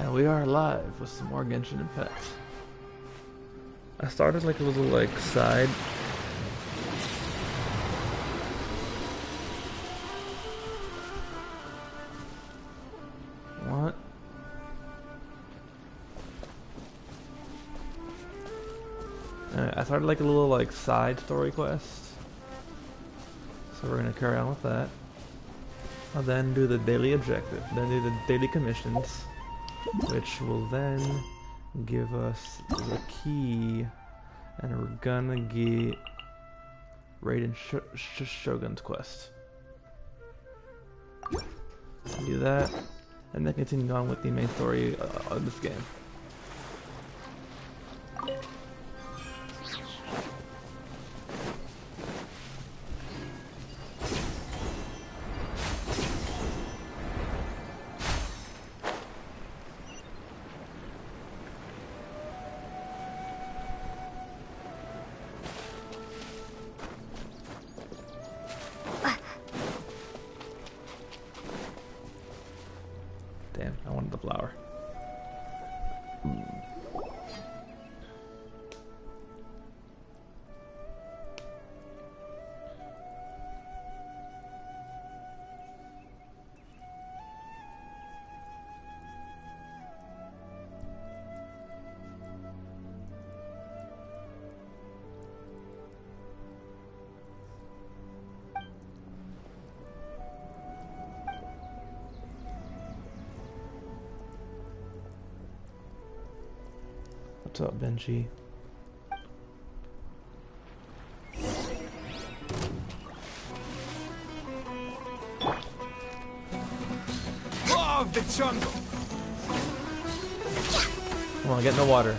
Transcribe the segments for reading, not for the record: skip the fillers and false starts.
And we are live with some more Genshin Impact. I started like a little like side. What? I started like a little like side story quest. So we're gonna carry on with that. I'll then do the daily objective, then do the daily commissions, which will then give us the key, and we're gonna get Raiden Shogun's quest. Do that, and then continue on with the main story of this game. Damn, I wanted the flower. What's up, Benji? Law of the jungle. Come on, get in the water.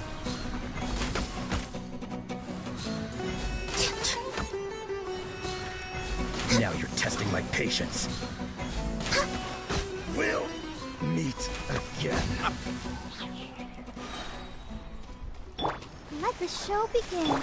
Now you're testing my patience. We'll meet again. Let the show begin.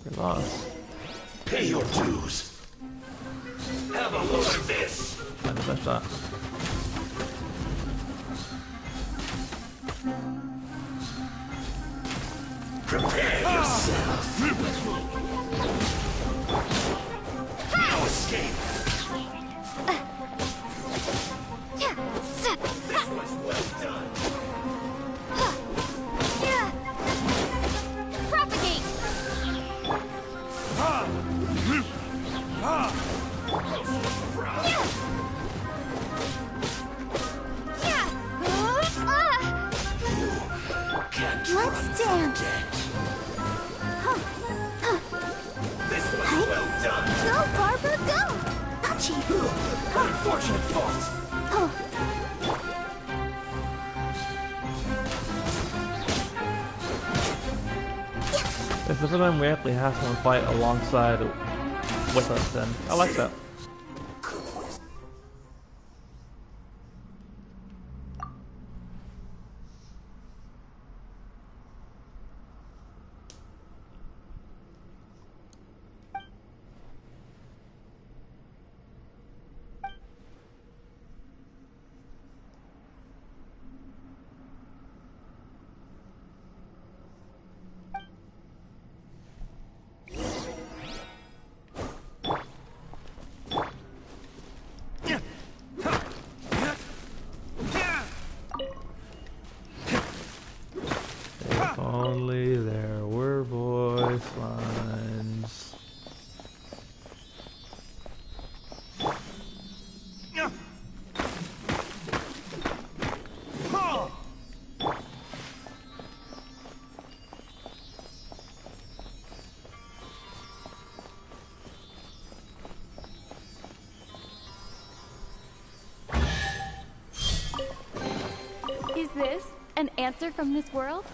You're lost. Pay your dues. Have a look at this. Find the best shot. Prepare yourself. No escape. This was well done. Propagate! Let's dance. This was well done. Go, Barbara, go! Ouchie! Unfortunate fault. If this time we actually have someone fight alongside with us, then I like that. only there were voice lines. Is this an answer from this world?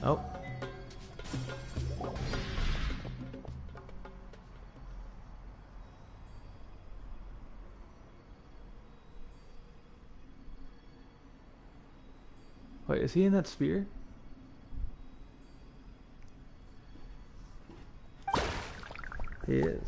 Oh. Wait, is he in that sphere? He is.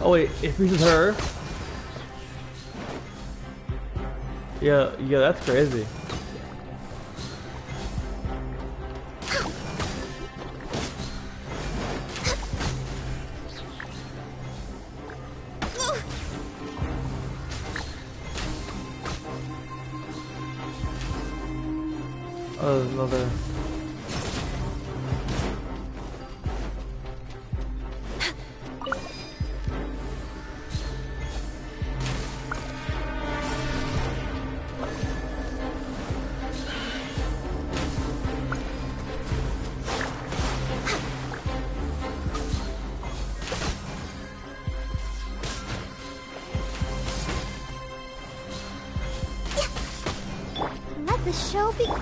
Oh wait, if this is her. Yeah, that's crazy. Oh, there's another. Let the show begin.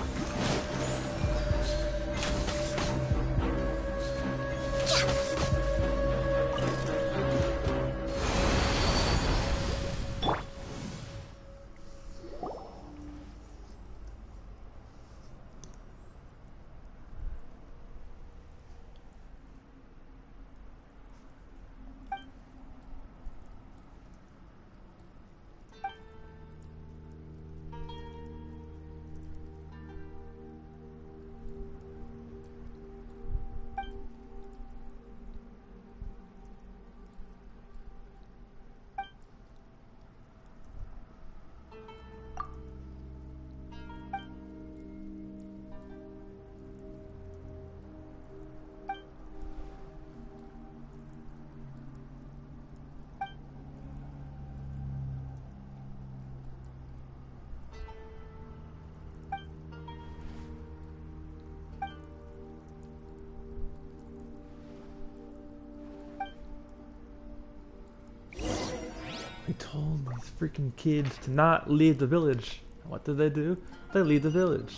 They told these freaking kids to not leave the village. What did they do? They leave the village.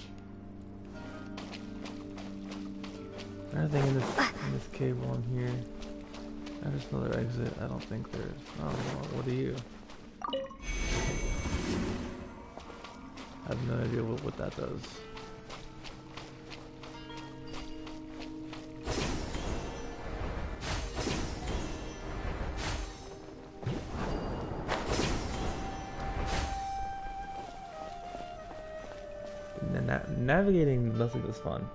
Anything in this cable in here? There's another exit. I don't think there's. Oh, what are you? I have no idea what that does. Navigating nothing is fun.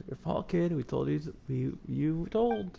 Your fault, kid. We told you. You told.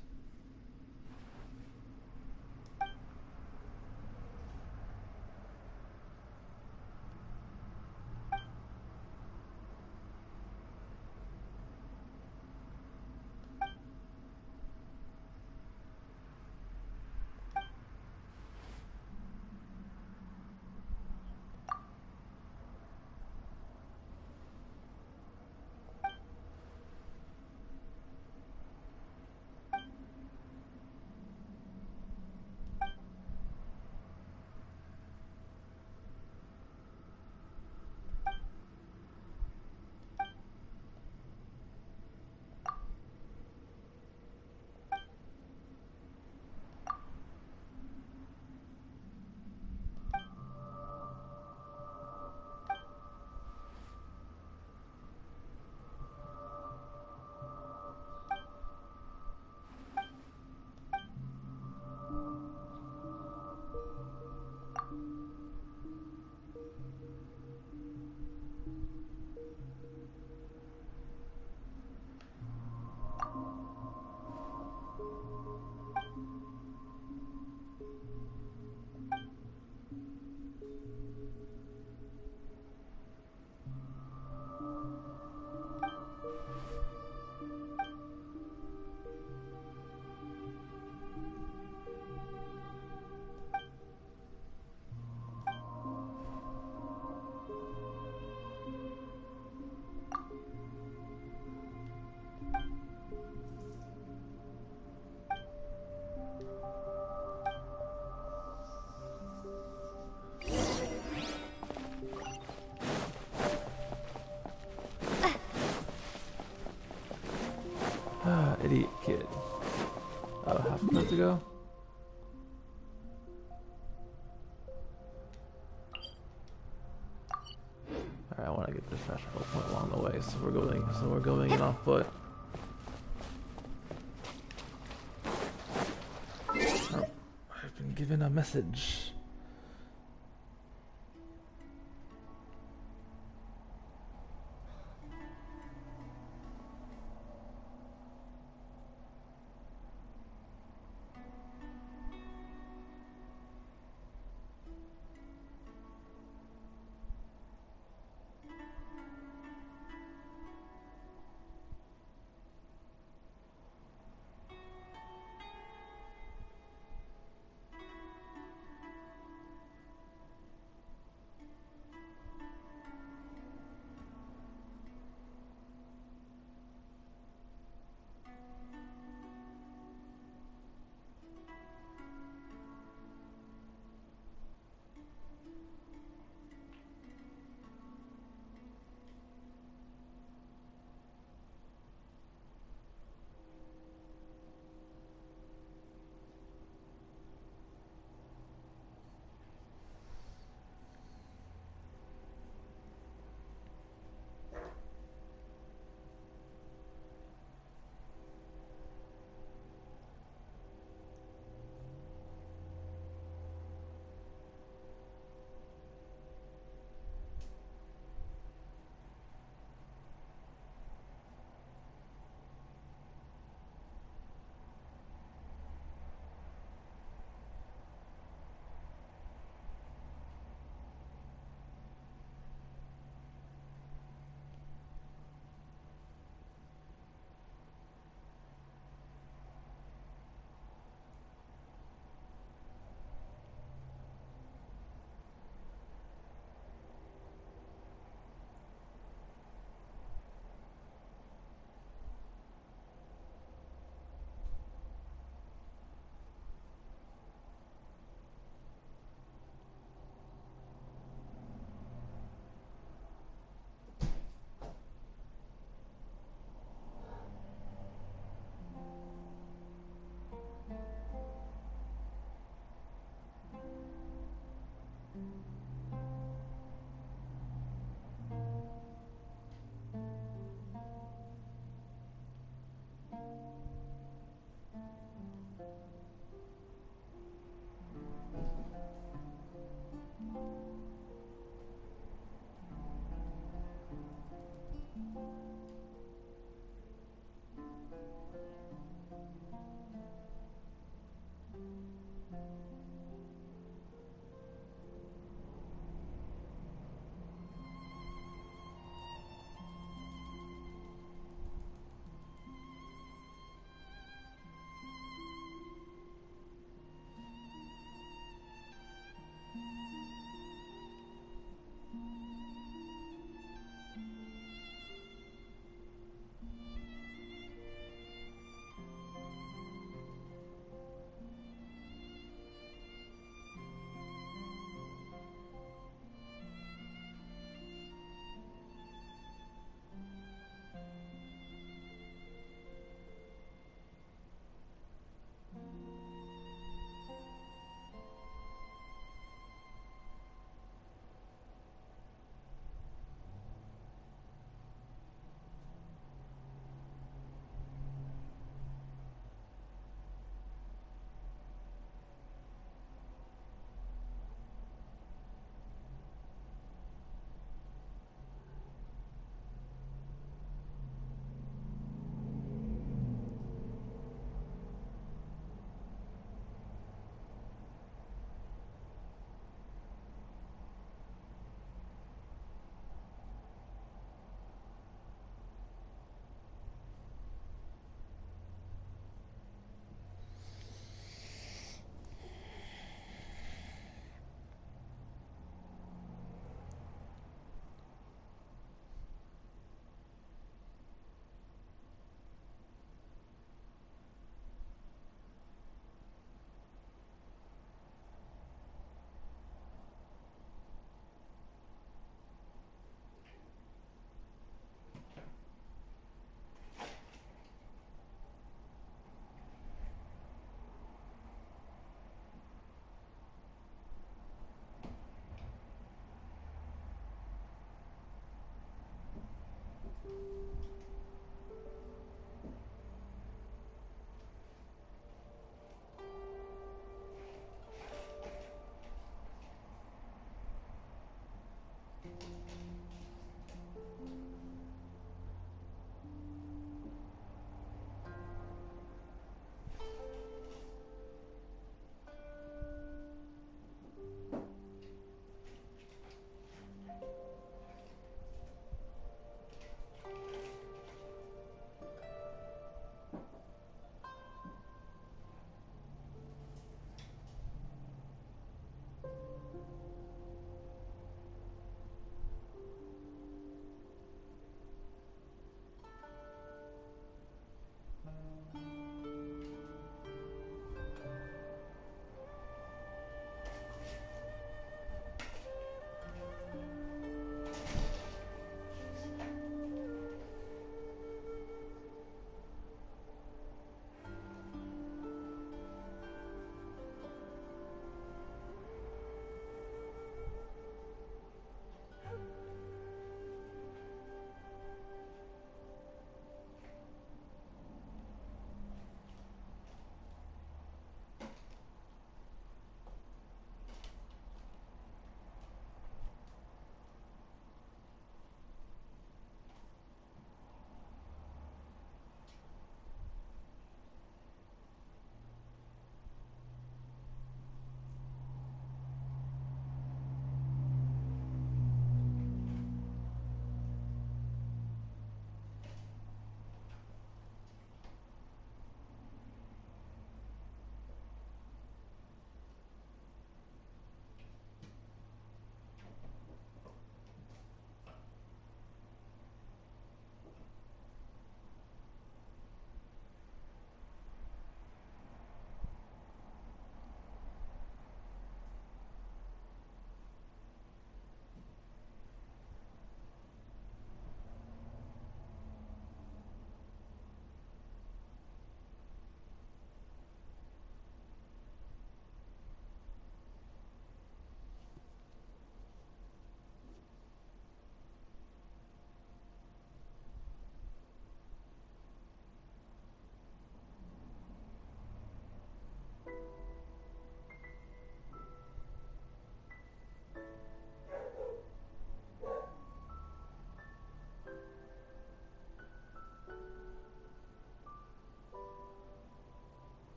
Idiot kid. Oh, half a minute ago? Alright, I want to get this festival point along the way, so we're going in on foot. Oh, I've been given a message.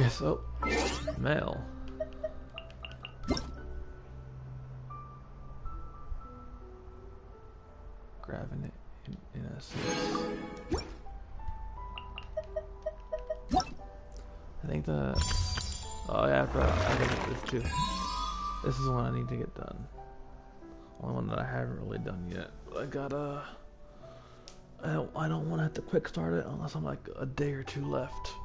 Okay, so mail. Grabbing it in a sense. I think the oh yeah, I think this too. This is one I need to get done. Only one that I haven't really done yet. But I gotta. I don't want to have to quick start it unless I'm like a day or two left.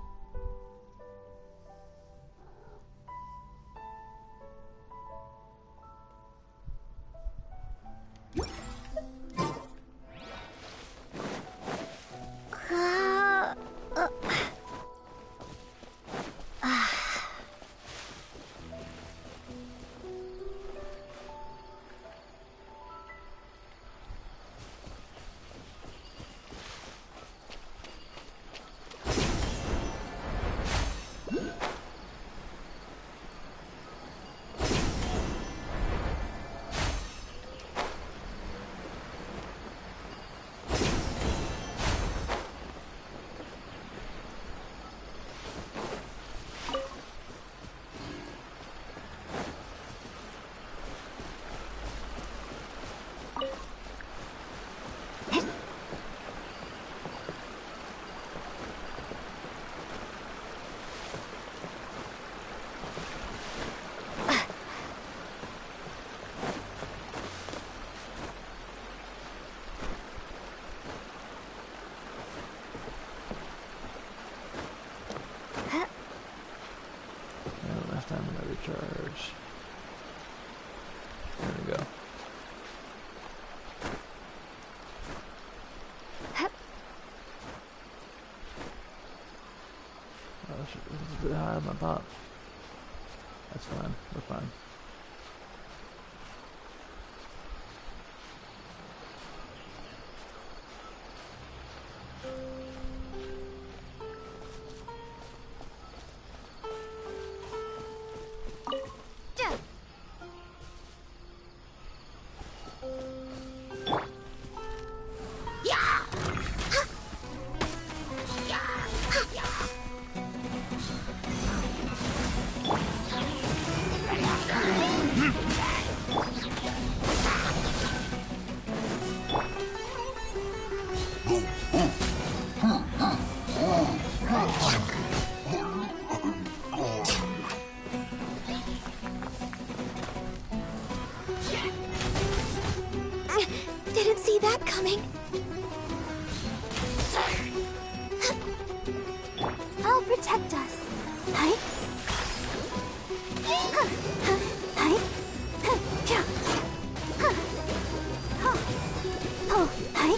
Recharge. There we go. Oh shit, this is a bit higher than I thought. That's fine, we're fine. Didn't see that coming. I'll protect us. Hi. Hi. Oh, hi.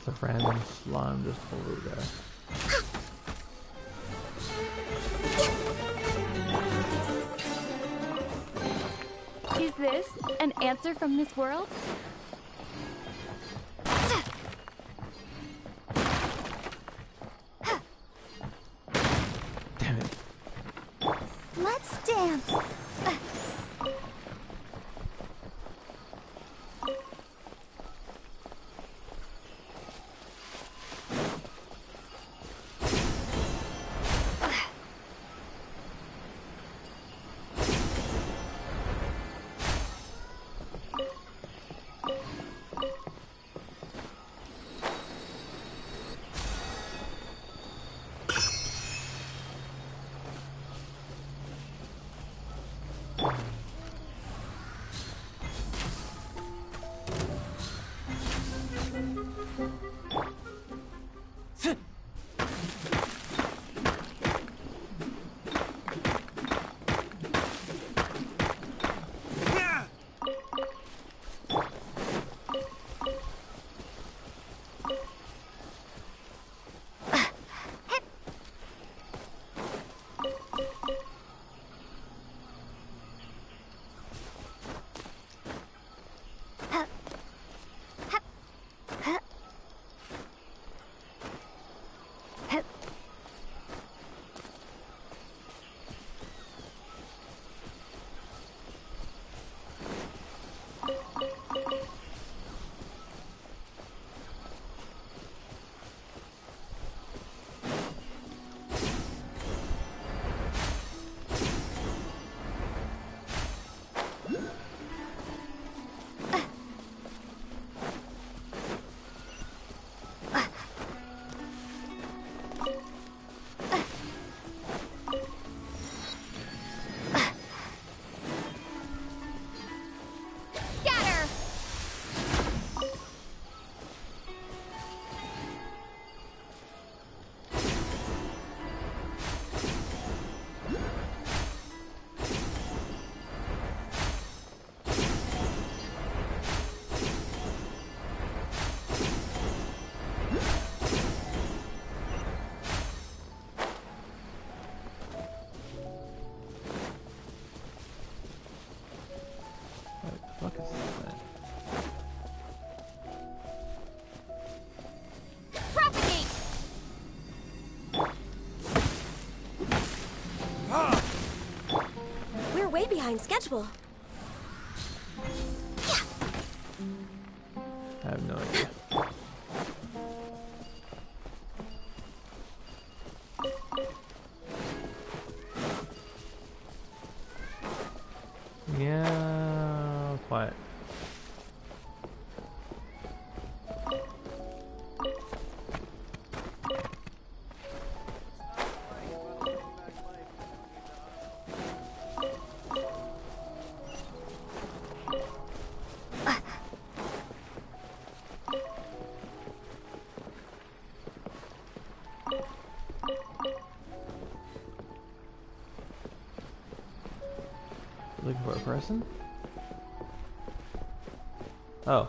It's a random slime just over there. Is this an answer from this world? Damn it. Let's dance. behind schedule. I have no idea. Yeah, quiet. Looking for a person? Oh.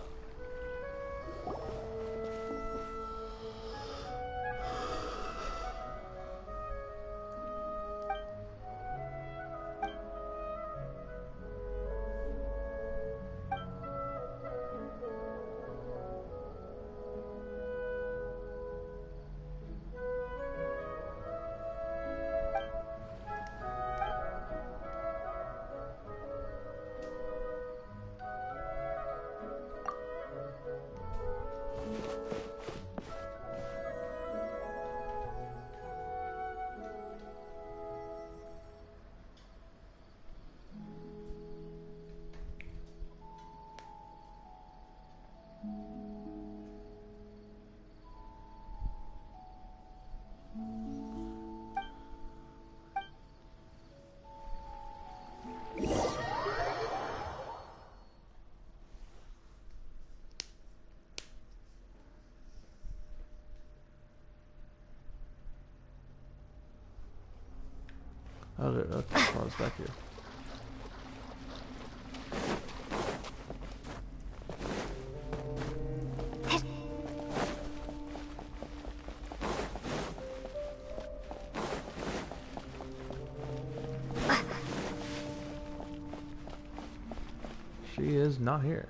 Oh, okay, I was back here. She is not here.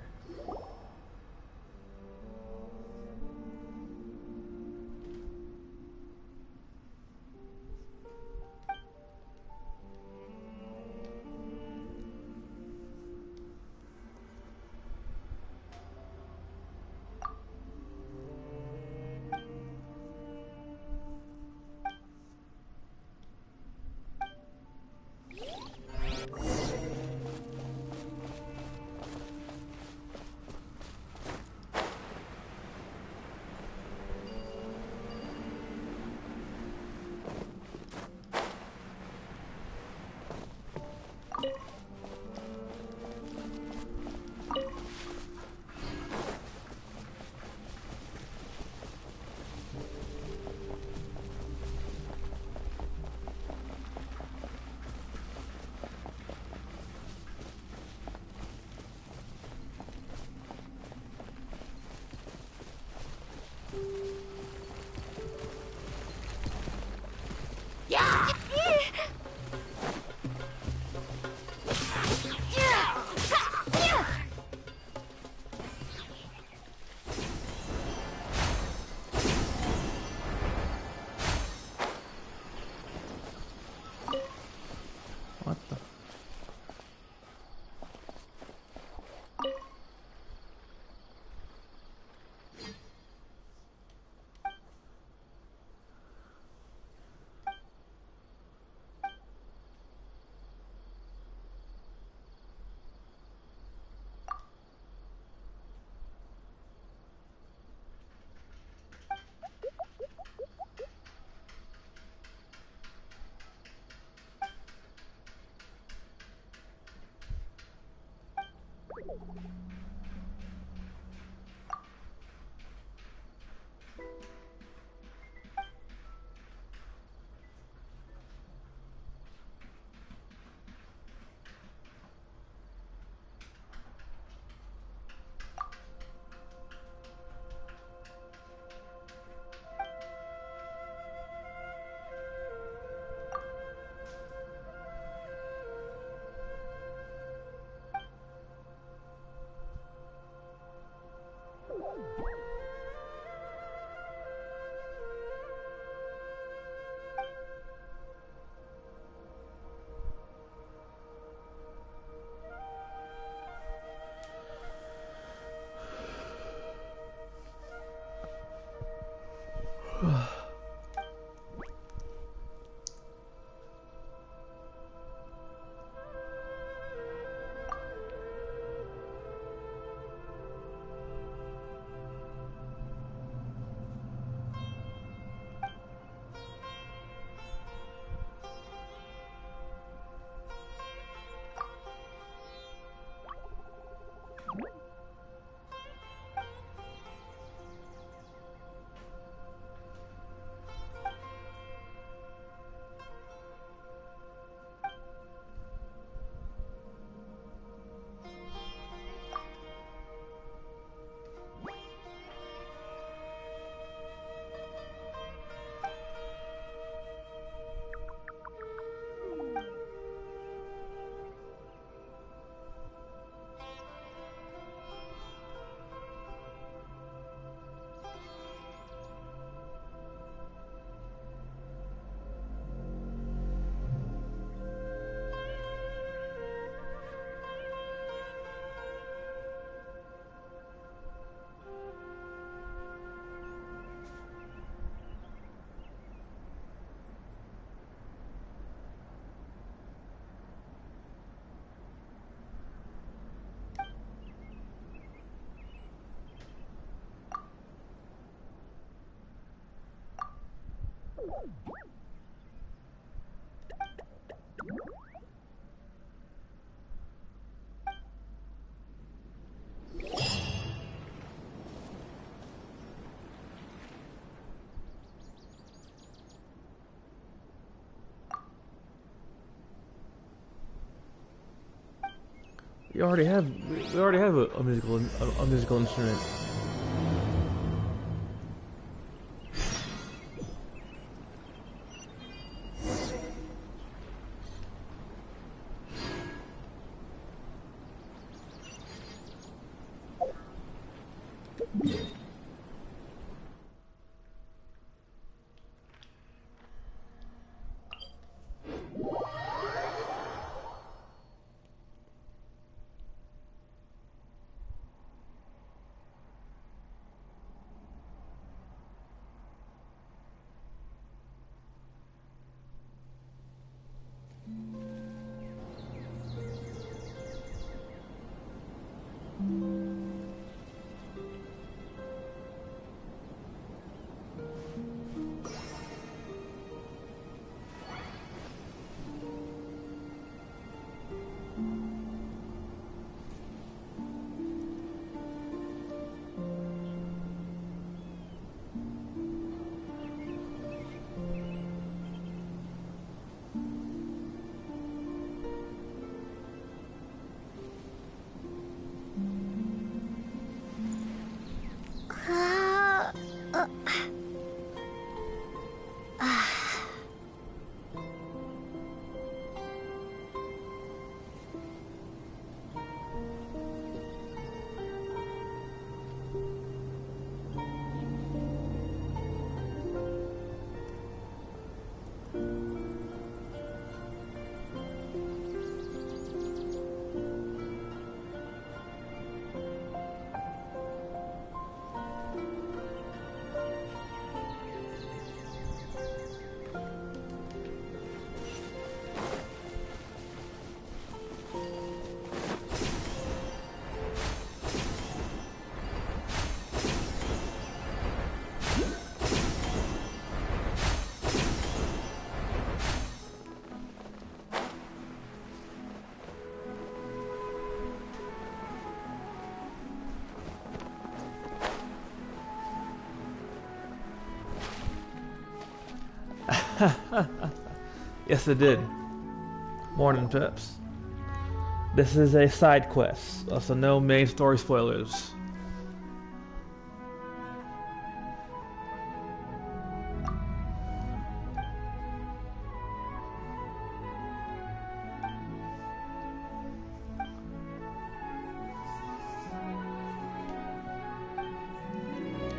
We already have a musical instrument. Yes, it did. Morning, Peps. This is a side quest, so no main story spoilers.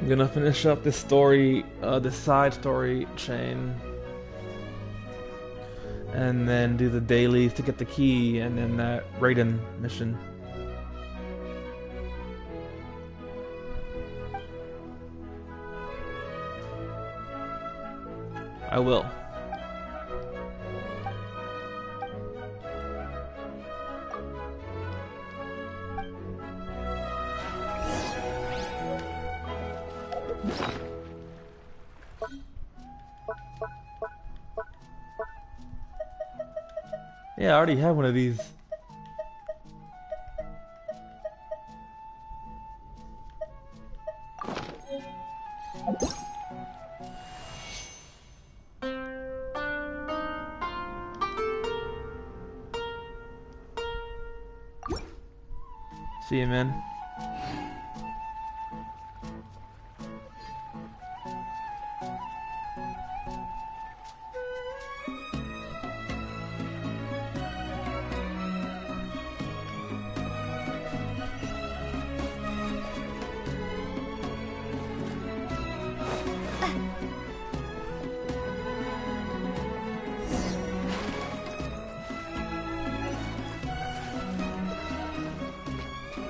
I'm gonna finish up this story, this side story chain, and then do the dailies to get the key, and then that Raiden mission. I will. Yeah, I already have one of these. See you, man.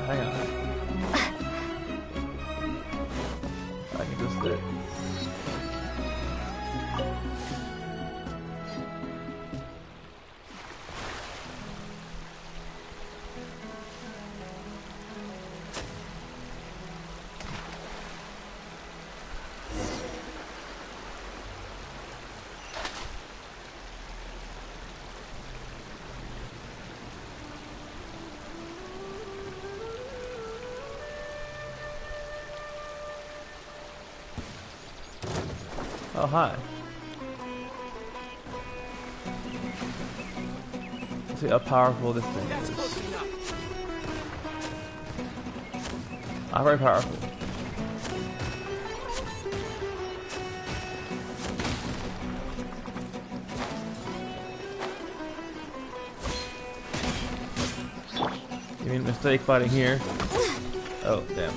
Hang on. I can just do it. Oh, hi. Let's see how powerful this thing is. Not very powerful. You made a mistake fighting here. Oh, damn.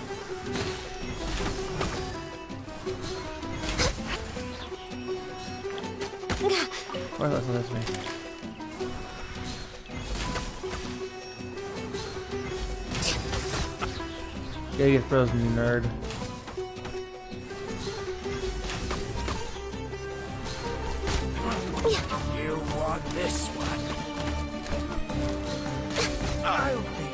Why did that me? Gotta get frozen, you nerd. You want this one? I'll be.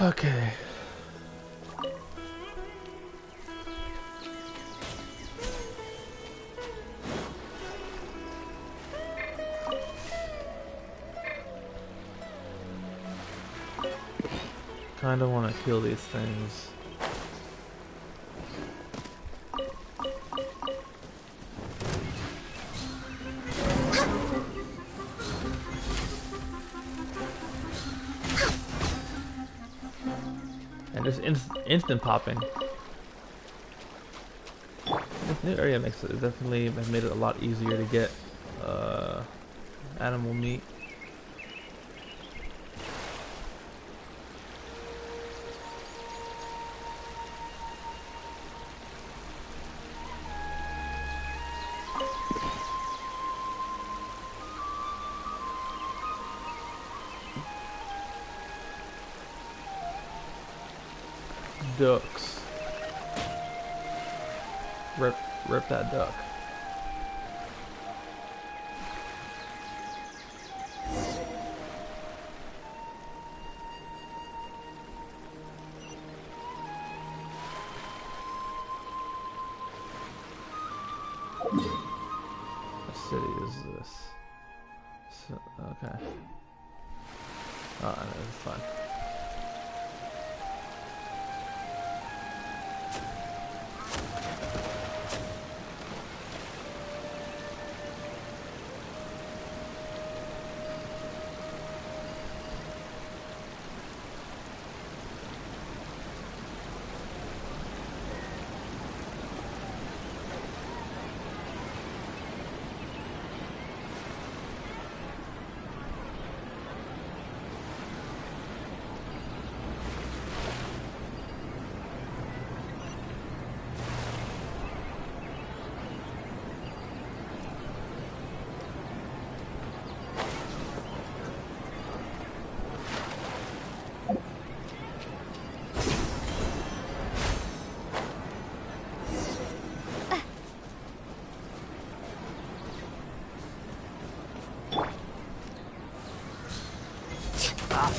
Okay. Kinda wanna kill these things. And just instant popping. This new area makes it definitely has made it a lot easier to get animal meat. Ducks. Rip that duck. What city is this? So, okay. Oh, no, it's fine.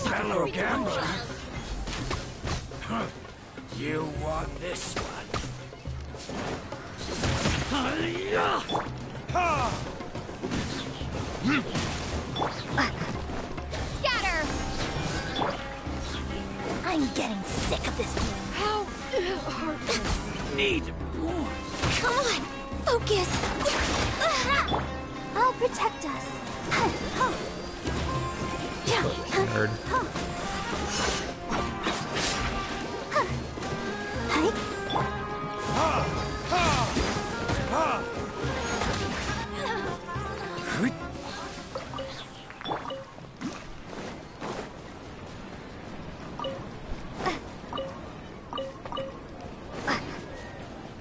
Fellow gambler. Huh. You want this one? Scatter! I'm getting sick of this. How heartless. Need more. Come on, focus. I'll protect us. Nerd.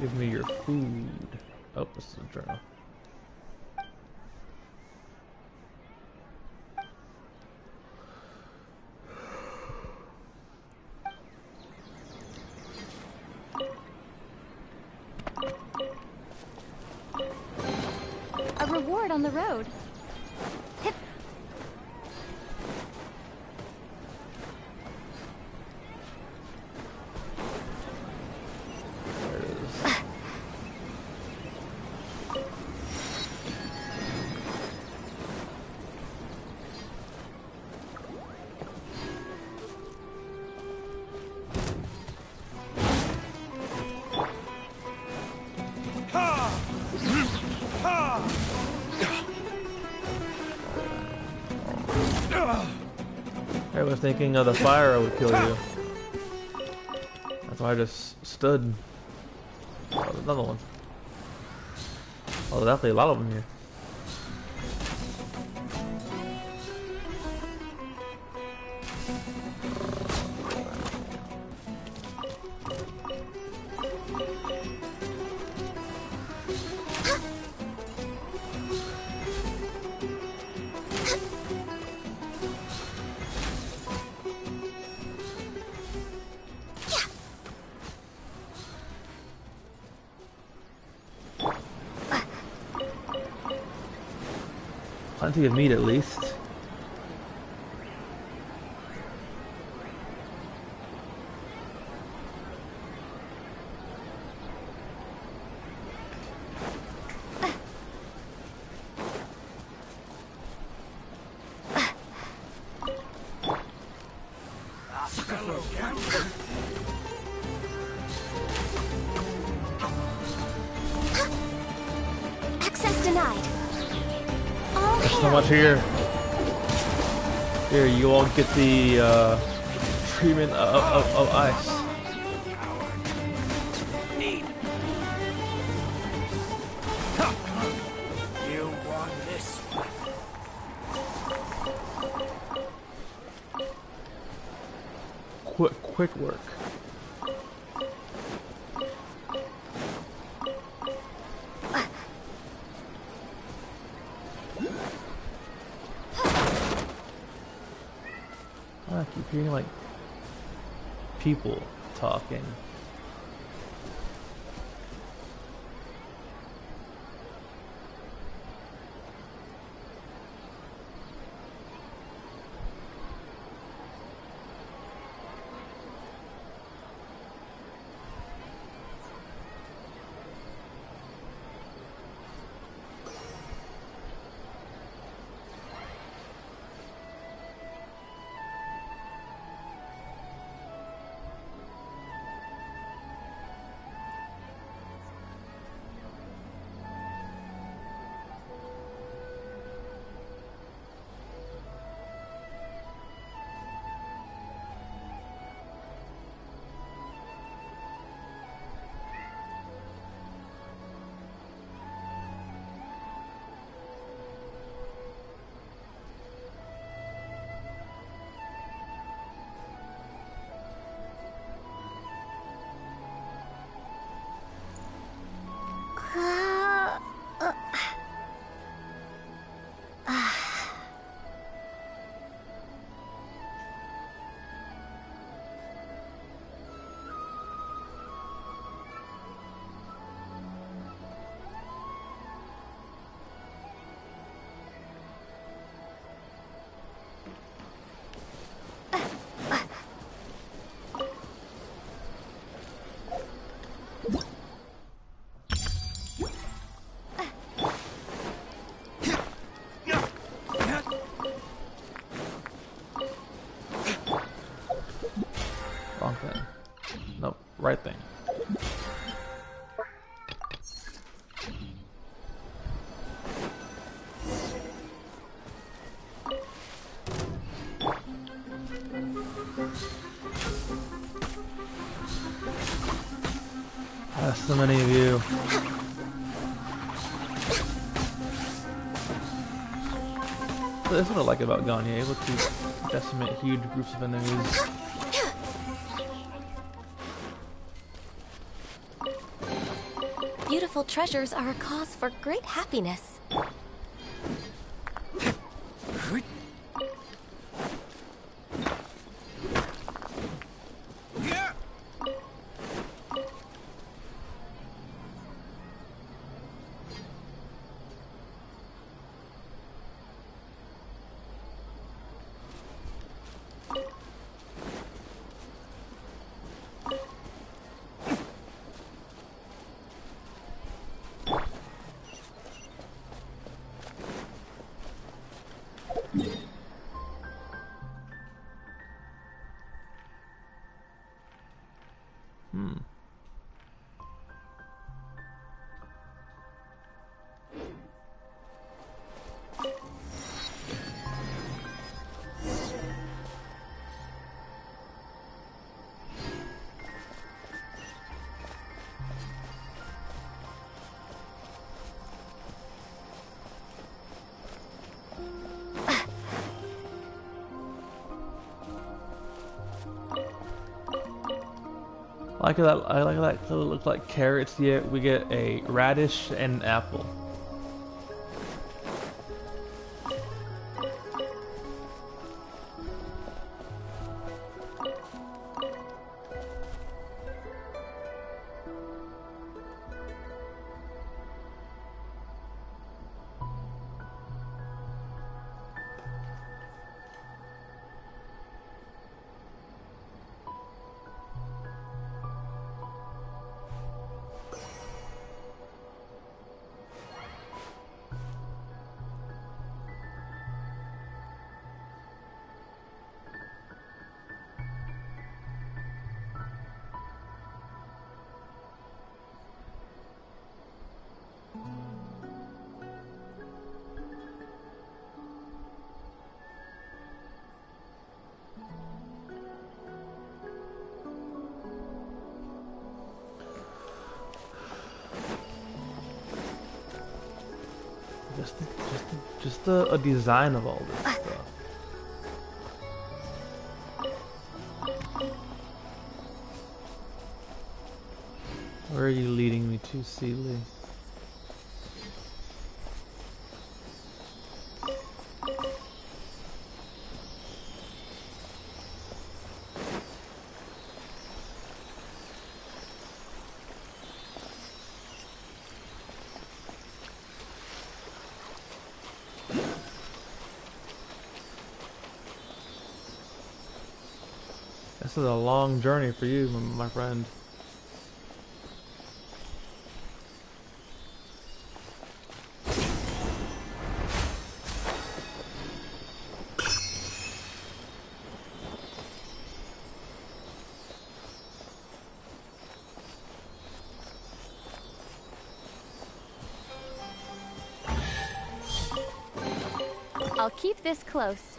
Give me your food. Oh, this is a journal. A reward on the road. Hip. There it is. I was thinking of the fire would kill you. That's why I just stood. Oh, there's another one. Oh, there's definitely a lot of them here. Plenty of meat at least. Access denied. All There's so hail. much here. Here, you all get the treatment of ice. Need. You want this one? Quick work. I keep hearing like people talking. Wrong thing. Nope, right thing. So many of you. So that's what I like about Gagne, able to decimate huge groups of enemies. Beautiful treasures are a cause for great happiness. I like that. So it looks like carrots. Yet we get a radish and an apple. Just a design of all this stuff. Where are you leading me to, Seeley? This is a long journey for you, my friend. I'll keep this close.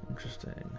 Interesting.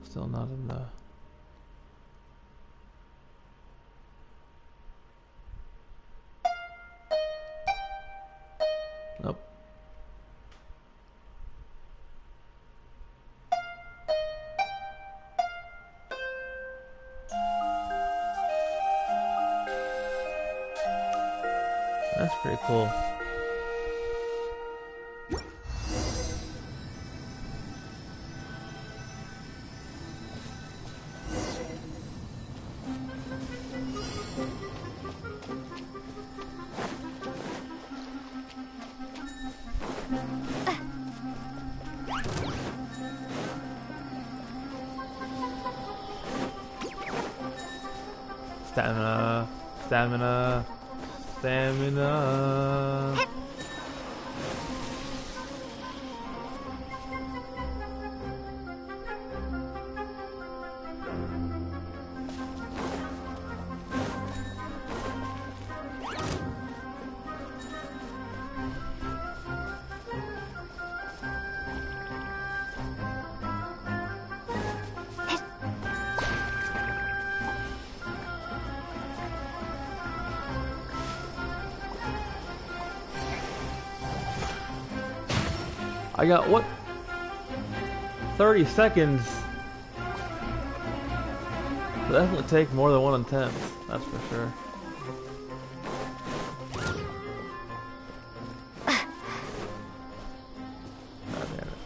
Still not in the... Nope. That's pretty cool. Stamina, stamina, stamina. I got what? 30 seconds. But that's gonna take more than 1 in 10. That's for sure. God damn it.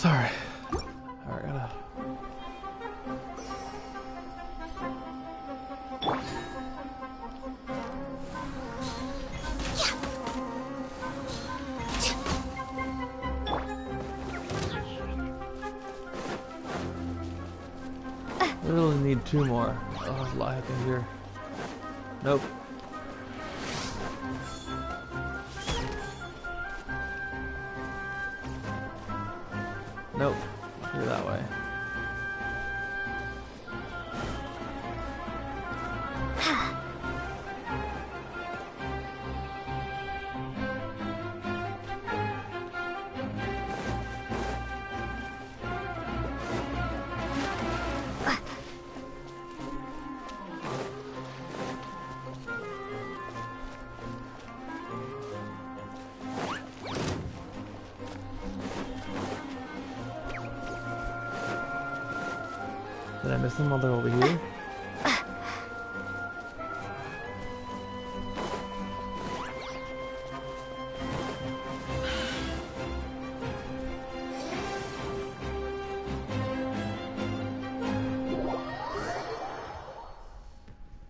Sorry. Alright, gotta... We really need 2 more. Oh, there's a lot happening here. Nope. Nope. You're that way. Did I miss them while they're over here?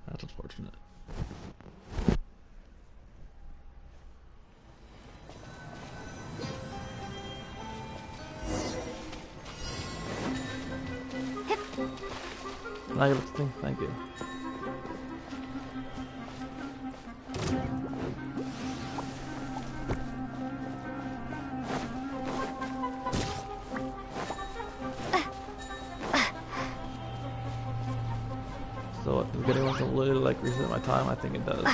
That's unfortunate. Now you look thing. Thank you. So, is getting one to literally like reset my time? I think it does.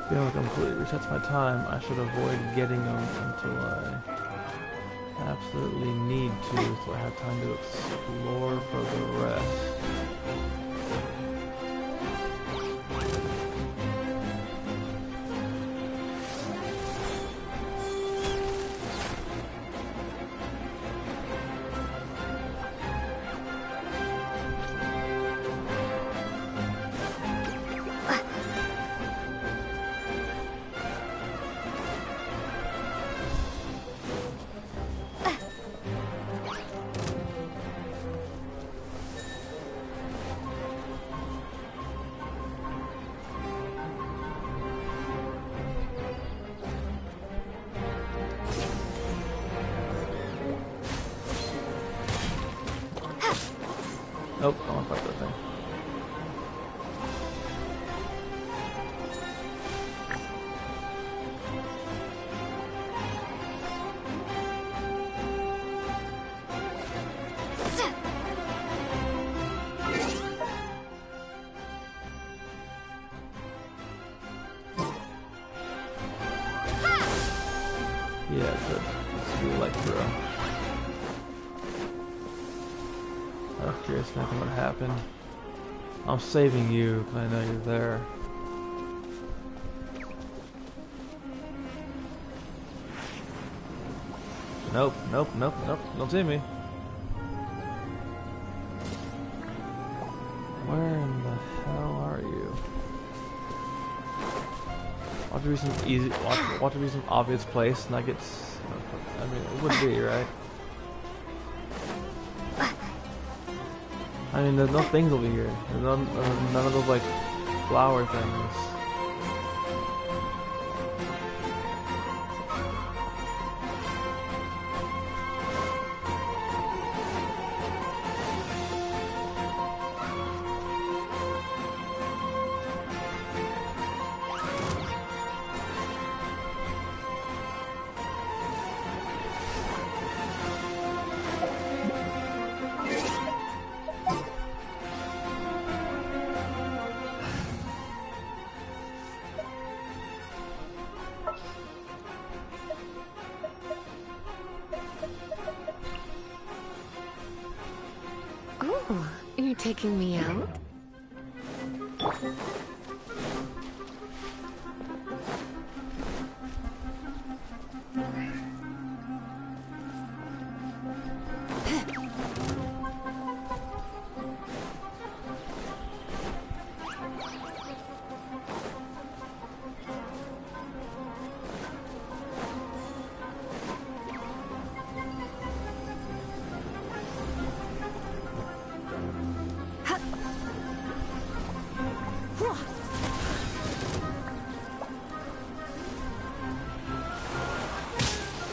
Feeling completely resets my time. I should avoid getting them until I absolutely need to, so I have time to explore for the rest. Nope, I want to fight that thing. Yeah, it's a light throw. I was curious nothing would happen. I'm saving you, because I know you're there. Nope, nope, nope, nope, don't see me. Where in the hell are you? Watch to be some easy, watch to be some obvious place, and I get. I mean, it would be right. I mean, there's no things over here. There's none of those like flower things. You're taking me out?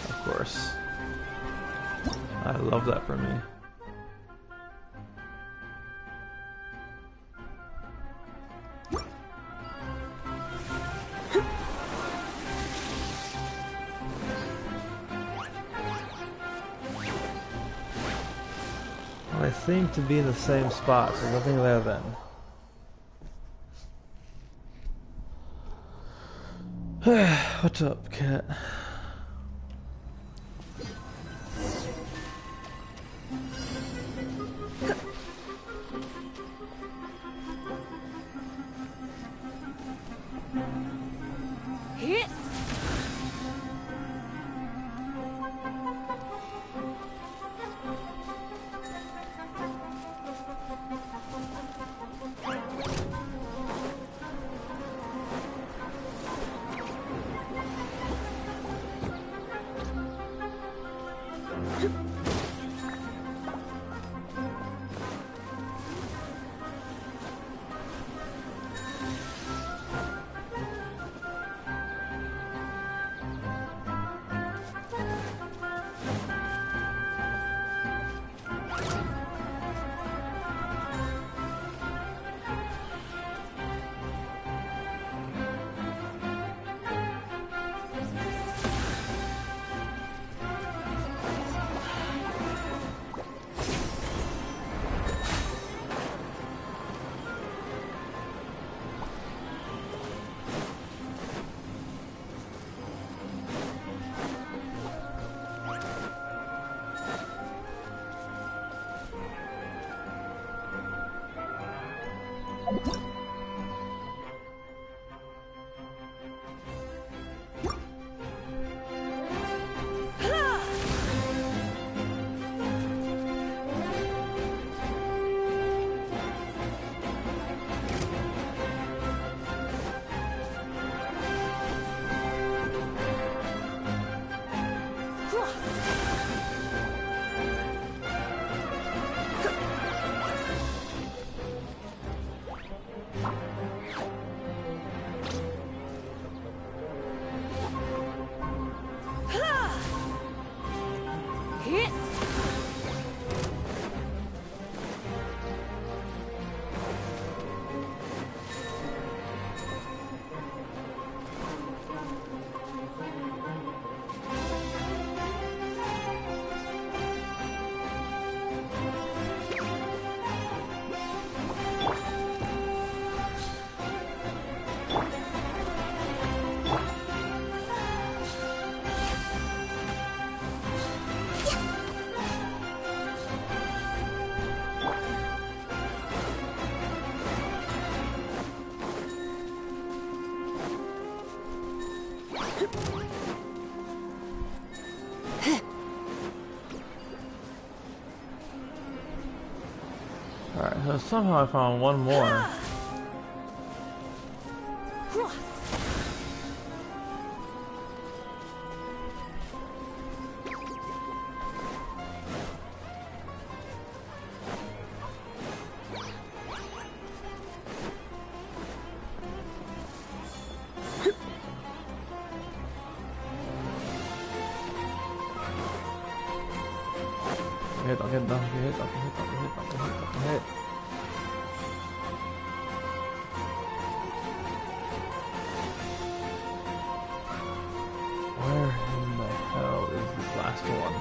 Of course. I love that for me. I seem to be in the same spot, so nothing there then. What's up, cat? Alright, so somehow I found one more. Hit. Where in the hell is this last one?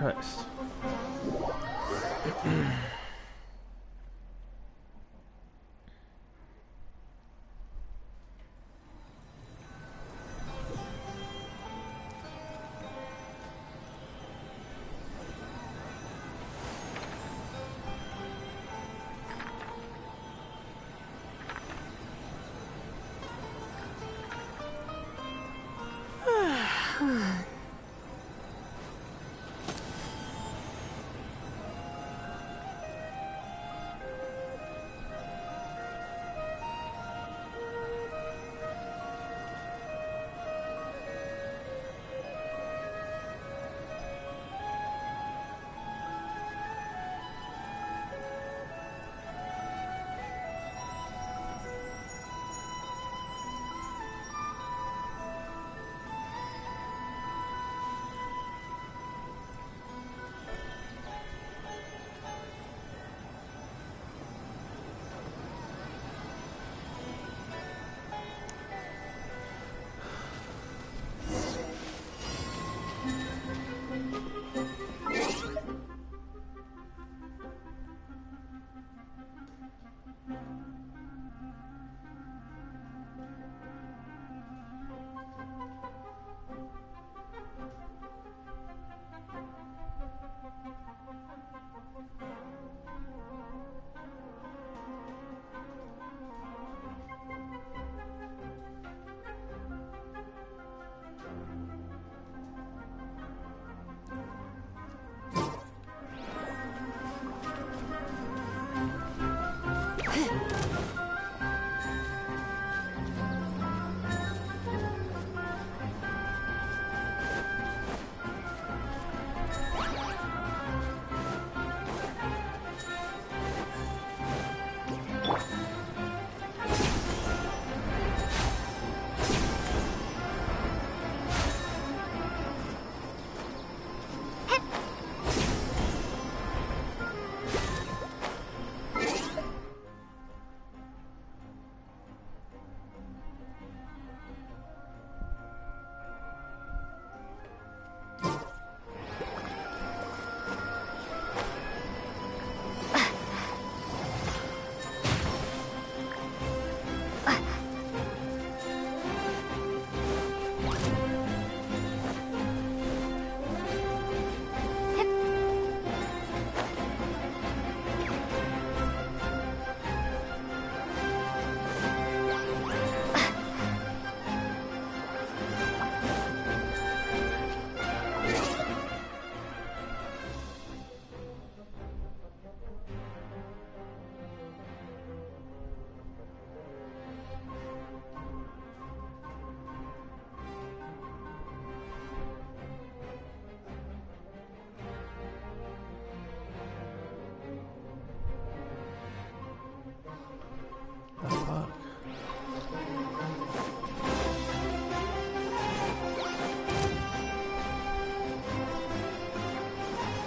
Christ.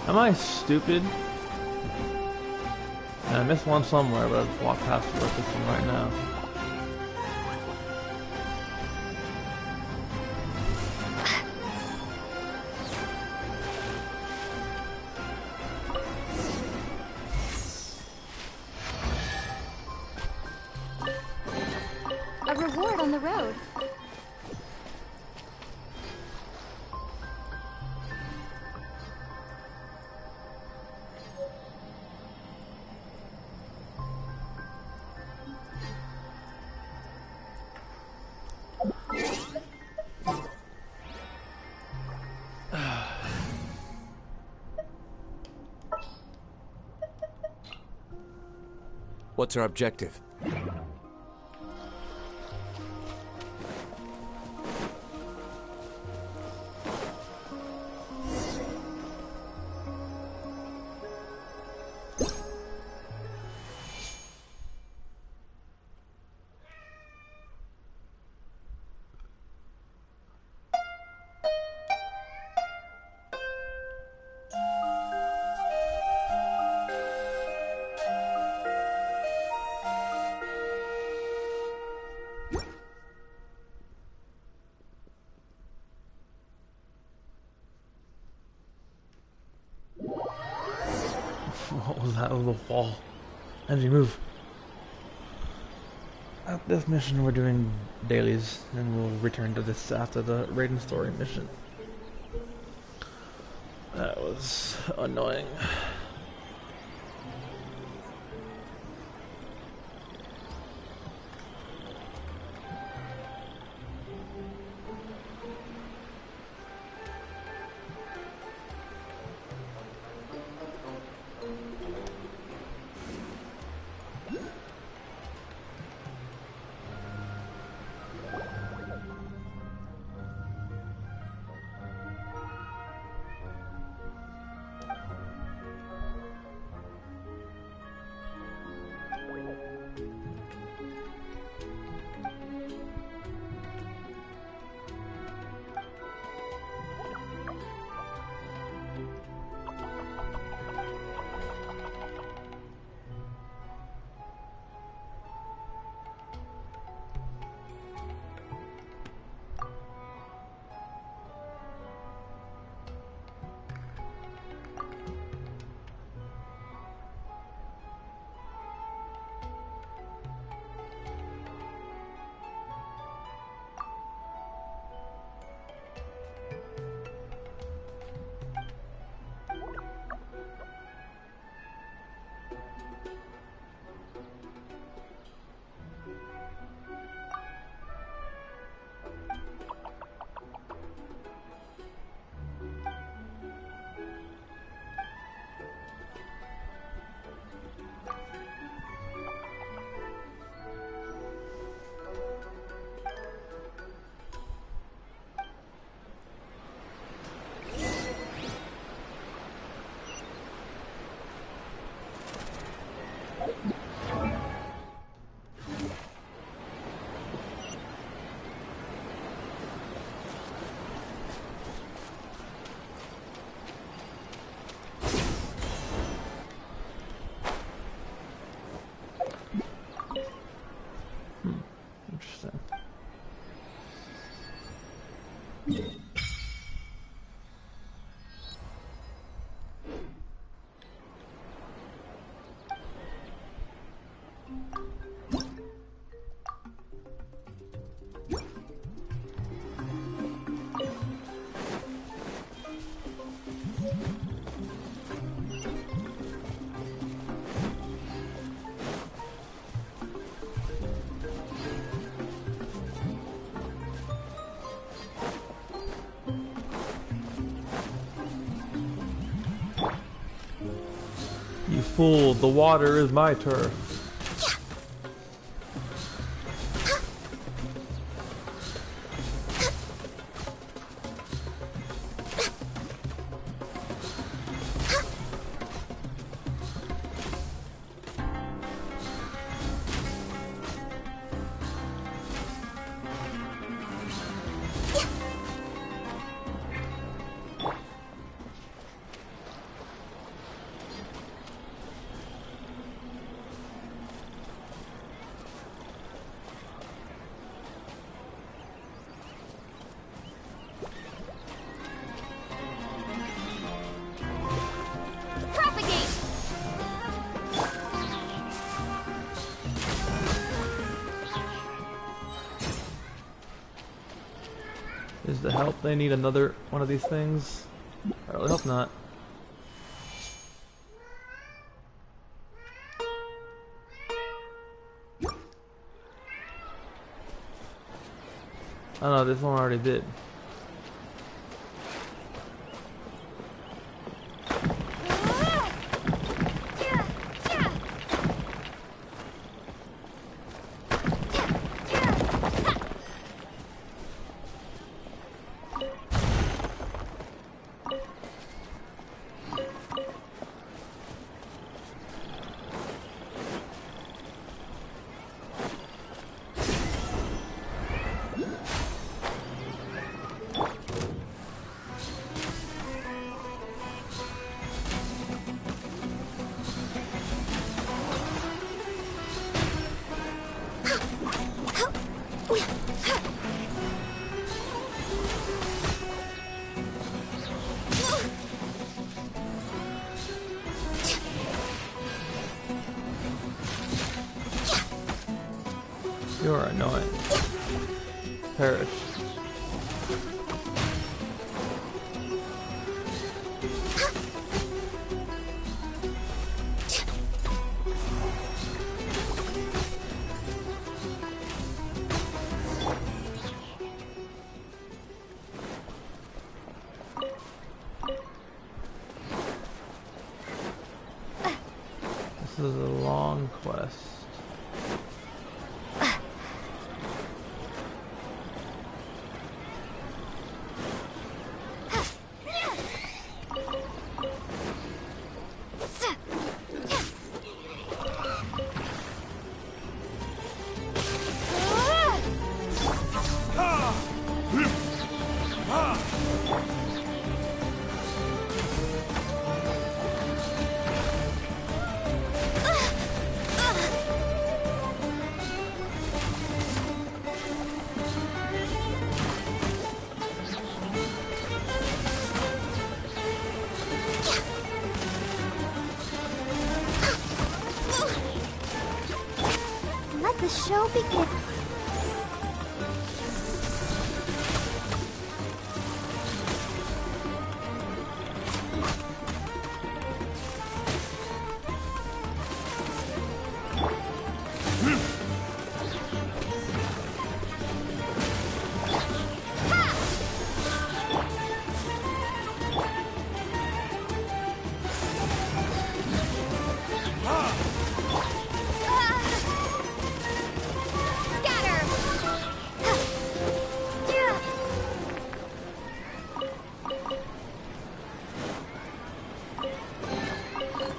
Am I stupid? I missed one somewhere, but I've walked past this one right now. A reward on the road. What's our objective? of the wall. Angie, move. At this mission, we're doing dailies, and we'll return to this after the Raiden story mission. That was annoying. Interesting. You fool, the water is my turf. Is the help they need another one of these things? I really hope not. Oh no, this one already did. You are annoying. Perish. This is a long quest. Let the show begin.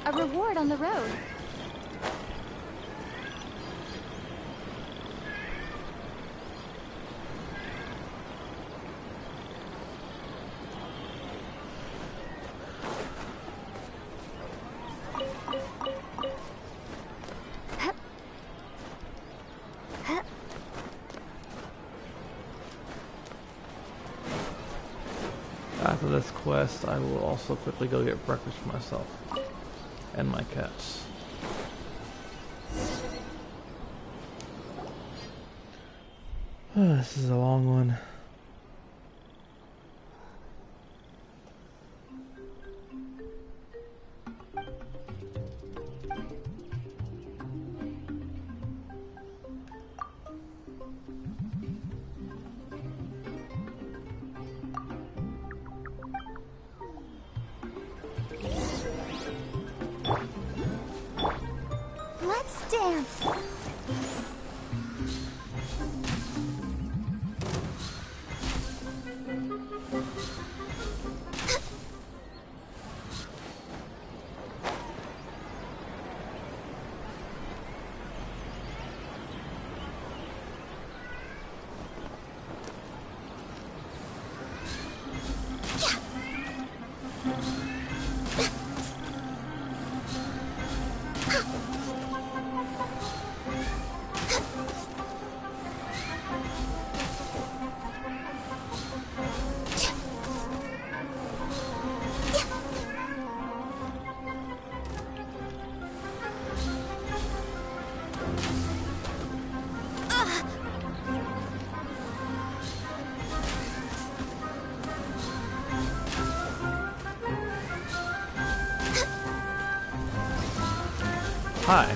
A reward on the road. After this quest, I will also quickly go get breakfast for myself and my cats. This is a long one. Let's dance. Hi.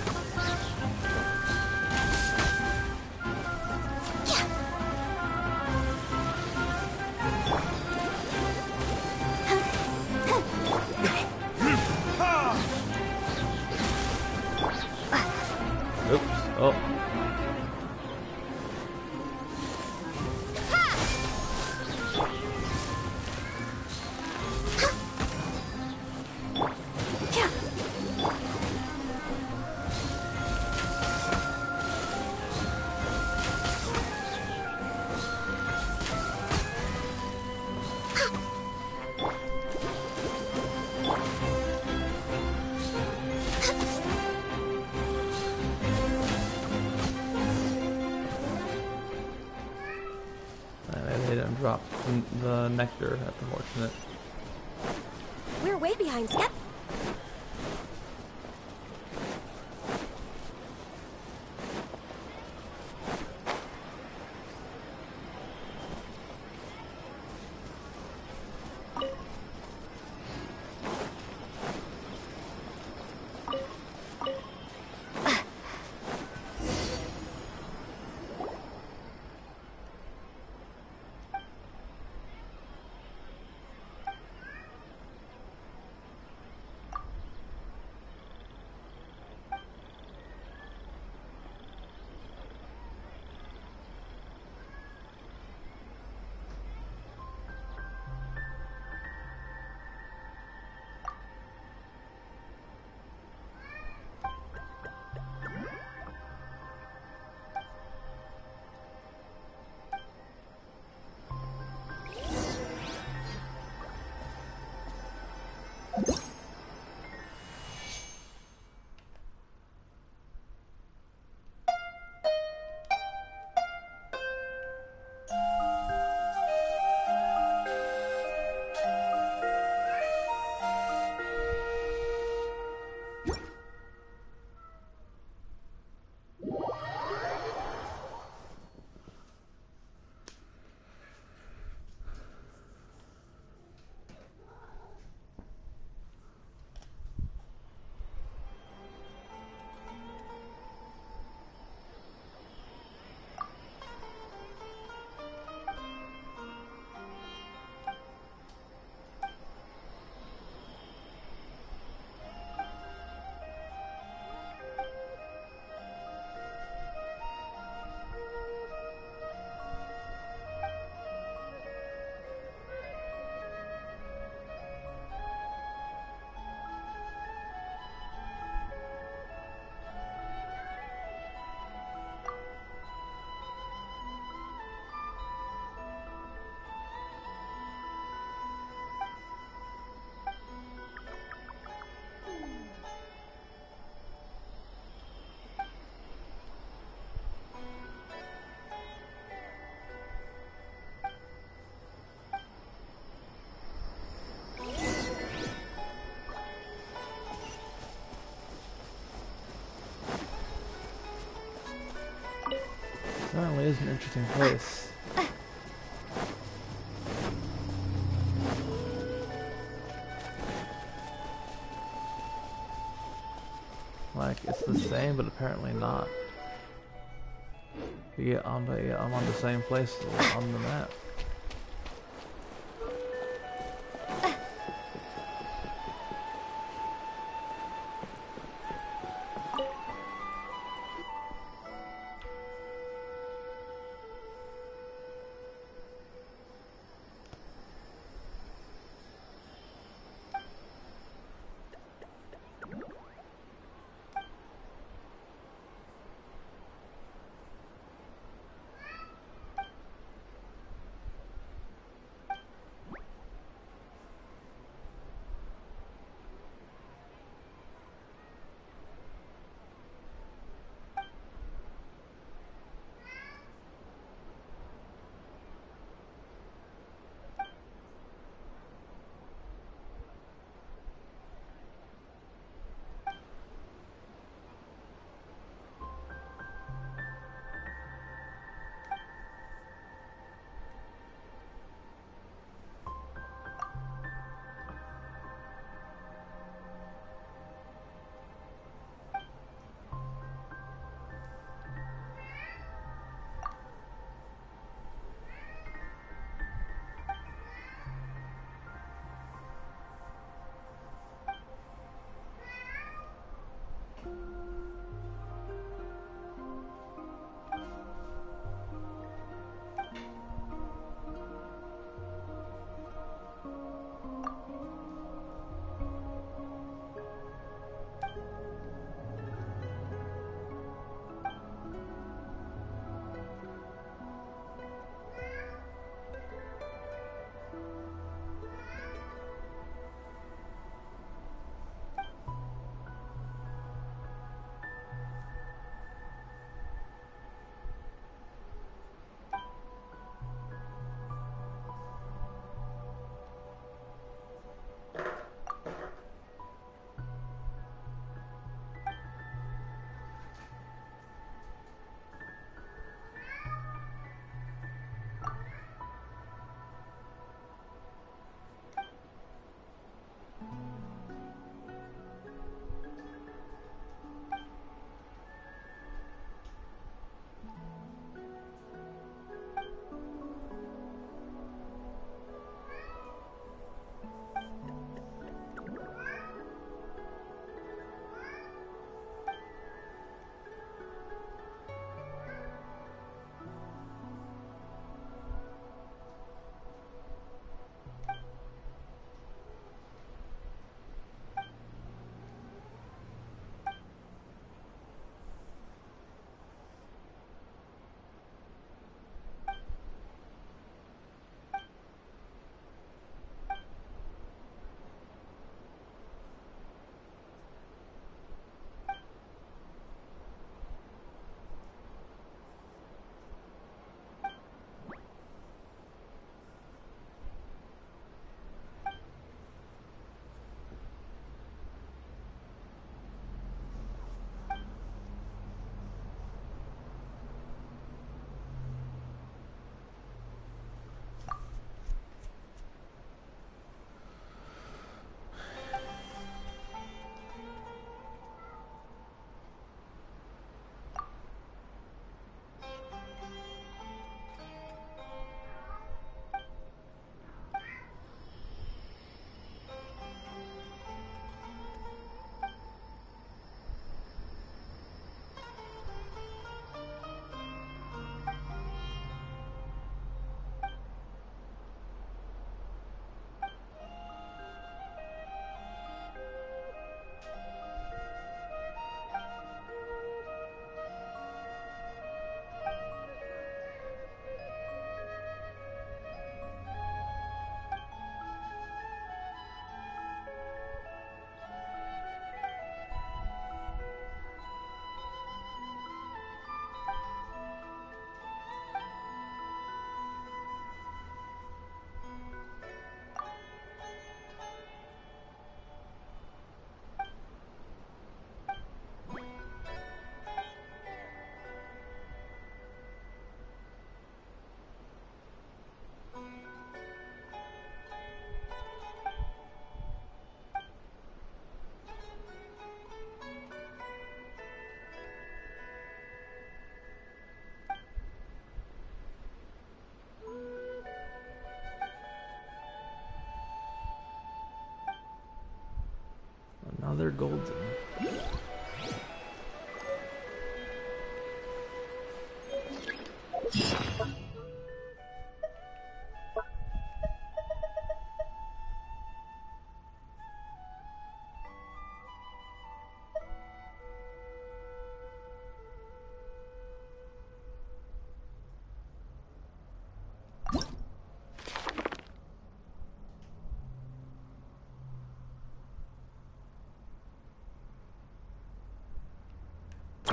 Oops. Oh. They didn't drop the nectar. That's unfortunate. We're way behind schedule. Certainly is an interesting place. Like, it's the same, but apparently not. Yeah, I'm on the same place on the map. golden.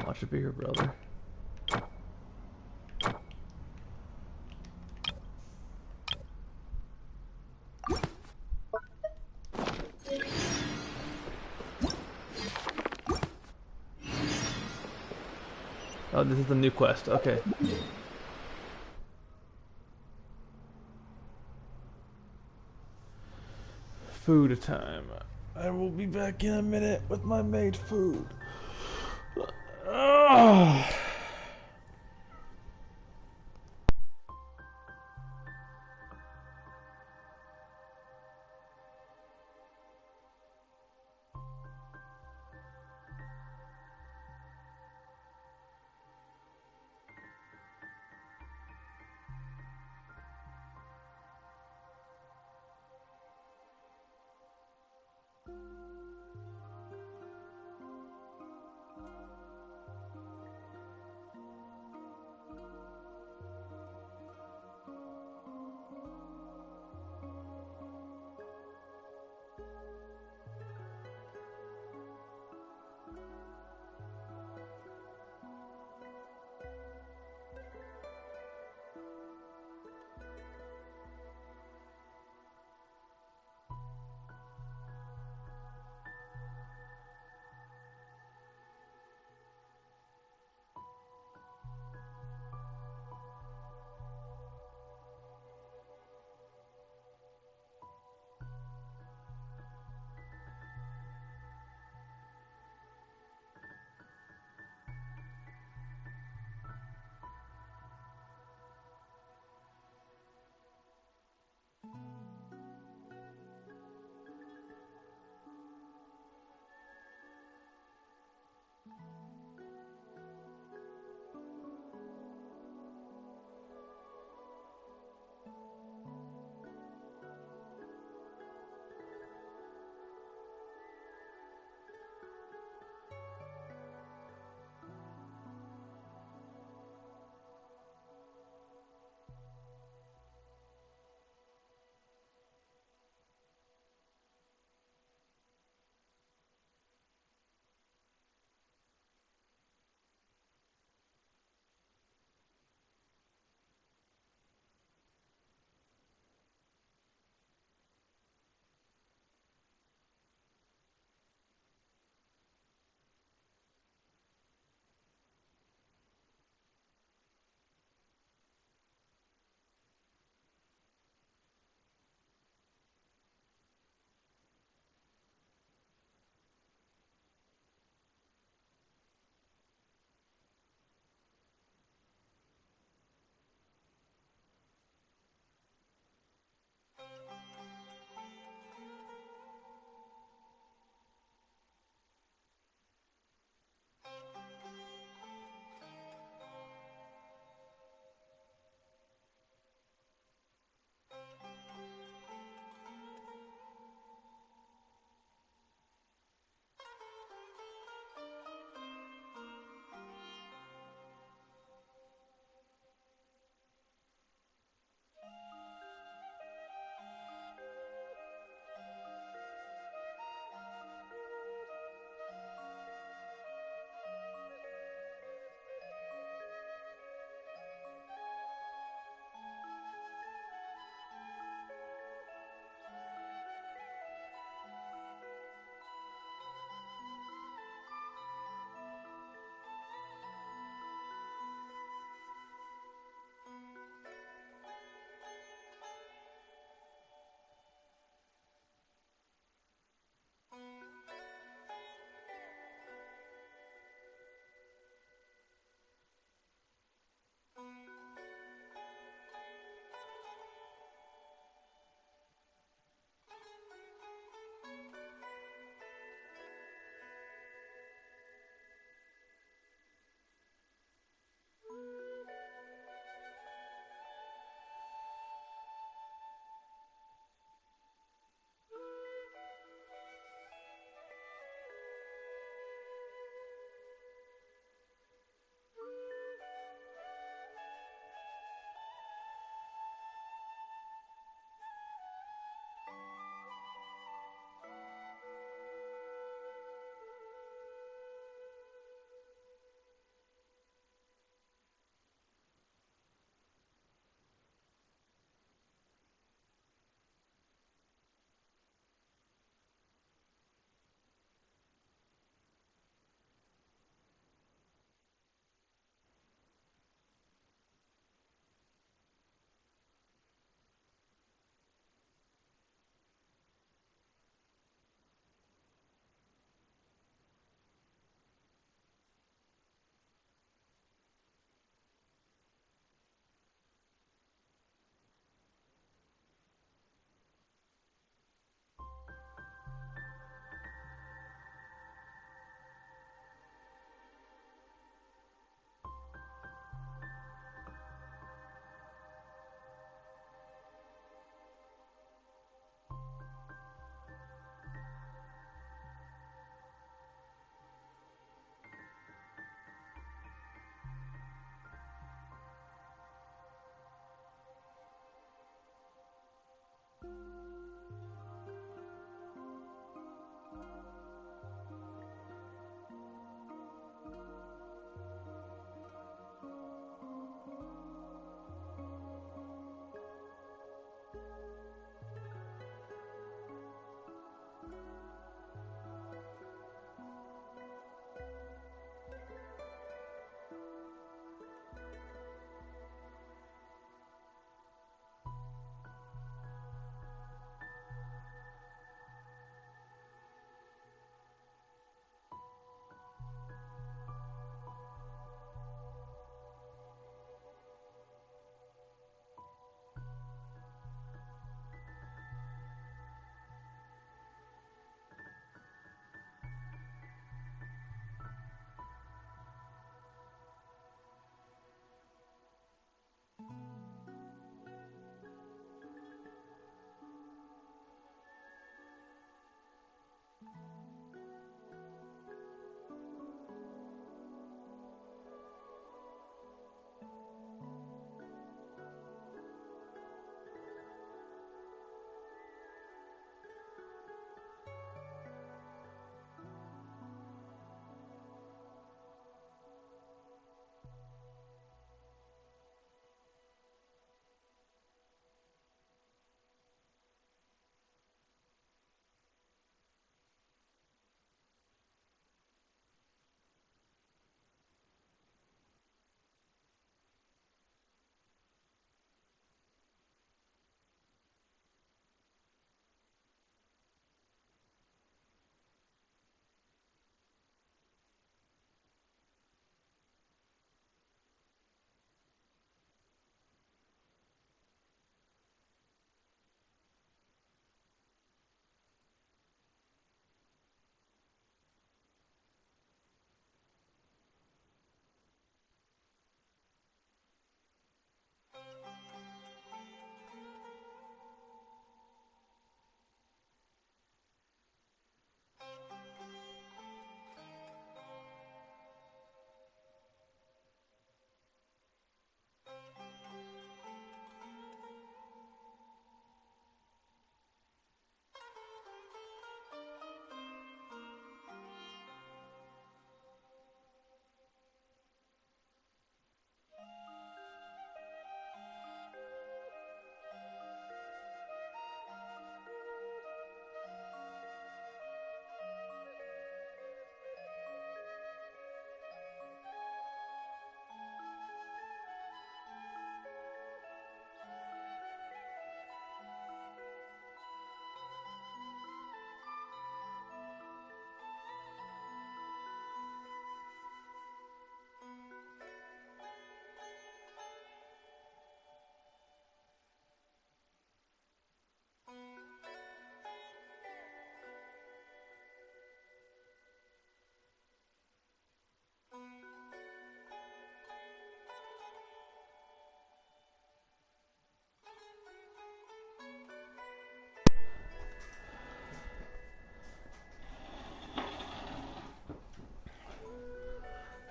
Watch it be your brother. Oh, this is the new quest. Okay. Food time. I will be back in a minute with my made food. Ugh.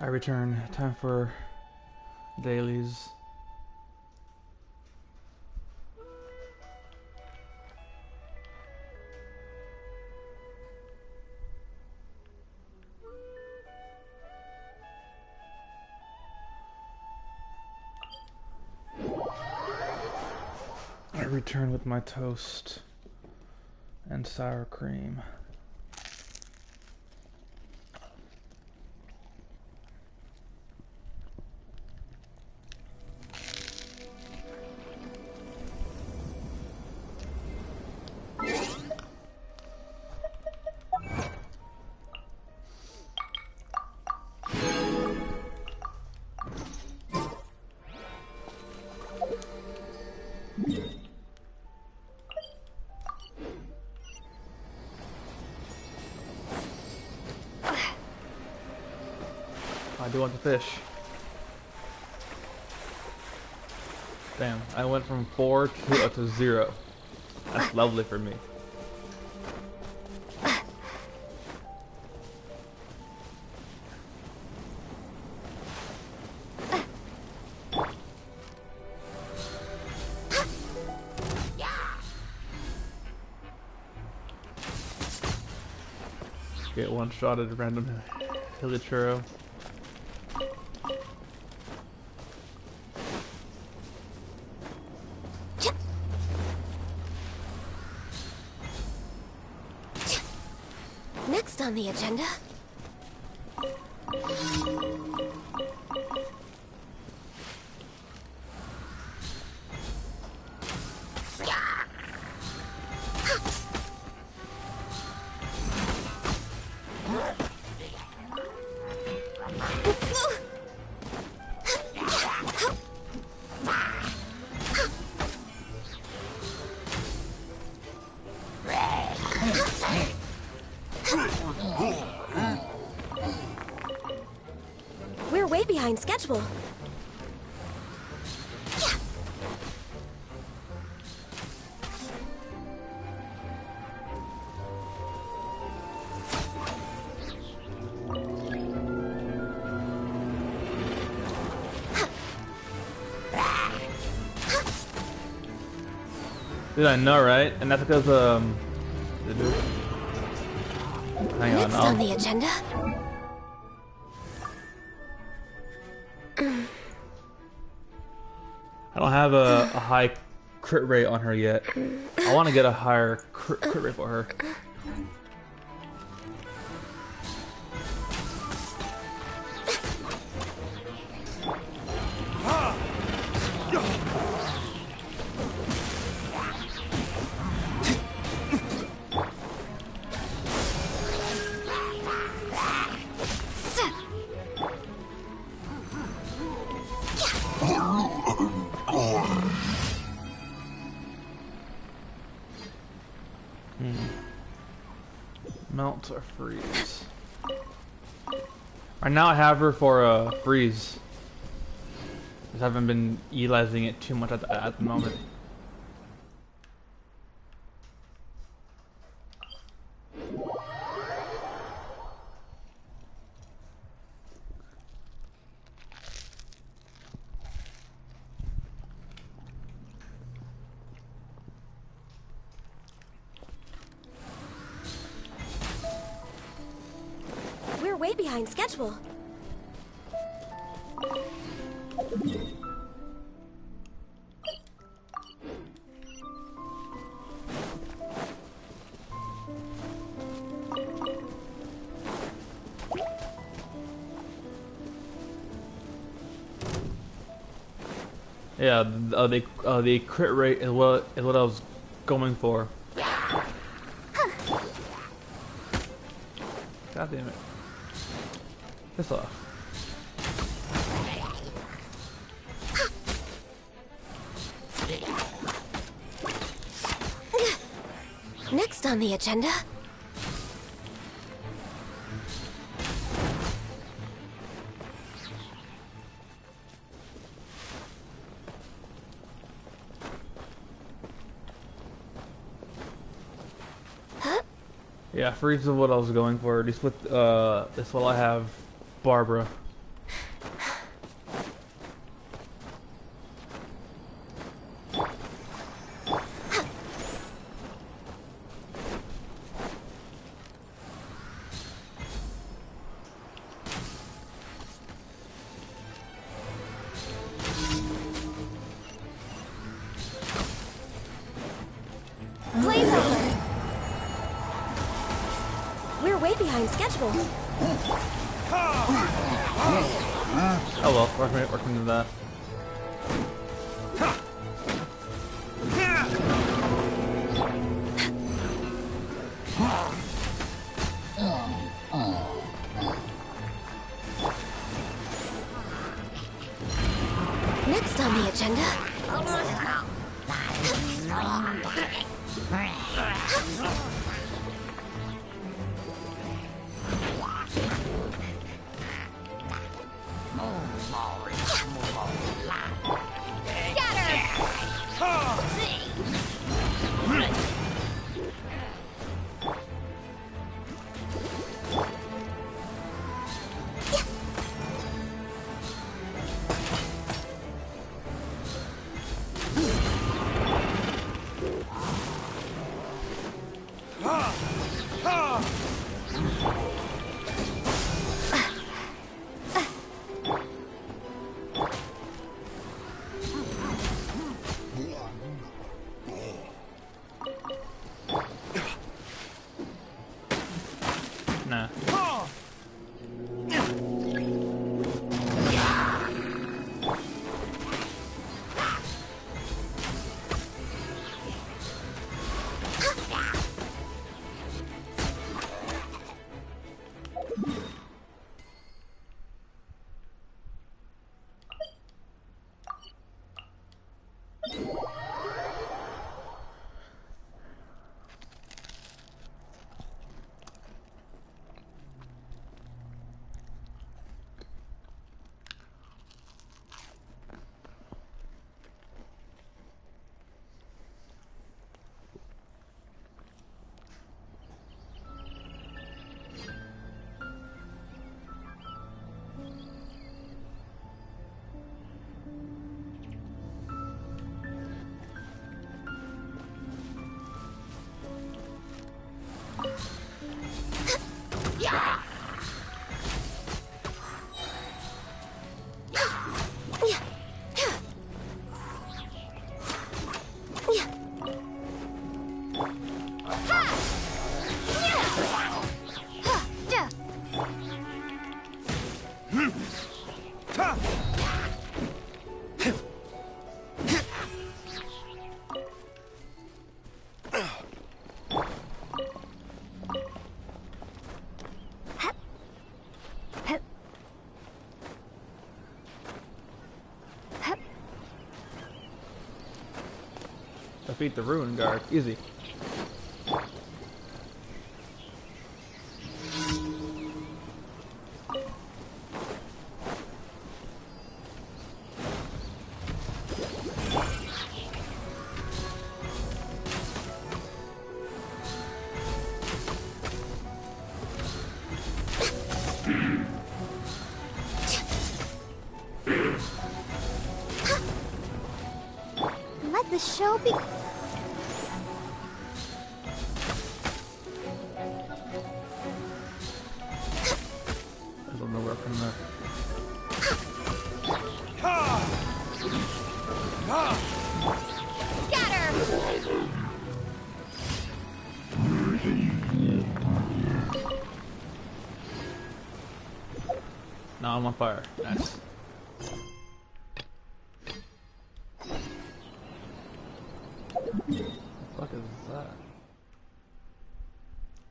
I return. Time for dailies. I return with my toast and sour cream. I do want the fish. Damn, I went from 4 to 0. That's lovely for me. Get one shot at a random hilly churro. Next on the agenda. We're way behind schedule. Dude, I know, right? And that's because hang on, Next on the agenda. I don't have a high crit rate on her yet. I want to get a higher crit rate for her. Melt or freeze. Right now I have her for freeze. Just haven't been utilizing it too much at the moment. We're way behind schedule. Yeah, the crit rate is what I was going for. God damn it. Piss off. Next on the agenda. Yeah, freeze is what I was going for. At least with this while I have Barbara. Blaze over. We're way behind schedule. Oh well, working into that. Next on the agenda. Nah. Defeat the Ruin Guard. Easy. Let the show be. I don't know where from there. Now I'm on fire. Nice. What the fuck is that?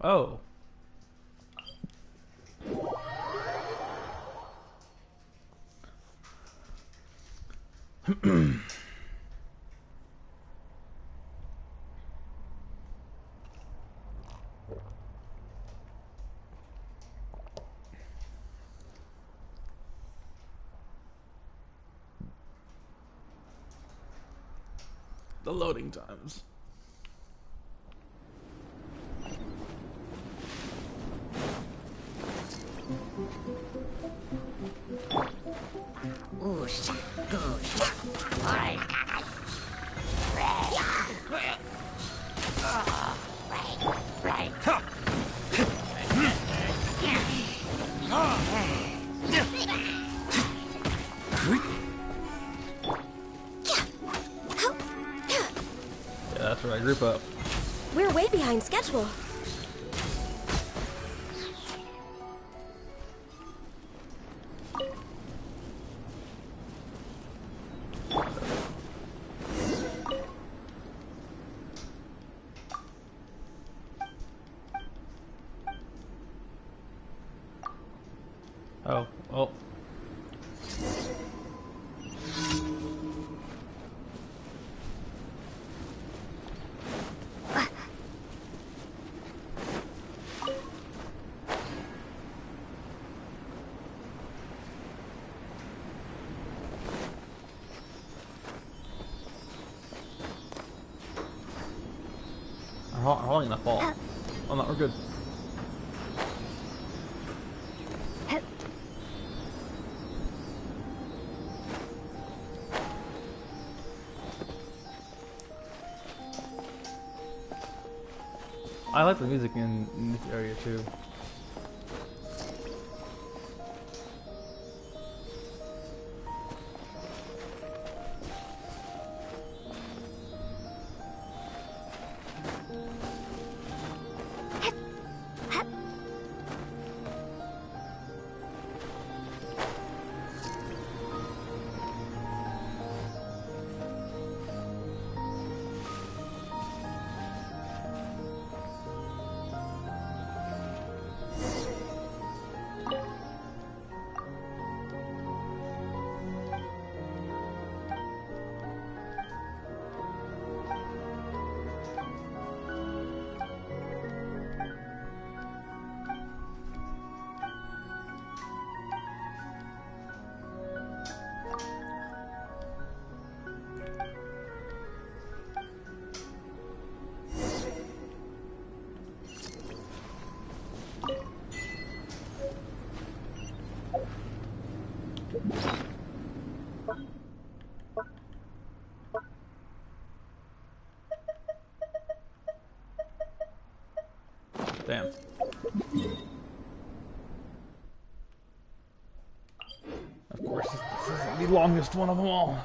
Oh. The loading times. That's right, group up. We're way behind schedule. Oh, oh. I'm holding the fall. Oh no, we're good. I like the music in this area too. Damn. Of course, this isn't the longest one of them all.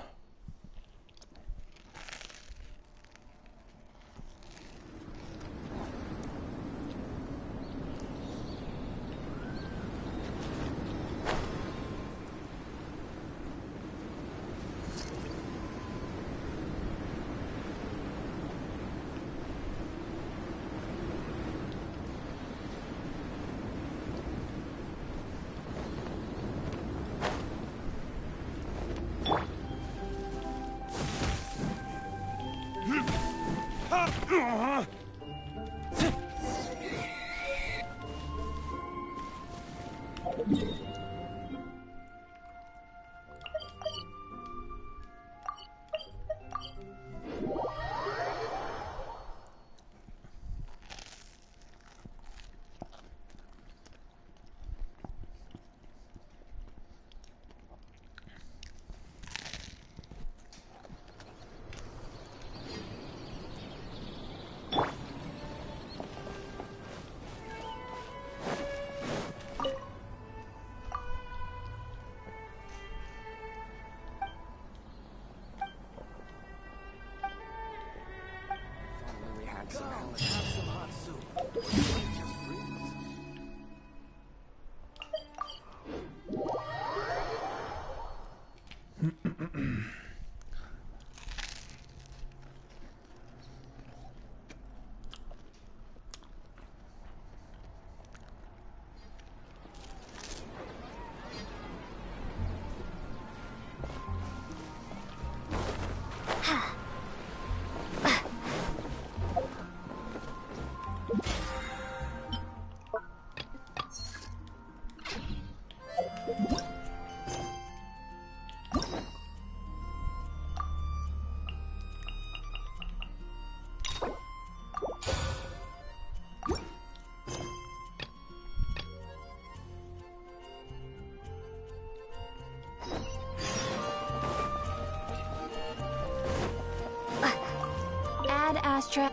Astra.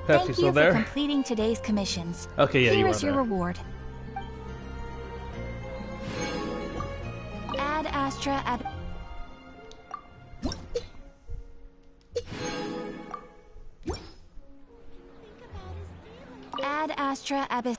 Pepsi, Thank still you there? for completing today's commissions. Okay, yeah, Here you are is your there. reward. Ad Astra ab extra abyss.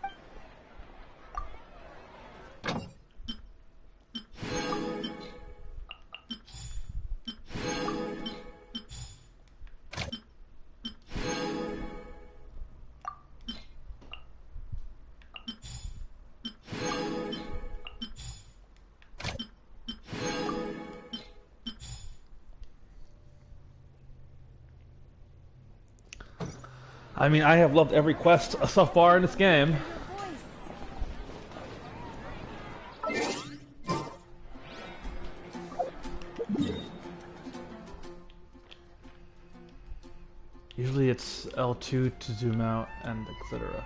I mean, I have loved every quest so far in this game. Usually it's L2 to zoom out and etc.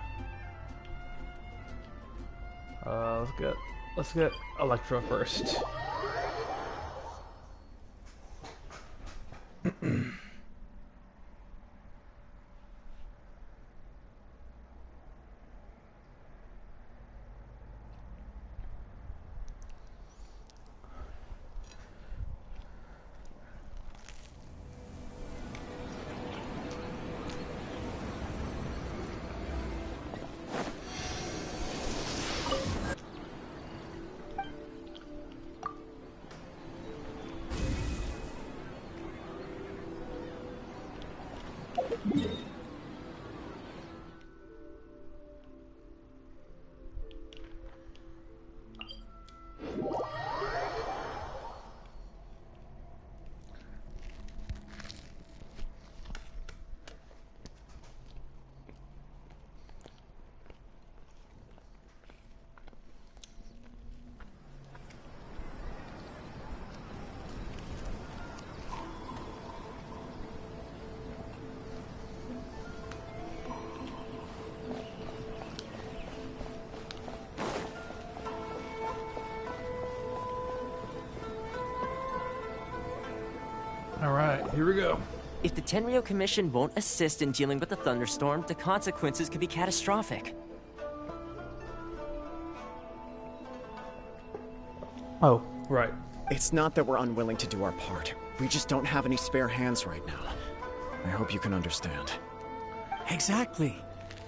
Let's get Electro first. Alright, here we go. If the Tenryo Commission won't assist in dealing with the thunderstorm, the consequences could be catastrophic. Oh, right. It's not that we're unwilling to do our part. We just don't have any spare hands right now. I hope you can understand. Exactly.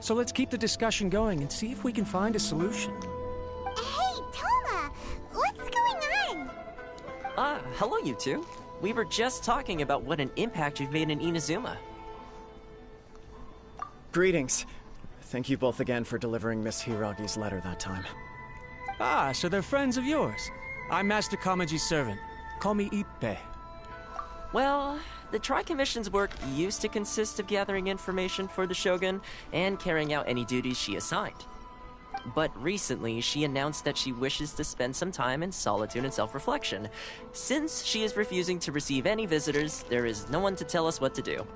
So let's keep the discussion going and see if we can find a solution. Hey, Toma! What's going on? Hello you two. We were just talking about what an impact you've made in Inazuma. Greetings. Thank you both again for delivering Miss Hiragi's letter that time. Ah, so they're friends of yours. I'm Master Kamaji's servant. Call me Ippei. Well, the Tri-Commission's work used to consist of gathering information for the Shogun and carrying out any duties she assigned. But recently, she announced that she wishes to spend some time in solitude and self-reflection. Since she is refusing to receive any visitors, there is no one to tell us what to do.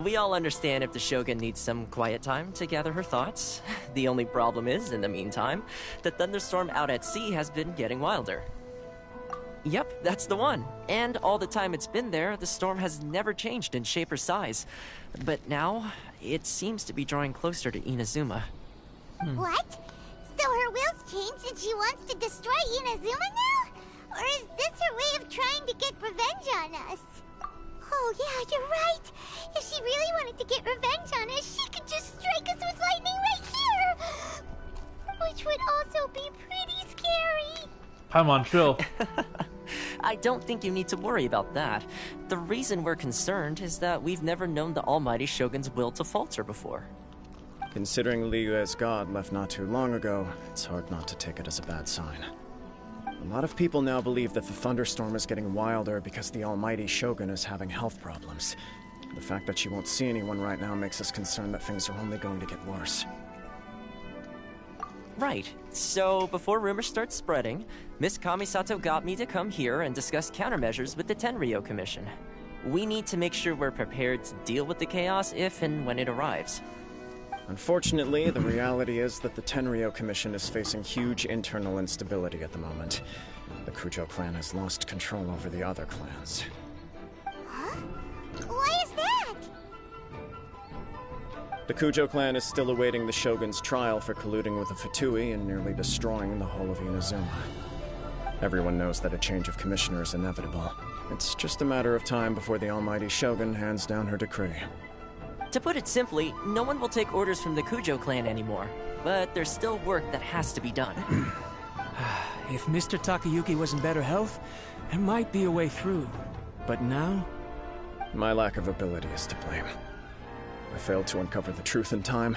We all understand if the Shogun needs some quiet time to gather her thoughts. The only problem is, in the meantime, the thunderstorm out at sea has been getting wilder. Yep, that's the one. And all the time it's been there, the storm has never changed in shape or size. But now, it seems to be drawing closer to Inazuma. What? So her will's changed and she wants to destroy Inazuma now? Or is this her way of trying to get revenge on us? Oh yeah, you're right. If she really wanted to get revenge on us, she could just strike us with lightning right here! Which would also be pretty scary. Come on, chill. I don't think you need to worry about that. The reason we're concerned is that we've never known the Almighty Shogun's will to falter before. Considering Liyue's god left not too long ago, it's hard not to take it as a bad sign. A lot of people now believe that the thunderstorm is getting wilder because the almighty Shogun is having health problems. The fact that she won't see anyone right now makes us concerned that things are only going to get worse. Right. So, before rumors start spreading, Miss Kamisato got me to come here and discuss countermeasures with the Tenryo Commission. We need to make sure we're prepared to deal with the chaos if and when it arrives. Unfortunately, the reality is that the Tenryo Commission is facing huge internal instability at the moment. The Kujo clan has lost control over the other clans. Huh? Why is that? The Kujo clan is still awaiting the Shogun's trial for colluding with the Fatui and nearly destroying the whole of Inazuma. Everyone knows that a change of commissioner is inevitable. It's just a matter of time before the almighty Shogun hands down her decree. To put it simply, no one will take orders from the Kujo clan anymore. but there's still work that has to be done. If Mr. Takayuki was in better health, there might be a way through. But now? My lack of ability is to blame. I failed to uncover the truth in time.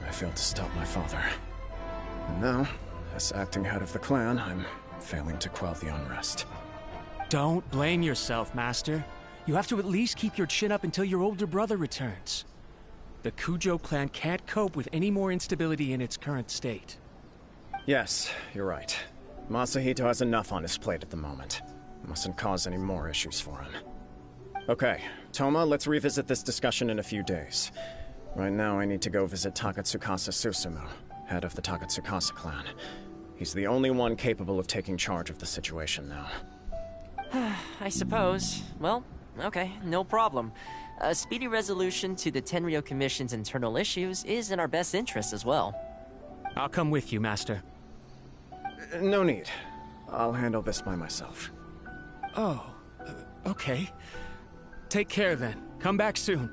I failed to stop my father. And now, as acting head of the clan, I'm failing to quell the unrest. Don't blame yourself, Master. You have to at least keep your chin up until your older brother returns. The Kujo clan can't cope with any more instability in its current state. Yes, you're right. Masahito has enough on his plate at the moment. Mustn't cause any more issues for him. Okay, Toma, let's revisit this discussion in a few days. Right now, I need to go visit Takatsukasa Susumu, head of the Takatsukasa clan. He's the only one capable of taking charge of the situation now. I suppose. Well, okay, no problem. A speedy resolution to the Tenryo Commission's internal issues is in our best interest as well. I'll come with you, Master. No need. I'll handle this by myself. Oh, okay. Take care then. Come back soon.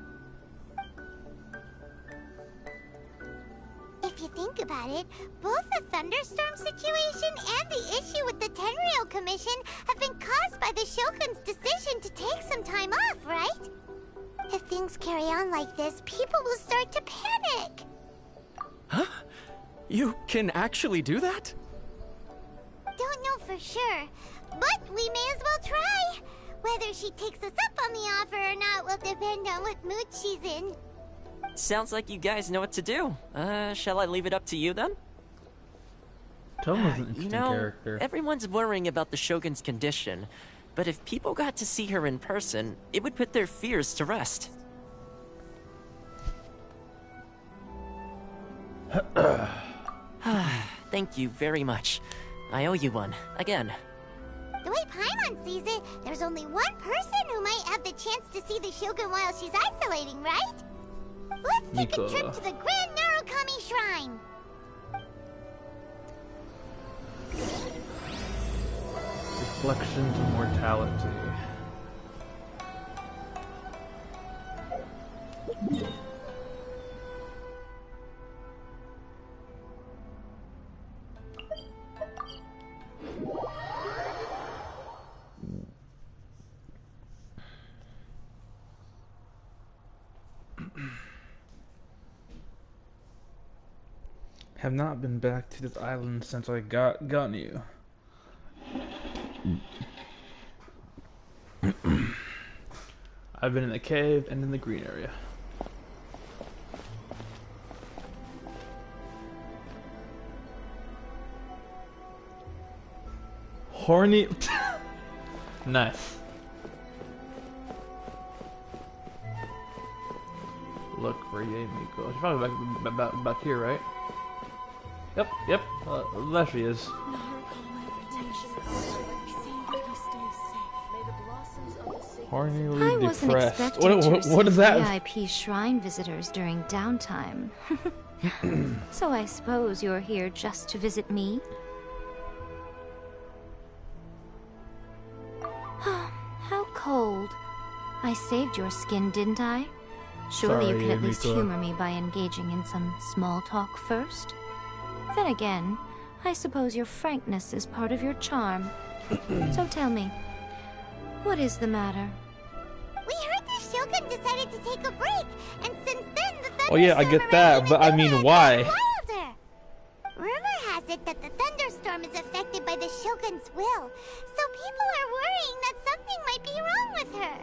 If you think about it, both the thunderstorm situation and the issue with the Tenryo Commission have been caused by the Shogun's decision to take some time off, right? If things carry on like this, people will start to panic. Huh? You can actually do that? Don't know for sure, but we may as well try. Whether she takes us up on the offer or not will depend on what mood she's in. Sounds like you guys know what to do. Shall I leave it up to you then? Toma's an interesting You know, character. everyone's worrying about the Shogun's condition, but if people got to see her in person, it would put their fears to rest. Thank you very much. I owe you one, again. The way Paimon sees it, there's only one person who might have the chance to see the Shogun while she's isolating, right? Let's take a trip to the Grand Narukami Shrine! Reflection to mortality. Have not been back to this island since I got you. I've been in the cave and in the green area. Horny. Nice. Look for Yemiko. She's probably back here, right? Yep. There she is. Hornily I wasn't depressed. expecting to What is that? VIP shrine visitors during downtime. So I suppose you're here just to visit me? How cold. I saved your skin, didn't I? Surely Sorry, you could at least Yemiko. humor me by engaging in some small talk first? Then again, I suppose your frankness is part of your charm. So tell me, what is the matter? We heard the Shogun decided to take a break, and since then the thunderstorm Oh yeah, I get that, but I mean, why? wilder. Rumor has it that the thunderstorm is affected by the Shogun's will, so people are worrying that something might be wrong with her.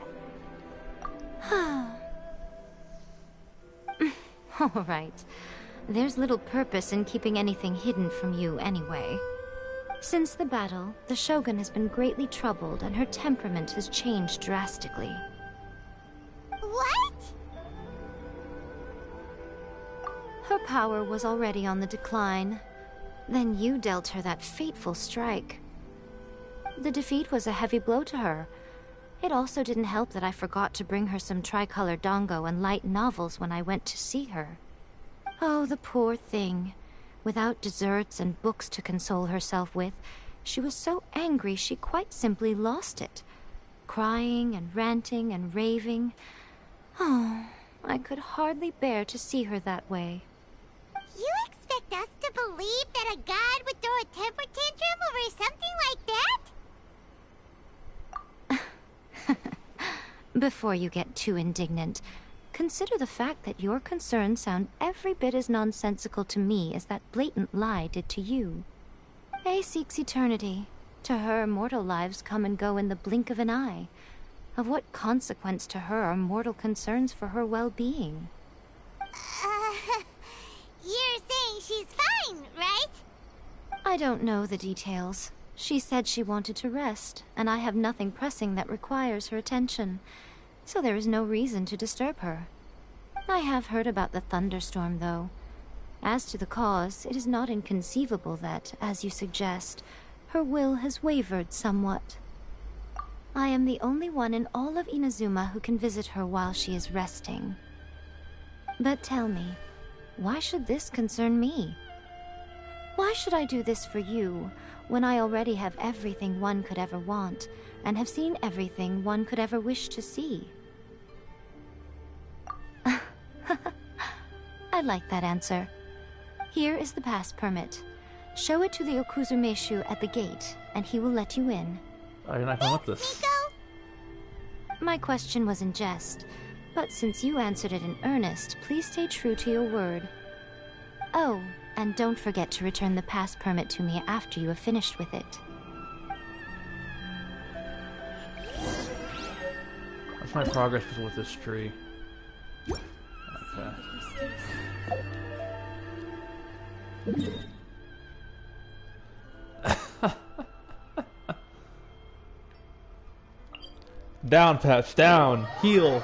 All right. There's little purpose in keeping anything hidden from you anyway. Since the battle, the Shogun has been greatly troubled and her temperament has changed drastically. What? Her power was already on the decline. Then you dealt her that fateful strike. The defeat was a heavy blow to her. It also didn't help that I forgot to bring her some tricolor dango and light novels when I went to see her. Oh, the poor thing. Without desserts and books to console herself with, she was so angry she quite simply lost it. Crying and ranting and raving. Oh, I could hardly bear to see her that way. You expect expect us to believe that a god would throw a temper tantrum over something like that? Before you get too indignant, consider the fact that your concerns sound every bit as nonsensical to me as that blatant lie did to you. A seeks eternity. To her, mortal lives come and go in the blink of an eye. Of what consequence to her are mortal concerns for her well-being? You're saying she's fine, right? I don't know the details. She said she wanted to rest, and I have nothing pressing that requires her attention, so there is no reason to disturb her. I have heard about the thunderstorm, though. As to the cause, it is not inconceivable that, as you suggest, her will has wavered somewhat. I am the only one in all of Inazuma who can visit her while she is resting. But tell me, why should this concern me? Why should I do this for you, when I already have everything one could ever want, and have seen everything one could ever wish to see? I like that answer. Here is the pass permit. Show it to the Okuzumeshu at the gate, and he will let you in. I can come up this. My question was in jest, but since you answered it in earnest, please stay true to your word. Oh, and don't forget to return the pass permit to me after you have finished with it. That's my progress with this tree. Okay. Down, Peps, down. Heal.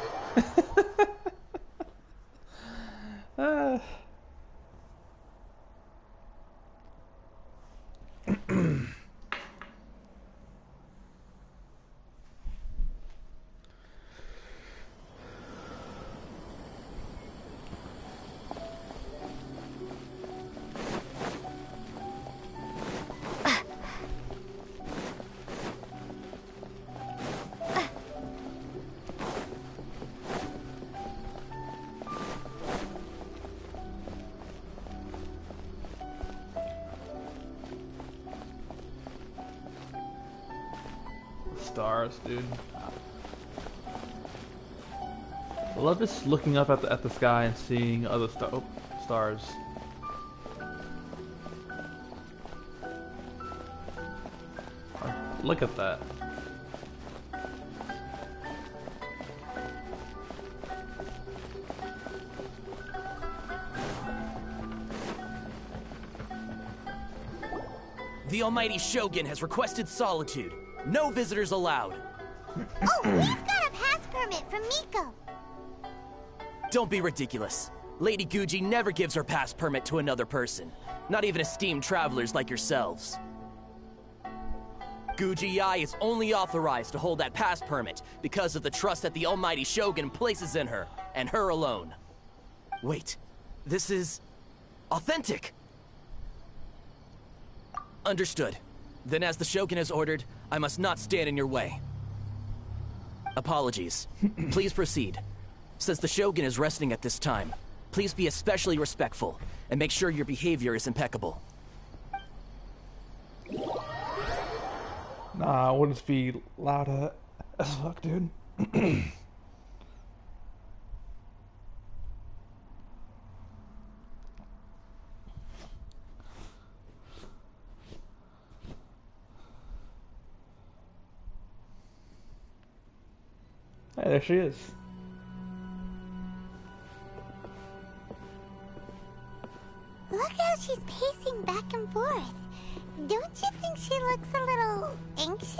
Stars, dude. I love just looking up at the sky and seeing other stars. Look at that. The Almighty Shogun has requested solitude. No visitors allowed. Oh, we've got a pass permit from Miko. Don't be ridiculous. Lady Guji never gives her pass permit to another person. Not even esteemed travelers like yourselves. Guji-ai is only authorized to hold that pass permit because of the trust that the Almighty Shogun places in her, and her alone. Wait, this is authentic. Understood. Then as the Shogun has ordered, I must not stand in your way. Apologies. Please proceed. Since the Shogun is resting at this time, please be especially respectful, and make sure your behavior is impeccable. Nah, I wouldn't be loud as fuck, dude. Hey, there she is. Look how she's pacing back and forth. Don't you think she looks a little anxious?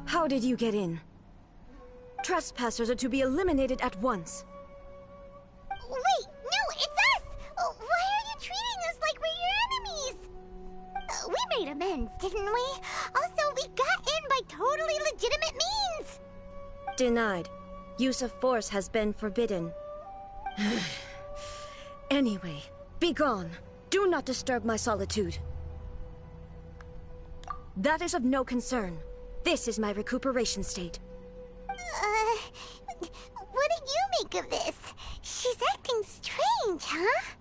How did you get in? Trespassers are to be eliminated at once. Wait, no, it's us! Why are you treating us like we're your enemies? We made amends, didn't we? Also, we got in by totally legitimate means. Denied. Use of force has been forbidden. Anyway, be gone. Do not disturb my solitude. That is of no concern. This is my recuperation state. What do you make of this? She's acting strange, huh?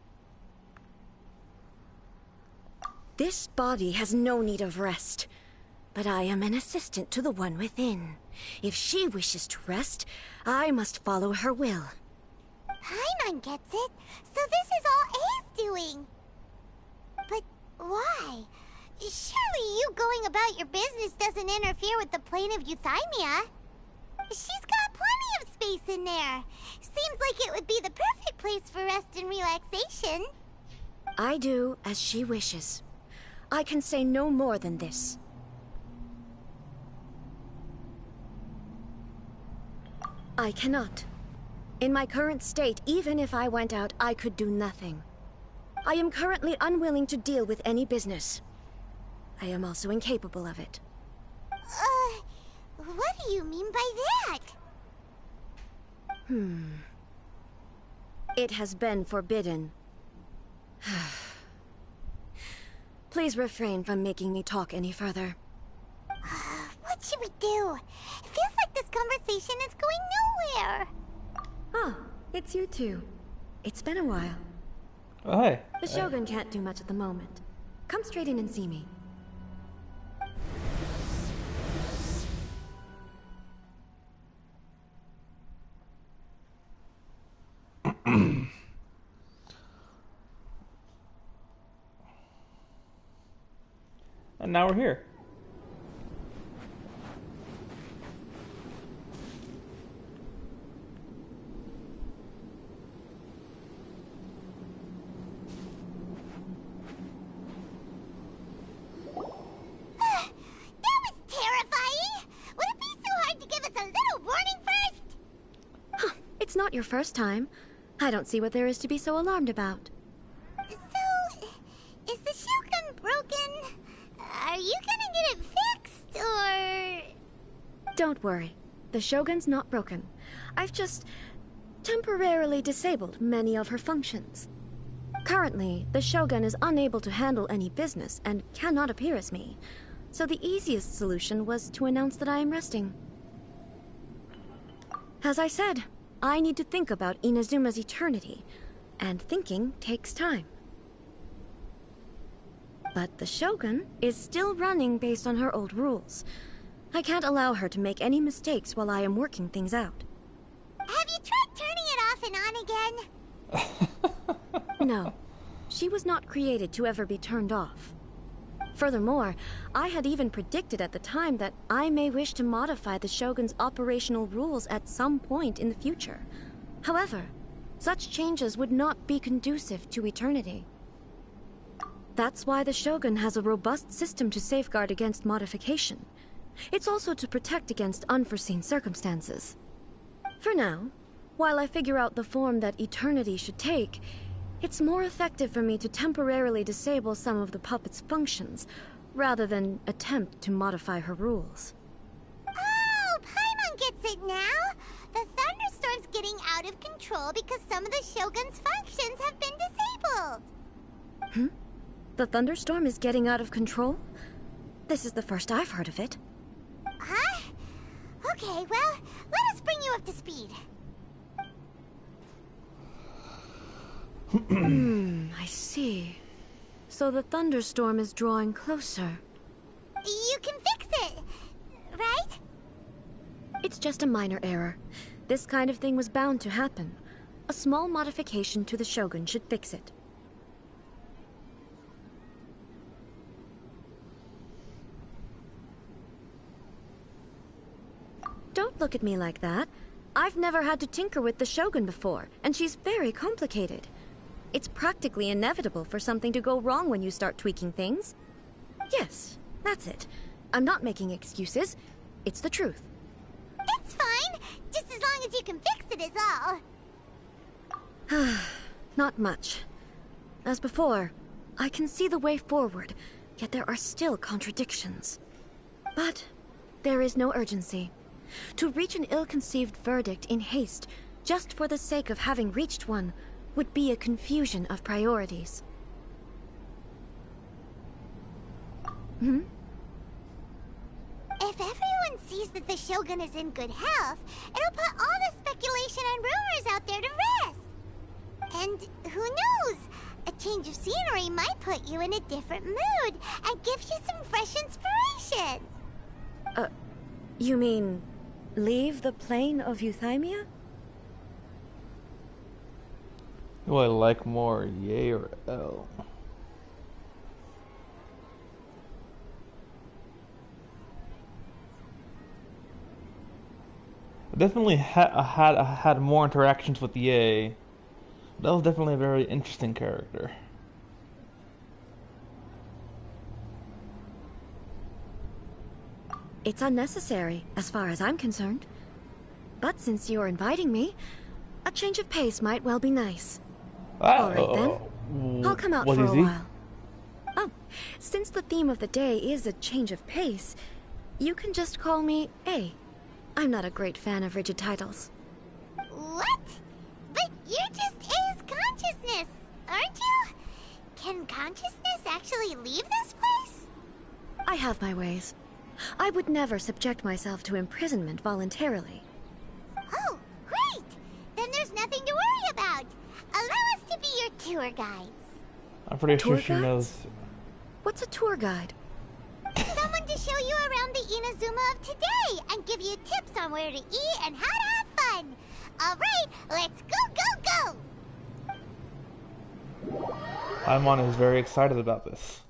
This body has no need of rest, but I am an assistant to the one within. If she wishes to rest, I must follow her will. Paimon gets it, so this is all A's doing. But why? Surely you going about your business doesn't interfere with the plane of euthymia. She's got plenty of space in there. Seems like it would be the perfect place for rest and relaxation. I do as she wishes. I can say no more than this. I cannot. In my current state, even if I went out, I could do nothing. I am currently unwilling to deal with any business. I am also incapable of it. What do you mean by that? It has been forbidden. Please refrain from making me talk any further. What should we do? It feels like this conversation is going nowhere. Ah, it's you two. It's been a while. Oh, hey. The Shogun can't do much at the moment. Come straight in and see me. And now we're here. It's not your first time. I don't see what there is to be so alarmed about. So, is the Shogun broken? Are you gonna get it fixed, or...? Don't worry. The Shogun's not broken. I've just temporarily disabled many of her functions. Currently, the Shogun is unable to handle any business and cannot appear as me. So the easiest solution was to announce that I am resting. As I said, I need to think about Inazuma's eternity, and thinking takes time. But the Shogun is still running based on her old rules. I can't allow her to make any mistakes while I am working things out. Have you tried turning it off and on again? No. She was not created to ever be turned off. Furthermore, I had even predicted at the time that I may wish to modify the Shogun's operational rules at some point in the future. However, such changes would not be conducive to eternity. That's why the Shogun has a robust system to safeguard against modification. It's also to protect against unforeseen circumstances. For now, while I figure out the form that eternity should take, it's more effective for me to temporarily disable some of the puppet's functions, rather than attempt to modify her rules. Oh, Paimon gets it now! The thunderstorm's getting out of control because some of the Shogun's functions have been disabled! The thunderstorm is getting out of control? This is the first I've heard of it. Huh? Okay, well, let us bring you up to speed. I see. So the thunderstorm is drawing closer. You can fix it, right? It's just a minor error. This kind of thing was bound to happen. A small modification to the Shogun should fix it. Don't look at me like that. I've never had to tinker with the Shogun before, and she's very complicated. It's practically inevitable for something to go wrong when you start tweaking things. Yes, that's it. I'm not making excuses. It's the truth. It's fine, just as long as you can fix it is all. Not much. As before, I can see the way forward, yet there are still contradictions. But There is no urgency. To reach an ill-conceived verdict in haste, just for the sake of having reached one, would be a confusion of priorities. Hmm? If everyone sees that the Shogun is in good health, it'll put all the speculation and rumors out there to rest. And who knows? A change of scenery might put you in a different mood and give you some fresh inspiration. You mean leave the plane of euthymia? Do I like more, yay or L? I definitely had more interactions with Ye. That was definitely a very interesting character. It's unnecessary, as far as I'm concerned. But since you're inviting me, a change of pace might well be nice. Alright then. I'll come out for a while. Oh, since the theme of the day is a change of pace, you can just call me A. I'm not a great fan of rigid titles. What? But you're just A's consciousness, aren't you? Can consciousness actually leave this place? I have my ways. I would never subject myself to imprisonment voluntarily. Oh, great! Then there's nothing to worry about. Allow us to be your tour guides. I'm pretty Tour sure she guides? knows. What's a tour guide? Someone to show you around the Inazuma of today and give you tips on where to eat and how to have fun. Alright, let's go! Paimon is very excited about this.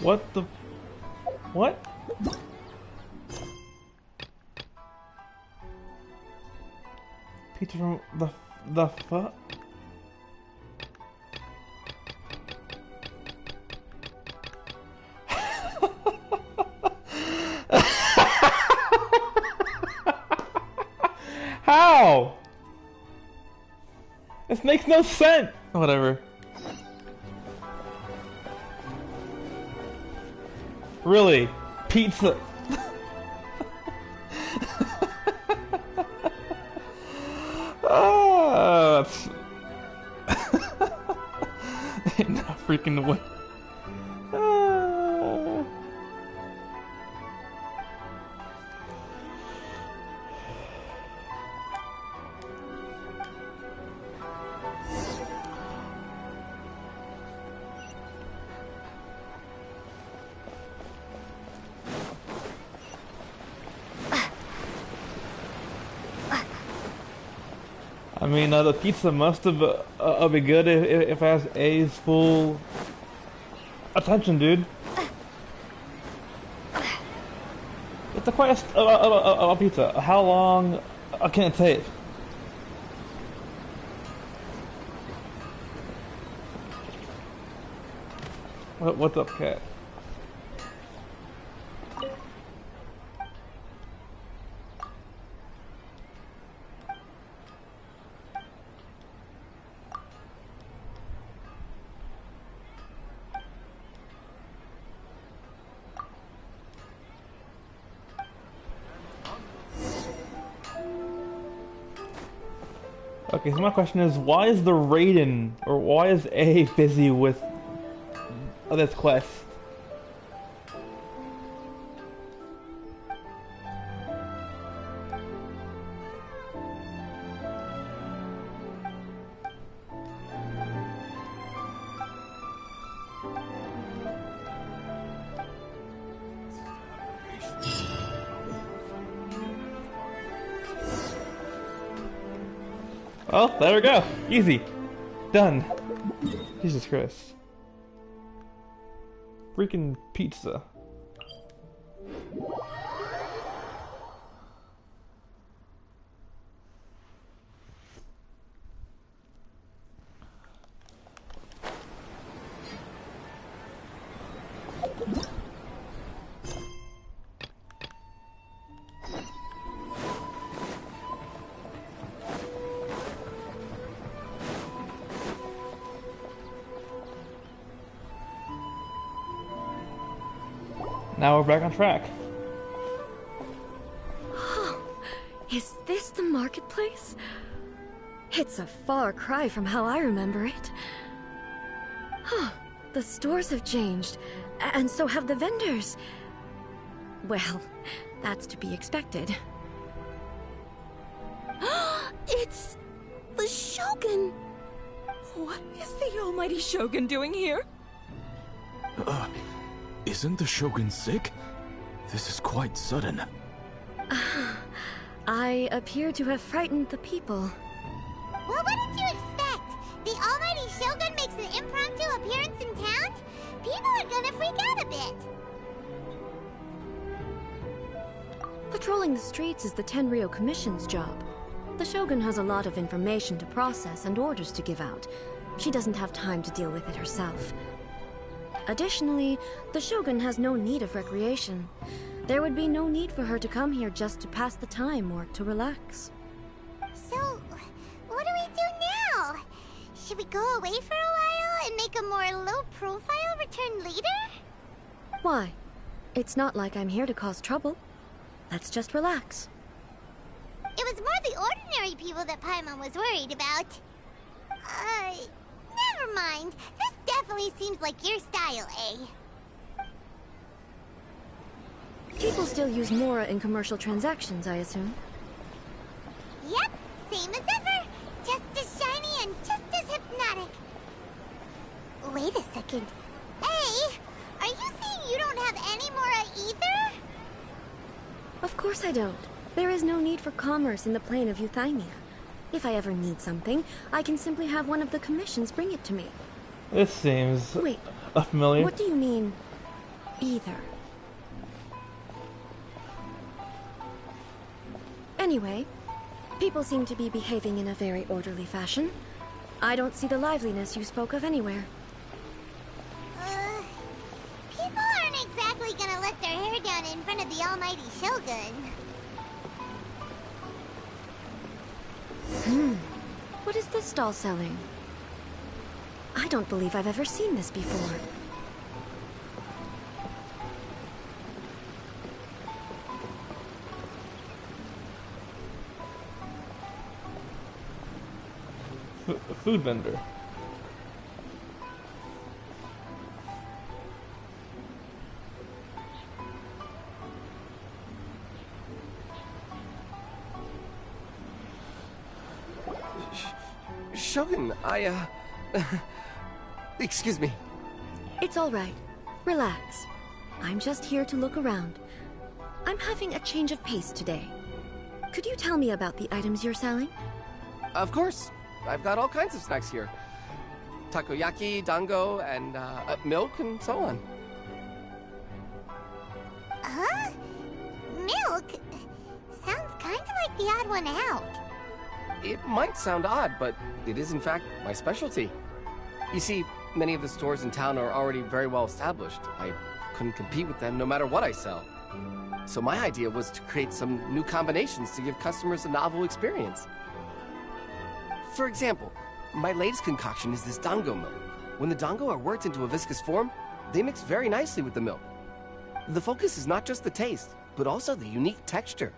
What the? What? Peter from the fuck? How? This makes no sense. Whatever. Really? Pizza? That's... Ain't no freaking way. I mean, the pizza must have be good if it has A's full attention, dude. It's quite a pizza. How long can it take? What's up, cat? Okay, so my question is, why is the Raiden, or why is A busy with this quest? Oh, there we go. Easy. Done. Jesus Christ. Freaking pizza. Now we're back on track. Is this the marketplace? It's a far cry from how I remember it. The stores have changed, and so have the vendors. Well, that's to be expected. It's the Shogun! What is the almighty Shogun doing here? Isn't the Shogun sick? This is quite sudden. I appear to have frightened the people. Well, what did you expect? The almighty Shogun makes an impromptu appearance in town? People are gonna freak out a bit. Patrolling the streets is the Tenryou Commission's job. The Shogun has a lot of information to process and orders to give out. She doesn't have time to deal with it herself. Additionally, the Shogun has no need of recreation. There would be no need for her to come here just to pass the time or to relax. So, what do we do now? Should we go away for a while and make a more low-profile return later? Why? It's not like I'm here to cause trouble. Let's just relax. It was more the ordinary people that Paimon was worried about. Never mind. This definitely seems like your style, eh? People still use Mora in commercial transactions, I assume? Yep, same as ever. Just as shiny and just as hypnotic. Wait a second. Hey, are you saying you don't have any Mora either? Of course I don't. There is no need for commerce in the plane of Euthymia. If I ever need something, I can simply have one of the commissions bring it to me. This seems familiar. What do you mean, either? Anyway, people seem to be behaving in a very orderly fashion. I don't see the liveliness you spoke of anywhere. People aren't exactly gonna let their hair down in front of the almighty Shogun. What is this stall selling? I don't believe I've ever seen this before. Food vendor. Shogun, excuse me. It's all right. Relax. I'm just here to look around. I'm having a change of pace today. Could you tell me about the items you're selling? Of course. I've got all kinds of snacks here. Takoyaki, dango, and milk, and so on. Huh? Milk? Sounds kind of like the odd one out. It might sound odd, but it is in fact my specialty. You see, many of the stores in town are already very well established. I couldn't compete with them no matter what I sell. So my idea was to create some new combinations to give customers a novel experience. For example, my latest concoction is this dango milk. When the dango are worked into a viscous form, they mix very nicely with the milk. The focus is not just the taste, but also the unique texture.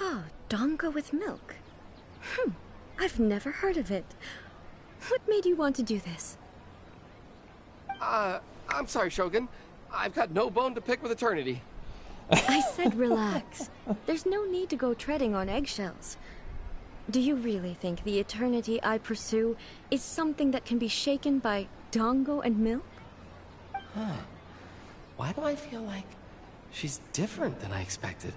Oh, dango with milk. I've never heard of it. What made you want to do this? I'm sorry, Shogun. I've got no bone to pick with Eternity. I said relax. There's no need to go treading on eggshells. Do you really think the eternity I pursue is something that can be shaken by dango and milk? Huh. Why do I feel like she's different than I expected?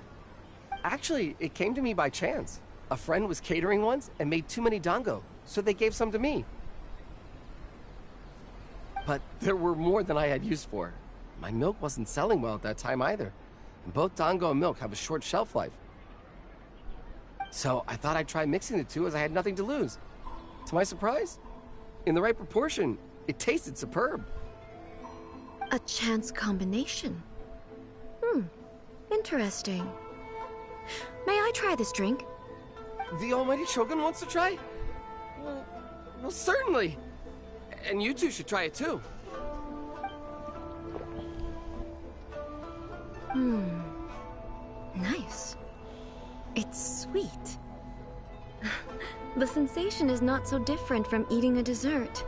Actually, it came to me by chance. A friend was catering once and made too many dango, so they gave some to me. But there were more than I had use for. My milk wasn't selling well at that time either. And both dango and milk have a short shelf life. So I thought I'd try mixing the two as I had nothing to lose. To my surprise, in the right proportion, it tasted superb. A chance combination. Interesting. May I try this drink? The almighty Shogun wants to try? Well, certainly. And you two should try it too. Nice. It's sweet. The sensation is not so different from eating a dessert.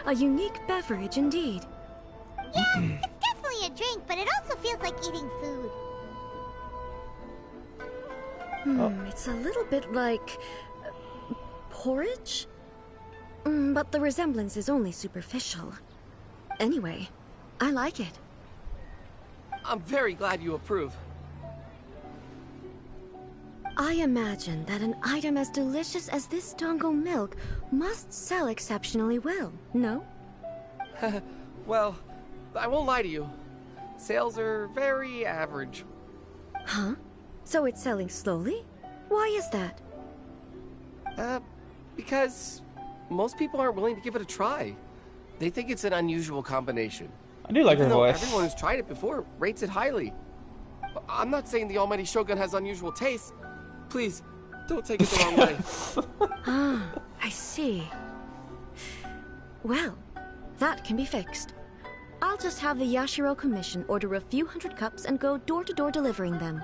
A unique beverage indeed. Yeah, it's definitely a drink, but it also feels like eating food. It's a little bit like porridge? But the resemblance is only superficial. Anyway, I like it. I'm very glad you approve. I imagine that an item as delicious as this dango milk must sell exceptionally well, no? Well, I won't lie to you. Sales are very average. Huh? So it's selling slowly? Why is that? Because most people aren't willing to give it a try. They think it's an unusual combination. I do like her voice. Everyone who's tried it before rates it highly. I'm not saying the almighty Shogun has unusual taste. Please, don't take it the wrong way. I see. Well, that can be fixed. I'll just have the Yashiro Commission order a few hundred cups and go door-to-door delivering them.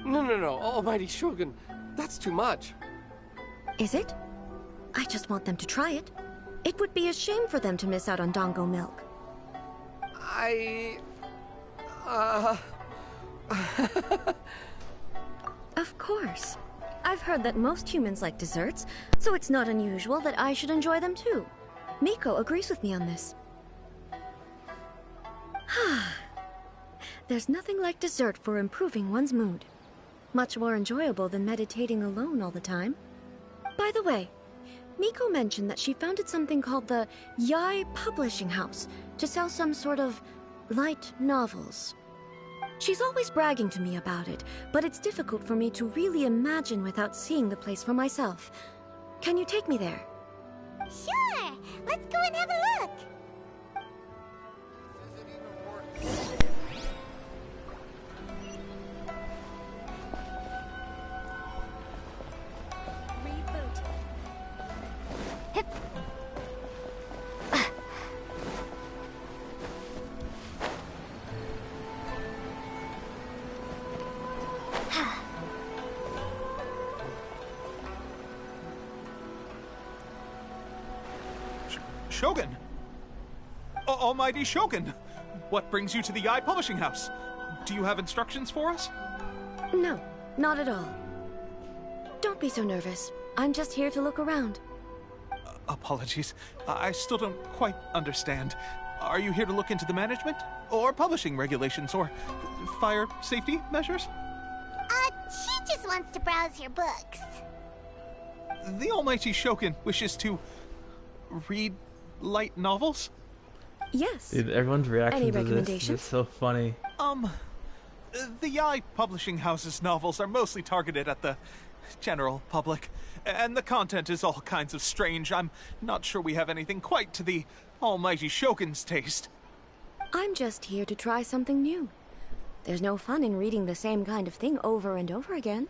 No, almighty Shogun. That's too much. Is it? I just want them to try it. It would be a shame for them to miss out on dango milk. Of course. I've heard that most humans like desserts, so it's not unusual that I should enjoy them too. Miko agrees with me on this. There's nothing like dessert for improving one's mood. Much more enjoyable than meditating alone all the time. By the way, Miko mentioned that she founded something called the Yai Publishing House to sell some sort of light novels. She's always bragging to me about it, but it's difficult for me to really imagine without seeing the place for myself. Can you take me there? Sure! Let's go and have a look! Shogun! Almighty Shogun! What brings you to the Yai Publishing House? Do you have instructions for us? No, not at all. Don't be so nervous. I'm just here to look around. Apologies. I still don't quite understand. Are you here to look into the management? Or publishing regulations? Or fire safety measures? She just wants to browse your books. The Almighty Shogun wishes to read light novels? Yes. Dude, everyone's reaction Any to this recommendations? is so funny. The Yai Publishing House's novels are mostly targeted at the general public, and the content is all kinds of strange. I'm not sure we have anything quite to the Almighty Shogun's taste. I'm just here to try something new. There's no fun in reading the same kind of thing over and over again.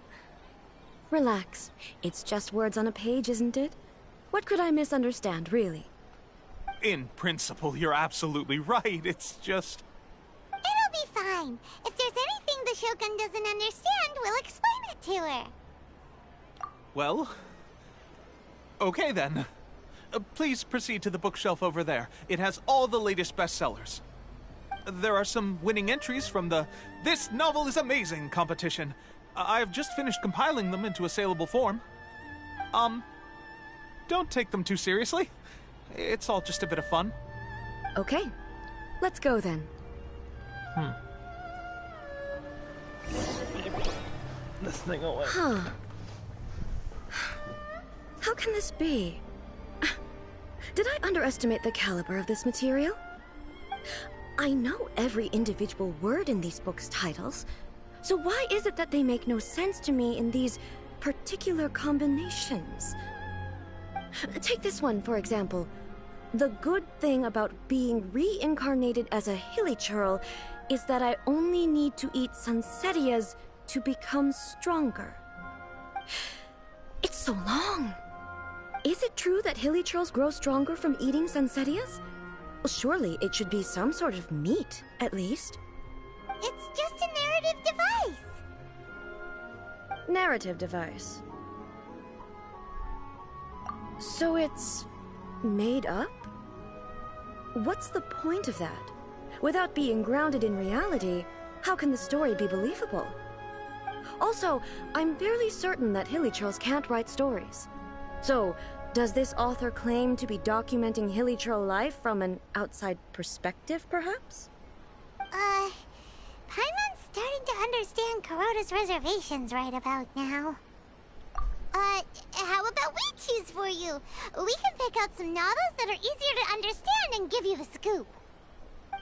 Relax. It's just words on a page, isn't it? What could I misunderstand, really? In principle, you're absolutely right. It's just... It'll be fine. If there's anything the Shogun doesn't understand, we'll explain it to her. Well, Okay then. Please proceed to the bookshelf over there. It has all the latest bestsellers. There are some winning entries from the This Novel is Amazing competition. I've just finished compiling them into a saleable form. Don't take them too seriously. It's all just a bit of fun. Okay, let's go then. This thing away. Huh. How can this be? Did I underestimate the caliber of this material? I know every individual word in these books' titles, so why is it that they make no sense to me in these particular combinations? Take this one, for example. The good thing about being reincarnated as a hilly churl is that I only need to eat Sunsetias to become stronger. It's so long. Is it true that hilly churls grow stronger from eating Sunsetias? Well, surely it should be some sort of meat, at least. It's just a narrative device. Narrative device. So it's made up? What's the point of that? Without being grounded in reality, how can the story be believable? Also, I'm fairly certain that hilly churls can't write stories. So, does this author claim to be documenting hilly churl life from an outside perspective, perhaps? Paimon's starting to understand Kuroda's reservations right about now. How about we choose for you? We can pick out some novels that are easier to understand and give you the scoop.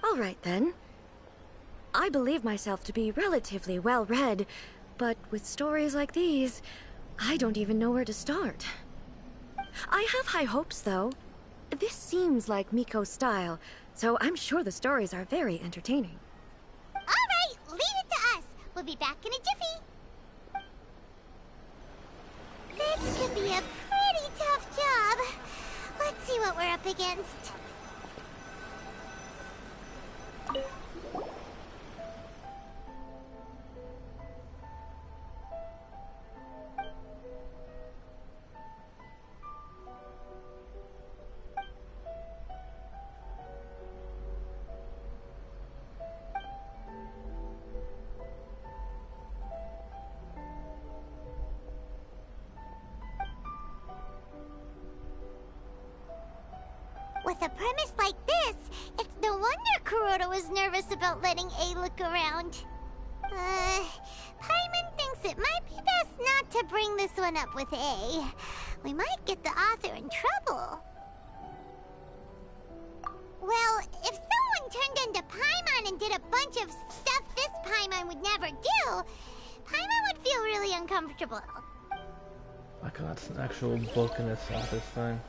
All right, then. I believe myself to be relatively well-read, but with stories like these, I don't even know where to start. I have high hopes, though. This seems like Miko's style, so I'm sure the stories are very entertaining. All right, leave it to us. We'll be back in a jiffy. This could be a pretty tough job. Let's see what we're up against. With a premise like this, it's no wonder Kuroda was nervous about letting A look around. Paimon thinks it might be best not to bring this one up with A. We might get the author in trouble. Well, if someone turned into Paimon and did a bunch of stuff this Paimon would never do, Paimon would feel really uncomfortable. I got an actual book in itself this thing.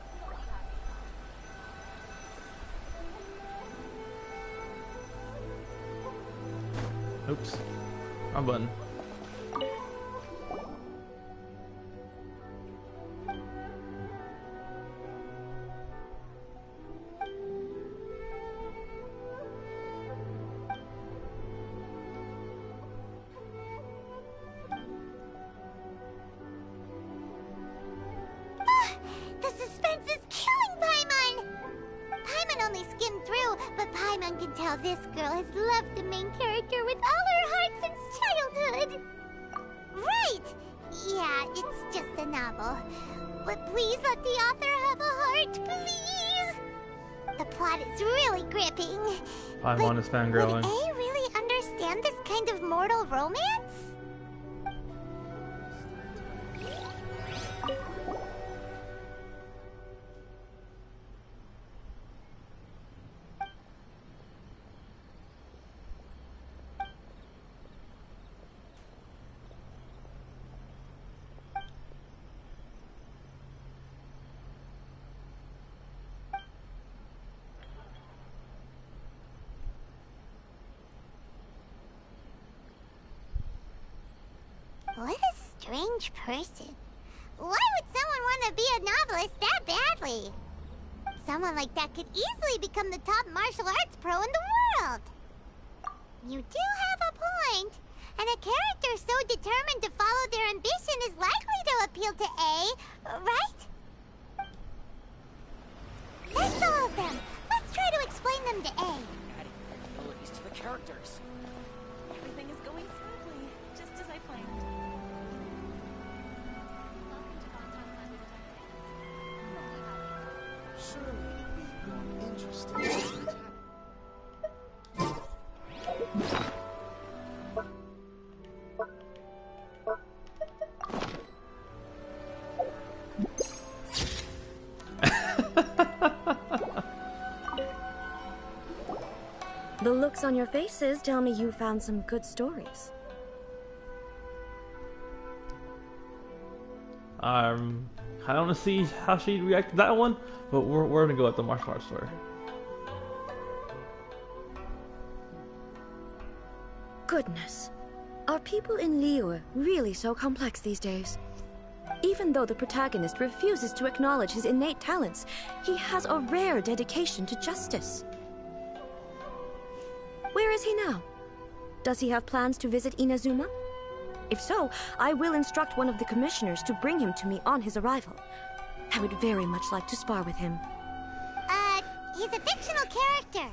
Oops. Wrong button. The suspense is killing Paimon! Paimon only skimmed through, but Paimon can tell this girl has loved the main character with all her heart since childhood. Right! Yeah, it's just a novel. But please let the author have a heart, please! The plot is really gripping. Paimon is fangirling. Would A really understand this kind of mortal romance? What a strange person. Why would someone want to be a novelist that badly? Someone like that could easily become the top martial arts pro in the world. You do have a point. And a character so determined to follow their ambition is likely to appeal to A, right? welcome to A. Adding abilities to the characters. Everything is going smoothly, just as I planned. Surely it'd be more interesting. The looks on your faces tell me you found some good stories. I want to see how she'd react to that one, but we're gonna go at the martial arts story. Goodness. Are people in Liyue really so complex these days? Even though the protagonist refuses to acknowledge his innate talents, he has a rare dedication to justice. Where is he now? Does he have plans to visit Inazuma? If so, I will instruct one of the commissioners to bring him to me on his arrival. I would very much like to spar with him. He's a fictional character.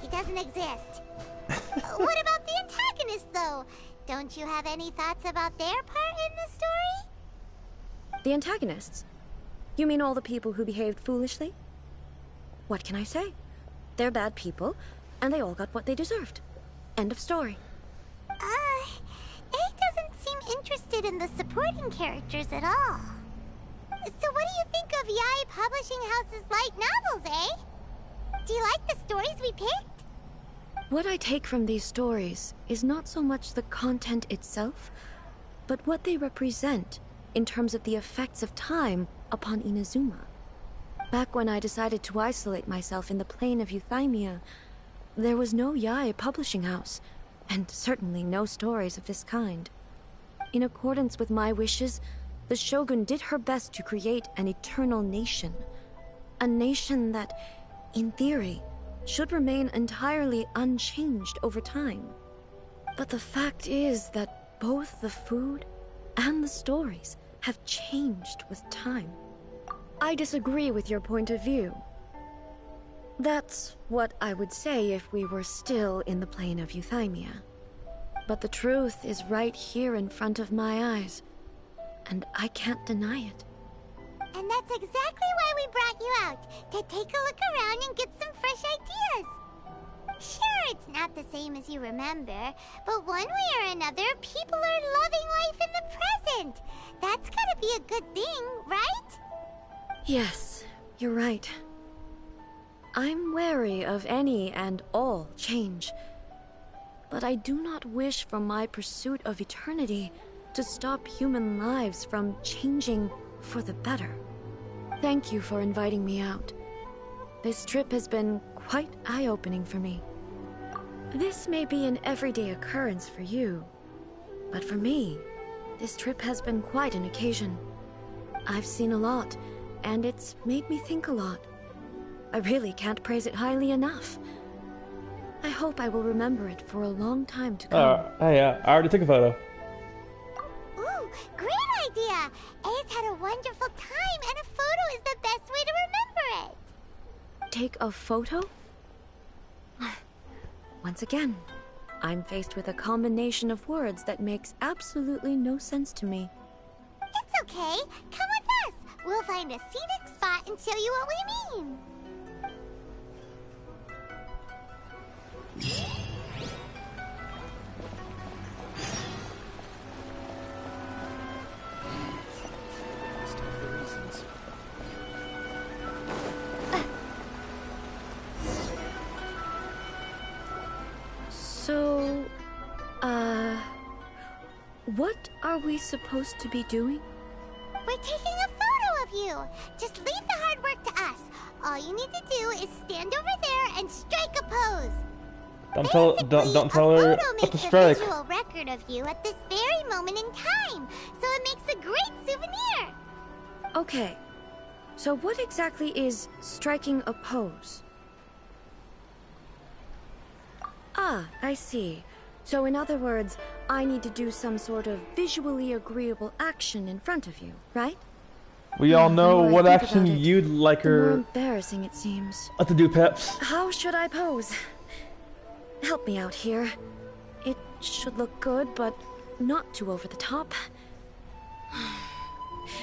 He doesn't exist. What about the antagonist, though? Don't you have any thoughts about their part in the story? The antagonists? You mean all the people who behaved foolishly? What can I say? They're bad people, and they all got what they deserved. End of story. A doesn't seem interested in the supporting characters at all. So what do you think of Yae Publishing House's light novels, eh? Do you like the stories we picked? What I take from these stories is not so much the content itself, but what they represent in terms of the effects of time upon Inazuma. Back when I decided to isolate myself in the plane of Euthymia, there was no Yae Publishing House, and certainly no stories of this kind. In accordance with my wishes, the Shogun did her best to create an eternal nation. A nation that, in theory, should remain entirely unchanged over time. But the fact is that both the food and the stories have changed with time. I disagree with your point of view. That's what I would say if we were still in the plane of Euthymia. But the truth is right here in front of my eyes, and I can't deny it. And that's exactly why we brought you out, to take a look around and get some fresh ideas. Sure, it's not the same as you remember, but one way or another, people are loving life in the present. That's gotta be a good thing, right? Yes, you're right. I'm wary of any and all change, but I do not wish for my pursuit of eternity to stop human lives from changing for the better. Thank you for inviting me out. This trip has been quite eye-opening for me. This may be an everyday occurrence for you, but for me, this trip has been quite an occasion. I've seen a lot, and it's made me think a lot. I really can't praise it highly enough. I hope I will remember it for a long time to come. Hey, I already took a photo. Ooh, great idea! A's had a wonderful time, and a photo is the best way to remember it. Take a photo? Once again, I'm faced with a combination of words that makes absolutely no sense to me. It's okay. Come with us. We'll find a scenic spot and show you what we mean. So, what are we supposed to be doing? We're taking a photo of you. Just leave the hard work to us. All you need to do is stand over there and strike a pose. Don't tell her what to strike. A visual record of you at this very moment in time, so it makes a great souvenir. Okay, so what exactly is striking a pose? Ah, I see. So in other words, I need to do some sort of visually agreeable action in front of you, right? We all know The more I what think action about it, you'd like the more her embarrassing it seems. to do, Peps. How should I pose? Help me out here. It should look good, but not too over the top.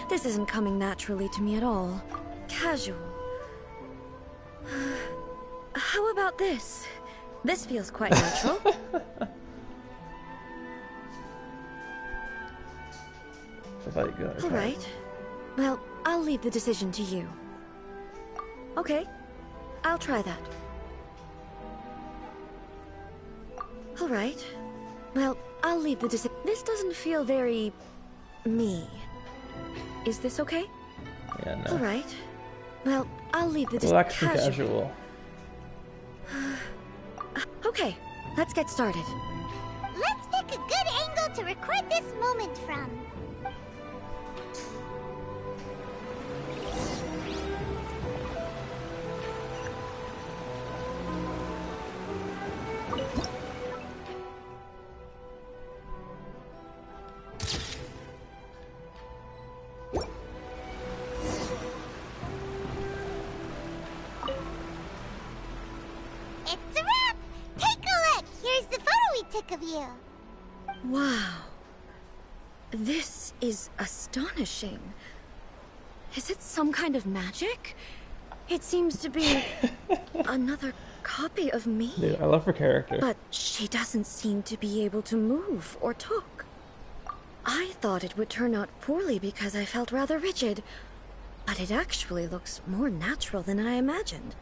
This isn't coming naturally to me at all. Casual. How about this? This feels quite natural. All right. Well, I'll leave the decision to you. Okay, I'll try that. All right. Well, I'll leave the decision. This doesn't feel very me. Is this okay? Yeah, no. All right. Well, I'll leave the Relax and casual. Okay, let's get started. Let's pick a good angle to record this moment from. It's a wrap! Take a look! Here's the photo we took of you. Wow. This is astonishing. Is it some kind of magic? It seems to be another copy of me. Dude, I love her character. But she doesn't seem to be able to move or talk. I thought it would turn out poorly because I felt rather rigid, but it actually looks more natural than I imagined.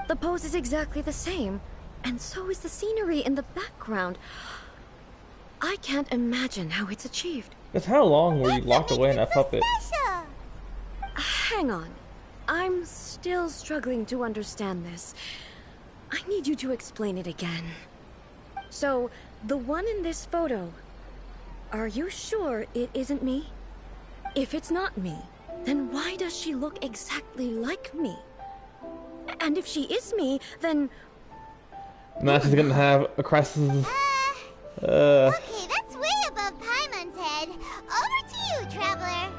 The pose is exactly the same, and so is the scenery in the background. I can't imagine how it's achieved. Just how long were you locked away in that puppet? Hang on. I'm still struggling to understand this. I need you to explain it again. So, the one in this photo, are you sure it isn't me? If it's not me, then why does she look exactly like me? And if she is me, then... Now she's gonna have a crisis. Okay, that's way above Paimon's head. Over to you, Traveler.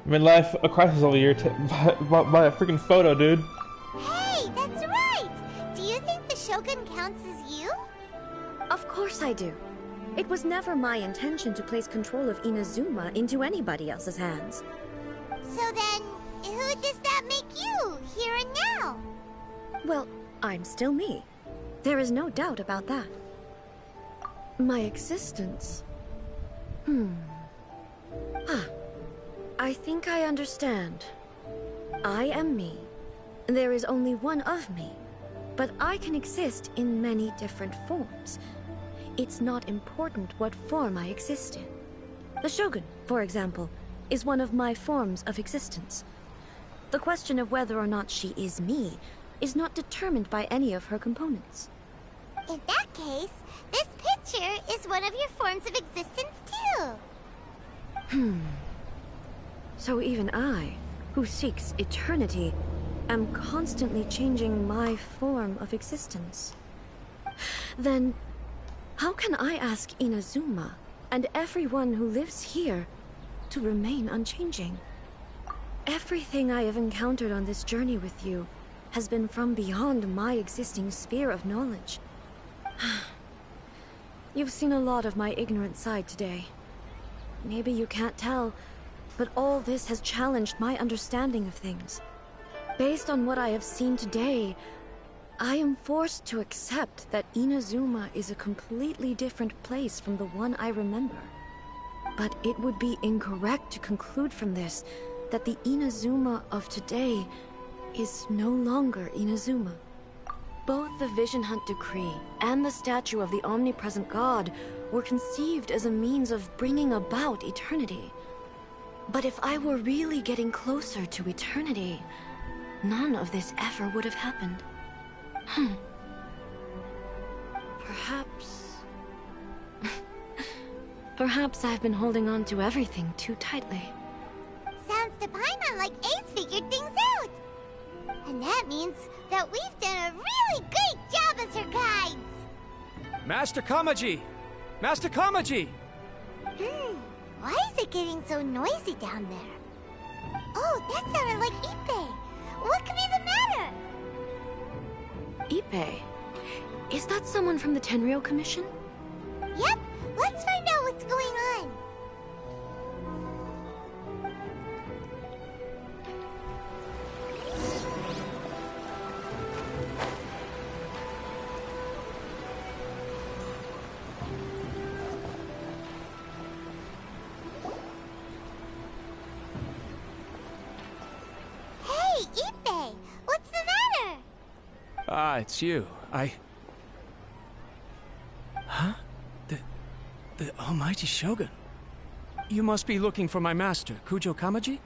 Midlife, a crisis over here by a freaking photo, dude. Hey, that's right! Do you think the Shogun counts as you? Of course I do. It was never my intention to place control of Inazuma into anybody else's hands. So then, who does that make you, here and now? Well, I'm still me. There is no doubt about that. My existence... I think I understand. I am me. There is only one of me, but I can exist in many different forms. It's not important what form I exist in. The Shogun, for example, is one of my forms of existence. The question of whether or not she is me is not determined by any of her components. In that case, this picture is one of your forms of existence too. So even I, who seeks eternity, am constantly changing my form of existence. Then, how can I ask Inazuma and everyone who lives here to remain unchanging? Everything I have encountered on this journey with you has been from beyond my existing sphere of knowledge. You've seen a lot of my ignorant side today. Maybe you can't tell, but all this has challenged my understanding of things. Based on what I have seen today, I am forced to accept that Inazuma is a completely different place from the one I remember. But it would be incorrect to conclude from this that the Inazuma of today is no longer Inazuma. Both the Vision Hunt Decree and the statue of the omnipresent god were conceived as a means of bringing about eternity. But if I were really getting closer to eternity, none of this ever would have happened. Perhaps... Perhaps I've been holding on to everything too tightly. Sounds to Paimon like Ace figured things out. And that means that we've done a really great job as her guides. Master Kamaji! Master Kamaji! Why is it getting so noisy down there? Oh, that sounded like Ippei. What could be the matter? Ippei? Is that someone from the Tenryou Commission? Yep, let's find out what's going on. Hey, Ippei! What's the matter? Ah, it's you. Huh? The Almighty Shogun? You must be looking for my master, Kujo Kamaji?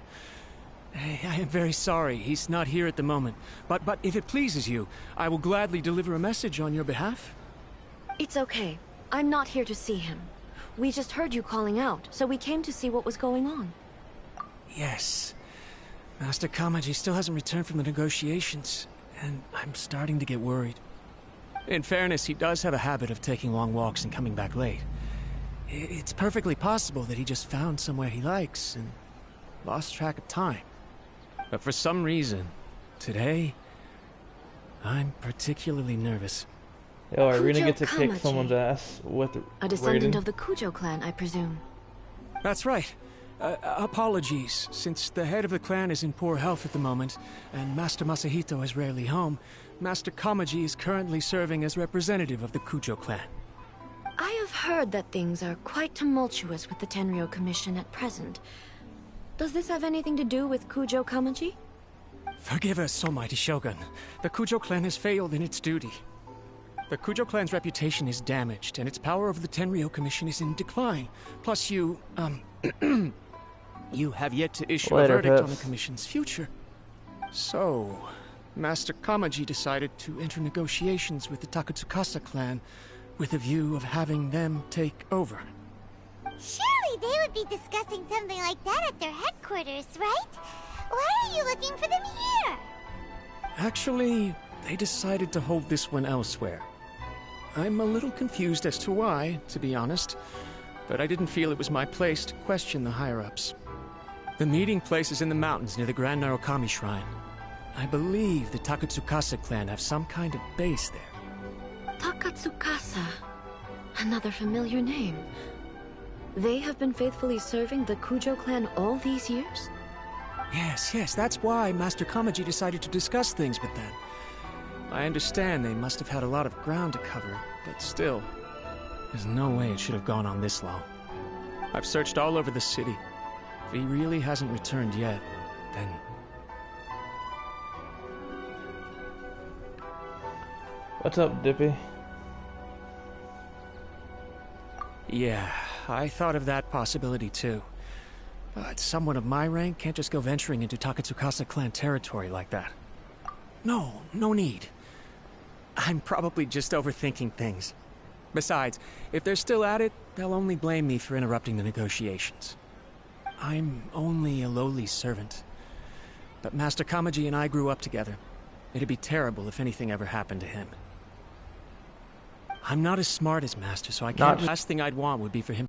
I am very sorry, he's not here at the moment. But if it pleases you, I will gladly deliver a message on your behalf. It's okay. I'm not here to see him. We just heard you calling out, so we came to see what was going on. Yes. Master Kamaji still hasn't returned from the negotiations, and I'm starting to get worried. In fairness, he does have a habit of taking long walks and coming back late. It's perfectly possible that he just found somewhere he likes and lost track of time. But for some reason, today, I'm particularly nervous. Yo, are we gonna get to Kujo kick Kamaji. someone's ass with A descendant raiding? of the Kujo clan, I presume. That's right. Apologies, since the head of the clan is in poor health at the moment, and Master Masahito is rarely home, Master Kamaji is currently serving as representative of the Kujo clan. I have heard that things are quite tumultuous with the Tenryou Commission at present. Does this have anything to do with Kujo Kamaji? Forgive us, Almighty Shogun. The Kujo clan has failed in its duty. The Kujo clan's reputation is damaged, and its power over the Tenryou Commission is in decline. Plus you, you have yet to issue a Later, verdict on the Pips. Commission's future. So, Master Kamaji decided to enter negotiations with the Takatsukasa clan with a view of having them take over. Surely they would be discussing something like that at their headquarters, right? Why are you looking for them here? Actually, they decided to hold this one elsewhere. I'm a little confused as to why, to be honest, but I didn't feel it was my place to question the higher-ups. The meeting place is in the mountains near the Grand Narukami Shrine. I believe the Takatsukasa clan have some kind of base there. Takatsukasa. Another familiar name. They have been faithfully serving the Kujo clan all these years? Yes, that's why Master Kamaji decided to discuss things with them. I understand they must have had a lot of ground to cover, but still, there's no way it should have gone on this long. I've searched all over the city. If he really hasn't returned yet, then... What's up, Dippy? Yeah, I thought of that possibility too. But someone of my rank can't just go venturing into Takatsukasa clan territory like that. No need. I'm probably just overthinking things. Besides, if they're still at it, they'll only blame me for interrupting the negotiations. I'm only a lowly servant. But Master Kamaji and I grew up together. It'd be terrible if anything ever happened to him. I'm not as smart as Master, so I can't... The last thing I'd want would be for him...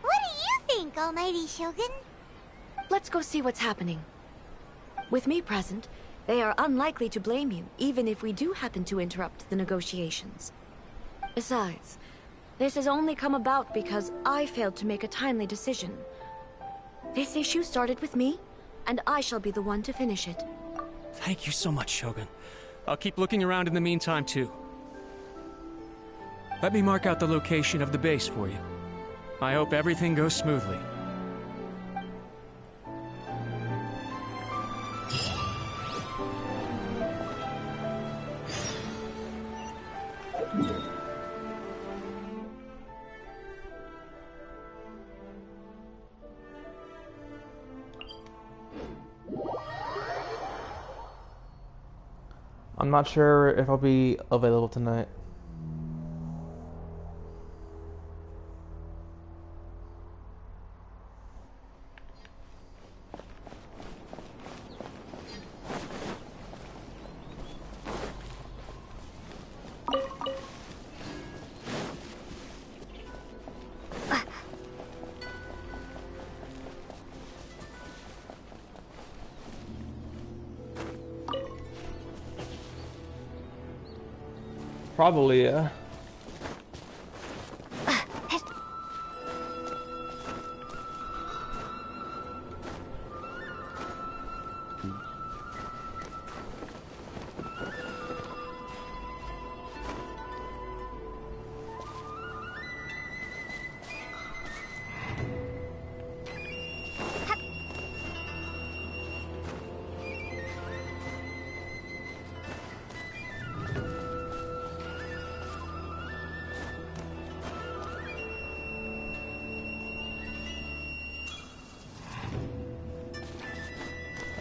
What do you think, Almighty Shogun? Let's go see what's happening. With me present, they are unlikely to blame you, even if we do happen to interrupt the negotiations. Besides, this has only come about because I failed to make a timely decision. This issue started with me, and I shall be the one to finish it. Thank you so much, Shogun. I'll keep looking around in the meantime, too. Let me mark out the location of the base for you. I hope everything goes smoothly. I'm not sure if I'll be available tonight. Probably, yeah.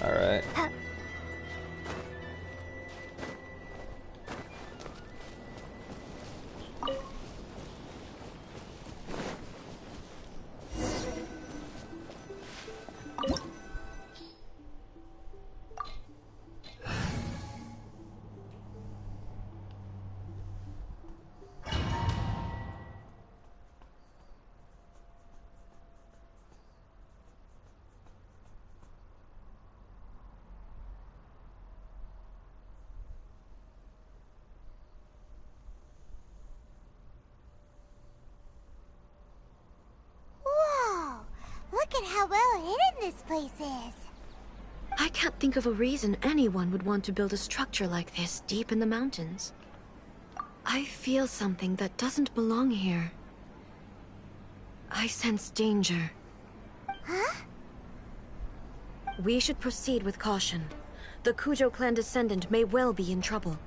Alright. Whoa! Look at how well hidden this place is. I can't think of a reason anyone would want to build a structure like this deep in the mountains. I feel something that doesn't belong here. I sense danger. Huh? We should proceed with caution. The Kujo clan descendant may well be in trouble.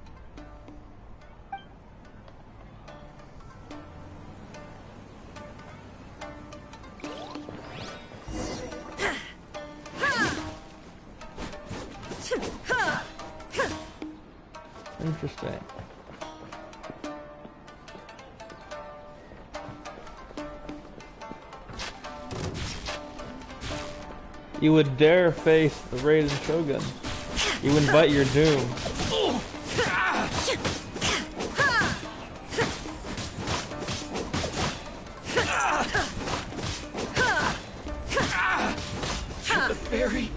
Interesting. You would dare face the Raiden Shogun. You invite your doom. The fairy.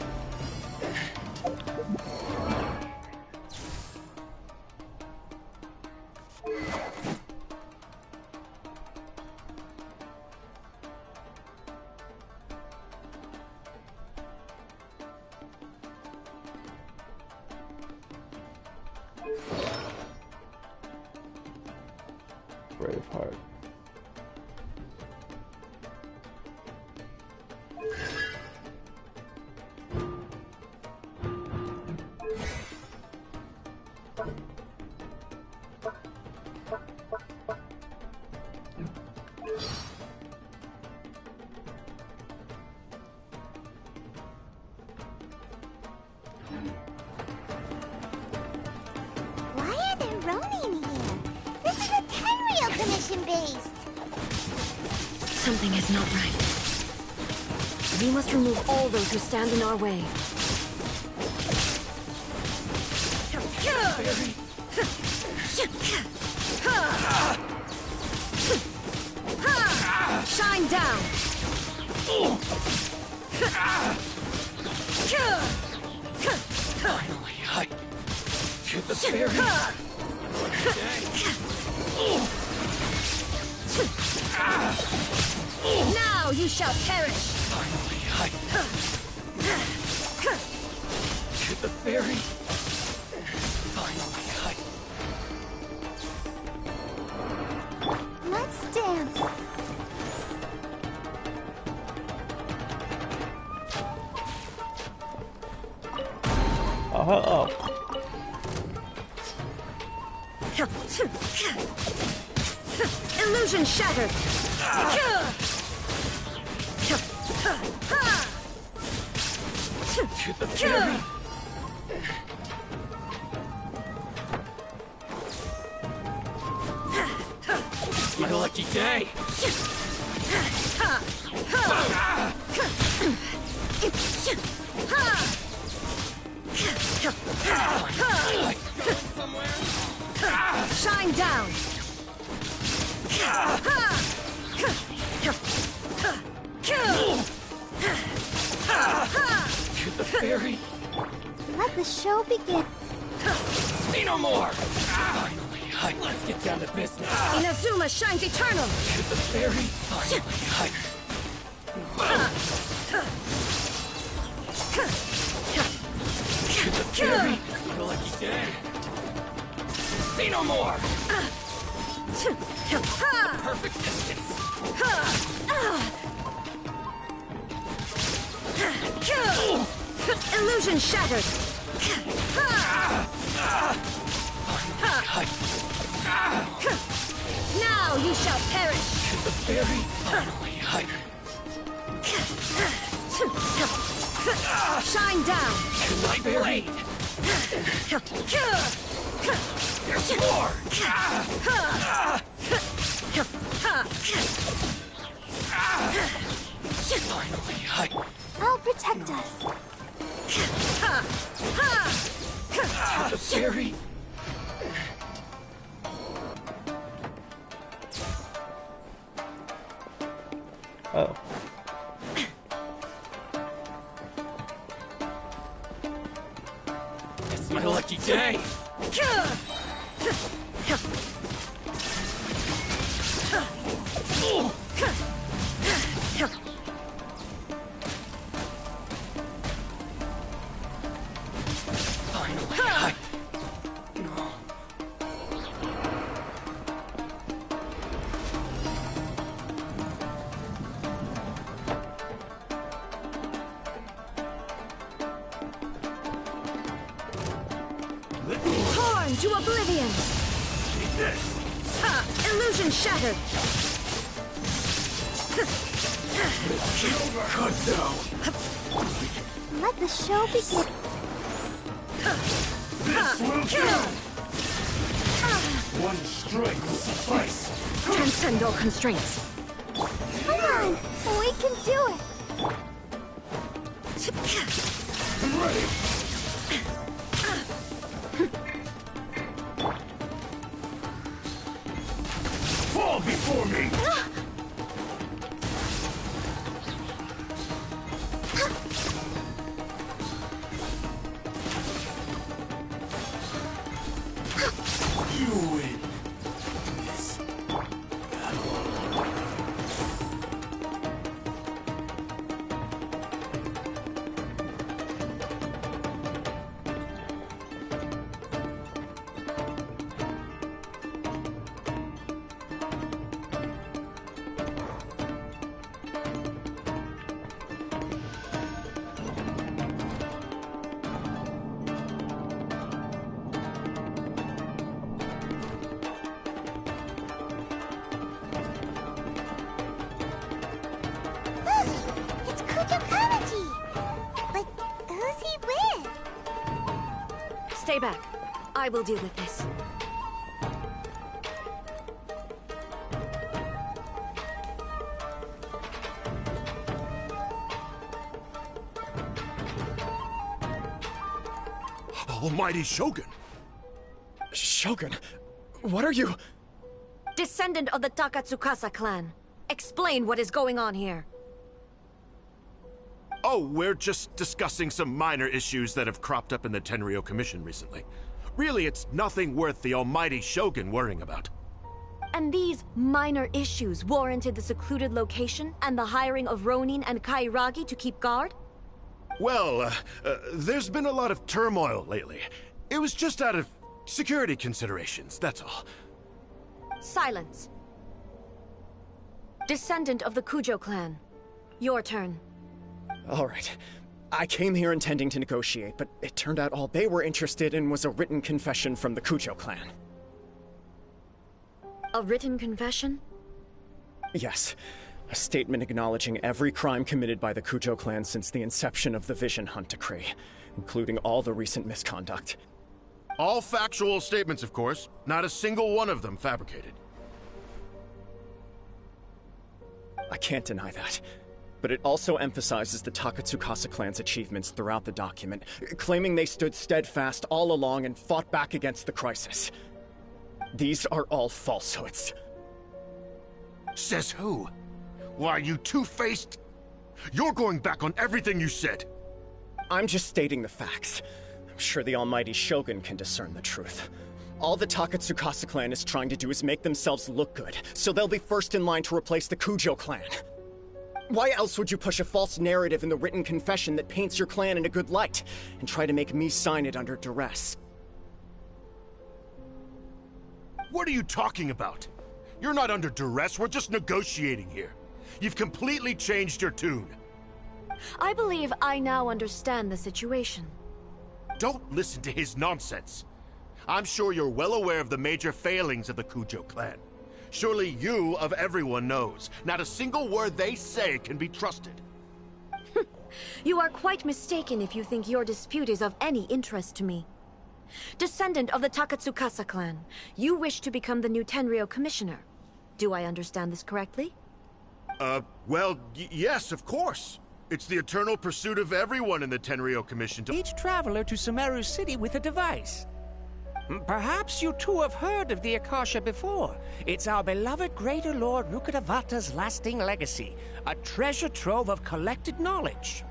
Braveheart. Why are there Ronin here? This is a Tenryou commission base. Something is not right. We must remove all those who stand in our way. Shine down! Finally, I to the fairy. Now you shall perish! Finally, I to the fairy. Finally, Let's dance. Oh. Illusion shattered! to the fairy. It's my lucky day. Shine down! To the fairy. Let the show begin. See no more. Finally, Let's get down to business. Inazuma shines eternal. The very finally. The very lucky day. See no more. Perfect distance. Illusion shattered. Now you shall perish. The very finally. Shine down. My blade. There's more. Finally, I'll protect us. the fairy. Oh. It's my lucky day. Finally, Torn to oblivion. Illusion shattered. Let the show begin. This will kill! One strike will suffice. Transcend all constraints. Come on, we can do it. I'm ready. Fall before me! You win. It's Kutokawaji. But who's he with? Stay back. I will deal with this. Almighty Shogun! Shogun, what are you? Descendant of the Takatsukasa clan. Explain what is going on here. Oh, we're just discussing some minor issues that have cropped up in the Tenryo Commission recently. Really, it's nothing worth the almighty Shogun worrying about. And these minor issues warranted the secluded location and the hiring of Ronin and Kairagi to keep guard? Well, there's been a lot of turmoil lately. It was just out of security considerations, that's all. Silence. Descendant of the Kujo clan. Your turn. All right. I came here intending to negotiate, but it turned out all they were interested in was a written confession from the Kujo clan. A written confession? Yes. A statement acknowledging every crime committed by the Kujo clan since the inception of the Vision Hunt Decree, including all the recent misconduct. All factual statements, of course. Not a single one of them fabricated. I can't deny that. But it also emphasizes the Takatsukasa clan's achievements throughout the document, claiming they stood steadfast all along and fought back against the crisis. These are all falsehoods. Says who? Why, you two-faced? You're going back on everything you said. I'm just stating the facts. I'm sure the almighty Shogun can discern the truth. All the Takatsukasa clan is trying to do is make themselves look good, so they'll be first in line to replace the Kujo clan. Why else would you push a false narrative in the written confession that paints your clan in a good light, and try to make me sign it under duress? What are you talking about? You're not under duress, we're just negotiating here. You've completely changed your tune. I believe I now understand the situation. Don't listen to his nonsense. I'm sure you're well aware of the major failings of the Kujo clan. Surely you, of everyone, knows. Not a single word they say can be trusted. You are quite mistaken if you think your dispute is of any interest to me. Descendant of the Takatsukasa clan, you wish to become the new Tenryou commissioner. Do I understand this correctly? Well, yes, of course. It's the eternal pursuit of everyone in the Tenryou Commission to— Each traveler to Sumeru City with a device. Perhaps you too have heard of the Akasha before. It's our beloved Greater Lord Rukkhadevata's lasting legacy, a treasure trove of collected knowledge.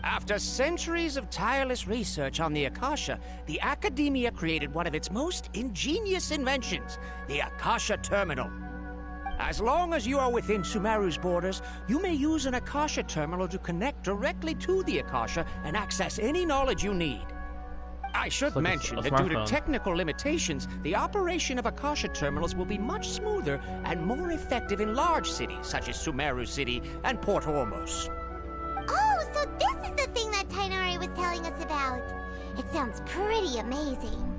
After centuries of tireless research on the Akasha, the Academia created one of its most ingenious inventions, the Akasha Terminal. As long as you are within Sumeru's borders, you may use an Akasha Terminal to connect directly to the Akasha and access any knowledge you need. I should mention that due to technical limitations, the operation of Akasha Terminals will be much smoother and more effective in large cities such as Sumeru City and Port Ormos. Oh, so this is the thing that Tainari was telling us about. It sounds pretty amazing.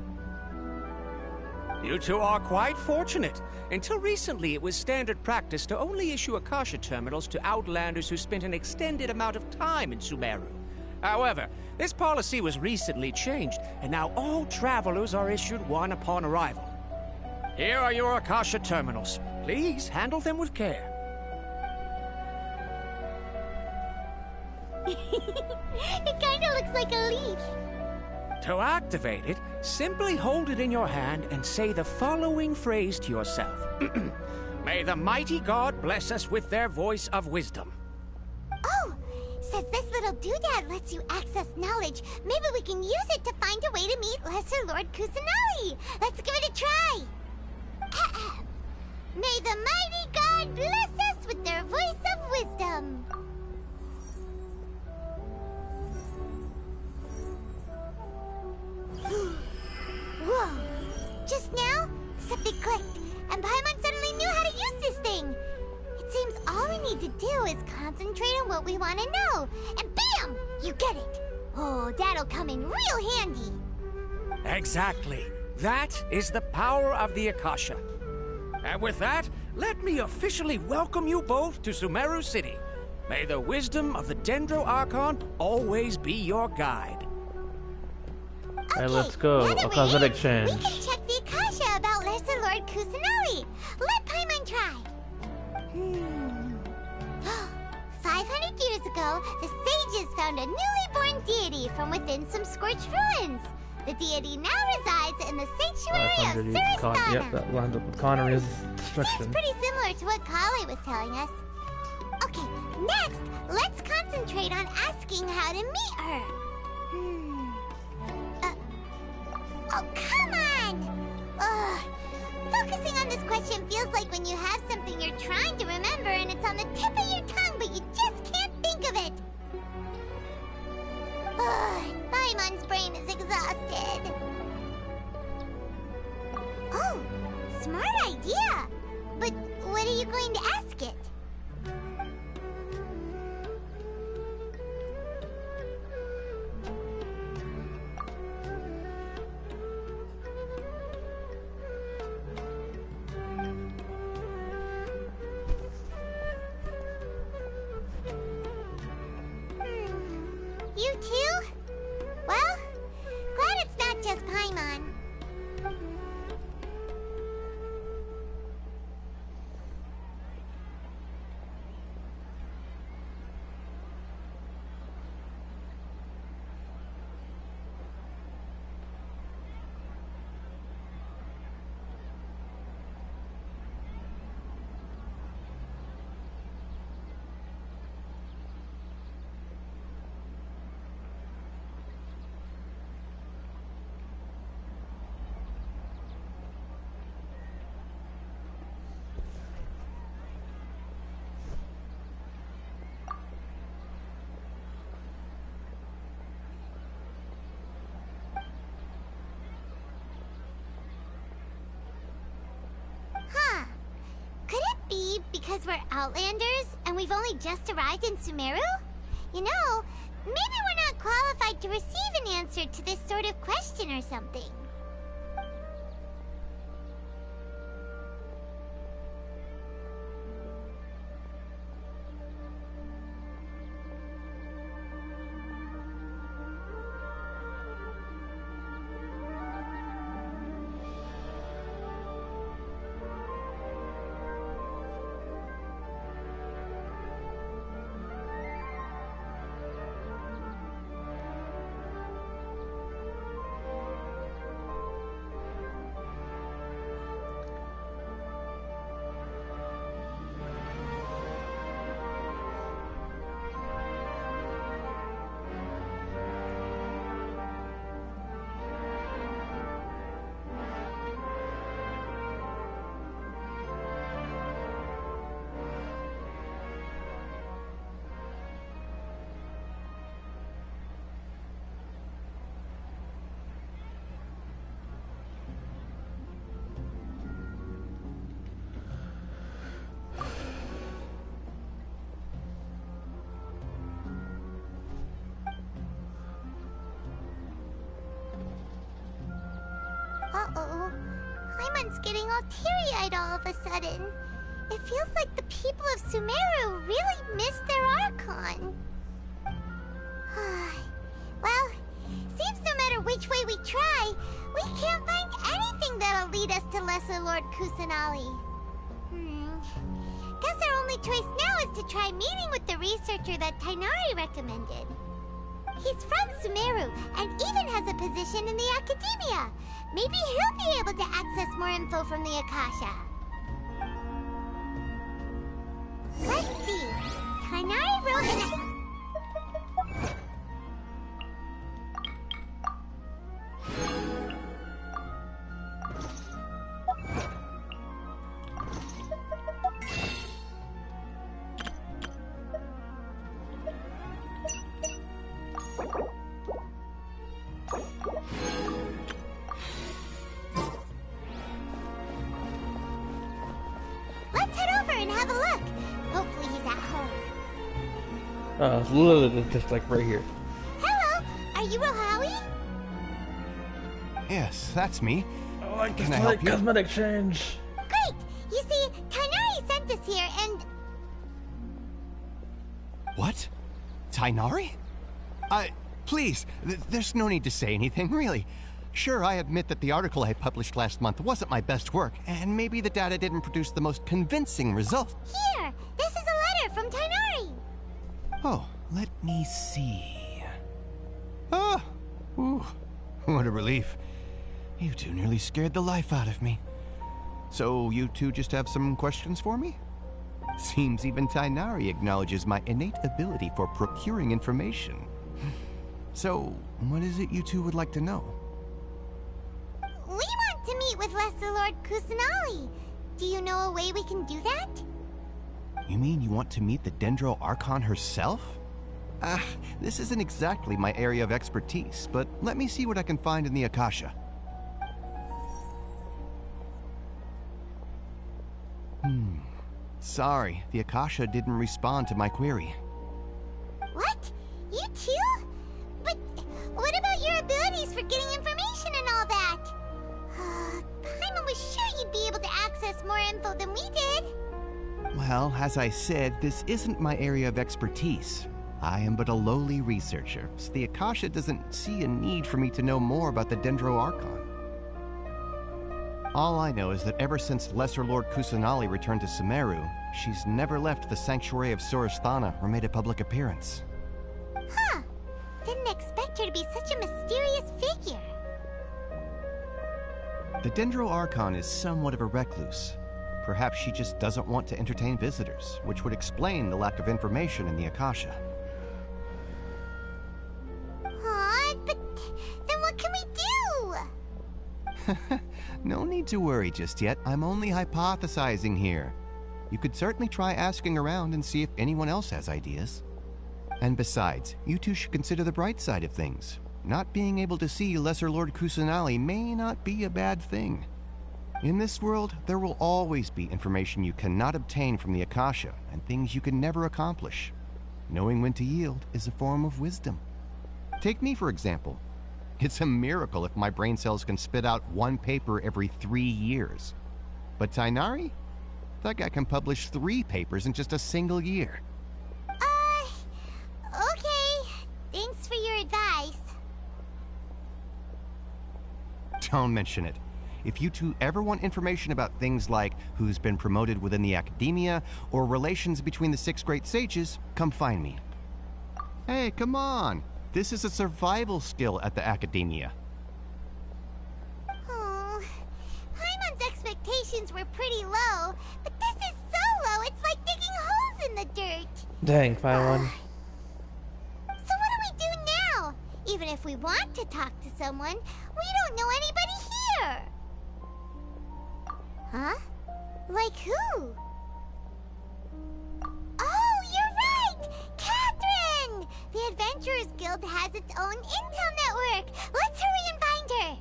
You two are quite fortunate. Until recently, it was standard practice to only issue Akasha Terminals to outlanders who spent an extended amount of time in Sumeru. However, this policy was recently changed, and now all travelers are issued one upon arrival. Here are your Akasha Terminals. Please handle them with care. It kinda looks like a leaf. To activate it, simply hold it in your hand and say the following phrase to yourself. May the mighty God bless us with their voice of wisdom. Oh, since this little doodad lets you access knowledge, maybe we can use it to find a way to meet Lesser Lord Kusanagi. Let's give it a try. May the mighty God bless us with their voice of wisdom. Whoa! Just now, something clicked, and Paimon suddenly knew how to use this thing. It seems all we need to do is concentrate on what we want to know, and bam! You get it. Oh, that'll come in real handy. Exactly. That is the power of the Akasha. And with that, let me officially welcome you both to Sumeru City. May the wisdom of the Dendro Archon always be your guide. Alright, let's go. A cosmetic change. We can check the Akasha about Lesser Lord Kusanagi. Let Paimon try. 500 years ago, the sages found a newly born deity from within some scorched ruins. The deity now resides in the sanctuary of Suristana. Yep, that lines up with Connery's destruction. Seems pretty similar to what Kali was telling us. Okay, next, let's concentrate on asking how to meet her. Oh, come on! Ugh. Focusing on this question feels like when you have something you're trying to remember and it's on the tip of your tongue, but you just can't think of it. Ugh, Paimon's brain is exhausted. Oh, smart idea. But what are you going to ask it? You too? Well, glad it's not just Paimon. because we're Outlanders and we've only just arrived in Sumeru? You know, maybe we're not qualified to receive an answer to this sort of question or something. Uh-oh. Paimon's getting all teary-eyed all of a sudden. It feels like the people of Sumeru really missed their Archon. Well, seems no matter which way we try, we can't find anything that'll lead us to Lesser Lord Kusanali. Guess our only choice now is to try meeting with the researcher that Tainari recommended. He's from Sumeru and even has a position in the academia. Maybe he'll be able to access more info from the Akasha. Let's see. Tainari wrote in It's literally just like right here. Hello, are you Rohawi? Yes, that's me. Oh, can I help you? Cosmetic change. Great! You see, Tainari sent us here and... What? Tainari? Please, there's no need to say anything, really. Sure, I admit that the article I published last month wasn't my best work, and maybe the data didn't produce the most convincing result. Here! This is a letter from Tainari! Oh, let me see. Oh, ooh, what a relief. You two nearly scared the life out of me. So you two just have some questions for me? Seems even Tainari acknowledges my innate ability for procuring information. So, what is it you two would like to know? We want to meet with Lesser Lord Kusanali. Do you know a way we can do that? You mean you want to meet the Dendro Archon herself? This isn't exactly my area of expertise, but let me see what I can find in the Akasha. Sorry, the Akasha didn't respond to my query. What? You too? But what about your abilities for getting information and all that? Paimon was sure you'd be able to access more info than we did. Well, as I said, this isn't my area of expertise. I am but a lowly researcher, so the Akasha doesn't see a need for me to know more about the Dendro Archon. All I know is that ever since Lesser Lord Kusanali returned to Sumeru, she's never left the Sanctuary of Sorasthana or made a public appearance. Huh. Didn't expect her to be such a mysterious figure. The Dendro Archon is somewhat of a recluse. Perhaps she just doesn't want to entertain visitors, which would explain the lack of information in the Akasha. But then what can we do? No need to worry just yet. I'm only hypothesizing here. You could certainly try asking around and see if anyone else has ideas. And besides, you two should consider the bright side of things. Not being able to see Lesser Lord Kusanali may not be a bad thing. In this world, there will always be information you cannot obtain from the Akasha and things you can never accomplish. Knowing when to yield is a form of wisdom. Take me, for example. It's a miracle if my brain cells can spit out one paper every 3 years. But Tainari? That guy can publish 3 papers in just a single year. Okay. Thanks for your advice. Don't mention it. If you two ever want information about things like who's been promoted within the academia or relations between the 6 great sages, come find me. Hey, come on. This is a survival skill at the academia. Oh, Paimon's expectations were pretty low, but this is so low it's like digging holes in the dirt. Dang, Paimon. So what do we do now? Even if we want to talk to someone, we don't know anybody here. Huh? Like who? Oh, you're right! Catherine! The Adventurers Guild has its own intel network. Let's hurry and find her.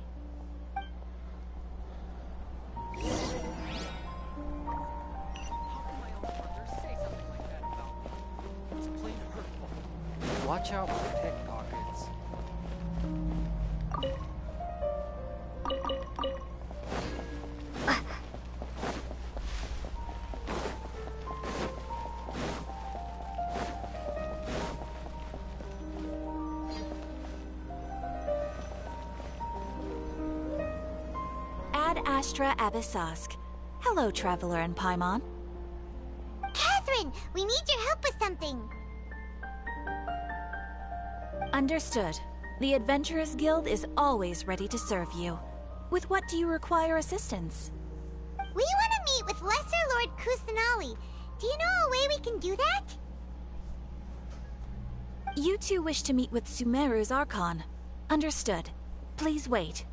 Watch out for pickpockets. Ad Astra Abyssosk. Hello, Traveler and Paimon. Catherine, we need your help with something. Understood. The Adventurers Guild is always ready to serve you. With what do you require assistance? We want to meet with Lesser Lord Kusanali. Do you know a way we can do that? You two wish to meet with Sumeru's Archon. Understood. Please wait.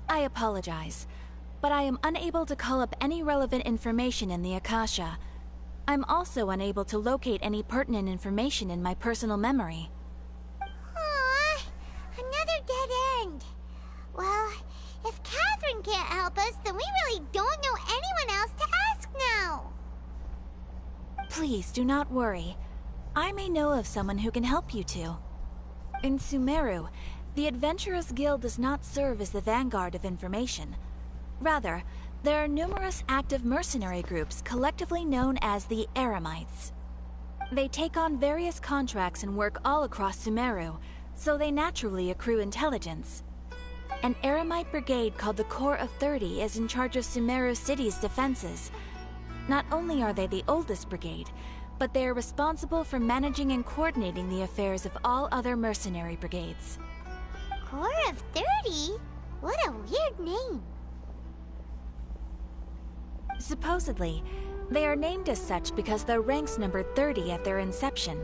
I apologize, but I am unable to call up any relevant information in the Akasha. I'm also unable to locate any pertinent information in my personal memory. Aww, another dead end. Well, if Catherine can't help us, then we really don't know anyone else to ask now. Please do not worry. I may know of someone who can help you two. In Sumeru, the Adventurers Guild does not serve as the vanguard of information. Rather, there are numerous active mercenary groups collectively known as the Eremites. They take on various contracts and work all across Sumeru, so they naturally accrue intelligence. An Eremite brigade called the Corps of 30 is in charge of Sumeru City's defenses. Not only are they the oldest brigade, but they are responsible for managing and coordinating the affairs of all other mercenary brigades. Corps of 30? What a weird name. Supposedly, they are named as such because their ranks numbered 30 at their inception.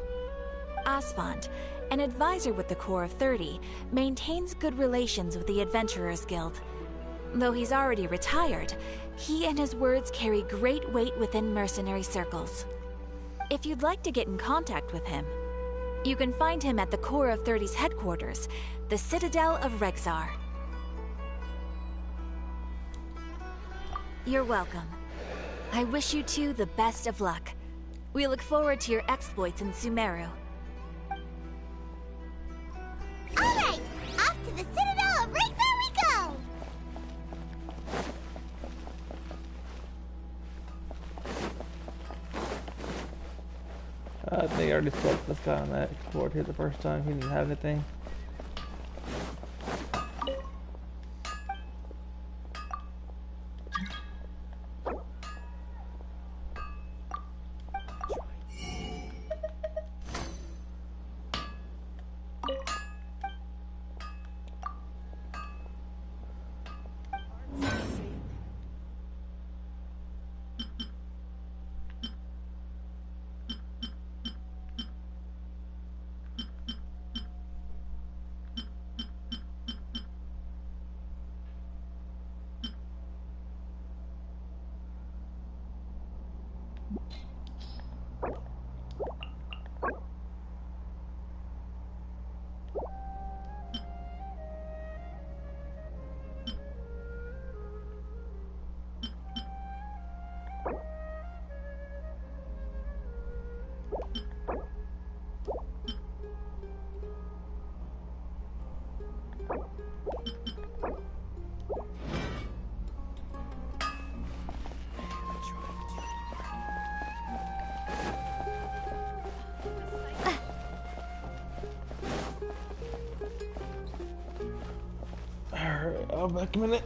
Asphalt, an advisor with the Corps of 30, maintains good relations with the Adventurers Guild. Though he's already retired, he and his words carry great weight within mercenary circles. If you'd like to get in contact with him, you can find him at the Corps of 30's headquarters, the Citadel of Rexar. You're welcome. I wish you two the best of luck. We look forward to your exploits in Sumeru. Alright, off to the Citadel of Rexar we go! They already spoke to this guy on that board here the first time. He didn't have anything. back a minute.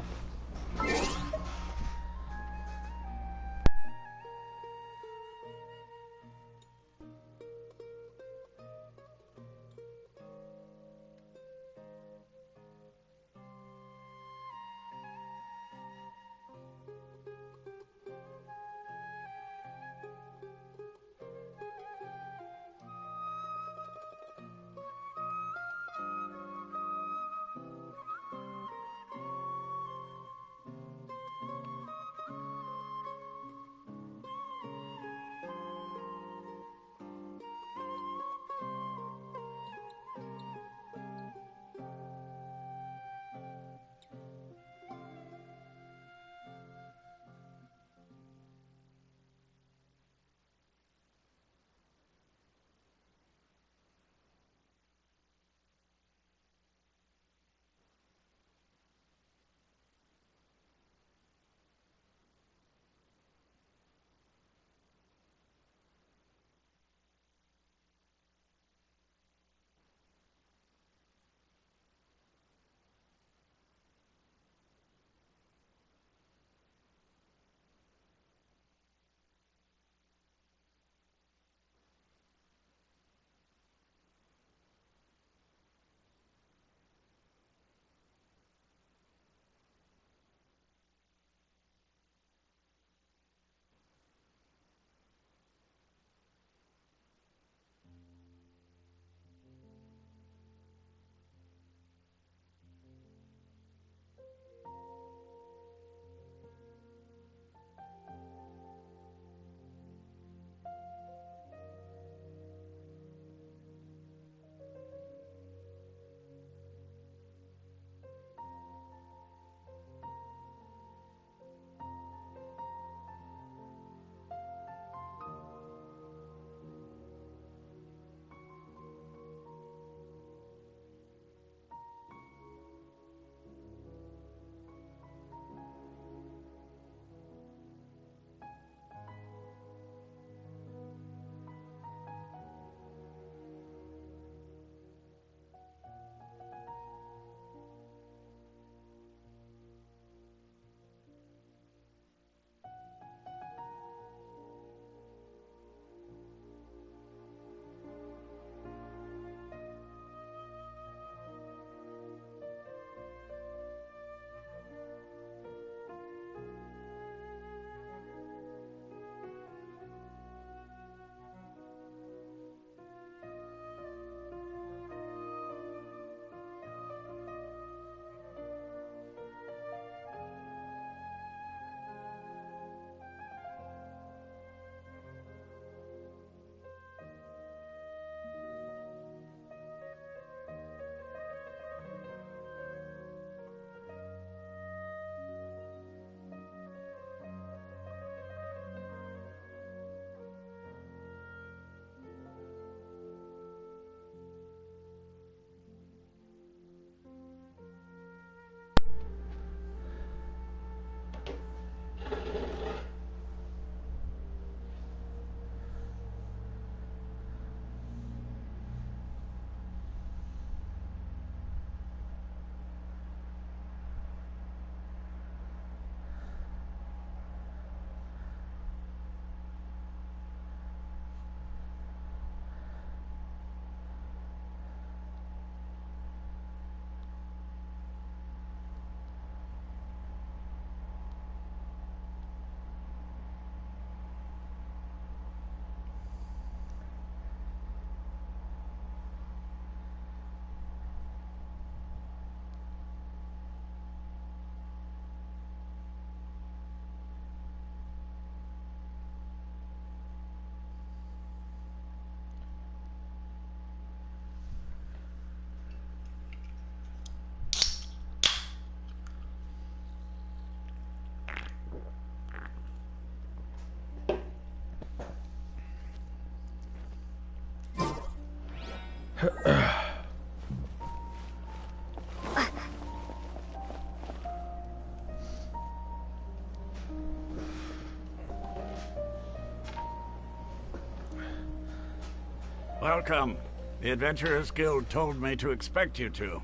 Welcome. The Adventurers Guild told me to expect you two.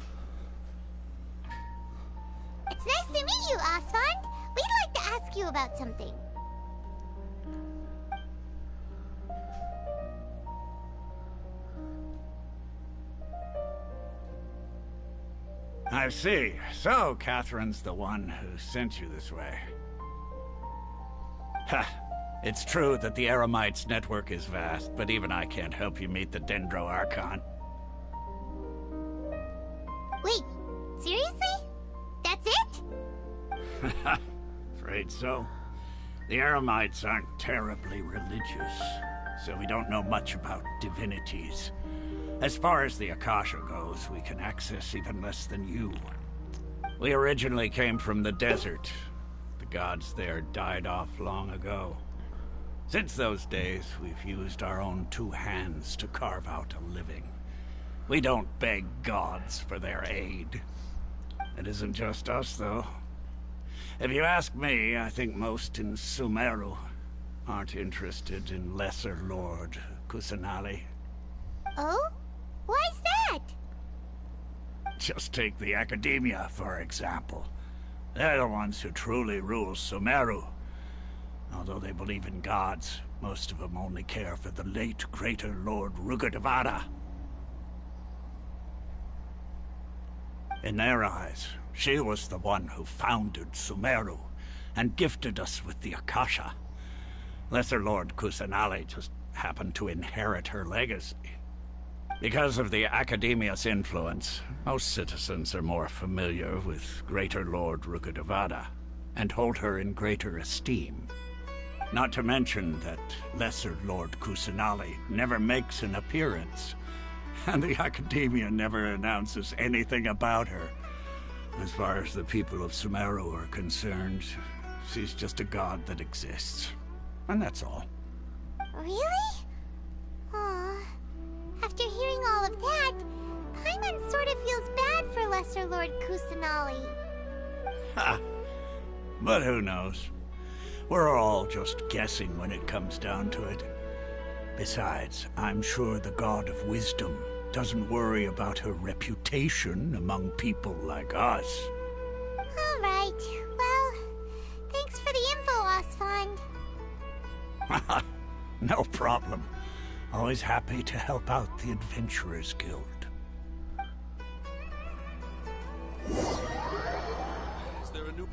It's you about something. I see. So, Catherine's the one who sent you this way. Ha! It's true that the Eremites' network is vast, but even I can't help you meet the Dendro Archon. Wait, seriously? That's it? Afraid so. The Eremites aren't terribly religious, so we don't know much about divinities. As far as the Akasha goes, we can access even less than you. We originally came from the desert. The gods there died off long ago. Since those days, we've used our own two hands to carve out a living. We don't beg gods for their aid. It isn't just us, though. If you ask me, I think most in Sumeru aren't interested in Lesser Lord Kusanali. Oh? Why's that? Just take the Academia, for example. They're the ones who truly rule Sumeru. Although they believe in gods, most of them only care for the late Greater Lord Rugurdevada. In their eyes, she was the one who founded Sumeru and gifted us with the Akasha. Lesser Lord Kusanali just happened to inherit her legacy. Because of the Academia's influence, most citizens are more familiar with Greater Lord Rugurdevada and hold her in greater esteem. Not to mention that Lesser Lord Kusanali never makes an appearance, and the Academia never announces anything about her. As far as the people of Sumeru are concerned, she's just a god that exists. And that's all. Really? Aw. After hearing all of that, Paimon sort of feels bad for Lesser Lord Kusanali. Ha! But who knows? We're all just guessing when it comes down to it. Besides, I'm sure the God of Wisdom doesn't worry about her reputation among people like us. Alright, well, thanks for the info, Osfond. No problem. Always happy to help out the Adventurers Guild. Is there a new...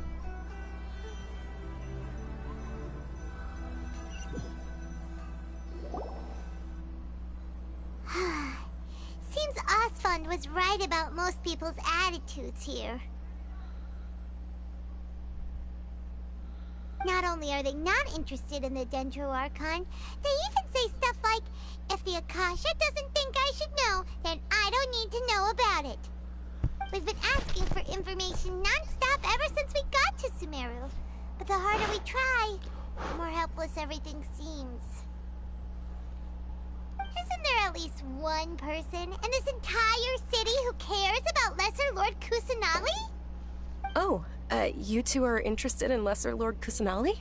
Seems Osfond was right about most people's attitudes here. Not only are they not interested in the Dendro Archon, they even say stuff like, if the Akasha doesn't think I should know, then I don't need to know about it. We've been asking for information non-stop ever since we got to Sumeru. But the harder we try, the more helpless everything seems. Isn't there at least one person in this entire city who cares about Lesser Lord Kusanali? Oh, you two are interested in Lesser Lord Kusanali?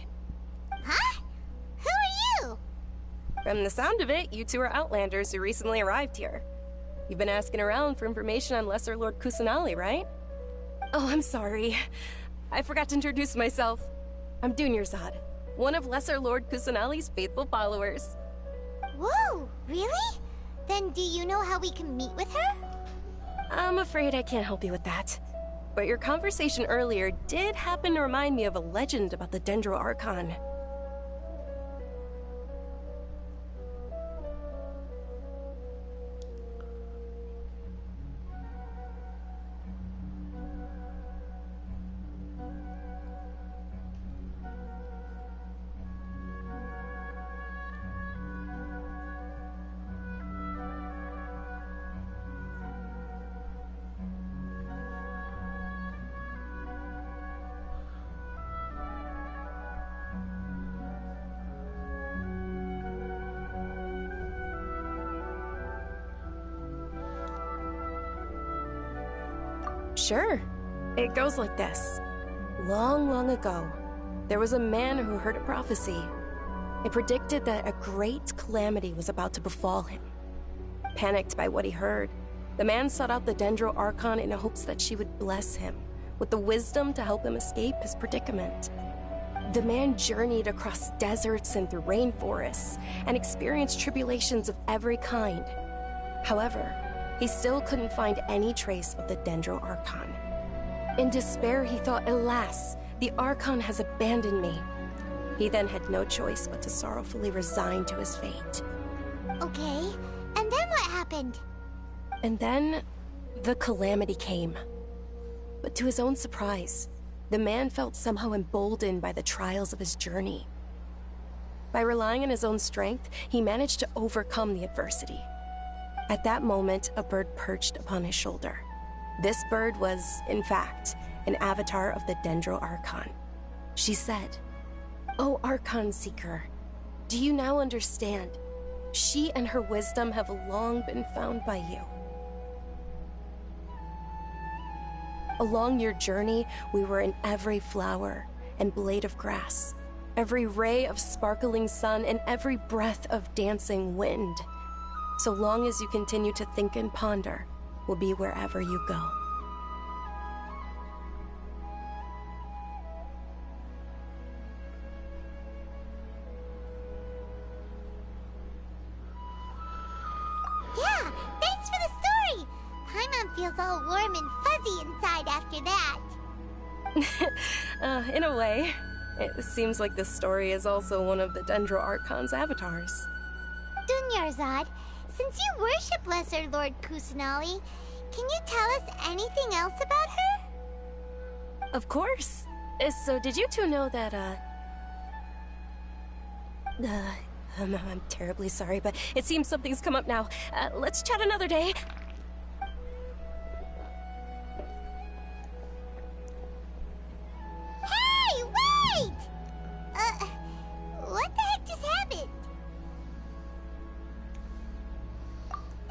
Huh? Who are you? From the sound of it, you two are Outlanders who recently arrived here. You've been asking around for information on Lesser Lord Kusanali, right? Oh, I'm sorry. I forgot to introduce myself. I'm Dunyarzad, one of Lesser Lord Kusanali's faithful followers. Whoa, really? Then do you know how we can meet with her? I'm afraid I can't help you with that. But your conversation earlier did happen to remind me of a legend about the Dendro Archon. Sure. It goes like this. Long, long ago, there was a man who heard a prophecy. It predicted that a great calamity was about to befall him. Panicked by what he heard, the man sought out the Dendro Archon in hopes that she would bless him with the wisdom to help him escape his predicament. The man journeyed across deserts and through rainforests and experienced tribulations of every kind. However, he still couldn't find any trace of the Dendro Archon. In despair, he thought, alas, the Archon has abandoned me. He then had no choice but to sorrowfully resign to his fate. Okay, and then what happened? And then, the calamity came. But to his own surprise, the man felt somehow emboldened by the trials of his journey. By relying on his own strength, he managed to overcome the adversity. At that moment, a bird perched upon his shoulder. This bird was, in fact, an avatar of the Dendro Archon. She said, "O Archon Seeker, do you now understand? She and her wisdom have long been found by you. Along your journey, we were in every flower and blade of grass, every ray of sparkling sun, and every breath of dancing wind. So long as you continue to think and ponder, we'll be wherever you go." Yeah, thanks for the story! Paimon feels all warm and fuzzy inside after that. In a way. It seems like this story is also one of the Dendro Archon's avatars. Dunyarzad, since you worship Lesser Lord Kusanali, can you tell us anything else about her? Of course. So did you two know that, I'm terribly sorry, but it seems something's come up now. Let's chat another day. Hey, wait! What the heck just happened?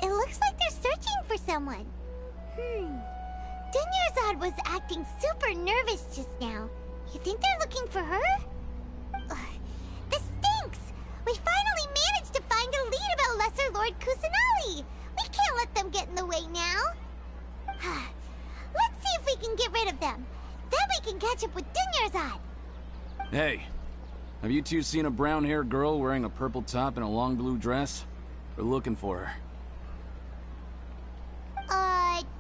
It looks like they're searching for someone. Dunyarzad was acting super nervous just now. You think they're looking for her? This stinks! We finally managed to find a lead about Lesser Lord Kusanali! We can't let them get in the way now. Let's see if we can get rid of them. Then we can catch up with Dunyarzad. Hey, have you two seen a brown-haired girl wearing a purple top and a long blue dress? We're looking for her.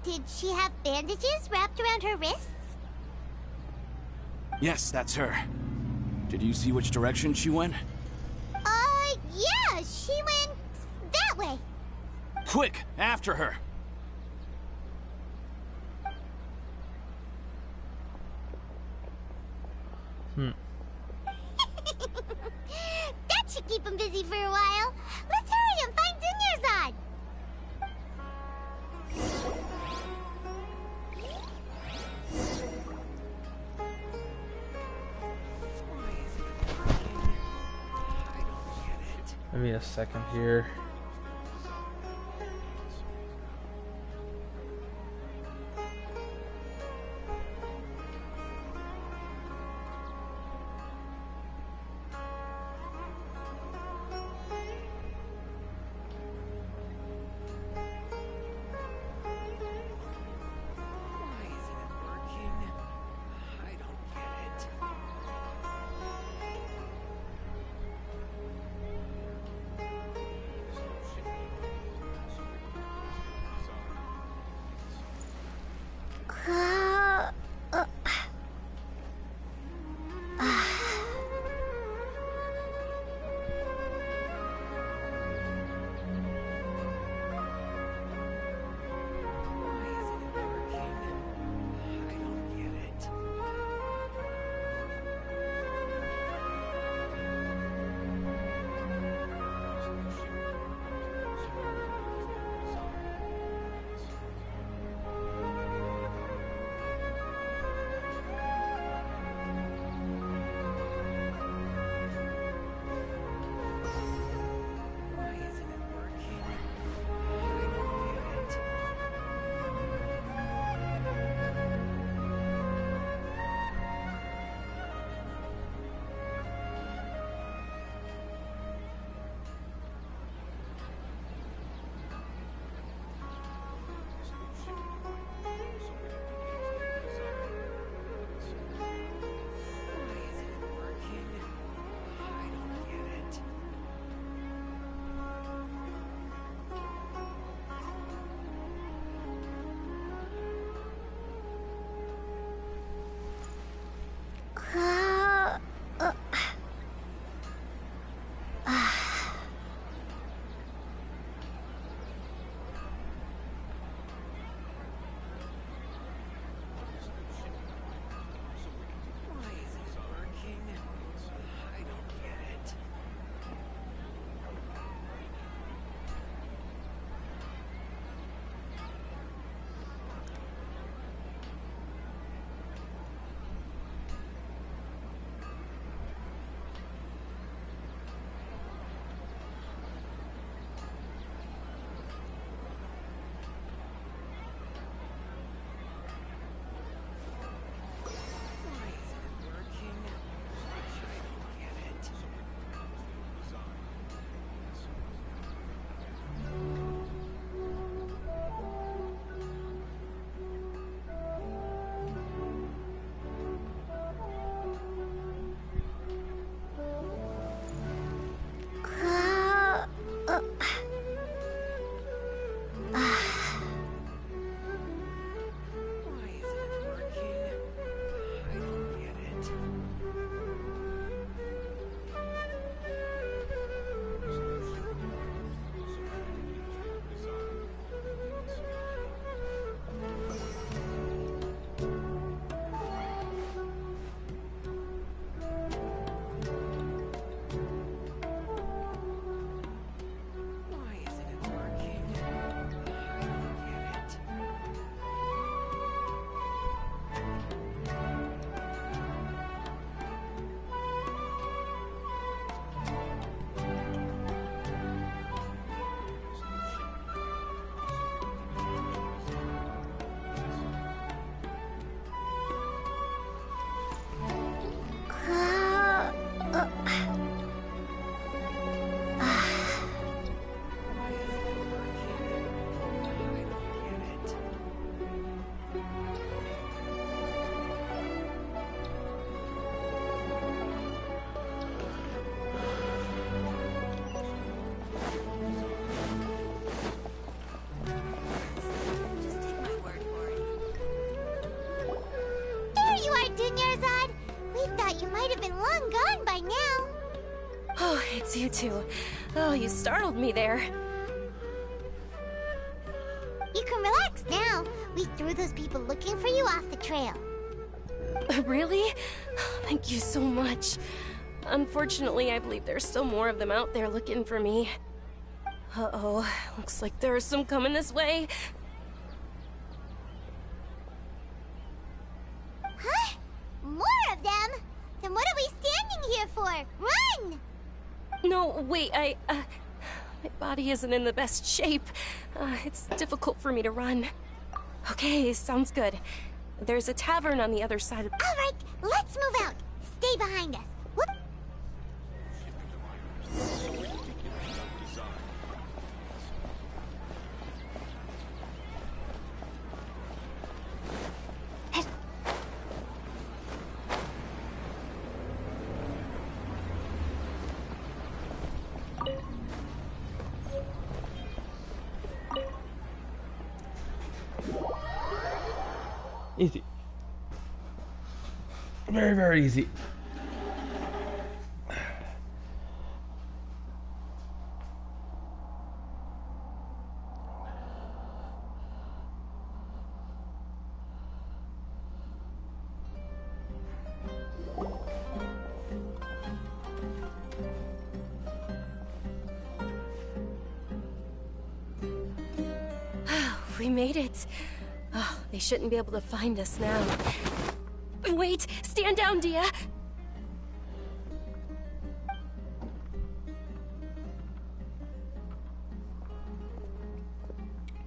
Did she have bandages wrapped around her wrists? Yes, that's her. Did you see which direction she went? Yeah, she went that way. Quick, after her! That should keep him busy for a while. Let's hurry and find Dunyarzad. Give me a second here. it's you two. Oh, you startled me there. You can relax now. We threw those people looking for you off the trail. Really? Thank you so much. Unfortunately, I believe there's still more of them out there looking for me. Uh-oh, looks like there's some coming this way. Huh? More of them? Then what are we standing here for? Run! No, wait, my body isn't in the best shape. It's difficult for me to run. Okay, sounds good. There's a tavern on the other side of... Alright, let's move out. Stay behind us. Whoop. Easy. Very, very easy. We made it. Oh, they shouldn't be able to find us now. Wait! Stand down, Dia!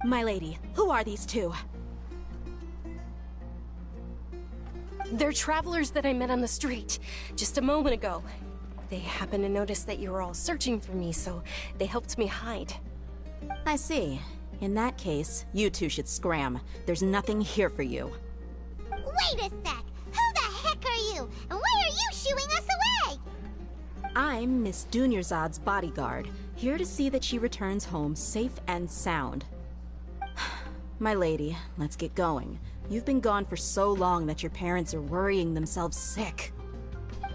My lady, who are these two? They're travelers that I met on the street just a moment ago. They happened to notice that you were all searching for me, so they helped me hide. I see. In that case, you two should scram. There's nothing here for you. Wait a sec! Who the heck are you? And why are you shooing us away? I'm Miss Dunyarzad's bodyguard, here to see that she returns home safe and sound. My lady, let's get going. You've been gone for so long that your parents are worrying themselves sick.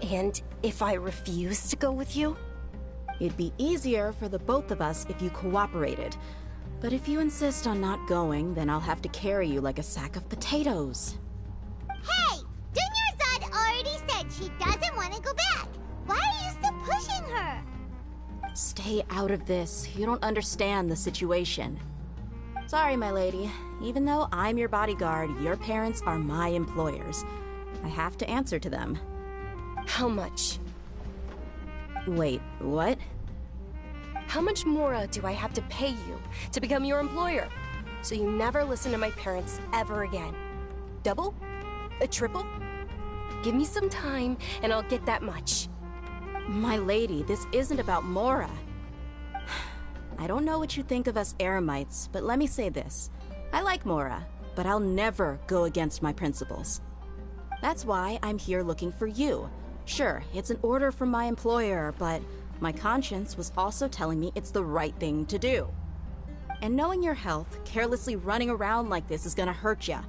And if I refuse to go with you? It'd be easier for the both of us if you cooperated. But if you insist on not going, then I'll have to carry you like a sack of potatoes. Hey! Dunyarzad already said she doesn't want to go back. Why are you still pushing her? Stay out of this. You don't understand the situation. Sorry, my lady. Even though I'm your bodyguard, your parents are my employers. I have to answer to them. How much? Wait, what? How much more do I have to pay you to become your employer? So you never listen to my parents ever again. Double? A triple? Give me some time and I'll get that much. My lady, this isn't about Mora. I don't know what you think of us Eremites, but let me say this. I like Mora, but I'll never go against my principles. That's why I'm here looking for you. Sure, it's an order from my employer, but my conscience was also telling me it's the right thing to do. And knowing your health, carelessly running around like this is gonna hurt ya.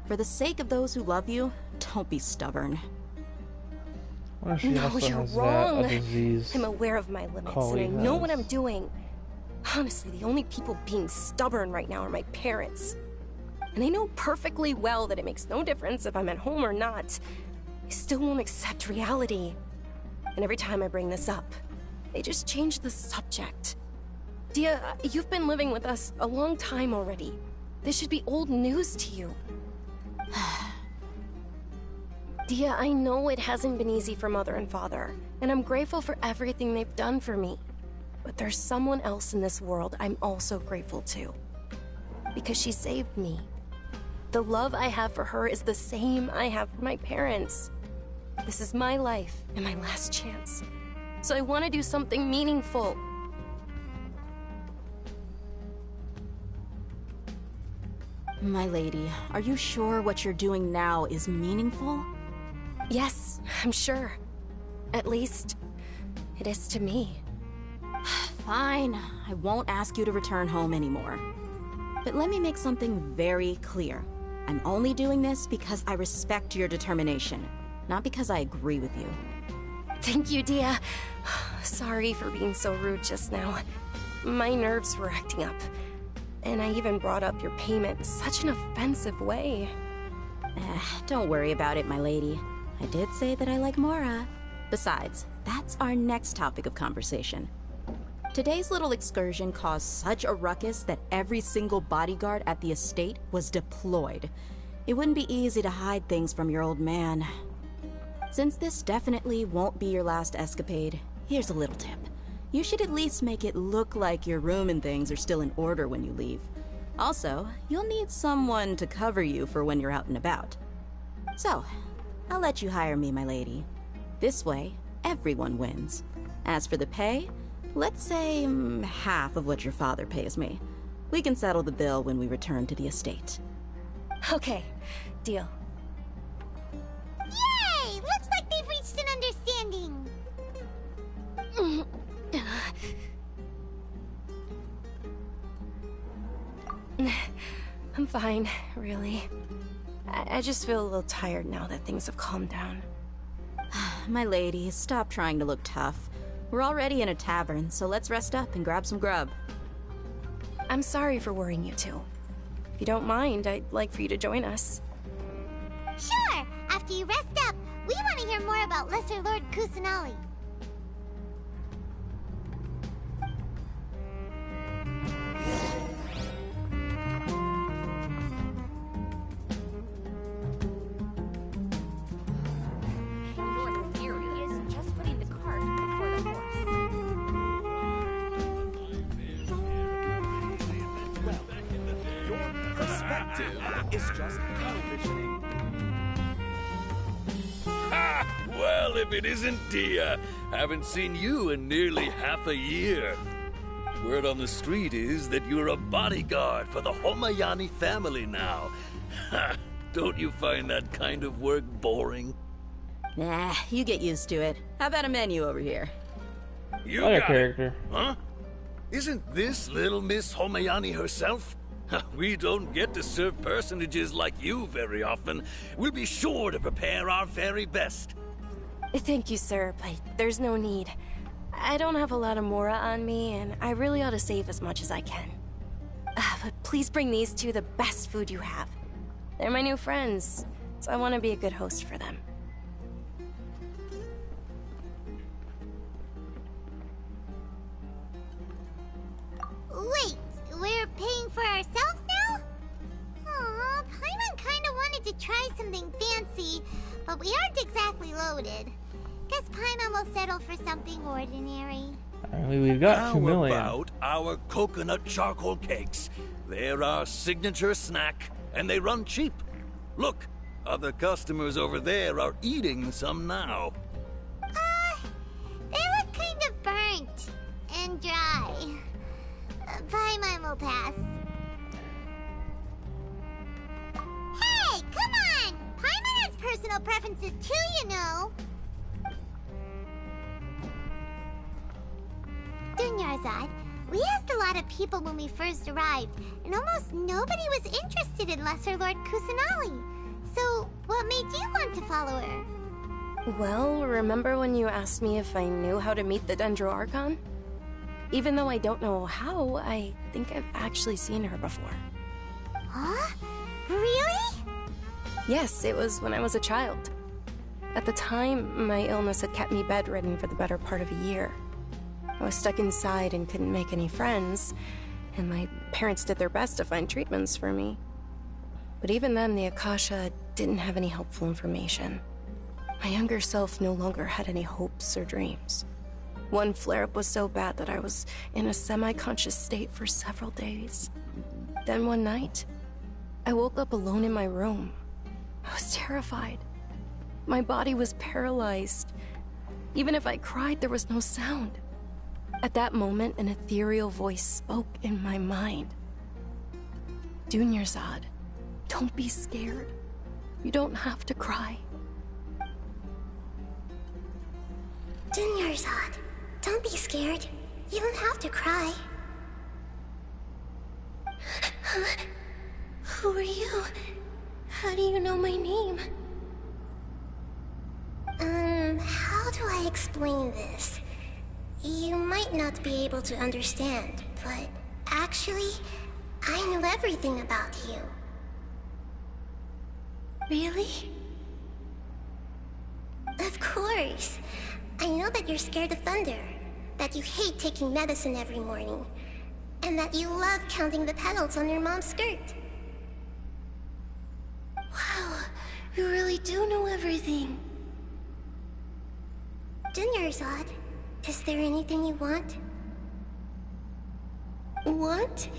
For the sake of those who love you, don't be stubborn. Well, she No, also you're has wrong. a disease I'm aware of my limits and I Chloe know has. what I'm doing. Honestly, the only people being stubborn right now are my parents. And they know perfectly well that it makes no difference if I'm at home or not. They still won't accept reality. And every time I bring this up, they just change the subject. Dia, you've been living with us a long time already. This should be old news to you. Dia, I know it hasn't been easy for Mother and Father, and I'm grateful for everything they've done for me. But there's someone else in this world I'm also grateful to. Because she saved me. The love I have for her is the same I have for my parents. This is my life and my last chance. So I want to do something meaningful. My lady, are you sure what you're doing now is meaningful? Yes, I'm sure. At least, it is to me. Fine, I won't ask you to return home anymore. But let me make something very clear. I'm only doing this because I respect your determination, not because I agree with you. Thank you, Dia. Sorry for being so rude just now. My nerves were acting up. And I even brought up your payment in such an offensive way. Don't worry about it, my lady. I did say that I like Mora. Besides, that's our next topic of conversation. Today's little excursion caused such a ruckus that every single bodyguard at the estate was deployed. It wouldn't be easy to hide things from your old man. Since this definitely won't be your last escapade, here's a little tip. You should at least make it look like your room and things are still in order when you leave. Also, you'll need someone to cover you for when you're out and about. So, I'll let you hire me, my lady. This way, everyone wins. As for the pay, let's say half of what your father pays me. We can settle the bill when we return to the estate. Okay, deal. Yay! Looks like they've reached an understanding. I'm fine, really. I just feel a little tired now that things have calmed down. My lady, stop trying to look tough. We're already in a tavern, so let's rest up and grab some grub. I'm sorry for worrying you two. If you don't mind, I'd like for you to join us. Sure! After you rest up, we want to hear more about Lesser Lord Kusanali. Your theory is just putting the cart before the horse. Your perspective is just televisioning. Ha! Well, if it isn't Dia. Haven't seen you in nearly half a year. Word on the street is that you're a bodyguard for the Homayani family now. Ha! Don't you find that kind of work boring? Nah, you get used to it. How about a menu over here? You What a got character. it. Huh? Isn't this little Miss Homayani herself? We don't get to serve personages like you very often. We'll be sure to prepare our very best. Thank you, sir, but there's no need. I don't have a lot of Mora on me, and I really ought to save as much as I can. But please bring these two the best food you have. They're my new friends, so I want to be a good host for them. Wait, we're paying for ourselves now? Aw, Paimon kinda wanted to try something fancy, but we aren't exactly loaded. Guess Paimon will settle for something ordinary. We've got 2 million. How about our coconut charcoal cakes? They're our signature snack, and they run cheap. Look, other customers over there are eating some now. They look kind of burnt and dry. Paimon will pass. Hey, come on! Paimon has personal preferences too, you know. Dunyarzad, we asked a lot of people when we first arrived, and almost nobody was interested in Lesser Lord Kusanali. So, what made you want to follow her? Well, remember when you asked me if I knew how to meet the Dendro Archon? Even though I don't know how, I think I've actually seen her before. Huh? Really? Yes, it was when I was a child. At the time, my illness had kept me bedridden for the better part of a year. I was stuck inside and couldn't make any friends, and my parents did their best to find treatments for me. But even then, the Akasha didn't have any helpful information. My younger self no longer had any hopes or dreams. One flare-up was so bad that I was in a semi-conscious state for several days. Then one night, I woke up alone in my room. I was terrified. My body was paralyzed. Even if I cried, there was no sound. At that moment, an ethereal voice spoke in my mind. Dunyarzad, don't be scared. You don't have to cry. Dunyarzad, don't be scared. You don't have to cry. Who are you? How do you know my name? How do I explain this? You might not be able to understand, but actually, I know everything about you. Really? Of course. I know that you're scared of thunder, that you hate taking medicine every morning, and that you love counting the petals on your mom's skirt. Wow, you really do know everything. Dinnerzad, is there anything you want? Want?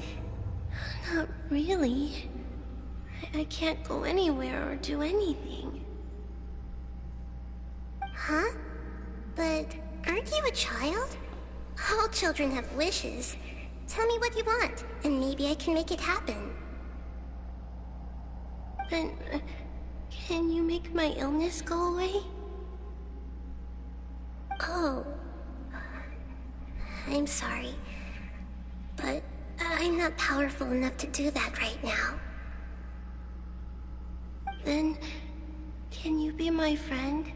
Not really. I can't go anywhere or do anything. Huh? But aren't you a child? All children have wishes. Tell me what you want, and maybe I can make it happen. But can you make my illness go away? Oh. I'm sorry. But I'm not powerful enough to do that right now. Then, can you be my friend?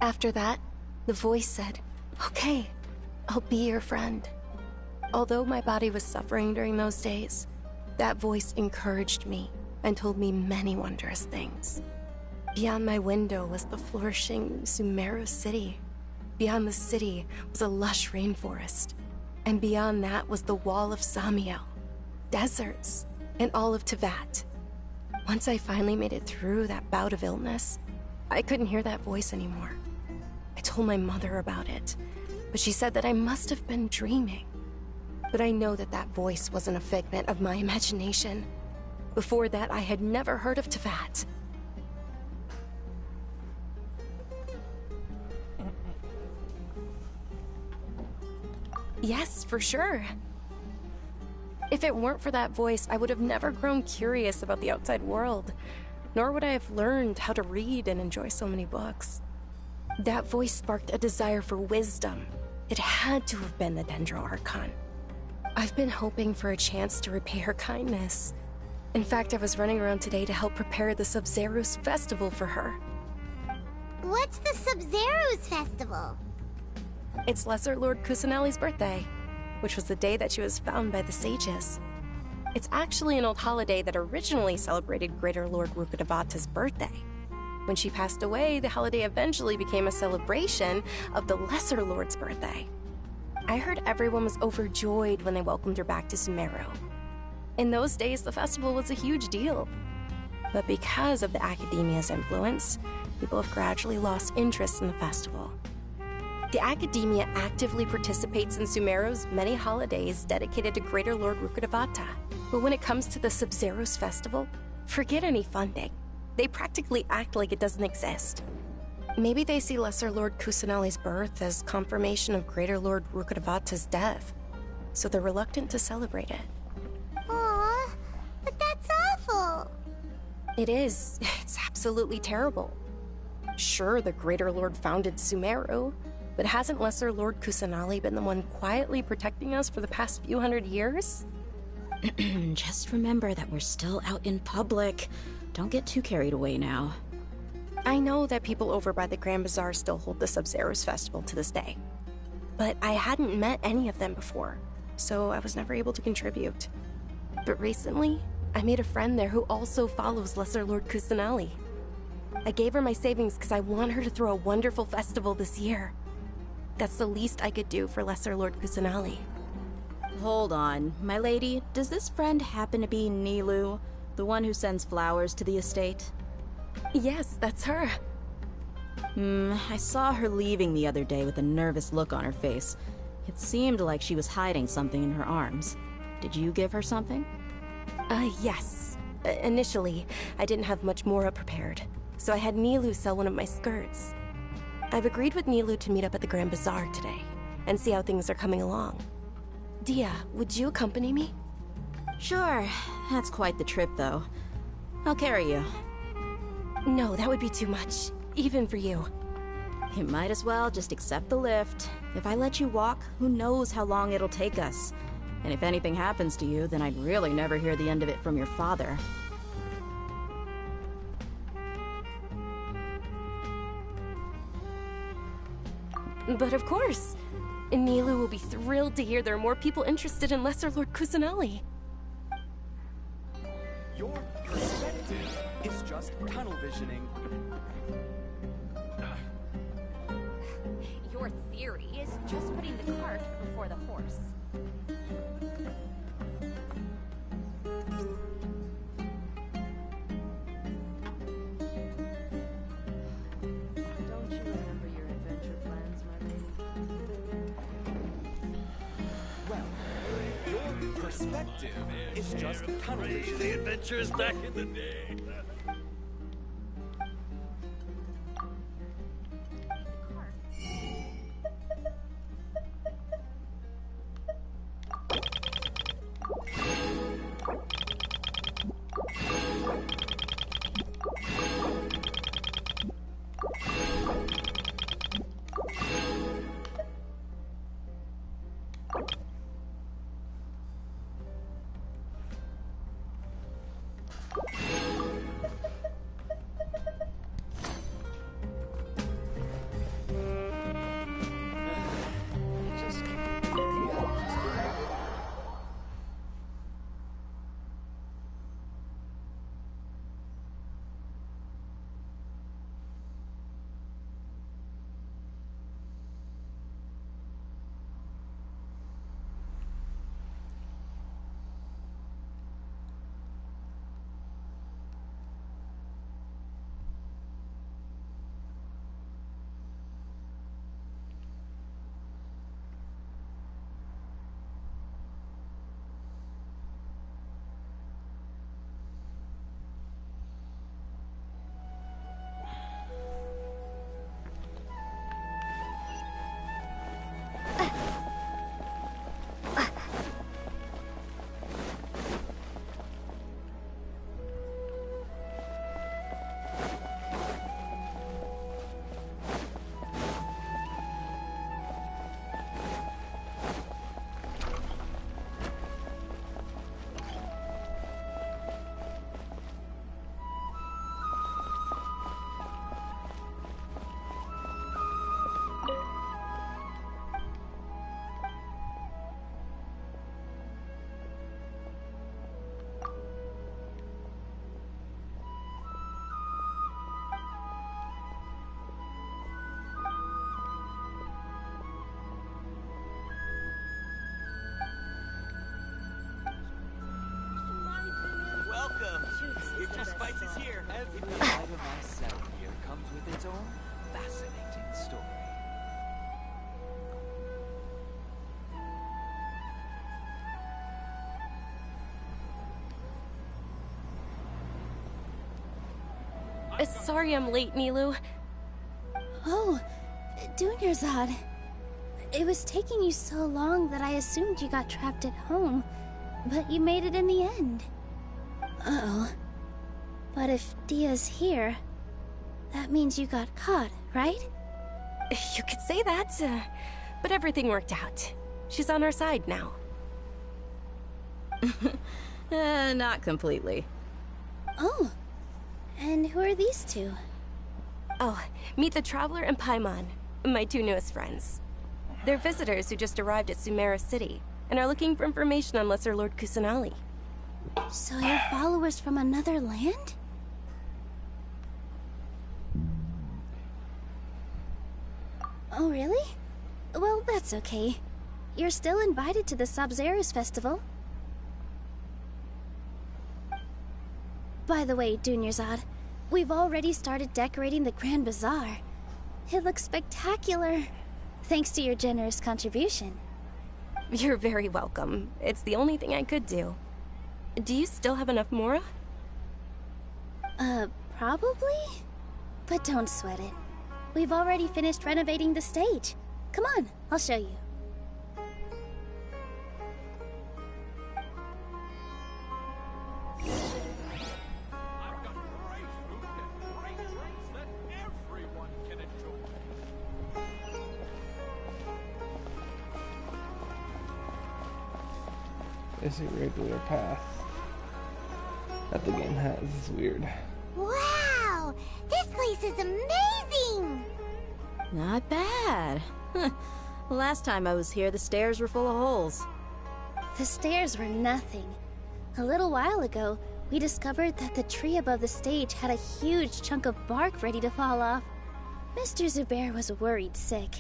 After that, the voice said, "Okay, I'll be your friend." Although my body was suffering during those days, that voice encouraged me and told me many wondrous things. Beyond my window was the flourishing Sumeru city. Beyond the city was a lush rainforest. And beyond that was the wall of Samiel, deserts, and all of Tevat. Once I finally made it through that bout of illness, I couldn't hear that voice anymore. I told my mother about it, but she said that I must have been dreaming. But I know that that voice wasn't a figment of my imagination. Before that, I had never heard of Tevat. Yes, for sure. If it weren't for that voice, I would have never grown curious about the outside world, nor would I have learned how to read and enjoy so many books. That voice sparked a desire for wisdom. It had to have been the Dendro Archon. I've been hoping for a chance to repay her kindness. In fact, I was running around today to help prepare the Sub-Zerus festival for her. What's the Sub-Zerus festival? It's Lesser Lord Kusanali's birthday, which was the day that she was found by the sages. It's actually an old holiday that originally celebrated Greater Lord Rukkhadevata's birthday. When she passed away, the holiday eventually became a celebration of the Lesser Lord's birthday. I heard everyone was overjoyed when they welcomed her back to Sumeru. In those days, the festival was a huge deal. But because of the Academia's influence, people have gradually lost interest in the festival. The Academia actively participates in Sumeru's many holidays dedicated to Greater Lord Rukkhadevata. But when it comes to the Sub-Zerus festival, forget any funding. They practically act like it doesn't exist. Maybe they see Lesser Lord Kusanali's birth as confirmation of Greater Lord Rukkhadevata's death, so they're reluctant to celebrate it. Aww, but that's awful. It is. It's absolutely terrible. Sure, the Greater Lord founded Sumeru, but hasn't Lesser Lord Kusanali been the one quietly protecting us for the past few hundred years? Just remember that we're still out in public. Don't get too carried away now. I know that people over by the Grand Bazaar still hold the Sub-Zerus festival to this day. But I hadn't met any of them before, so I was never able to contribute. But recently, I made a friend there who also follows Lesser Lord Kusanali. I gave her my savings because I want her to throw a wonderful festival this year. That's the least I could do for Lesser Lord Kusanali. Hold on, my lady. Does this friend happen to be Nilou, the one who sends flowers to the estate? Yes, that's her. I saw her leaving the other day with a nervous look on her face. It seemed like she was hiding something in her arms. Did you give her something? Yes. Initially, I didn't have much Mora prepared, so I had Nilou sell one of my skirts. I've agreed with Nilou to meet up at the Grand Bazaar today, and see how things are coming along. Dia, would you accompany me? Sure. That's quite the trip, though. I'll carry you. No, that would be too much, even for you. You might as well just accept the lift. If I let you walk, who knows how long it'll take us. And if anything happens to you, then I'd really never hear the end of it from your father. But of course. Nilu will be thrilled to hear there are more people interested in Lesser Lord Kusanali. Your perspective is just tunnel visioning. Your theory is just putting the cart before the horse. Don't you remember your adventure plans, my lady? Well, your perspective is just tunnel visioning. The adventures back in the day. Welcome! Your Spice is here! Every item I sell here comes with its own fascinating story. Sorry I'm late, Nilu. Oh, Dunyarzad. It was taking you so long that I assumed you got trapped at home, but you made it in the end. Uh-oh. But if Dia's here, that means you got caught, right? You could say that, but everything worked out. She's on our side now. Not completely. Oh, and who are these two? Oh, meet the Traveler and Paimon, my two newest friends. They're visitors who just arrived at Sumeru City and are looking for information on Lesser Lord Kusanali. So you're followers from another land? Oh, really? Well, that's okay. You're still invited to the Sabzerus Festival. By the way, Dunyarzad, we've already started decorating the Grand Bazaar. It looks spectacular, thanks to your generous contribution. You're very welcome. It's the only thing I could do. Do you still have enough Mora? Probably? But don't sweat it. We've already finished renovating the stage. Come on, I'll show you. It's a regular path that the game has. It's weird. Wow! This place is amazing! Not bad. Last time I was here, the stairs were full of holes. The stairs were nothing. A little while ago, we discovered that the tree above the stage had a huge chunk of bark ready to fall off. Mr. Zubair was worried sick.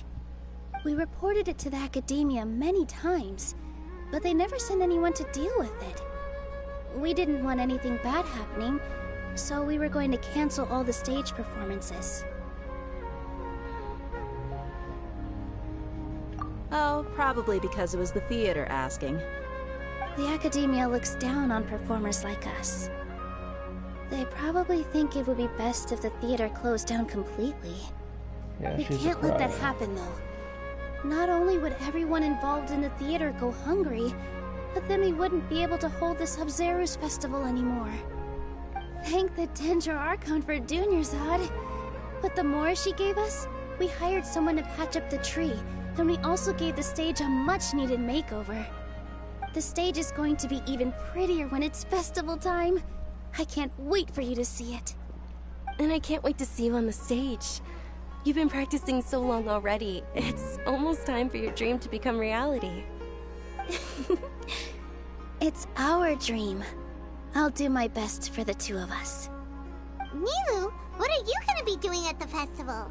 We reported it to the academia many times, but they never sent anyone to deal with it. We didn't want anything bad happening, so we were going to cancel all the stage performances. Oh, probably because it was the theater asking. The academia looks down on performers like us. They probably think it would be best if the theater closed down completely. Yeah, We she's can't let that surprised. happen, though. Not only would everyone involved in the theater go hungry, but then we wouldn't be able to hold the Sub-Zero's festival anymore. Thank the Dendro Archon for Dunyarzad. But the more she gave us, we hired someone to patch up the tree, and we also gave the stage a much-needed makeover. The stage is going to be even prettier when it's festival time. I can't wait for you to see it. And I can't wait to see you on the stage. You've been practicing so long already. It's almost time for your dream to become reality. It's our dream. I'll do my best for the two of us. Nilu, what are you gonna be doing at the festival?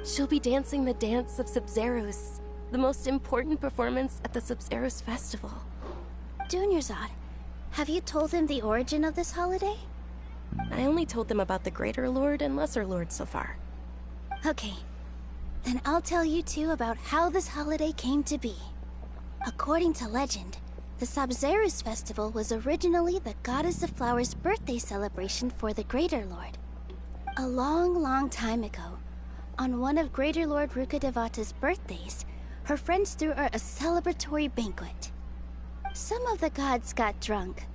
She'll be dancing the dance of Sub-Zeros, the most important performance at the Sub-Zeros festival. Dunyarzad, have you told him the origin of this holiday? I only told them about the Greater Lord and Lesser Lord so far. Okay, then I'll tell you two about how this holiday came to be. According to legend, the Sub-Zeros festival was originally the Goddess of Flowers' birthday celebration for the Greater Lord. A long, long time ago, on one of Greater Lord Rukkhadevata's birthdays, her friends threw her a celebratory banquet. Some of the gods got drunk.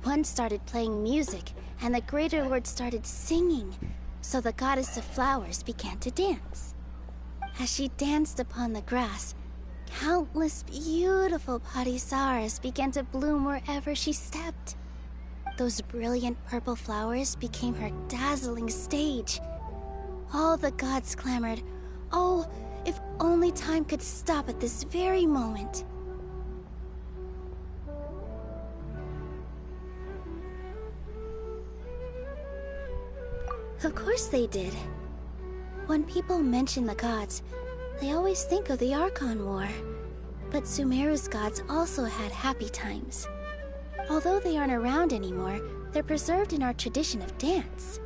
One started playing music, and the Greater Lord started singing, so the Goddess of Flowers began to dance. As she danced upon the grass, countless beautiful parisaras began to bloom wherever she stepped. Those brilliant purple flowers became her dazzling stage. All the gods clamored, "Oh, if only time could stop at this very moment." Of course they did. When people mention the gods, they always think of the Archon War. But Sumeru's gods also had happy times. Although they aren't around anymore, they're preserved in our tradition of dance.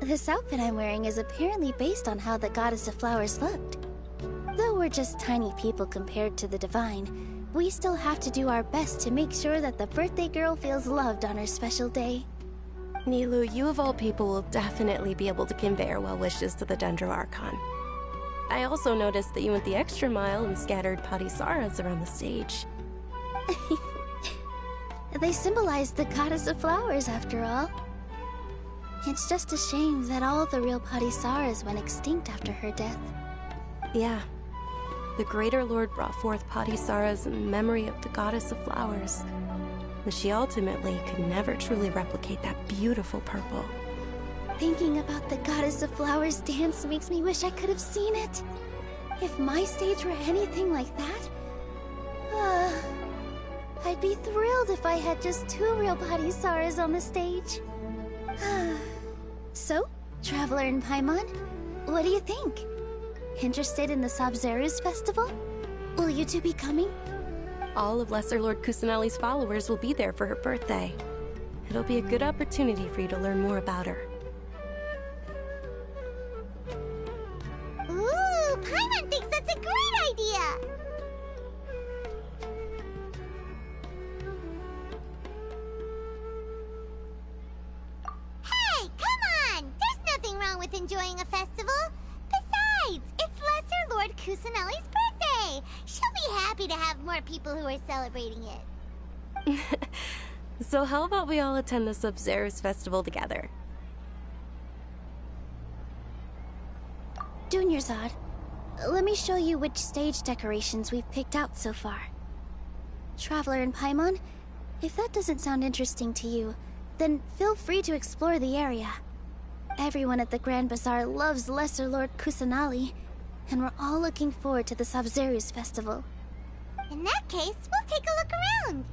This outfit I'm wearing is apparently based on how the Goddess of Flowers looked. Though we're just tiny people compared to the Divine, we still have to do our best to make sure that the birthday girl feels loved on her special day. Nilu, you of all people will definitely be able to convey our well wishes to the Dendro Archon. I also noticed that you went the extra mile and scattered parisaras around the stage. They symbolize the Goddess of Flowers, after all. It's just a shame that all the real parisaras went extinct after her death. Yeah. The Greater Lord brought forth parisaras in memory of the Goddess of Flowers. But she ultimately could never truly replicate that beautiful purple. Thinking about the Goddess of Flowers dance makes me wish I could have seen it. If my stage were anything like that, I'd be thrilled if I had just two real parisaras on the stage. So, Traveler and Paimon, what do you think? Interested in the Sub-Zeros festival? Will you two be coming? All of Lesser Lord Kusanali's followers will be there for her birthday. It'll be a good opportunity for you to learn more about her. Ooh, Paimon thinks that's a great idea! Hey, come on! There's nothing wrong with enjoying a festival. Besides, it's Lesser Lord Kusanali's birthday. She'll be happy to have more people who are celebrating it. So how about we all attend the Sub-Zeros festival together? Dunyarzad, let me show you which stage decorations we've picked out so far. Traveler and Paimon, if that doesn't sound interesting to you, then feel free to explore the area. Everyone at the Grand Bazaar loves Lesser Lord Kusanali, and we're all looking forward to the Sabzerius festival. In that case, we'll take a look around.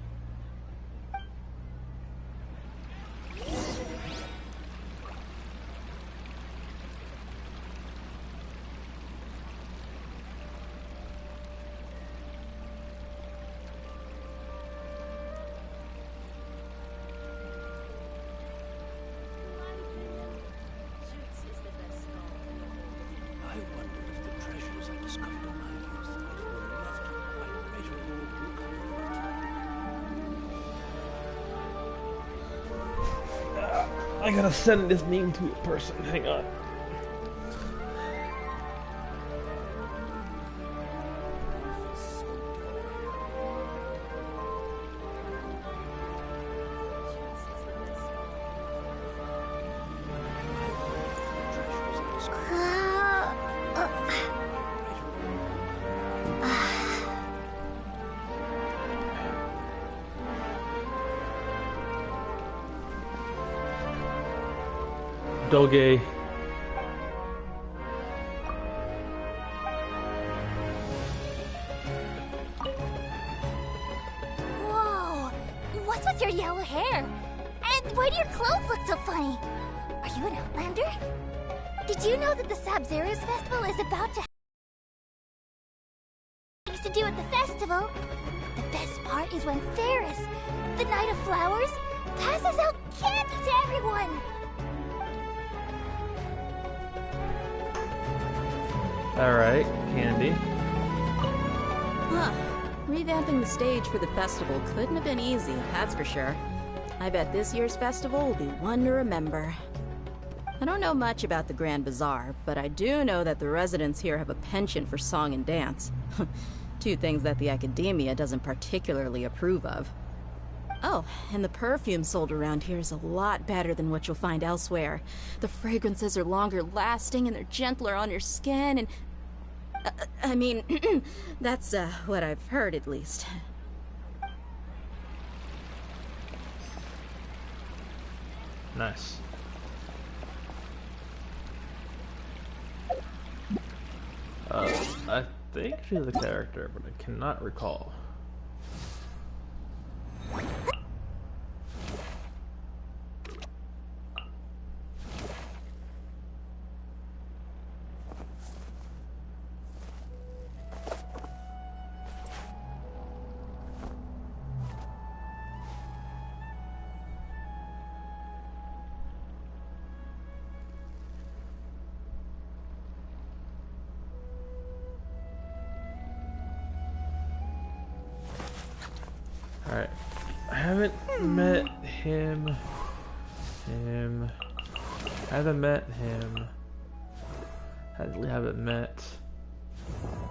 I wonder if the treasures I discovered in my youth might have been left by greater Lord Ruka. I gotta send this meme to a person. Hang on. Doge. Whoa! What's with your yellow hair? And why do your clothes look so funny? Are you an Outlander? Did you know that the Sabzerius festival is about to have things to do with the festival? The best part is when Ferris, the Knight of Flowers, passes out candy to everyone! Alright, candy. Huh. Revamping the stage for the festival couldn't have been easy, that's for sure. I bet this year's festival will be one to remember. I don't know much about the Grand Bazaar, but I do know that the residents here have a penchant for song and dance. Two things that the academia doesn't particularly approve of. Oh, and the perfume sold around here is a lot better than what you'll find elsewhere. The fragrances are longer lasting and they're gentler on your skin and... I mean, that's what I've heard at least. Nice. I think she's a character, but I cannot recall. Alright. I haven't met him. Haven't met him. Haven't met.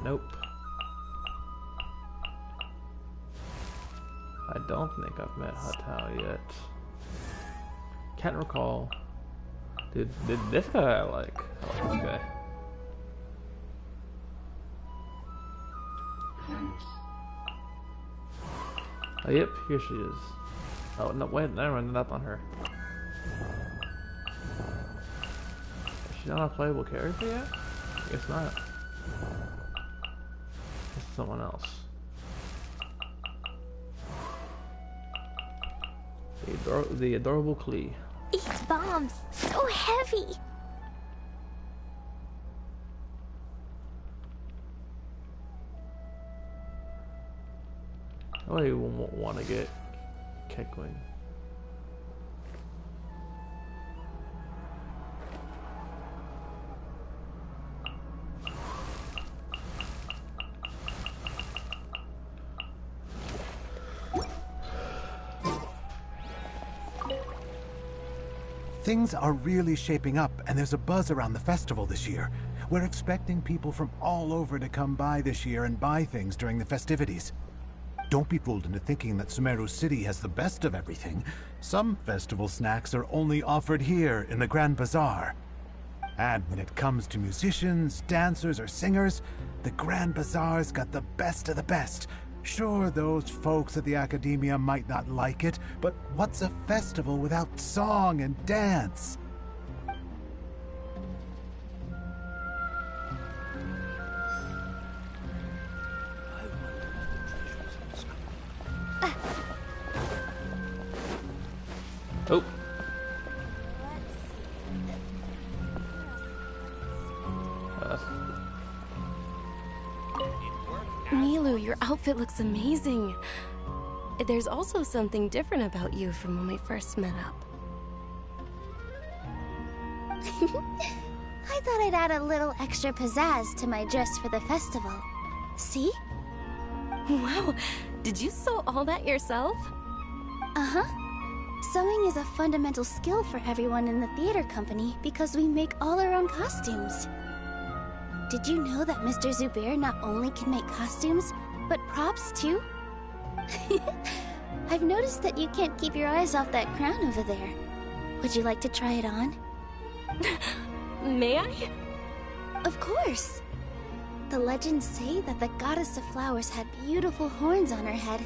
Nope. I don't think I've met Hatao yet. Can't recall. Dude, this guy I like. I like this guy. Oh, yep, here she is. Oh, no, wait, never mind, that's on her. Is she not a playable character yet? I guess not. It's someone else. The adorable Klee. These bombs, so heavy! Oh, you won't want to get Keckwing. Things are really shaping up, and there's a buzz around the festival this year. We're expecting people from all over to come by this year and buy things during the festivities. Don't be fooled into thinking that Sumeru City has the best of everything. Some festival snacks are only offered here in the Grand Bazaar. And when it comes to musicians, dancers, or singers, the Grand Bazaar's got the best of the best. Sure, those folks at the Academia might not like it, but what's a festival without song and dance? Oh. Milu, your outfit looks amazing. There's also something different about you from when we first met up. I thought I'd add a little extra pizzazz to my dress for the festival. See? Wow, did you sew all that yourself? Uh-huh. Sewing is a fundamental skill for everyone in the theater company because we make all our own costumes. Did you know that Mr. Zubair not only can make costumes, but props too? I've noticed that you can't keep your eyes off that crown over there. Would you like to try it on? May I? Of course. The legends say that the goddess of flowers had beautiful horns on her head,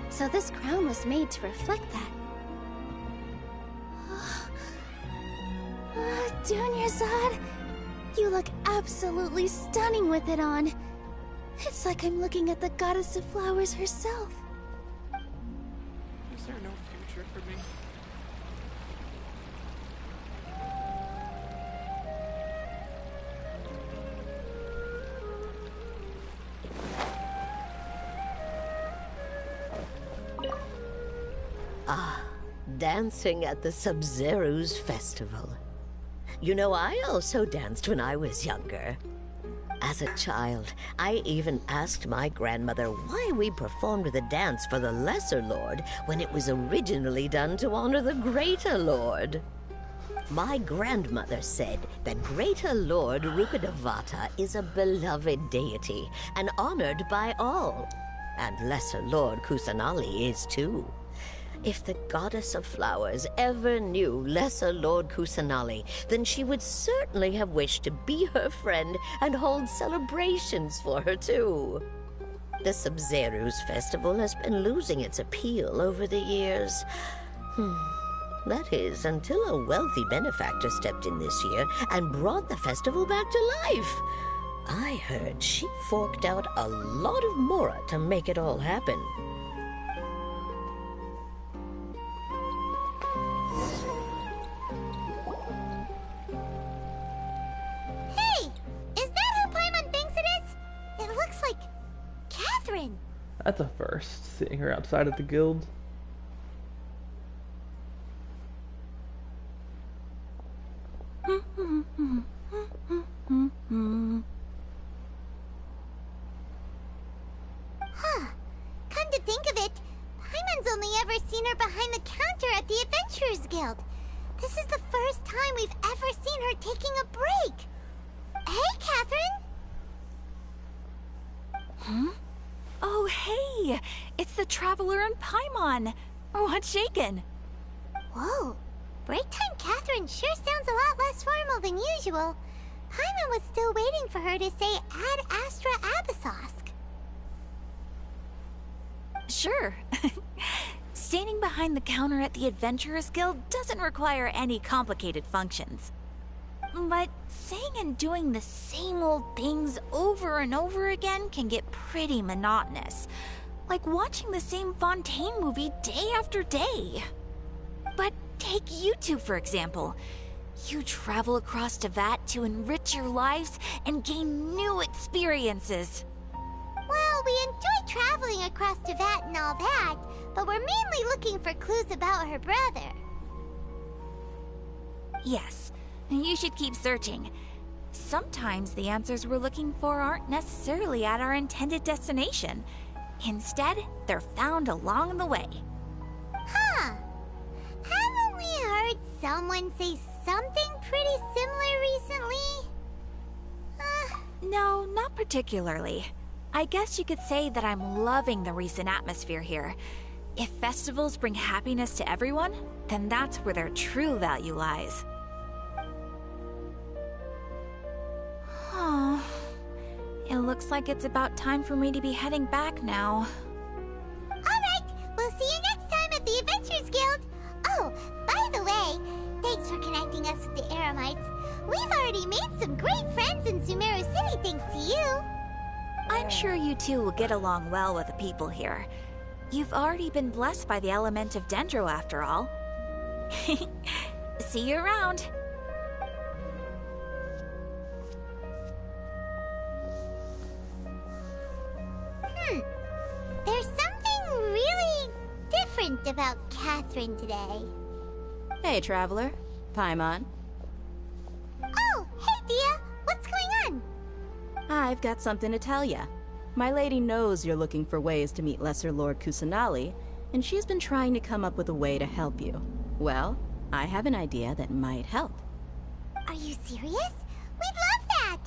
so this crown was made to reflect that. Dunyarzad, you look absolutely stunning with it on. It's like I'm looking at the goddess of flowers herself. Is there no future for me? Ah, dancing at the Sub-Zero's festival. You know, I also danced when I was younger. As a child, I even asked my grandmother why we performed the dance for the Lesser Lord when it was originally done to honor the Greater Lord. My grandmother said that Greater Lord Rukkhadevata is a beloved deity and honored by all. And Lesser Lord Kusanali is too. If the Goddess of Flowers ever knew Lesser Lord Kusanali, then she would certainly have wished to be her friend and hold celebrations for her too. The Sub-Zero's festival has been losing its appeal over the years. That is, until a wealthy benefactor stepped in this year and brought the festival back to life. I heard she forked out a lot of mora to make it all happen. That's a first, seeing her outside of the guild. Huh. Come to think of it, Paimon's only ever seen her behind the counter at the Adventurers Guild. This is the first time we've ever seen her taking a break. Hey, Catherine! Huh? Oh, hey! It's the Traveler and Paimon! What's shaken? Whoa! Break time Catherine sure sounds a lot less formal than usual. Paimon was still waiting for her to say Ad Astra Abyssosque. Sure. Standing behind the counter at the Adventurers Guild doesn't require any complicated functions. But saying and doing the same old things over and over again can get pretty monotonous. Like watching the same Fontaine movie day after day. But take you two, for example. You travel across Tevat to enrich your lives and gain new experiences. Well, we enjoy traveling across Tevat and all that, but we're mainly looking for clues about her brother. Yes. You should keep searching. Sometimes the answers we're looking for aren't necessarily at our intended destination. Instead, they're found along the way. Huh. Haven't we heard someone say something pretty similar recently? No, not particularly. I guess you could say that I'm loving the recent atmosphere here. If festivals bring happiness to everyone, then that's where their true value lies. Oh, it looks like it's about time for me to be heading back now. Alright, we'll see you next time at the Adventurers Guild. Oh, by the way, thanks for connecting us with the Eremites. We've already made some great friends in Sumeru City thanks to you. I'm sure you two will get along well with the people here. You've already been blessed by the element of Dendro after all. See you around. There's something really different about Catherine today. Hey, Traveler. Paimon. Oh, hey, Dia. What's going on? I've got something to tell ya. My lady knows you're looking for ways to meet Lesser Lord Kusanali, and she's been trying to come up with a way to help you. Well, I have an idea that might help. Are you serious? We'd love that!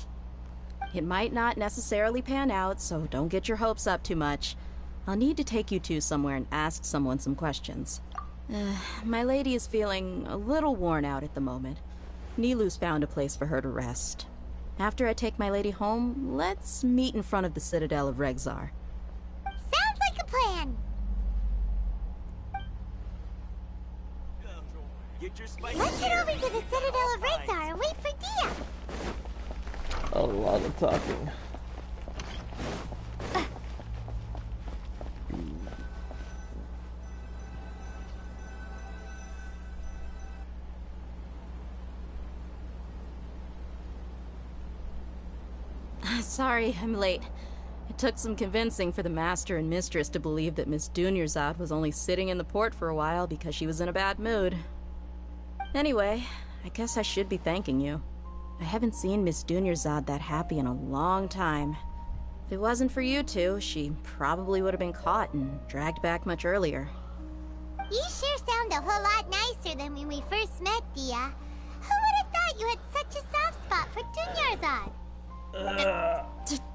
It might not necessarily pan out, so don't get your hopes up too much. I'll need to take you two somewhere and ask someone some questions. My lady is feeling a little worn out at the moment. Nilu's found a place for her to rest. After I take my lady home, let's meet in front of the Citadel of Regzar. Sounds like a plan! Let's head over to the Citadel of Regzar and wait for Dia! A lot of talking. Sorry, I'm late. It took some convincing for the Master and Mistress to believe that Miss Dunyarzad was only sitting in the port for a while because she was in a bad mood. Anyway, I guess I should be thanking you. I haven't seen Miss Dunyarzad that happy in a long time. If it wasn't for you two, she probably would have been caught and dragged back much earlier. You sure sound a whole lot nicer than when we first met, Dia. Who would have thought you had such a soft spot for Dunyarzad?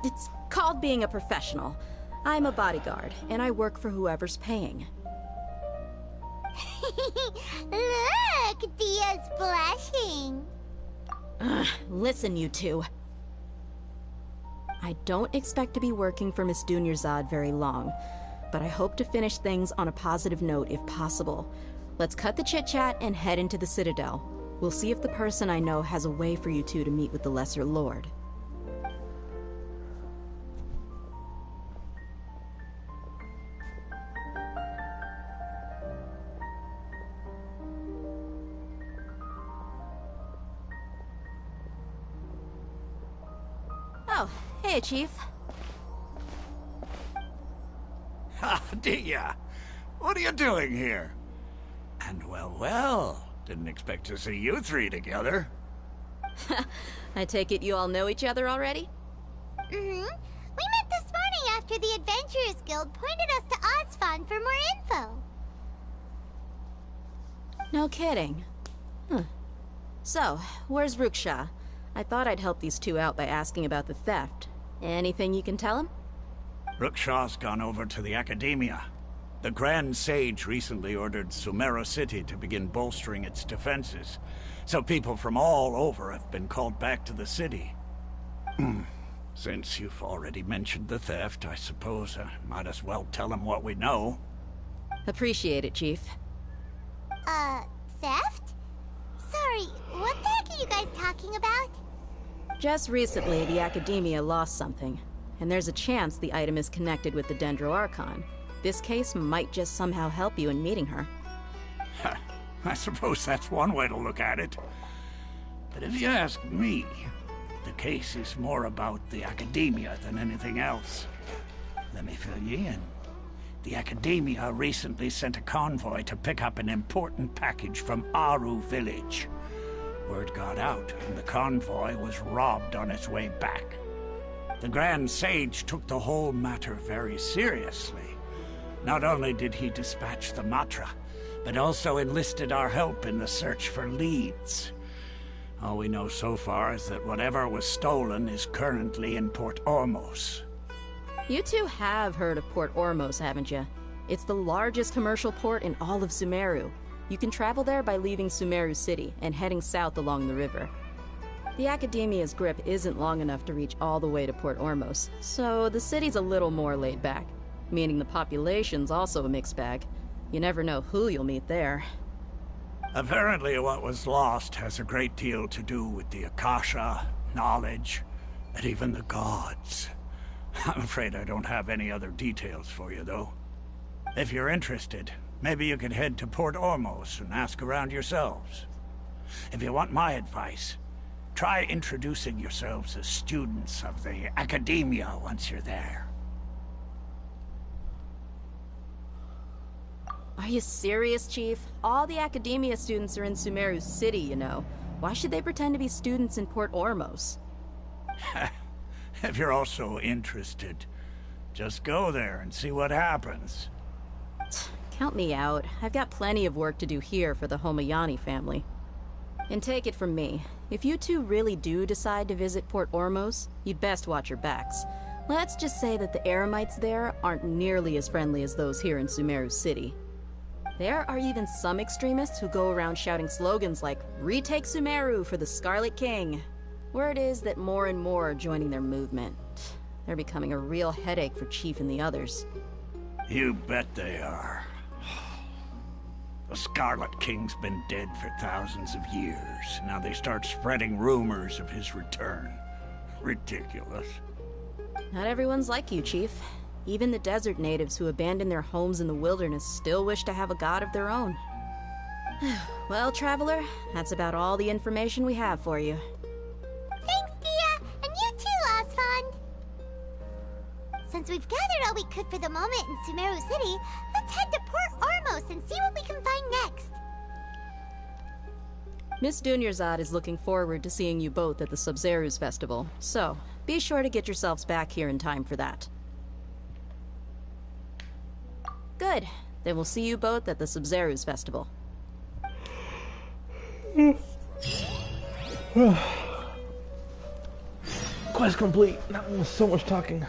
It's called being a professional. I'm a bodyguard, and I work for whoever's paying. Look, Dia's blushing. Listen, you two. I don't expect to be working for Miss Dunyarzad very long, but I hope to finish things on a positive note if possible. Let's cut the chit-chat and head into the Citadel. We'll see if the person I know has a way for you two to meet with the Lesser Lord. Oh, hey, Chief. Ha, Dia! What are you doing here? And well, didn't expect to see you three together. I take it you all know each other already? We met this morning after the Adventurers Guild pointed us to Osfon for more info. No kidding. So, where's Ruksha? I thought I'd help these two out by asking about the theft. Anything you can tell him? Ruksha's gone over to the Academia. The Grand Sage recently ordered Sumeru City to begin bolstering its defenses, so people from all over have been called back to the city. Since you've already mentioned the theft, I suppose I might as well tell him what we know. Appreciate it, Chief. Theft? Sorry, what the heck are you guys talking about? Just recently, the Academia lost something, and there's a chance the item is connected with the Dendro Archon. This case might just somehow help you in meeting her. I suppose that's one way to look at it. But if you ask me, the case is more about the Academia than anything else. Let me fill you in. The Academia recently sent a convoy to pick up an important package from Aru village. Word got out, and the convoy was robbed on its way back. The Grand Sage took the whole matter very seriously. Not only did he dispatch the Matra, but also enlisted our help in the search for leads. All we know so far is that whatever was stolen is currently in Port Ormos. You two have heard of Port Ormos, haven't you? It's the largest commercial port in all of Sumeru. You can travel there by leaving Sumeru City and heading south along the river. The Academia's grip isn't long enough to reach all the way to Port Ormos, so the city's a little more laid back, meaning the population's also a mixed bag. You never know who you'll meet there. Apparently what was lost has a great deal to do with the Akasha, knowledge, and even the gods. I'm afraid I don't have any other details for you, though. If you're interested, Maybe you could head to Port Ormos and ask around yourselves. If you want my advice, try introducing yourselves as students of the Academia once you're there. Are you serious, Chief? All the Academia students are in Sumeru City, you know. Why should they pretend to be students in Port Ormos? If you're all so interested, just go there and see what happens. Count me out. I've got plenty of work to do here for the Homayani family. And take it from me, if you two really do decide to visit Port Ormos, you'd best watch your backs. Let's just say that the Eremites there aren't nearly as friendly as those here in Sumeru City. There are even some extremists who go around shouting slogans like, "Retake Sumeru for the Scarlet King." Word is that more and more are joining their movement. They're becoming a real headache for Chief and the others. You bet they are. The Scarlet King's been dead for thousands of years. Now they start spreading rumors of his return. Ridiculous. Not everyone's like you, Chief. Even the desert natives who abandoned their homes in the wilderness still wish to have a god of their own. Well, Traveler, that's about all the information we have for you. Thanks, Dia! And you too, Osfond! Since we've gathered all we could for the moment in Sumeru City, let's head to Port Ormos and see what we can find next. Miss Dunyarzad is looking forward to seeing you both at the Sub-Zerus Festival, so be sure to get yourselves back here in time for that. Good. Then we'll see you both at the Sub-Zerus Festival. Quest complete. That one was so much talking.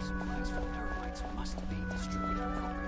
Supplies for the Eremites must be distributed appropriately.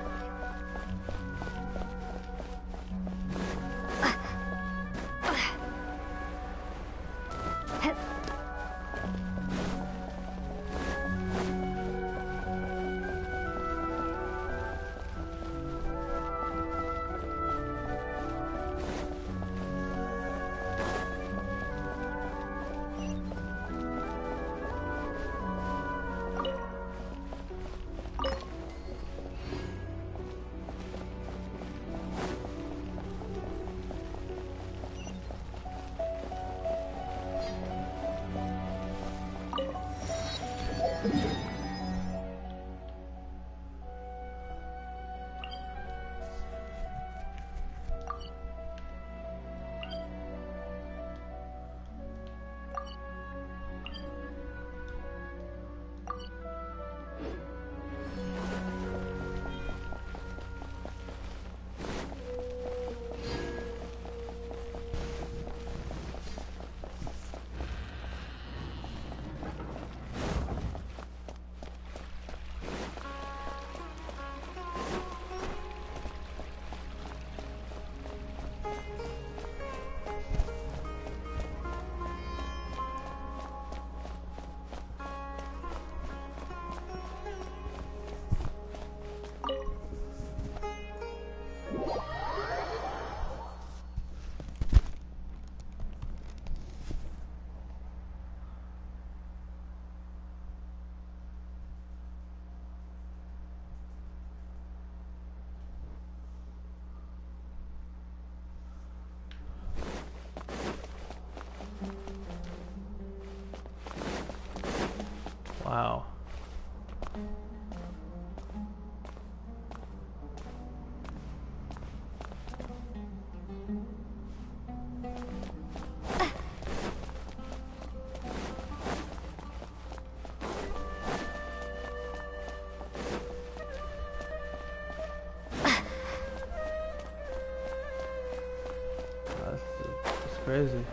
Wow. That's crazy.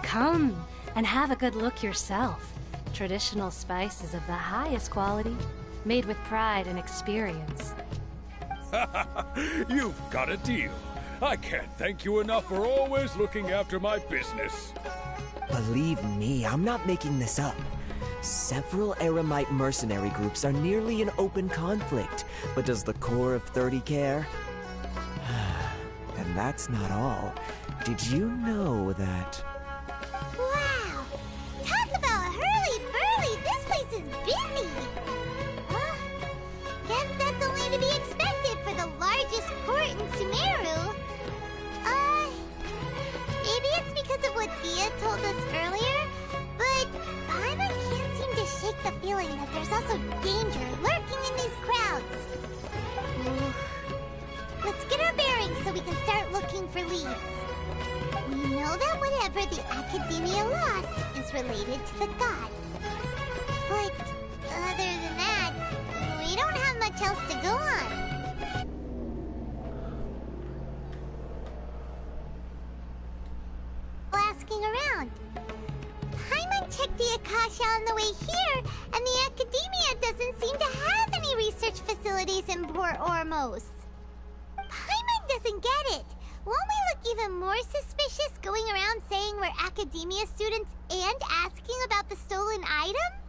Come and have a good look yourself. Traditional spice is of the highest quality, made with pride and experience. You've got a deal. I can't thank you enough for always looking after my business. Believe me, I'm not making this up. Several Eremite mercenary groups are nearly in open conflict, but does the core of 30 care? And that's not all. Did you know that... Wow! Talk about hurly-burly! This place is busy! Guess that's only to be expected for the largest port in Sumeru. Maybe it's because of what Thea told us earlier, but Paimon can't seem to shake the feeling that there's also danger lurking in these crowds. Let's get our bearings so we can start looking for leads. We know that whatever the Academia lost is related to the gods. But other than that, we don't have much else to go on. Asking around. Paimon checked the Akasha on the way here, and the Academia doesn't seem to have any research facilities in Port Ormos. Paimon doesn't get it. Won't we look even more suspicious going around saying we're Academia students and asking about the stolen item?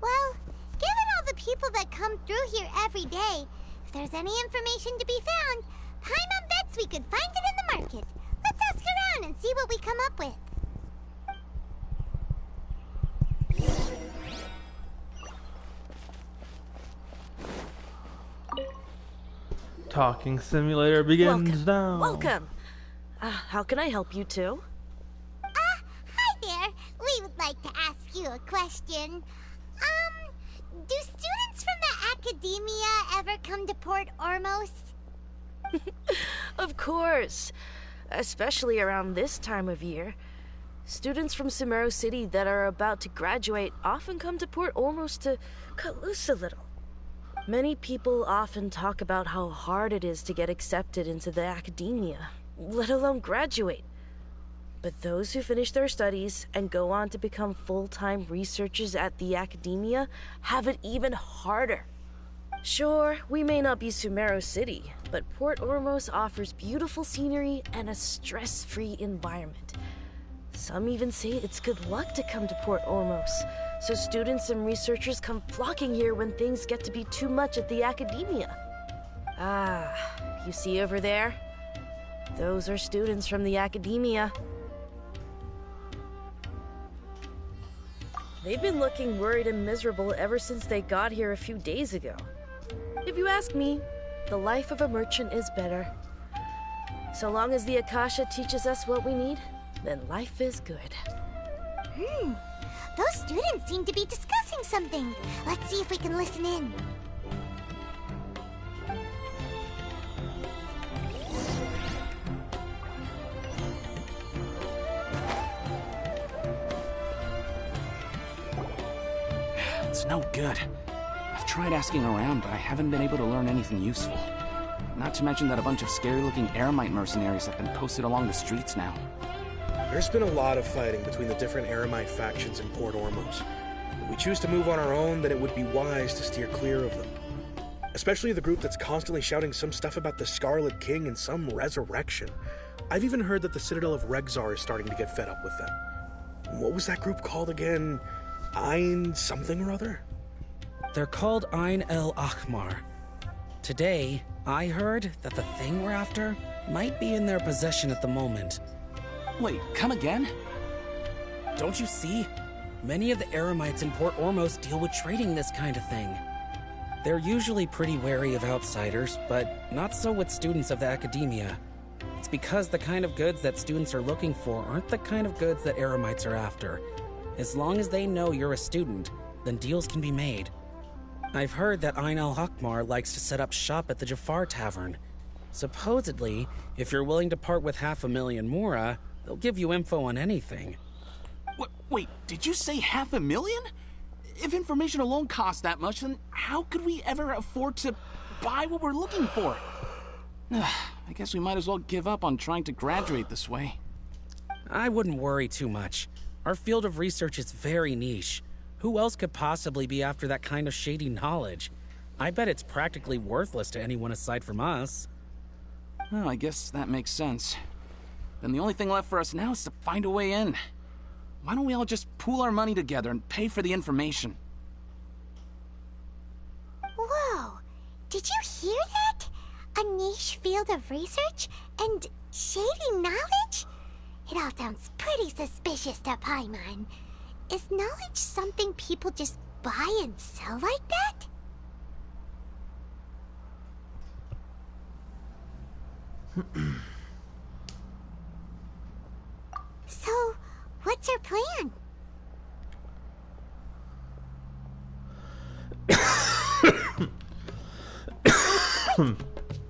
Well, given all the people that come through here every day, if there's any information to be found, Paimon bets we could find it in the market. Let's ask around and see what we come up with. Talking simulator begins now. Welcome. How can I help you two? Hi there. We would like to ask you a question. Do students from the Academia ever come to Port Ormos? Of course. Especially around this time of year. Students from Sumeru City that are about to graduate often come to Port Ormos to cut loose a little. Many people often talk about how hard it is to get accepted into the Academia, let alone graduate. But those who finish their studies and go on to become full-time researchers at the Academia have it even harder. Sure, we may not be Sumeru City, but Port Ormos offers beautiful scenery and a stress-free environment. Some even say it's good luck to come to Port Ormos, so students and researchers come flocking here when things get to be too much at the Academia. You see over there? Those are students from the Academia. They've been looking worried and miserable ever since they got here a few days ago. If you ask me, the life of a merchant is better. So long as the Akasha teaches us what we need, then life is good. Those students seem to be discussing something. Let's see if we can listen in. It's no good. I've tried asking around, but I haven't been able to learn anything useful. Not to mention that a bunch of scary-looking Eremite mercenaries have been posted along the streets now. There's been a lot of fighting between the different Eremite factions in Port Ormos. If we choose to move on our own, then it would be wise to steer clear of them. Especially the group that's constantly shouting some stuff about the Scarlet King and some resurrection. I've even heard that the Citadel of Regzar is starting to get fed up with them. What was that group called again? Ein something or other? They're called Ein El Akhmar. Today, I heard that the thing we're after might be in their possession at the moment. Wait, come again? Don't you see? Many of the Eremites in Port Ormos deal with trading this kind of thing. They're usually pretty wary of outsiders, but not so with students of the academia. It's because the kind of goods that students are looking for aren't the kind of goods that Eremites are after. As long as they know you're a student, then deals can be made. I've heard that Ein al-Hakmar likes to set up shop at the Jafar Tavern. Supposedly, if you're willing to part with 500,000 Mora, they'll give you info on anything. Wait, did you say 500,000? If information alone costs that much, then how could we ever afford to buy what we're looking for? I guess we might as well give up on trying to graduate this way. I wouldn't worry too much. Our field of research is very niche. Who else could possibly be after that kind of shady knowledge? I bet it's practically worthless to anyone aside from us. Well, I guess that makes sense. Then the only thing left for us now is to find a way in. Why don't we all just pool our money together and pay for the information? Whoa! Did you hear that? A niche field of research and shady knowledge? It all sounds pretty suspicious to Paimon. Is knowledge something people just buy and sell like that? So, what's your plan?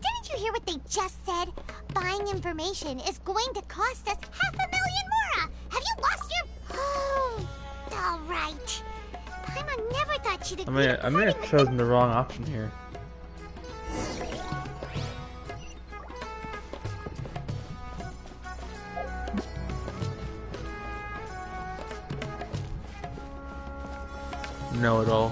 Didn't you hear what they just said? Buying information is going to cost us 500,000 Mora! Have you lost your... Oh, alright. Paimon never thought she'd agree to I may have chosen the wrong option here. Know it all.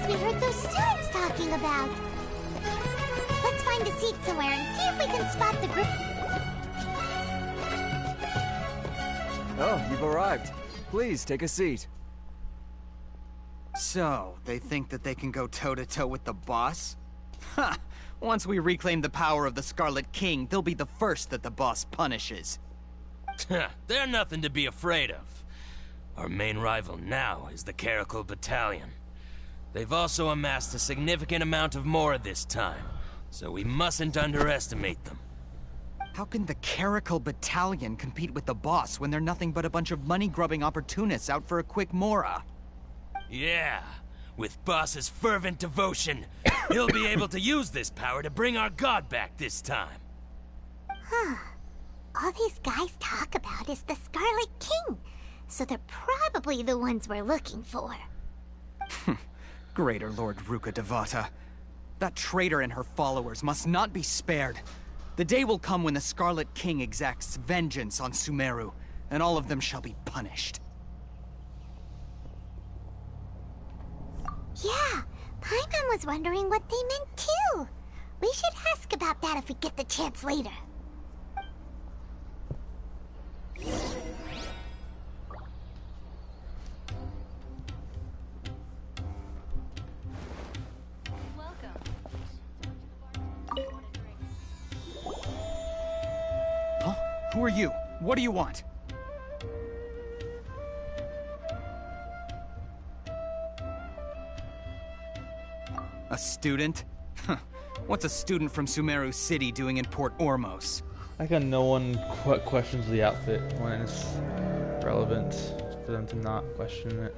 We heard those students talking about. Let's find a seat somewhere and see if we can spot the group. Oh, you've arrived. Please, take a seat. So, they think that they can go toe-to-toe with the boss? Ha! Once we reclaim the power of the Scarlet King, they'll be the first that the boss punishes. They're nothing to be afraid of. Our main rival now is the Caracal Battalion. They've also amassed a significant amount of Mora this time, so we mustn't underestimate them. How can the Caracal Battalion compete with the boss when they're nothing but a bunch of money-grubbing opportunists out for a quick Mora? Yeah, with Boss's fervent devotion, he'll be able to use this power to bring our god back this time. Huh. All these guys talk about is the Scarlet King, so they're probably the ones we're looking for. Greater Lord Ruka Devata. That traitor and her followers must not be spared. The day will come when the Scarlet King exacts vengeance on Sumeru, and all of them shall be punished. Yeah, Paimon was wondering what they meant too. We should ask about that if we get the chance later. Huh? Who are you? What do you want? student? What's a student from Sumeru City doing in Port Ormos? Like how no one questions the outfit when it's relevant for them to not question it.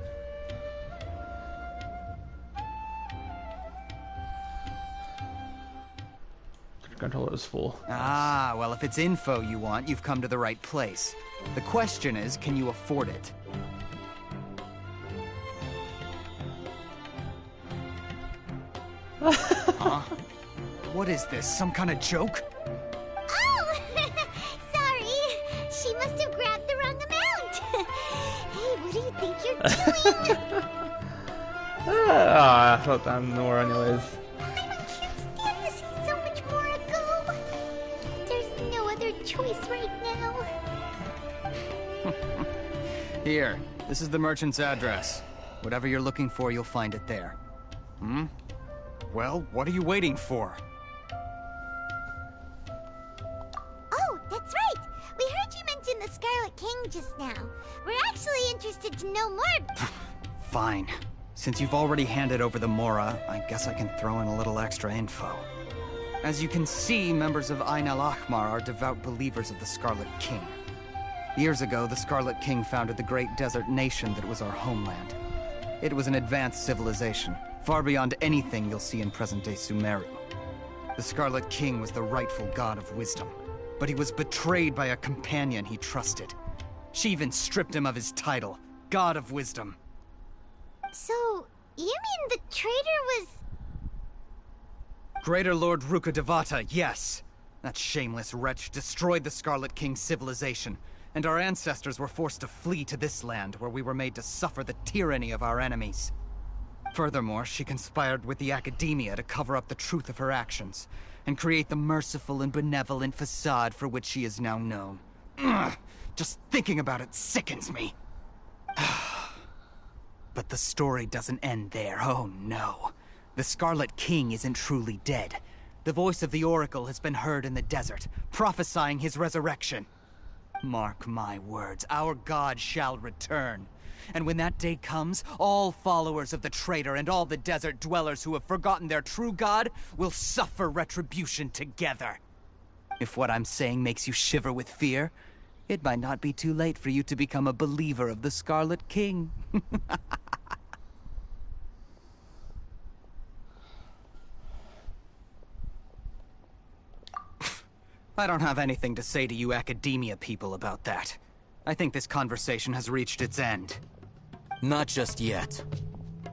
The controller is full. Ah, well, if it's info you want, you've come to the right place. The question is, can you afford it? Huh? What is this? Some kind of joke? Oh! Sorry! She must have grabbed the wrong amount! Hey, what do you think you're doing? I thought I'm nowhere anyways. I can't stand to see so much more go. There's no other choice right now. Here, this is the merchant's address. Whatever you're looking for, you'll find it there. Hmm? Well, what are you waiting for? Oh, that's right! We heard you mention the Scarlet King just now. We're actually interested to know more. Fine. Since you've already handed over the Mora, I guess I can throw in a little extra info. As you can see, members of Ain al-Ahmar are devout believers of the Scarlet King. Years ago, the Scarlet King founded the great desert nation that was our homeland. It was an advanced civilization, far beyond anything you'll see in present-day Sumeru. The Scarlet King was the rightful god of wisdom, but he was betrayed by a companion he trusted. She even stripped him of his title, God of Wisdom. So, you mean the traitor was... Greater Lord Rukkhadevata, yes! That shameless wretch destroyed the Scarlet King's civilization, and our ancestors were forced to flee to this land where we were made to suffer the tyranny of our enemies. Furthermore, she conspired with the Academia to cover up the truth of her actions, and create the merciful and benevolent facade for which she is now known. Ugh, just thinking about it sickens me. But the story doesn't end there, oh no. The Scarlet King isn't truly dead. The voice of the Oracle has been heard in the desert, prophesying his resurrection. Mark my words, our god shall return. And when that day comes, all followers of the traitor and all the desert dwellers who have forgotten their true god will suffer retribution together. If what I'm saying makes you shiver with fear, it might not be too late for you to become a believer of the Scarlet King. I don't have anything to say to you Academia people about that. I think this conversation has reached its end. Not just yet.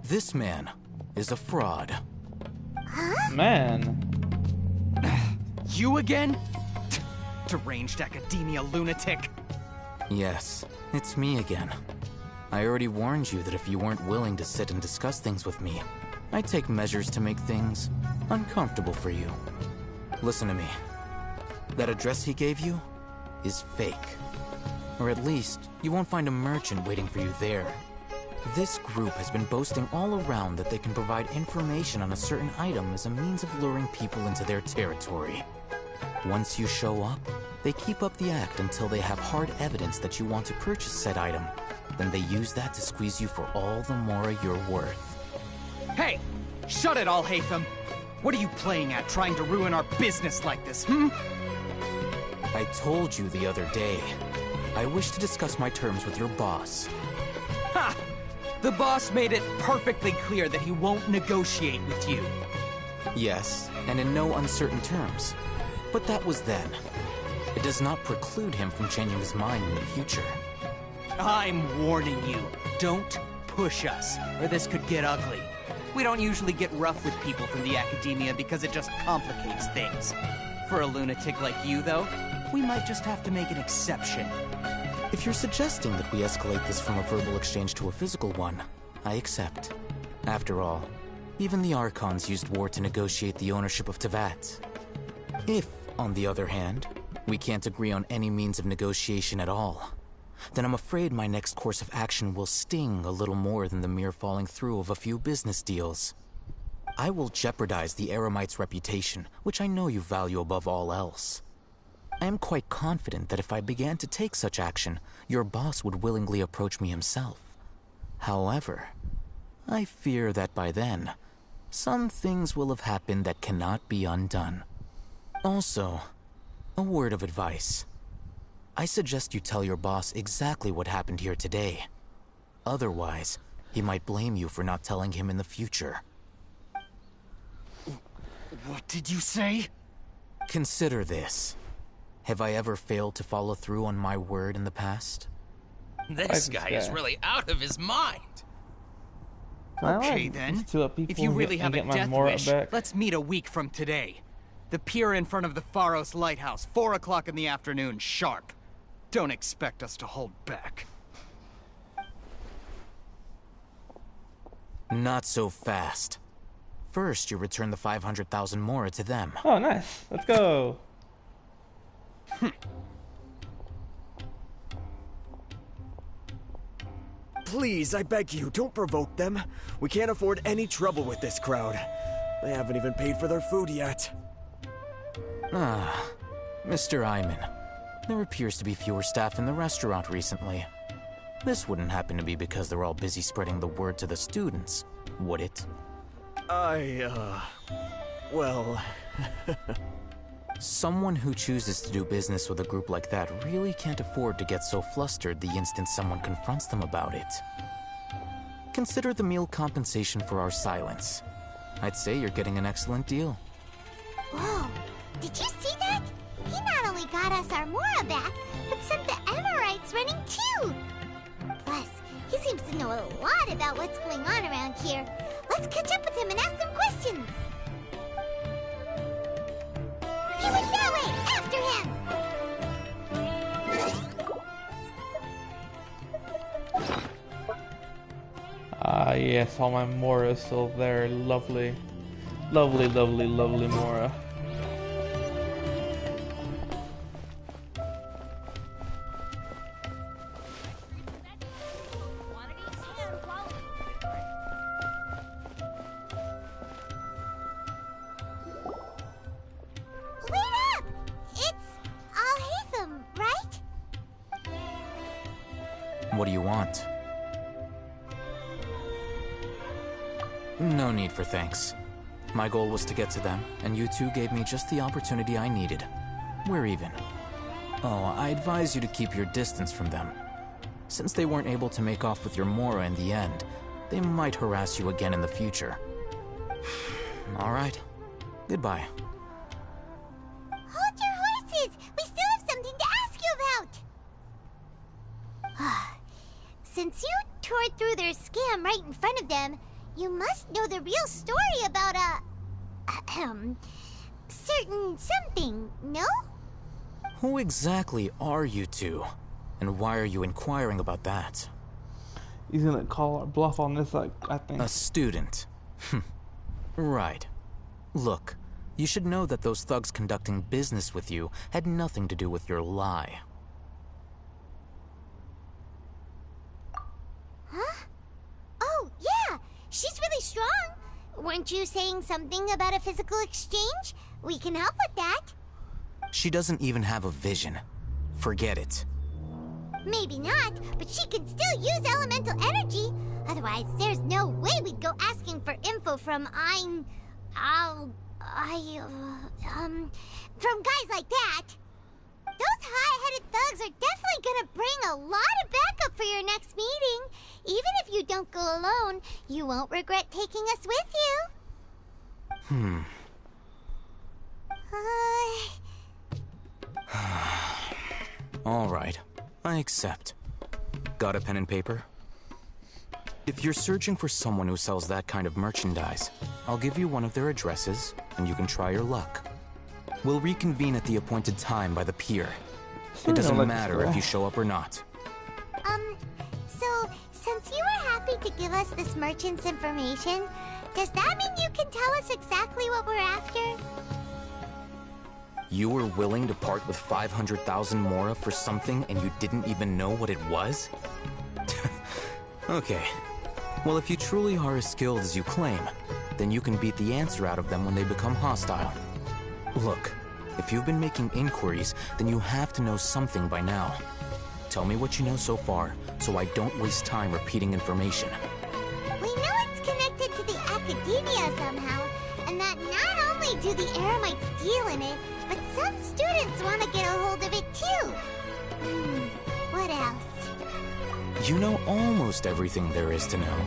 This man is a fraud. Huh? Man. You again? Deranged Academia lunatic. Yes, it's me again. I already warned you that if you weren't willing to sit and discuss things with me, I'd take measures to make things uncomfortable for you. Listen to me. That address he gave you is fake. Or at least, you won't find a merchant waiting for you there. This group has been boasting all around that they can provide information on a certain item as a means of luring people into their territory. Once you show up, they keep up the act until they have hard evidence that you want to purchase said item. Then they use that to squeeze you for all the more you're worth. Hey! Shut it, Al-Haytham! What are you playing at, trying to ruin our business like this, hmm? I told you the other day. I wish to discuss my terms with your boss. Ha! The boss made it perfectly clear that he won't negotiate with you. Yes, and in no uncertain terms. But that was then. It does not preclude him from changing his mind in the future. I'm warning you. Don't push us, or this could get ugly. We don't usually get rough with people from the Academia because it just complicates things. For a lunatic like you, though, we might just have to make an exception. If you're suggesting that we escalate this from a verbal exchange to a physical one, I accept. After all, even the Archons used war to negotiate the ownership of Teyvat. If, on the other hand, we can't agree on any means of negotiation at all, then I'm afraid my next course of action will sting a little more than the mere falling through of a few business deals. I will jeopardize the Eremite's reputation, which I know you value above all else. I am quite confident that if I began to take such action, your boss would willingly approach me himself. However, I fear that by then, some things will have happened that cannot be undone. Also, a word of advice. I suggest you tell your boss exactly what happened here today. Otherwise, he might blame you for not telling him in the future. What did you say? Consider this. Have I ever failed to follow through on my word in the past? This guy is really out of his mind. Okay then, if you really have a death wish, let's meet a week from today. The pier in front of the Pharos Lighthouse, 4 o'clock in the afternoon, sharp. Don't expect us to hold back. Not so fast. First, you return the 500,000 mora to them. Oh, nice. Let's go. Please, I beg you, don't provoke them. We can't afford any trouble with this crowd. They haven't even paid for their food yet. Ah, Mr. Iman. There appears to be fewer staff in the restaurant recently. This wouldn't happen to be because they're all busy spreading the word to the students, would it? Well... Someone who chooses to do business with a group like that really can't afford to get so flustered the instant someone confronts them about it. Consider the meal compensation for our silence. I'd say you're getting an excellent deal. Whoa, did you see that? He not only got us our Mora back, but sent the Amorites running too. Plus, he seems to know a lot about what's going on around here. Let's catch up with him and ask some questions. He went that way! After him! Ah, yes, all my Mora is still there. Lovely. Lovely, lovely, lovely Mora. What do you want? No need for thanks. My goal was to get to them, and you two gave me just the opportunity I needed. We're even. Oh, I advise you to keep your distance from them. Since they weren't able to make off with your Mora in the end, they might harass you again in the future. Alright. Goodbye. Hold your horses! We still have something to ask you about! Since you tore through their scam right in front of them, you must know the real story about certain something, no? Who exactly are you two? And why are you inquiring about that? He's gonna call our bluff on this, I think. A student. Right. Look, you should know that those thugs conducting business with you had nothing to do with your lie. Huh? Oh, yeah! She's really strong! Weren't you saying something about a physical exchange? We can help with that. She doesn't even have a vision. Forget it. Maybe not, but she can still use elemental energy. Otherwise, there's no way we'd go asking for info from from guys like that. Those hot-headed thugs are definitely gonna bring a lot of backup for your next meeting. Even if you don't go alone, you won't regret taking us with you. Alright, I accept. Got a pen and paper? If you're searching for someone who sells that kind of merchandise, I'll give you one of their addresses, and you can try your luck. We'll reconvene at the appointed time by the pier. It doesn't matter if you show up or not. So, since you were happy to give us this merchant's information, does that mean you can tell us exactly what we're after? You were willing to part with 500,000 mora for something and you didn't even know what it was? Okay. Well, if you truly are as skilled as you claim, then you can beat the answer out of them when they become hostile. Look, if you've been making inquiries, then you have to know something by now. Tell me what you know so far, so I don't waste time repeating information. We know it's connected to the academia somehow. do the Eremites deal in it, but some students want to get a hold of it too. What else? You know almost everything there is to know,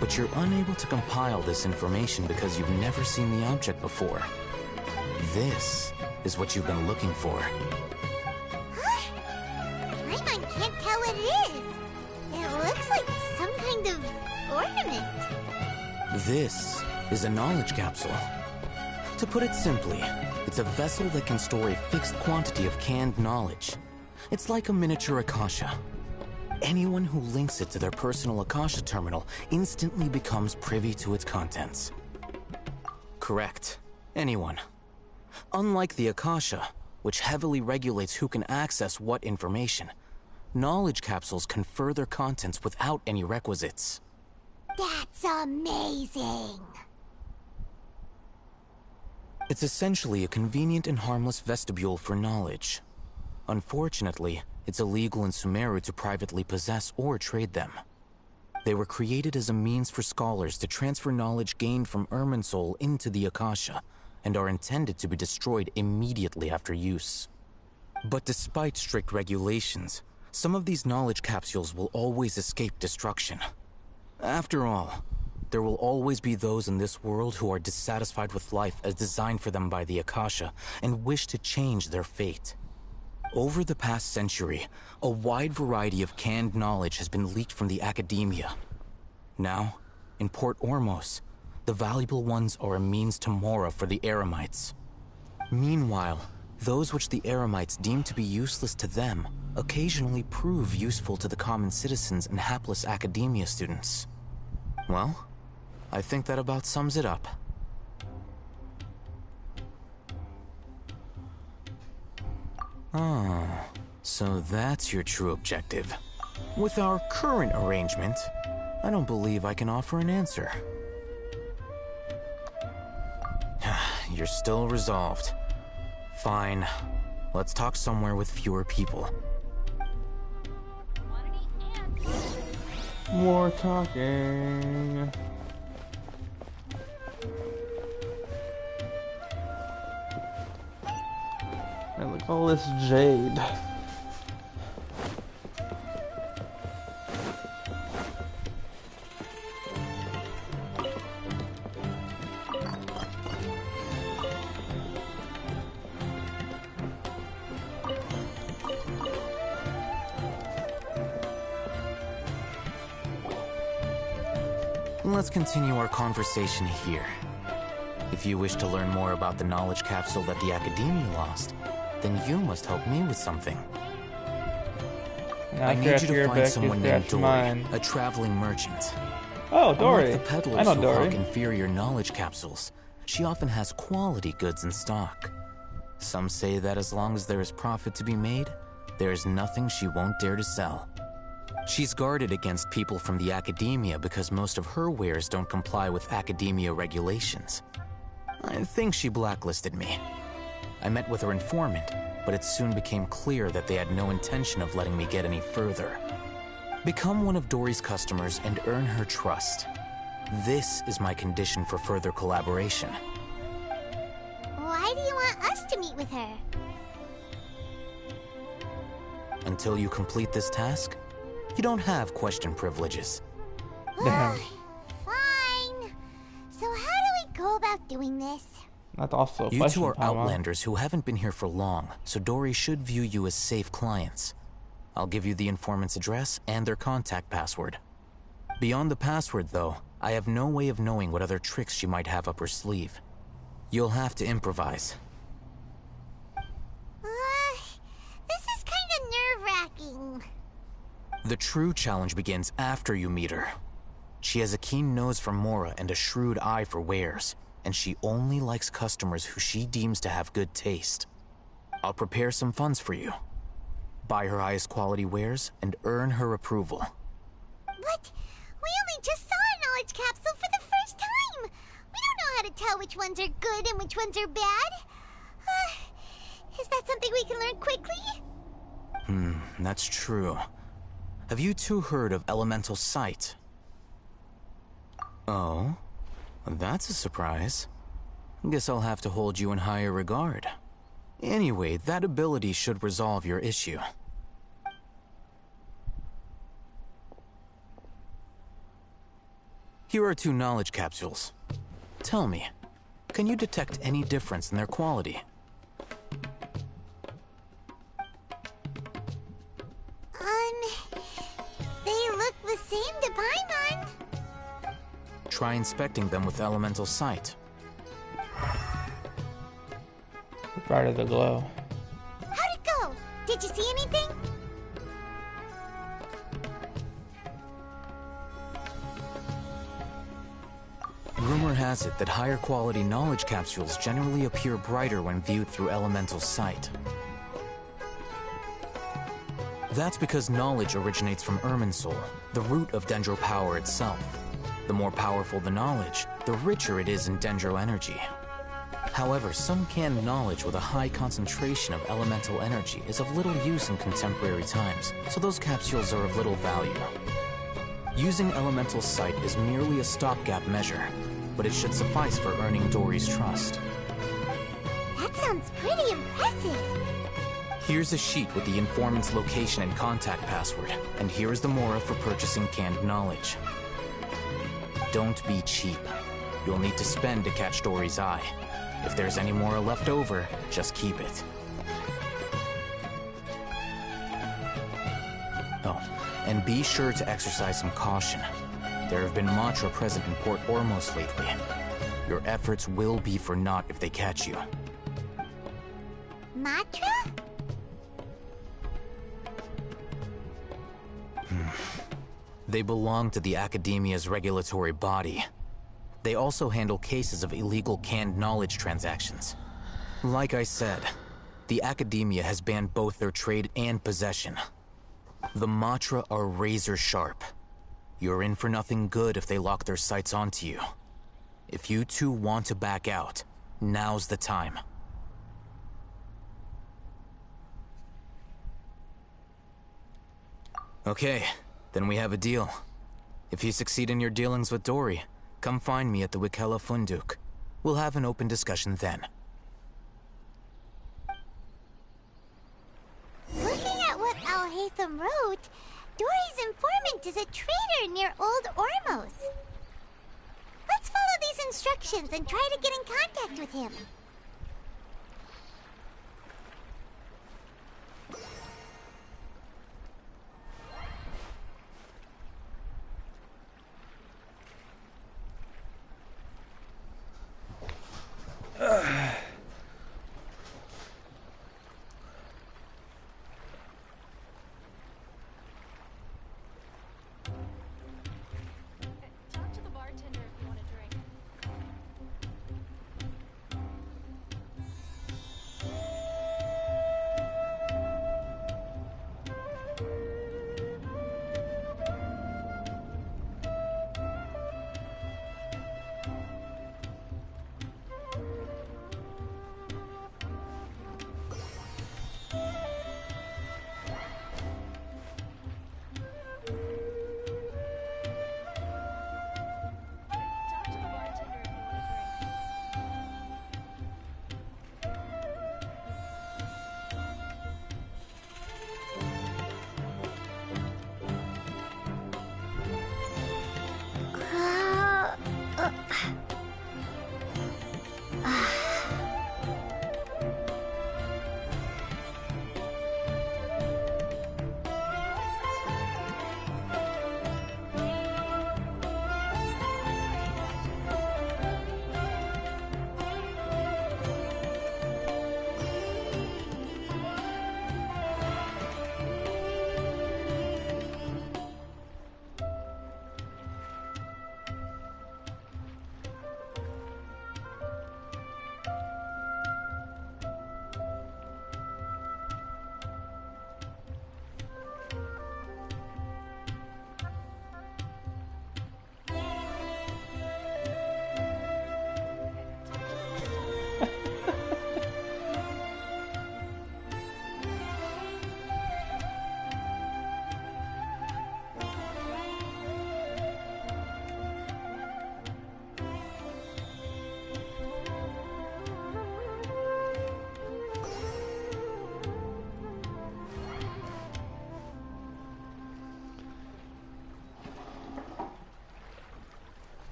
but you're unable to compile this information because you've never seen the object before. This is what you've been looking for. Huh? My mind can't tell what it is. It looks like some kind of ornament. This is a knowledge capsule. To put it simply, it's a vessel that can store a fixed quantity of canned knowledge. It's like a miniature Akasha. Anyone who links it to their personal Akasha Terminal instantly becomes privy to its contents. Correct. Anyone. Unlike the Akasha, which heavily regulates who can access what information, knowledge capsules confer their contents without any requisites. That's amazing! It's essentially a convenient and harmless vestibule for knowledge. Unfortunately, it's illegal in Sumeru to privately possess or trade them. They were created as a means for scholars to transfer knowledge gained from Irminsul into the Akasha, and are intended to be destroyed immediately after use. But despite strict regulations, some of these knowledge capsules will always escape destruction. After all, there will always be those in this world who are dissatisfied with life as designed for them by the Akasha and wish to change their fate. Over the past century, a wide variety of canned knowledge has been leaked from the academia. Now, in Port Ormos, the valuable ones are a means to Mora for the Eremites. Meanwhile, those which the Eremites deem to be useless to them occasionally prove useful to the common citizens and hapless academia students. Well, I think that about sums it up. Ah, so that's your true objective. With our current arrangement, I don't believe I can offer an answer. You're still resolved. Fine. Let's talk somewhere with fewer people. More talking. And look at all this jade. Let's continue our conversation here. If you wish to learn more about the knowledge capsule that the Academia lost, then you must help me with something. I need you to find someone named Dory, a traveling merchant. Oh, Dory. Unlike the peddlers I know who Dory. hawk inferior knowledge capsules, she often has quality goods in stock. Some say that as long as there is profit to be made, there is nothing she won't dare to sell. She's guarded against people from the Academia because most of her wares don't comply with Academia regulations. I think she blacklisted me. I met with her informant, but it soon became clear that they had no intention of letting me get any further. Become one of Dory's customers and earn her trust. This is my condition for further collaboration. Why do you want us to meet with her? Until you complete this task, you don't have question privileges. Fine. So how do we go about doing this? That's also a You question, two are Paimon. outlanders who haven't been here for long, so Dory should view you as safe clients. I'll give you the informant's address and their contact password. Beyond the password, though, I have no way of knowing what other tricks she might have up her sleeve. You'll have to improvise. This is kind of nerve-wracking. The true challenge begins after you meet her. She has a keen nose for Mora and a shrewd eye for wares, and she only likes customers who she deems to have good taste. I'll prepare some funds for you. Buy her highest quality wares and earn her approval. What? We only just saw a knowledge capsule for the first time. We don't know how to tell which ones are good and which ones are bad. Is that something we can learn quickly? That's true. Have you two heard of elemental sight? Oh, that's a surprise. Guess I'll have to hold you in higher regard. Anyway, that ability should resolve your issue. Here are 2 knowledge capsules. Tell me, can you detect any difference in their quality? They look the same to Paimon. Try inspecting them with elemental sight. Brighter the glow. How'd it go? Did you see anything? Rumor has it that higher quality knowledge capsules generally appear brighter when viewed through elemental sight. That's because knowledge originates from Irminsul, the root of Dendro power itself. The more powerful the knowledge, the richer it is in Dendro energy. However, some canned knowledge with a high concentration of elemental energy is of little use in contemporary times, so those capsules are of little value. Using elemental sight is merely a stopgap measure, but it should suffice for earning Dory's trust. That sounds pretty impressive. Here's a sheet with the informant's location and contact password, and here is the mora for purchasing canned knowledge. Don't be cheap. You'll need to spend to catch Dory's eye. If there's any mora left over, just keep it. Oh, and be sure to exercise some caution. There have been Matra present in Port Ormos lately. Your efforts will be for naught if they catch you. Matra? They belong to the Academia's regulatory body. They also handle cases of illegal canned knowledge transactions. Like I said, the Academia has banned both their trade and possession. The Matra are razor sharp. You're in for nothing good if they lock their sights onto you. If you two want to back out, now's the time. Okay, then we have a deal. If you succeed in your dealings with Dory, come find me at the Wikela Funduk. We'll have an open discussion then. Looking at what Al-Haytham wrote, Dory's informant is a traitor near Old Ormos. Let's follow these instructions and try to get in contact with him.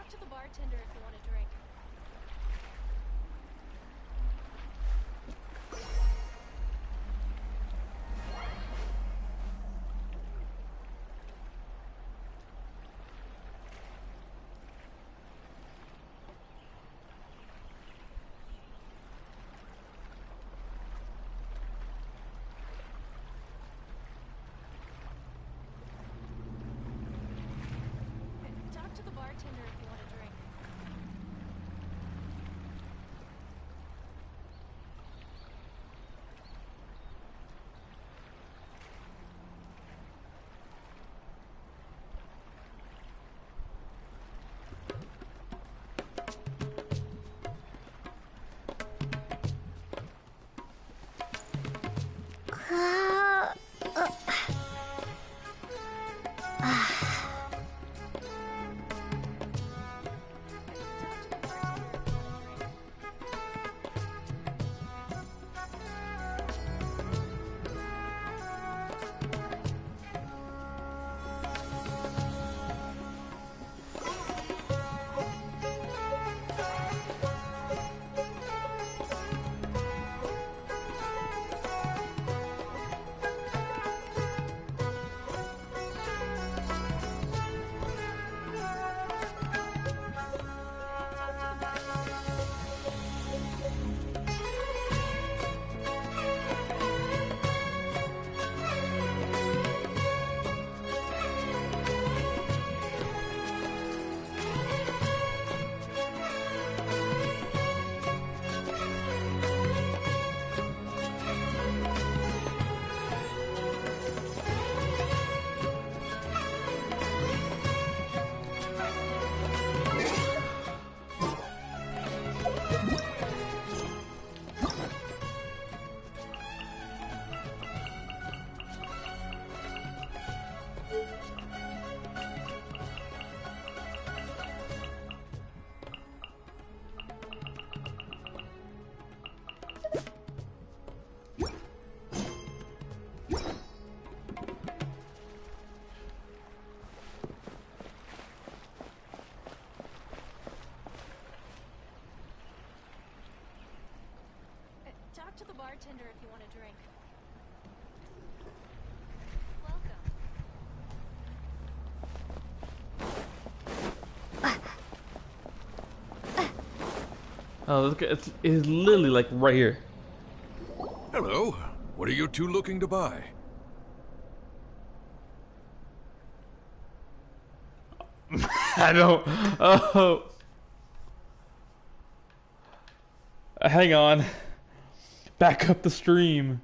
Talk to the bartender if you want a drink. Talk to the bartender if you want a drink. Talk to the bartender if you want a drink. Oh, look, it's literally like right here. Hello. What are you two looking to buy? I don't. Oh. Hang on. Back up the stream.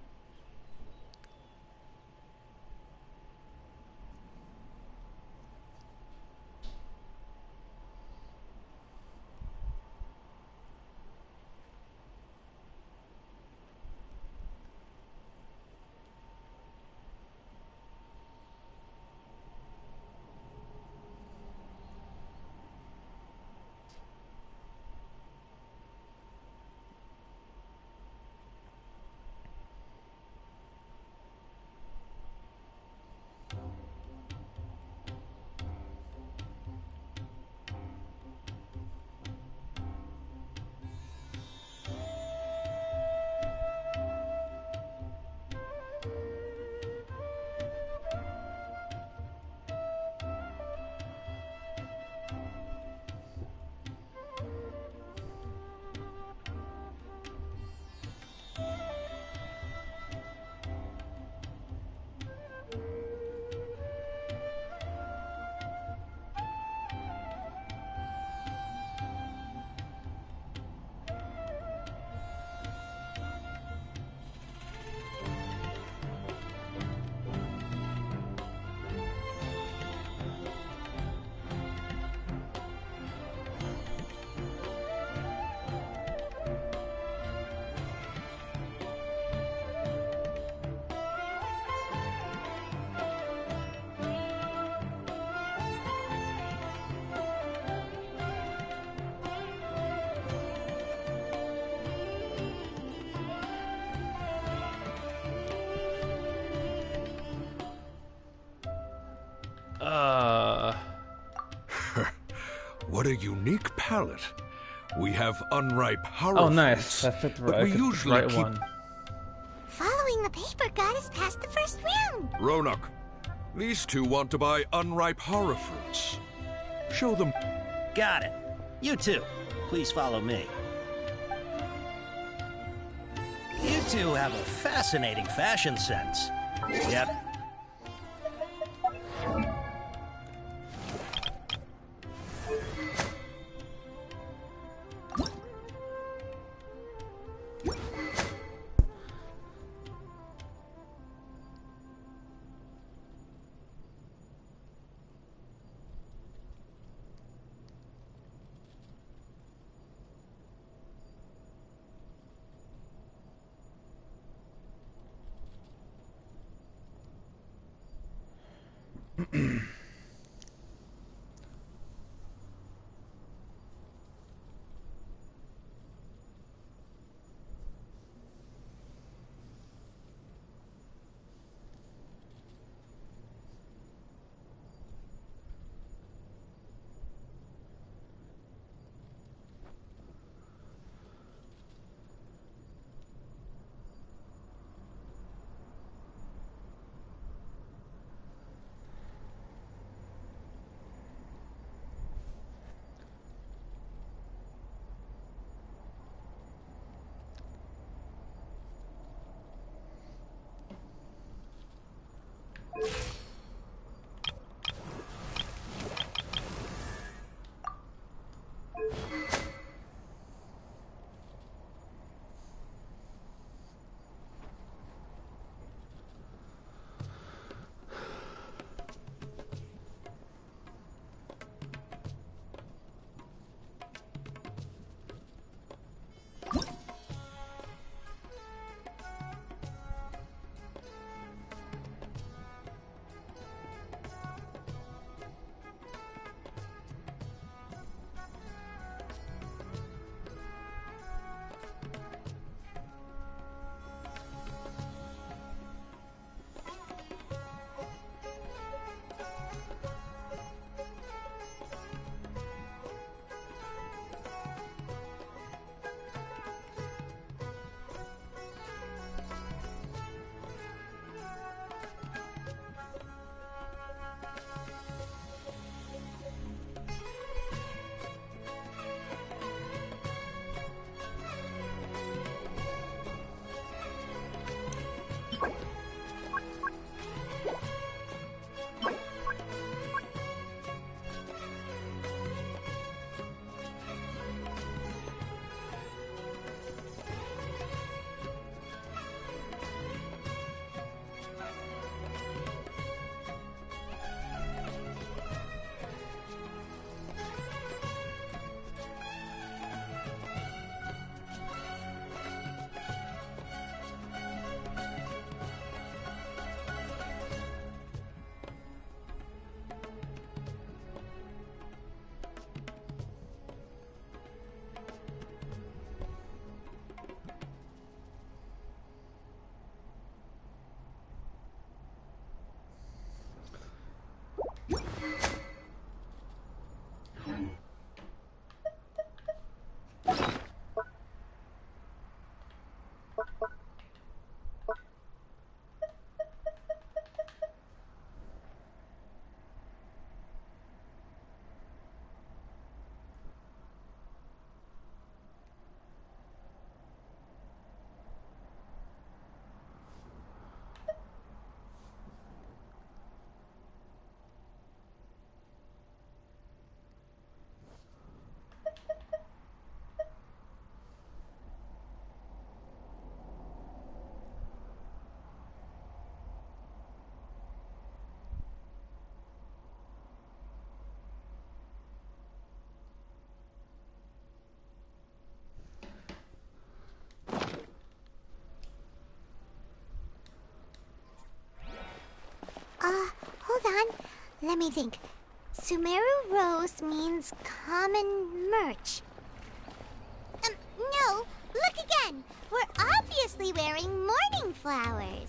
What a unique palette. We have unripe horror Oh, nice. fruits, That's it, but we the usually right keep... one. Following the paper got us past the first round. Ronak, these two want to buy unripe horror fruits. Show them... Got it. You two, please follow me. You two have a fascinating fashion sense. Yep. Hold on. Let me think. Sumeru Rose means common merch. No, look again. We're obviously wearing morning flowers.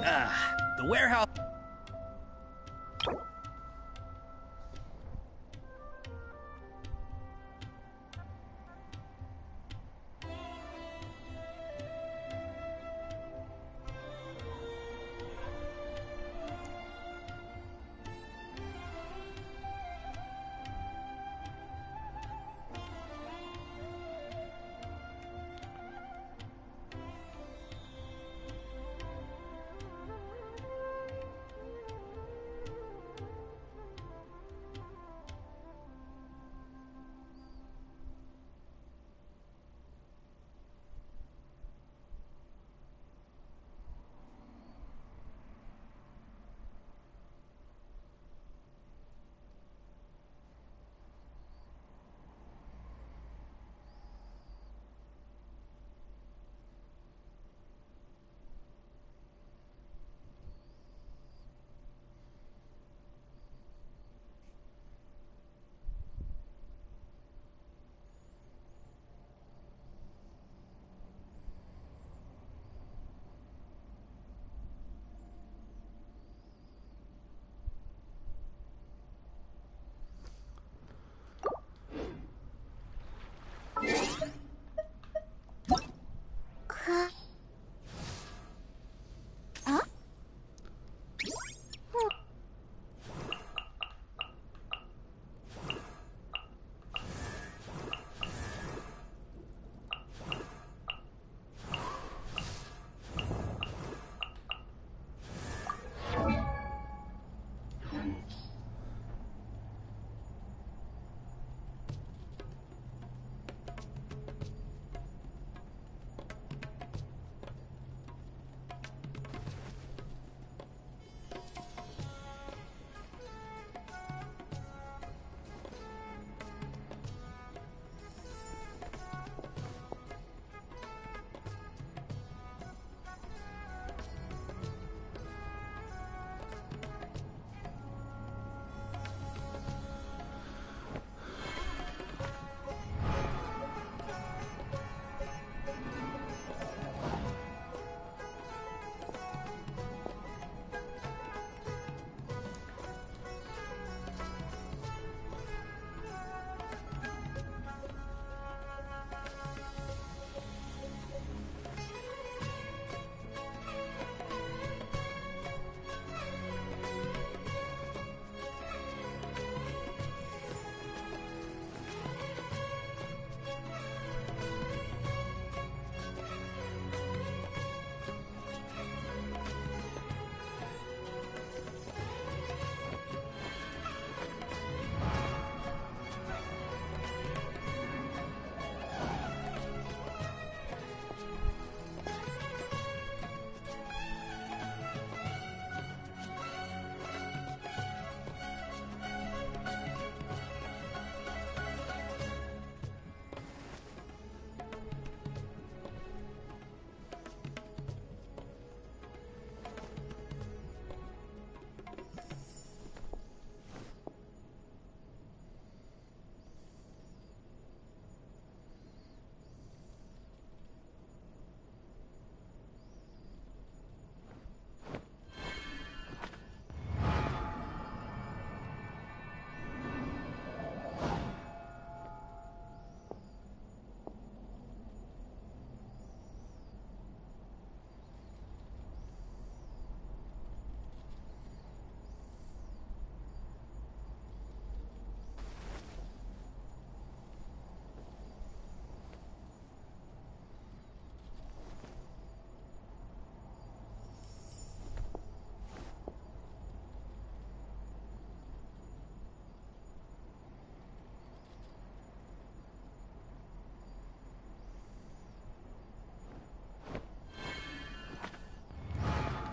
Ah, the warehouse.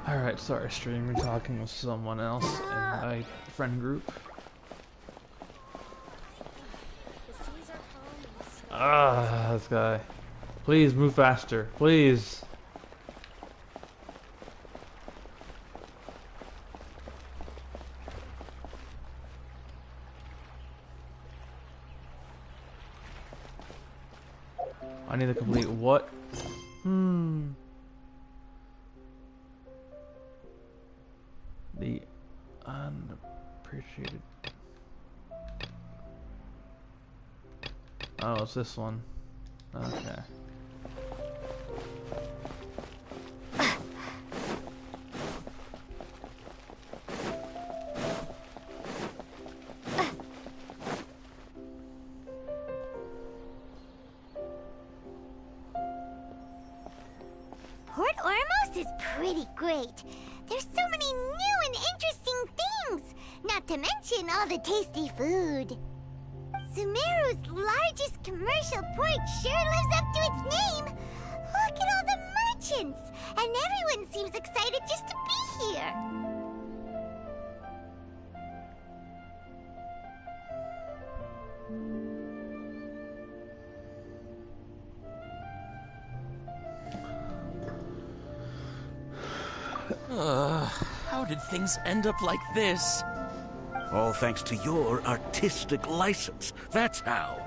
Alright, sorry stream, you're talking with someone else in my friend group. Ah, this guy. Please move faster, please. I need to complete what? Unappreciated. Oh, it's this one. Okay. Port Ormos is pretty great. There's so many new and interesting things, not to mention all the tasty food. Sumeru's largest commercial port sure lives up to its name. Look at all the merchants, and everyone seems excited just to be here. How did things end up like this? All thanks to your artistic license. That's how.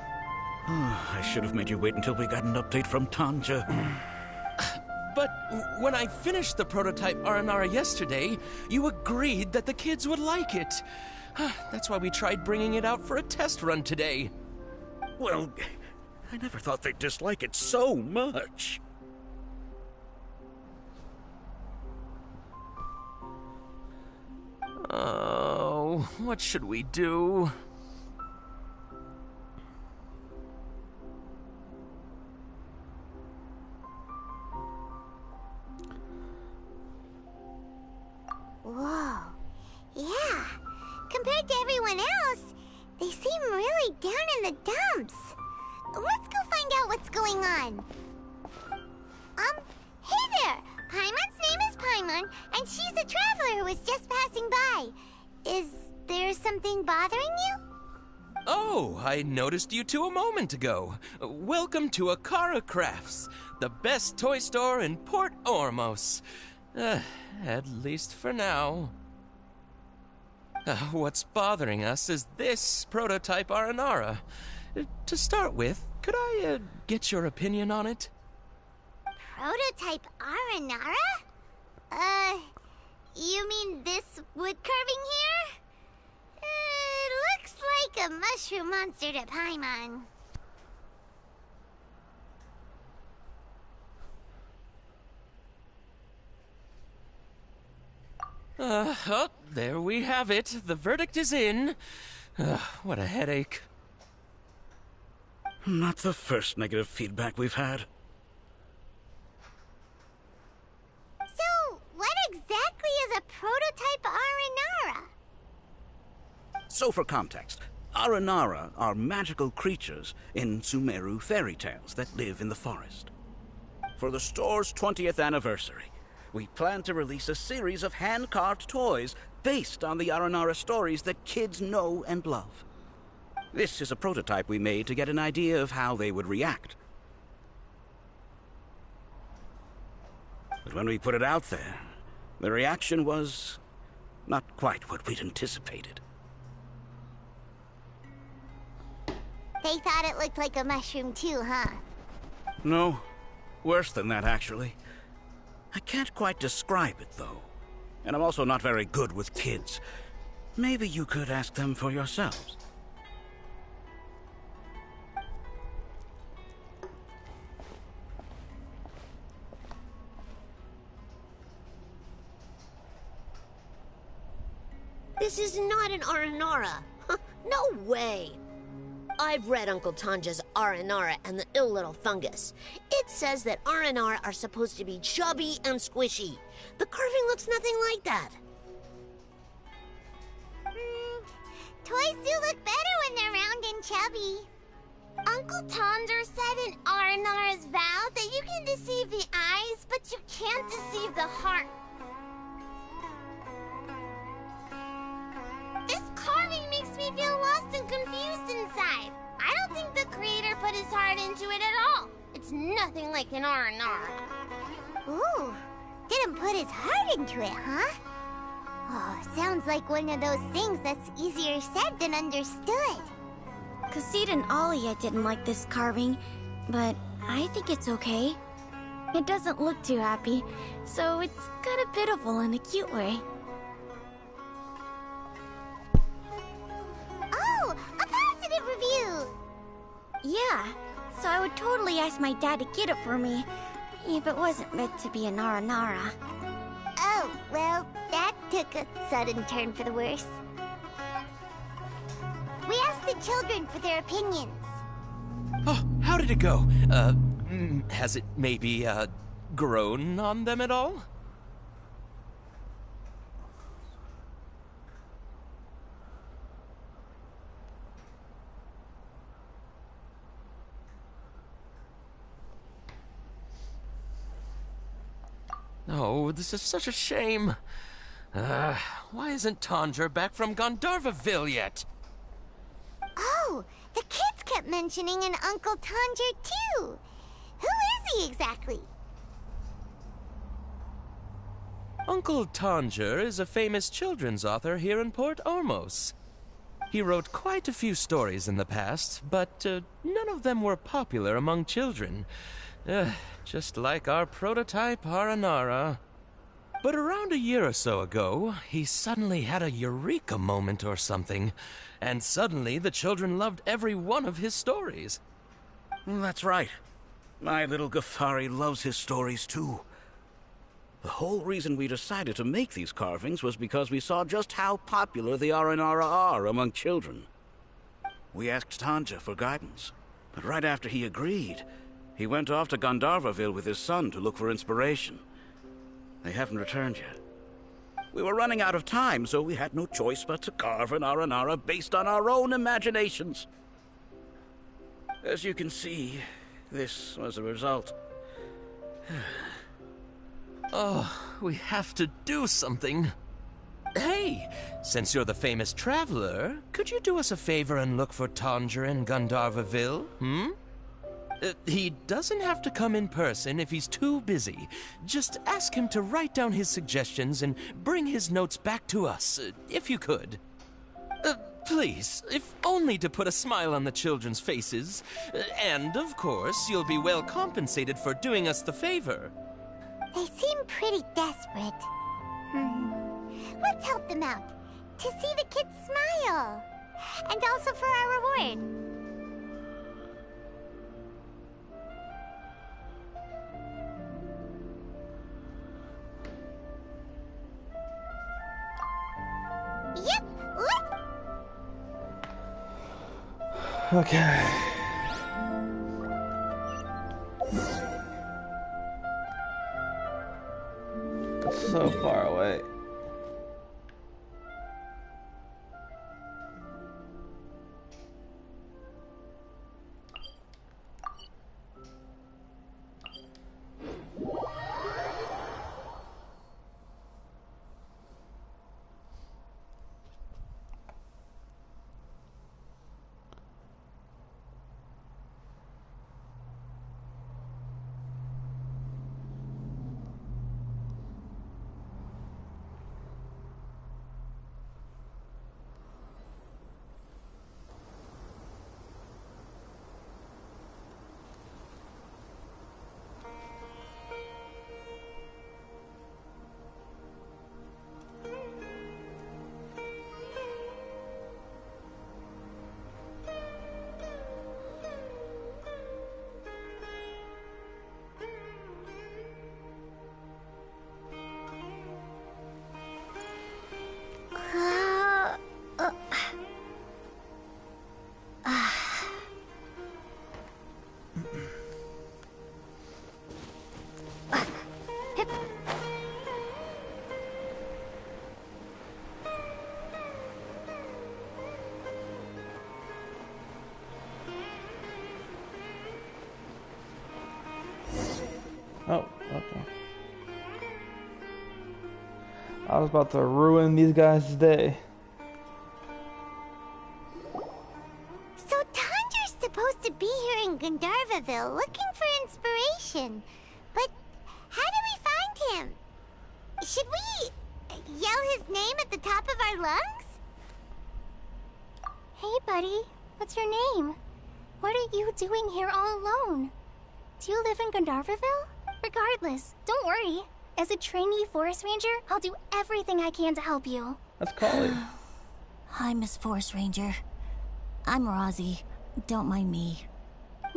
I should have made you wait until we got an update from Tanja. But when I finished the prototype Aranara yesterday, you agreed that the kids would like it. That's why we tried bringing it out for a test run today. Well, I never thought they'd dislike it so much. Oh, what should we do? Whoa. Yeah. Compared to everyone else, they seem really down in the dumps. Let's go find out what's going on. Hey there! Paimon's name is Paimon, and she's a traveler who was just passing by. Is there something bothering you? Oh, I noticed you two a moment ago. Welcome to Akara Crafts, the best toy store in Port Ormos. At least for now. What's bothering us is this prototype Aranara. To start with, could I get your opinion on it? Prototype Aranara? You mean this wood carving here? It looks like a mushroom monster to Paimon. Oh, there we have it. The verdict is in. What a headache. Not the first negative feedback we've had. So, what exactly is a prototype Aranara? So for context, Aranara are magical creatures in Sumeru fairy tales that live in the forest. For the store's 20th anniversary, we plan to release a series of hand-carved toys based on the Aranara stories that kids know and love. This is a prototype we made to get an idea of how they would react. But when we put it out there, the reaction was not quite what we'd anticipated. They thought it looked like a mushroom too, huh? No, worse than that, actually. I can't quite describe it, though. And I'm also not very good with kids. Maybe you could ask them for yourselves. This is not an Aranara. No way. I've read Uncle Tanja's Aranara and the Ill Little Fungus. It says that Aranara are supposed to be chubby and squishy. The carving looks nothing like that. Toys do look better when they're round and chubby. Uncle Tonder said in Aranara's vow that you can deceive the eyes, but you can't deceive the heart. This carving makes me feel lost and confused inside. I don't think the creator put his heart into it at all. It's nothing like an Aranara. Ooh, didn't put his heart into it, huh? Oh, sounds like one of those things that's easier said than understood. Kassid and Alia didn't like this carving, but I think it's okay. It doesn't look too happy, so it's kinda pitiful in a cute way. Yeah, so I would totally ask my dad to get it for me, if it wasn't meant to be a Nara Nara. Oh, well, that took a sudden turn for the worse. We asked the children for their opinions. Oh, how did it go? Has it maybe, grown on them at all? Oh, this is such a shame. Why isn't Tondra back from Gandharvaville yet? Oh, the kids kept mentioning an Uncle Tanger too. Who is he exactly? Uncle Tanger is a famous children's author here in Port Ormos. He wrote quite a few stories in the past, but none of them were popular among children. Just like our prototype Aranara. But around a year or so ago, he suddenly had a eureka moment or something, and suddenly the children loved every one of his stories. That's right. My little Ghaffari loves his stories too. The whole reason we decided to make these carvings was because we saw just how popular the Aranara are among children. We asked Tanja for guidance, but right after he agreed, he went off to Gandharvaville with his son to look for inspiration. They haven't returned yet. We were running out of time, so we had no choice but to carve an Aranara based on our own imaginations. As you can see, this was the result. Oh, we have to do something. Hey, since you're the famous traveler, could you do us a favor and look for Tanger in Gandharvaville, he doesn't have to come in person if he's too busy. Just ask him to write down his suggestions and bring his notes back to us, if you could. Please, if only to put a smile on the children's faces. And, of course, you'll be well compensated for doing us the favor. They seem pretty desperate. Let's help them out, to see the kids smile. And also for our reward. Yep, let's... Okay. It's so far away. Oh, okay. I was about to ruin these guys' day. So Tanger's supposed to be here in Gandharvaville looking for inspiration. But how do we find him? Should we yell his name at the top of our lungs? Hey, buddy. What's your name? What are you doing here all alone? Do you live in Gandharvaville? Regardless, don't worry. As a trainee forest ranger, I'll do everything I can to help you. Let's call it. Hi, Miss Forest Ranger. I'm Rozzy. Don't mind me.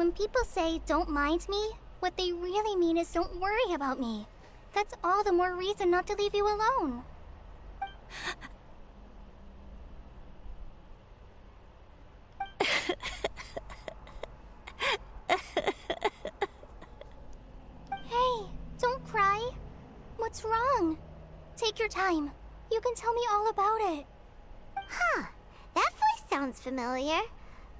When people say, don't mind me, what they really mean is don't worry about me. That's all the more reason not to leave you alone. Hey, don't cry. What's wrong? Take your time. You can tell me all about it. Huh. That voice sounds familiar.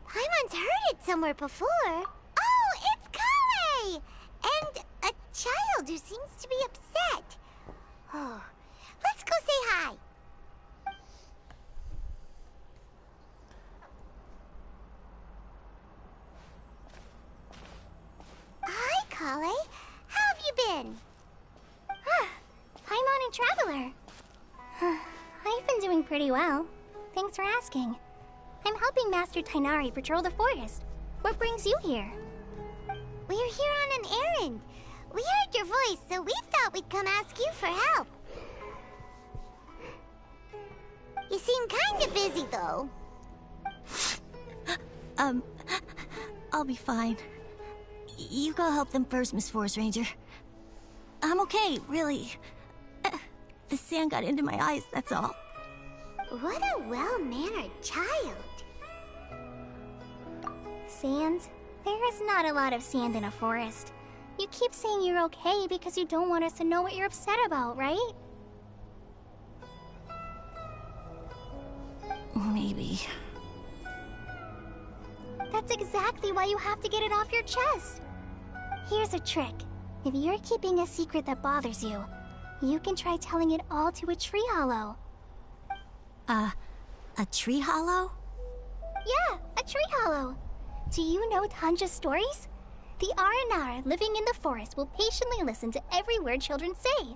Paimon's heard it somewhere before. Oh, it's Kale! And a child who seems to be upset. Oh, let's go say hi. Hi, Kale. How have you been? Paimon and Traveler. I've been doing pretty well. Thanks for asking. I'm helping Master Tainari patrol the forest. What brings you here? We're here on an errand. We heard your voice, so we thought we'd come ask you for help. You seem kind of busy, though. I'll be fine. You go help them first, Miss Forest Ranger. I'm okay, really. The sand got into my eyes, that's all. What a well-mannered child. Sand? There is not a lot of sand in a forest. You keep saying you're okay because you don't want us to know what you're upset about, right? Maybe. That's exactly why you have to get it off your chest. Here's a trick. If you're keeping a secret that bothers you, you can try telling it all to a tree hollow. A tree hollow? Yeah, a tree hollow. Do you know Tanja's stories? The Aranara living in the forest will patiently listen to every word children say.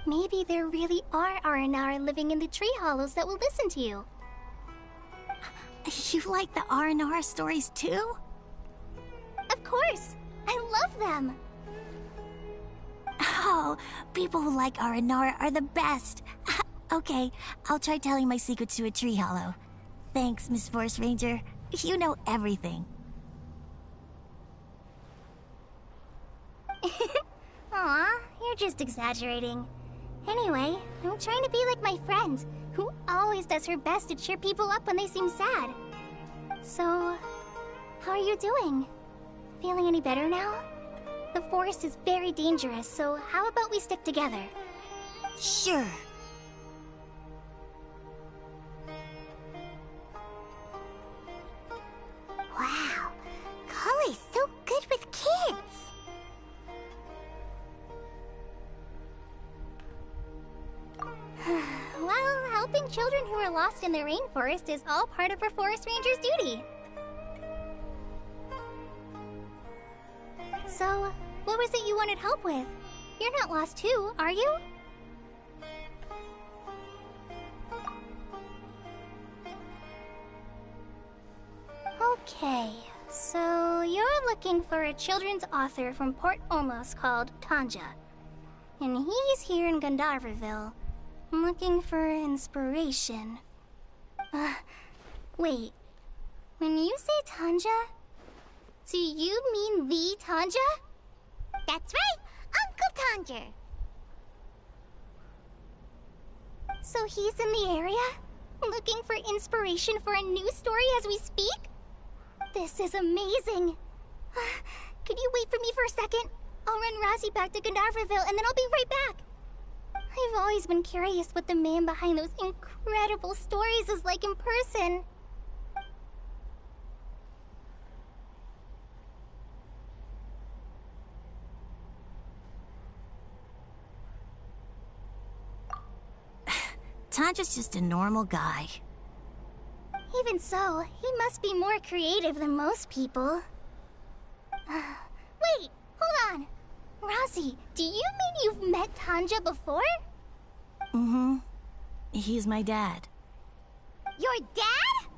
Maybe there really are Aranara living in the tree hollows that will listen to you. You like the Aranara stories too? Of course! I love them! Oh, people who like Aranara are the best. Okay, I'll try telling my secrets to a tree hollow. Thanks, Miss Forest Ranger. You know everything. Aw, you're just exaggerating. Anyway, I'm trying to be like my friend, who always does her best to cheer people up when they seem sad. So, how are you doing? Feeling any better now? The forest is very dangerous, so how about we stick together? Sure. Wow, Kale's so good with kids! Well, helping children who are lost in the rainforest is all part of a forest ranger's duty. So, what was it you wanted help with? You're not lost too, are you? Okay, so you're looking for a children's author from Port Olmos called Tanja. And he's here in Gandharvaville, looking for inspiration. Wait. When you say Tanja, do you mean the Tanja? That's right, Uncle Tanja. So he's in the area, looking for inspiration for a new story as we speak? This is amazing. Could you wait for me for a second? I'll run Razi back to Gandharvaville and then I'll be right back. I've always been curious what the man behind those incredible stories is like in person. Tanja's just a normal guy. Even so, he must be more creative than most people. Wait, hold on. Razi, do you mean you've met Tanja before? Mm-hmm. He's my dad. Your dad?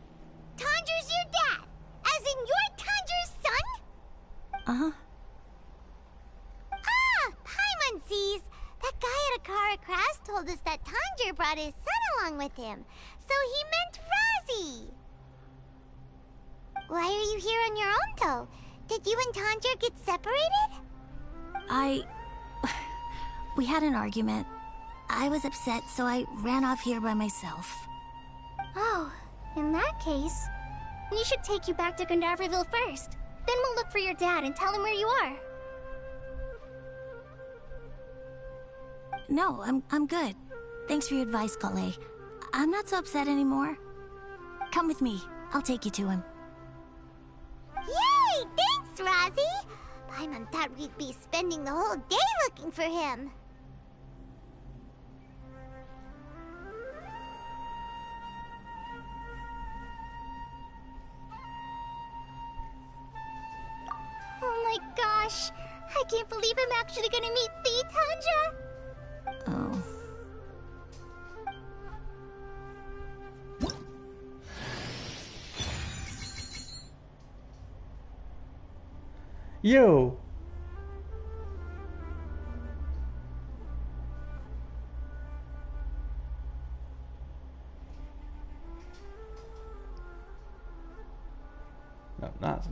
Tanja's your dad? As in you're Tanja's son? Uh-huh. Ah, Paimon sees. That guy at Akara Crash told us that Tanja brought his son along with him. So he meant Razi. Why are you here on your own, though? Did you and Tanja get separated? We had an argument. I was upset, so I ran off here by myself. Oh, in that case, we should take you back to Gandharville first. Then we'll look for your dad and tell him where you are. No, I'm good. Thanks for your advice, Kale. I'm not so upset anymore. Come with me. I'll take you to him. Yay! Thanks, Rozzy! Paimon thought we'd be spending the whole day looking for him. Oh my gosh! I can't believe I'm actually gonna meet thee, Tanja! Oh. Yo! No, not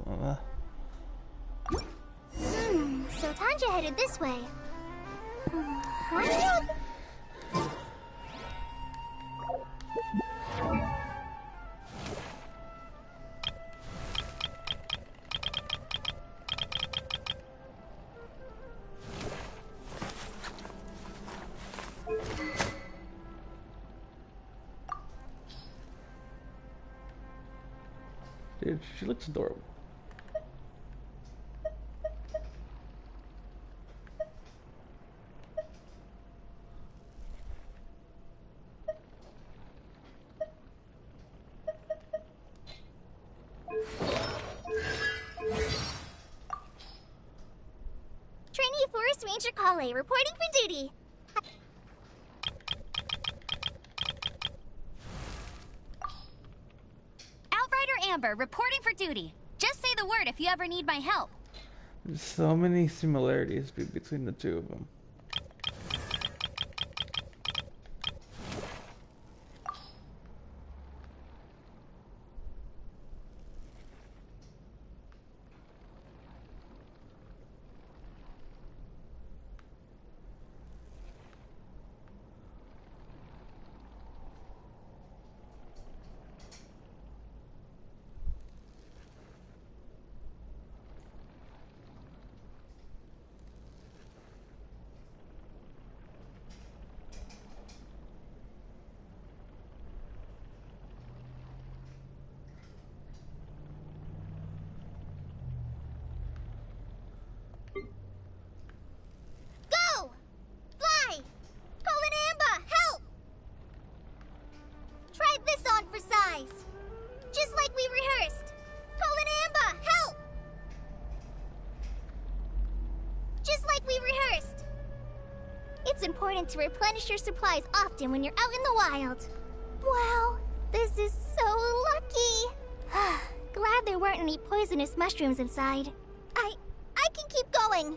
So Tanja headed this way. Huh? Dude, she looks adorable. Trainee Forest Ranger Kale reporting for duty. Outrider Amber reporting for duty. Just say the word if you ever need my help. There's so many similarities between the two of them. Go! Fly! Colin Amba, help! Try this on for size. Just like we rehearsed. Colin Amba, help! Just like we rehearsed. It's important to replenish your supplies often when you're out in the wild. Wow, this is so lucky. Glad there weren't any poisonous mushrooms inside. I can keep going.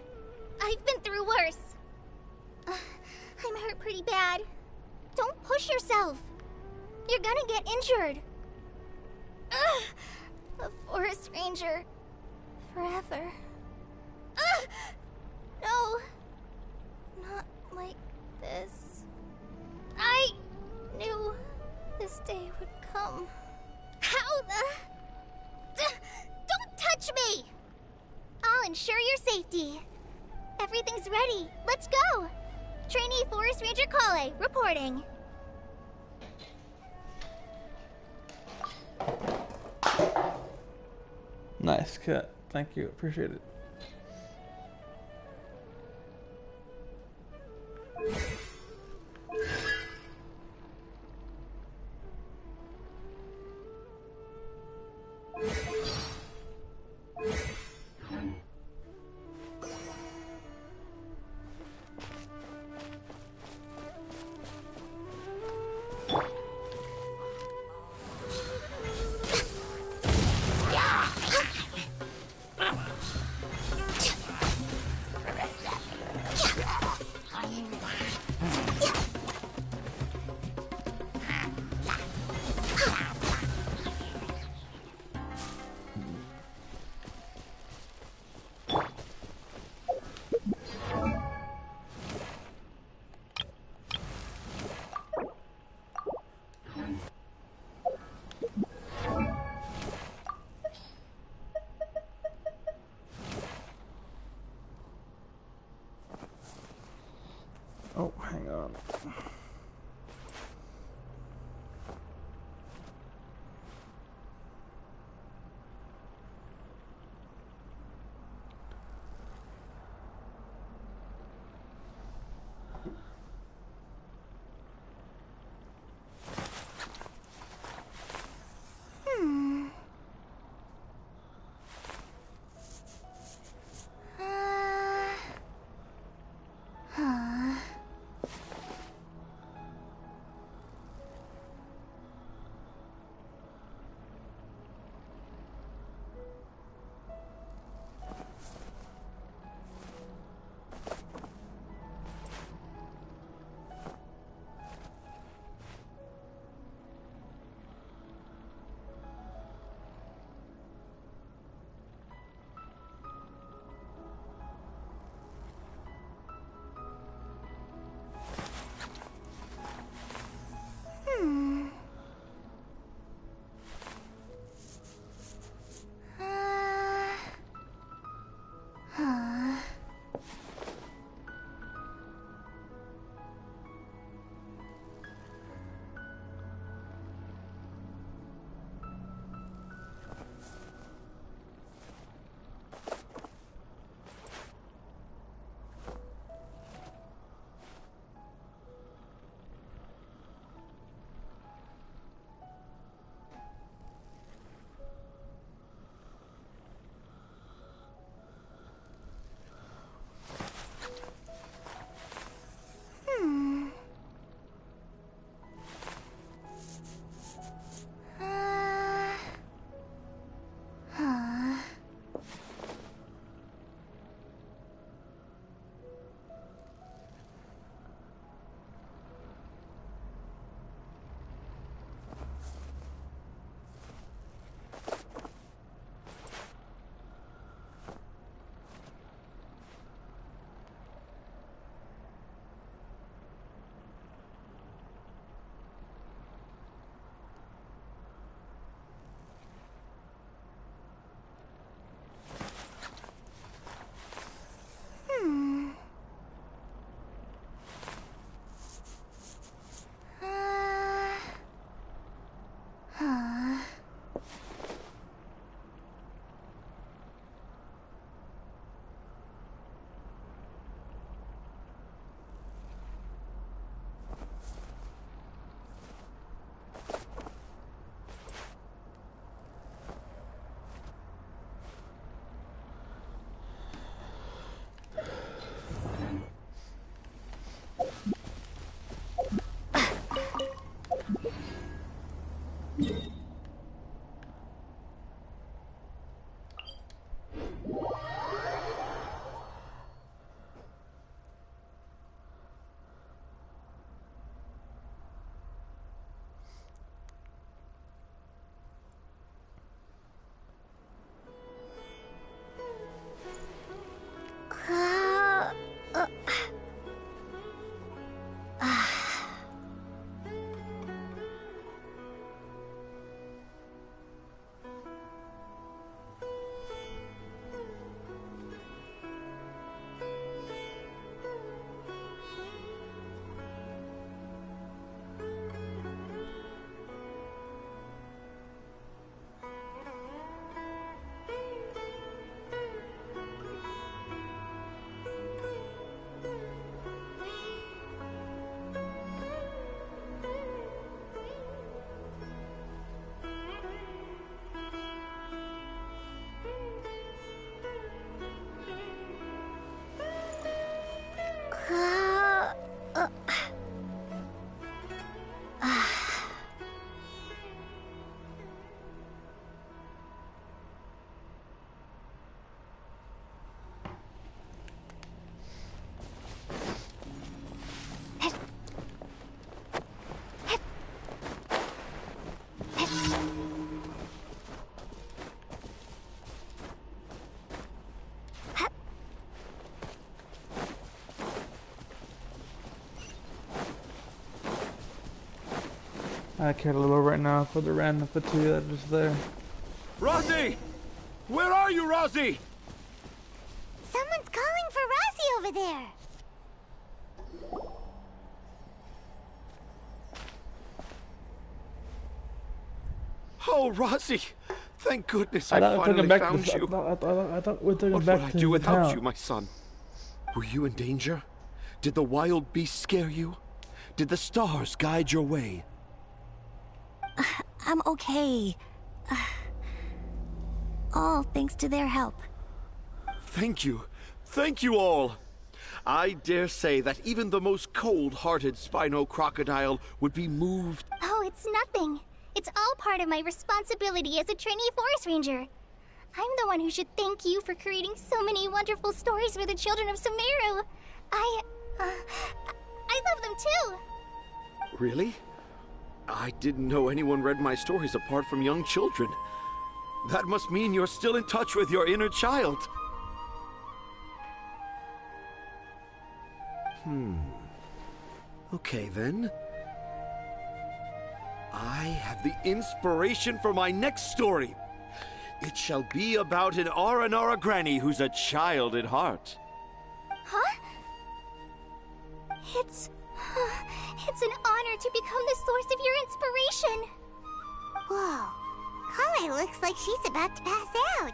I've been through worse. I'm hurt pretty bad. Don't push yourself. You're gonna get injured. A forest ranger. Forever. No. Not like this. I knew this day would come. How the... Don't touch me! I'll ensure your safety. Everything's ready. Let's go. Trainee Forest Ranger Kale, reporting. Nice cut. Thank you. Appreciate it. Oh, hang on. I care a little right now for the random fatigue that is there. Rosie! Where are you, Rosie? Someone's calling for Rosie over there. Oh, Rossi! Thank goodness I thought we took finally him back found to you. I thought we took him What back would I to do the without town. you, my son? Were you in danger? Did the wild beast scare you? Did the stars guide your way? I'm okay. All thanks to their help. Thank you. Thank you all. I dare say that even the most cold-hearted Spino crocodile would be moved. Oh, it's nothing. It's all part of my responsibility as a trainee forest ranger. I'm the one who should thank you for creating so many wonderful stories for the children of Sumeru. I love them too. Really? I didn't know anyone read my stories apart from young children. That must mean you're still in touch with your inner child. Okay, then. I have the inspiration for my next story. It shall be about an Aranara granny who's a child at heart. Huh? It's an honor to become the source of your inspiration. Whoa. Kale looks like she's about to pass out.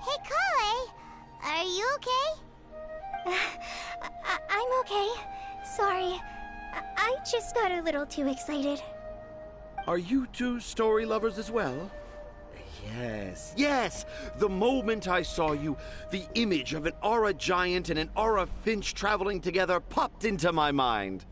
Hey Kale, are you okay? I'm okay. Sorry. I just got a little too excited. Are you two story lovers as well? Yes, yes! The moment I saw you, the image of an Aura giant and an Aura finch traveling together popped into my mind.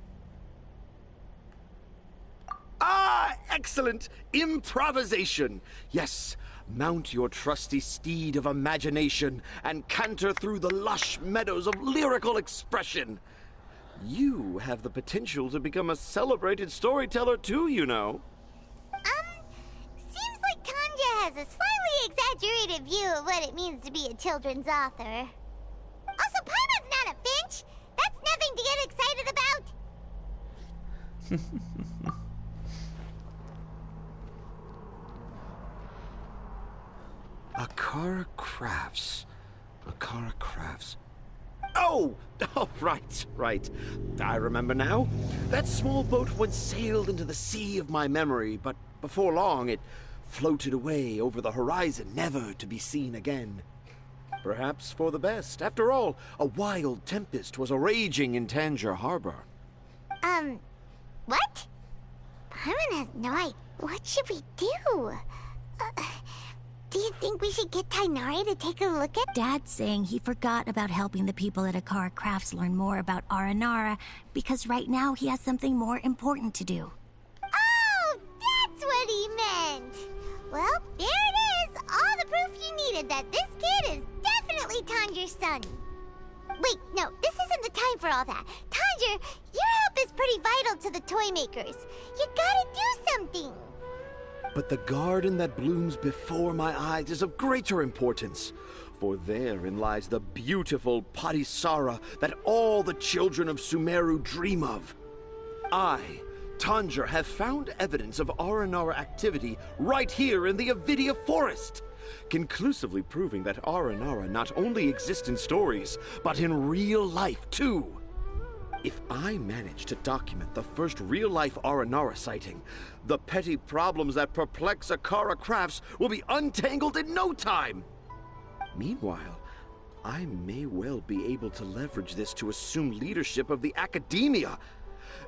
Ah, excellent! Improvisation! Yes, mount your trusty steed of imagination and canter through the lush meadows of lyrical expression. You have the potential to become a celebrated storyteller too, you know. Seems like Tanja has a slightly exaggerated view of what it means to be a children's author. Also, Paimon's not a finch! That's nothing to get excited about! Akasha Crafts. Akasha Crafts. Oh, right. I remember now. That small boat once sailed into the sea of my memory, but before long it floated away over the horizon, never to be seen again. Perhaps for the best. After all, a wild tempest was raging in Tangier Harbor. What? Paimon has no idea. What should we do? Do you think we should get Tainari to take a look at? Dad's saying he forgot about helping the people at Akasha Crafts learn more about Aranara because right now he has something more important to do. Oh, that's what he meant! Well, there it is! All the proof you needed that this kid is definitely Tanger's son. Wait, no, this isn't the time for all that. Tanger, your help is pretty vital to the toy makers. You gotta do something! But the garden that blooms before my eyes is of greater importance, for therein lies the beautiful Patisara that all the children of Sumeru dream of. I, Tanger, have found evidence of Aranara activity right here in the Avidia Forest, conclusively proving that Aranara not only exist in stories, but in real life too. If I manage to document the first real-life Aranara sighting, the petty problems that perplex Akasha Crafts will be untangled in no time. Meanwhile, I may well be able to leverage this to assume leadership of the academia.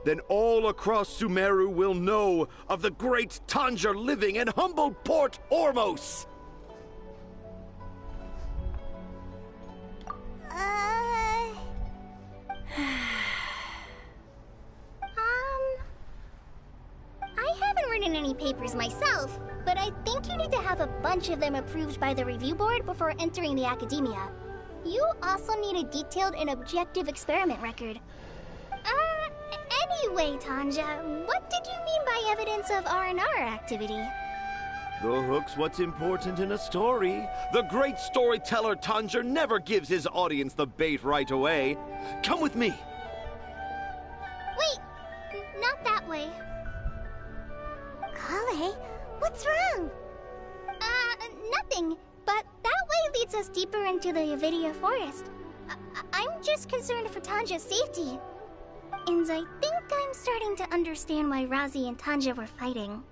Then all across Sumeru will know of the great Tanger living in humble Port Ormos. I haven't written any papers myself, but I think you need to have a bunch of them approved by the review board before entering the academia. You also need a detailed and objective experiment record. Anyway, Tanja, what did you mean by evidence of Aranara activity? The hook's what's important in a story. The great storyteller Tanger never gives his audience the bait right away. Come with me. Wait, not that way. Kale, what's wrong? Nothing, but that way leads us deeper into the Avidia Forest. I'm just concerned for Tanja's safety. And I think I'm starting to understand why Razi and Tanja were fighting.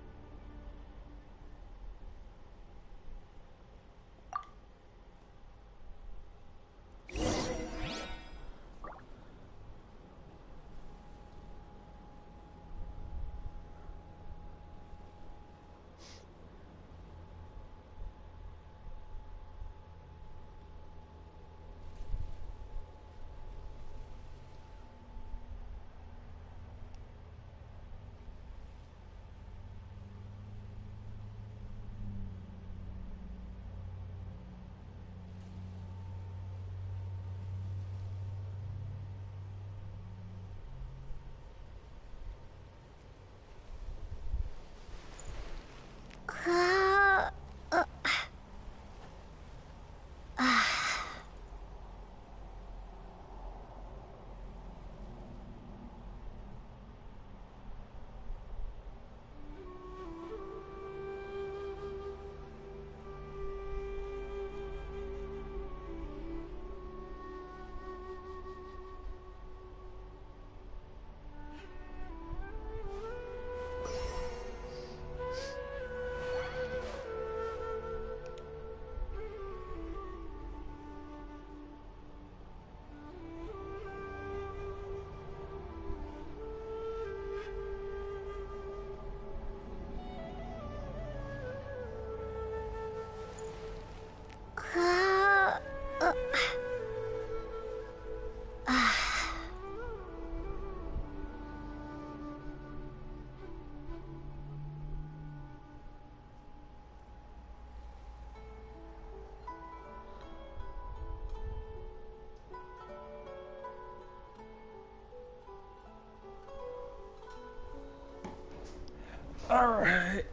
Alright.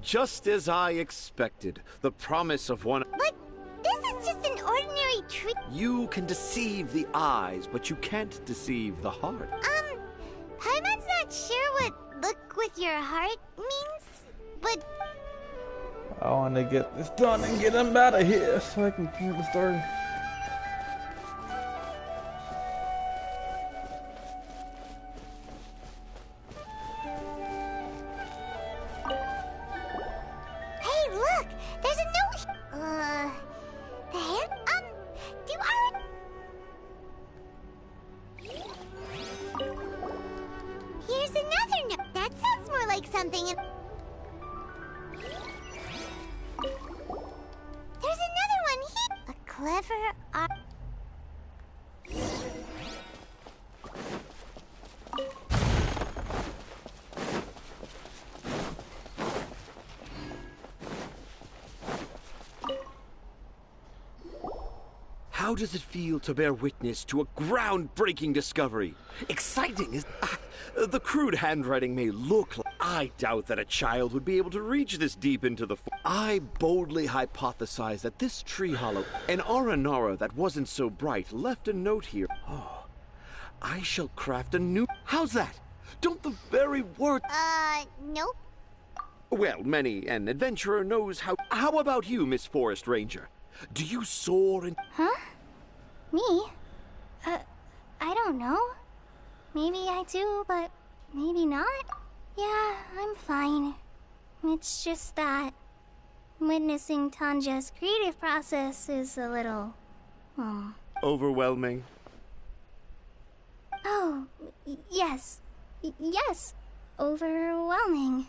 Just as I expected, the promise of one... But this is just an ordinary tree. You can deceive the eyes, but you can't deceive the heart. Paimon's not sure what look with your heart means, but... I want to get this done and get him out of here so I can keep the story. Hey, look! There's a note! The hand? Do our... Here's another note. That sounds more like something in... There's another one here. A clever art... How does it feel to bear witness to a groundbreaking discovery? Exciting, is... the crude handwriting may look like... I doubt that a child would be able to reach this deep into the... I boldly hypothesize that this tree hollow, an Aranara that wasn't so bright, left a note here. Oh, I shall craft a new... How's that? Don't the very word... Nope. Well, many an adventurer knows how... How about you, Miss Forest Ranger? Do you soar in... Huh? Me? I don't know. Maybe I do, but maybe not. Yeah, I'm fine. It's just that witnessing Tanja's creative process is a little... Overwhelming? Oh, yes. Yes. Overwhelming.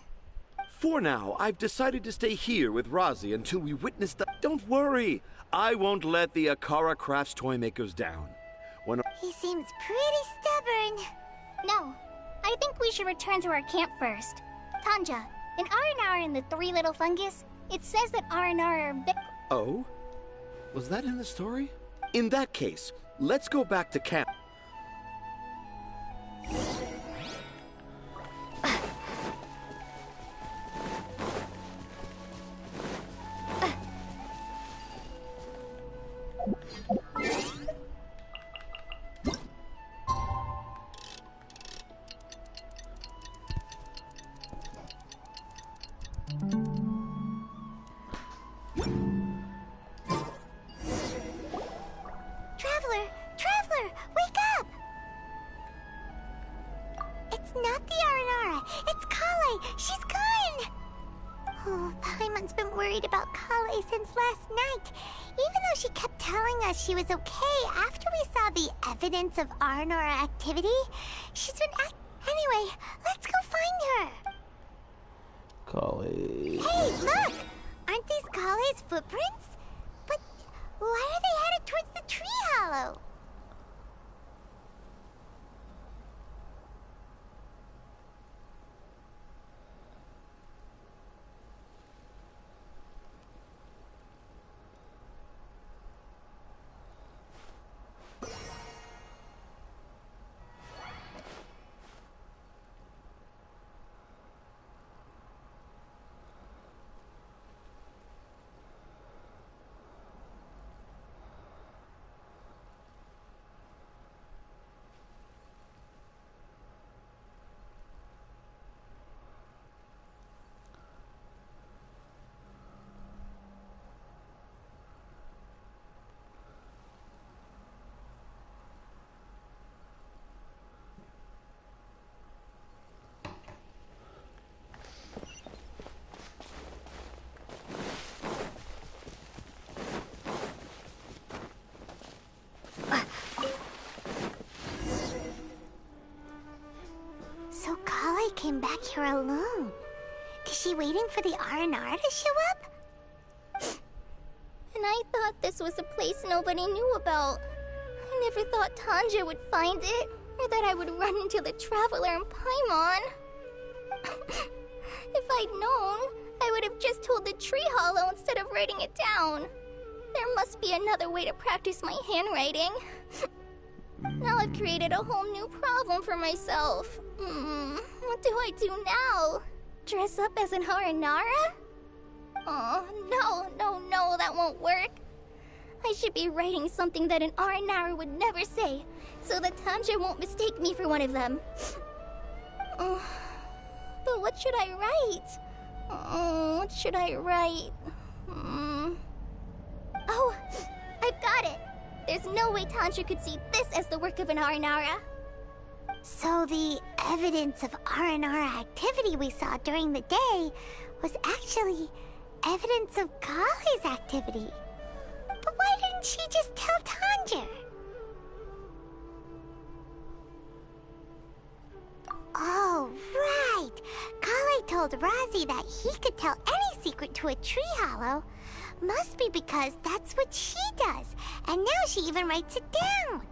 For now, I've decided to stay here with Razi until we witness the... Don't worry! I won't let the Akara Crafts toy makers down. When... He seems pretty stubborn. No, I think we should return to our camp first. Tanja, in Aranara and the Three Little Fungus, it says that Aranara are big... Oh? Was that in the story? In that case, let's go back to camp. Traveler, wake up! It's not the Aranara, it's Kale! She's gone! Oh, Paimon's been worried about Kale since last night. Even though she kept telling us she was okay after we saw the evidence of Aranara activity, she's been Anyway, let's go find her! Kale. Hey, look! Aren't these Kale's footprints? But why are they headed towards the tree hollow? So Kale came back here alone. Is she waiting for the Aranara to show up? And I thought this was a place nobody knew about. I never thought Tanja would find it, or that I would run into the Traveler and Paimon. If I'd known, I would have just told the tree hollow instead of writing it down. There must be another way to practice my handwriting. Now I've created a whole new problem for myself. What do I do now? Dress up as an Aranara? Oh, no, that won't work. I should be writing something that an Aranara would never say, so that Tanja won't mistake me for one of them. But what should I write? What should I write? Oh, I've got it! There's no way Tanja could see this as the work of an Aranara. So the evidence of Aranara activity we saw during the day was actually evidence of Kale's activity. But why didn't she just tell Tanja? Oh, right! Kale told Razi that he could tell any secret to a tree hollow. Must be because that's what she does, and now she even writes it down.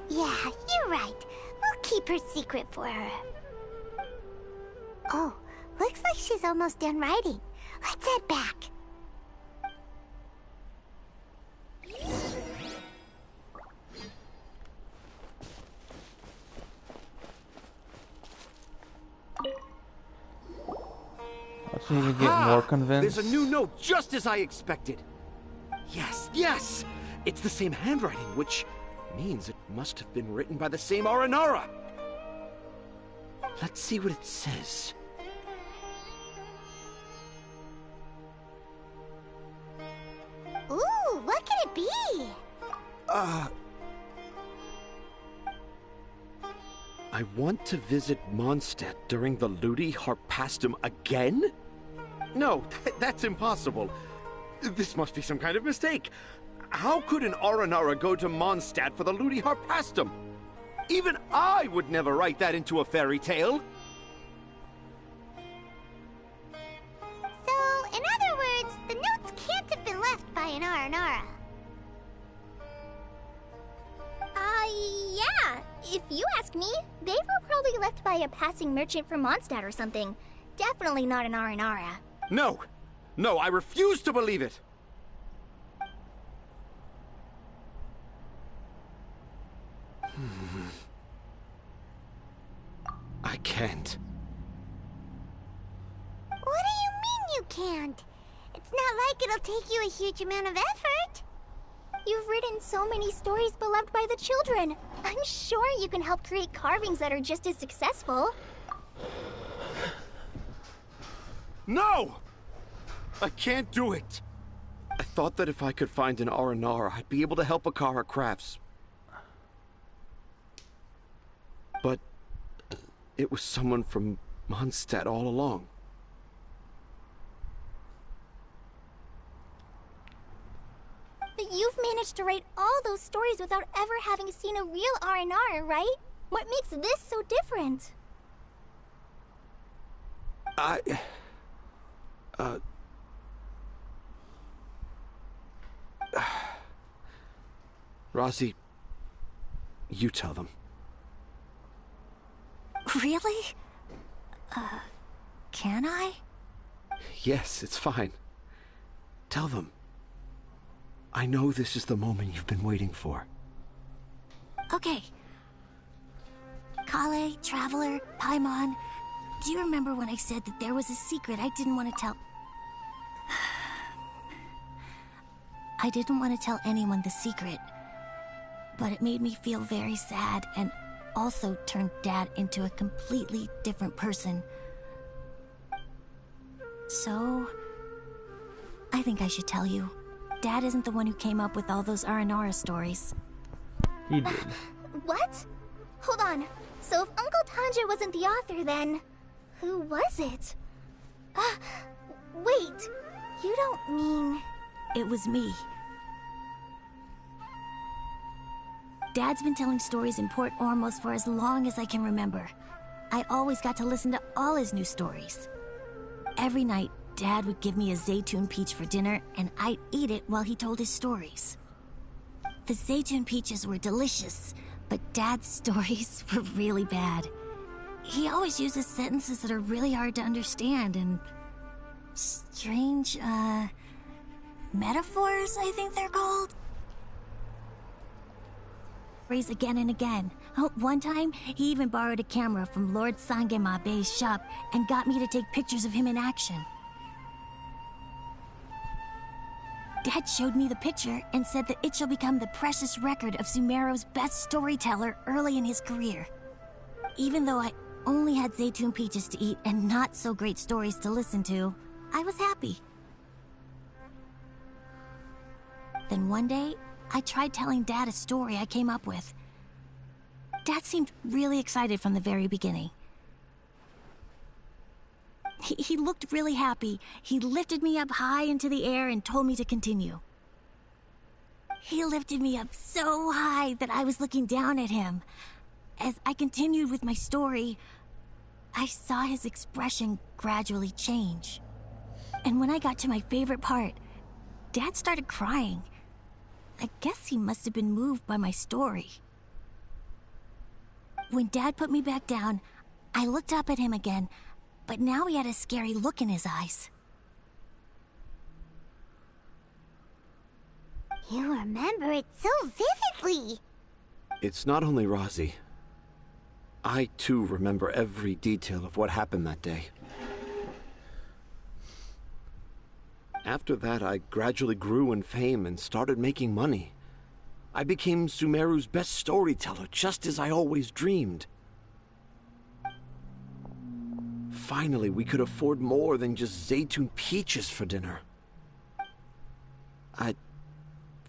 Yeah, you're right. We'll keep her secret for her. Oh, looks like she's almost done writing. Let's head back. Let's see if we get more convinced. There's a new note, just as I expected. Yes! It's the same handwriting, which means it must have been written by the same Aranara. Let's see what it says. Ooh, what could it be? I want to visit Mondstadt during the Ludi Harpastum again? No, that's impossible. This must be some kind of mistake. How could an Aranara go to Mondstadt for the Ludi Harpastum? Even I would never write that into a fairy tale. So, in other words, the notes can't have been left by an Aranara. Yeah. If you ask me, they were probably left by a passing merchant from Mondstadt or something. Definitely not an Aranara. No, I refuse to believe it. I can't. What do you mean you can't? It's not like it'll take you a huge amount of effort. You've written so many stories beloved by the children. I'm sure you can help create carvings that are just as successful. No! I can't do it. I thought that if I could find an Aranara, I'd be able to help Akara Crafts. But it was someone from Mondstadt all along. But you've managed to write all those stories without ever having seen a real Aranara, right? What makes this so different? Razi, you tell them. Really? Can I? Yes, it's fine. Tell them. I know this is the moment you've been waiting for. Okay. Kale, Traveler, Paimon, do you remember when I said that there was a secret I didn't want to tell? I didn't want to tell anyone the secret, but it made me feel very sad and also turned Dad into a completely different person. So, I think I should tell you. Dad isn't the one who came up with all those Aranara stories. He did. What? Hold on. So if Uncle Tanja wasn't the author, then who was it? Wait. You don't mean... It was me. Dad's been telling stories in Port Ormos for as long as I can remember. I always got to listen to all his new stories. Every night, Dad would give me a Zaytun peach for dinner, and I'd eat it while he told his stories. The Zaytun peaches were delicious, but Dad's stories were really bad. He always uses sentences that are really hard to understand, and strange, metaphors, I think they're called. Again and again. Oh, one time, he even borrowed a camera from Lord Sangemabe's shop and got me to take pictures of him in action. Dad showed me the picture and said that it shall become the precious record of Sumeru's best storyteller early in his career. Even though I only had Zaytune peaches to eat and not so great stories to listen to, I was happy. Then one day, I tried telling Dad a story I came up with. Dad seemed really excited from the very beginning. He looked really happy. He lifted me up high into the air and told me to continue. He lifted me up so high that I was looking down at him. As I continued with my story, I saw his expression gradually change. And when I got to my favorite part, Dad started crying. I guess he must have been moved by my story. When Dad put me back down, I looked up at him again, but now he had a scary look in his eyes. You remember it so vividly. It's not only Razi. I, too, remember every detail of what happened that day. After that, I gradually grew in fame and started making money. I became Sumeru's best storyteller, just as I always dreamed. Finally, we could afford more than just Zaytune peaches for dinner. I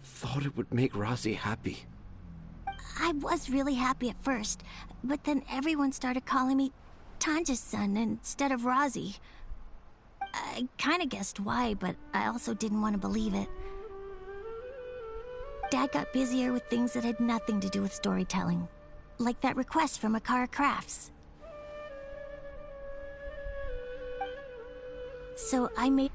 thought it would make Razi happy. I was really happy at first, but then everyone started calling me Tanja's son instead of Razi. I kinda guessed why, but I also didn't want to believe it. Dad got busier with things that had nothing to do with storytelling, like that request from Akara Crafts. So I made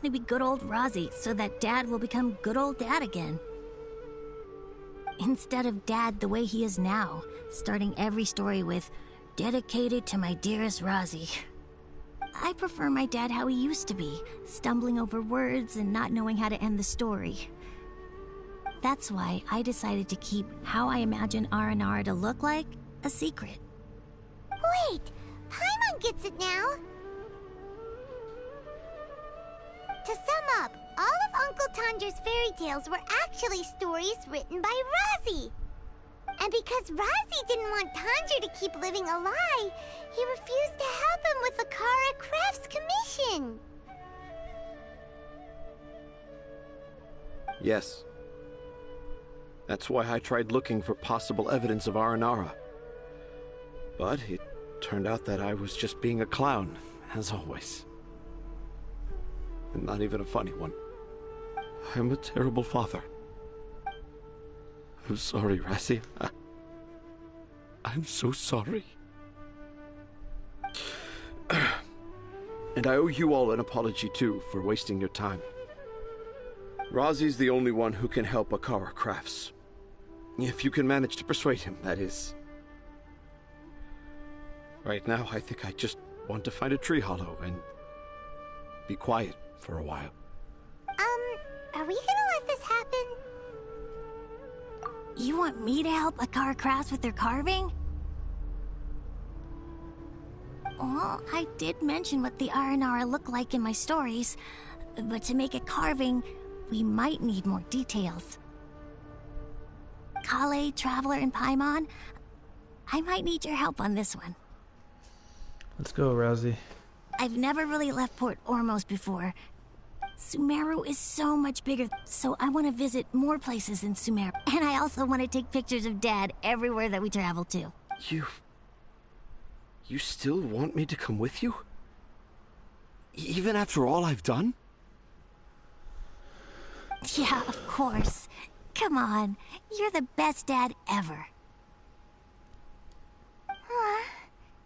to be good old Razi so that Dad will become good old Dad again. Instead of Dad the way he is now, starting every story with, "Dedicated to my dearest Razi." I prefer my dad how he used to be, stumbling over words and not knowing how to end the story. That's why I decided to keep how I imagine Aranara to look like a secret. Wait, Paimon gets it now. To sum up, all of Uncle Tanja's fairy tales were actually stories written by Razi. And because Razi didn't want Tanja to keep living a lie, he refused to help him with the Akara Crafts commission. Yes. That's why I tried looking for possible evidence of Aranara. But it turned out that I was just being a clown, as always. And not even a funny one. I'm a terrible father. I'm sorry, Razi. I'm so sorry. And I owe you all an apology, too, for wasting your time. Razi's the only one who can help Akara Crafts. If you can manage to persuade him, that is. Right now, I think I just want to find a tree hollow and be quiet for a while. Are we gonna let this happen? You want me to help Akara Crafts with their carving? Well, I did mention what the Aranara look like in my stories, but to make a carving, we might need more details. Kale, Traveler, and Paimon, I might need your help on this one. Let's go, Razi. I've never really left Port Ormos before. Sumeru is so much bigger, so I want to visit more places in Sumeru. And I also want to take pictures of Dad everywhere that we travel to. You still want me to come with you? Even after all I've done? Yeah, of course. Come on, you're the best dad ever.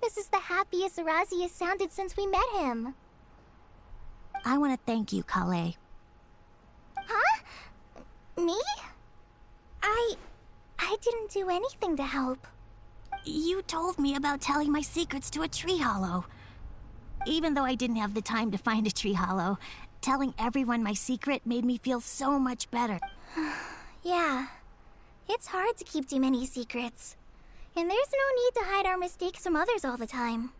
This is the happiest Razi has sounded since we met him. I want to thank you, Kale. Huh? Me? I didn't do anything to help. You told me about telling my secrets to a tree hollow. Even though I didn't have the time to find a tree hollow, Telling everyone my secret made me feel so much better. Yeah. It's hard to keep too many secrets. And there's no need to hide our mistakes from others all the time.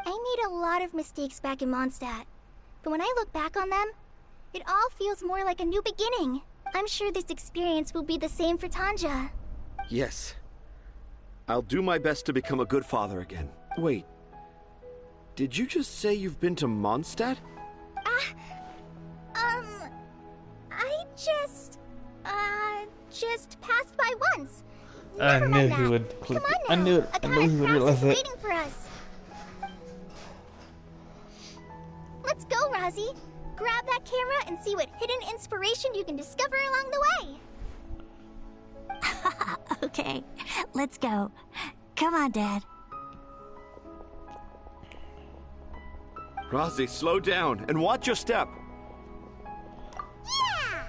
I made a lot of mistakes back in Mondstadt. But when I look back on them, it all feels more like a new beginning. I'm sure this experience will be the same for Tanja. Yes. I'll do my best to become a good father again. Wait. Did you just say you've been to Mondstadt? I just passed by once. I knew he would. Come on now. I knew he would realize it. Waiting for us. Let's go, Rozzy. Grab that camera and see what hidden inspiration you can discover along the way. Okay, let's go. Come on, Dad. Rozzy, slow down and watch your step. Yeah!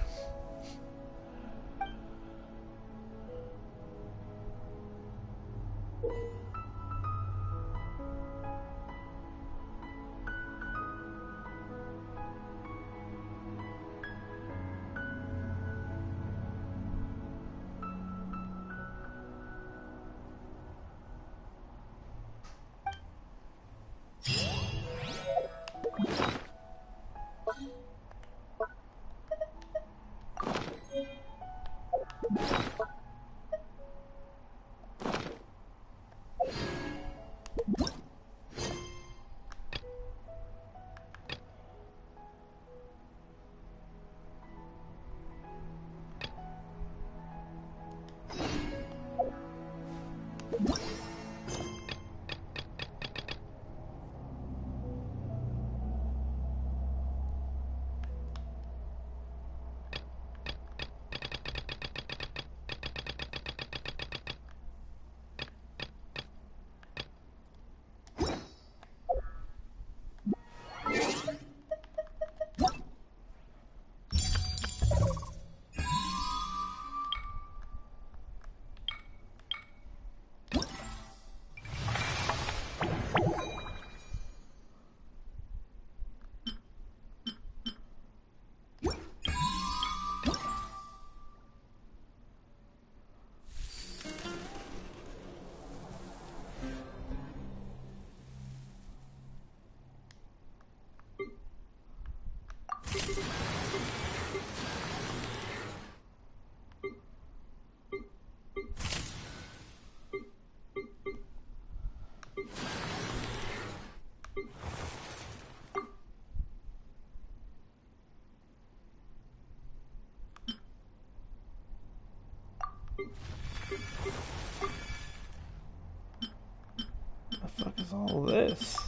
The fuck is all this?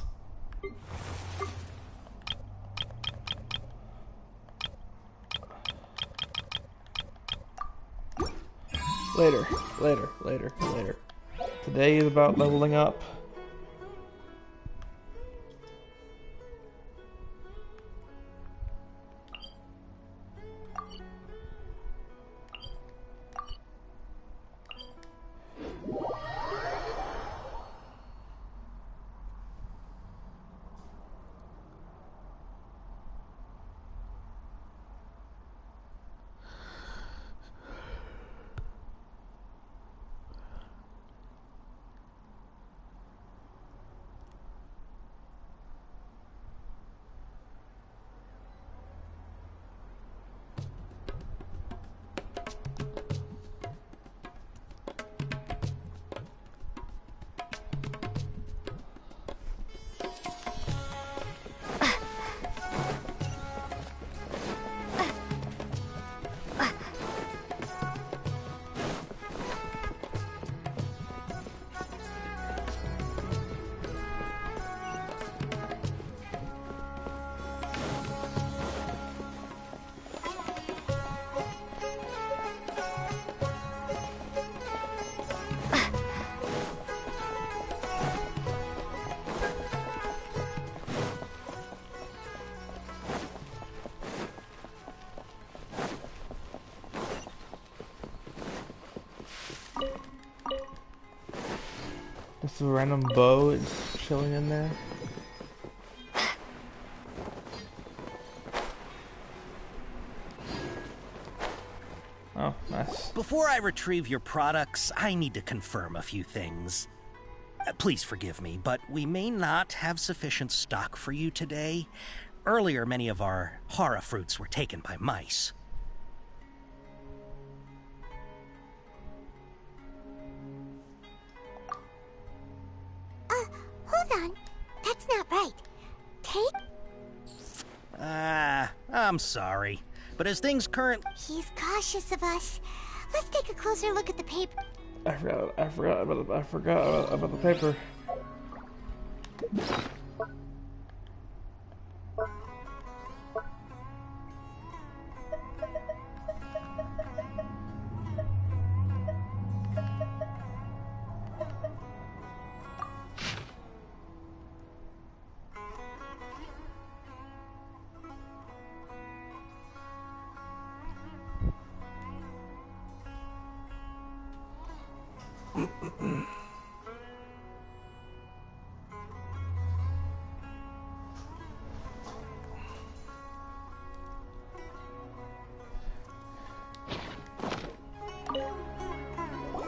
Later. Today is about leveling up. Just a random bow is chilling in there. Nice. Before I retrieve your products, I need to confirm a few things. Please forgive me, but we may not have sufficient stock for you today. Earlier, many of our hara fruits were taken by mice. Hold on. That's not right. Take... I'm sorry. But as things currently... He's cautious of us. Let's take a closer look at the paper. I forgot about the paper.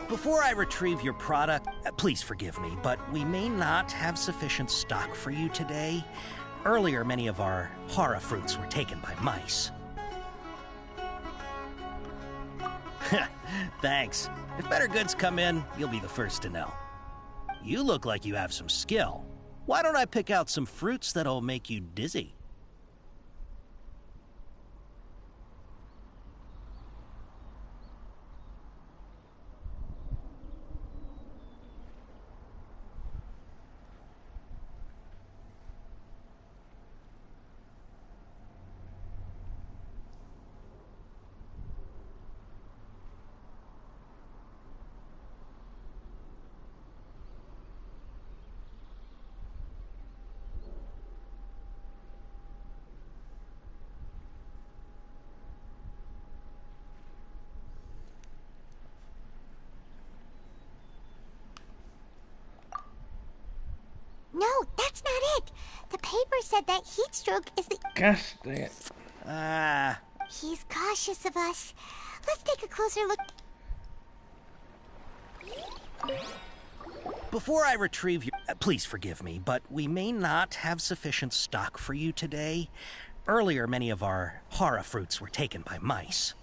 Before I retrieve your product, please forgive me, but we may not have sufficient stock for you today. Earlier, many of our hara fruits were taken by mice. Thanks. If better goods come in, you'll be the first to know. You look like you have some skill. Why don't I pick out some fruits that'll make you dizzy? No, that's not it. The paper said that heat stroke is the... Gosh dang it. He's cautious of us. Let's take a closer look. Before I retrieve your... please forgive me, but we may not have sufficient stock for you today. Earlier, many of our hara fruits were taken by mice.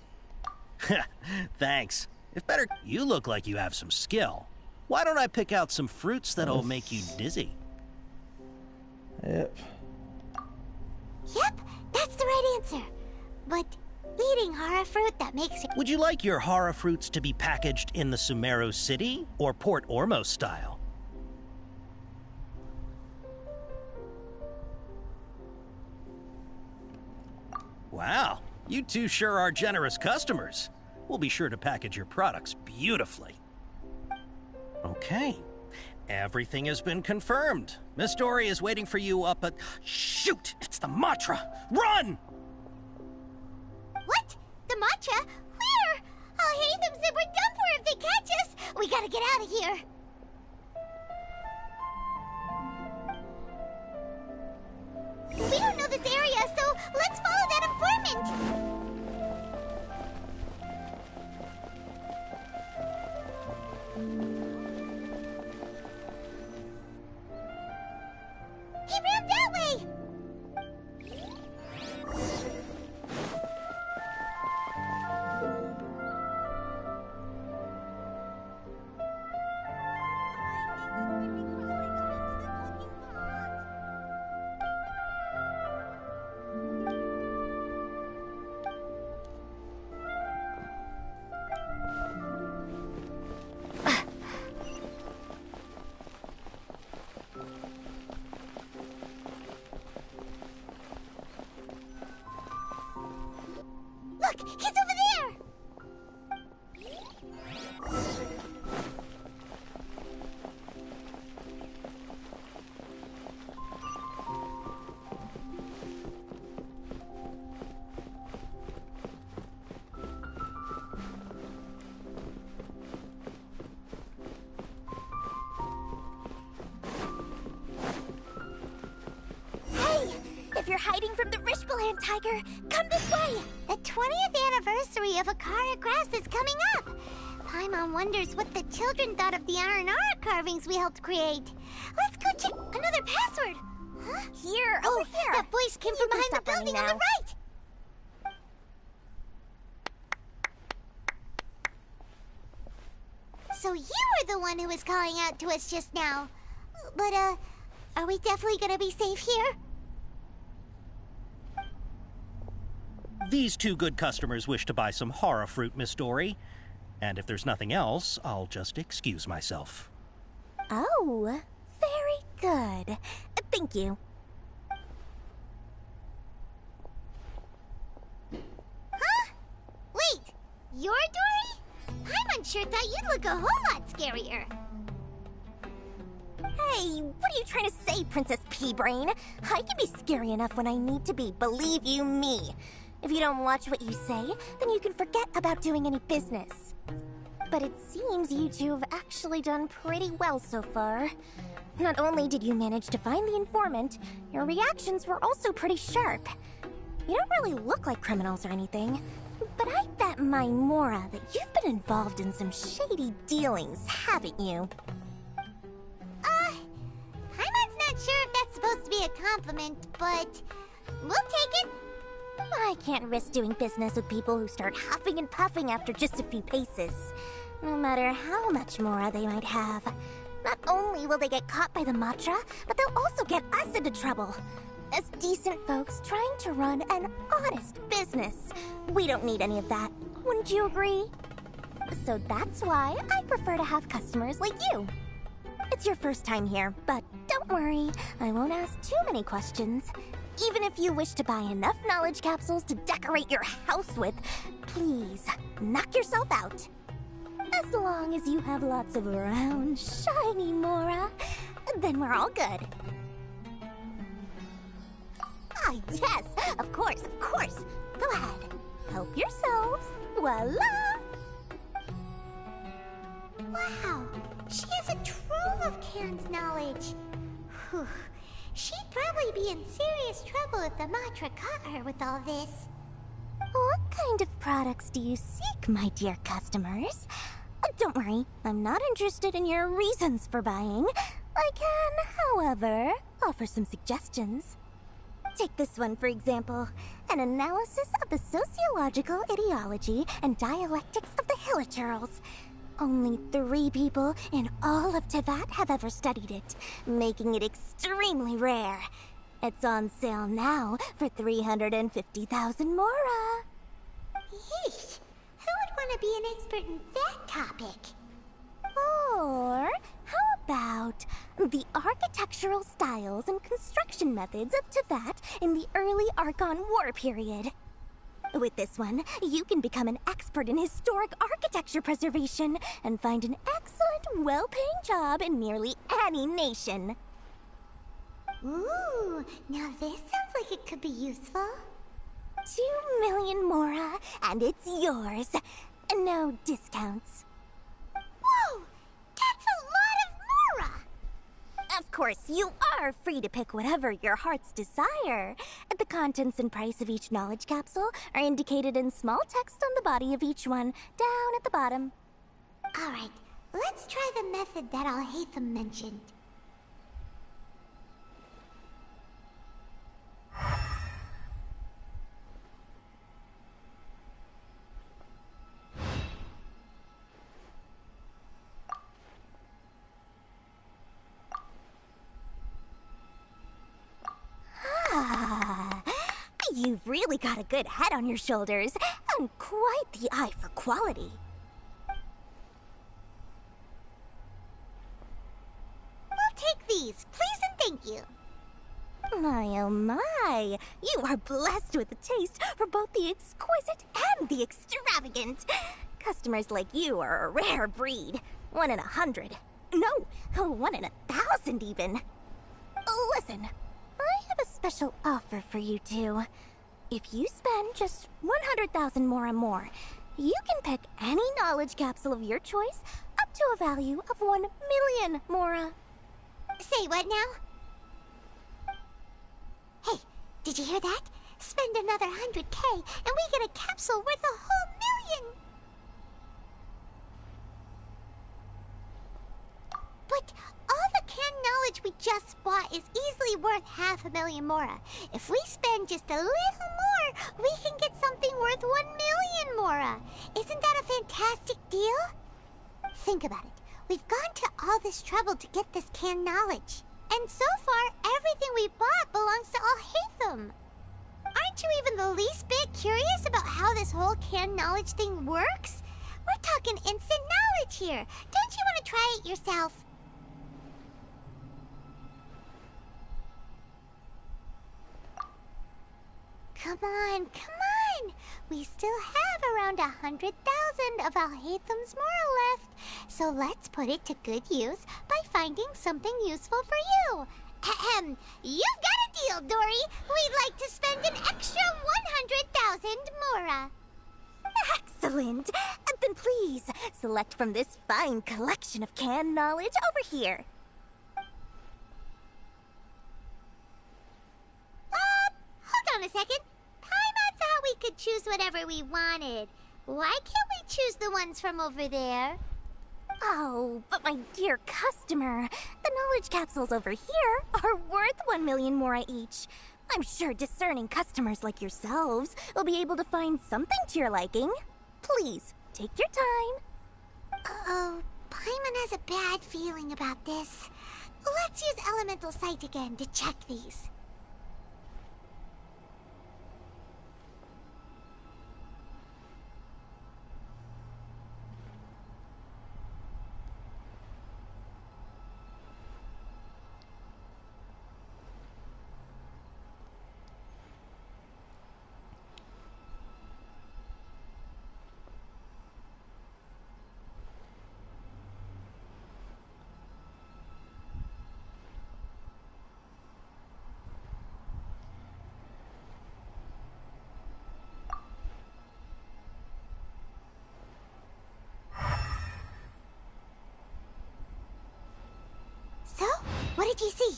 Thanks. If better... You look like you have some skill. Why don't I pick out some fruits that'll make you dizzy? Yep. Yep, that's the right answer. But eating hara fruit, that makes it... Would you like your hara fruits to be packaged in the Sumeru City or Port Ormos style? Wow, you two sure are generous customers. We'll be sure to package your products beautifully. Okay. Everything has been confirmed. Miss Dory is waiting for you up at... Shoot! It's the Matra! Run! What? The matcha? Where? I'll hate them said we're done for if they catch us. We gotta get out of here. We don't know this area, so let's follow that informant. He ran that way! If you're hiding from the Rishbaland tiger, come this way! The 20th anniversary of Akara Grass is coming up! Paimon wonders what the children thought of the R&R carvings we helped create. Let's go check another password! Huh? Here, over here! That voice came from behind the building on the right! So you were the one who was calling out to us just now. But, are we definitely gonna be safe here? These two good customers wish to buy some horror fruit, Miss Dory. And if there's nothing else, I'll just excuse myself. Oh, very good. Thank you. Huh? Wait, you're Dory? I'm unsure thought you'd look a whole lot scarier. Hey, what are you trying to say, Princess Pea-Brain? I can be scary enough when I need to be, believe you me. If you don't watch what you say, then you can forget about doing any business. But it seems you two have actually done pretty well so far. Not only did you manage to find the informant, your reactions were also pretty sharp. You don't really look like criminals or anything, but I bet my Mora that you've been involved in some shady dealings, haven't you? Paimon's not sure if that's supposed to be a compliment, but we'll take it. I can't risk doing business with people who start huffing and puffing after just a few paces. No matter how much Mora they might have. Not only will they get caught by the Matra, but they'll also get us into trouble. As decent folks trying to run an honest business. We don't need any of that. Wouldn't you agree? So that's why I prefer to have customers like you. It's your first time here, but don't worry. I won't ask too many questions. Even if you wish to buy enough knowledge capsules to decorate your house with, please, knock yourself out. As long as you have lots of round, shiny Mora, then we're all good. Ah, yes, of course, of course. Go ahead, help yourselves. Voila! Wow, she has a trove of canned knowledge. Whew. She'd probably be in serious trouble if the Matra caught her with all this. What kind of products do you seek, my dear customers? Don't worry, I'm not interested in your reasons for buying. I can, however, offer some suggestions. Take this one, for example. An analysis of the sociological ideology and dialectics of the Hilichurls. Only 3 people in all of Teyvat have ever studied it, making it extremely rare. It's on sale now for 350,000 Mora. Yeesh, who would want to be an expert in that topic? Or how about the architectural styles and construction methods of Teyvat in the early Archon War period? With this one, you can become an expert in historic architecture preservation and find an excellent, well-paying job in nearly any nation. Ooh, now this sounds like it could be useful. 2 million Mora, and it's yours. No discounts. Whoa! That's a lot of Mora! Of course, you are free to pick whatever your heart's desire. The contents and price of each knowledge capsule are indicated in small text on the body of each one, down at the bottom. Alright, let's try the method that Al-Haytham mentioned. You've really got a good head on your shoulders, and quite the eye for quality. We'll take these, please and thank you. My oh my, you are blessed with a taste for both the exquisite and the extravagant. Customers like you are a rare breed. 1 in 100. No, 1 in 1,000 even. Listen, I have a special offer for you two. If you spend just 100,000 more, you can pick any knowledge capsule of your choice up to a value of 1 million Mora. Say what now? Hey, did Did you hear that? Spend another 100K and we get a capsule worth a whole million! But all the canned knowledge we just bought is easily worth 500,000 mora. If we spend just a little more, we can get something worth 1,000,000 mora. Isn't that a fantastic deal? Think about it. We've gone to all this trouble to get this canned knowledge. And so far, everything we bought belongs to Alhaitham. Aren't you even the least bit curious about how this whole canned knowledge thing works? We're talking instant knowledge here. Don't you want to try it yourself? Come on, come on! We still have around 100,000 of Alhaitham's moral left, so let's put it to good use by finding something useful for you. Ahem, you've got a deal, Dory. We'd like to spend an extra 100,000 mora. Excellent! Then please, select from this fine collection of canned knowledge over here. Hold on a second. Paimon thought we could choose whatever we wanted. Why can't we choose the ones from over there? Oh, but my dear customer, the knowledge capsules over here are worth 1,000,000 mora each. I'm sure discerning customers like yourselves will be able to find something to your liking. Please, take your time. Uh-oh, Paimon has a bad feeling about this. Let's use Elemental Sight again to check these. So, what did you see?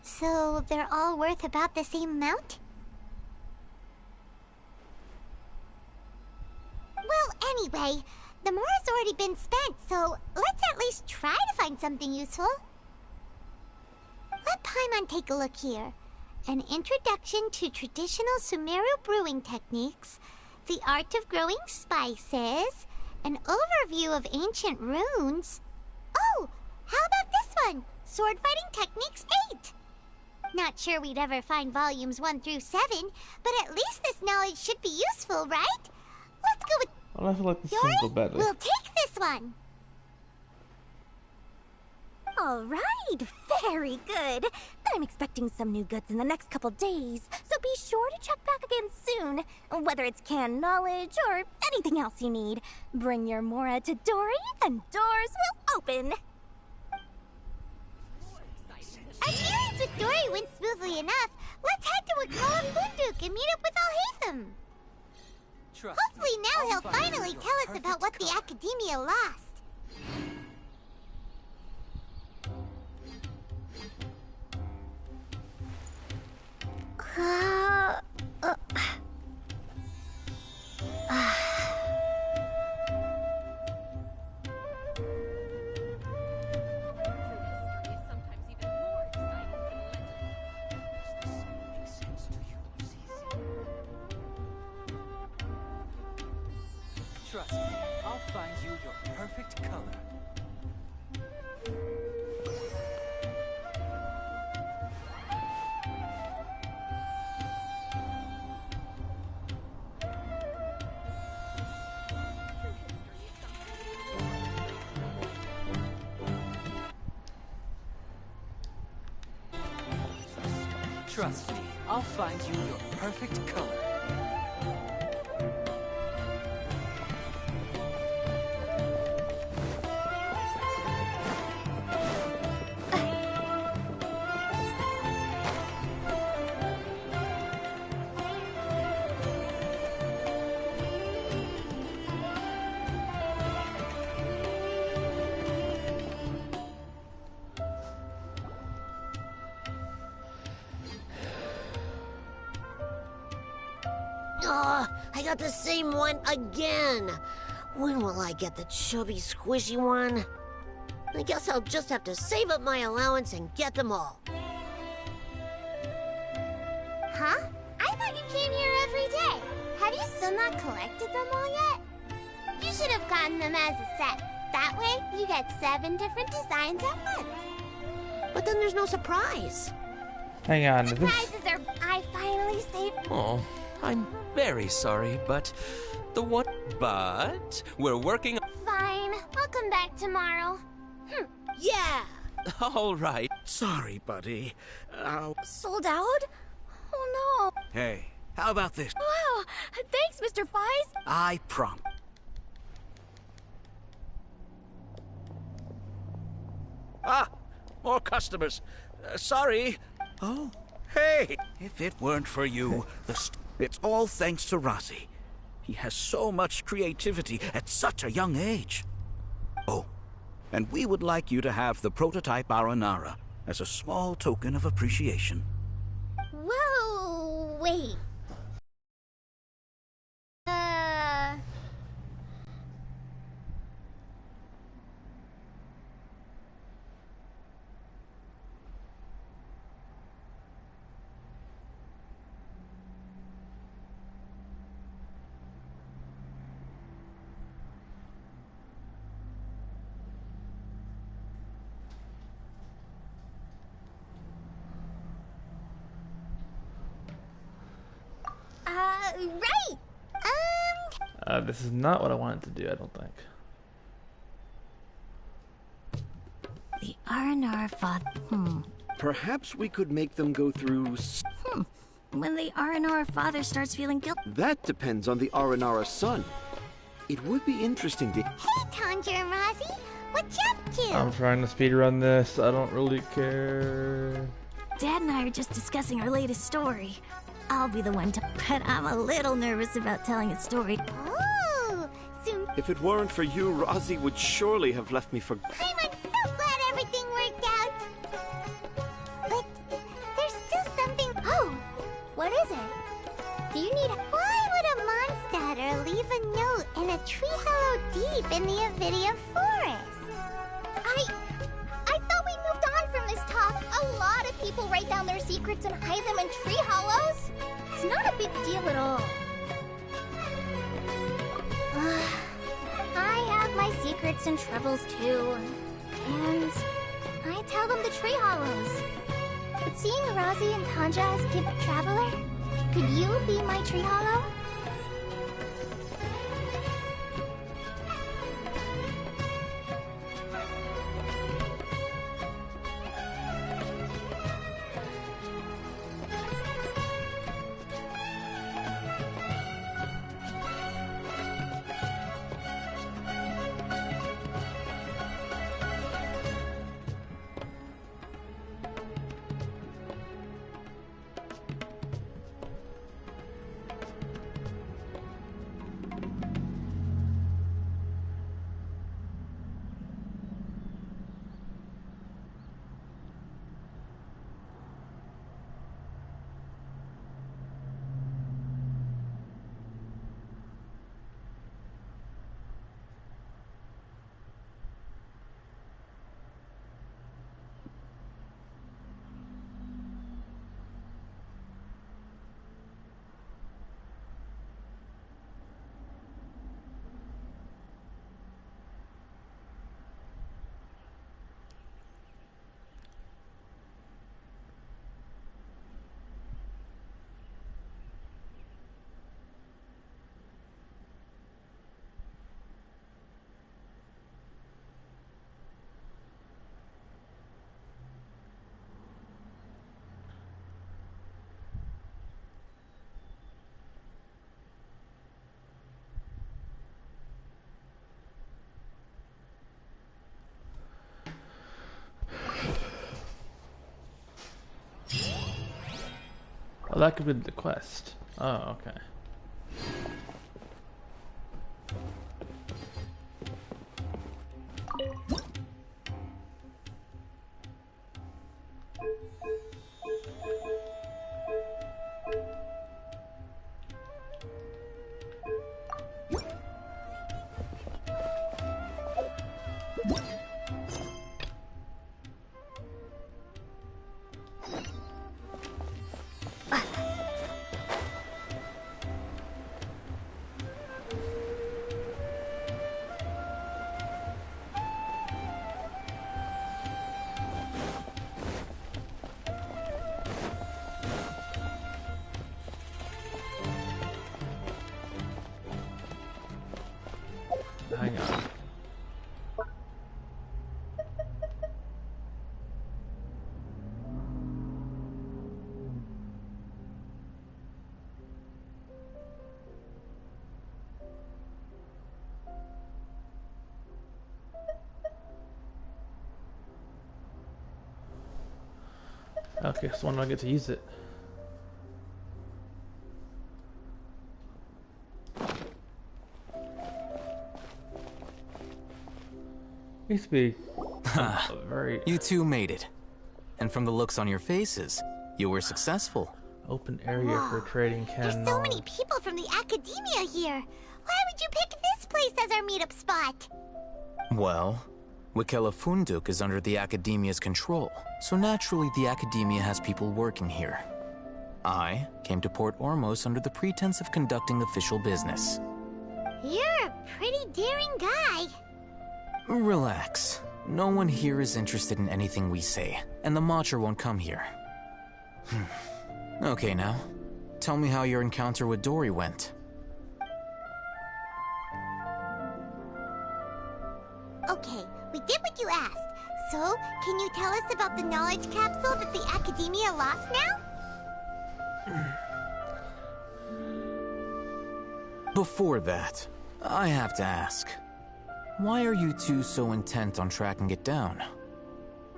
So, they're all worth about the same amount? Well, anyway, the mora's already been spent, so let's at least try to find something useful. Let Paimon take a look here. An introduction to traditional Sumeru brewing techniques, the art of growing spices, an overview of ancient runes. Oh, how about this one? Sword Fighting Techniques 8. Not sure we'd ever find volumes 1 through 7, but at least this knowledge should be useful, right? Let's go with I feel like the Yori. single better. We'll take this one. All right, very good. I'm expecting some new goods in the next couple days, so be sure to check back again soon. Whether it's canned knowledge or anything else you need, bring your mora to Dory and doors will open. Our dealings with Dory went smoothly enough. Let's head to Wakala Funduk and meet up with Alhaitham. Hopefully now he'll finally tell us about what the Academia lost. Trust me, I'll find you your perfect color. Trust me, I'll find you your perfect color. I got the same one again. When will I get the chubby, squishy one? I guess I'll just have to save up my allowance and get them all. Huh? I thought you came here every day. Have you still not collected them all yet? You should have gotten them as a set. That way, you get 7 different designs at once. But then there's no surprise. Hang on. Surprises are... I finally saved... Oh, I'm very sorry, but the one... But we're working... Fine. I'll come back tomorrow. Yeah! All right. Sorry, buddy. Sold out? Oh no. Hey, how about this? Wow. Thanks, Mr. Fies. I promise. Ah, more customers. Sorry. Oh, hey. If it weren't for you, it's all thanks to Rossi. He has so much creativity at such a young age. Oh, and we would like you to have the prototype Aranara as a small token of appreciation. Whoa, wait. Right! This is not what I wanted to do, I don't think. The R&R father. Perhaps we could make them go through... When the R&R father starts feeling guilt. That depends on the Aranara son. It would be interesting to... Hey, Tanja and Rosie! What you up to? I'm trying to speedrun this. I don't really care. Dad and I are just discussing our latest story. I'll be the one to... But I'm a little nervous about telling a story. Oh, soon... If it weren't for you, Rosie would surely have left me for... I'm so glad everything worked out. But there's still something... Oh, what is it? Do you need... Why would a Mondstatter leave a note in a tree hollow deep in the Avidia forest? I thought we moved on from this talk. A lot of people write down their secrets and hide them in tree hollows. It's not a big deal at all. I have my secrets and troubles too. And I tell them to tree hollows. But seeing Rosie and Tanja as Kid Traveler, could you be my tree hollow? Oh, that could be the quest. Oh, okay. Okay, so when do I get to use it? Used to be very... You two made it. And from the looks on your faces, you were successful. Open area for trading There's so many people from the academia here. Why would you pick this place as our meetup spot? Well, Wikela Funduk is under the academia's control, so naturally the academia has people working here. I came to Port Ormos under the pretense of conducting official business. You're a pretty daring guy. Relax. No one here is interested in anything we say, and the Matcher won't come here. Okay now, tell me how your encounter with Dory went. Okay, we did what you asked. So, can you tell us about the knowledge capsule that the academia lost now? Before that, I have to ask, why are you two so intent on tracking it down?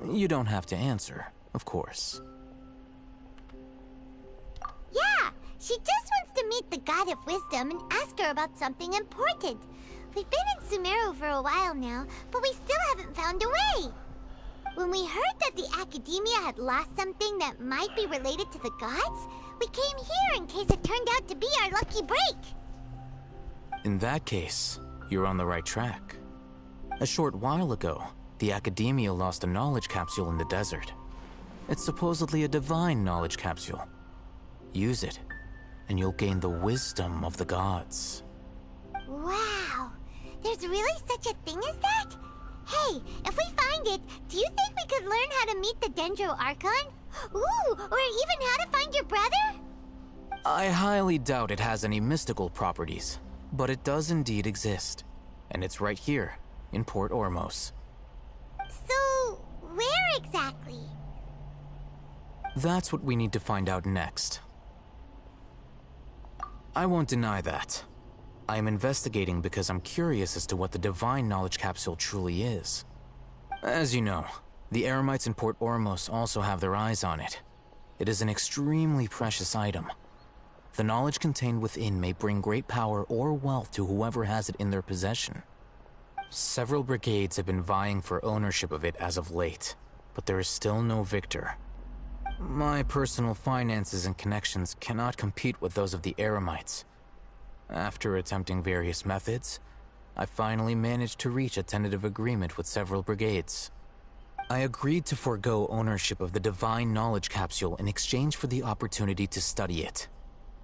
You don't have to answer, of course. Yeah, she just wants to meet the God of Wisdom and ask her about something important. We've been in Sumeru for a while now, but we still haven't found a way. When we heard that the academia had lost something that might be related to the gods, we came here in case it turned out to be our lucky break. In that case, you're on the right track. A short while ago, the academia lost a knowledge capsule in the desert. It's supposedly a divine knowledge capsule. Use it, and you'll gain the wisdom of the gods. Wow, there's really such a thing as that? Hey, if we find it, do you think we could learn how to meet the Dendro Archon? Ooh, or even how to find your brother? I highly doubt it has any mystical properties, but it does indeed exist. And it's right here, in Port Ormos. So, where exactly? That's what we need to find out next. I won't deny that. I am investigating because I'm curious as to what the Divine Knowledge Capsule truly is. As you know, the Eremites in Port Ormos also have their eyes on it. It is an extremely precious item. The knowledge contained within may bring great power or wealth to whoever has it in their possession. Several brigades have been vying for ownership of it as of late, but there is still no victor. My personal finances and connections cannot compete with those of the Eremites. After attempting various methods, I finally managed to reach a tentative agreement with several brigades. I agreed to forego ownership of the Divine Knowledge Capsule in exchange for the opportunity to study it.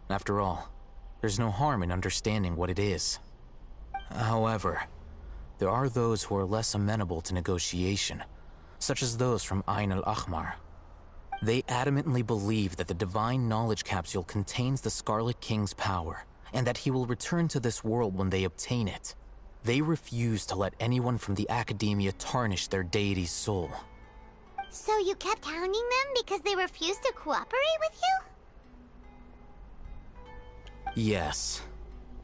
After all, there's no harm in understanding what it is. However, there are those who are less amenable to negotiation, such as those from Ain al-Ahmar. They adamantly believe that the Divine Knowledge Capsule contains the Scarlet King's power, and that he will return to this world when they obtain it. They refuse to let anyone from the academia tarnish their deity's soul. So you kept hounding them because they refused to cooperate with you? Yes.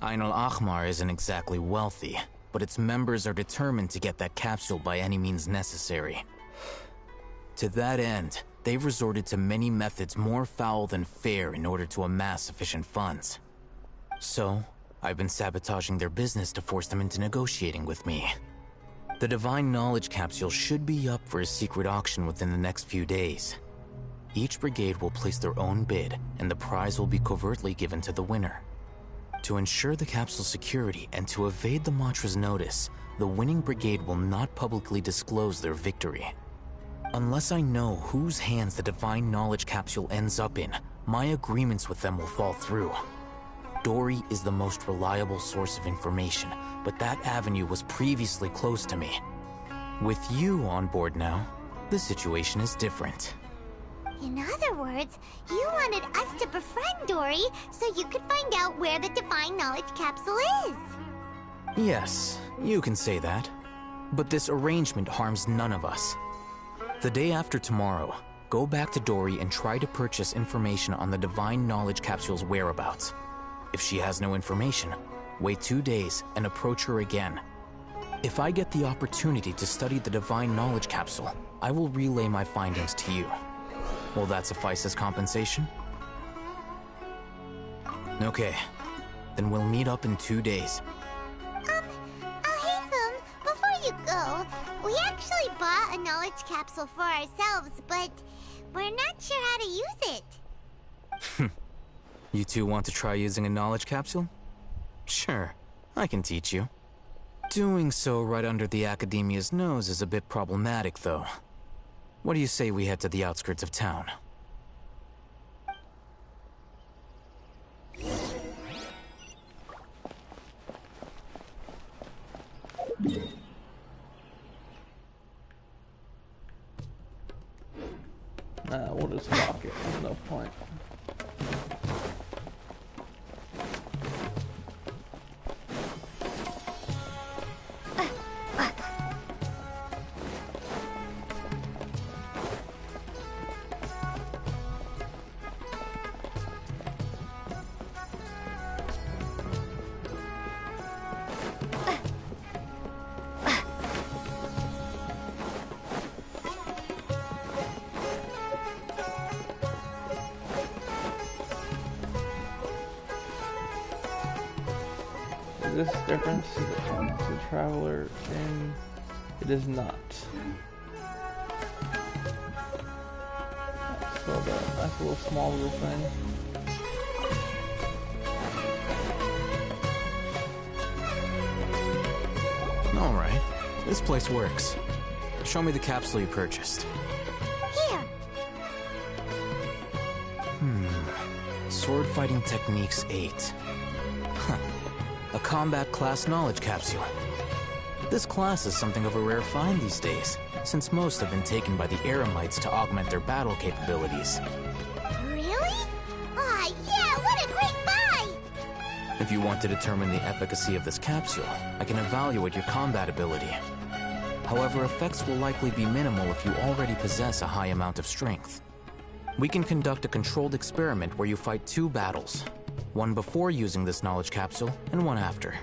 Ain al-Ahmar isn't exactly wealthy, but its members are determined to get that capsule by any means necessary. To that end, they've resorted to many methods more foul than fair in order to amass sufficient funds. So, I've been sabotaging their business to force them into negotiating with me. The Divine Knowledge Capsule should be up for a secret auction within the next few days. Each brigade will place their own bid, and the prize will be covertly given to the winner. To ensure the capsule's security and to evade the Matra's notice, the winning brigade will not publicly disclose their victory. Unless I know whose hands the Divine Knowledge Capsule ends up in, my agreements with them will fall through. Dory is the most reliable source of information, but that avenue was previously closed to me. With you on board now, the situation is different. In other words, you wanted us to befriend Dory so you could find out where the Divine Knowledge Capsule is. Yes, you can say that. But this arrangement harms none of us. The day after tomorrow, go back to Dory and try to purchase information on the Divine Knowledge Capsule's whereabouts. If she has no information, wait 2 days and approach her again. If I get the opportunity to study the Divine Knowledge Capsule, I will relay my findings to you. Will that suffice as compensation? Okay, then we'll meet up in 2 days. Haytham, before you go, we actually bought a knowledge capsule for ourselves, but we're not sure how to use it. You two want to try using a knowledge capsule? Sure, I can teach you. Doing so right under the Academia's nose is a bit problematic, though. What do you say we head to the outskirts of town? Nah, we'll just walk it. There's no point. Is this difference to the traveler in? It is not. So that's a little small little thing. Alright, this place works. Show me the capsule you purchased. Here. Sword Fighting Techniques 8. Huh. A combat class knowledge capsule. This class is something of a rare find these days, since most have been taken by the Eremites to augment their battle capabilities. Really? Aw, yeah, what a great buy! If you want to determine the efficacy of this capsule, I can evaluate your combat ability. However, effects will likely be minimal if you already possess a high amount of strength. We can conduct a controlled experiment where you fight 2 battles. One before using this knowledge capsule, and one after.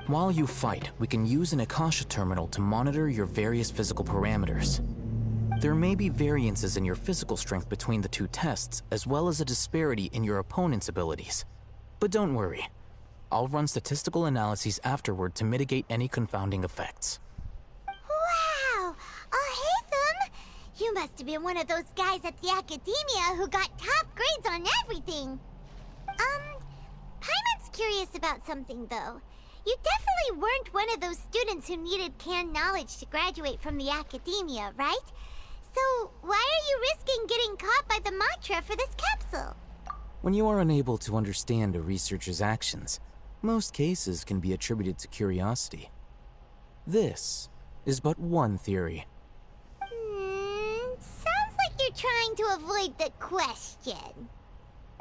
While you fight, we can use an Akasha Terminal to monitor your various physical parameters. There may be variances in your physical strength between the 2 tests, as well as a disparity in your opponent's abilities. But don't worry. I'll run statistical analyses afterward to mitigate any confounding effects. Wow! Haytham! You must have been one of those guys at the Academia who got top grades on everything! Paimon's curious about something, though. You definitely weren't one of those students who needed canned knowledge to graduate from the Academia, right? So, why are you risking getting caught by the Matra for this capsule? When you are unable to understand a researcher's actions, most cases can be attributed to curiosity. This is but one theory. Sounds like you're trying to avoid the question.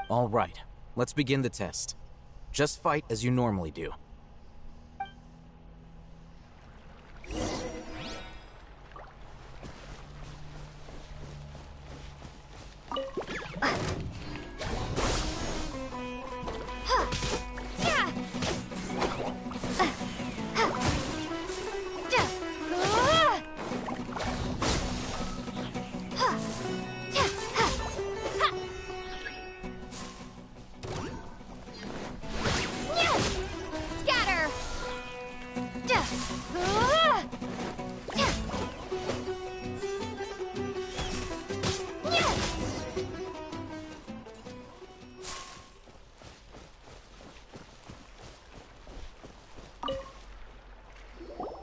All right, let's begin the test. Just fight as you normally do.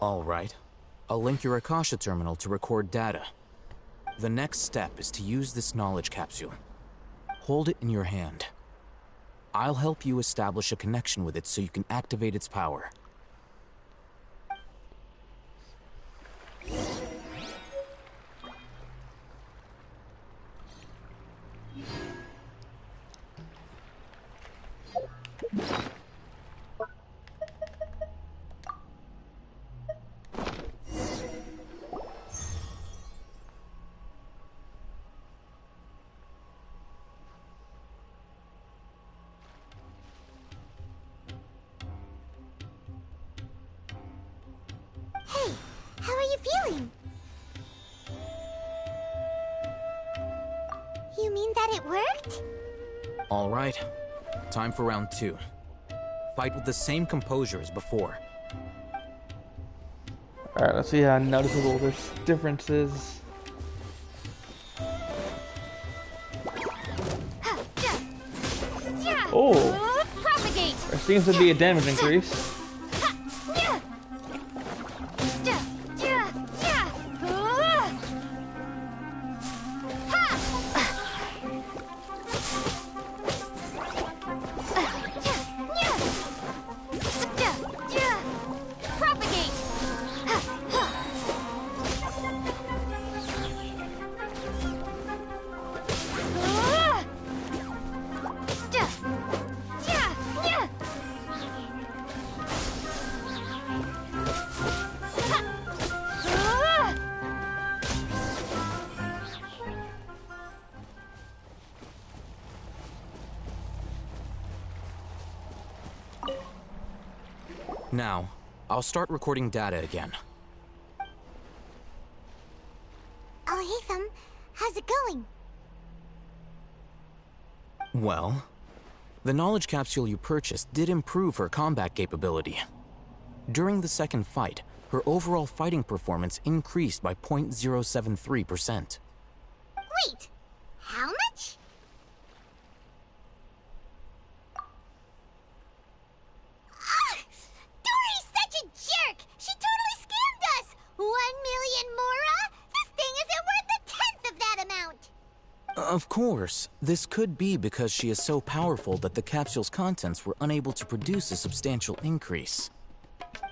All right. I'll link your Akasha Terminal to record data. The next step is to use this knowledge capsule. Hold it in your hand. I'll help you establish a connection with it so you can activate its power. Hey, how are you feeling? You mean that it worked? All right. Time for round 2. Fight with the same composure as before. Alright, let's see how noticeable this difference is. Oh! Propagate! There seems to be a damage increase. Now, I'll start recording data again. Oh, Hatham, how's it going? Well, the knowledge capsule you purchased did improve her combat capability. During the second fight, her overall fighting performance increased by 0.073%. Wait, how much? Dory's such a jerk! She totally scammed us! 1 million mora? This thing isn't worth a tenth of that amount! Of course, this could be because she is so powerful that the capsule's contents were unable to produce a substantial increase.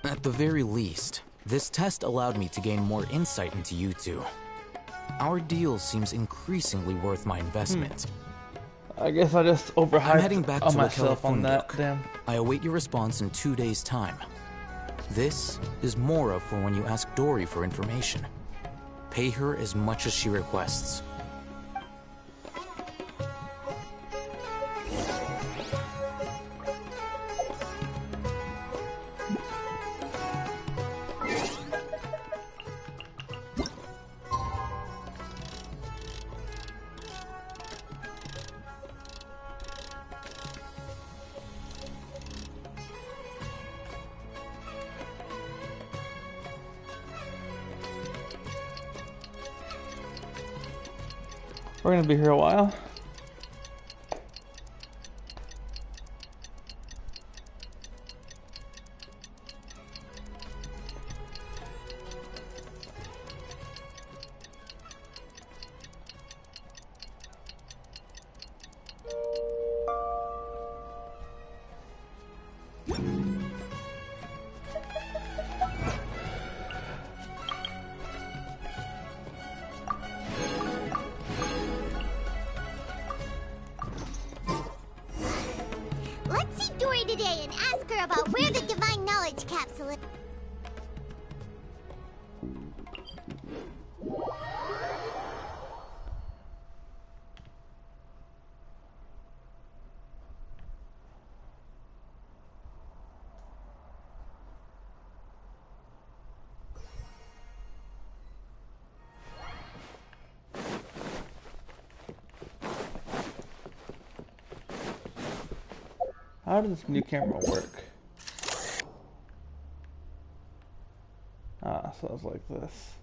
At the very least, this test allowed me to gain more insight into you two. Our deal seems increasingly worth my investment. I guess I just overhyped I'm heading back to myself on that. Damn. I await your response in 2 days' time. This is Mora for when you ask Dory for information. Pay her as much as she requests. We're gonna be here a while. Let's see Dory today and ask her about where the divine knowledge capsule is. How does this new camera work? Ah, so it's like this.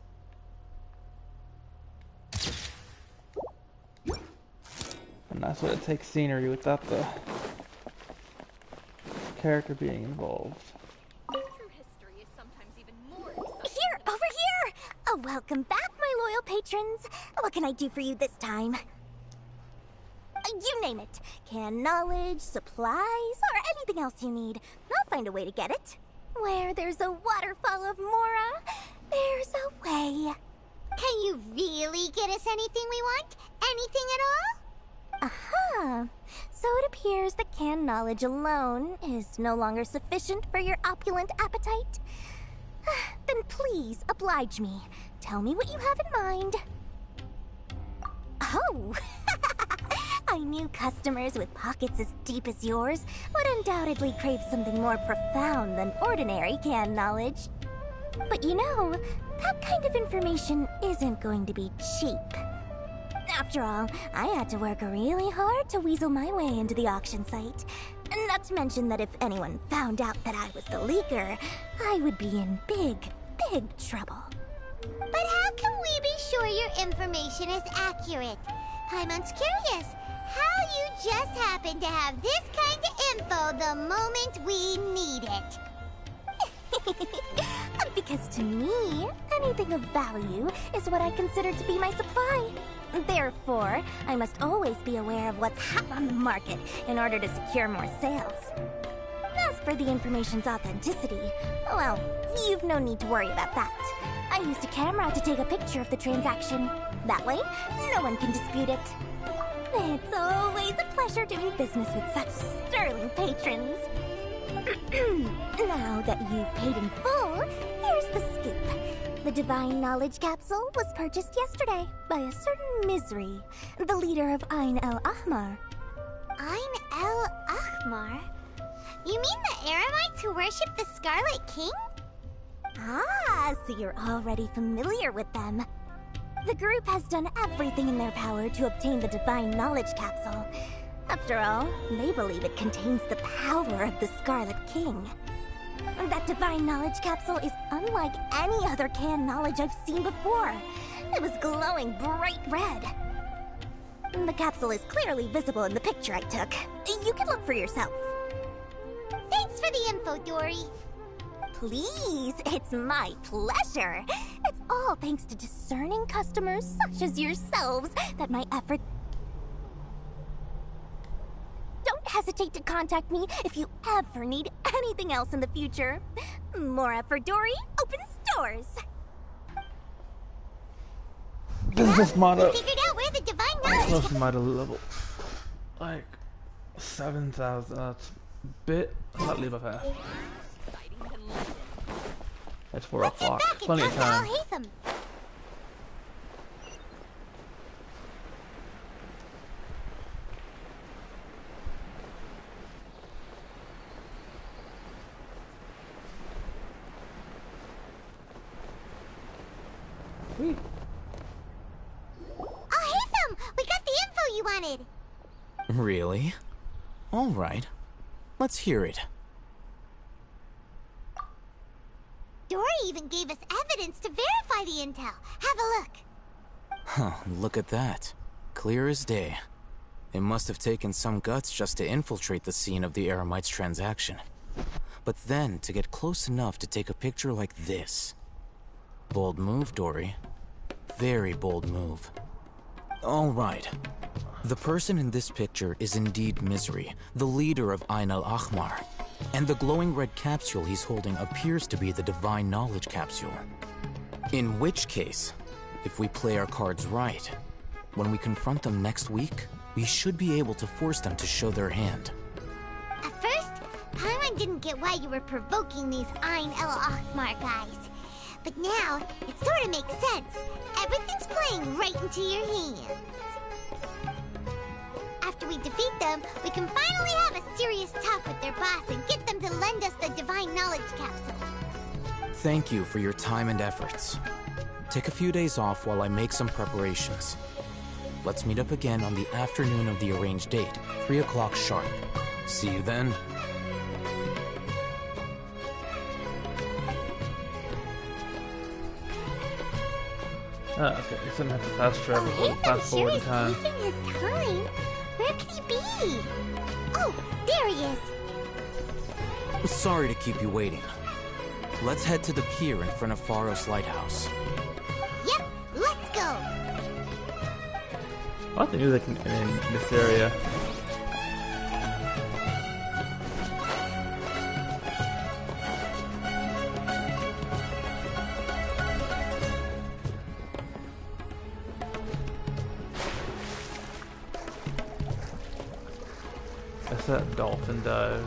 And that's what it takes scenery without the character being involved. Here, over here! Oh, welcome back, my loyal patrons. What can I do for you this time? You name it. Canned knowledge, supplies, or anything else you need. I'll find a way to get it. Where there's a waterfall of Mora, there's a way. Can you really get us anything we want? Anything at all? Aha. So it appears that canned knowledge alone is no longer sufficient for your opulent appetite. Then please oblige me. Tell me what you have in mind. Oh! I knew customers with pockets as deep as yours would undoubtedly crave something more profound than ordinary canned knowledge. But you know, that kind of information isn't going to be cheap. After all, I had to work really hard to weasel my way into the auction site. Not to mention that if anyone found out that I was the leaker, I would be in big, big trouble. But how can we be sure your information is accurate? Paimon's curious how you just happen to have this kind of info the moment we need it. Because to me, anything of value is what I consider to be my supply. Therefore, I must always be aware of what's hot on the market in order to secure more sales. As for the information's authenticity, well, you've no need to worry about that. I used a camera to take a picture of the transaction. That way, no one can dispute it. It's always a pleasure doing business with such sterling patrons. Now that you've paid in full, here's the scoop. The Divine Knowledge Capsule was purchased yesterday by a certain Misery, the leader of Ain el Ahmar. Ain el Ahmar? You mean the Eremites who worship the Scarlet King? Ah, so you're already familiar with them. The group has done everything in their power to obtain the Divine Knowledge Capsule. After all, they believe it contains the power of the Scarlet King. That Divine Knowledge Capsule is unlike any other canned knowledge I've seen before. It was glowing bright red. The capsule is clearly visible in the picture I took. You can look for yourself. Thanks for the info, Dory. Please, it's my pleasure. It's all thanks to discerning customers such as yourselves that my efforts... Don't hesitate to contact me if you ever need anything else in the future. More effort, Dory, opens doors. Business model. We figured out where the Divine Knowledge... Close to my level. Like 7,000. That's a bit. Let's not leave a path. It's 4 o'clock. Plenty of time. Oh, Haytham! We got the info you wanted! Really? All right. Let's hear it. Dory even gave us evidence to verify the intel. Have a look. Huh, look at that. Clear as day. It must have taken some guts just to infiltrate the scene of the Eremites' transaction. But then, to get close enough to take a picture like this. Bold move, Dory. Very bold move. All right. The person in this picture is indeed Misery, the leader of Ain el Ahmar. And the glowing red capsule he's holding appears to be the Divine Knowledge Capsule. In which case, if we play our cards right, when we confront them next week, we should be able to force them to show their hand. At first, Paimon didn't get why you were provoking these Ain el Ahmar guys. But now, it sort of makes sense. Everything's playing right into your hands. After we defeat them, we can finally have a serious talk with their boss and get them to lend us the Divine Knowledge Capsule. Thank you for your time and efforts. Take a few days off while I make some preparations. Let's meet up again on the afternoon of the arranged date, 3 o'clock sharp. See you then. Oh, okay. He's gonna have to fast travel, fast forward in time. Taking his time. Where could he be? Oh, there he is. Sorry to keep you waiting. Let's head to the pier in front of Pharos Lighthouse. Yep, let's go. I like the music in this area. That's that dolphin dive.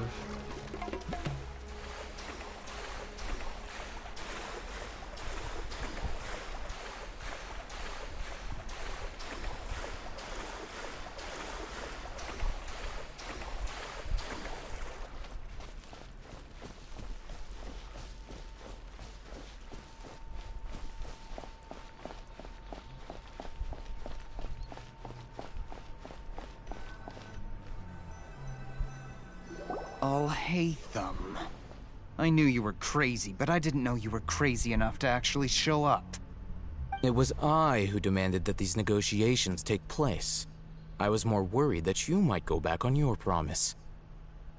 Alhaitham. I knew you were crazy, but I didn't know you were crazy enough to actually show up. It was I who demanded that these negotiations take place. I was more worried that you might go back on your promise.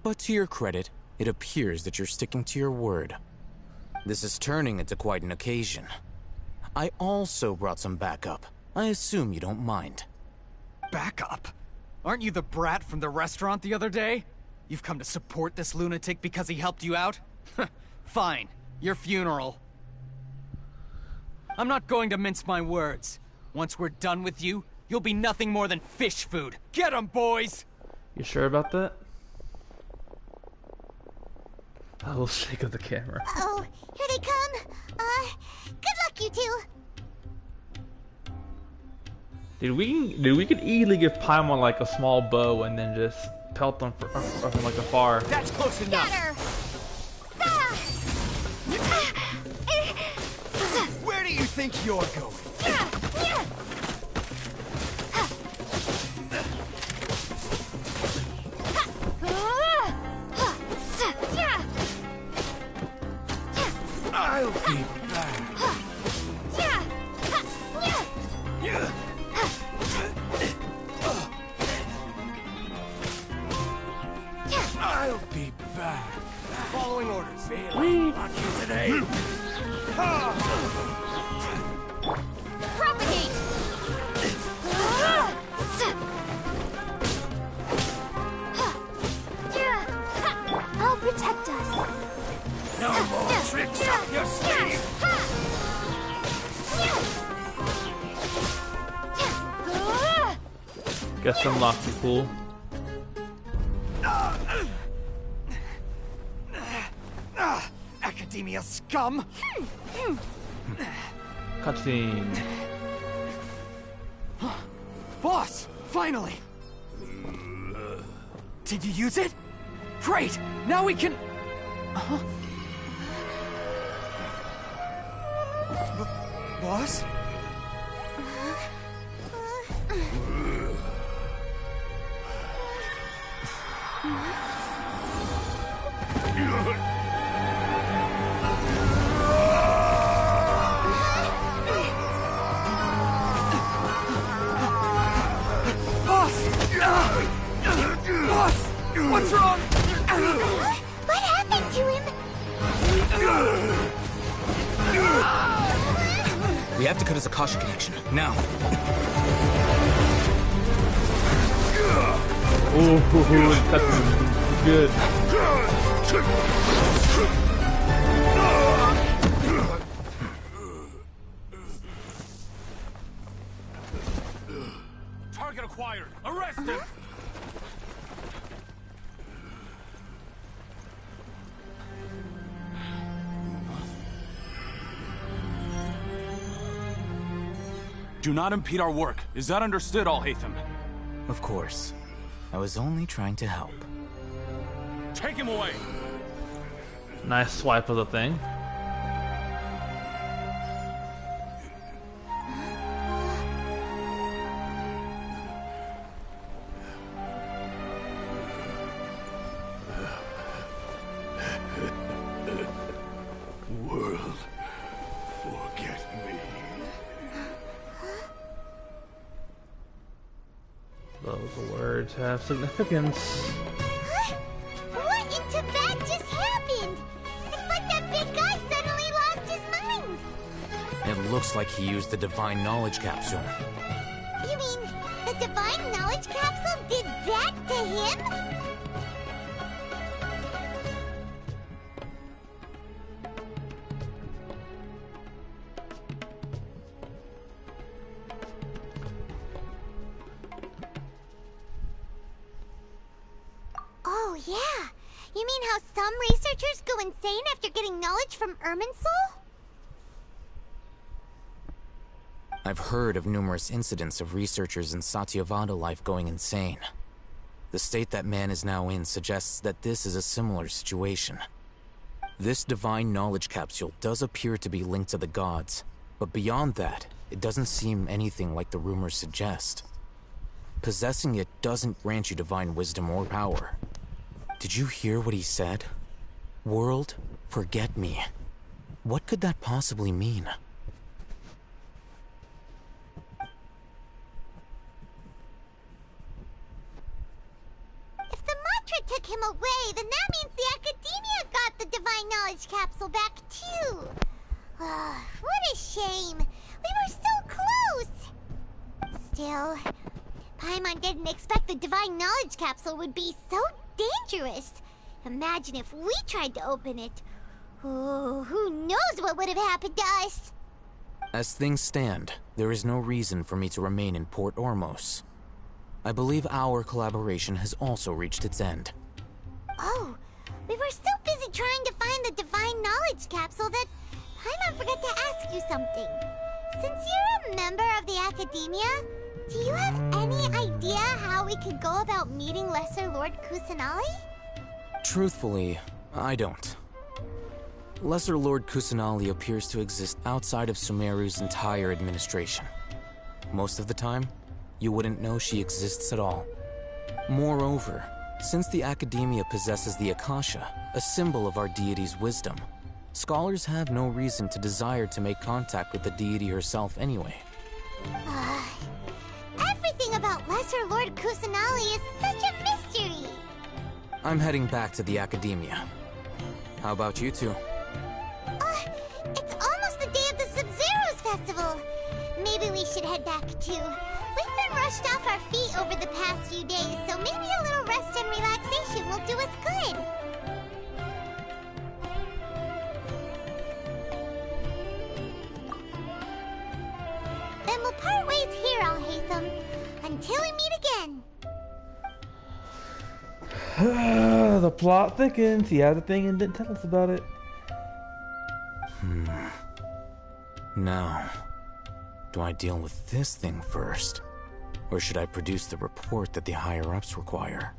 But to your credit, it appears that you're sticking to your word. This is turning into quite an occasion. I also brought some backup. I assume you don't mind. Backup? Aren't you the brat from the restaurant the other day? You've come to support this lunatic because he helped you out? Fine. Your funeral. I'm not going to mince my words. Once we're done with you, you'll be nothing more than fish food. Get 'em, boys! You sure about that? I will shake of the camera. Oh, here they come. Good luck, you two. Dude, we could easily give Paimon like a small bow and then just pelt them from like afar. That's close enough. Where do you think you're going? I'll be back. I'll be back. Following orders. Feeling lucky today. Propagate! I'll protect us. No more tricks up your sleeve. Guess unlocked the pool. Academia scum! Cutscene. Boss! Finally! Did you use it? Great! Now we can... Boss? Boss! What's wrong? What happened to him? We have to cut his Akasha connection, now. Ooh, that's good. Target acquired. Arrest him. Do not impede our work. Is that understood, Alhaitham? Of course. I was only trying to help. Take him away! Nice swipe of the thing. World, forget me. Those words have significance. What in Tibet just happened? It's like that big guy suddenly lost his mind. It looks like he used the Divine Knowledge Capsule. You mean the Divine Knowledge Capsule did that to him? Oh, yeah. You mean how some researchers go insane after getting knowledge from Irminsul? I've heard of numerous incidents of researchers in Satyavada life going insane. The state that man is now in suggests that this is a similar situation. This Divine Knowledge Capsule does appear to be linked to the gods, but beyond that, it doesn't seem anything like the rumors suggest. Possessing it doesn't grant you divine wisdom or power. Did you hear what he said? World, forget me. What could that possibly mean? If the mantra took him away, then that means the Academia got the Divine Knowledge Capsule back too. What a shame. We were so close. Still, Paimon didn't expect the Divine Knowledge Capsule would be so dangerous. Imagine if we tried to open it. Oh, who knows what would have happened to us? As things stand, there is no reason for me to remain in Port Ormos. I believe our collaboration has also reached its end. Oh, we were so busy trying to find the Divine Knowledge Capsule that Paimon forgot to ask you something. Since you're a member of the Academia, do you have any idea how we could go about meeting Lesser Lord Kusanali? Truthfully, I don't. Lesser Lord Kusanali appears to exist outside of Sumeru's entire administration. Most of the time, you wouldn't know she exists at all. Moreover, since the Academia possesses the Akasha, a symbol of our deity's wisdom, scholars have no reason to desire to make contact with the deity herself anyway. Everything about Lesser Lord Kusanali is such a mystery! I'm heading back to the Academia. How about you two? It's almost the day of the Sub-Zero's festival. Maybe we should head back too. We've been rushed off our feet over the past few days, so maybe a little rest and relaxation will do us good. Then we'll part ways here, Al-Haytham, until we meet again. The plot thickens. He had the thing and didn't tell us about it. Now, do I deal with this thing first? Or should I produce the report that the higher-ups require?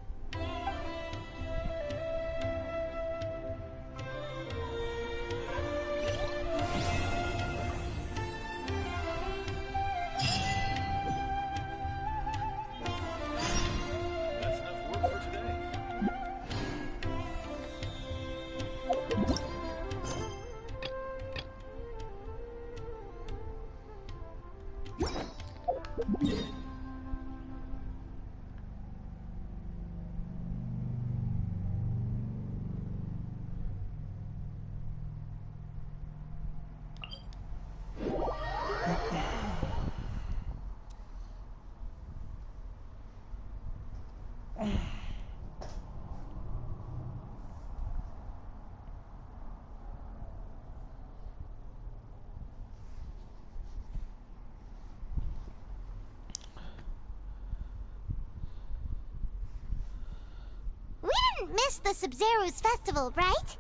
Miss the Sub-Zero's festival, right?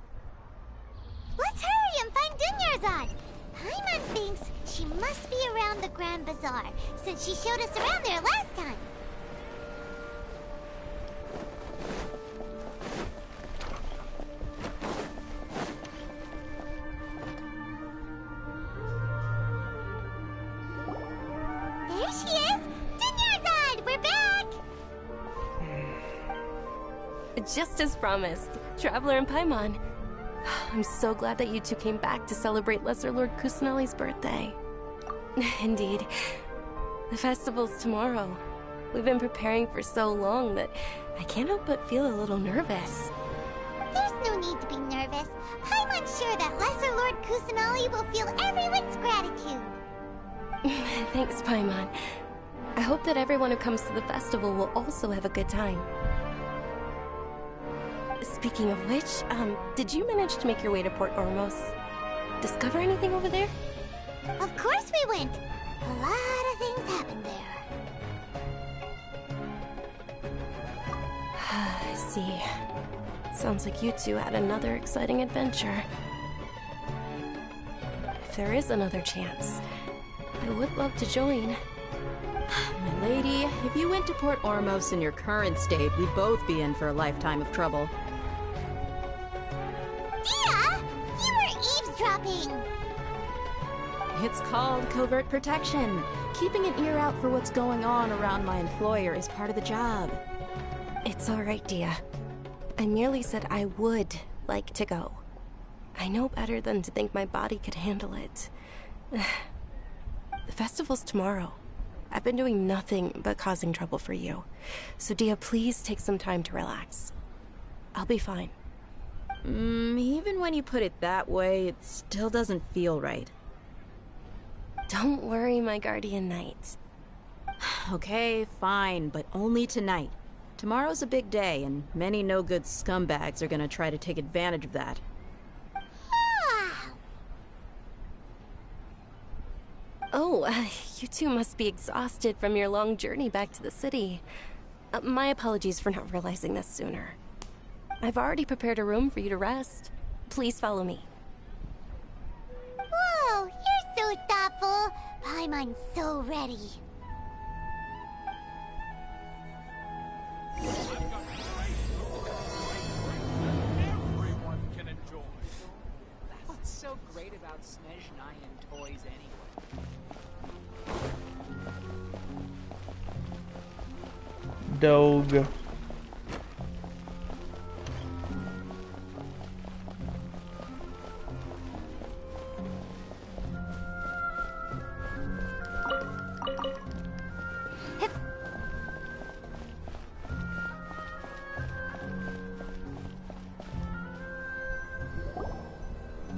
Let's hurry and find Dunyarzad. Paimon thinks she must be around the Grand Bazaar, since she showed us around there last time. There she is! Dunyarzad, we're back! Just as promised, Traveler and Paimon. I'm so glad that you two came back to celebrate Lesser Lord Kusanali's birthday. Indeed. The festival's tomorrow. We've been preparing for so long that I can't help but feel a little nervous. There's no need to be nervous. Paimon's sure that Lesser Lord Kusanali will feel everyone's gratitude. Thanks, Paimon. I hope that everyone who comes to the festival will also have a good time. Speaking of which, did you manage to make your way to Port Ormos? Discover anything over there? Of course we went! A lot of things happened there. I see. Sounds like you two had another exciting adventure. If there is another chance, I would love to join. My lady, if you went to Port Ormos in your current state, we'd both be in for a lifetime of trouble. Dia! You were eavesdropping! It's called covert protection. Keeping an ear out for what's going on around my employer is part of the job. It's alright, Dia. I merely said I would like to go. I know better than to think my body could handle it. The festival's tomorrow. I've been doing nothing but causing trouble for you. So Dia, please take some time to relax. I'll be fine. Even when you put it that way, it still doesn't feel right. Don't worry, my guardian knight. Okay, fine, but only tonight. Tomorrow's a big day, and many no-good scumbags are gonna try to take advantage of that. Oh, you two must be exhausted from your long journey back to the city. My apologies for not realizing this sooner. I've already prepared a room for you to rest. Please follow me. Whoa, you're so thoughtful. Paimon's so ready. Everyone can enjoy. What's so great about Snezhnaya toys anyway? Dog.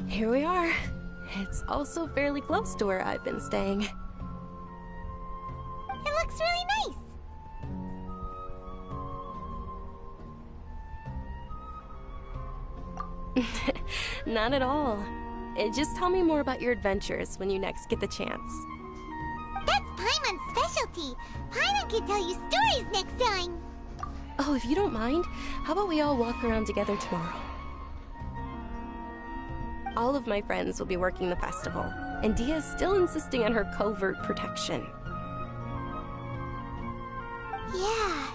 Here we are. It's also fairly close to where I've been staying. It looks really nice. Not at all. Just tell me more about your adventures when you next get the chance. That's Paimon's specialty. Paimon can tell you stories next time. Oh, if you don't mind, how about we all walk around together tomorrow? All of my friends will be working the festival, and Dia's still insisting on her covert protection. Yeah.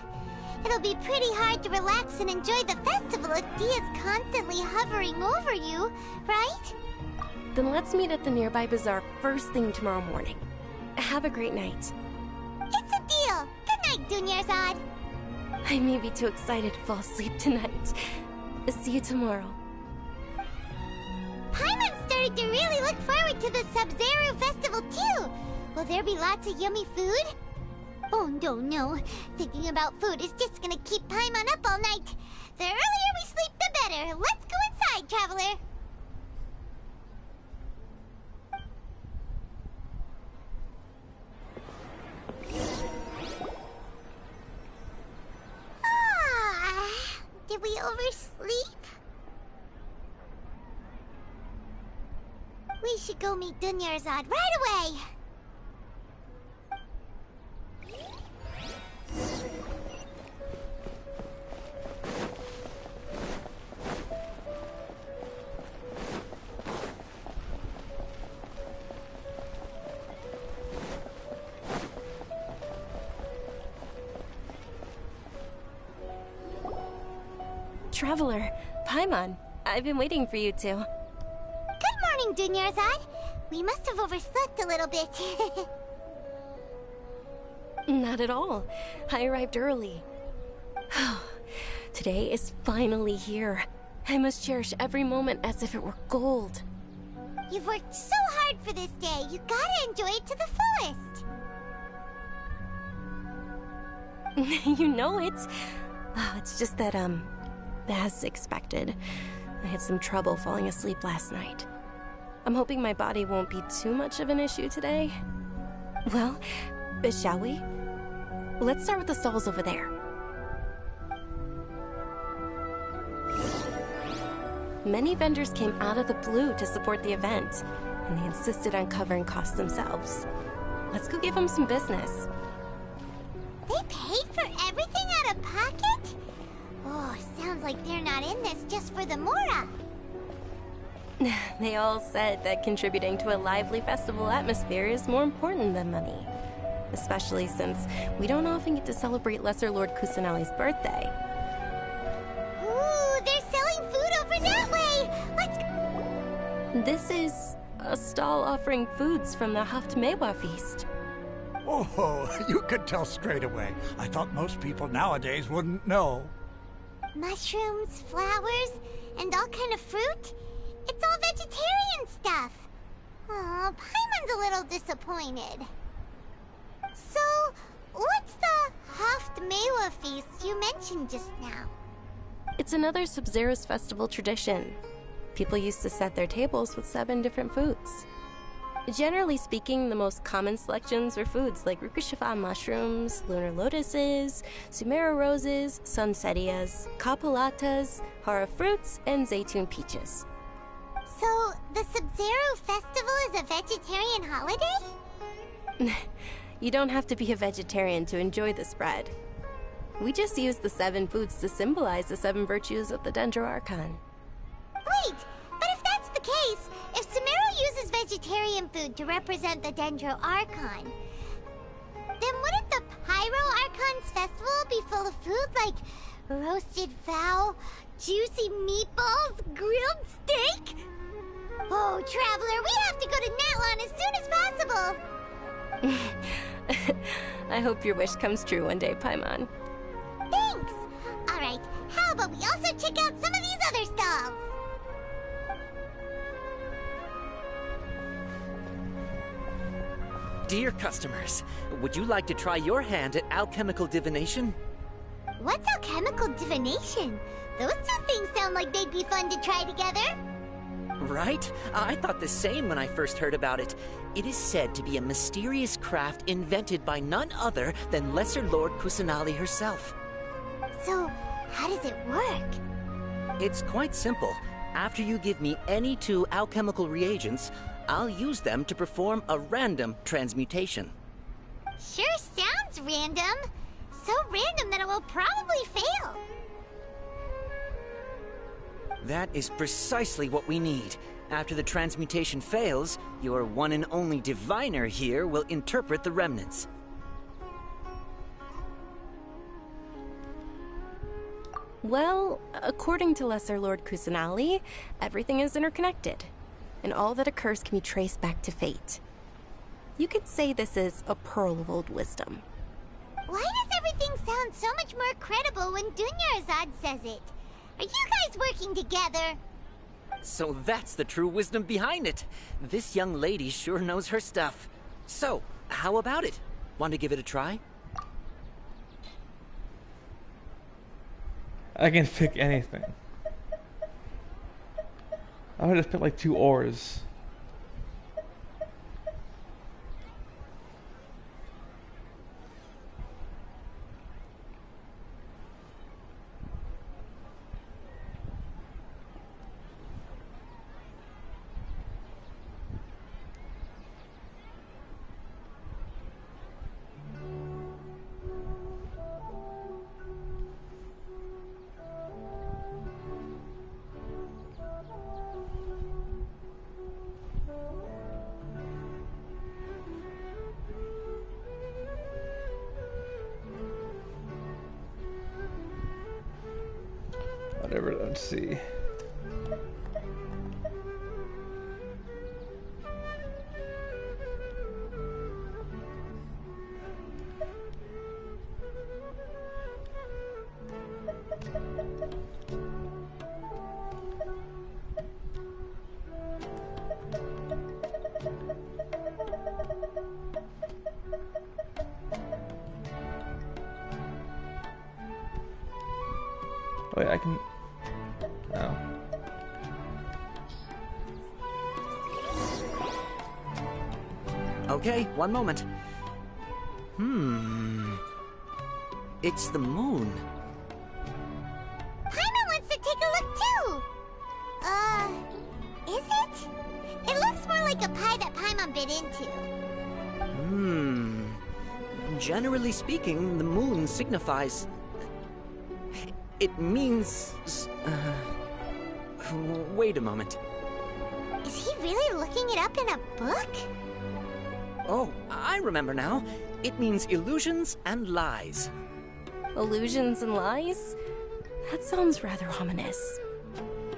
It'll be pretty hard to relax and enjoy the festival if Dia's constantly hovering over you, right? Then let's meet at the nearby bazaar first thing tomorrow morning. Have a great night. It's a deal. Good night, Dunyarzad. I may be too excited to fall asleep tonight. See you tomorrow. Paimon started to really look forward to the Sub-Zero festival too. Will there be lots of yummy food? Oh no. Thinking about food is just gonna keep Paimon up all night. The earlier we sleep, the better. Let's go inside, traveler. Did we oversleep? We should go meet Dunyarzad right away. Traveler, Paimon, I've been waiting for you two. Good morning, Dunyarzad. We must have overslept a little bit. Not at all. I arrived early. Today is finally here. I must cherish every moment as if it were gold. You've worked so hard for this day. You gotta enjoy it to the fullest. You know it. It's just that, as expected, I had some trouble falling asleep last night. I'm hoping my body won't be too much of an issue today. Well, shall we? Let's start with the stalls over there. Many vendors came out of the blue to support the event, and they insisted on covering costs themselves. Let's go give them some business. They paid for everything out of pocket? Oh, sounds like they're not in this just for the Mora. They all said that contributing to a lively festival atmosphere is more important than money. Especially since we don't often get to celebrate Lesser Lord Kusanali's birthday. Ooh, they're selling food over that way! Let's go! This is a stall offering foods from the Haft Mewa feast. Oh, you could tell straight away. I thought most people nowadays wouldn't know. Mushrooms, flowers, and all kind of fruit? It's all vegetarian stuff. Oh, Paimon's a little disappointed. So, what's the Haft-Mewa feast you mentioned just now? It's another Sub-Zero's festival tradition. People used to set their tables with 7 different foods. Generally speaking, the most common selections were foods like Rukkhashava mushrooms, lunar lotuses, Sumeru roses, sunsetias, kapulatas, hara fruits, and zaytun peaches. So, the Sub-Zero festival is a vegetarian holiday? You don't have to be a vegetarian to enjoy the spread. We just use the 7 foods to symbolize the 7 virtues of the Dendro Archon. Wait, but if that's the case, if Sumeru uses vegetarian food to represent the Dendro Archon, then wouldn't the Pyro Archon's festival be full of food like roasted fowl, juicy meatballs, grilled steak? Oh, Traveler, we have to go to Natlan as soon as possible! I hope your wish comes true one day, Paimon. Thanks! Alright, how about we also check out some of these other stalls? Dear customers, would you like to try your hand at alchemical divination? What's alchemical divination? Those two things sound like they'd be fun to try together. Right? I thought the same when I first heard about it. It is said to be a mysterious craft invented by none other than Lesser Lord Kusanali herself. So, how does it work? It's quite simple. After you give me any 2 alchemical reagents, I'll use them to perform a random transmutation. Sure sounds random. So random that it will probably fail. That is precisely what we need. After the transmutation fails, your one and only diviner here will interpret the remnants. Well, according to Lesser Lord Kusanali, everything is interconnected, and all that occurs can be traced back to fate. You could say this is a pearl of old wisdom. Why does everything sound so much more credible when Dunyarzad says it? Are you guys working together? So that's the true wisdom behind it. This young lady sure knows her stuff. So, how about it? Want to give it a try? I can pick anything. I would just pick like 2 ores. Whatever, let's see. Wait, I can... Oh. Okay, one moment. It's the moon. Paimon wants to take a look too! Is it? It looks more like a pie that Paimon bit into. Generally speaking, the moon signifies... It means... Wait a moment. Is he really looking it up in a book? Oh, I remember now. It means illusions and lies. Illusions and lies? That sounds rather ominous.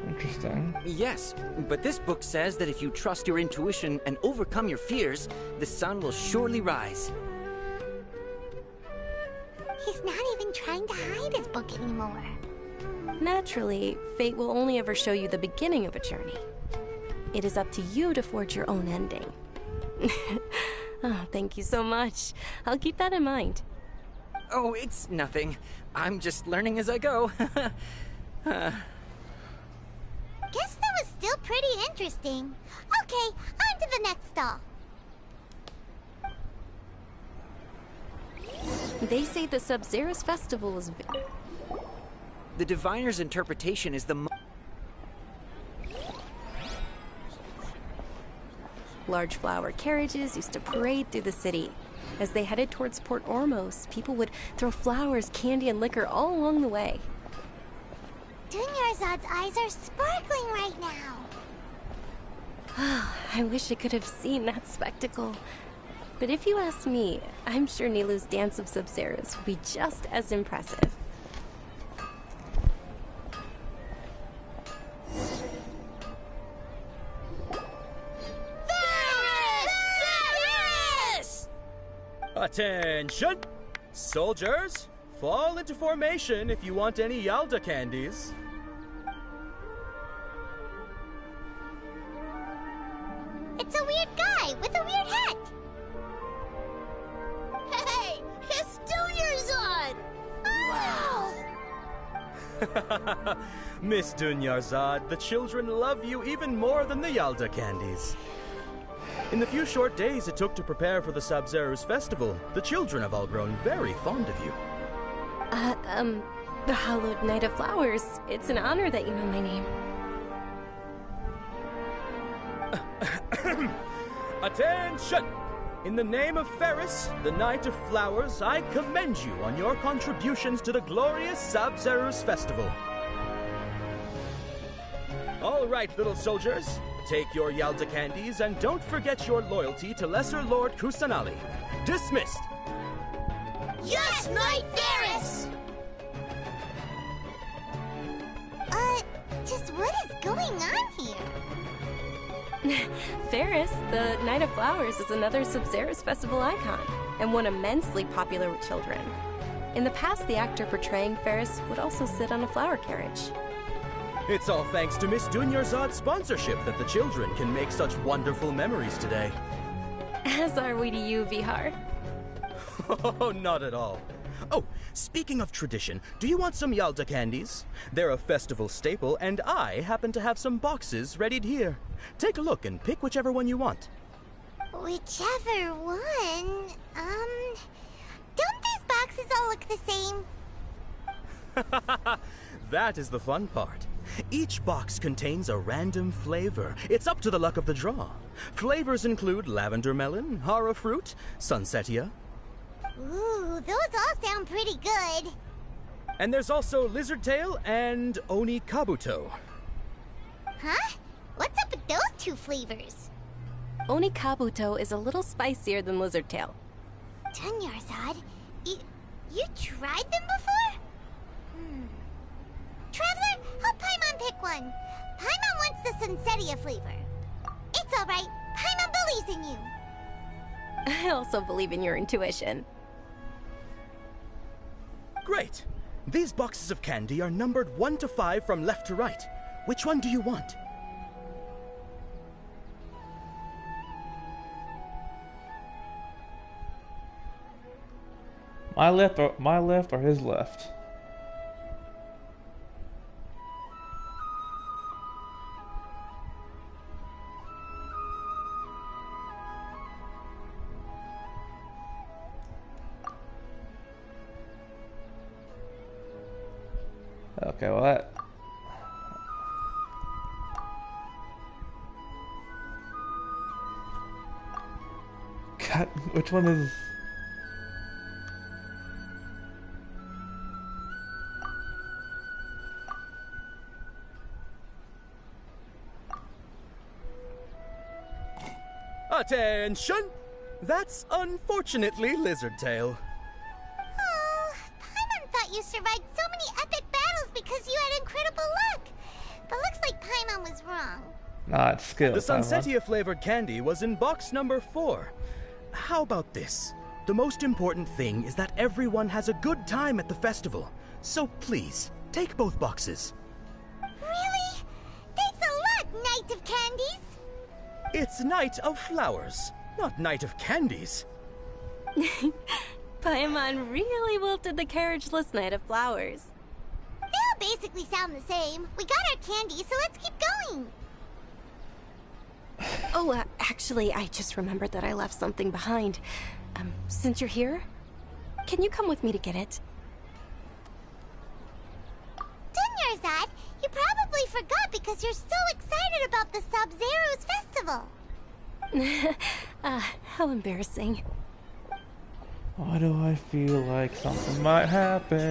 Interesting. Yes, but this book says that if you trust your intuition and overcome your fears, the sun will surely rise. He's not even trying to hide his book anymore. Naturally, fate will only ever show you the beginning of a journey. It is up to you to forge your own ending. Oh, thank you so much. I'll keep that in mind. Oh, it's nothing. I'm just learning as I go. Guess that was still pretty interesting. Okay, on to the next stall. They say the Sub-Zerus festival is... The Diviner's interpretation is the Large flower carriages used to parade through the city. As they headed towards Port Ormos, people would throw flowers, candy, and liquor all along the way. Dunyarzad's eyes are sparkling right now. I wish I could have seen that spectacle. But if you ask me, I'm sure Nilou's Dance of Sub-Zerus will be just as impressive. Attention! Soldiers, fall into formation if you want any Yalda candies. It's a weird guy with a weird hat. Hey, it's Dunyarzad! Wow! Miss Dunyarzad, the children love you even more than the Yalda candies. In the few short days it took to prepare for the Sub-Zerus festival, the children have all grown very fond of you. The Hallowed Night of Flowers. It's an honor that you know my name. Attention! In the name of Ferris, the Knight of Flowers, I commend you on your contributions to the glorious Sub-Zerus festival. All right, little soldiers. Take your Yalda candies and don't forget your loyalty to Lesser Lord Kusanali. Dismissed! Yes, Knight Ferris! Just what is going on here? Ferris, the Night of Flowers, is another Sub-Zerus festival icon, and one immensely popular with children. In the past, the actor portraying Ferris would also sit on a flower carriage. It's all thanks to Miss Dunyarzad's sponsorship that the children can make such wonderful memories today. As are we to you, Vihar. Oh, not at all. Oh, speaking of tradition, do you want some Yalda candies? They're a festival staple, and I happen to have some boxes readied here. Take a look and pick whichever one you want. Whichever one? Don't these boxes all look the same? That is the fun part. Each box contains a random flavor. It's up to the luck of the draw. Flavors include lavender melon, hara fruit, sunsetia. Ooh, those all sound pretty good. And there's also lizard tail and oni kabuto. Huh? What's up with those two flavors? Oni kabuto is a little spicier than lizard tail. Dunyarzad, you tried them before? Traveler, help Paimon pick one. Paimon wants the Sunsetia flavor. It's alright. Paimon believes in you. I also believe in your intuition. Great. These boxes of candy are numbered 1 to 5 from left to right. Which one do you want? My left or his left? Okay, well that... God, which one is... Attention! That's unfortunately lizard tail. Oh, Paimon thought you survived so many epic battles because you had incredible luck. But looks like Paimon was wrong. Nah, it's skill. The Sunsetia flavored candy was in box number 4. How about this? The most important thing is that everyone has a good time at the festival. So please, Take both boxes. Really? Thanks a lot, Knight of Candies! It's Night of Flowers, not Night of Candies. Paimon really wilted the carriageless Knight of Flowers. They all basically sound the same. We got our candy, so let's keep going. Oh, actually, I just remembered that I left something behind. Since you're here, can you come with me to get it? Dunyarzad, you probably forgot because you're so excited about the Sub-Zero's festival. How embarrassing. Why do I feel like something might happen?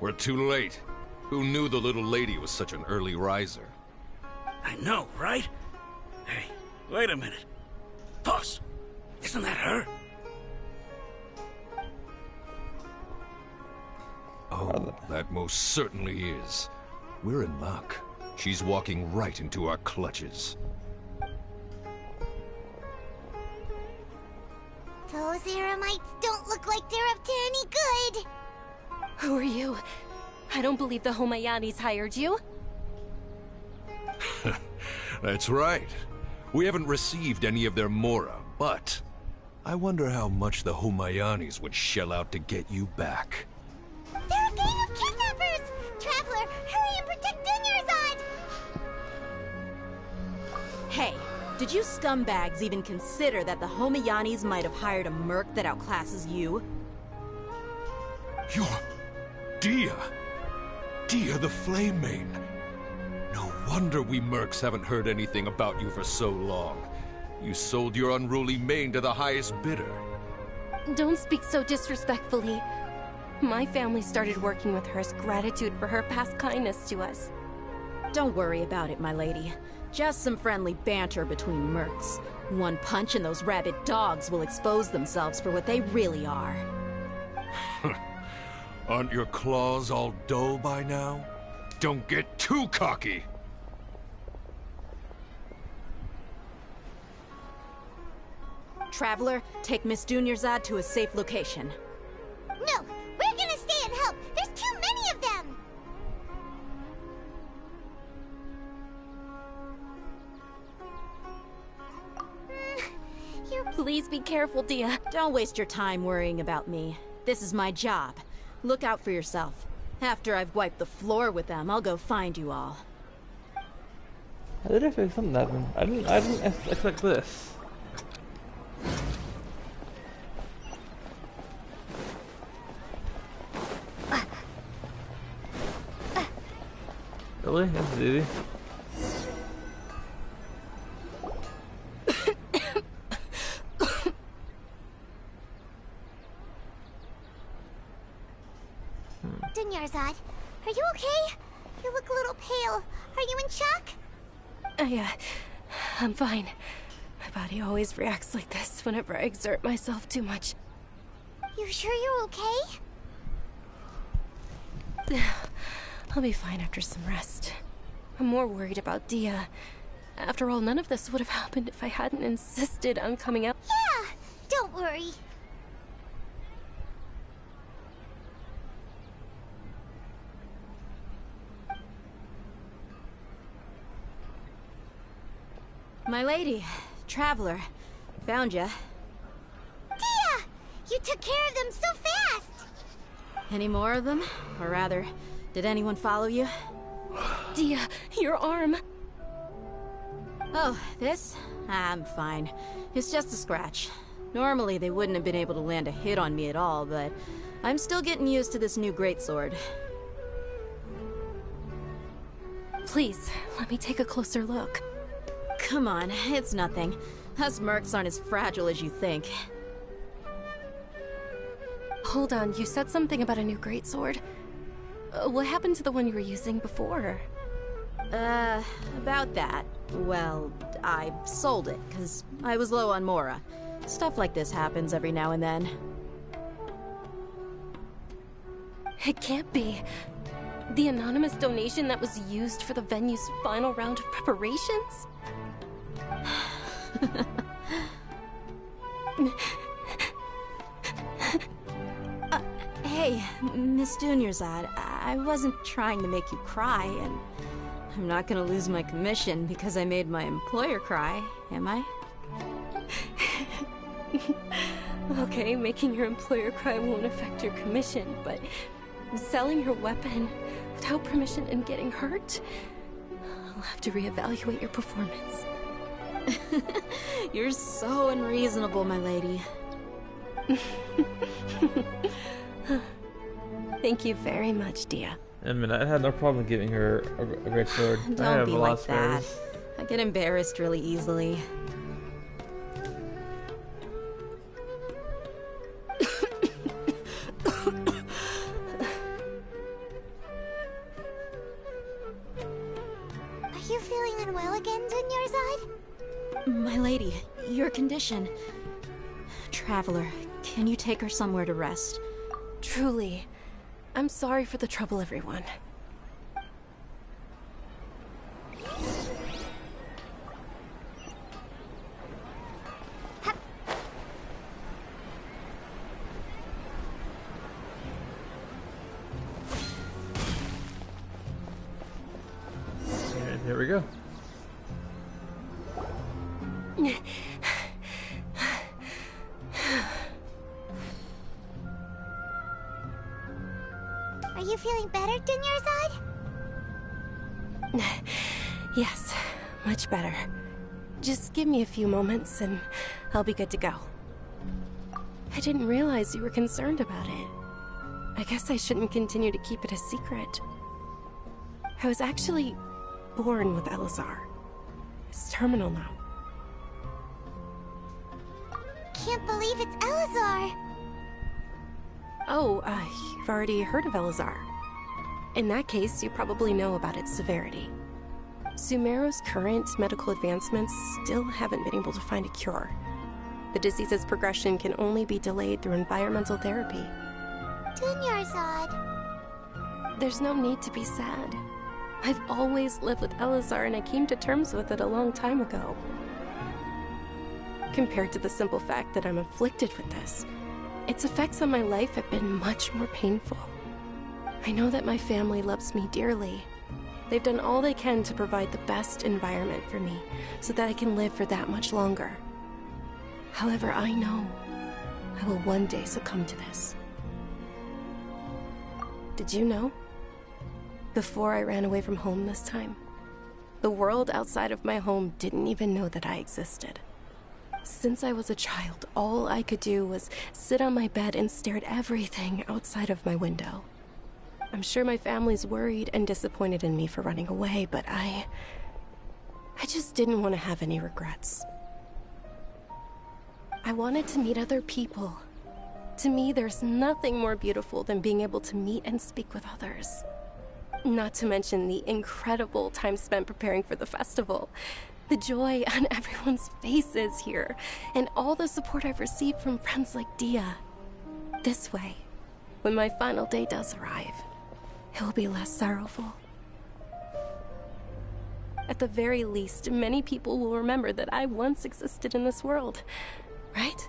We're too late. Who knew the little lady was such an early riser? I know, right? Hey, wait a minute. Boss, isn't that her? Oh, that most certainly is. We're in luck. She's walking right into our clutches. Those Eremites don't look like they're up to any good. Who are you? I don't believe the Homayanis hired you. That's right. We haven't received any of their Mora, but I wonder how much the Homayanis would shell out to get you back. They're a gang of kidnappers! Traveler, hurry and protect Dunyarzad! Hey, did you scumbags even consider that the Homayanis might have hired a merc that outclasses you? You're... Dia! Dia the Flame Mane! No wonder we mercs haven't heard anything about you for so long. You sold your unruly mane to the highest bidder. Don't speak so disrespectfully. My family started working with her as gratitude for her past kindness to us. Don't worry about it, my lady. Just some friendly banter between mercs. One punch and those rabid dogs will expose themselves for what they really are. Aren't your claws all dull by now? Don't get too cocky! Traveler, take Miss Dunyarzad to a safe location. No, we're gonna stay and help. There's too many of them. Please be careful, Dia. Don't waste your time worrying about me. This is my job. Look out for yourself. After I've wiped the floor with them, I'll go find you all. I did expect something to happen. I didn't expect this. Really? That's easy. Dunyarzad, are you okay? You look a little pale. Are you in shock? I'm fine. My body always reacts like this whenever I exert myself too much. You sure you're okay? I'll be fine after some rest. I'm more worried about Dia. After all, none of this would have happened if I hadn't insisted on coming out. Yeah, don't worry. My lady, Traveler, found ya. Dia! You took care of them so fast! Any more of them? Or rather, did anyone follow you? Dia, your arm! Oh, this? I'm fine. It's just a scratch. Normally they wouldn't have been able to land a hit on me at all, but I'm still getting used to this new greatsword. Please, let me take a closer look. Come on, it's nothing. Us mercs aren't as fragile as you think. Hold on, you said something about a new greatsword. What happened to the one you were using before? About that. Well, I sold it, because I was low on Mora. Stuff like this happens every now and then. It can't be. The anonymous donation that was used for the venue's final round of preparations? Hey, Miss Dunyarzad, I wasn't trying to make you cry, and I'm not gonna lose my commission because I made my employer cry, am I? Okay, making your employer cry won't affect your commission, but selling your weapon without permission and getting hurt? I'll have to reevaluate your performance. You're so unreasonable, my lady. Thank you very much, Dia. I mean, I had no problem giving her a great sword. I Don't have be a lot like of that. spares. I get embarrassed really easily. Are you feeling unwell again, Dunyarzad? My lady, your condition. Traveler, can you take her somewhere to rest? Truly, I'm sorry for the trouble, everyone. And here we go. Are you feeling better, Dunyarzad? Yes, much better. Just give me a few moments and I'll be good to go. I didn't realize you were concerned about it. I guess I shouldn't continue to keep it a secret. I was actually born with Elazar. It's terminal now. Can't believe it's Elazar! Oh, you've already heard of Elazar. In that case, you probably know about its severity. Sumeru's current medical advancements still haven't been able to find a cure. The disease's progression can only be delayed through environmental therapy. Dunyarzad. There's no need to be sad. I've always lived with Elazar and I came to terms with it a long time ago. Compared to the simple fact that I'm afflicted with this, its effects on my life have been much more painful. I know that my family loves me dearly. They've done all they can to provide the best environment for me so that I can live for that much longer. However, I know I will one day succumb to this. Did you know? Before I ran away from home this time, the world outside of my home didn't even know that I existed. Since I was a child, all I could do was sit on my bed and stare at everything outside of my window. I'm sure my family's worried and disappointed in me for running away, but I just didn't want to have any regrets. I wanted to meet other people. To me, there's nothing more beautiful than being able to meet and speak with others. Not to mention the incredible time spent preparing for the festival. The joy on everyone's faces here, and all the support I've received from friends like Dia. This way, when my final day does arrive, it will be less sorrowful. At the very least, many people will remember that I once existed in this world, right?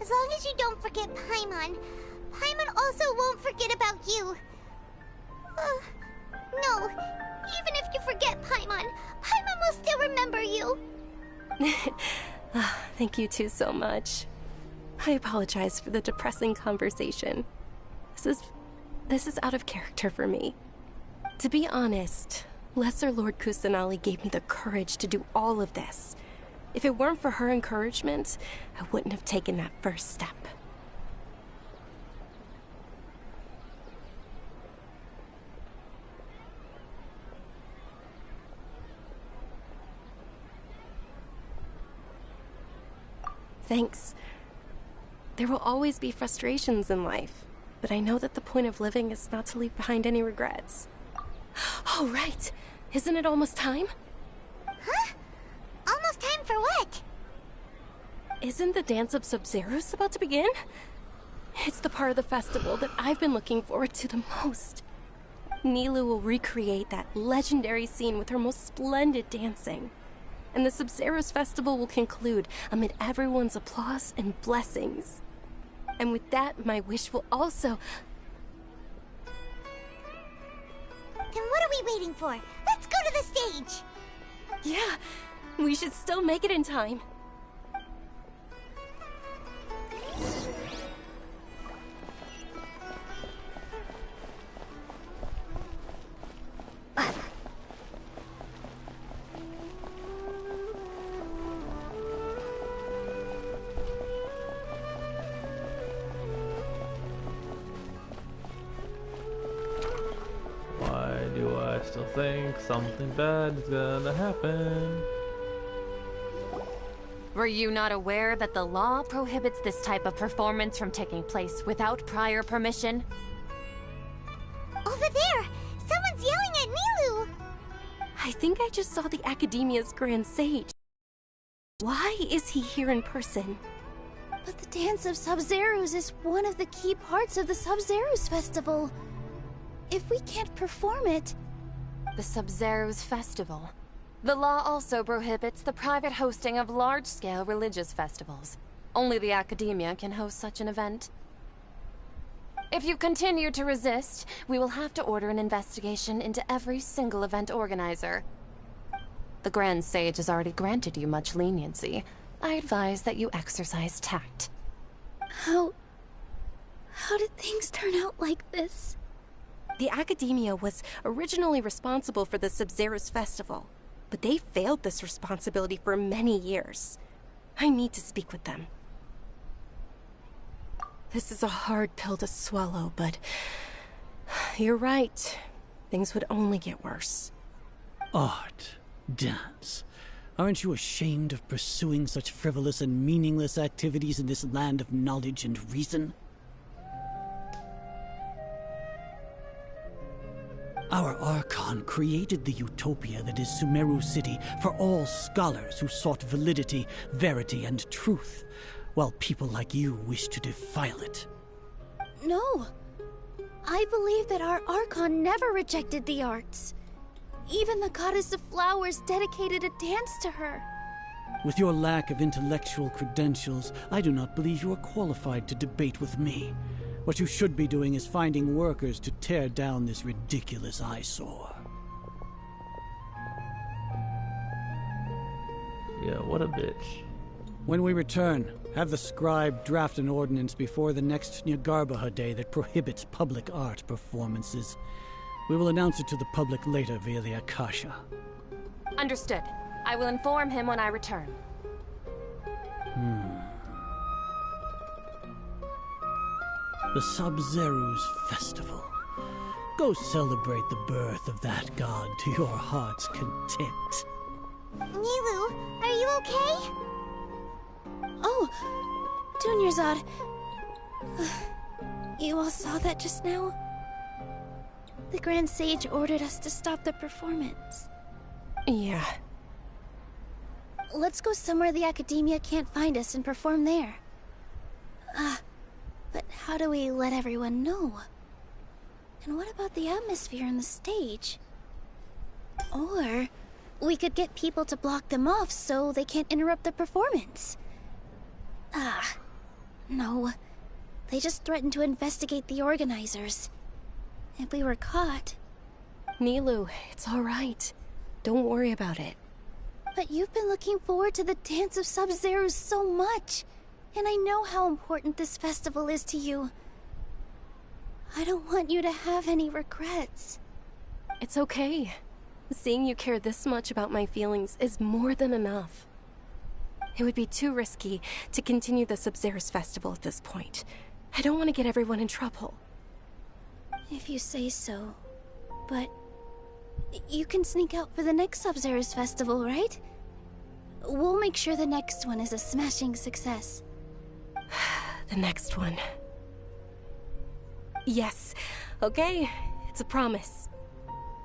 As long as you don't forget Paimon, Paimon also won't forget about you. No, even if you forget Paimon, Paimon will still remember you. Thank you two so much. I apologize for the depressing conversation. This is out of character for me. To be honest, Lesser Lord Kusanali gave me the courage to do all of this. If it weren't for her encouragement, I wouldn't have taken that first step. Thanks. There will always be frustrations in life, but I know that the point of living is not to leave behind any regrets. Oh, right. Isn't it almost time? Huh? Almost time for what? Isn't the Dance of Sub-Zeros about to begin? It's the part of the festival that I've been looking forward to the most. Nilou will recreate that legendary scene with her most splendid dancing. And the Sub-Zeros festival will conclude amid everyone's applause and blessings. And with that, my wish will also... Then what are we waiting for? Let's go to the stage! Yeah, we should still make it in time. Why do I still think something bad is gonna happen? Were you not aware that the law prohibits this type of performance from taking place without prior permission? Over there! Someone's yelling at Nilou! I think I just saw the Academia's Grand Sage. Why is he here in person? But the Dance of Sub-Zeros is one of the key parts of the Sub-Zeros Festival. If we can't perform it... The Sub-Zeros Festival. The law also prohibits the private hosting of large-scale religious festivals. Only the Academia can host such an event. If you continue to resist, we will have to order an investigation into every single event organizer. The Grand Sage has already granted you much leniency. I advise that you exercise tact. How did things turn out like this? The Academia was originally responsible for the Sub-Zeros Festival, but they failed this responsibility for many years. I need to speak with them. This is a hard pill to swallow, but you're right. Things would only get worse. Art, dance. Aren't you ashamed of pursuing such frivolous and meaningless activities in this land of knowledge and reason? Our Archon created the utopia that is Sumeru City for all scholars who sought validity, verity, and truth, while people like you wish to defile it. No. I believe that our Archon never rejected the arts. Even the Goddess of Flowers dedicated a dance to her. With your lack of intellectual credentials, I do not believe you are qualified to debate with me. What you should be doing is finding workers to tear down this ridiculous eyesore. Yeah, what a bitch. When we return, have the scribe draft an ordinance before the next Nyargarbaha Day that prohibits public art performances. We will announce it to the public later via the Akasha. Understood. I will inform him when I return. The Sub-Zeros Festival. Go celebrate the birth of that god to your heart's content. Nilou, are you okay? Oh, Dunyarzad. You all saw that just now? The Grand Sage ordered us to stop the performance. Yeah. Let's go somewhere the Academia can't find us and perform there. But how do we let everyone know? And what about the atmosphere on the stage? Or we could get people to block them off so they can't interrupt the performance. No. They just threatened to investigate the organizers. If we were caught... Nilou, it's all right. Don't worry about it. But you've been looking forward to the Dance of Sub-Zeros so much. And I know how important this festival is to you. I don't want you to have any regrets. It's okay. Seeing you care this much about my feelings is more than enough. It would be too risky to continue the Sub-Zeros festival at this point. I don't want to get everyone in trouble. If you say so. But you can sneak out for the next Sub-Zeros festival, right? We'll make sure the next one is a smashing success. The next one. Yes. Okay, it's a promise.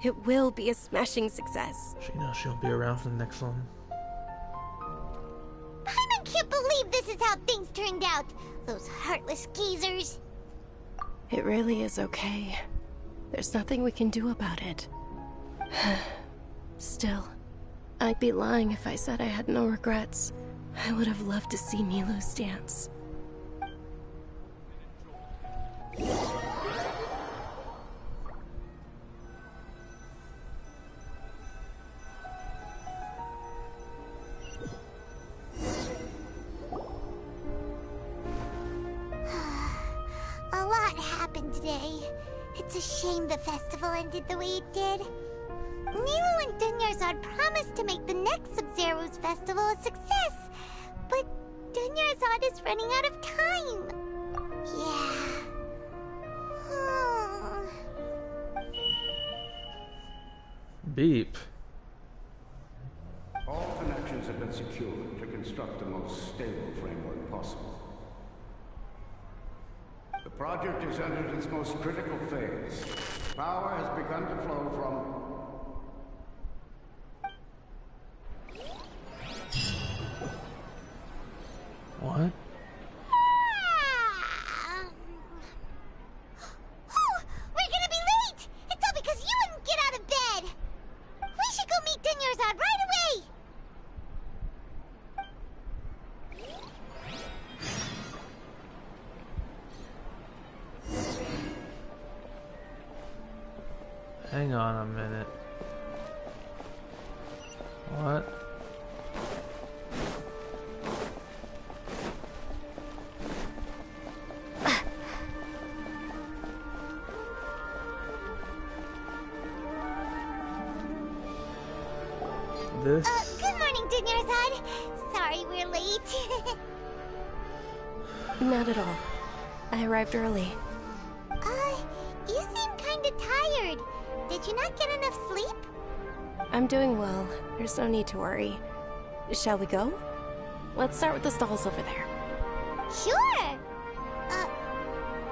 It will be a smashing success. She knows she'll be around for the next one. I can't believe this is how things turned out. Those heartless geezers. It really is okay. There's nothing we can do about it. Still, I'd be lying if I said I had no regrets. I would have loved to see Milu's dance. A lot happened today. It's a shame the festival ended the way it did. Nilo and Dunyarzad promised to make the next Sub-Zero's festival a success, but Dunyarzad is running out of time. Yeah. Beep. All connections have been secured to construct the most stable framework possible. The project has entered its most critical phase. Power has begun to flow from... What? We're gonna be late! It's all because you wouldn't get out of bed! We should go meet Dunyarzad right away! Hang on a minute. What? This? Good morning, Dunyarzad. Sorry we're late. Not at all. I arrived early. You seem kinda tired. Did you not get enough sleep? I'm doing well. There's no need to worry. Shall we go? Let's start with the stalls over there. Sure!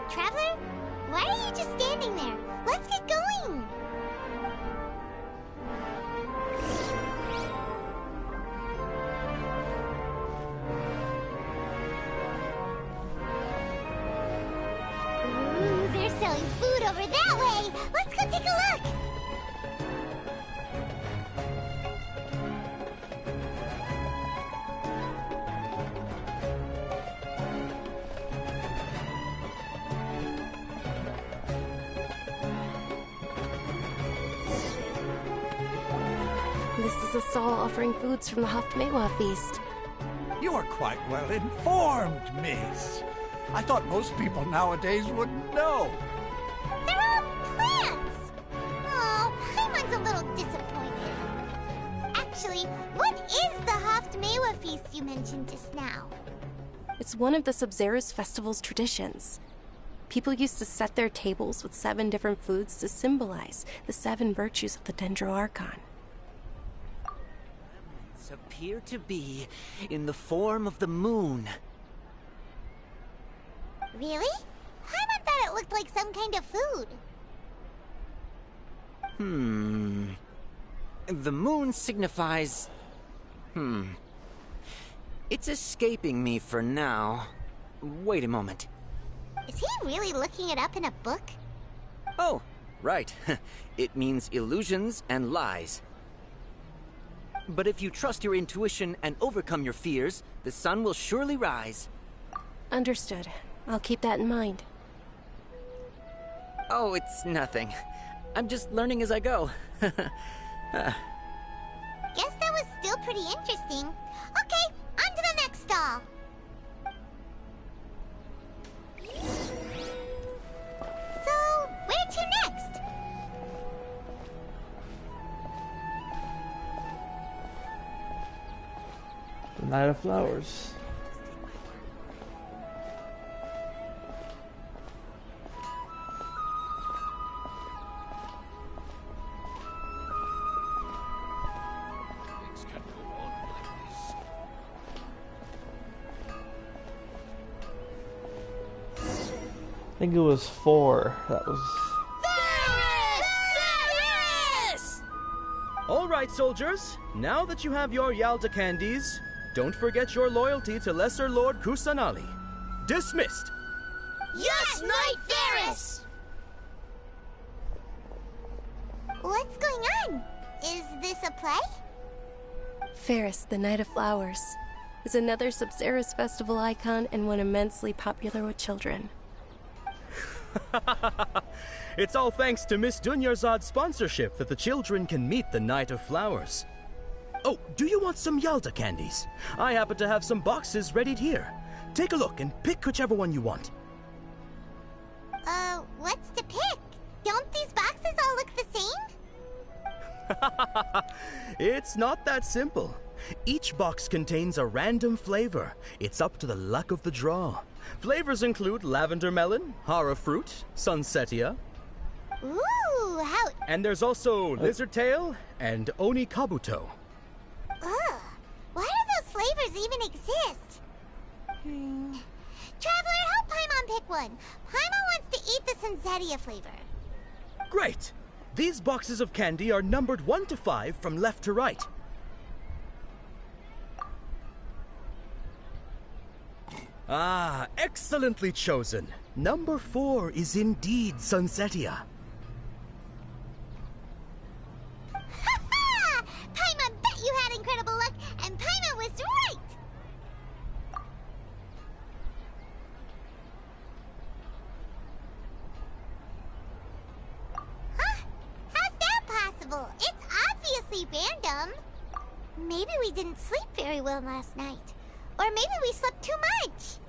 Traveler? Why are you just standing there? Let's get going! Ooh, they're selling food over that way! Let's go take a look! This is a stall offering foods from the Haftmewa feast. You are quite well informed, miss. I thought most people nowadays wouldn't know. They're all plants! Oh, Paimon's a little disappointed. Actually, what is the Haftmewa feast you mentioned just now? It's one of the Sub-Zero's festival's traditions. People used to set their tables with 7 different foods to symbolize the 7 virtues of the Dendro Archon. Appear to be in the form of the moon. Really? Paimon thought it looked like some kind of food. The moon signifies... It's escaping me for now. Wait a moment. Is he really looking it up in a book? Oh, right. It means illusions and lies. But if you trust your intuition and overcome your fears, the sun will surely rise. Understood. I'll keep that in mind. Oh, it's nothing. I'm just learning as I go. Guess that was still pretty interesting. Okay, on to the next stall. So, where to next? The Night of Flowers. Things can't go on like this. think it was 4. That was... All right, soldiers. Now that you have your Yalta candies, don't forget your loyalty to Lesser Lord Kusanali. Dismissed. Yes, Knight Ferris! What's going on? Is this a play? Ferris, the Knight of Flowers, is another Sub-Zerus festival icon and one immensely popular with children. It's all thanks to Miss Dunyarzad's sponsorship that the children can meet the Knight of Flowers. Oh, do you want some Yalta candies? I happen to have some boxes readied here. Take a look and pick whichever one you want. What's to pick? Don't these boxes all look the same? It's not that simple. Each box contains a random flavor. It's up to the luck of the draw. Flavors include lavender melon, hara fruit, sunsetia. Ooh, how... And there's also lizard tail and oni kabuto. Ugh, why do those flavors even exist? Traveler, help Paimon pick one. Paimon wants to eat the sunsetia flavor. Great! These boxes of candy are numbered 1 to 5 from left to right. Ah, excellently chosen. Number 4 is indeed sunsetia. Ha-ha! Paimon bet you had incredible luck, and Paimon was right! Huh? How's that possible? It's obviously random. Maybe we didn't sleep very well last night. Or maybe we slept too much.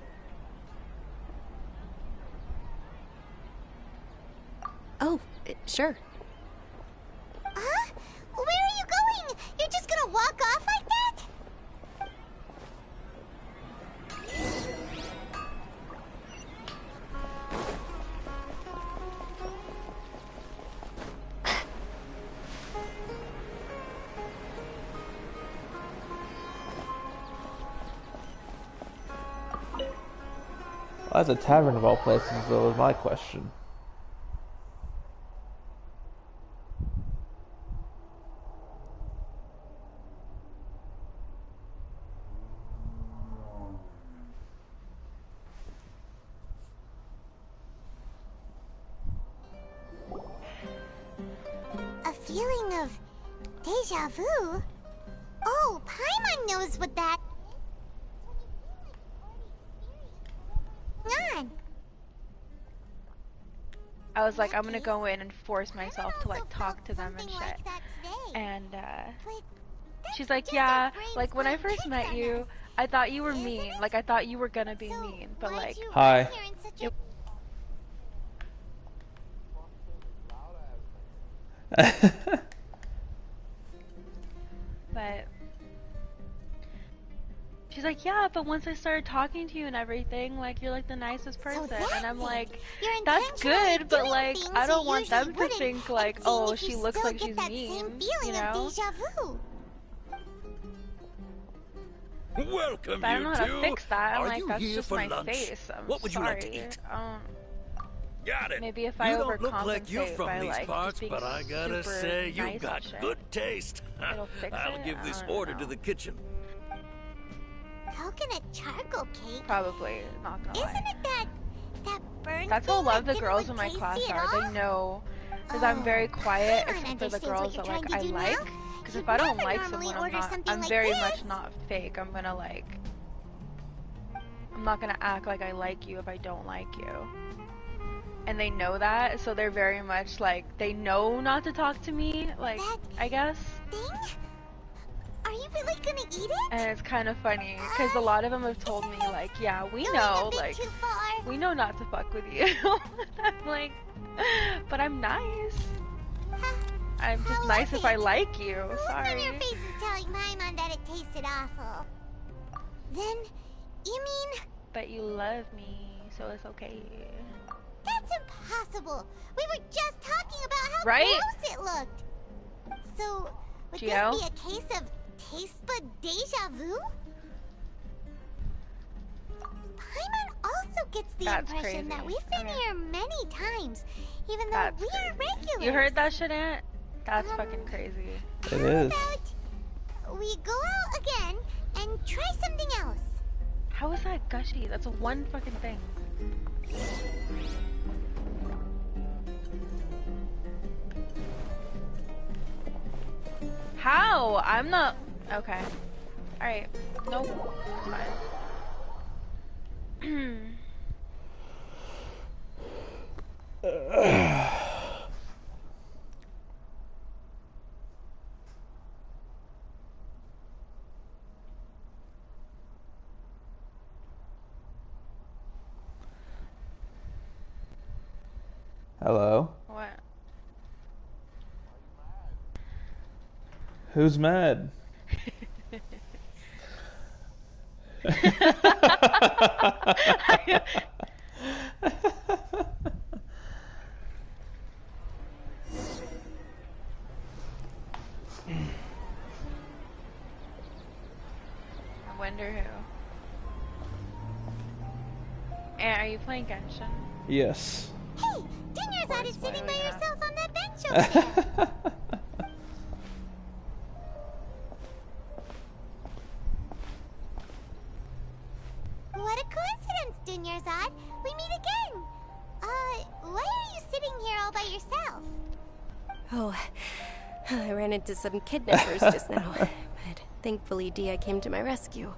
Oh, sure. Huh? Where are you going? You're just gonna walk off like that? Why is a tavern of all places, though, is my question. A feeling of deja vu? Oh, Paimon knows what that... on. I was like, I'm gonna go in and force myself to like talk to them and shit. And she's like, yeah, like when I first met you, I thought you were mean. Like I thought you were gonna be mean, but like... Hi. But she's like, yeah, but once I started talking to you and everything, like you're like the nicest person, and I'm like, that's good, but like I don't want them to think like, oh, she looks like she's mean, you know? Welcome, But I don't know how you to two. fix that. I'm Are like, you that's here just for my lunch? face. I'm What would you sorry. like to eat? Got it. Maybe if I You don't look overcompensate like you're from by these like parts, just but I being gotta super say, you nice got and shit. good taste. It'll fix I'll it? give I this don't order know. to the kitchen. Coconut charcoal cake? Probably, not gonna lie. Isn't it that burnt That's how thing love that the didn't girls look in my tasty class at are. all? They know, because I'm very quiet, Paimon except for the understands what girls you're that like trying to I do like. now. Because You'd if I don't never like normally someone, order something I'm like very this. much not fake. I'm gonna like, I'm not gonna act like I like you if I don't like you. And they know that, so they're very much like, they know not to talk to me, like, I guess. Are you really gonna eat it? And it's kind of funny, because a lot of them have told me, like, yeah, we know, like, we know not to fuck with you. I'm like, but I'm nice. I'm just nice if I like you, The look sorry. on your face is telling Paimon that it tasted awful. Then, you mean... But you love me, so it's okay. That's impossible! We were just talking about how Right? gross it looked! So, would Gio? this be a case of taste bud deja vu? Paimon also also gets the That's impression crazy. that we've been here many times, even though That's we are regulars. You heard that shit, Aunt? That's fucking crazy. It is. We go out again and try something else. How is that gushy? That's one fucking thing. How? I'm not... Okay. Alright. Nope. It's fine. Hello? What? Who's mad? I wonder who. And are you playing Genshin? Yes. Hey, Dunyarzad is sitting by yourself on that bench over there. What a coincidence, Dunyarzad. We meet again. Why are you sitting here all by yourself? Oh, I ran into some kidnappers just now, but thankfully Dia came to my rescue.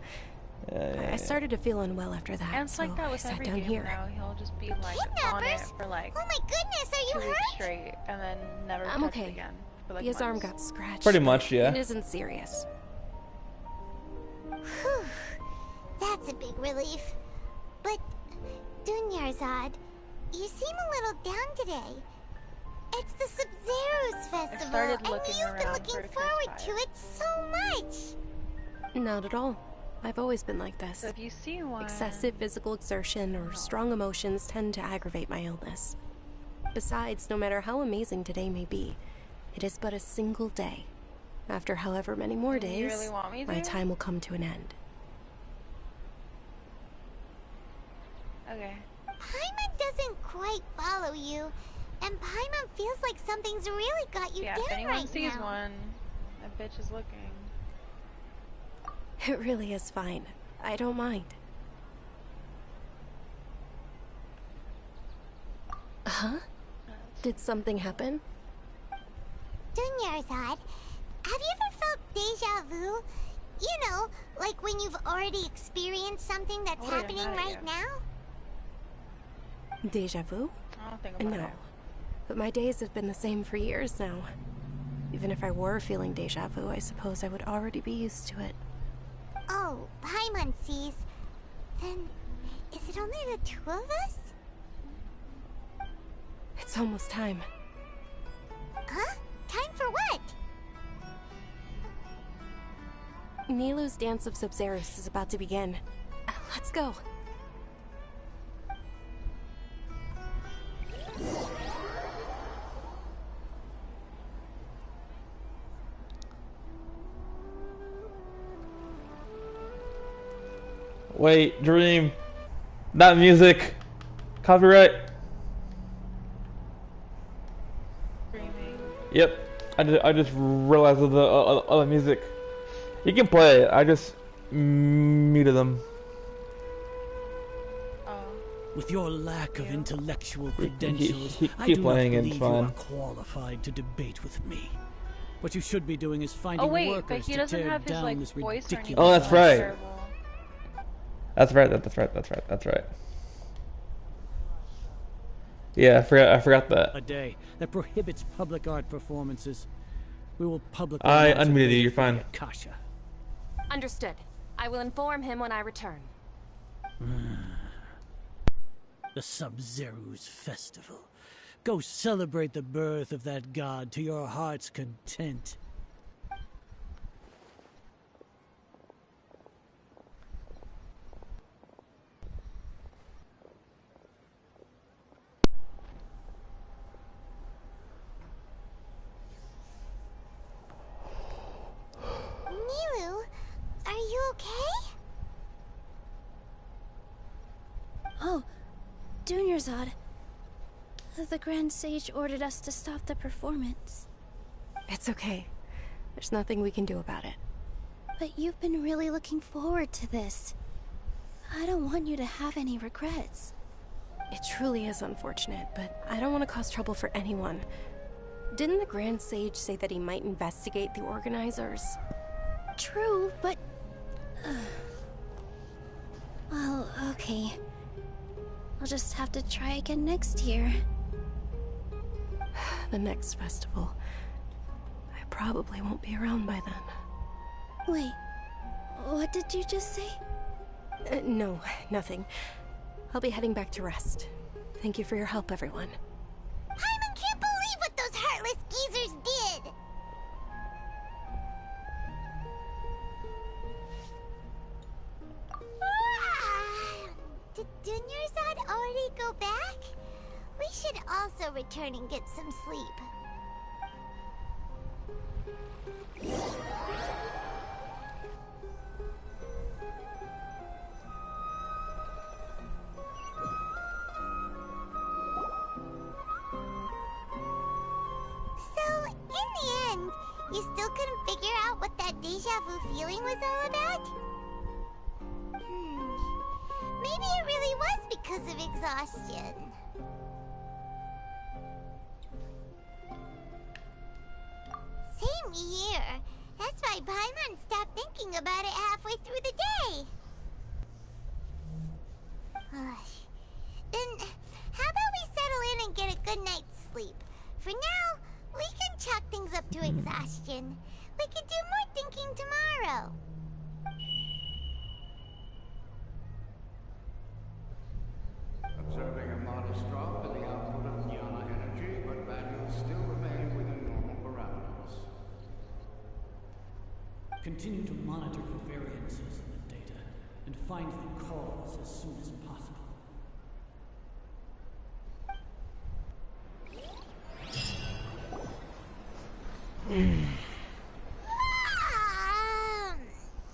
I started to feel unwell after that, And it's like that with I sat every down game here. now. He'll just be like on it for like Oh my goodness, are 2 you weeks hurt? straight and then never I'm touch it okay. again. For like Dia's arm months. got scratched. Pretty much, yeah. It isn't serious. Whew. That's a big relief. But, Dunyarzad, you seem a little down today. It's the Sub-Zero's festival, started and looking you've been around looking for a forward fist to it so much. Not at all. I've always been like this. So if you see one... Excessive physical exertion or strong emotions tend to aggravate my illness. Besides, no matter how amazing today may be, it is but a single day. After however many more Do you days, really want me my to? time will come to an end. Okay. Paimon doesn't quite follow you, and Paimon feels like something's really got you Yeah, down if anyone right sees now. one, that bitch is looking. It really is fine. I don't mind. Huh? Did something happen? Dunyarzad, have you ever felt deja vu? You know, like when you've already experienced something that's What are you happening mad at right you? now? Deja vu? I don't think about No. it. But my days have been the same for years now. Even if I were feeling deja vu, I suppose I would already be used to it. Oh, Paimon sees. Then, is it only the two of us? It's almost time. Huh? Time for what? Nilu's Dance of Sub-Zeros is about to begin. Let's go. Wait, Dream. Not music. Copyright. Yep. I just realized the other music. You can play it. I just muted them. With your lack of intellectual credentials, keep I do playing not it, believe it's you are fine. qualified to debate with me. What you should be doing is finding Oh wait, workers but he to doesn't tear have his down like this voice or anything. ridiculous. Oh, that's right. Terrible. That's right. Yeah, I forgot that. A day that prohibits public art performances. We will publicly I announce it unmuted you, later you're for fine. the Akasha. Understood. I will inform him when I return. The Sub-Zero's festival. Go celebrate the birth of that god to your heart's content. Nilu, are you okay? Oh, Dunyarzad. The Grand Sage ordered us to stop the performance. It's okay. There's nothing we can do about it. But you've been really looking forward to this. I don't want you to have any regrets. It truly is unfortunate, but I don't want to cause trouble for anyone. Didn't the Grand Sage say that he might investigate the organizers? True, but... well, okay. I'll just have to try again next year. The next festival. I probably won't be around by then. Wait, what did you just say? No, nothing. I'll be heading back to rest. Thank you for your help, everyone. Paimon can't believe what those heartless geezers did! Did Dunyarzad already go back? We should also return and get some sleep. So, in the end, you still couldn't figure out what that deja vu feeling was all about? Maybe it really was because of exhaustion. Same here. That's why Paimon stopped thinking about it halfway through the day. Then, how about we settle in and get a good night's sleep? For now, we can chalk things up to exhaustion. We can do more thinking tomorrow. Observing a modest drop in the output of Jnana energy, but values still remain within normal parameters. Continue to monitor for variances in the data and find the cause as soon as possible.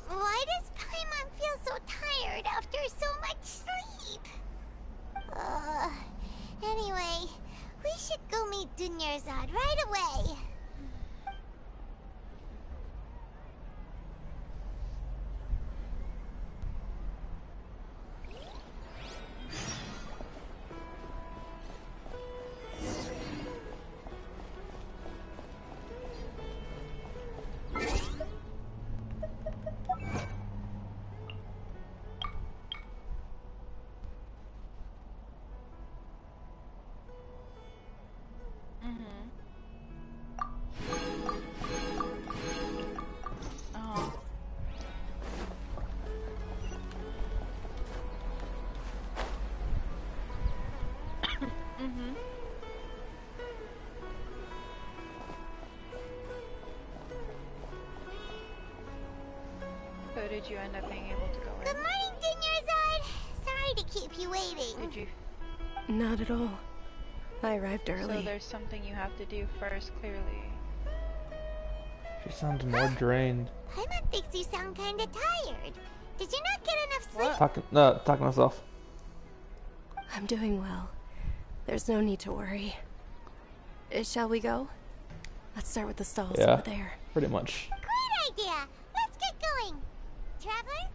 Why does Paimon feel so tired after so much sleep? Anyway, we should go meet Dunyarzad right away. So did you end up being able to go in? Good morning, Dunyarzad. Sorry to keep you waiting. Did you? Not at all. I arrived early. So there's something you have to do first, clearly. She sounds more drained. Paimon thinks you sound kinda tired. Did you not get enough sleep? Talking to myself. I'm doing well. There's no need to worry. Shall we go? Let's start with the stalls over there. Pretty much. Great idea! Let's get going! Traveler?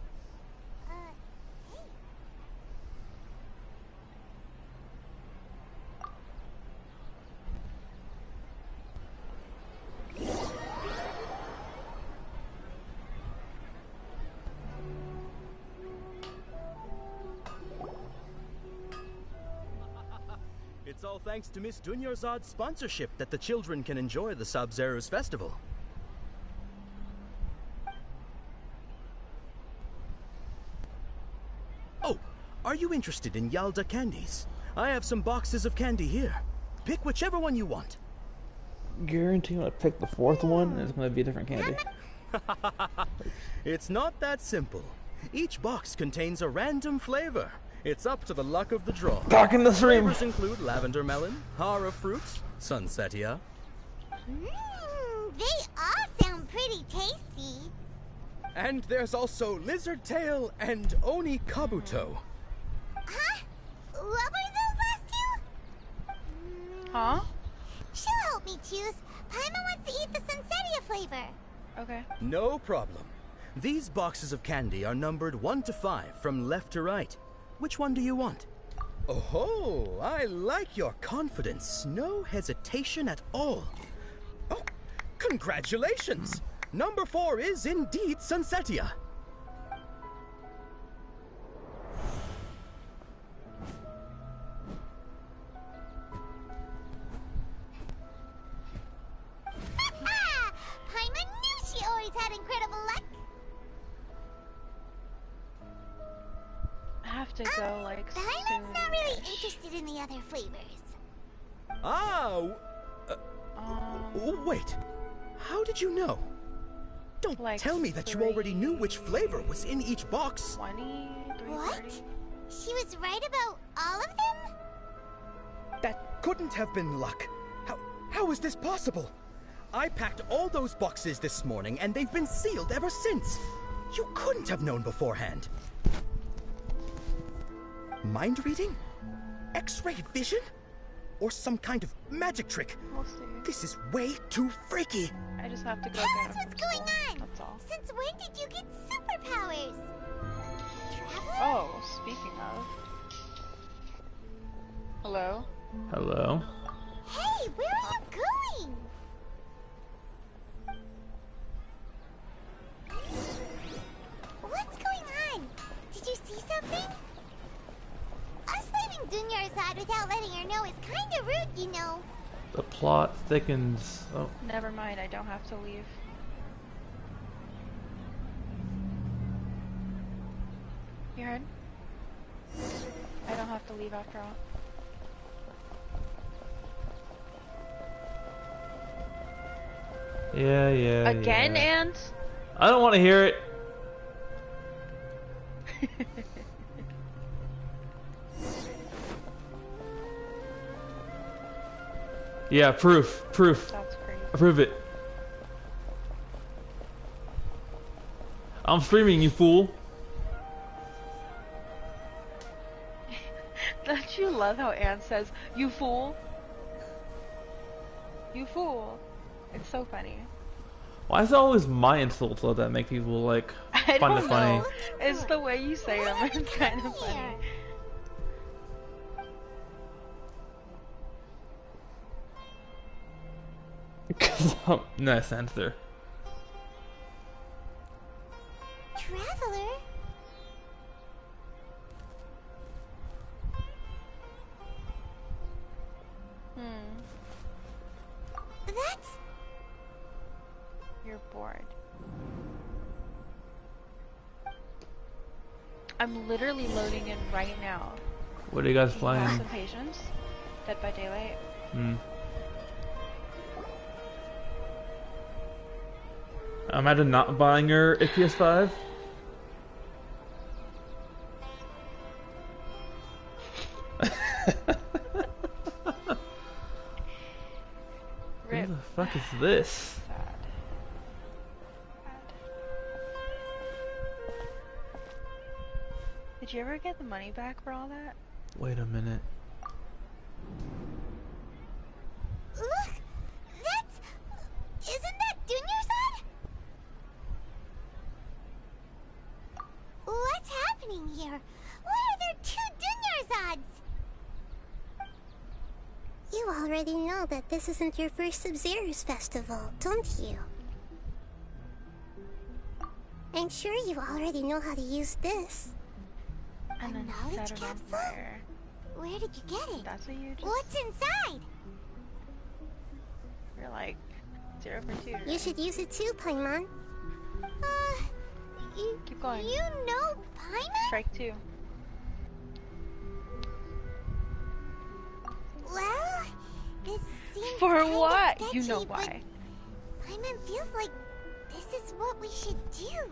It's all thanks to Miss Dunyarzad's sponsorship that the children can enjoy the Sub-Zero's festival. Oh, are you interested in Yalda candies? I have some boxes of candy here. Pick whichever one you want. Guarantee I'm gonna pick the fourth one and it's gonna be a different candy. It's not that simple. Each box contains a random flavor. It's up to the luck of the draw. Back in the stream. Flavors include lavender melon, hara fruit, sunsetia. They all sound pretty tasty. And there's also lizard tail and oni kabuto. Huh? What were those Huh? She'll help me choose. Paimon wants to eat the Sunsetia flavor. Okay. No problem. These boxes of candy are numbered 1 to 5 from left to right. Which one do you want? Oh, I like your confidence. No hesitation at all. Oh, congratulations! Number 4 is indeed Sunsetia. Paimon knew she always had incredible luck. I have to go, like, Paimon's not really interested in the other flavors. Ah! Wait. How did you know? Don't tell me that you already knew which flavor was in each box. 20, 30, What? 30? She was right about all of them? That couldn't have been luck. How is this possible? I packed all those boxes this morning and they've been sealed ever since. You couldn't have known beforehand. Mind reading? X-ray vision? Or some kind of magic trick? We'll see. This is way too freaky. I just have to go Tell get us him. what's going on. That's all. Since when did you get superpowers? Traveler? Oh, speaking of. Hello? Hello. Hey, where are you going? What's going on? Did you see something? Us leaving Dunya's side without letting her know is kinda rude, you know. The plot thickens. Oh. Never mind, I don't have to leave. You heard? I don't have to leave after all. Yeah, yeah. Again, yeah. Ant? I don't want to hear it. Yeah, proof. That's crazy. Prove it. I'm streaming, you fool. Don't you love how Ant says, "You fool"? You fool. It's so funny. Why is it always my insults that make people like I find don't it funny? know. It's the way you say them. It's kind of funny. Nice answer. Traveler? That's... You're bored. I'm literally loading in right now. What are you guys Have playing? some patience. Dead by Daylight. Imagine not buying your PS5. What the fuck is this? Did you ever get the money back for all that? Wait a minute. Look! That's... Isn't that Dunyarzad? What's happening here? Why are there two Dunyarzads? You already know that this isn't your first Sub-Zero's festival, don't you? I'm sure you already know how to use this. And then set it on fire. Where did you get it? That's what you just... What's inside? You're like 0 for 2. You should use it too, Paimon. Keep going. You know Paimon? Strike 2. Well, this seems For kinda what? sketchy, You know but why. Paimon feels like this is what we should do.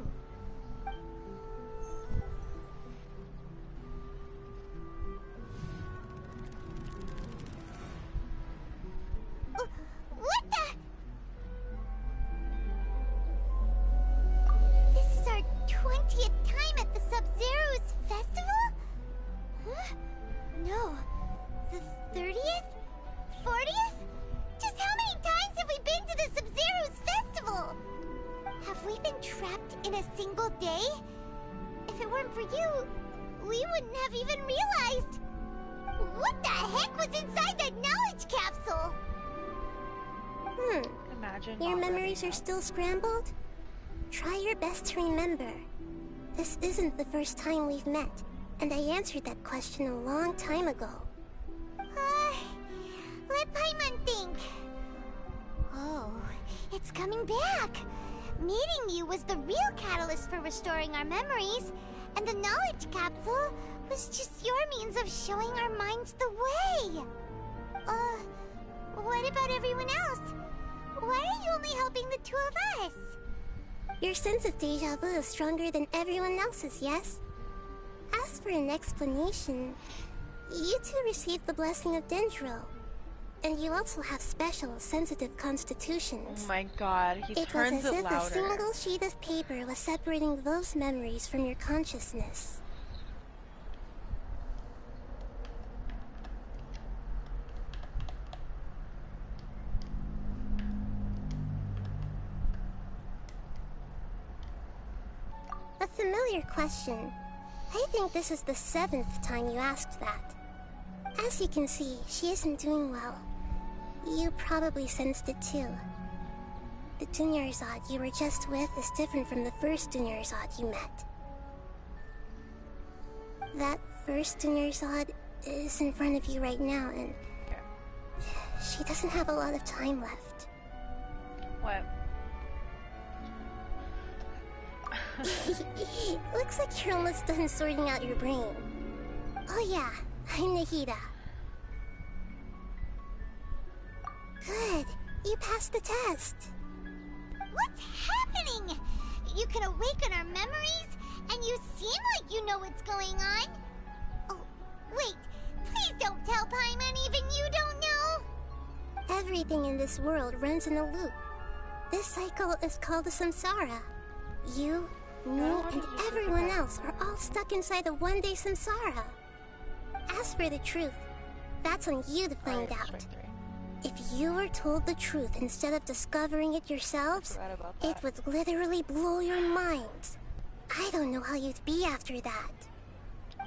What the? This is our 20th time at the Sub-Zero's festival? Huh? No. The 30th? 40th? Just how many times have we been to the Sub-Zero's festival? Have we been trapped in a single day? If it weren't for you, we wouldn't have even realized. What the heck was inside that knowledge capsule? Imagine Your not memories are still scrambled? Try your best to remember. This isn't the first time we've met, and I answered that question a long time ago. Let Paimon think. Oh, it's coming back. Meeting you was the real catalyst for restoring our memories, and the knowledge capsule was just your means of showing our minds the way. What about everyone else? Why are you only helping the two of us? Your sense of deja vu is stronger than everyone else's, yes? As for an explanation, you two received the blessing of Dendro. And you also have special, sensitive constitutions. Oh my god, he turns it louder. It was as if a single sheet of paper was separating those memories from your consciousness. A familiar question. I think this is the 7th time you asked that. As you can see, she isn't doing well. You probably sensed it too. The Dunyarzad you were just with is different from the first Dunyarzad you met. That first Dunyarzad is in front of you right now, and she doesn't have a lot of time left. What? Looks like you're almost done sorting out your brain. Oh yeah, I'm Nahida. Good, you passed the test. What's happening? You can awaken our memories, and you seem like you know what's going on. Oh, wait, please don't tell Paimon even you don't know. Everything in this world runs in a loop. This cycle is called the samsara. You, me, and everyone else are all stuck inside the one-day samsara. As for the truth, that's on you to find out. If you were told the truth instead of discovering it yourselves, it would literally blow your minds. I don't know how you'd be after that.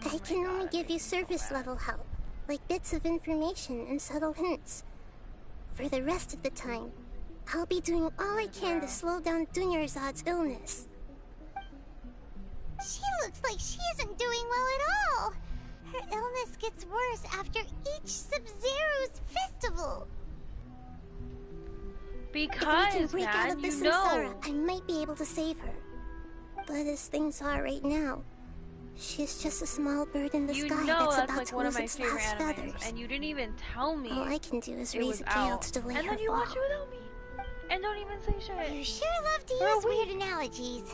I can only give you surface-level help, like bits of information and subtle hints. For the rest of the time, I'll be doing all I can to slow down Dunyarzad's illness. She looks like she isn't doing well at all. Her illness gets worse after each Sub-Zero's festival. If I can Because, break out of man, this you samsara, know. I might be able to save her. But as things are right now, she's just a small bird in the You sky know that's that's about like to one of lose my its favorite last animes, feathers. and you didn't even tell me. All I can do is it raise was a gale out. to delay and her then you fall. watch it without me, and don't even say shit. You sure love to For a use weird week. analogies.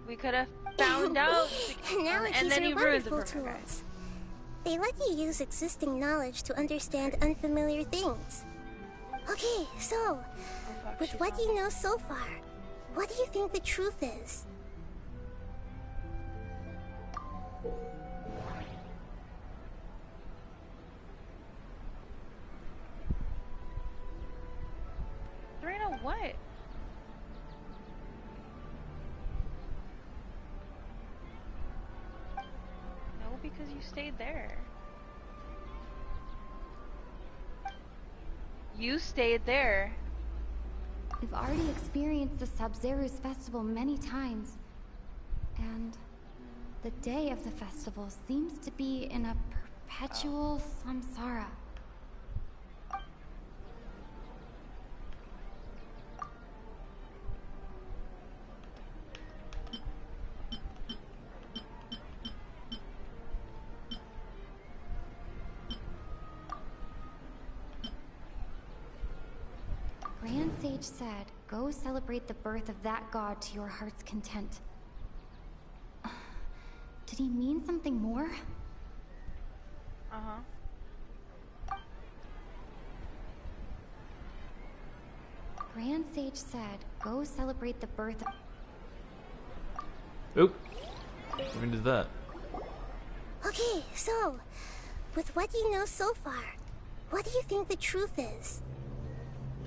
We could have found out, Analogies and then are you ruined it wonderful for me. tools. They let you use existing knowledge to understand unfamiliar things. Okay, so, with what you know so far, what do you think the truth is? Serena, what? No, because you stayed there. You stayed there. We've already experienced the Sub-Zero's festival many times. And the day of the festival seems to be in a perpetual samsara. Grand Sage said, go celebrate the birth of that god to your heart's content. Did he mean something more? Uh-huh. Grand Sage said, go celebrate the birth of... Oop. When did that? Okay, so, With what you know so far, what do you think the truth is?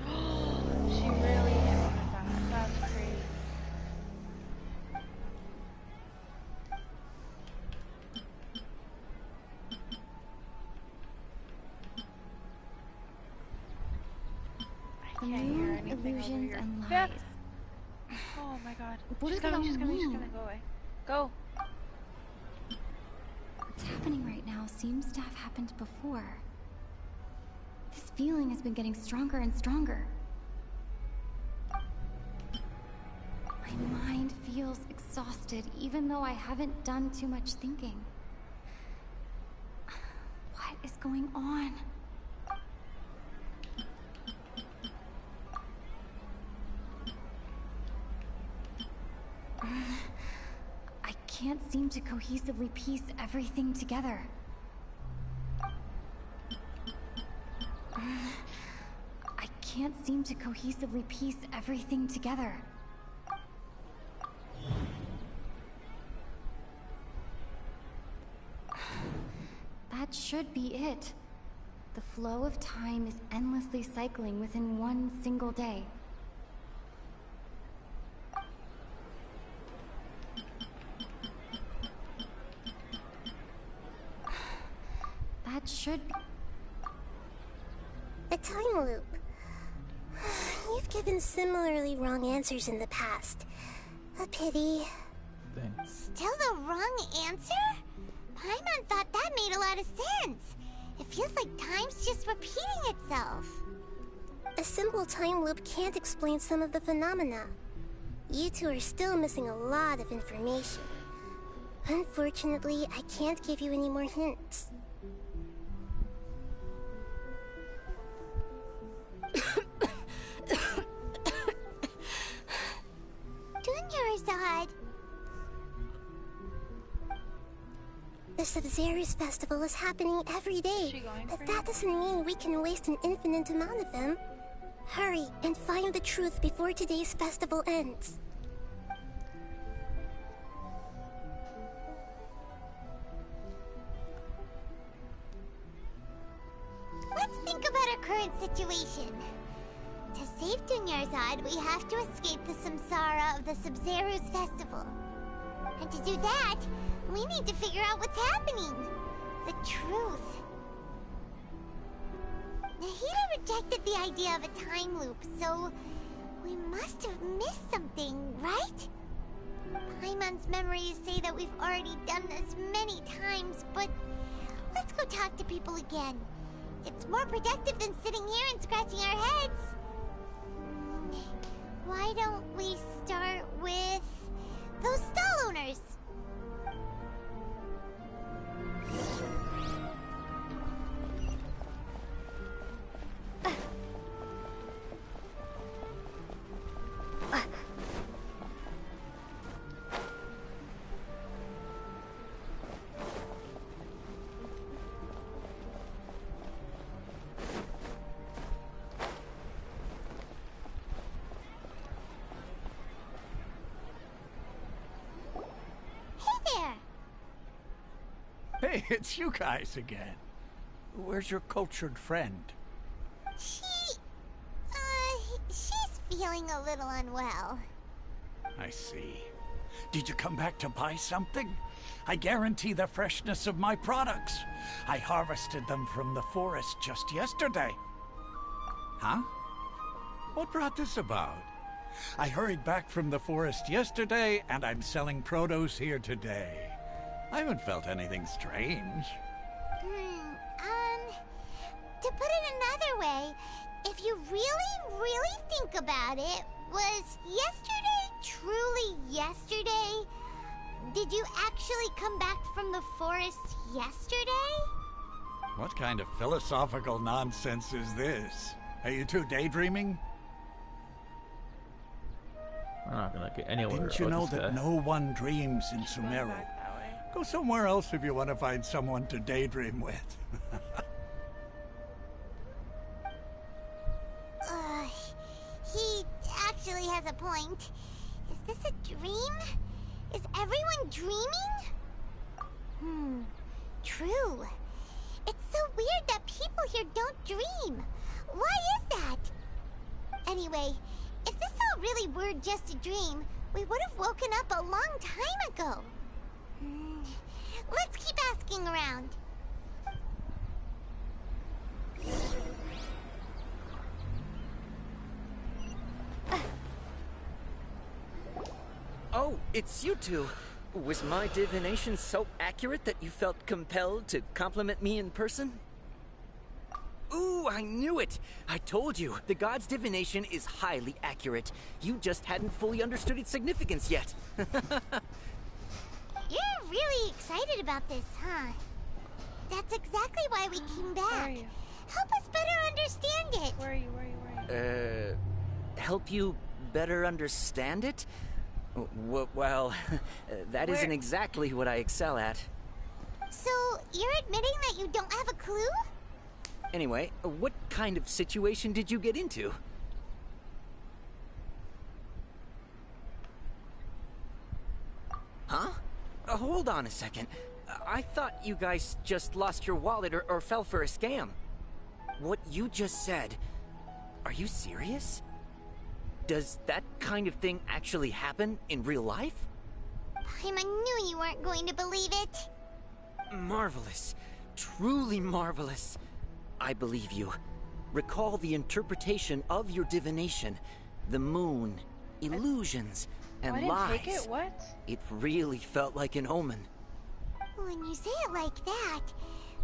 She really hit me with that. That's crazy. The moon, illusions, and lies. Yeah. Oh my god. What She's does it all coming, she's coming, she's mean? coming. Go away. Go. What's happening right now seems to have happened before. This feeling has been getting stronger and stronger. My mind feels exhausted, even though I haven't done too much thinking. What is going on? I can't seem to cohesively piece everything together. I can't seem to cohesively piece everything together. That should be it. The flow of time is endlessly cycling within one single day. That should be... A time loop. You've given similarly wrong answers in the past. A pity. Dang. Still the wrong answer? Paimon thought that made a lot of sense. It feels like time's just repeating itself. A simple time loop can't explain some of the phenomena. You two are still missing a lot of information. Unfortunately, I can't give you any more hints. Dunyarzad. The Sub-Zero's festival is happening every day, but that doesn't mean we can waste an infinite amount of them. Hurry and find the truth before today's festival ends. Let's think about our current situation. To save Dunyarzad, we have to escape the samsara of the Sub-Zero's festival. And to do that, we need to figure out what's happening. The truth. Nahida rejected the idea of a time loop, so we must have missed something, right? Paimon's memories say that we've already done this many times, but let's go talk to people again. It's more productive than sitting here and scratching our heads. Why don't we start with those stall owners? Hey, it's you guys again. Where's your cultured friend? She's feeling a little unwell. I see. Did you come back to buy something? I guarantee the freshness of my products. I harvested them from the forest just yesterday. Huh? What brought this about? I hurried back from the forest yesterday, and I'm selling produce here today. I haven't felt anything strange. To put it another way, if you really think about it, was yesterday truly yesterday? Did you actually come back from the forest yesterday? What kind of philosophical nonsense is this? Are you two daydreaming? I'm not gonna get anywhere. Didn't you know that no one dreams in Sumeru? Go somewhere else if you want to find someone to daydream with. He actually has a point. Is this a dream? Is everyone dreaming? True. It weird that people here don't dream. Why is that? Anyway, if this all really were just a dream, we would have woken up a long time ago. Let's keep asking around. Oh, it's you two. Was my divination so accurate that you felt compelled to compliment me in person? Ooh, I knew it! I told you, the god's divination is highly accurate. You just hadn't fully understood its significance yet. You're really excited about this, huh? That's exactly why we came back. Where are you? Help us better understand it. Where are you? Where are you? Where are you? Help you better understand it? Well, that isn't exactly what I excel at. So, you're admitting that you don't have a clue? Anyway, what kind of situation did you get into? Huh? Hold on a second. I thought you guys just lost your wallet or fell for a scam. What you just said, are you serious? Does that kind of thing actually happen in real life? Paimon knew you weren't going to believe it. Marvelous. Truly marvelous. I believe you. Recall the interpretation of your divination. The moon, illusions, and I didn't lies. take it? What? It really felt like an omen. When you say it like that,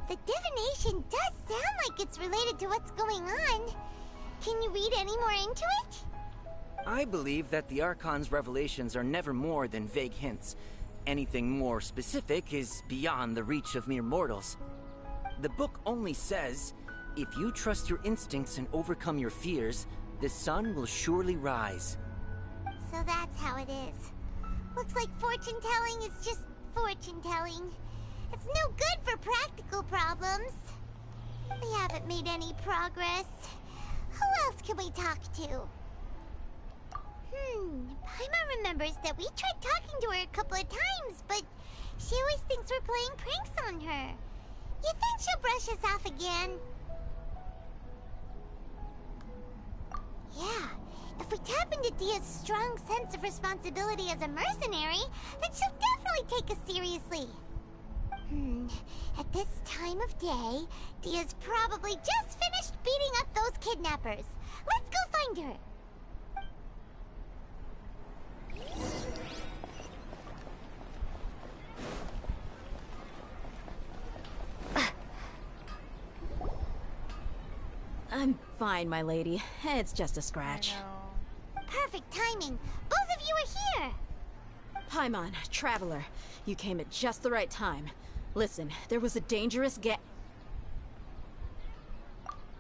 the divination does sound like it's related to what's going on. Can you read any more into it? I believe that the Archon's revelations are never more than vague hints. Anything more specific is beyond the reach of mere mortals. The book only says, if you trust your instincts and overcome your fears, the sun will surely rise. So that's how it is. Looks like fortune-telling is just fortune-telling. It's no good for practical problems. We haven't made any progress. Who else can we talk to? Paimon remembers that we tried talking to her a couple of times, but she always thinks we're playing pranks on her. You think she'll brush us off again? Yeah, if we tap into Dia's strong sense of responsibility as a mercenary, then she'll definitely take us seriously. At this time of day, Dia's probably just finished beating up those kidnappers. Let's go find her. I'm fine, my lady. It's just a scratch. Perfect timing. Both of you are here. Paimon, Traveler, you came at just the right time. Listen, there was a dangerous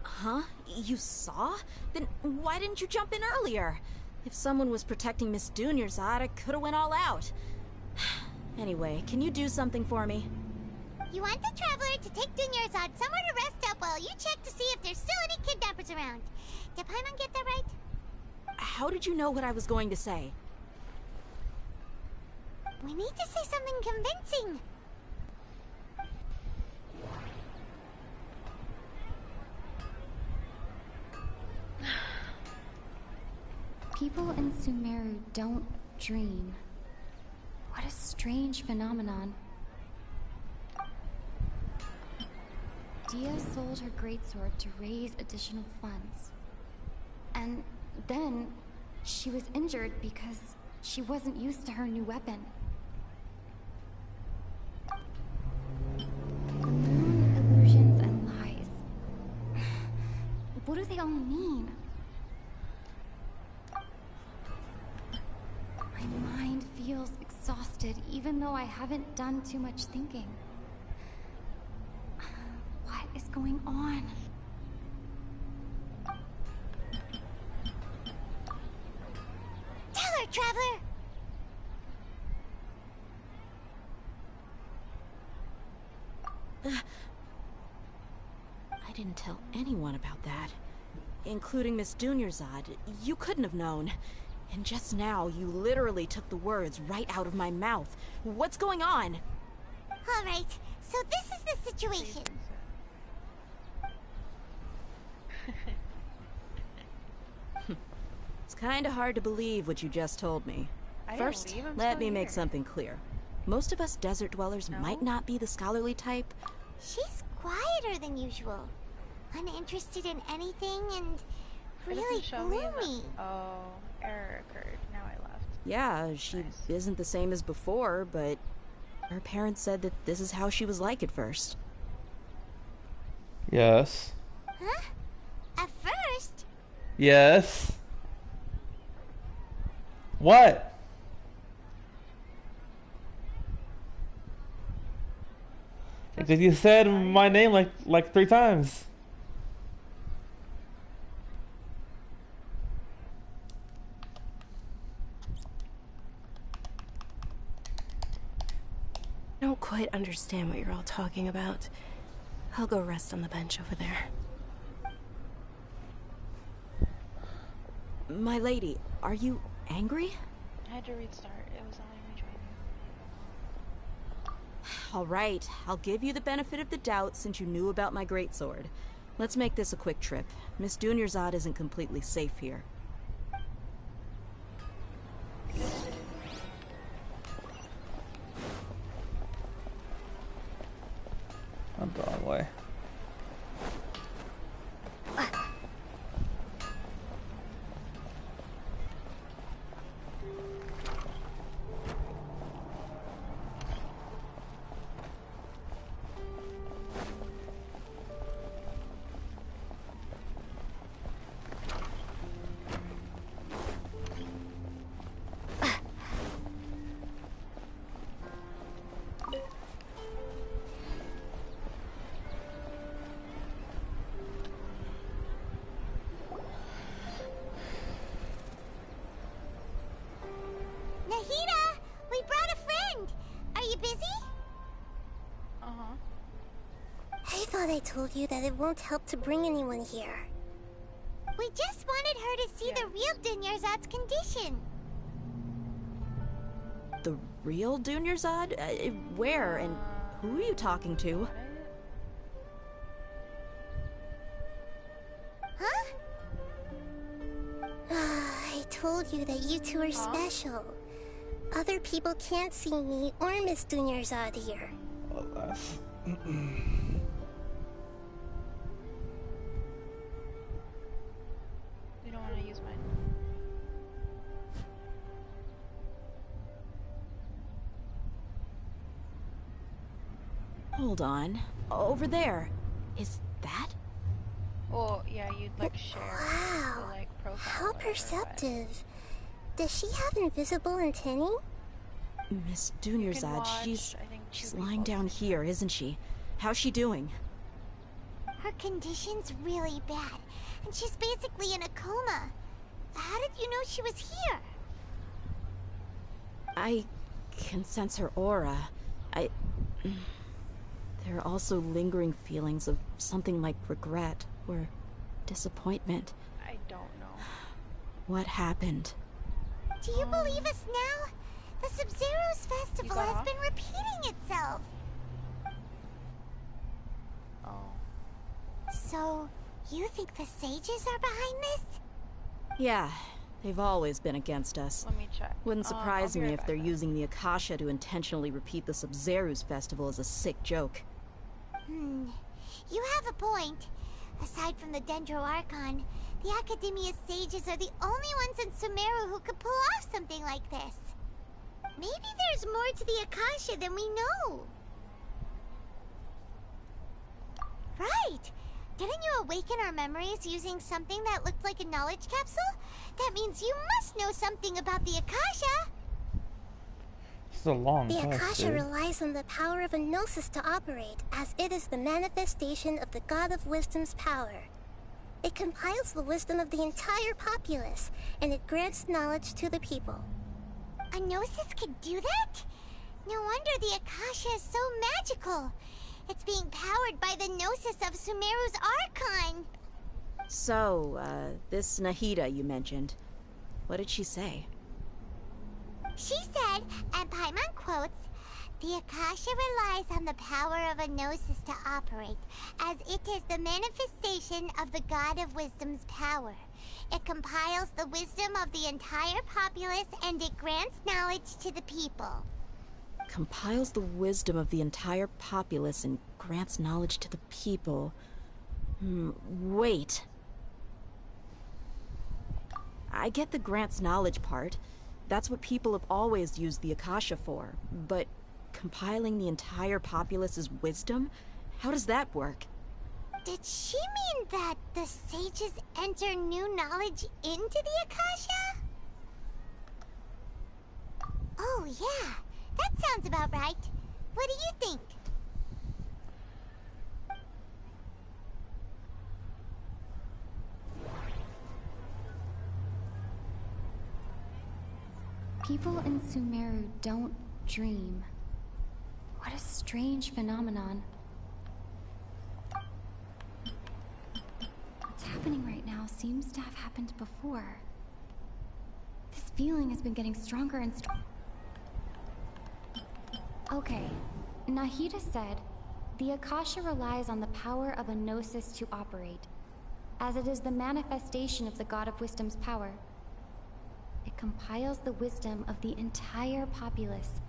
Huh? You saw? Then why didn't you jump in earlier? If someone was protecting Miss Dunyarzad, I could have went all out. Anyway, can you do something for me? You want the Traveler to take Dunyarzad somewhere to rest up while you check to see if there's still any kidnappers around. Did Paimon get that right? How did you know what I was going to say? We need to say something convincing. People in Sumeru don't dream. What a strange phenomenon. Dia sold her greatsword to raise additional funds. And then she was injured because she wasn't used to her new weapon. The moon, illusions, and lies. What do they all mean? My mind feels exhausted, even though I haven't done too much thinking. What is going on? Tell her, Traveler! I didn't tell anyone about that. Including Miss Dunyarzad. You couldn't have known. And just now, you literally took the words right out of my mouth. What's going on? Alright, so this is the situation. It's kinda hard to believe what you just told me. I didn't First, leave, I'm let still me make here. something clear. Most of us desert dwellers might not be the scholarly type. She's quieter than usual. Uninterested in anything and It doesn't really show me gloomy. Oh, error occurred. Now I left. Yeah, she isn't the same as before, but her parents said that this is how she was like at first. Yes. Huh? At first? Yes. What? Because you said my name like 3 times. I don't quite understand what you're all talking about. I'll go rest on the bench over there. My lady, are you angry? I had to restart. It was only me joining. Alright, I'll give you the benefit of the doubt since you knew about my greatsword. Let's make this a quick trip. Miss Dunyarzad isn't completely safe here. I'm the wrong way. Nahida! We brought a friend! Are you busy? Uh-huh. I thought I told you that it won't help to bring anyone here. We just wanted her to see the real Dunyarzad's condition. The real Dunyarzad? Where and who are you talking to? Huh? I told you that you two are special. Other people can't see me or Miss Dunyarzad here. Alas. You don't want to use mine. Hold on. Over there. Is that? Oh, yeah, you'd like share Wow. the like profile. How or whatever, perceptive. Does she have invisible antennae? Miss Dunyarzad, watch, she's I think, she's lying down here, isn't she? How's she doing? Her condition's really bad, and she's basically in a coma. How did you know she was here? I can sense her aura. There are also lingering feelings of something like regret or disappointment. I don't know. What happened? Do you believe us now? The Sub-Zero's festival got has off? been repeating itself. Oh. So, you think the sages are behind this? Yeah, they've always been against us. Let me check. Wouldn't surprise I'll be me right if back they're then. using the Akasha to intentionally repeat the Sub-Zero's festival as a sick joke. You have a point. Aside from the Dendro Archon, the Academia's sages are the only ones in Sumeru who could pull off something like this. Maybe there's more to the Akasha than we know. Right! Didn't you awaken our memories using something that looked like a knowledge capsule? That means you must know something about the Akasha! It's a long The quest, Akasha dude. relies on the power of a gnosis to operate, as it is the manifestation of the God of Wisdom's power. It compiles the wisdom of the entire populace, and it grants knowledge to the people. A gnosis could do that? No wonder the Akasha is so magical. It's being powered by the gnosis of Sumeru's Archon. So, this Nahida you mentioned, what did she say? She said, and Paimon quotes, The Akasha relies on the power of a gnosis to operate, as it is the manifestation of the God of Wisdom's power. It compiles the wisdom of the entire populace and it grants knowledge to the people. Compiles the wisdom of the entire populace and grants knowledge to the people. Wait. I get the grants knowledge part. That's what people have always used the Akasha for. But compiling the entire populace's wisdom? How does that work? Did she mean that the sages enter new knowledge into the Akasha? Oh yeah, that sounds about right. What do you think? People in Sumeru don't dream. What a strange phenomenon. What's happening right now seems to have happened before. This feeling has been getting stronger and stronger. Okay, Nahida said, the Akasha relies on the power of a gnosis to operate, as it is the manifestation of the God of Wisdom's power. It compiles the wisdom of the entire populace,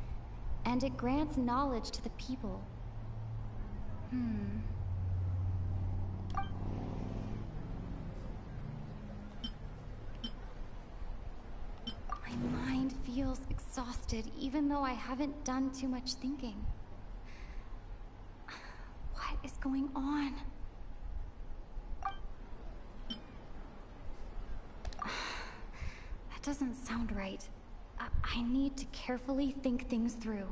and it grants knowledge to the people. My mind feels exhausted, even though I haven't done too much thinking. What is going on? That doesn't sound right. I need to carefully think things through.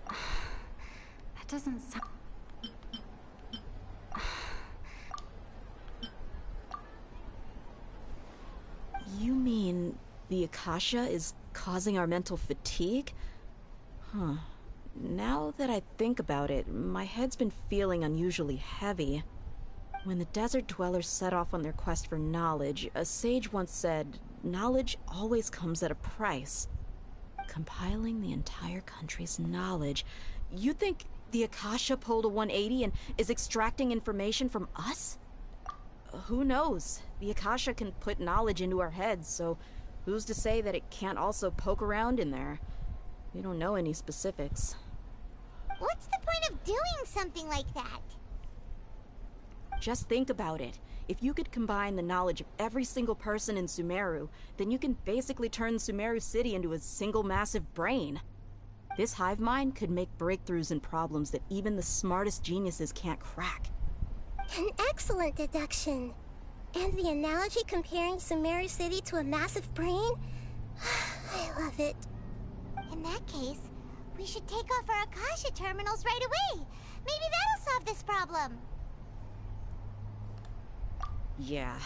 That doesn't sound... You mean the Akasha is causing our mental fatigue? Huh. Now that I think about it, my head's been feeling unusually heavy. When the desert dwellers set off on their quest for knowledge, a sage once said, knowledge always comes at a price. Compiling the entire country's knowledge. You think the Akasha pulled a 180 and is extracting information from us? Who knows? The Akasha can put knowledge into our heads, so who's to say that it can't also poke around in there? We don't know any specifics. What's the point of doing something like that? Just think about it. If you could combine the knowledge of every single person in Sumeru, then you can basically turn Sumeru City into a single massive brain. This hive mind could make breakthroughs in problems that even the smartest geniuses can't crack. An excellent deduction. And the analogy comparing Sumeru City to a massive brain? I love it. In that case, we should take off our Akasha terminals right away. Maybe that'll solve this problem. Yeah,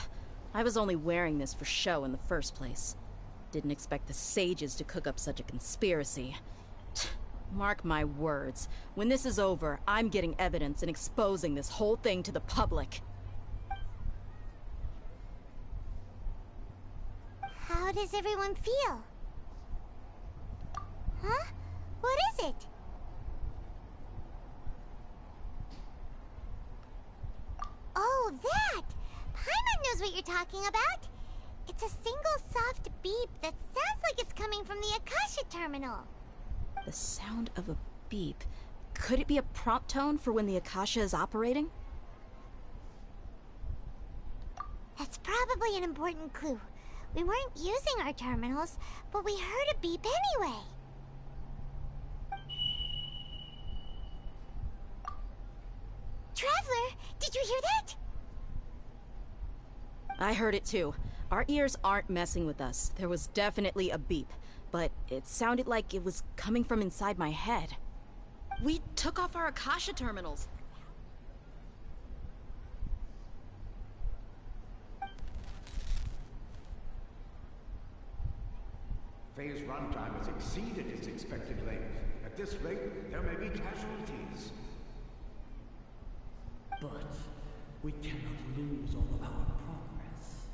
I was only wearing this for show in the first place. Didn't expect the sages to cook up such a conspiracy. Mark my words, when this is over, I'm getting evidence and exposing this whole thing to the public. How does everyone feel? Huh? What is it? Oh, that! Paimon knows what you're talking about. It's a single soft beep that sounds like it's coming from the Akasha Terminal. The sound of a beep. Could it be a prompt tone for when the Akasha is operating? That's probably an important clue. We weren't using our terminals, but we heard a beep anyway. Traveler, did you hear that? I heard it too. Our ears aren't messing with us. There was definitely a beep, but it sounded like it was coming from inside my head. We took off our Akasha terminals. Phase runtime has exceeded its expected length. At this rate, there may be casualties. But we cannot lose all of our progress.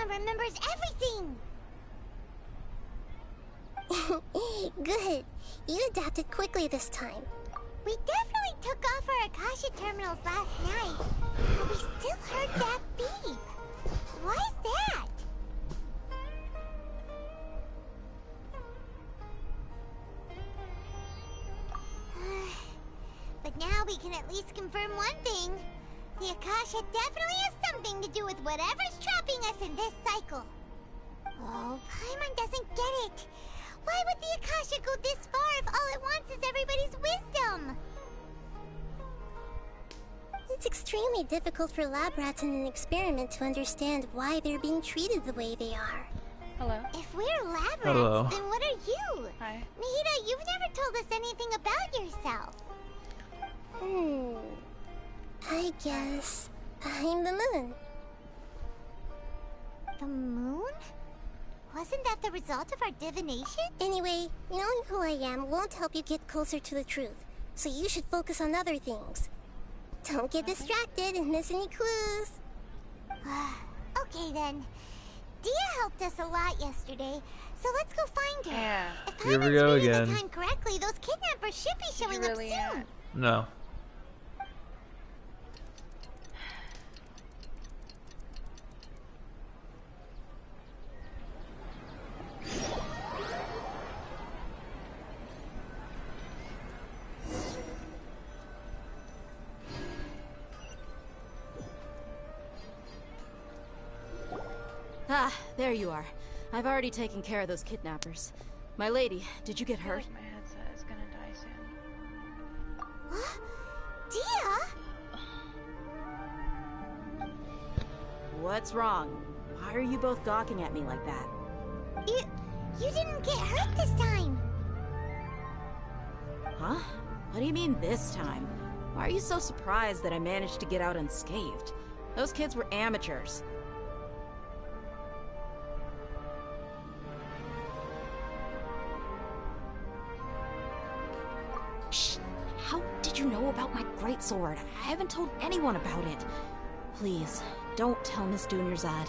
remembers everything! Good. You adapted quickly this time. We definitely took off our Akasha Terminals last night, but we still heard that beep. Why is that? But now we can at least confirm one thing. The Akasha definitely has something to do with whatever's trapping us in this cycle. Oh, Paimon doesn't get it. Why would the Akasha go this far if all it wants is everybody's wisdom? It's extremely difficult for lab rats in an experiment to understand why they're being treated the way they are. Hello. If we're lab Hello. rats, then what are you? Hi. Nahida, you've never told us anything about yourself. I guess I'm the moon. The moon? Wasn't that the result of our divination? Anyway, knowing who I am won't help you get closer to the truth, so you should focus on other things. Don't get distracted and miss any clues. Okay then. Dia helped us a lot yesterday, so let's go find her. Yeah. If Here we Paimon's go reading again. the time correctly, those kidnappers should be showing up soon. No. Ah, there you are. I've already taken care of those kidnappers. My lady, did you get hurt? My headset is gonna die soon. Dia? What's wrong? Why are you both gawking at me like that? You didn't get hurt this time. Huh? What do you mean this time? Why are you so surprised that I managed to get out unscathed? Those kids were amateurs. Shh! How did you know about my greatsword? I haven't told anyone about it. Please, don't tell Miss Dunyarzad.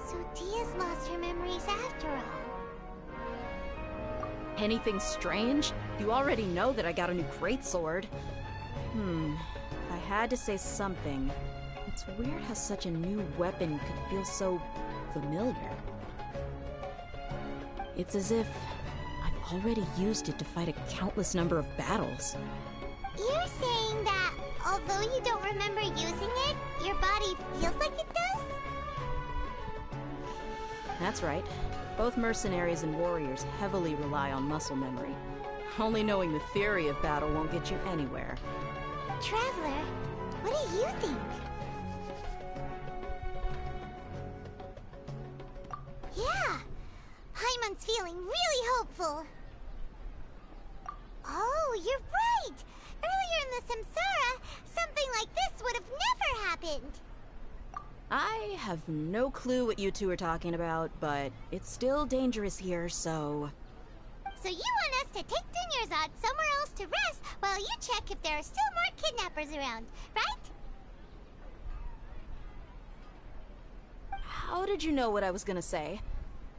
So Dia's lost her memories after all. Anything strange? You already know that I got a new greatsword. If I had to say something, it's weird how such a new weapon could feel so familiar. It's as if I've already used it to fight a countless number of battles. You're saying that although you don't remember using it, your body feels like it does? That's right. Both mercenaries and warriors heavily rely on muscle memory. Only knowing the theory of battle won't get you anywhere. Traveler, what do you think? Yeah, Paimon's feeling really hopeful. Oh, you're right! Earlier in the Samsara, something like this would have never happened. I have no clue what you two are talking about, but it's still dangerous here, so... So you want us to take Dunyarzad somewhere else to rest while you check if there are still more kidnappers around, right? How did you know what I was gonna say?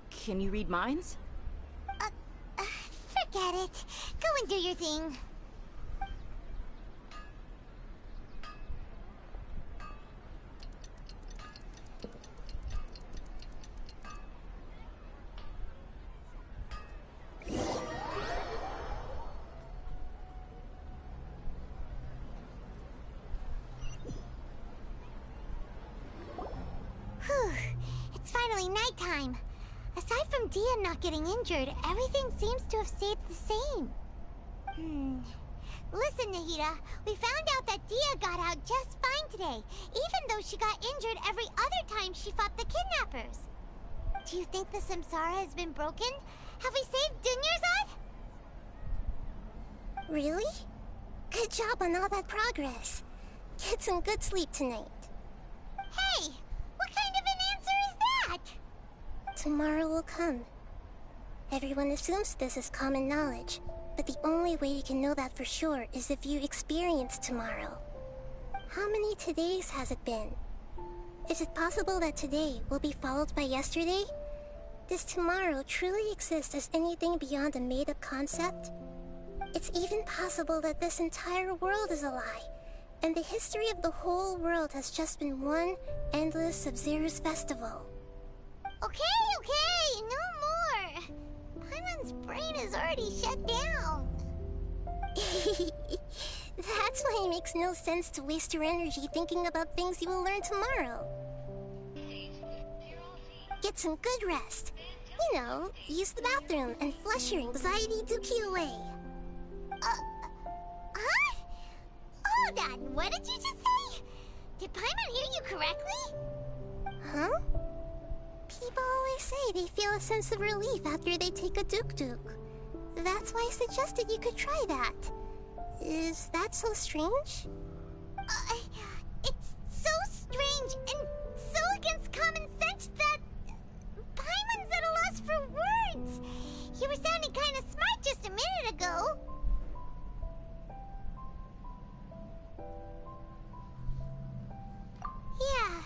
Can you read minds? Forget it. Go and do your thing. Whew. It's finally nighttime. Aside from Dia not getting injured, everything seems to have stayed the same. Listen, Nahida, we found out that Dia got out just fine today, even though she got injured every other time she fought the kidnappers. Do you think the Samsara has been broken? Have we saved Dunyarzad? Really? Good job on all that progress. Get some good sleep tonight. Hey, what kind of an answer is that? Tomorrow will come. Everyone assumes this is common knowledge, but the only way you can know that for sure is if you experience tomorrow. How many todays has it been? Is it possible that today will be followed by yesterday? Does tomorrow truly exist as anything beyond a made-up concept? It's even possible that this entire world is a lie, and the history of the whole world has just been one endless Sub-Zero's festival. Okay, no more! Paimon's brain is already shut down. That's why it makes no sense to waste your energy thinking about things you will learn tomorrow. Get some good rest. You know, use the bathroom and flush your anxiety dookie away. Huh? Hold on, what did you just say? Did Paimon hear you correctly? Huh? People always say they feel a sense of relief after they take a duk-duk. That's why I suggested you could try that. Is that so strange? It's so strange and so against common sense that Paimon's at a loss for words. You were sounding kind of smart just a minute ago. Yeah,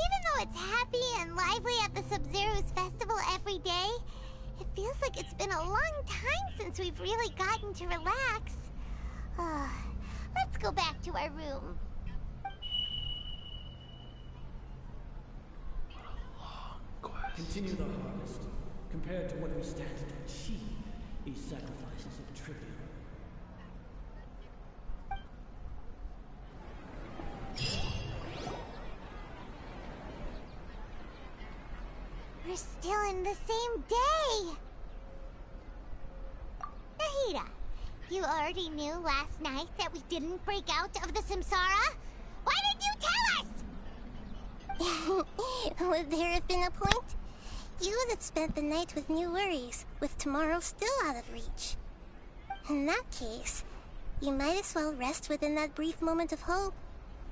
even though it's happy and lively at the Sub-Zero's festival every day, it feels like it's been a long time since we've really gotten to relax. Let's go back to our room. Continue the harvest. Compared to what we stand to achieve, these sacrifices are trivial. We're still in the same day! Nahida, you already knew last night that we didn't break out of the Samsara? Why did you tell us? Would there have been a point? You would have spent the night with new worries, with tomorrow still out of reach. In that case, you might as well rest within that brief moment of hope.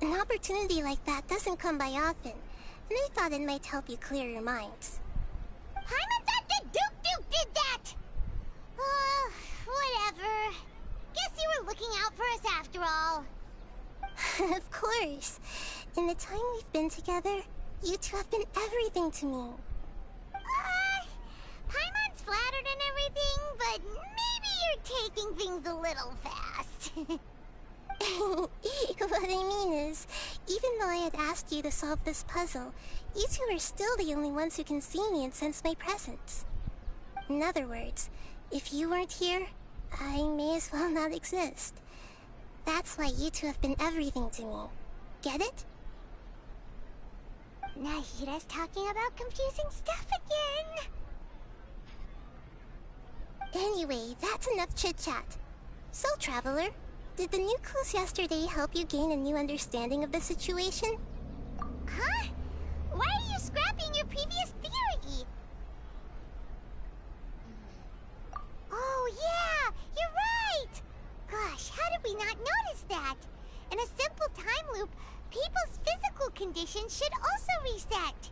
An opportunity like that doesn't come by often, and I thought it might help you clear your minds. Paimon thought the Duke did that! Whatever. Guess you were looking out for us after all. Of course. In the time we've been together, you two have been everything to me. Paimon's flattered and everything, but maybe you're taking things a little fast. What I mean is, even though I had asked you to solve this puzzle, you two are still the only ones who can see me and sense my presence. In other words, if you weren't here, I may as well not exist. That's why you two have been everything to me. Get it? Nahida's talking about confusing stuff again. Anyway, that's enough chit-chat. So, Traveler, did the new clues yesterday help you gain a new understanding of the situation? Huh? Why are you scrapping your previous theory? Oh yeah, you're right! Gosh, how did we not notice that? In a simple time loop, people's physical conditions should also reset.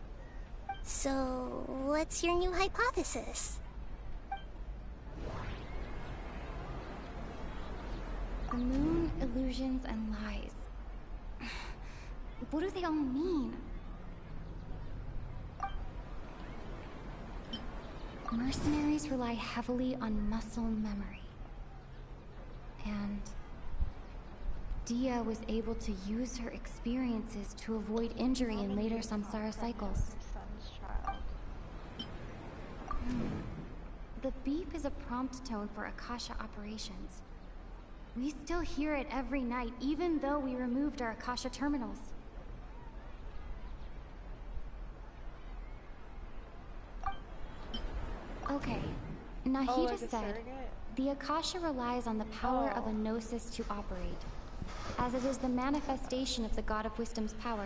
So, what's your new hypothesis? The moon, illusions, and lies. What do they all mean? Mercenaries rely heavily on muscle memory. And Dia was able to use her experiences to avoid injury in later samsara cycles. The beep is a prompt tone for Akasha operations. We still hear it every night, even though we removed our Akasha terminals. Okay, Nahida said, the Akasha relies on the power of a gnosis to operate, as it is the manifestation of the God of Wisdom's power.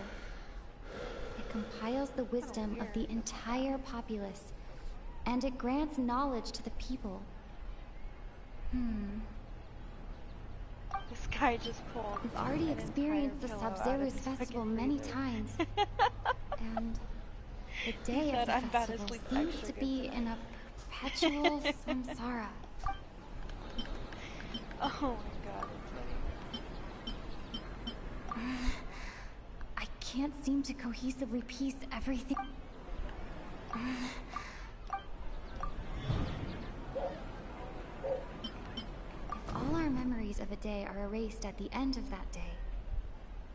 It compiles the wisdom of the entire populace, and it grants knowledge to the people. This guy just pulled. We've already experienced the Sub-Zero's festival many times, and the day of the festival seems to be in a perpetual samsara. Oh my god, I can't seem to cohesively piece everything. If all our memories of a day are erased at the end of that day,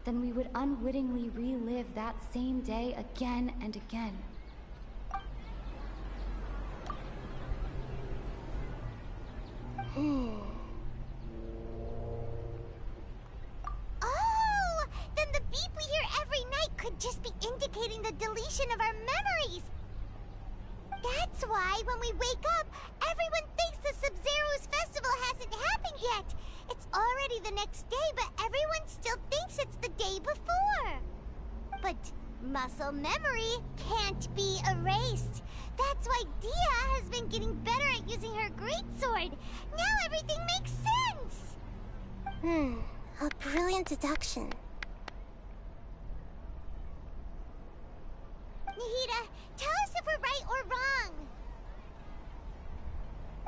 then we would unwittingly relive that same day again and again. Oh! Then the beep we hear every night could just be indicating the deletion of our memories! That's why, when we wake up, everyone thinks the Sub-Zero's festival hasn't happened yet! It's already the next day, but everyone still thinks it's the day before! But muscle memory can't be erased. That's why Dia has been getting better at using her greatsword. Now everything makes sense! A brilliant deduction. Nahida, tell us if we're right or wrong!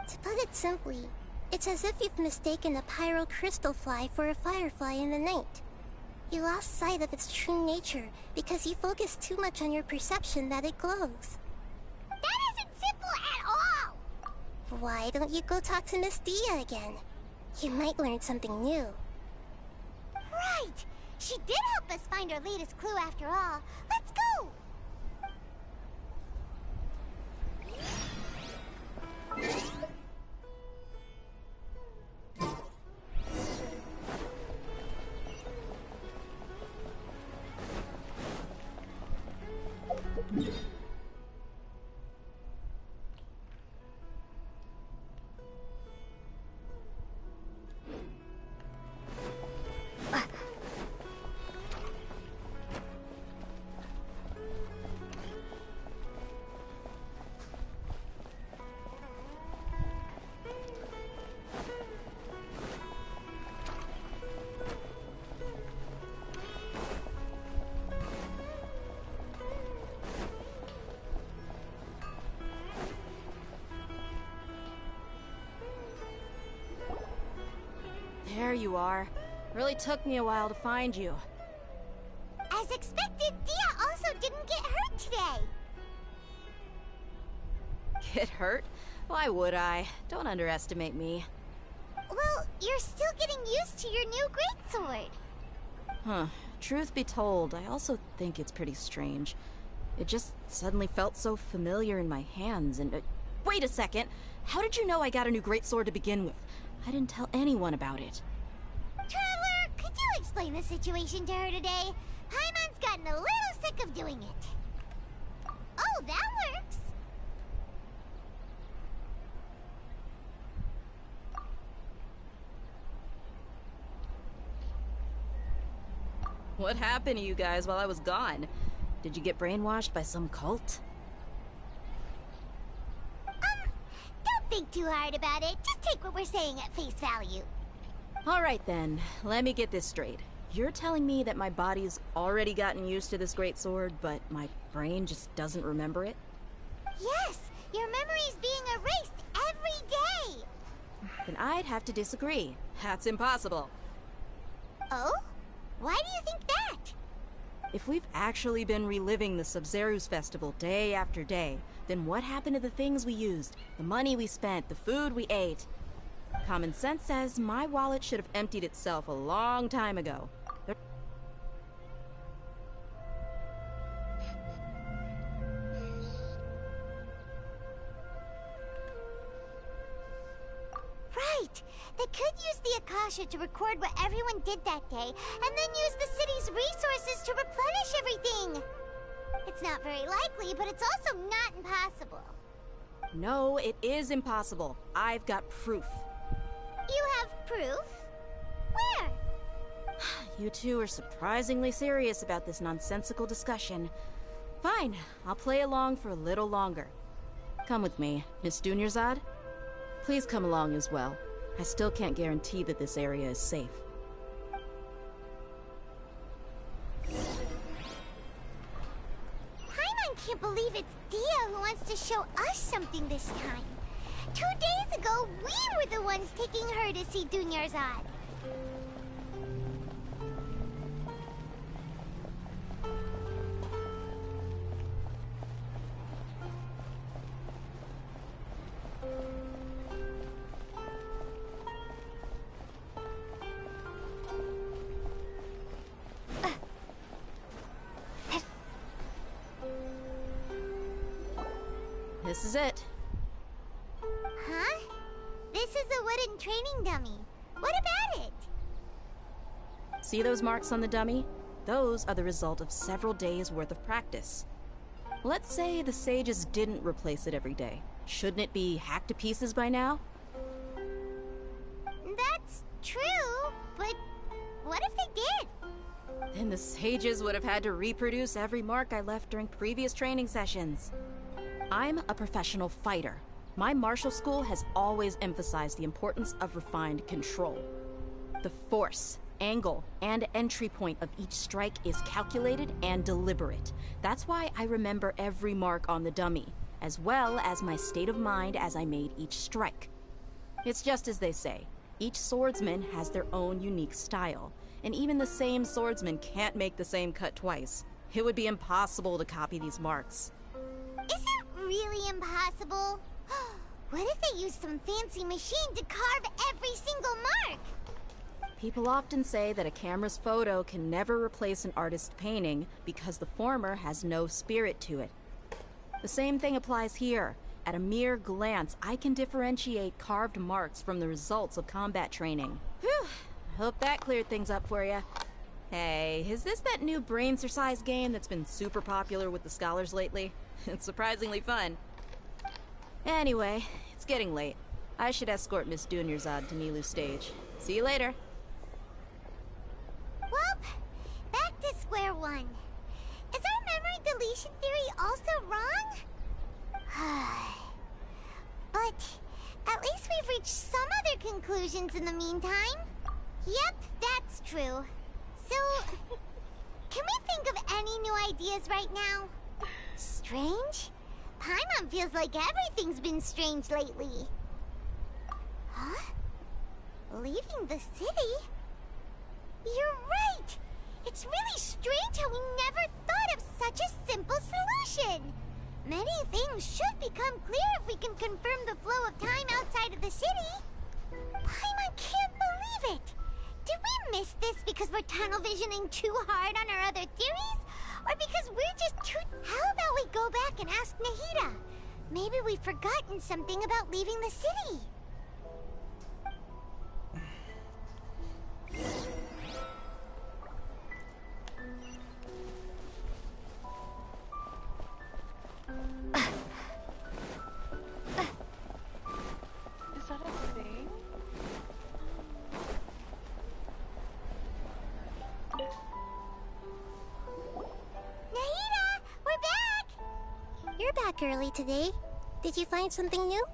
To put it simply, it's as if you've mistaken a pyro crystal fly for a firefly in the night. You lost sight of its true nature because you focused too much on your perception that it glows. That isn't simple at all! Why don't you go talk to Miss Dia again? You might learn something new. Right! She did help us find our latest clue after all. Let's go! There you are. Really took me a while to find you. As expected, Dia also didn't get hurt today. Get hurt? Why would I? Don't underestimate me. Well, you're still getting used to your new greatsword. Huh. Truth be told, I also think it's pretty strange. It just suddenly felt so familiar in my hands and... wait a second! How did you know I got a new greatsword to begin with? I didn't tell anyone about it. Traveler, could you explain the situation to her today? Paimon's gotten a little sick of doing it. Oh, that works! What happened to you guys while I was gone? Did you get brainwashed by some cult? Don't think too hard about it. Just take what we're saying at face value. Alright then, let me get this straight. You're telling me that my body's already gotten used to this greatsword, but my brain just doesn't remember it? Yes! Your memory's being erased every day! Then I'd have to disagree. That's impossible. Oh? Why do you think that? If we've actually been reliving the Sub-Zero's festival day after day, then what happened to the things we used, the money we spent, the food we ate? Common sense says my wallet should have emptied itself a long time ago. Right! They could use the Akasha to record what everyone did that day, and then use the city's resources to replenish everything! It's not very likely, but it's also not impossible. No, it is impossible. I've got proof. You have proof? Where? You two are surprisingly serious about this nonsensical discussion. Fine, I'll play along for a little longer. Come with me, Miss Dunyarzad. Please come along as well. I still can't guarantee that this area is safe. Paimon can't believe it's Dia who wants to show us something this time. 2 days ago, we were the ones taking her to see Dunyarzad. This is it. Huh? This is a wooden training dummy. What about it? See those marks on the dummy? Those are the result of several days' worth of practice. Let's say the sages didn't replace it every day. Shouldn't it be hacked to pieces by now? That's true, but what if they did? Then the sages would have had to reproduce every mark I left during previous training sessions. I'm a professional fighter. My martial school has always emphasized the importance of refined control. The force, angle, and entry point of each strike is calculated and deliberate. That's why I remember every mark on the dummy, as well as my state of mind as I made each strike. It's just as they say, each swordsman has their own unique style, and even the same swordsman can't make the same cut twice. It would be impossible to copy these marks. Is it really impossible? What if they used some fancy machine to carve every single mark? People often say that a camera's photo can never replace an artist's painting because the former has no spirit to it. The same thing applies here. At a mere glance, I can differentiate carved marks from the results of combat training. Whew, hope that cleared things up for you. Hey, is this that new brain exercise game that's been super popular with the scholars lately? It's surprisingly fun. Anyway, it's getting late. I should escort Miss Dunyarzad to Nilu's stage. See you later. Well, back to square one. Is our memory deletion theory also wrong? But at least we've reached some other conclusions in the meantime. Yep, that's true. So, can we think of any new ideas right now? Strange? Paimon feels like everything's been strange lately. Huh? Leaving the city? You're right! It's really strange how we never thought of such a simple solution! Many things should become clear if we can confirm the flow of time outside of the city. Paimon can't believe it! Did we miss this because we're tunnel visioning too hard on our other theories? Or because we're just too... How about we go back and ask Nahida? Maybe we've forgotten something about leaving the city. Is that a thing? Nahida, we're back! You're back early today. Did you find something new?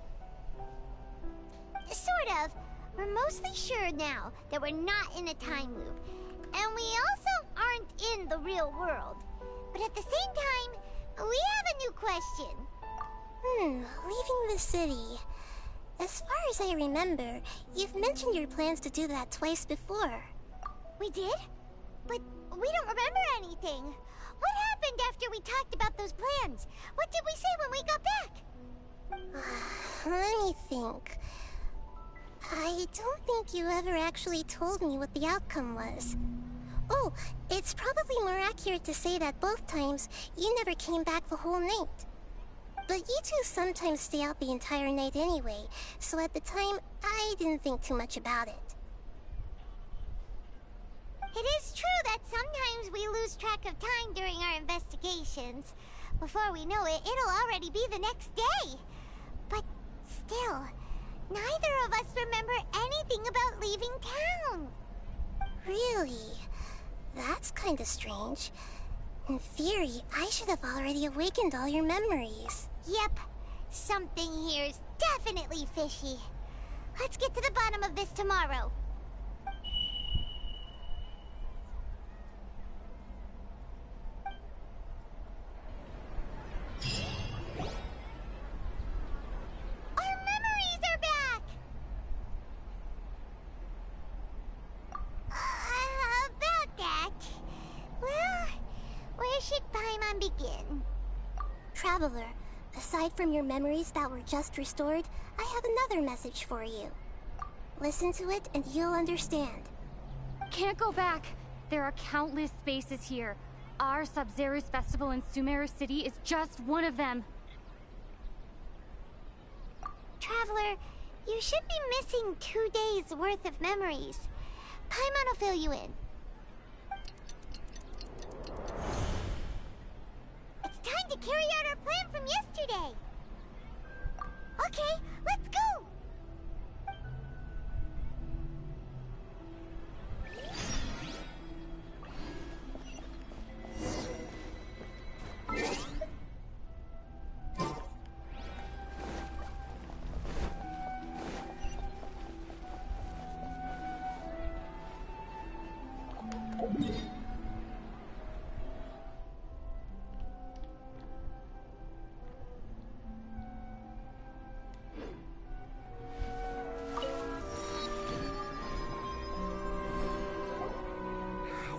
Sort of. We're mostly sure now that we're not in a time loop. And we also aren't in the real world. But at the same time, we have a new question. Leaving the city. As far as I remember, you've mentioned your plans to do that twice before. We did? But we don't remember anything. What happened after we talked about those plans? What did we say when we got back? Let me think. I don't think you ever actually told me what the outcome was. Oh, it's probably more accurate to say that both times you never came back the whole night. But you two sometimes stay out the entire night anyway, so at the time, I didn't think too much about it. It is true that sometimes we lose track of time during our investigations. Before we know it, it'll already be the next day. But still, neither of us remember anything about leaving town. Really? That's kinda strange. In theory, I should have already awakened all your memories. Yep. Something here's definitely fishy. Let's get to the bottom of this tomorrow. Our memories are back! About that... Well, where should Paimon begin? Traveler, aside from your memories that were just restored, I have another message for you. Listen to it and you'll understand. Can't go back. There are countless spaces here. Our Sub-Zero's festival in Sumeru City is just one of them. Traveler, you should be missing 2 days worth of memories. Paimon will fill you in. It's time to carry out our plan from yesterday. Okay, let's go!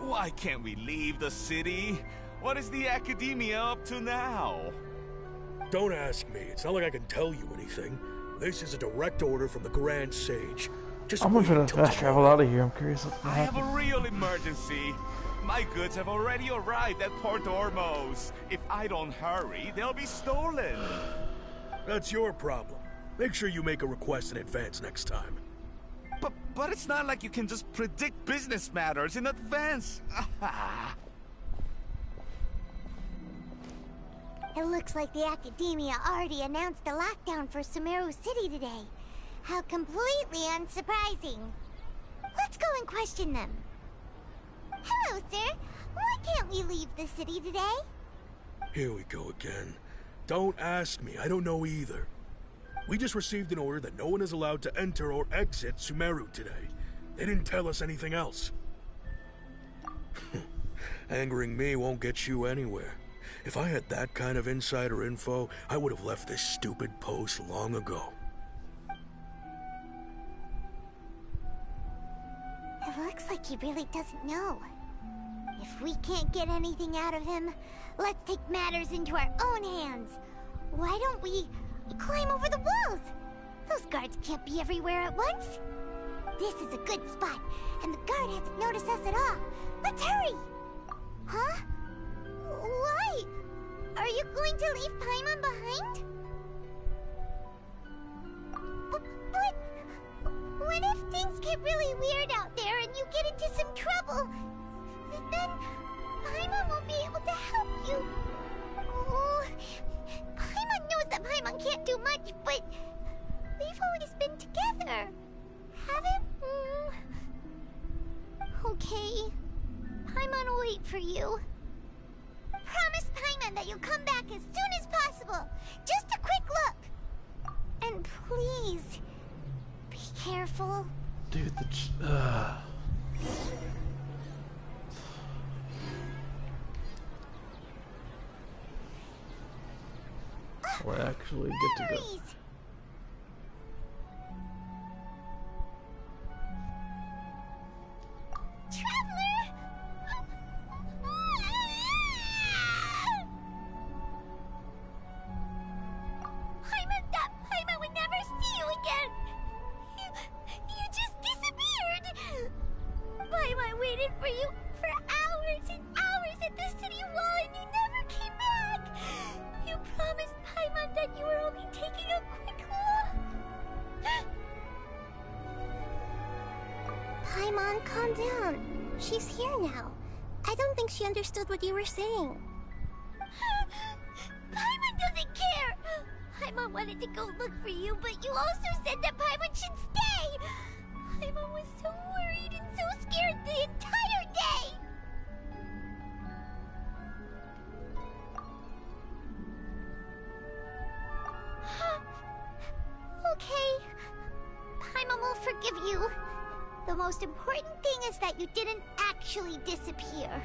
Why can't we leave the city? What is the Academia up to now? Don't ask me. It's not like I can tell you anything. This is a direct order from the Grand Sage. Just I'm gonna wait try to until fast travel tomorrow. out of here. I'm curious what's gonna I have happen. a real emergency. My goods have already arrived at Port Ormos. If I don't hurry, they'll be stolen. That's your problem. Make sure you make a request in advance next time. But it's not like you can just predict business matters in advance. It looks like the Academia already announced a lockdown for Sumeru City today. How completely unsurprising. Let's go and question them. Hello, sir. Why can't we leave the city today? Here we go again. Don't ask me. I don't know either. We just received an order that no one is allowed to enter or exit Sumeru today. They didn't tell us anything else. Angering me won't get you anywhere. If I had that kind of insider info, I would have left this stupid post long ago. It looks like he really doesn't know. If we can't get anything out of him, let's take matters into our own hands. Why don't we climb over the walls? Those guards can't be everywhere at once. This is a good spot, and the guard hasn't noticed us at all. Let's hurry! Huh? Why? Are you going to leave Paimon behind? But what if things get really weird out there and you get into some trouble? Then Paimon won't be able to help you. Oh, Paimon knows that Paimon can't do much, but we've always been together, haven't we? Okay. Paimon will wait for you. Promise Paimon that you'll come back as soon as possible. Just a quick look. And please, be careful. Dude, we actually get to go. Traveler! Paimon would never see you again! You just disappeared! Paimon waited for you for hours and hours at the city wall and you never came back! You promised Paimon that you were only taking a quick look! Paimon, calm down. She's here now. I don't think she understood what you were saying. Paimon doesn't care! Paimon wanted to go look for you, but you also said that Paimon should stay! Paimon was so worried and so scared the entire day! Okay. Paimon will forgive you. The most important thing is that you didn't actually disappear.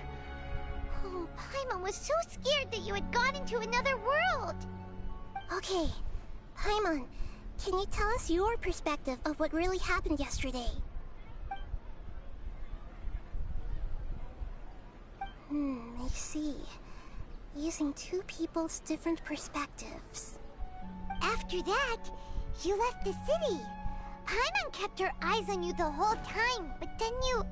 Oh, Paimon was so scared that you had gone into another world. Okay, Paimon, can you tell us your perspective of what really happened yesterday? I see. Using two people's different perspectives. After that, you left the city. Paimon kept her eyes on you the whole time, but then you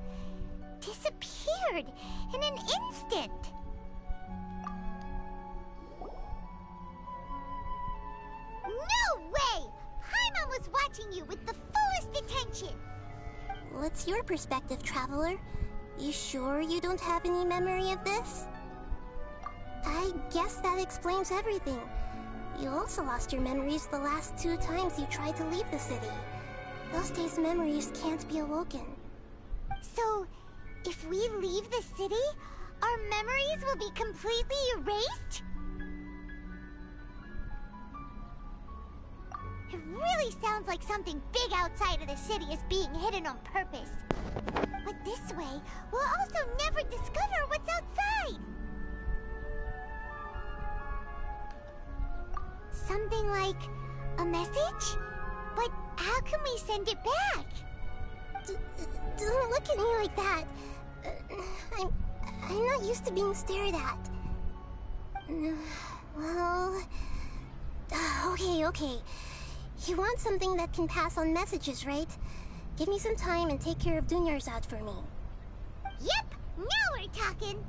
disappeared in an instant. No way! Paimon was What's your perspective, traveler? You sure you don't have any memory of this? I guess that explains everything. You also lost your memories the last 2 times you tried to leave the city. Those days' memories can't be awoken. So, if we leave the city, our memories will be completely erased? It really sounds like something big outside of the city is being hidden on purpose. But this way, we'll also never discover what's outside. Something like a message? But how can we send it back? Don't look at me like that. I'm not used to being stared at. Well... Okay. You want something that can pass on messages, right? Give me some time and take care of Dunyarzad for me. Yep! Now we're talking!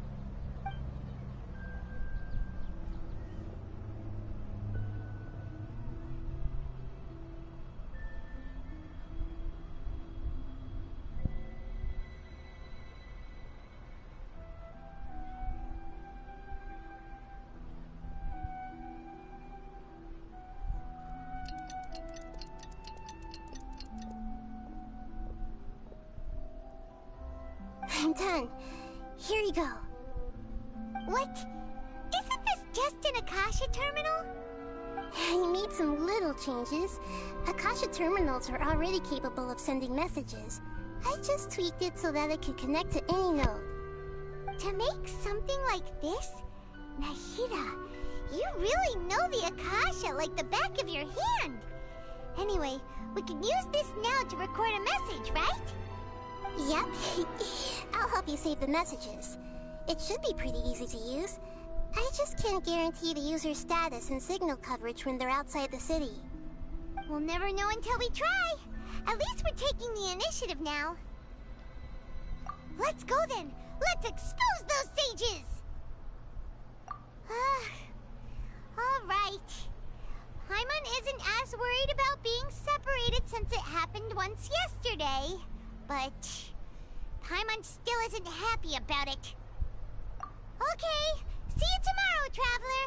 I'm done. Here you go. What? Isn't this just an Akasha Terminal? I made some little changes. Akasha Terminals are already capable of sending messages. I just tweaked it so that it could connect to any node. To make something like this? Nahida, you really know the Akasha like the back of your hand. Anyway, we can use this now to record a message, right? Yep. I'll help you save the messages. It should be pretty easy to use. I just can't guarantee the user's status and signal coverage when they're outside the city. We'll never know until we try. At least we're taking the initiative now. Let's go then. Let's expose those sages! Alright. Paimon isn't as worried about being separated since it happened once yesterday. But Paimon still isn't happy about it. Okay, see you tomorrow, traveler!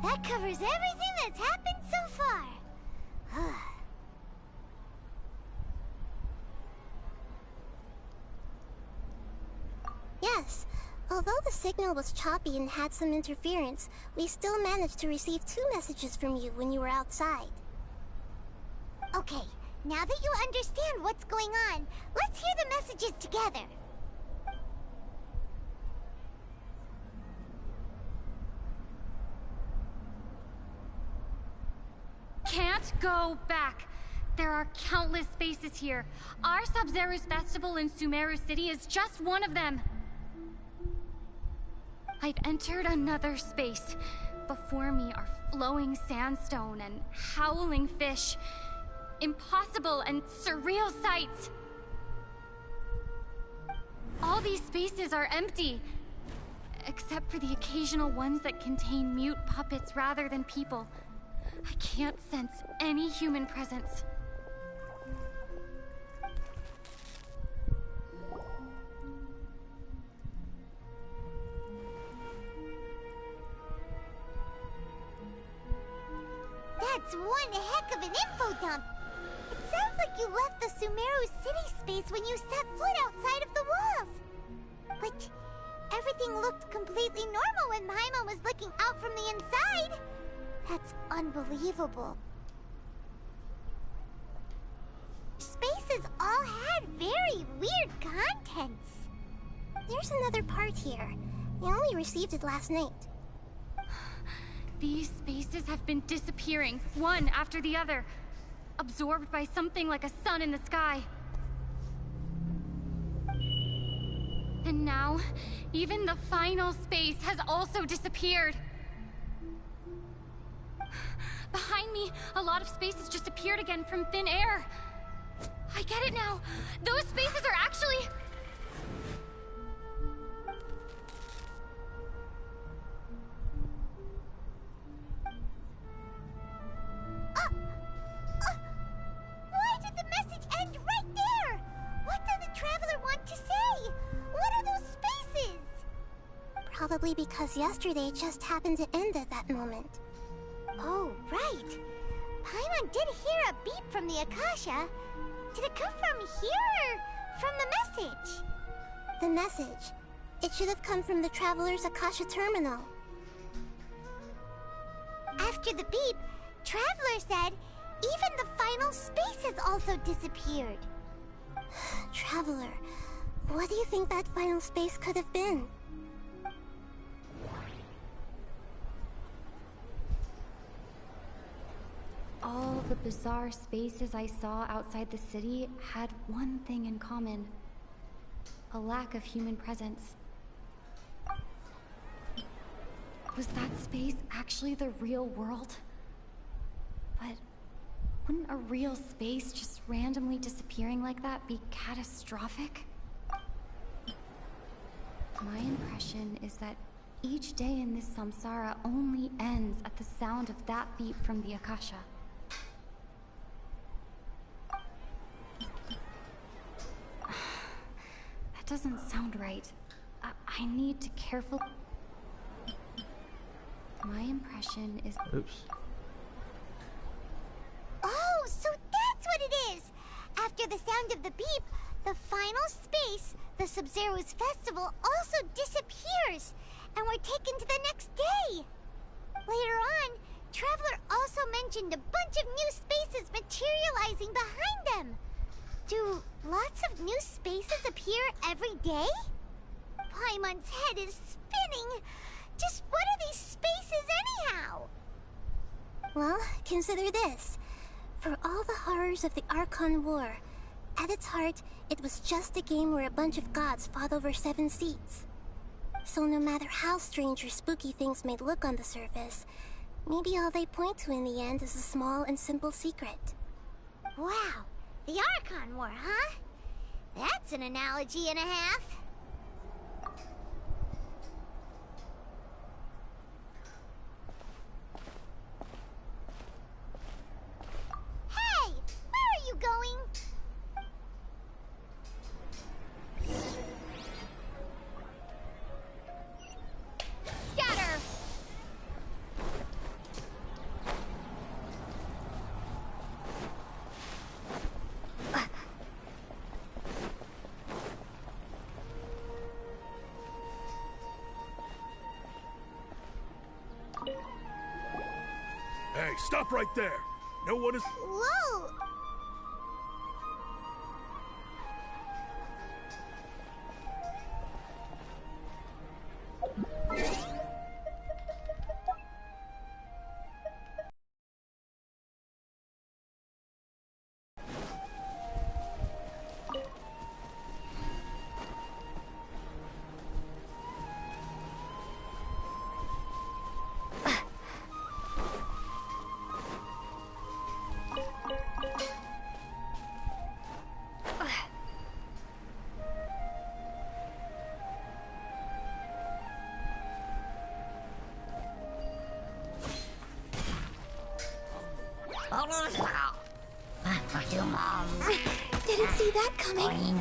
That covers everything that's happened so far. Yes, although the signal was choppy and had some interference, we still managed to receive 2 messages from you when you were outside. Okay, now that you understand what's going on, let's hear the messages together. Can't go back. There are countless spaces here. Our Sub-Zero's festival in Sumeru City is just one of them. I've entered another space. Before me are flowing sandstone and howling fish. Impossible and surreal sights. All these spaces are empty, except for the occasional ones that contain mute puppets rather than people. I can't sense any human presence. That's one heck of an info dump. It sounds like you left the Sumeru city space when you set foot outside of the walls. But everything looked completely normal when Paimon was looking out from the inside. That's unbelievable. Spaces all had very weird contents. There's another part here. I only received it last night. These spaces have been disappearing, one after the other, absorbed by something like a sun in the sky. And now, even the final space has also disappeared. Behind me, a lot of spaces just appeared again from thin air. I get it now. Those spaces are actually... Probably because yesterday just happened to end at that moment. Oh, right. Paimon did hear a beep from the Akasha. Did it come from here or from the message? The message. It should have come from the Traveler's Akasha Terminal. After the beep, Traveler said even the final spaces also disappeared. Traveler, what do you think that final space could have been? All the bizarre spaces I saw outside the city had one thing in common. A lack of human presence. Was that space actually the real world? But wouldn't a real space just randomly disappearing like that be catastrophic? My impression is that each day in this samsara only ends at the sound of that beep from the Akasha. That doesn't sound right. I need to carefully... My impression is... Oops. Oh, so that's what it is! After the sound of the beep, the final space, the Sub-Zero's festival, also disappears, and we're taken to the next day. Later on, Traveler also mentioned a bunch of new spaces materializing behind them. Do lots of new spaces appear every day? Paimon's head is spinning. Just what are these spaces anyhow? Well, consider this. For all the horrors of the Archon War, at its heart, it was just a game where a bunch of gods fought over 7 seats. So no matter how strange or spooky things may look on the surface, maybe all they point to in the end is a small and simple secret. Wow, the Archon War, huh? That's an analogy and a half. Hey, where are you going? Scatter! Hey, stop right there! No one is... Whoa! Didn't see that coming.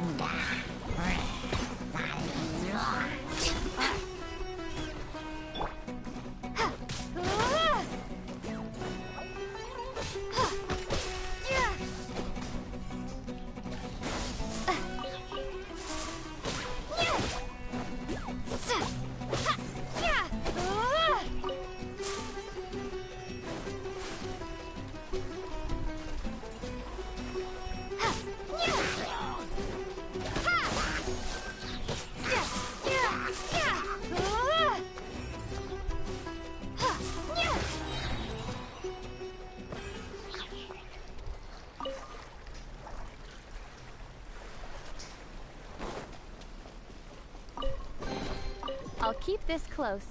I'll keep this close.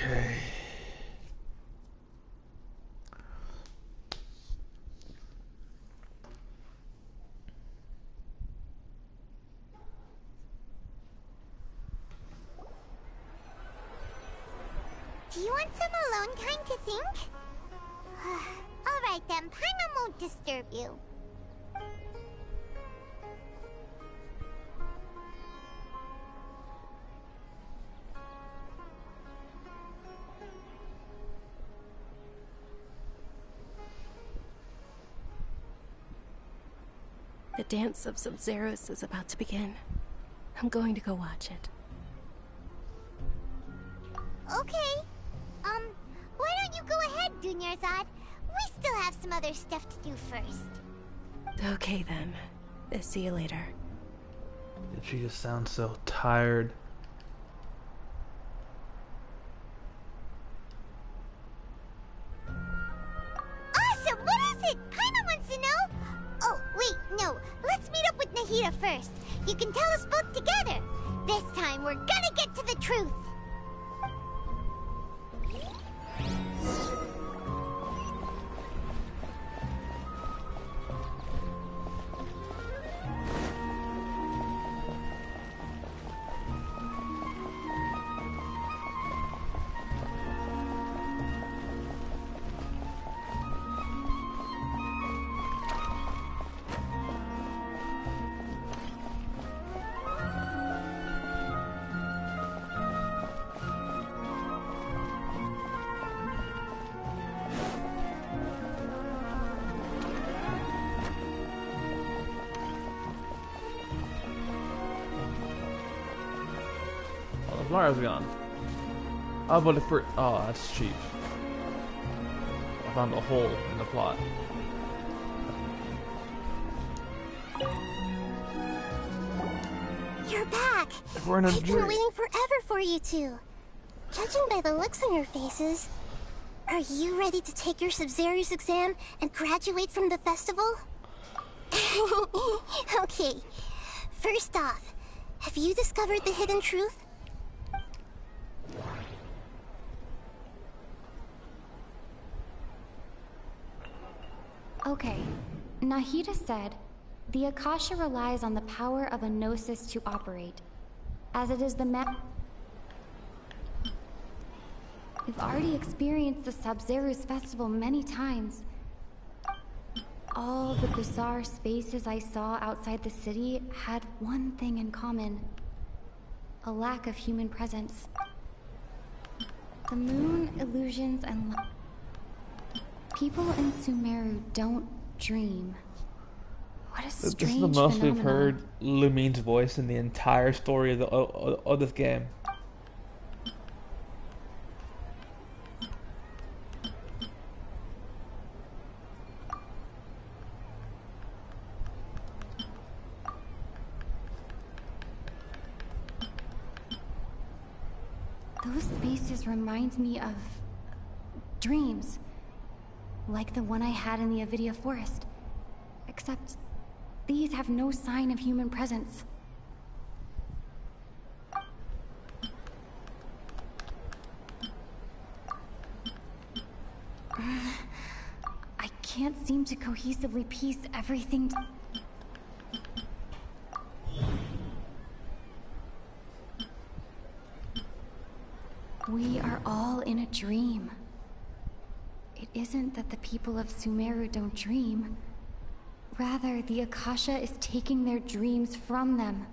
Okay. Do you want some alone time to think? Alright then, Paimon won't disturb you. The dance of Sub-Zeros is about to begin. I'm going to go watch it. Okay. Why don't you go ahead, Dunyarzad? We still have some other stuff to do first. Okay then. See you later. She just sounds so tired. Awesome! What is it? Paimon wants to know. Oh, wait, no. Let's meet up with Nahida first. You can tell us both together. This time, we're gonna get to the truth. Mario's gone. Oh, but for oh, that's cheap. I found a hole in the plot. You're back. We're in a I've been dream. waiting forever for you two. Judging by the looks on your faces, are you ready to take your Sub-Zero's exam and graduate from the festival? Okay. First off, have you discovered the hidden truth? Okay. Nahida said, the Akasha relies on the power of a gnosis to operate, as it is the We've already experienced the Sub-Zero's festival many times. All the bizarre spaces I saw outside the city had one thing in common. A lack of human presence. The moon, illusions, and people in Sumeru don't dream. What a strange This is the most we've phenomenon. heard Lumine's voice in the entire story of this game. Those spaces remind me of dreams. Like the one I had in the Avidia forest. Except these have no sign of human presence. I can't seem to cohesively piece everything We are all in a dream. It isn't that the people of Sumeru don't dream. Rather, the Akasha is taking their dreams from them.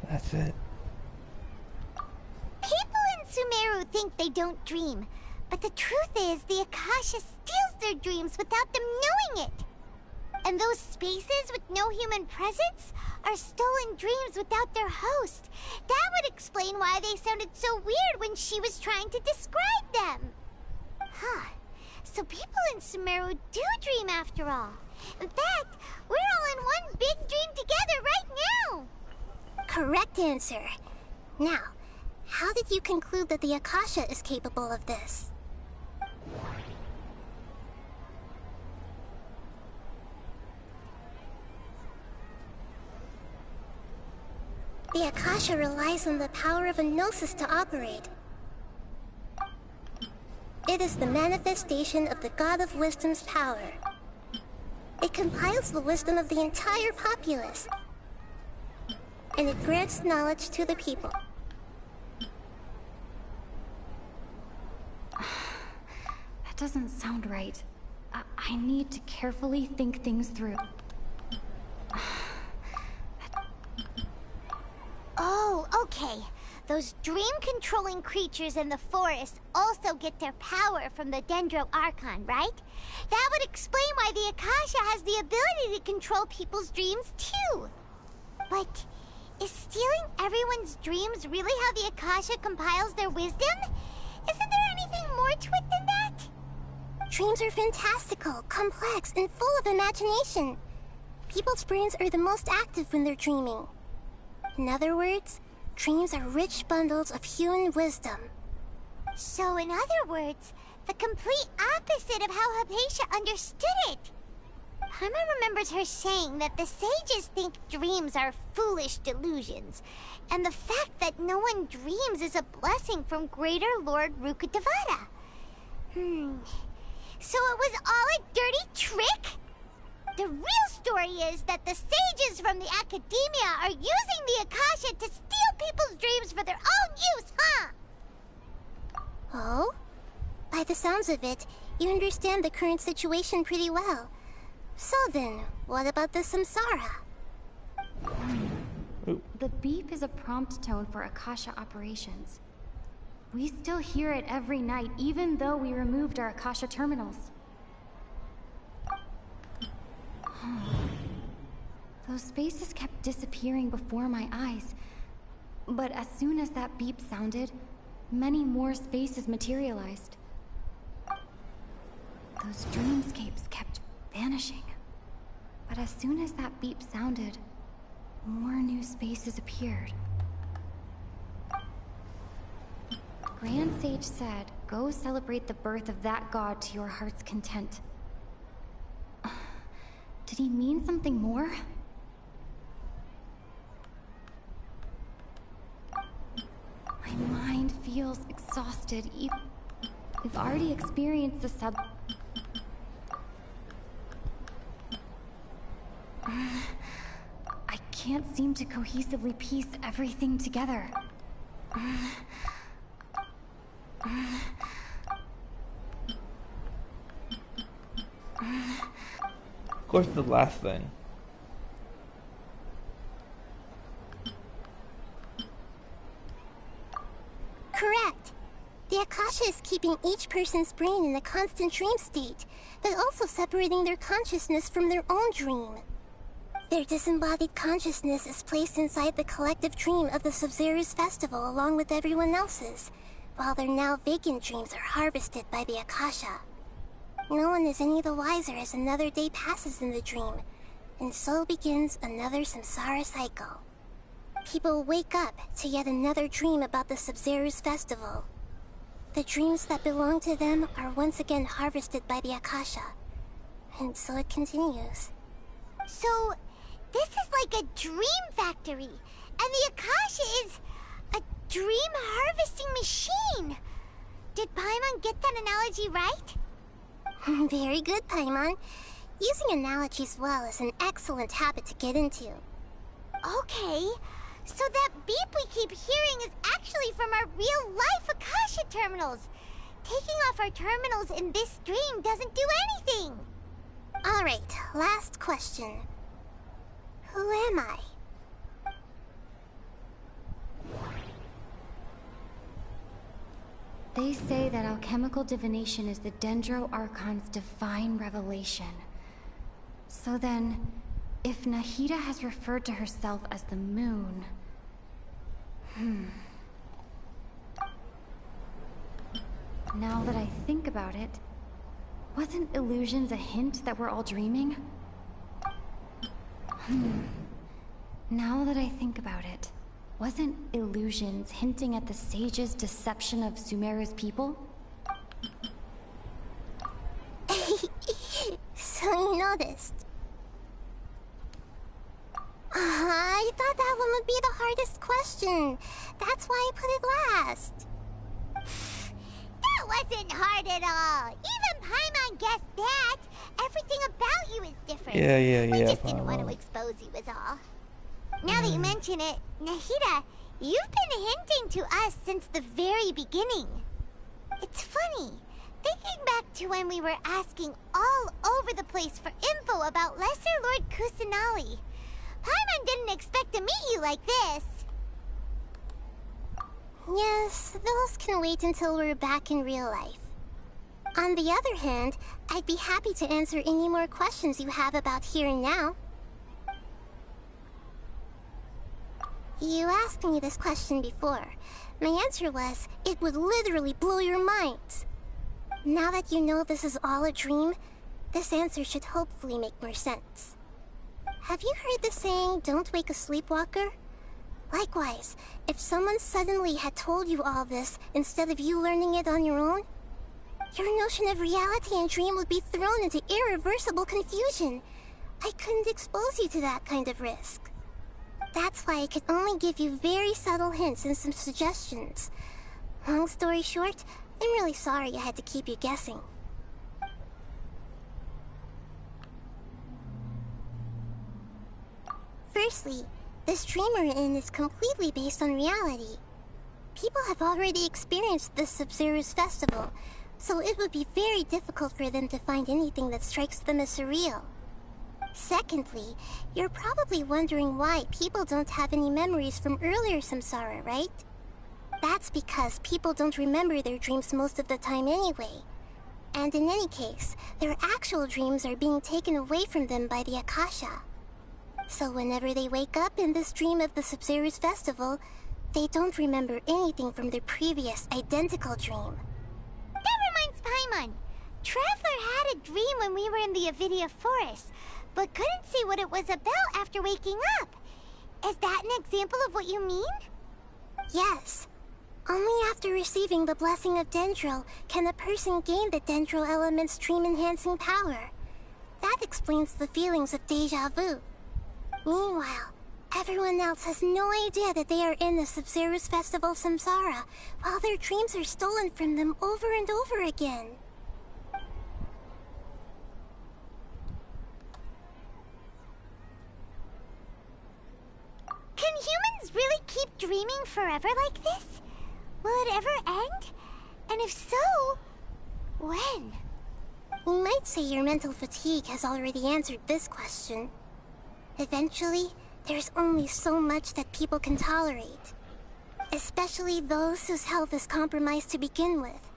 That's it. People in Sumeru think they don't dream, but the truth is the Akasha steals their dreams without them knowing it. And those spaces with no human presence are stolen dreams without their host. That would explain why they sounded so weird when she was trying to describe them. Huh. So people in Sumeru do dream after all. In fact, we're all in one big dream together right now. Correct answer. Now, how did you conclude that the Akasha is capable of this? The Akasha relies on the power of a gnosis to operate. It is the manifestation of the God of Wisdom's power. It compiles the wisdom of the entire populace, and it grants knowledge to the people. That doesn't sound right. I need to carefully think things through. Oh, okay. Those dream-controlling creatures in the forest also get their power from the Dendro Archon, right? That would explain why the Akasha has the ability to control people's dreams, too. But is stealing everyone's dreams really how the Akasha compiles their wisdom? Isn't there anything more to it than that? Dreams are fantastical, complex, and full of imagination. People's brains are the most active when they're dreaming. In other words, dreams are rich bundles of human wisdom. So in other words, the complete opposite of how Hypatia understood it. Paimon remembers her saying that the sages think dreams are foolish delusions, and the fact that no one dreams is a blessing from Greater Lord Rukkhadevata. So it was all a dirty trick? The real story is that the sages from the Academia are using the Akasha to steal people's dreams for their own use, huh? Oh? By the sounds of it, you understand the current situation pretty well. So then, what about the Samsara? The beep is a prompt tone for Akasha operations. We still hear it every night, even though we removed our Akasha terminals. Those spaces kept disappearing before my eyes. But as soon as that beep sounded, many more spaces materialized. Those dreamscapes kept vanishing. But as soon as that beep sounded, more new spaces appeared. Grand Sage said, "Go celebrate the birth of that god to your heart's content." Did he mean something more? My mind feels exhausted. We've already experienced the I can't seem to cohesively piece everything together. Of course, the last thing. Correct. The Akasha is keeping each person's brain in a constant dream state, but also separating their consciousness from their own dream. Their disembodied consciousness is placed inside the collective dream of the Sabzeruz festival along with everyone else's, while their now vacant dreams are harvested by the Akasha. No one is any the wiser as another day passes in the dream, and so begins another samsara cycle. People wake up to yet another dream about the Sabzeruz festival. The dreams that belong to them are once again harvested by the Akasha, and so it continues. So, this is like a dream factory, and the Akasha is a dream harvesting machine. Did Paimon get that analogy right? Very good, Paimon. Using analogies well is an excellent habit to get into. Okay, so that beep we keep hearing is actually from our real-life Akasha terminals. Taking off our terminals in this dream doesn't do anything. Alright, last question. Who am I? They say that alchemical divination is the Dendro Archon's divine revelation. So then, if Nahida has referred to herself as the moon... Now that I think about it, wasn't illusions a hint that we're all dreaming? Now that I think about it, wasn't illusions hinting at the sage's deception of Sumeru's people? So you noticed. I thought that one would be the hardest question. That's why I put it last. That wasn't hard at all. Even Paimon guessed that. Everything about you is different. We just didn't want to expose you is all. Now that you mention it, Nahida, you've been hinting to us since the very beginning. It's funny. Thinking back to when we were asking all over the place for info about Lesser Lord Kusanali, Paimon didn't expect to meet you like this. Yes, those can wait until we're back in real life. On the other hand, I'd be happy to answer any more questions you have about here and now. You asked me this question before. My answer was, it would literally blow your minds. Now that you know this is all a dream, this answer should hopefully make more sense. Have you heard the saying, don't wake a sleepwalker? Likewise, if someone suddenly had told you all this instead of you learning it on your own, your notion of reality and dream would be thrown into irreversible confusion. I couldn't expose you to that kind of risk. That's why I could only give you very subtle hints and some suggestions. Long story short, I'm really sorry I had to keep you guessing. Firstly, this dream we're in is completely based on reality. People have already experienced this Sub-Zero's festival, so it would be very difficult for them to find anything that strikes them as surreal. Secondly, you're probably wondering why people don't have any memories from earlier samsara, right? That's because people don't remember their dreams most of the time anyway. And in any case, their actual dreams are being taken away from them by the Akasha. So whenever they wake up in this dream of the Sub-Zero's festival, they don't remember anything from their previous identical dream. That reminds Paimon. Traveler had a dream when we were in the Avidia Forest, but couldn't see what it was about after waking up. Is that an example of what you mean? Yes. Only after receiving the blessing of Dendro can a person gain the Dendro element's dream-enhancing power. That explains the feelings of deja vu. Meanwhile, everyone else has no idea that they are in the Sub-Zero's festival samsara, while their dreams are stolen from them over and over again. Can humans really keep dreaming forever like this? Will it ever end? And if so, when? You might say your mental fatigue has already answered this question. Eventually, there's only so much that people can tolerate. Especially those whose health is compromised to begin with,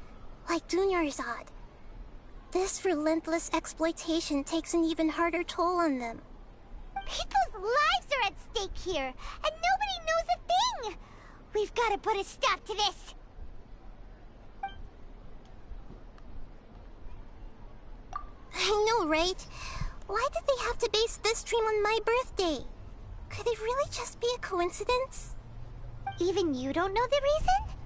like Dunyarzad. This relentless exploitation takes an even harder toll on them. People's lives are at stake here, and nobody knows a thing! We've got to put a stop to this! I know, right? Why did they have to base this dream on my birthday? Could it really just be a coincidence? Even you don't know the reason?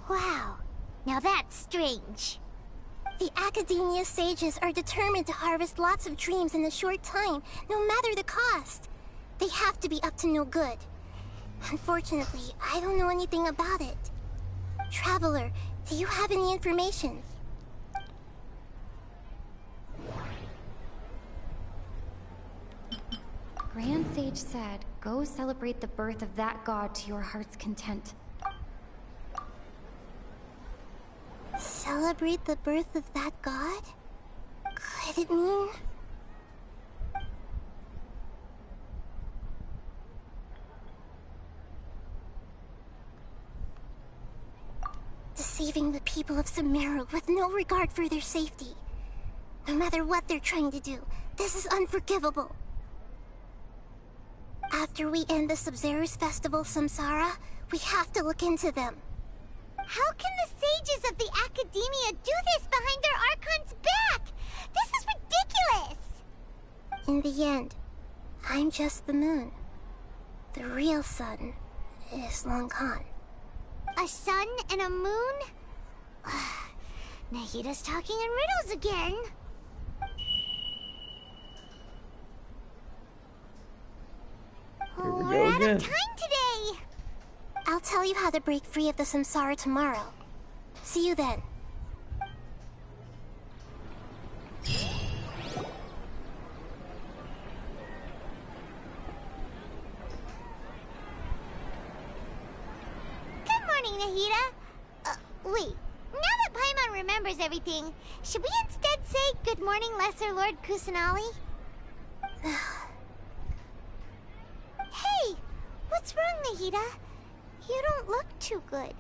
Wow, now that's strange. The Academia sages are determined to harvest lots of dreams in a short time, no matter the cost. They have to be up to no good. Unfortunately, I don't know anything about it. Traveler, do you have any information? Grand Sage said, go celebrate the birth of that god to your heart's content. Celebrate the birth of that god? Could it mean... deceiving the people of Sumeru with no regard for their safety. No matter what they're trying to do, this is unforgivable. After we end the Sub-Zero's festival samsara, we have to look into them. How can the sages of the Academia do this behind their Archon's back? This is ridiculous! In the end, I'm just the moon. The real sun is long gone. A sun and a moon? Nahida's talking in riddles again. Here we We're go out again. of time today! tell you how to break free of the samsara tomorrow. See you then. Good morning, Nahida. Wait. Now that Paimon remembers everything, should we instead say good morning, Lesser Lord Kusanali? Hey! What's wrong, Nahida? You don't look too good.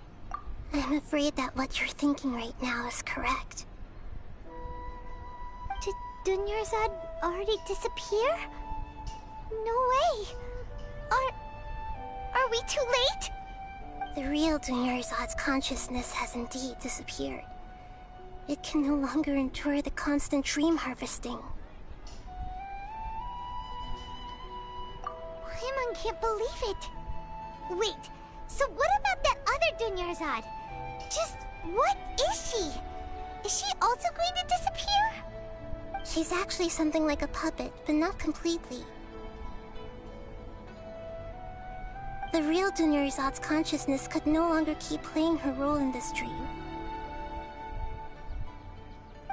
I'm afraid that what you're thinking right now is correct. Did Dunyarzad already disappear? No way! Are we too late? The real Dunyarzad's consciousness has indeed disappeared. It can no longer endure the constant dream harvesting. Paimon can't believe it. Wait, so what about that other Dunyarzad? Just what is she? Is she also going to disappear? She's actually something like a puppet, but not completely. The real Dunyarzad's consciousness could no longer keep playing her role in this dream.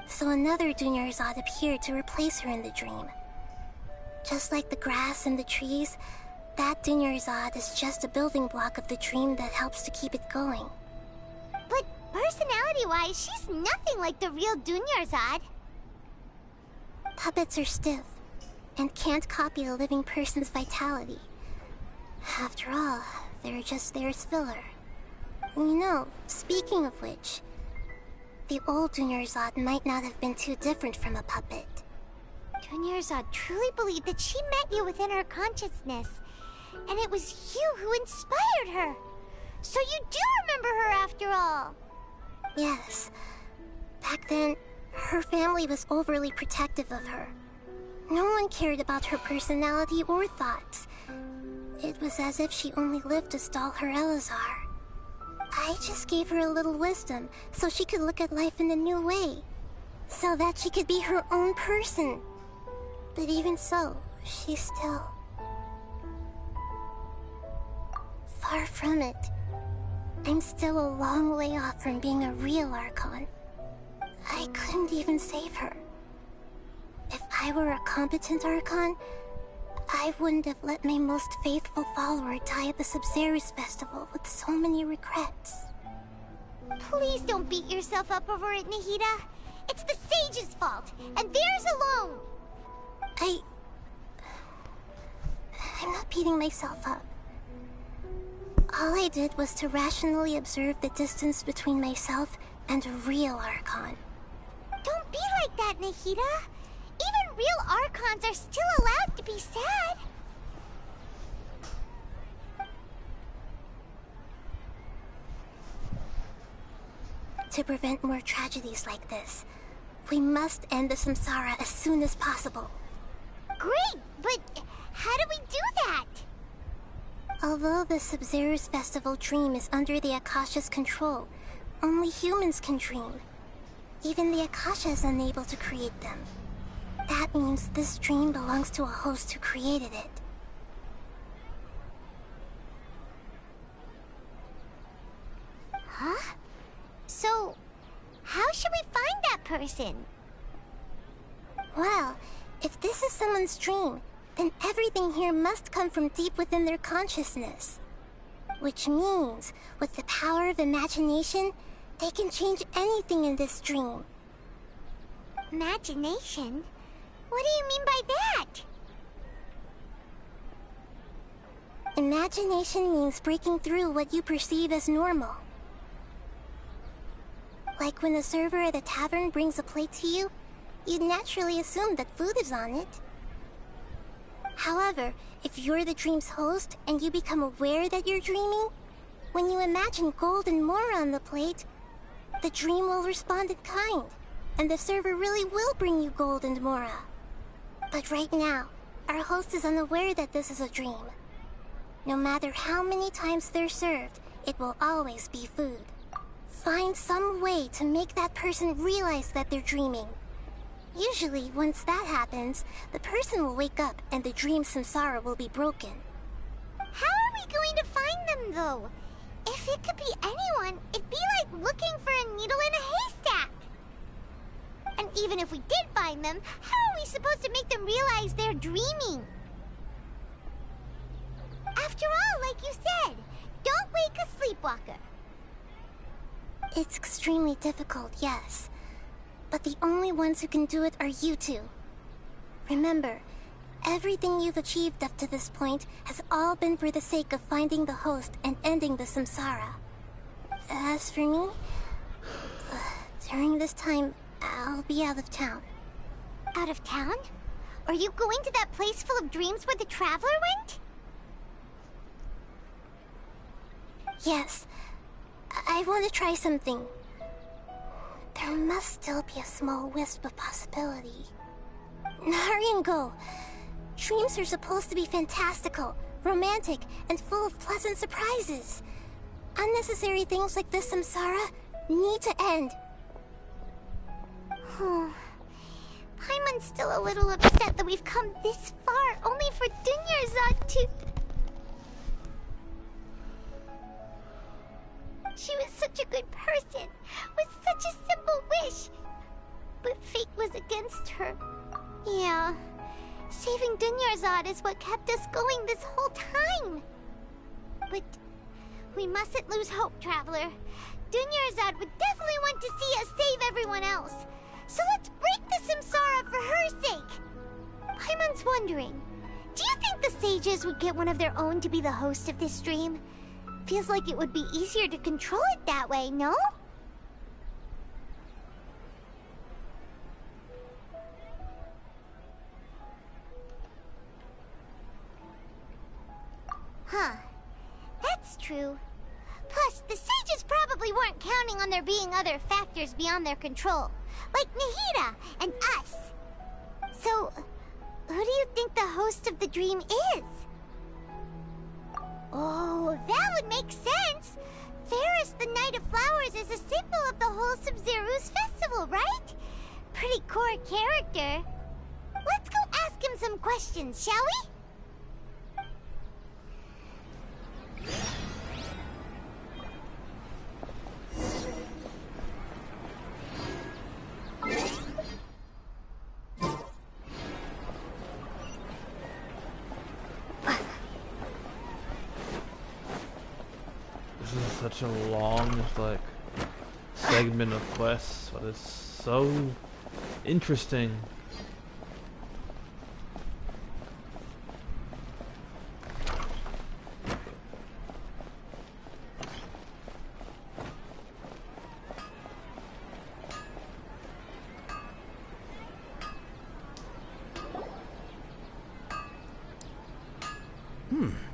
So another Dunyarzad appeared to replace her in the dream. Just like the grass and the trees, that Dunyarzad is just a building block of the dream that helps to keep it going. But personality-wise, she's nothing like the real Dunyarzad. Puppets are stiff, and can't copy a living person's vitality. After all, they're just there as filler. You know, speaking of which, the old Dunyarzad might not have been too different from a puppet. Dunyarzad truly believed that she met you within her consciousness, and it was you who inspired her. So you do remember her after all. Yes. Back then, her family was overly protective of her. No one cared about her personality or thoughts. It was as if she only lived to stall her Elazar. I just gave her a little wisdom so she could look at life in a new way. So that she could be her own person. But even so, she's still... far from it. I'm still a long way off from being a real Archon. I couldn't even save her. If I were a competent Archon, I wouldn't have let my most faithful follower die at the Sabzeruz festival with so many regrets. Please don't beat yourself up over it, Nahida. It's the Sage's fault, and theirs alone. I'm not beating myself up. All I did was to rationally observe the distance between myself and a real Archon. Don't be like that, Nahida. Even real Archons are still allowed to be sad. To prevent more tragedies like this, we must end the samsara as soon as possible. Great, but how do we do that? Although the Sabzeruz festival dream is under the Akasha's control, only humans can dream. Even the Akasha is unable to create them. That means this dream belongs to a host who created it. Huh? So, how should we find that person? Well, if this is someone's dream, then everything here must come from deep within their consciousness. Which means, with the power of imagination, they can change anything in this dream. Imagination? What do you mean by that? Imagination means breaking through what you perceive as normal. Like when the server at a tavern brings a plate to you, you'd naturally assume that food is on it. However, if you're the dream's host and you become aware that you're dreaming, when you imagine gold and more on the plate, the dream will respond in kind, and the server really will bring you gold and mora. But right now, our host is unaware that this is a dream. No matter how many times they're served, it will always be food. Find some way to make that person realize that they're dreaming. Usually, once that happens, the person will wake up and the dream samsara will be broken. How are we going to find them, though? If it could be anyone, it'd be like looking for a needle in a haystack. And even if we did find them, how are we supposed to make them realize they're dreaming? After all, like you said, don't wake a sleepwalker. It's extremely difficult, yes. But the only ones who can do it are you two. Remember, everything you've achieved up to this point has all been for the sake of finding the host and ending the samsara. As for me, during this time, I'll be out of town. Out of town? Are you going to that place full of dreams where the Traveler went? Yes. I want to try something. There must still be a small wisp of possibility. Hurry and go. Dreams are supposed to be fantastical, romantic, and full of pleasant surprises. Unnecessary things like this samsara need to end. Paimon's still a little upset that we've come this far only for Dunyarzad to... She was such a good person, with such a simple wish. But fate was against her. Yeah, saving Dunyarzad is what kept us going this whole time. But we mustn't lose hope, Traveler. Dunyarzad would definitely want to see us save everyone else. So let's break the samsara for her sake. Paimon's wondering, do you think the sages would get one of their own to be the host of this stream? Feels like it would be easier to control it that way, no? Huh. That's true. Plus, the sages probably weren't counting on there being other factors beyond their control, like Nahida and us. So, who do you think the host of the dream is? Oh, that would make sense. Ferris, the Knight of Flowers, is a symbol of the whole Sub-Zeru's festival, right? Pretty core character. Let's go ask him some questions, shall we? This is such a long, like, segment of quests, but it's so interesting.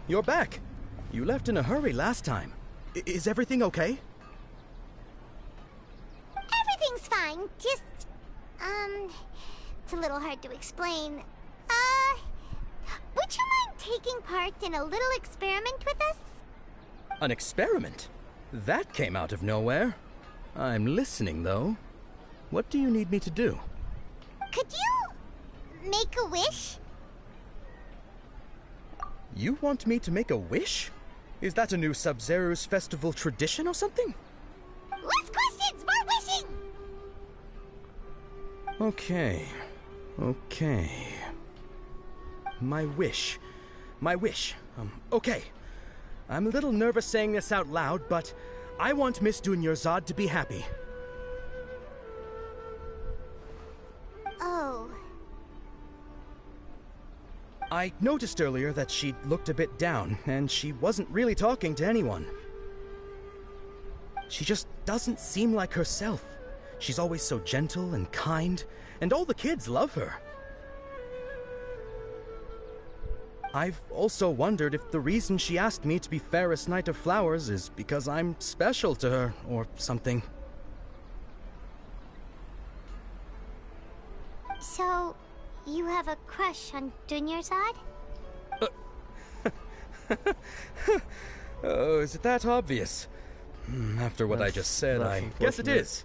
You're back. You left in a hurry last time. Is everything okay? Everything's fine. Just, it's a little hard to explain. Would you mind taking part in a little experiment with us? An experiment? That came out of nowhere. I'm listening, though. What do you need me to do? Could you make a wish? You want me to make a wish? Is that a new Sub-Zeru's festival tradition or something? Less questions, more wishing! Okay. My wish. Okay. I'm a little nervous saying this out loud, but I want Miss Dunyarzad to be happy. Oh. I noticed earlier that she looked a bit down, and she wasn't really talking to anyone. She just doesn't seem like herself. She's always so gentle and kind, and all the kids love her. I've also wondered if the reason she asked me to be Fairest Knight of Flowers is because I'm special to her, or something. So, you have a crush on Dunyarzad? Oh, is it that obvious? After what I just said, I guess it is.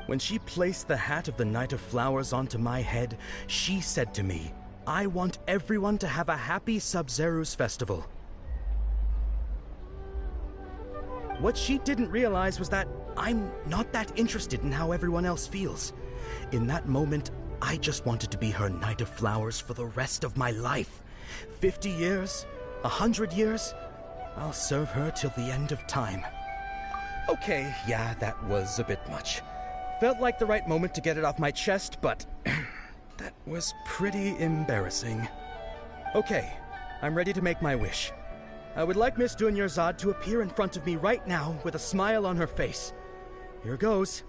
When she placed the hat of the Knight of Flowers onto my head, she said to me, I want everyone to have a happy Sub-Zeru's festival. What she didn't realize was that I'm not that interested in how everyone else feels. In that moment, I just wanted to be her Knight of Flowers for the rest of my life. 50 years? 100 years? I'll serve her till the end of time. Okay, yeah, that was a bit much. Felt like the right moment to get it off my chest, but that was pretty embarrassing. Okay, I'm ready to make my wish. I would like Miss Dunyarzad to appear in front of me right now with a smile on her face. Here goes.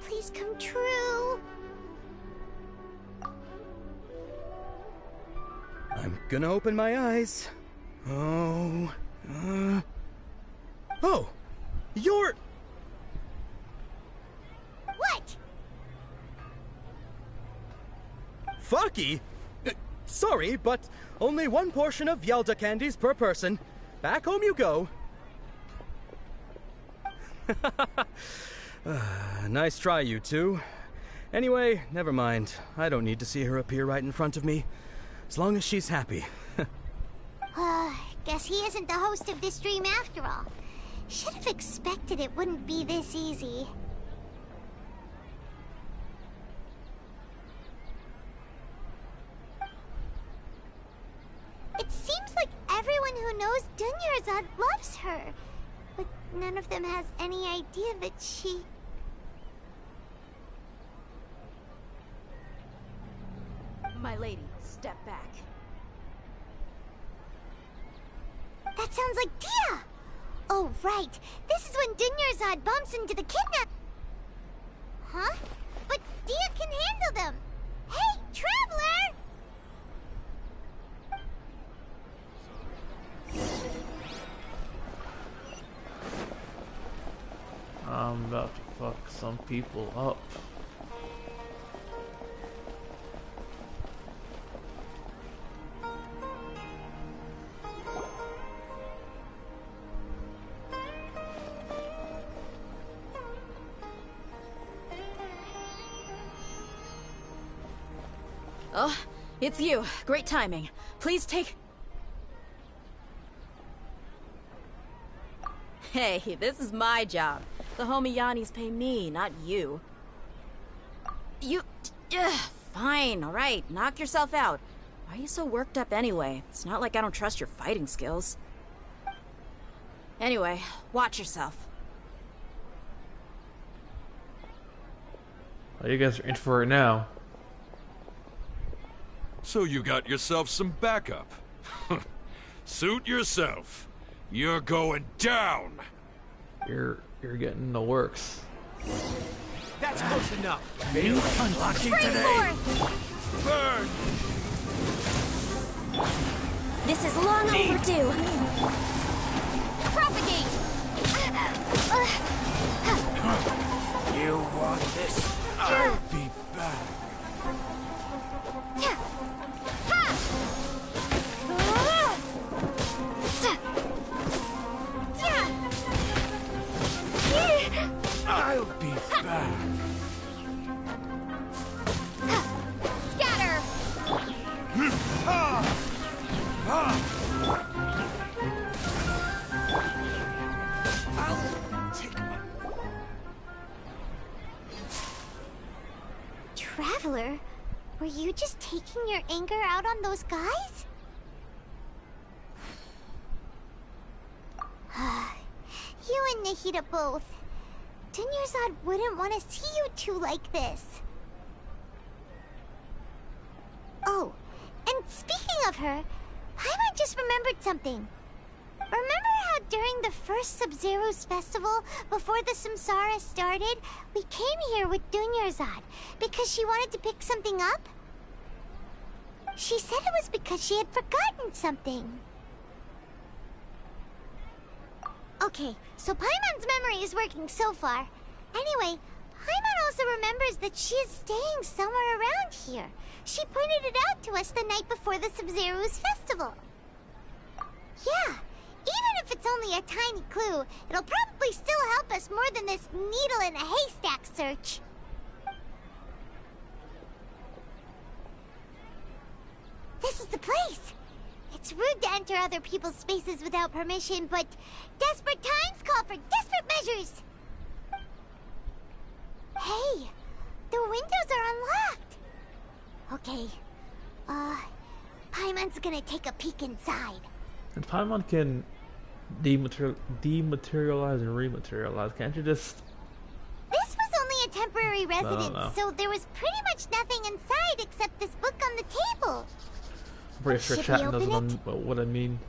Please come true. I'm gonna open my eyes. Oh, you're... What? Faki? Sorry, but only one portion of Yalda candies per person. Back home you go. Nice try, you two. Anyway, never mind. I don't need to see her appear right in front of me. As long as she's happy. Guess he isn't the host of this stream after all. Should have expected it wouldn't be this easy. It seems like everyone who knows Dunyarzad loves her, but none of them has any idea that she... My lady, step back. That sounds like Dia! Oh, right. This is when Dunyarzad bumps into the kidnap... Huh? But Dia can handle them! Hey, Traveler! I'm about to fuck some people up. Oh, it's you. Great timing. Please take... Hey, this is my job. The homie Yannis pay me, not you. You... Fine, alright. Knock yourself out. Why are you so worked up anyway? It's not like I don't trust your fighting skills. Anyway, watch yourself. Oh, you guys are in for it now. So you got yourself some backup. Suit yourself. You're going down. You're getting the works. That's close enough. Feel unlucky today. Burn! This is long overdue. Propagate! You want this? I'll be back. I'll be back. Scatter! I'll take my... Traveler, were you just taking your anger out on those guys? You and Nahida both. Dunyarzad wouldn't want to see you two like this. Oh, and speaking of her, Paimon just remembered something. Remember how during the first Sub-Zero's festival, before the Samsara started, we came here with Dunyarzad because she wanted to pick something up? She said it was because she had forgotten something. Okay, so Paimon's memory is working so far. Anyway, Paimon also remembers that she is staying somewhere around here. She pointed it out to us the night before the Sub-Zero's festival. Yeah, even if it's only a tiny clue, it'll probably still help us more than this needle in a haystack search. This is the place. It's rude to enter other people's spaces without permission, but desperate times call for desperate measures! Hey! The windows are unlocked! Okay. Paimon's gonna take a peek inside. And Paimon can dematerialize and rematerialize. Can't you just... This was only a temporary residence, no. so there was pretty much nothing inside except this book on the table. I'm pretty sure Should chat we open knows what I mean.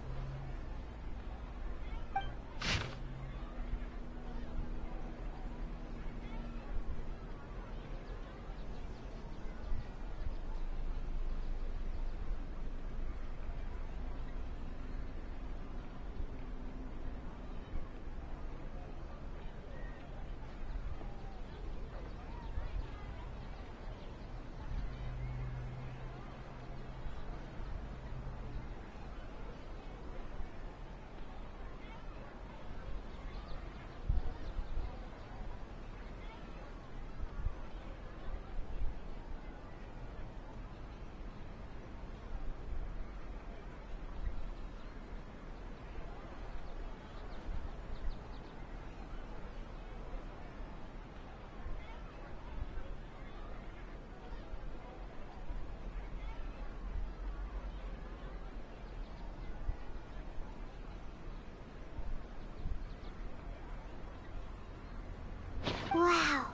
Wow.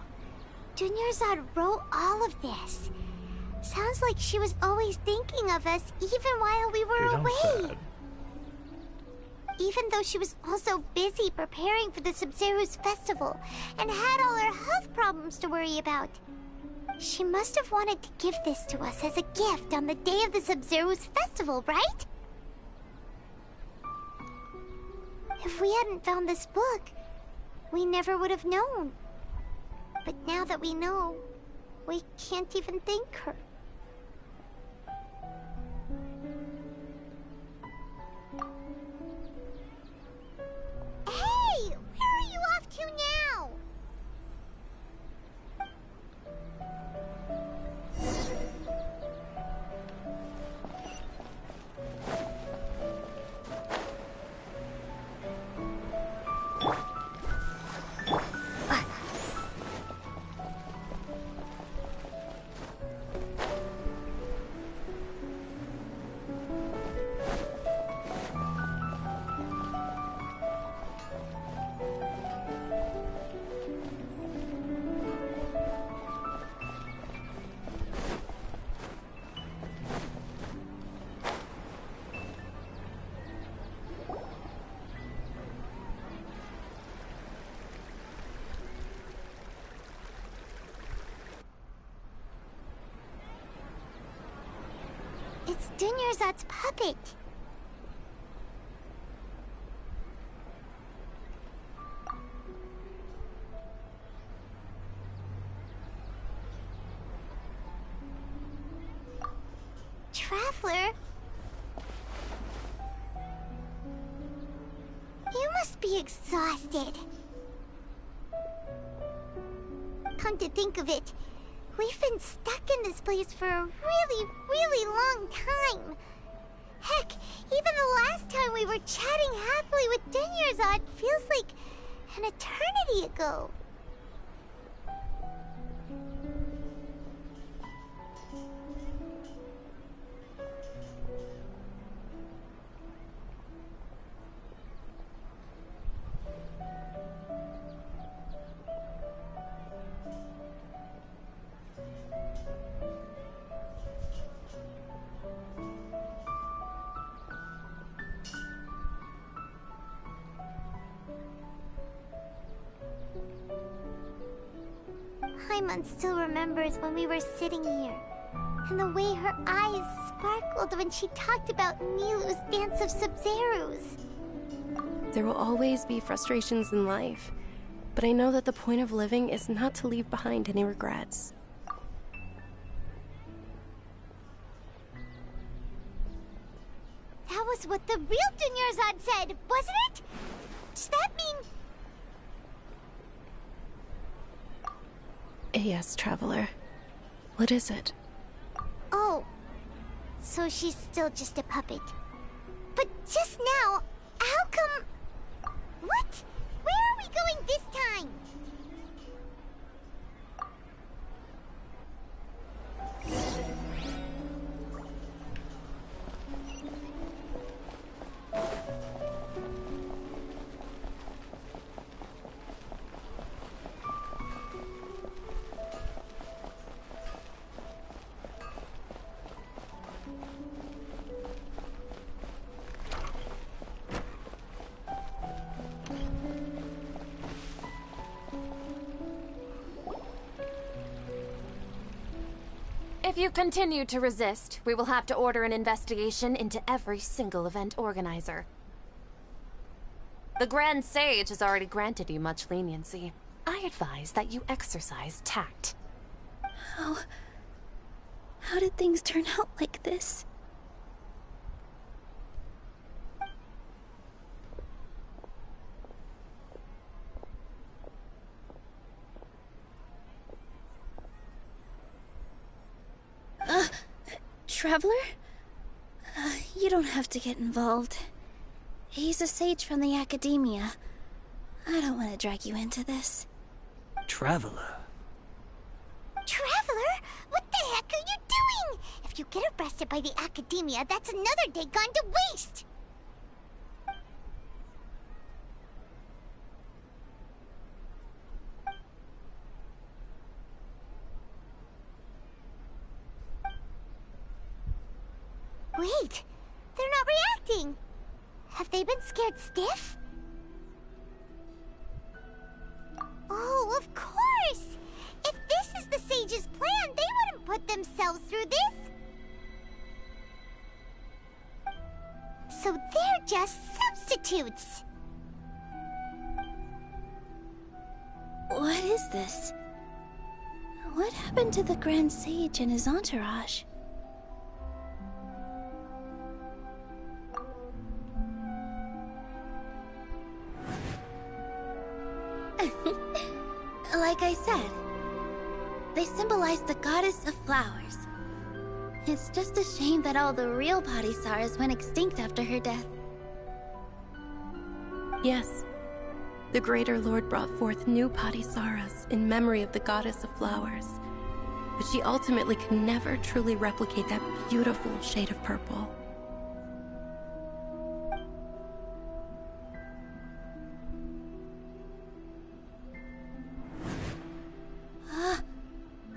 Dunyarzad wrote all of this. Sounds like she was always thinking of us even while we were away. Even though she was also busy preparing for the Sub-Zero's festival and had all her health problems to worry about. She must have wanted to give this to us as a gift on the day of the Sub-Zero's festival, right? If we hadn't found this book, we never would have known. But now that we know, we can't even thank her. Hey! Where are you off to now? It's Dunyarzad's puppet. Traveler? You must be exhausted. Come to think of it, we've been stuck in this place for a really long time. Heck, even the last time we were chatting happily with Dunyarzad feels like an eternity ago. Paimon still remembers when we were sitting here, and the way her eyes sparkled when she talked about Nilu's Dance of Sub-Zeros. There will always be frustrations in life, but I know that the point of living is not to leave behind any regrets. That was what the real Dunyarzad said, wasn't it? Does that mean... Yes, Traveler. What is it? Oh, so she's still just a puppet. But just now, how come... What? Where are we going this time? If you continue to resist, we will have to order an investigation into every single event organizer. The Grand Sage has already granted you much leniency. I advise that you exercise tact. How did things turn out like this? Traveler? You don't have to get involved. He's a sage from the Academia. I don't want to drag you into this. Traveler? Traveler? What the heck are you doing? If you get arrested by the Academia, that's another day gone to waste! Wait, they're not reacting. Have they been scared stiff? Oh, of course! If this is the Sage's plan, they wouldn't put themselves through this. So they're just substitutes. What is this? What happened to the Grand Sage and his entourage? Like I said, they symbolize the goddess of flowers. It's just a shame that all the real Padisarahs went extinct after her death. Yes. The Greater Lord brought forth new Padisarahs in memory of the goddess of flowers. But she ultimately could never truly replicate that beautiful shade of purple.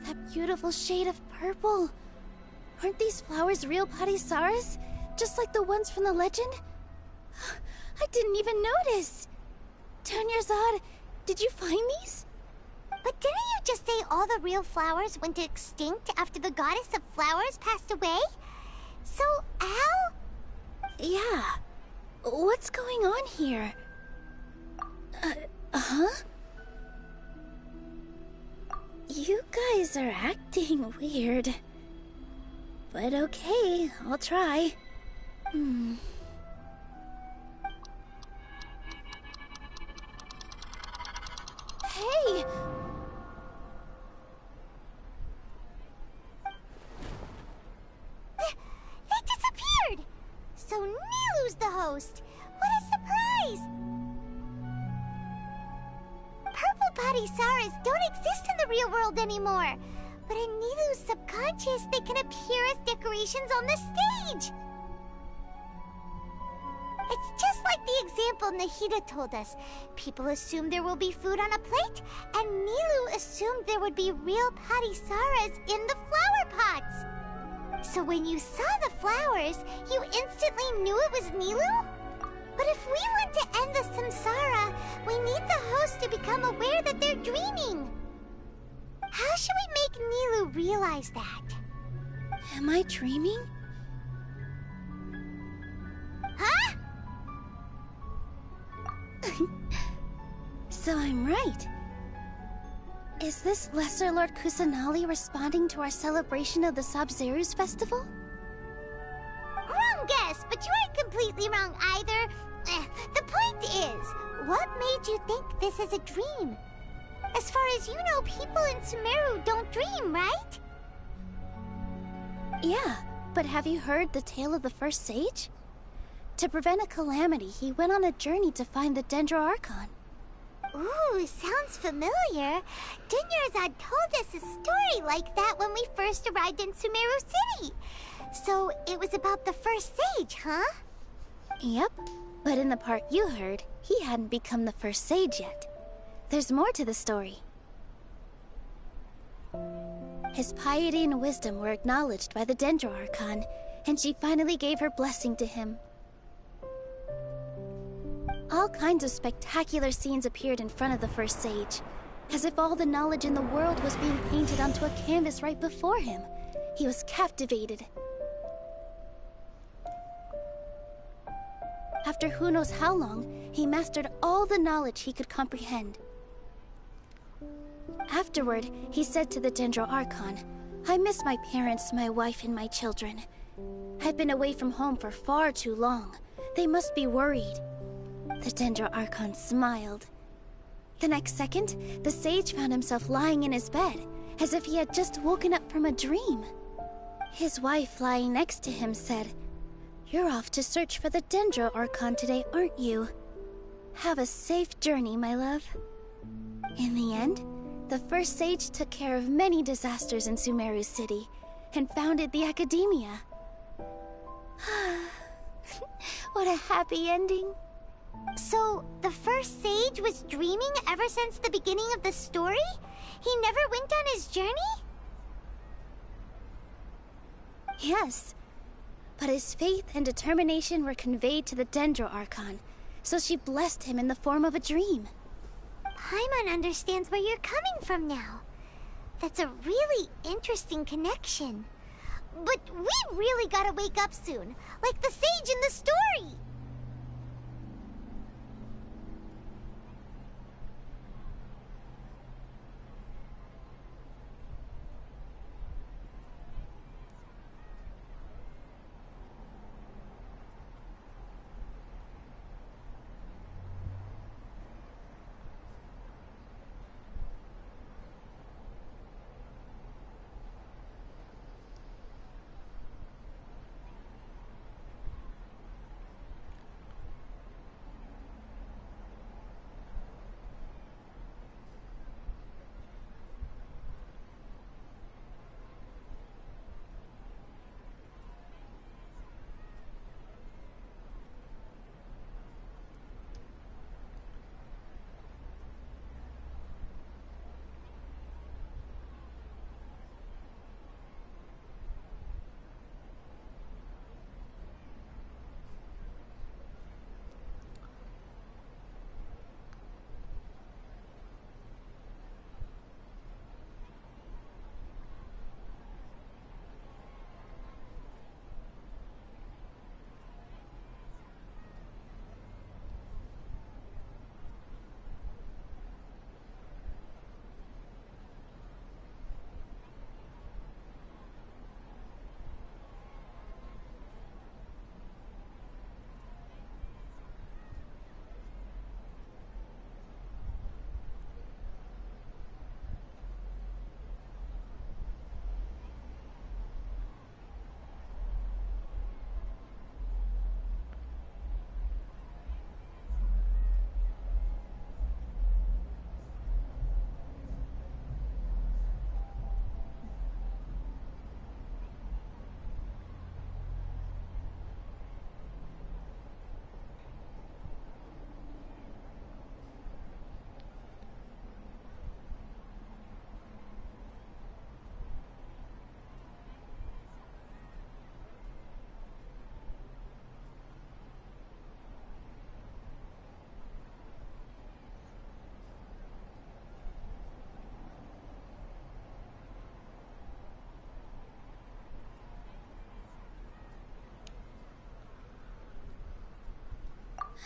That beautiful shade of purple. Aren't these flowers real Padisarahs? Just like the ones from the legend? I didn't even notice. Dunyarzad, did you find these? But didn't you just say all the real flowers went extinct after the goddess of flowers passed away? So, how? Yeah. What's going on here? Huh? You guys are acting weird. But okay, I'll try. Hey! They disappeared! So Nilu's the host! What a surprise! Purple Padisarahs don't exist in the real world anymore. But in Nilu's subconscious, they can appear as decorations on the stage! It's just like the example Nahida told us. People assume there will be food on a plate, and Nilu assumed there would be real Padisarahs in the flower pots. So when you saw the flowers, you instantly knew it was Nilu? But if we want to end the samsara, we need the host to become aware that they're dreaming. How should we make Nilu realize that? Am I dreaming? Huh? So I'm right. Is this Lesser Lord Kusanali responding to our celebration of the Sabzeruz festival? Wrong guess, but you aren't completely wrong either. The point is, what made you think this is a dream? As far as you know, people in Sumeru don't dream, right? Yeah, but have you heard the tale of the first sage? To prevent a calamity, he went on a journey to find the Dendro Archon. Ooh, sounds familiar. Dunyarzad told us a story like that when we first arrived in Sumeru City. So it was about the first sage, huh? Yep, but in the part you heard, he hadn't become the first sage yet. There's more to the story. His piety and wisdom were acknowledged by the Dendro Archon, and she finally gave her blessing to him. All kinds of spectacular scenes appeared in front of the first sage, as if all the knowledge in the world was being painted onto a canvas right before him. He was captivated. After who knows how long, he mastered all the knowledge he could comprehend. Afterward, he said to the Dendro Archon, "I miss my parents, my wife, and my children. I've been away from home for far too long. They must be worried." The Dendro Archon smiled. The next second, the sage found himself lying in his bed, as if he had just woken up from a dream. His wife, lying next to him, said, "You're off to search for the Dendro Archon today, aren't you? Have a safe journey, my love." In the end, the first sage took care of many disasters in Sumeru City, and founded the Academia. What a happy ending. So, the first sage was dreaming ever since the beginning of the story? He never went on his journey? Yes, but his faith and determination were conveyed to the Dendro Archon, so she blessed him in the form of a dream. Paimon understands where you're coming from now. That's a really interesting connection. But we really gotta wake up soon, like the sage in the story!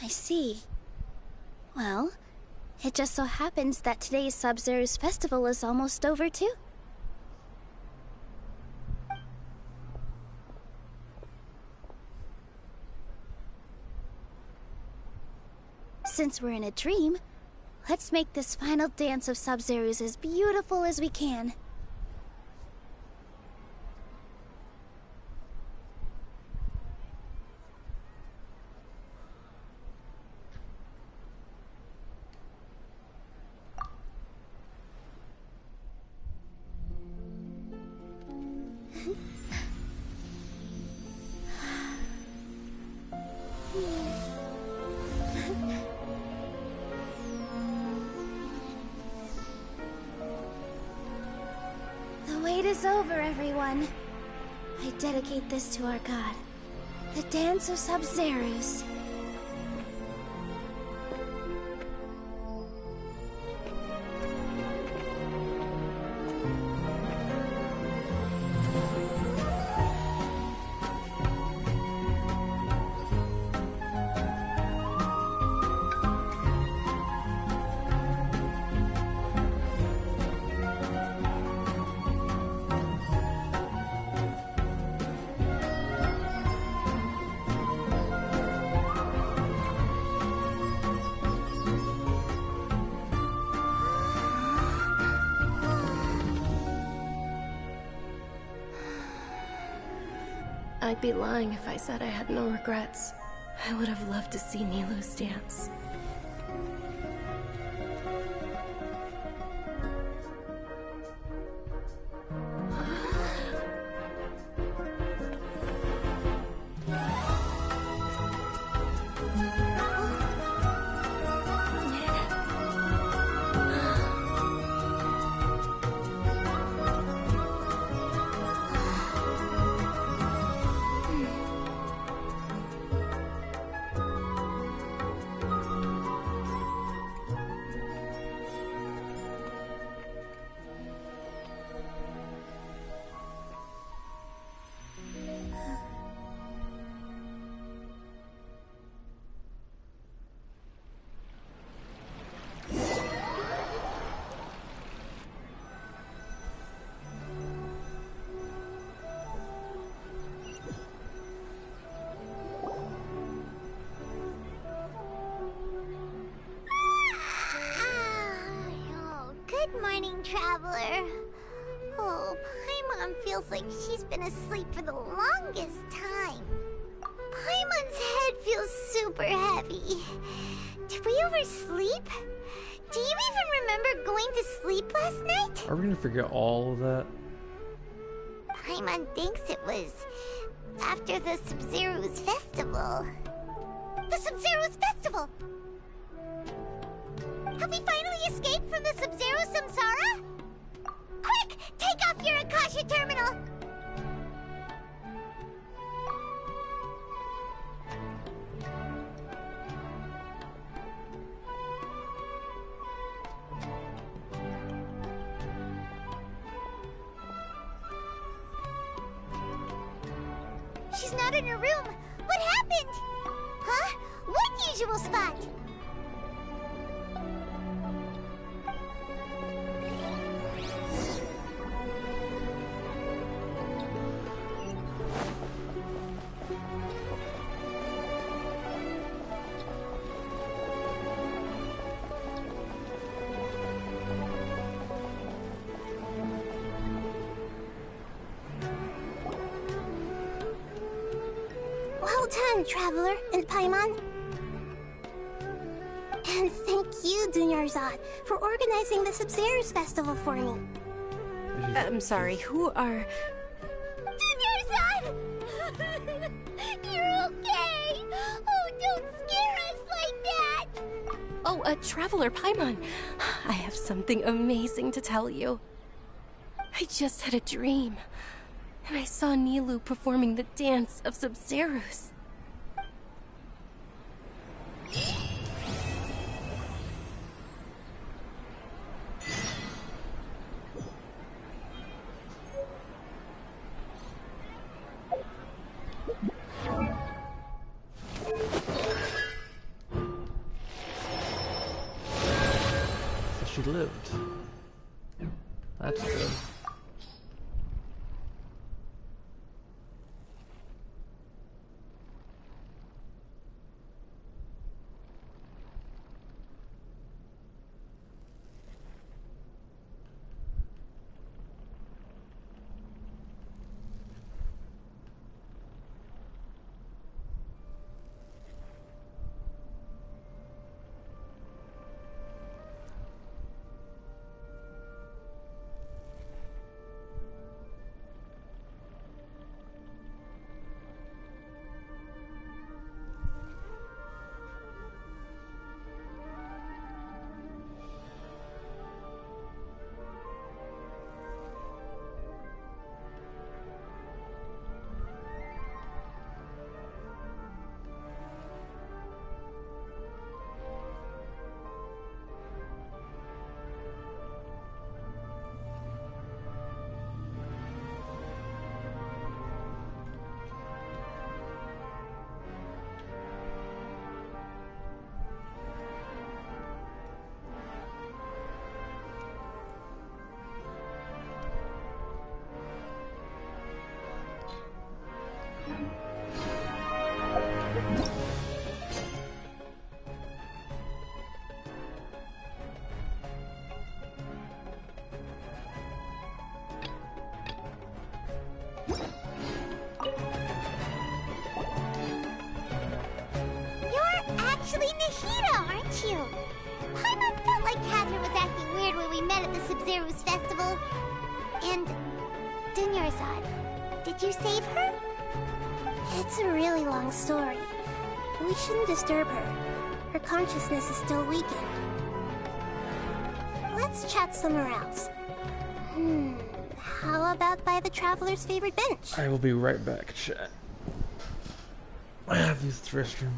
I see. Well, it just so happens that today's Sub-Zero's festival is almost over too. Since we're in a dream, let's make this final dance of Sub-Zero's as beautiful as we can. The wait is over, everyone. I dedicate this to our god, the Dance of Sub-Zerus. I'd be lying if I said I had no regrets. I would have loved to see Nilou's dance. Good morning, traveler. Oh, Paimon feels like she's been asleep for the longest time. Paimon's head feels super heavy. Did we oversleep? Do you even remember going to sleep last night? Are we gonna forget all of that? Paimon thinks it was after the Sub-Zero's festival. The Sub-Zero's festival! Have we finally escaped from the Sub-Zero Samsara? Quick! Take off your Akasha Terminal! She's not in her room. What happened? Huh? What usual spot? Well done, Traveler and Paimon. And thank you, Dunyarzad, for organizing the Sub-Zero's festival for me. I'm sorry, who are... Dunyarzad! You're okay! Oh, don't scare us like that! Oh, a Traveler Paimon. I have something amazing to tell you. I just had a dream, and I saw Nilou performing the dance of Sub-Zerus. So she lived. That's good. actually Nahida, aren't you? Paimon felt like Catherine was acting weird when we met at the Sub-Zero's festival. And Dunyarzad, did you save her? It's a really long story. We shouldn't disturb her. Her consciousness is still weakened. Let's chat somewhere else. How about by the Traveler's favorite bench? I will be right back, chat. I have to use the restroom.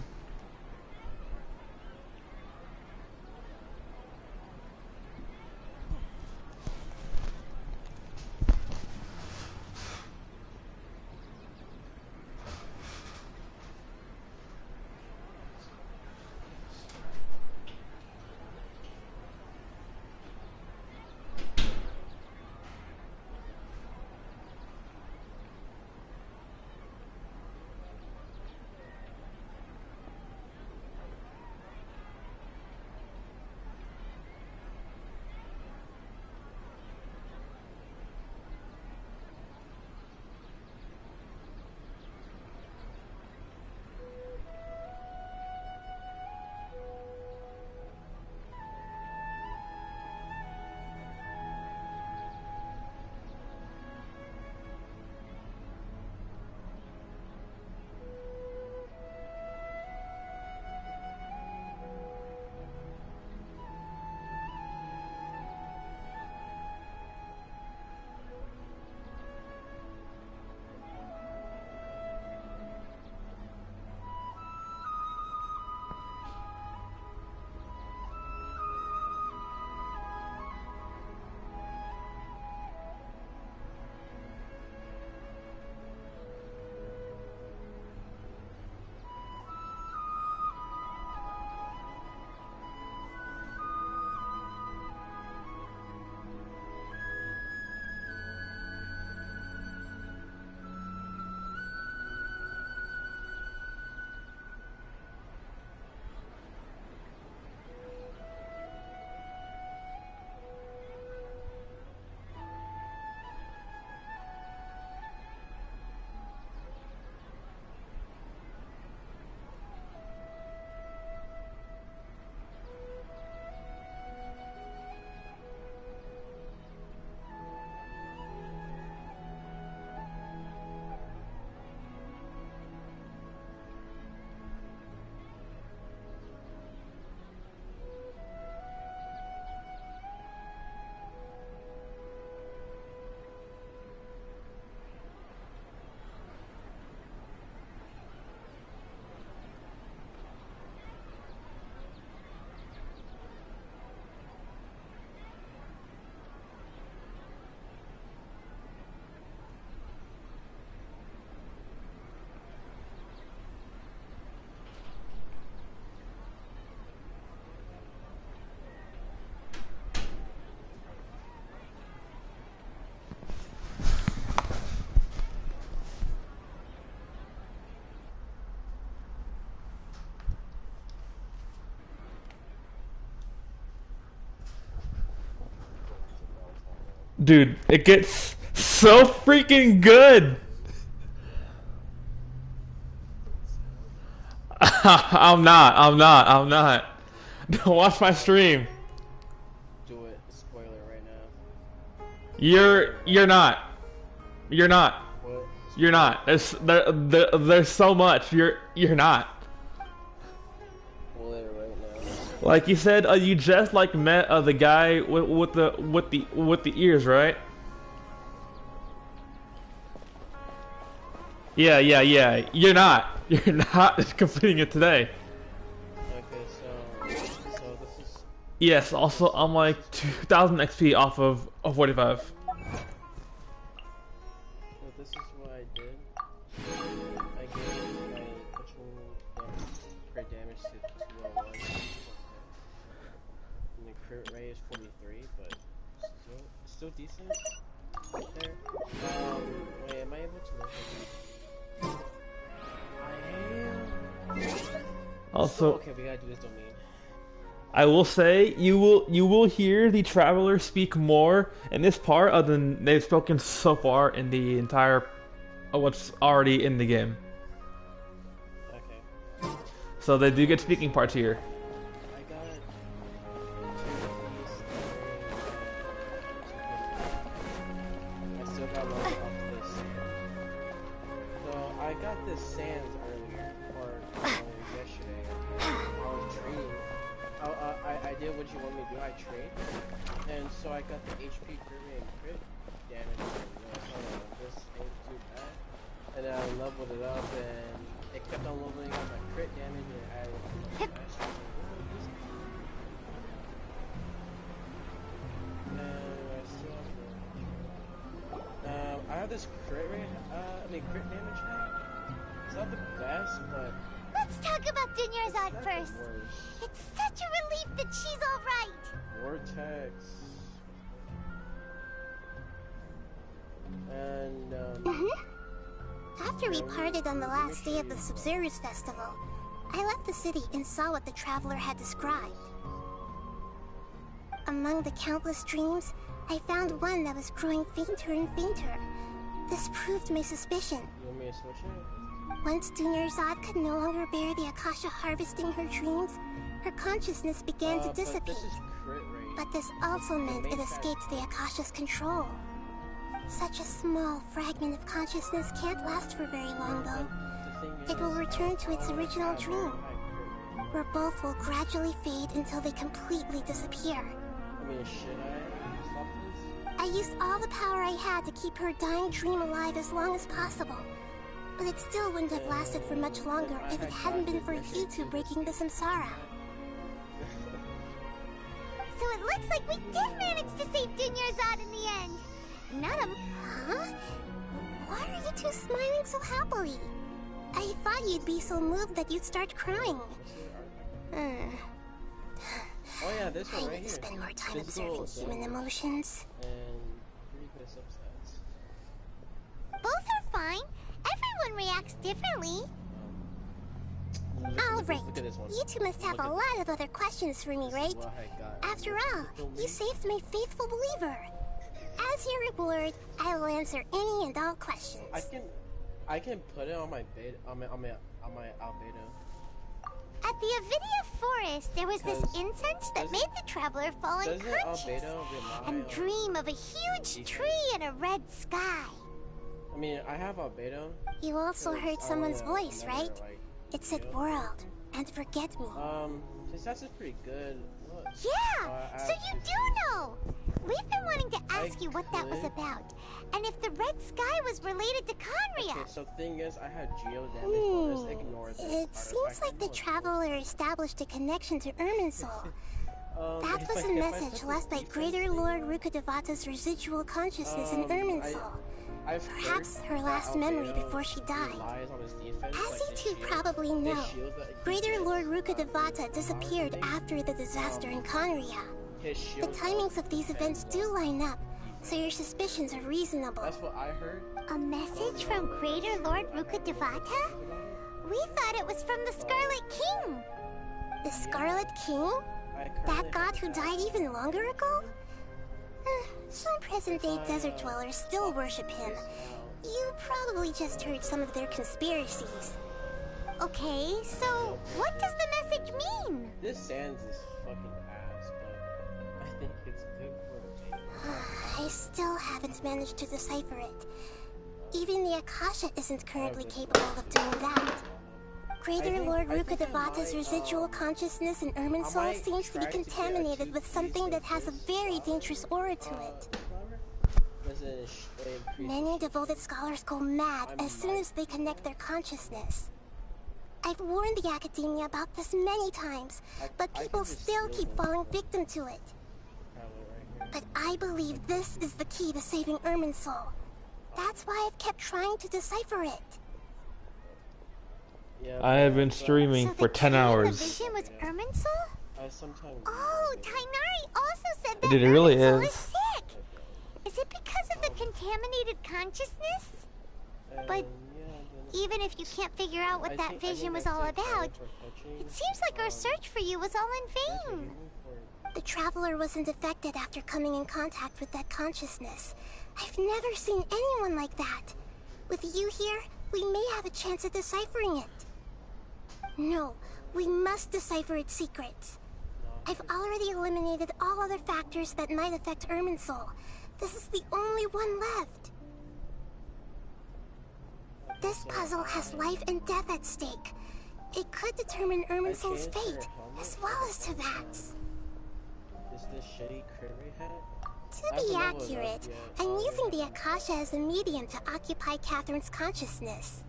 Dude, it gets so freaking good! I'm not. Don't watch my stream. Do it. Spoiler right now. You're not. What? You're not. There's so much. You're not. Spoiler right now. Like you said, you just like met the guy with the ears, right? Yeah. You're not completing it today. Okay, so this is. Yes. Also, I'm like 2,000 XP off of 45. So this is what I did. I gave my patrol crit damage to 201. And the crit rate is 43, but still decent. There. Wait, am I able to look at that? Also, okay, we gotta do this domain. I will say you will hear the traveler speak more in this part other than they've spoken so far in the entire what's already in the game. Okay. So they do get speaking parts here. I got I still got one up to this. So I got this sands earlier, or yesterday. I was trading. I did what you want me to do. I trade, and so I got the HP crit rate and crit damage. This ain't too bad. And then I leveled it up, and it kept on leveling up my crit damage, and I added I have this crit rate, crit damage now. It's not the best, but Let's talk about Dunyarzad first. It's such a relief that she's alright. Vortex. And, After we parted on the last day of the Sub-Zero's festival, I left the city and saw what the traveler had described. Among the countless dreams, I found one that was growing fainter and fainter. This proved my suspicion. You want me to switch it? Once Dunyarzad could no longer bear the Akasha harvesting her dreams, her consciousness began to dissipate. But this also meant it escaped the Akasha's control. Such a small fragment of consciousness can't last for very long, though. It will return to its original dream, where both will gradually fade until they completely disappear. I mean, should I stop this? I used all the power I had to keep her dying dream alive as long as possible. But it still wouldn't have lasted for much longer if it hadn't been for you two breaking the samsara. So it looks like we did manage to save Dunyarzad in the end. Not a... Huh? Why are you two smiling so happily? I thought you'd be so moved that you'd start crying. Oh yeah, this one I right need here. to spend more time Physical observing human emotions. And pretty good substats. Both are fine. Everyone reacts differently. Alright, you two must have a lot of other questions for me, right? After all, you saved my faithful believer. As your reward, I will answer any and all questions. I can put it on my bed on my albedo. At the Avidia Forest, there was this incense that made the traveler fall unconscious and dream of a huge tree and a red sky. I mean, I have albedo. You also heard someone's voice, right? It said world and forget me. His stats is pretty good. Look. Yeah, so you do know. We've been wanting to ask you what that was about, and if the red sky was related to Conria. Okay, so thing is, I had geo damage, but let's ignore this. It seems like the traveler established a connection to Irminsul. That was a message left by Greater Lord Rukkhadevata's residual consciousness in Irminsul. Perhaps her last memory before she died. As you two probably know, Greater Lord Rukkhadevata disappeared after the disaster in Conria. The timings of these events do line up, so your suspicions are reasonable. That's what I heard. A message from Greater Lord Rukkhadevata? We thought it was from the Scarlet King. The Scarlet King? That god who died even longer ago? Some present-day desert dwellers still worship him. You probably just heard some of their conspiracies. Okay, so what does the message mean? This Sans is fucking ass, but I think it's good for a I still haven't managed to decipher it. Even the Akasha isn't currently capable of doing that. Greater Lord Rukkhadevata's residual consciousness in Irminsul seems to be contaminated with something that has a very dangerous aura to it. Many devoted scholars go mad as soon as they connect their consciousness. I've warned the Academia about this many times, but people still keep falling victim to it. But I believe this is the key to saving Irminsul. That's why I've kept trying to decipher it. I have been streaming for 10 hours. The vision was Irminsul? Oh, Tainari also said that It really Irminsul is. sick. Is it because of the contaminated consciousness? But even if you can't figure out what that vision was all about, it seems like our search for you was all in vain. The traveler wasn't affected after coming in contact with that consciousness. I've never seen anyone like that. With you here, we may have a chance at deciphering it. No, We must decipher its secrets. I've already eliminated all other factors that might affect Irminsul. This is the only one left. This puzzle has life and death at stake. It could determine Irminsul's fate, as well as Tevat's. Is this shitty Kirby hat? To be accurate, I'm using the Akasha as a medium to occupy Catherine's consciousness.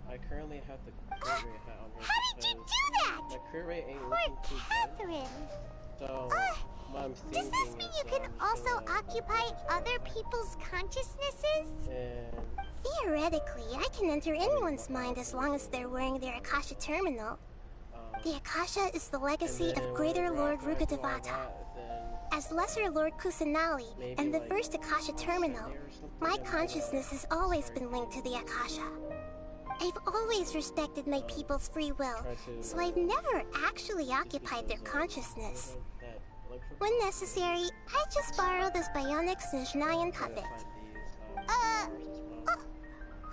I currently have the Kirby hat on her. How did you do that? My Kirby ain't Poor looking too good. Catherine. So, what I'm Does thinking this mean is, you can also occupy other people's consciousnesses? Theoretically, I can enter anyone's mind as long as they're wearing their Akasha Terminal. The Akasha is the legacy of Greater Lord Rukkhadevata. As Lesser Lord Kusanali and the first Akasha Terminal, my consciousness has always been linked to the Akasha. I've always respected my people's free will, so I've never actually occupied their consciousness. When necessary, I just borrow this bionic Snezhnayan puppet.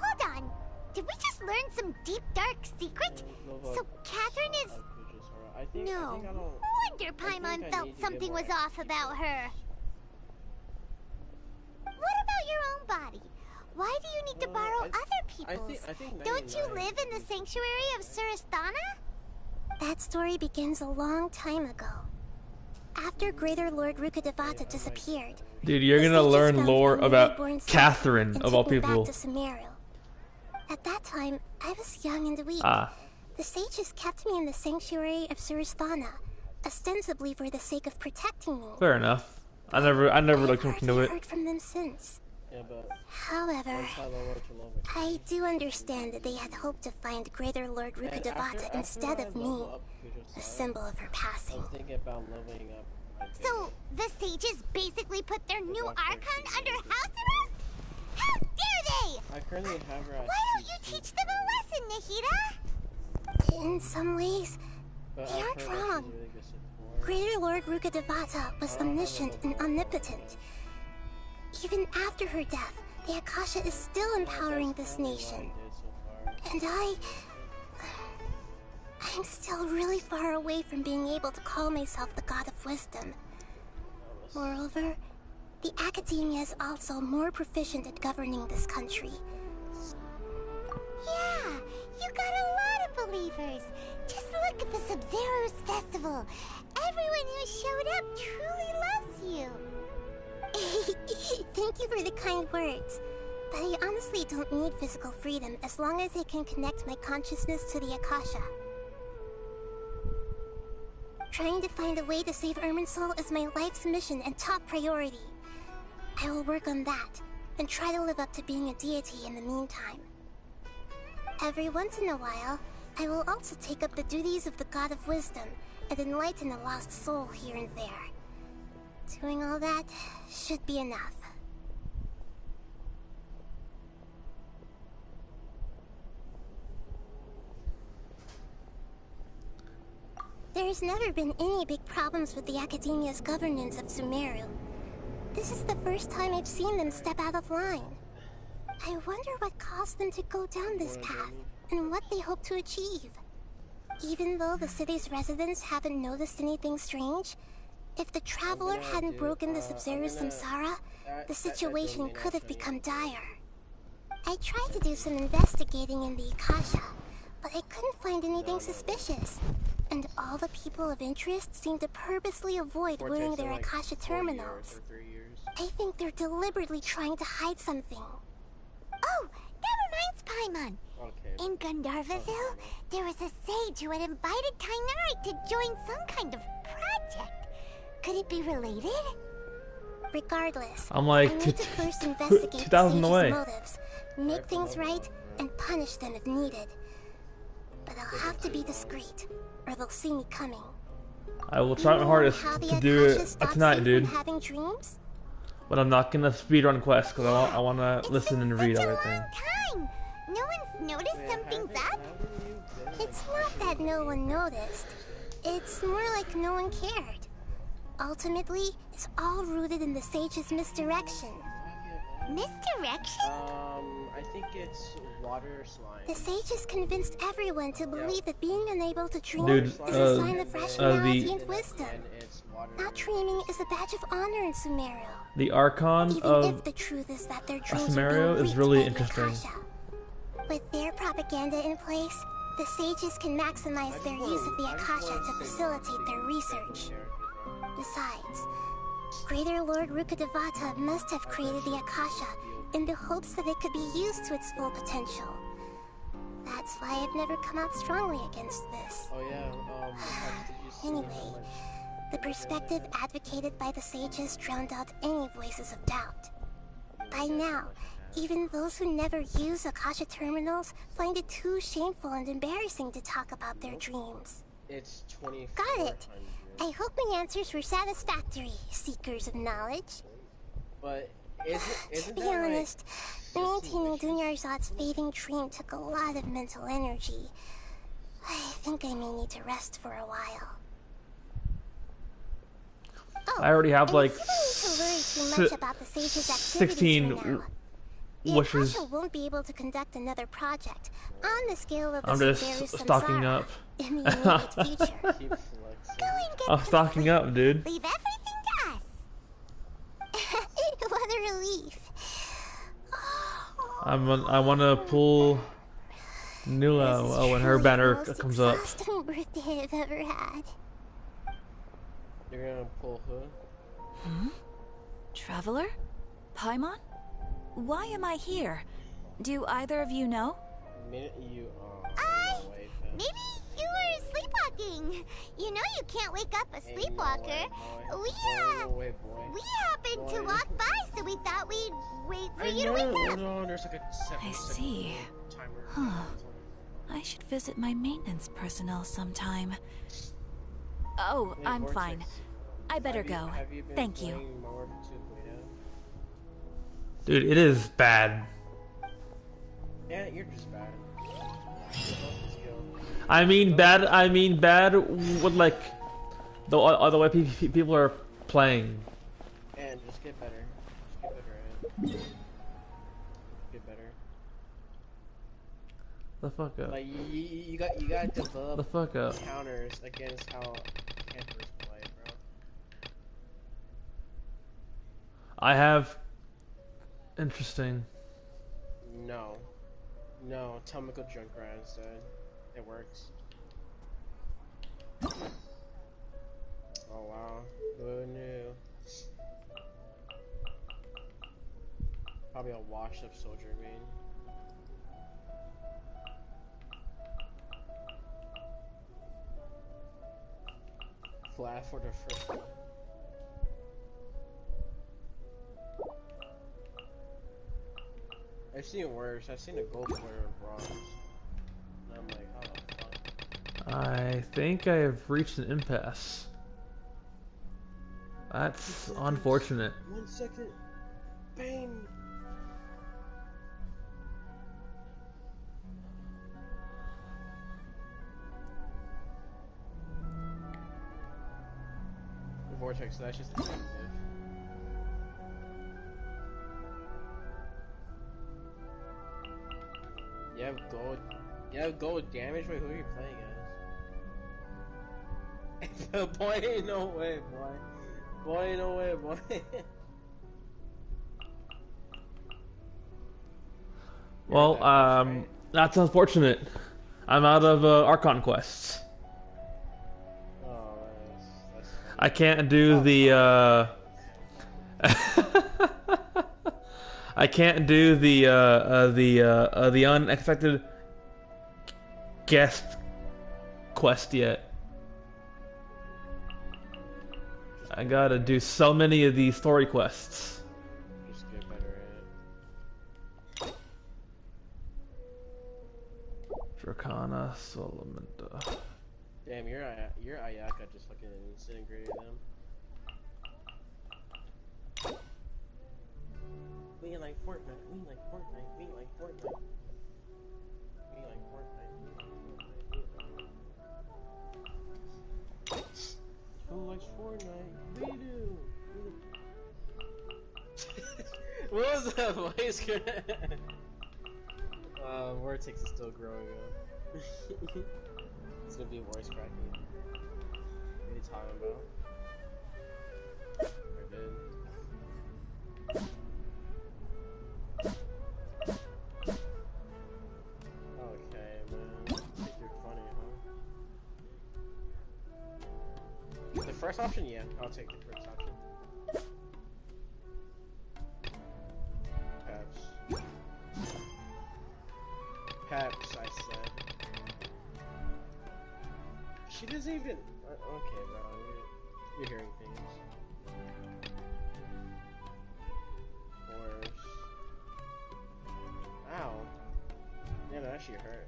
Hold on. Did we just learn some deep, dark secret? So Catherine is... No wonder Paimon felt something was off about her. What about your own body? Why do you need to borrow other people's? Don't you live in the sanctuary of Surasthana? That story begins a long time ago. After Greater Lord Rukkhadevata disappeared, dude, you're gonna learn lore about Catherine, of all people. At that time, I was young and weak. The sages kept me in the sanctuary of Surasthana, ostensibly for the sake of protecting me. Fair enough. I never looked into it. Heard from them since. However, I do understand that they had hoped to find Greater Lord Rukkhadevata instead of me, a symbol of her passing. So, the sages basically put their new Archon under house arrest? How dare they! I currently have her. Why don't you teach them a lesson, Nahida? In some ways, they aren't wrong. Greater Lord Rukkhadevata was omniscient and omnipotent. Even after her death, the Akasha is still empowering this nation. And I'm still really far away from being able to call myself the God of Wisdom. Moreover, the Academia is also more proficient at governing this country. Yeah, you got a lot of believers. Just look at the Sub-Zero's festival. Everyone who showed up truly loves you. Thank you for the kind words. But I honestly don't need physical freedom as long as I can connect my consciousness to the Akasha. Trying to find a way to save Irminsul is my life's mission and top priority. I will work on that, and try to live up to being a deity in the meantime. Every once in a while, I will also take up the duties of the God of Wisdom and enlighten a lost soul here and there. Doing all that should be enough. There's never been any big problems with the Academia's governance of Sumeru. This is the first time I've seen them step out of line. I wonder what caused them to go down this path, and what they hope to achieve. Even though the city's residents haven't noticed anything strange, if the Traveler hadn't broken the Sub-Zero samsara, the situation could have become dire. I tried to do some investigating in the Akasha, but I couldn't find anything suspicious. And all the people of interest seem to purposely avoid wearing their Akasha terminals. I think they're deliberately trying to hide something. Oh, that reminds Paimon. In Gandharvaville, there was a sage who had invited Kainari to join some kind of project. Could it be related? Regardless, I'm like I need to first investigate the 2,000 away. motives, make things right, and punish them if needed. But I'll have to be discreet, or they'll see me coming. I will try my hardest to do it tonight, dude. Having dreams? But I'm not gonna speedrun quests because I want to listen and read everything. Time. No one's noticed something's up? It's not that no one noticed. It's more like no one cared. Ultimately, it's all rooted in the sage's misdirection. Misdirection? I think it's water slime. The sages convinced everyone to believe that being unable to dream Dude, is a sign of rationality and wisdom. Not dreaming is a badge of honor in Sumeru. The Archon Even of if the truth is that their dreams are Sumeru being is leaked really by the interesting. Akasha. With their propaganda in place, the sages can maximize their use of the Akasha to facilitate their research. Besides, Greater Lord Rukkhadevata must have created the Akasha in the hopes that it could be used to its full potential. That's why I've never come out strongly against this. Oh yeah, Anyway, the perspective advocated by the sages drowned out any voices of doubt. By now, even those who never use Akasha Terminals find it too shameful and embarrassing to talk about their dreams. It's 2400. Got it! I hope my answers were satisfactory, seekers of knowledge. But To be honest, maintaining Dunyarzad's fading dream took a lot of mental energy. I think I may need to rest for a while. I already have like To worry too much about the sage's activities 16 for now. The wishes. Akasha won't be able to conduct another project on the scale of the I'm Severus just stocking Samsara up. in the immediate future. I'm stocking up, dude. Leave everything to us. What a relief. I want to pull Nula when her banner comes up. Exhausting birthday I've ever had. You're gonna pull who? Hmm? Traveler? Paimon? Why am I here? Do either of you know? Minute you Maybe you were sleepwalking. You know you can't wake up a sleepwalker. We happened to walk by, so we thought we'd wait for you to wake up. There's like a I see. Huh. I should visit my maintenance personnel sometime. Oh, I'm fine. I better go. Thank you. Dude, it is bad. Yeah, you're just bad. I mean bad with like the other way people are playing. And just get better. Just get better at it. Get better. The fuck up. Like you got to develop The fuck up. counters against how campers play, bro. I have interesting. No, Tomical Junkrat instead. It works. Oh wow, who knew? Probably a washed up soldier, I mean. Flat for the first one. I've seen worse. I've seen a gold player in bronze. And I'm like, how the fuck? I think I have reached an impasse. That's unfortunate. 1 second. Bang! The vortex, that's just effective. You have gold damage? Wait, who are you playing as? Boy, no way, boy. Boy, no way, boy. Well, that's unfortunate. I'm out of Archon quests. Oh, that's I can't do the I can't do the unexpected guest quest yet. I gotta do so many of these story quests. Just get better at it. Dracana, Solomenta. Damn, your Ayaka just fucking disintegrated them. We like Fortnite, we like Fortnite, we like Fortnite. We like Fortnite, we like Fortnite. Who likes Fortnite? We do! What was that voice? Vortex is still growing up. It's gonna be voice cracking. What are you talking about? I did. Okay, man. Think you're funny, huh? The first option, yeah, I'll take the first option. Peps, I said. She doesn't even. Okay, bro. You're hearing things. Worse. Ow. Yeah, that actually hurt.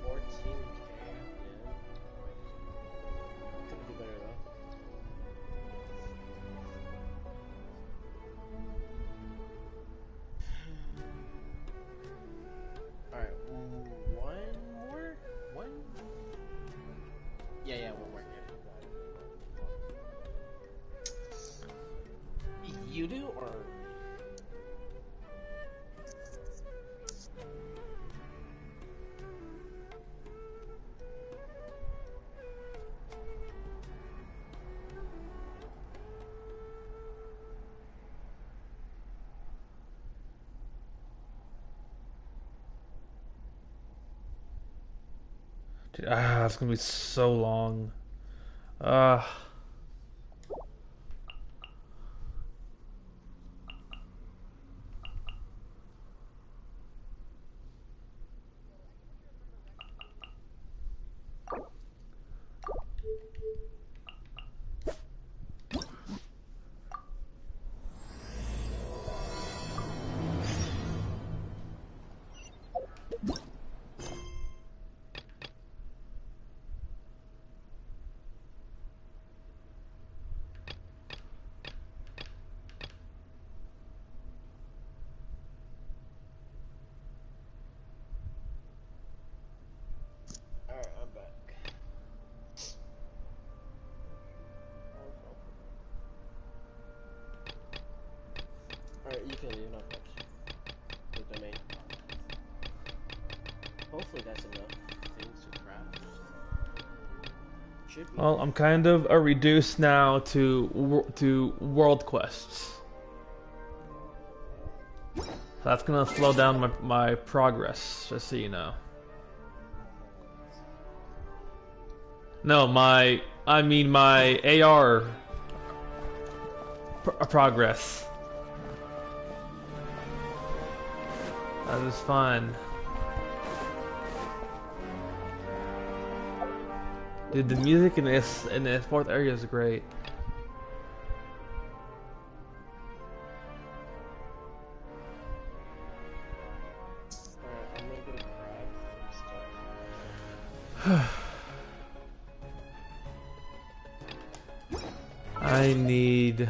14K, yeah. Could do better though. Alright, one more? One? Yeah, one more. Yeah. You do, or? Dude, it's gonna be so long. Ah. Alright, I'm back. Alright, you can leave, not touch the domain. Hopefully that's enough things to craft. Should be. Well, I'm kind of reduced now to world quests. So that's gonna slow down my progress, just so you know. No, I mean my AR progress. That is fine. Dude, the music in this fourth area is great. Alright, I'm gonna go craft some stuff. I need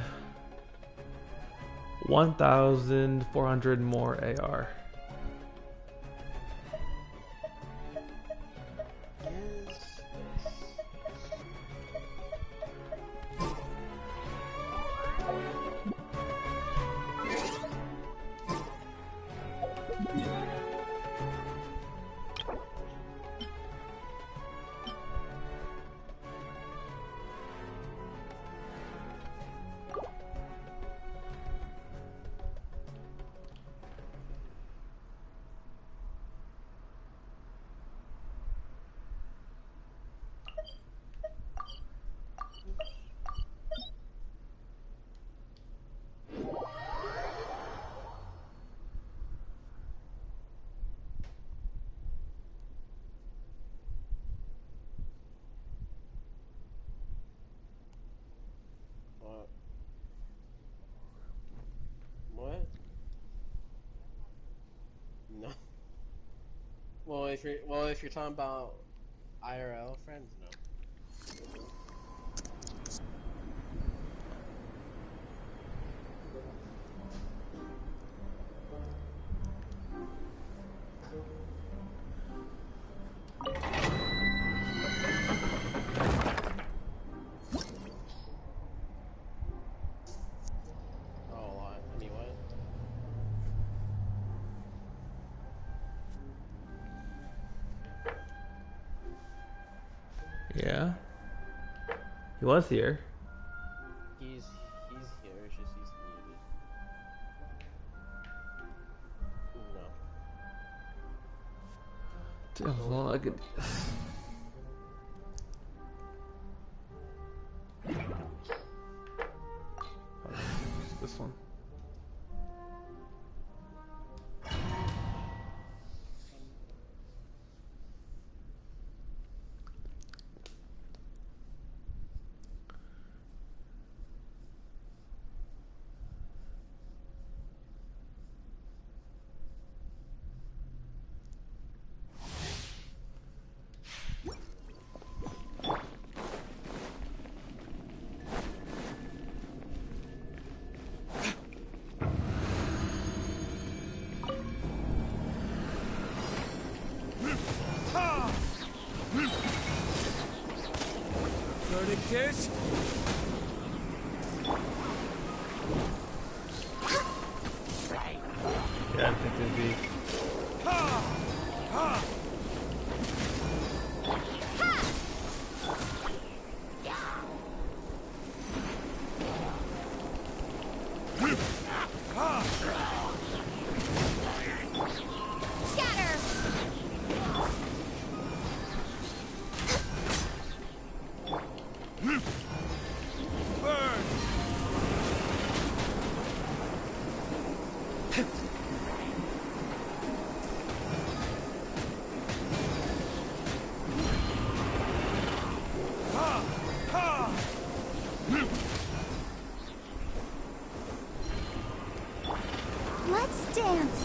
1,400 more AR. What? No. Well, if you're talking about IRL friends, no. Yeah. He was here. He's here. It's just he's muted. No. Damn, well, I could. This one. Verdict is... Yeah, I think it'd be. Let's dance.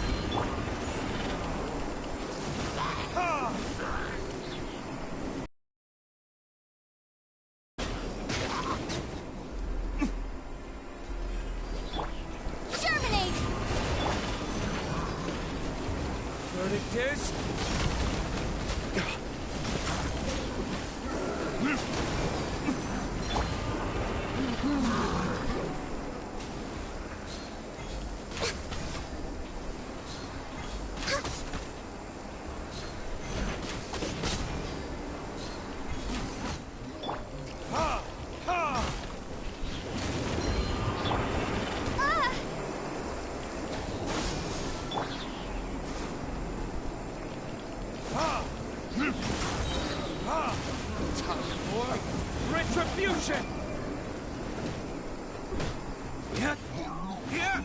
Germinate. Verdict is... Time for retribution! Yeah. Yeah.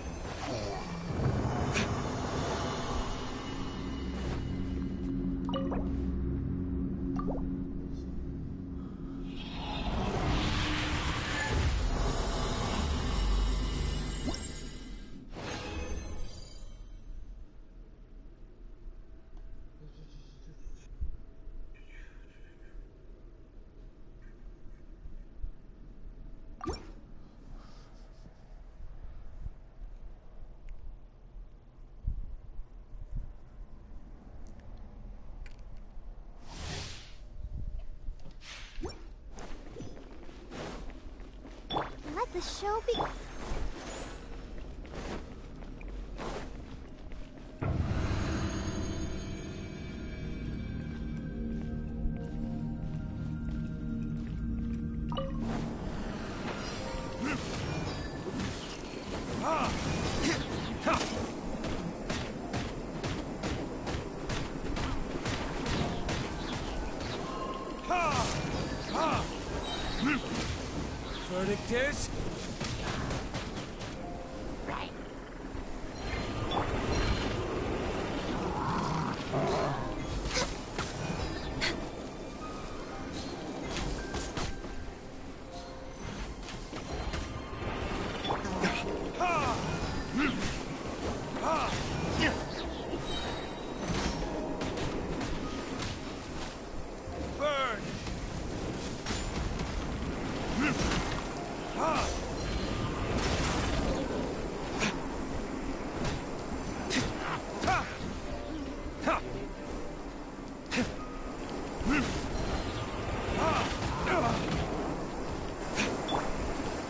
Let the show be. Verdict is... Burn!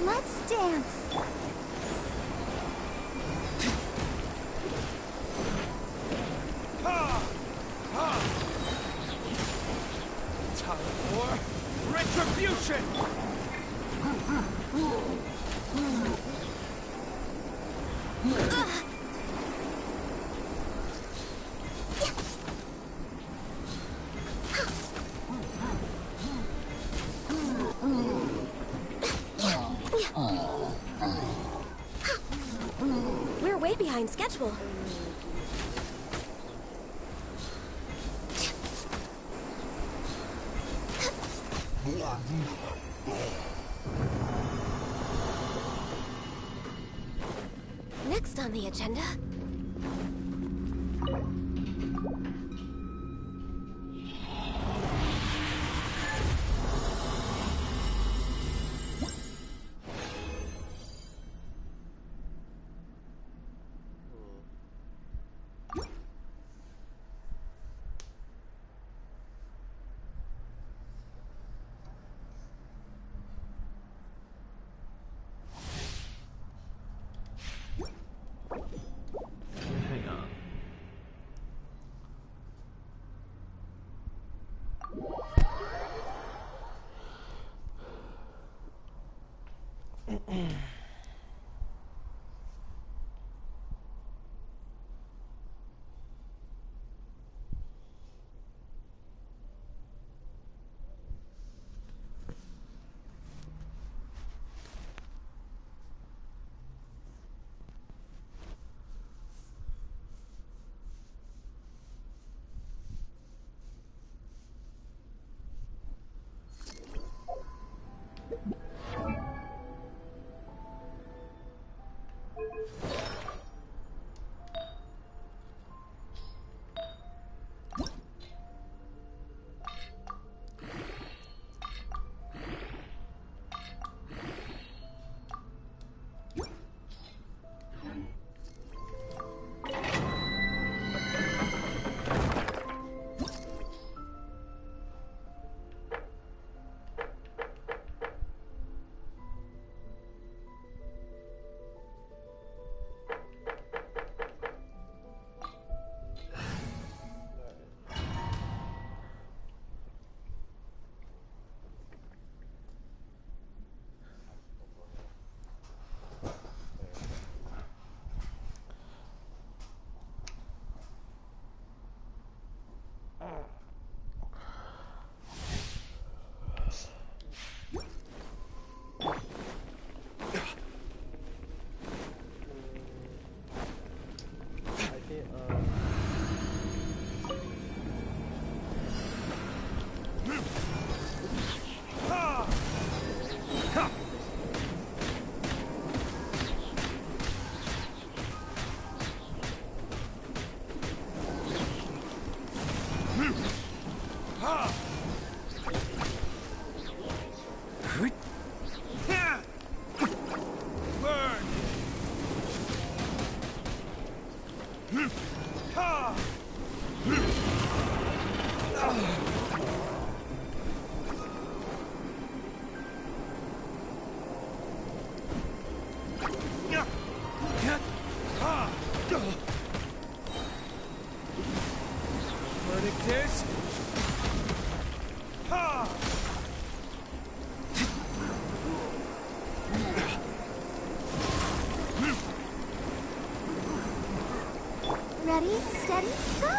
Let's dance. Time for Retribution! We're way behind schedule. Next on the agenda. Hang on. Verdict is... Ha! Ready, steady, go!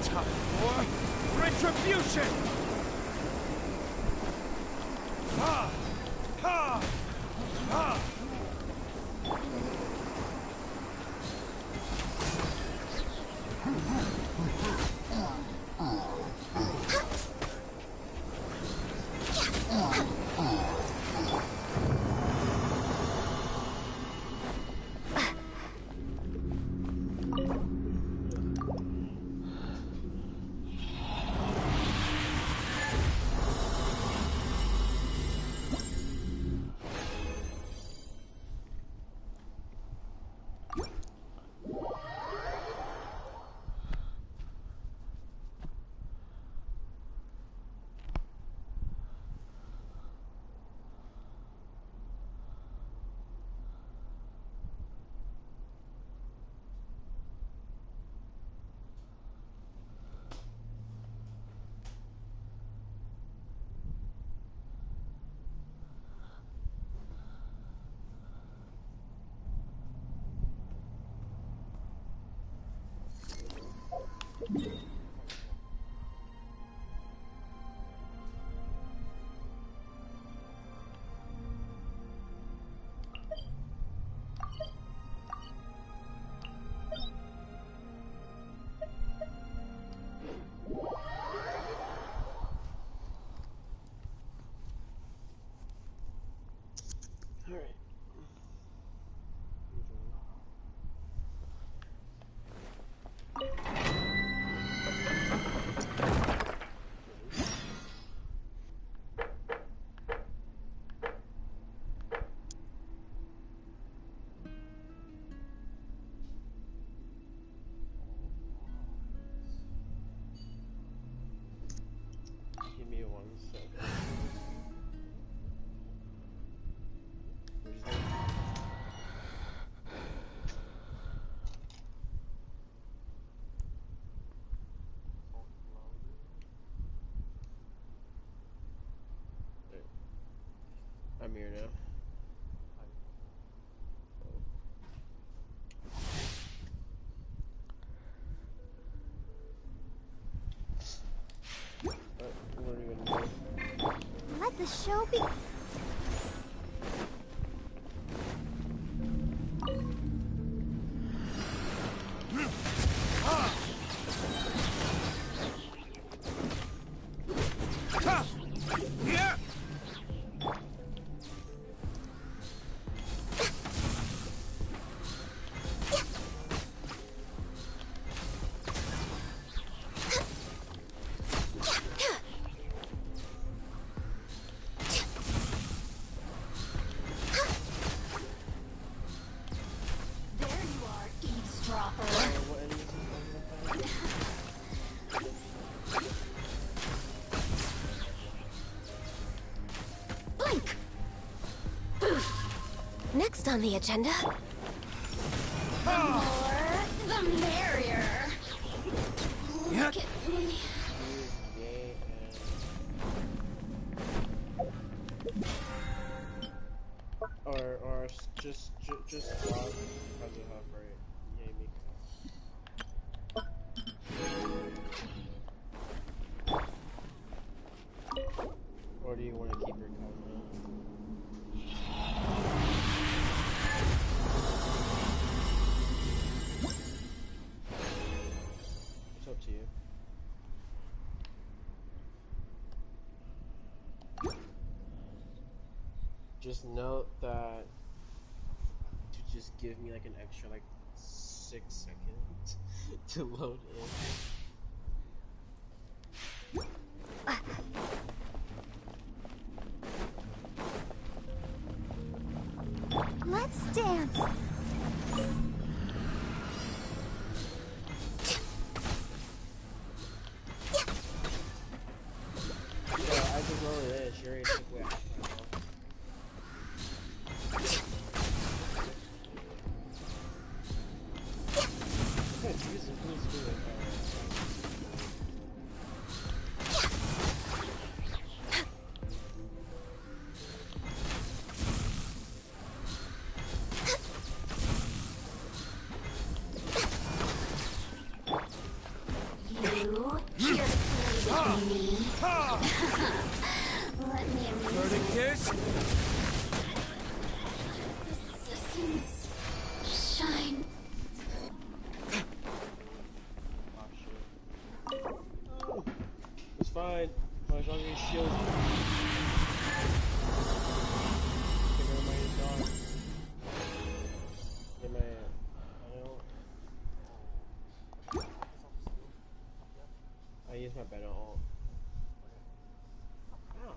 Time for retribution! Ha! Ha! Ha! I'm here now. What are you gonna do? Let the show be. Next on the agenda. The more, the merrier. Look at me. Or just drop because of how great Yay me. Or do you want to keep your covenant? It's up to you. Just note that to just give me like an extra like 6 seconds to load in. Let's dance. Yeah, I just loaded it. She already took away half my health. Shine. It's fine. As long as you shield. Get rid of my dog. Get my. I use my better ult. Ow.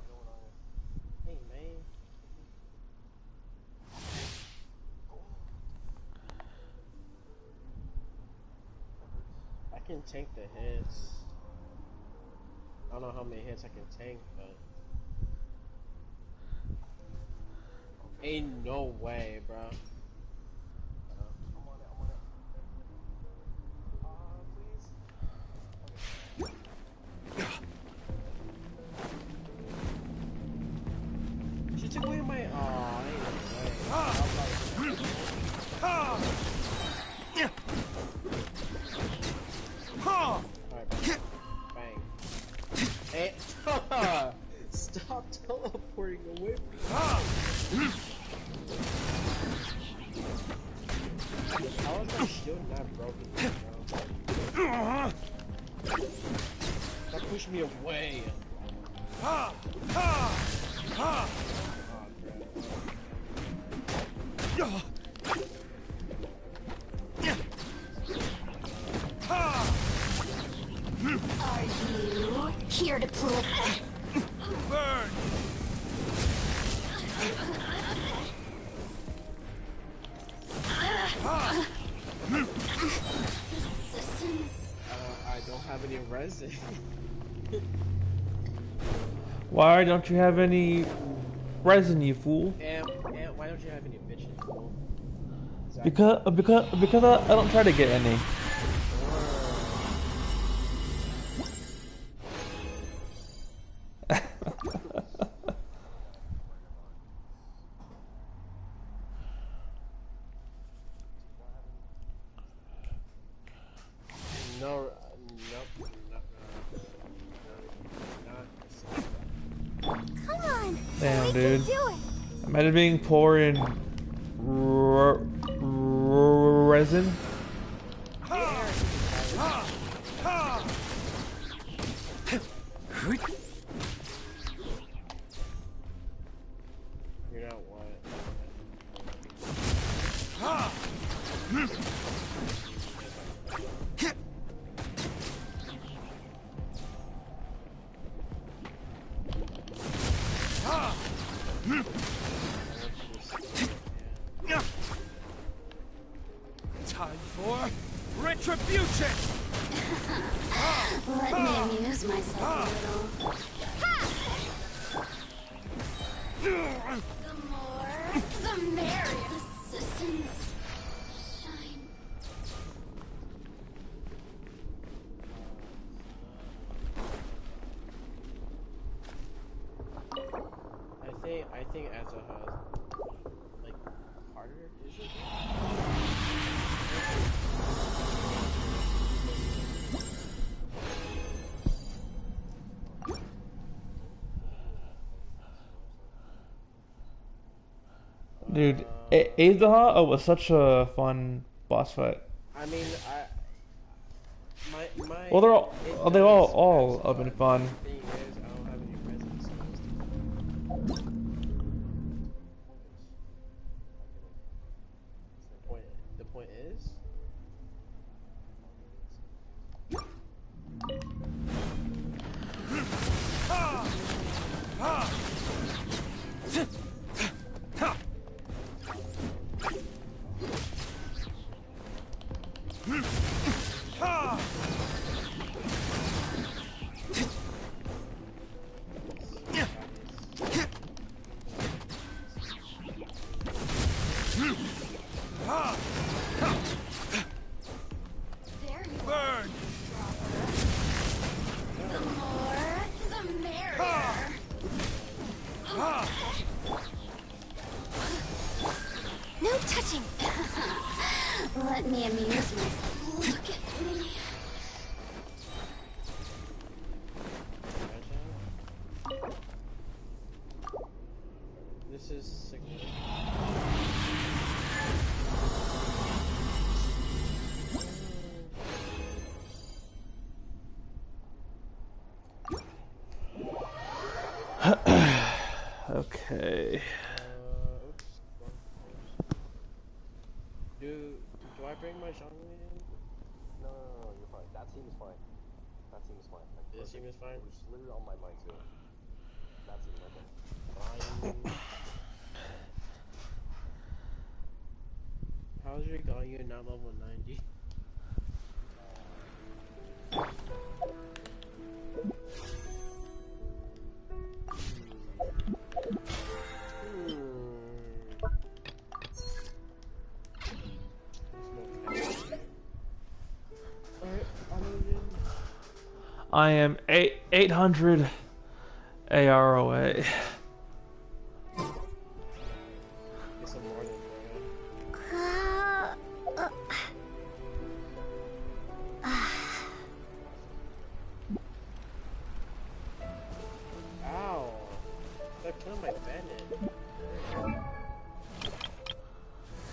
Hey man. I can tank the hits. I don't know how many hits I can tank, but ain't no way, bro. She took away my. Aw, ain't no way. Alright, bang. Hey, stop teleporting away from me. How is my shield not broken, bro? Stop pushing me away. Oh, crap. Are you here to play? Burn! I don't have any resin. Why don't you have any resin, you fool? And why don't you have any bitches, fool? Because I don't try to get any. Damn, We dude. can do it. Imagine being poor in resin. You know what? Time for retribution! Let me amuse myself a little. The more, the merrier. The systems shine. I think as a like harder is it? Dude, Azaha was such a fun boss fight. I mean, my Well, they all have been fun. thing is, I don't have any presents. The point is. Burn! The more, the merrier. No touching. Let me amuse myself. Look at me. This is significant. Okay. Oops. Do I bring my genre in? No, you're fine. That seems fine. That seems fine. Like, This seem is fine? It was literally on my mind too. That seems right there. How's your Galio not level 90? I am 800 AR away. Get some more than Ow! They're killing my bandit.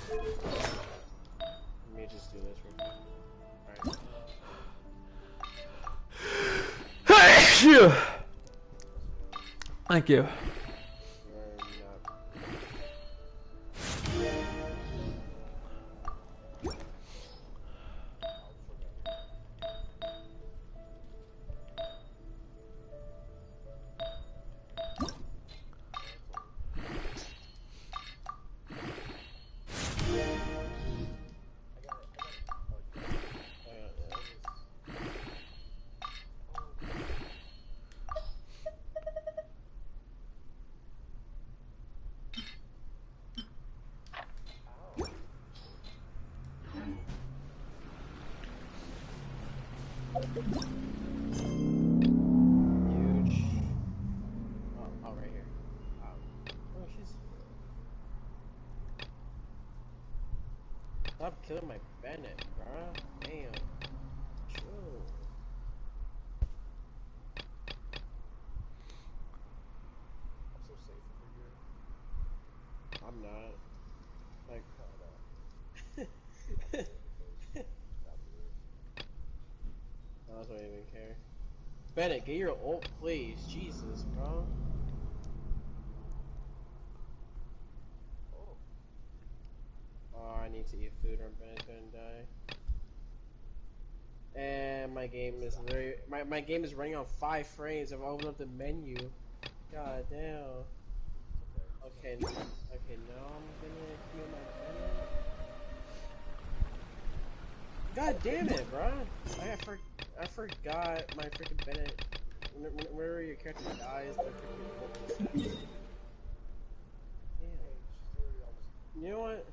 Let me just do this real quick. Alright. Phew. Thank you. Huge. Oh, right here. Oh, she's. Stop killing my bandit, bruh. Damn. Chill. I'm so safe. there. Bennett, get your ult, please. Jesus, bro. Oh, I need to eat food or Bennett's gonna die. And my game is my game is running on 5 frames. I've opened up the menu. God damn. Okay, now I'm gonna heal my Bennett. God damn it, bro! I forgot my freaking Bennett. Whenever your character dies, the freaking. Damn. You know what?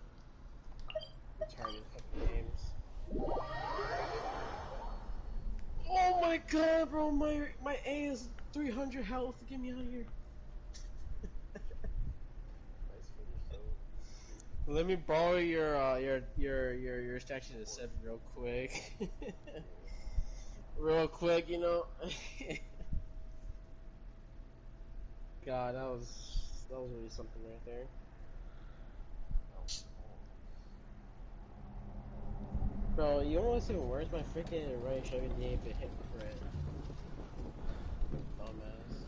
Retarded fucking games. Oh my god, bro! My A is 300 health. Get me out of here. Let me borrow your statue to 7 real quick. Real quick, you know. God, that was really something right there. Bro, you know what's even worse? My freaking right shoulder didn't even hit crit. Dumbass.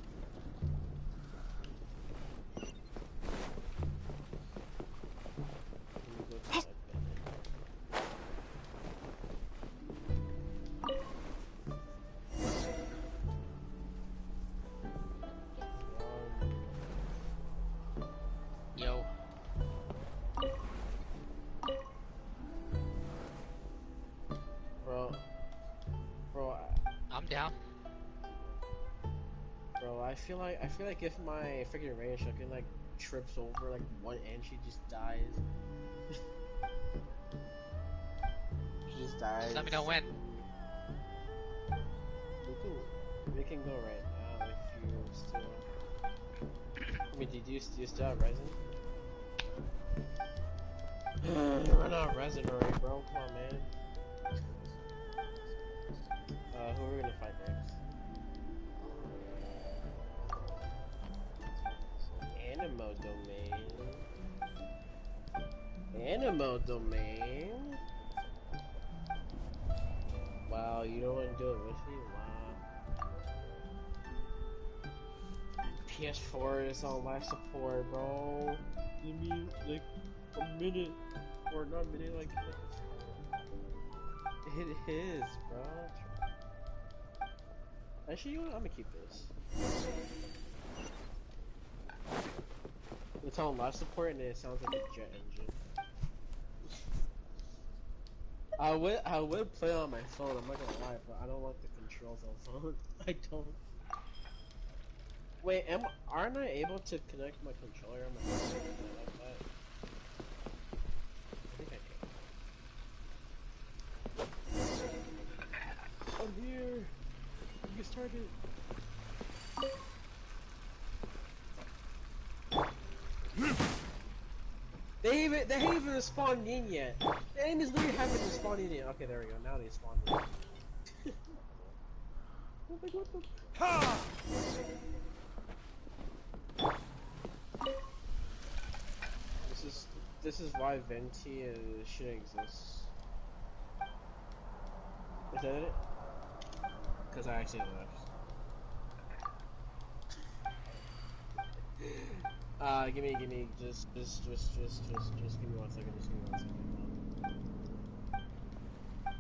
Yo. Bro, I'm down. Bro, I feel like if my freaking range shotgun like trips over like one inch, she just dies. She just dies. Just let me know when. We can go right now if you still. I mean, do you still have resin? Run out of resin already, bro. Come on, man. Who are we gonna fight next? Animo domain. Animo domain. Wow, you don't want to do it with me? Wow. PS4 is on life support, bro. Give me like a minute, or not a minute, like it is, bro. Actually, you know what? I'm gonna keep this. It's on life support and it sounds like a jet engine. I would play on my phone, I'm not gonna lie, but I don't like the controls on phone. I don't. Wait, aren't I able to connect my controller on my phone like that? I think I can. I'm here! You get started! They haven't even spawned in yet. The enemies literally haven't spawned in yet. Okay, there we go. Now they spawned in. What the? Ha! This is why Venti shouldn't exist. Is that it? Because I actually left. Give me, just give me 1 second, just give me 1 second.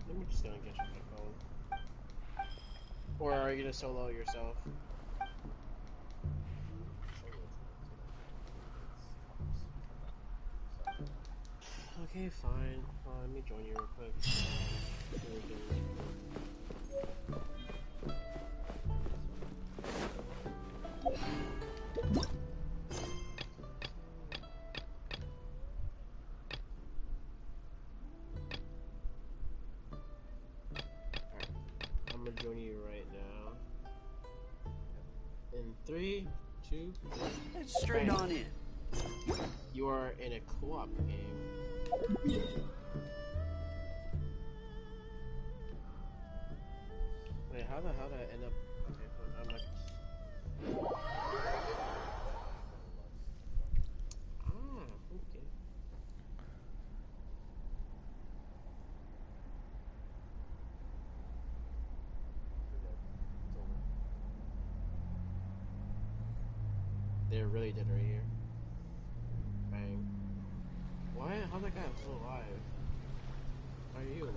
Let me just go and get your phone. Or are you gonna solo yourself? Okay, fine. Let me join you real quick. I'm gonna join you right now. In 3, 2, 1. Head straight on in. You are in a co-op game. Wait, how the hell did I end up? Okay, I'm not. Okay. They really did right here. Bang. Why? How'd that guy still alive? Are you alive?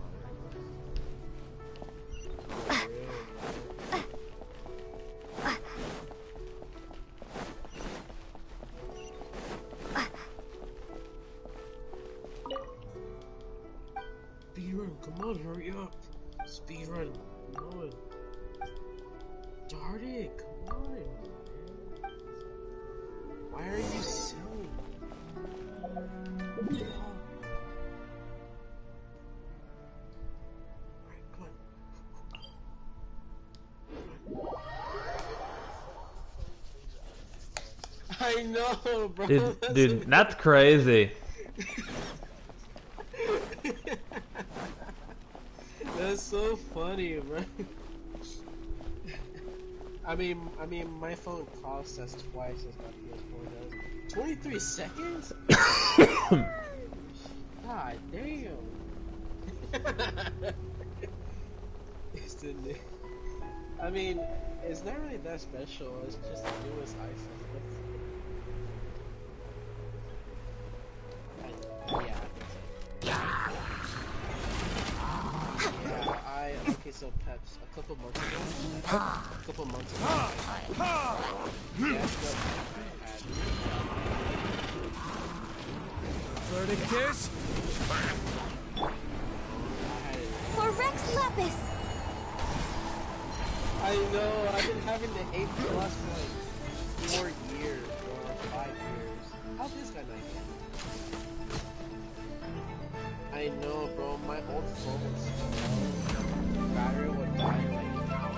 Speedrun, come on, hurry up! Speedrun, come on! Darn it, come on, man! Why are you silly? I know, bro. Dude, that's crazy. That's so funny, bro. I mean, my phone costs us twice as my PS4 does. 23 seconds? God damn. It's the new. I mean, it's not really that special. It's just the newest iPhone. Okay, so Peps, a couple months ago, guess what Flirting kiss? For Rex Lapis! I know, I've been having the 8 Plus for like 4 years, or 5 years. How's this guy not get? I know, bro, my old phone was slow. The battery would die in like an hour.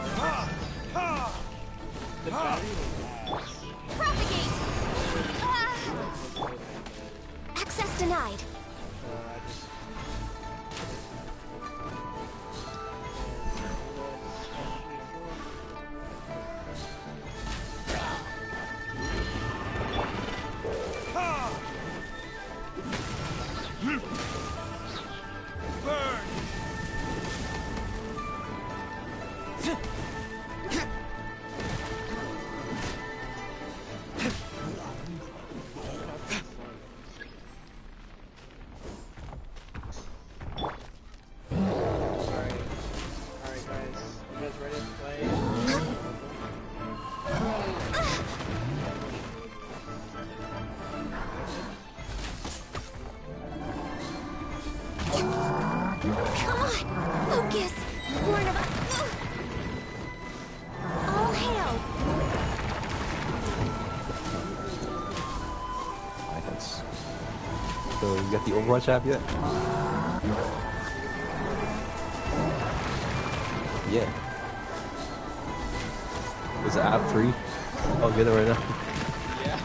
The battery would last. Propagate! Access denied. So you got the Overwatch app yet? Yeah. Is the app free? I'll get it right now. Yeah.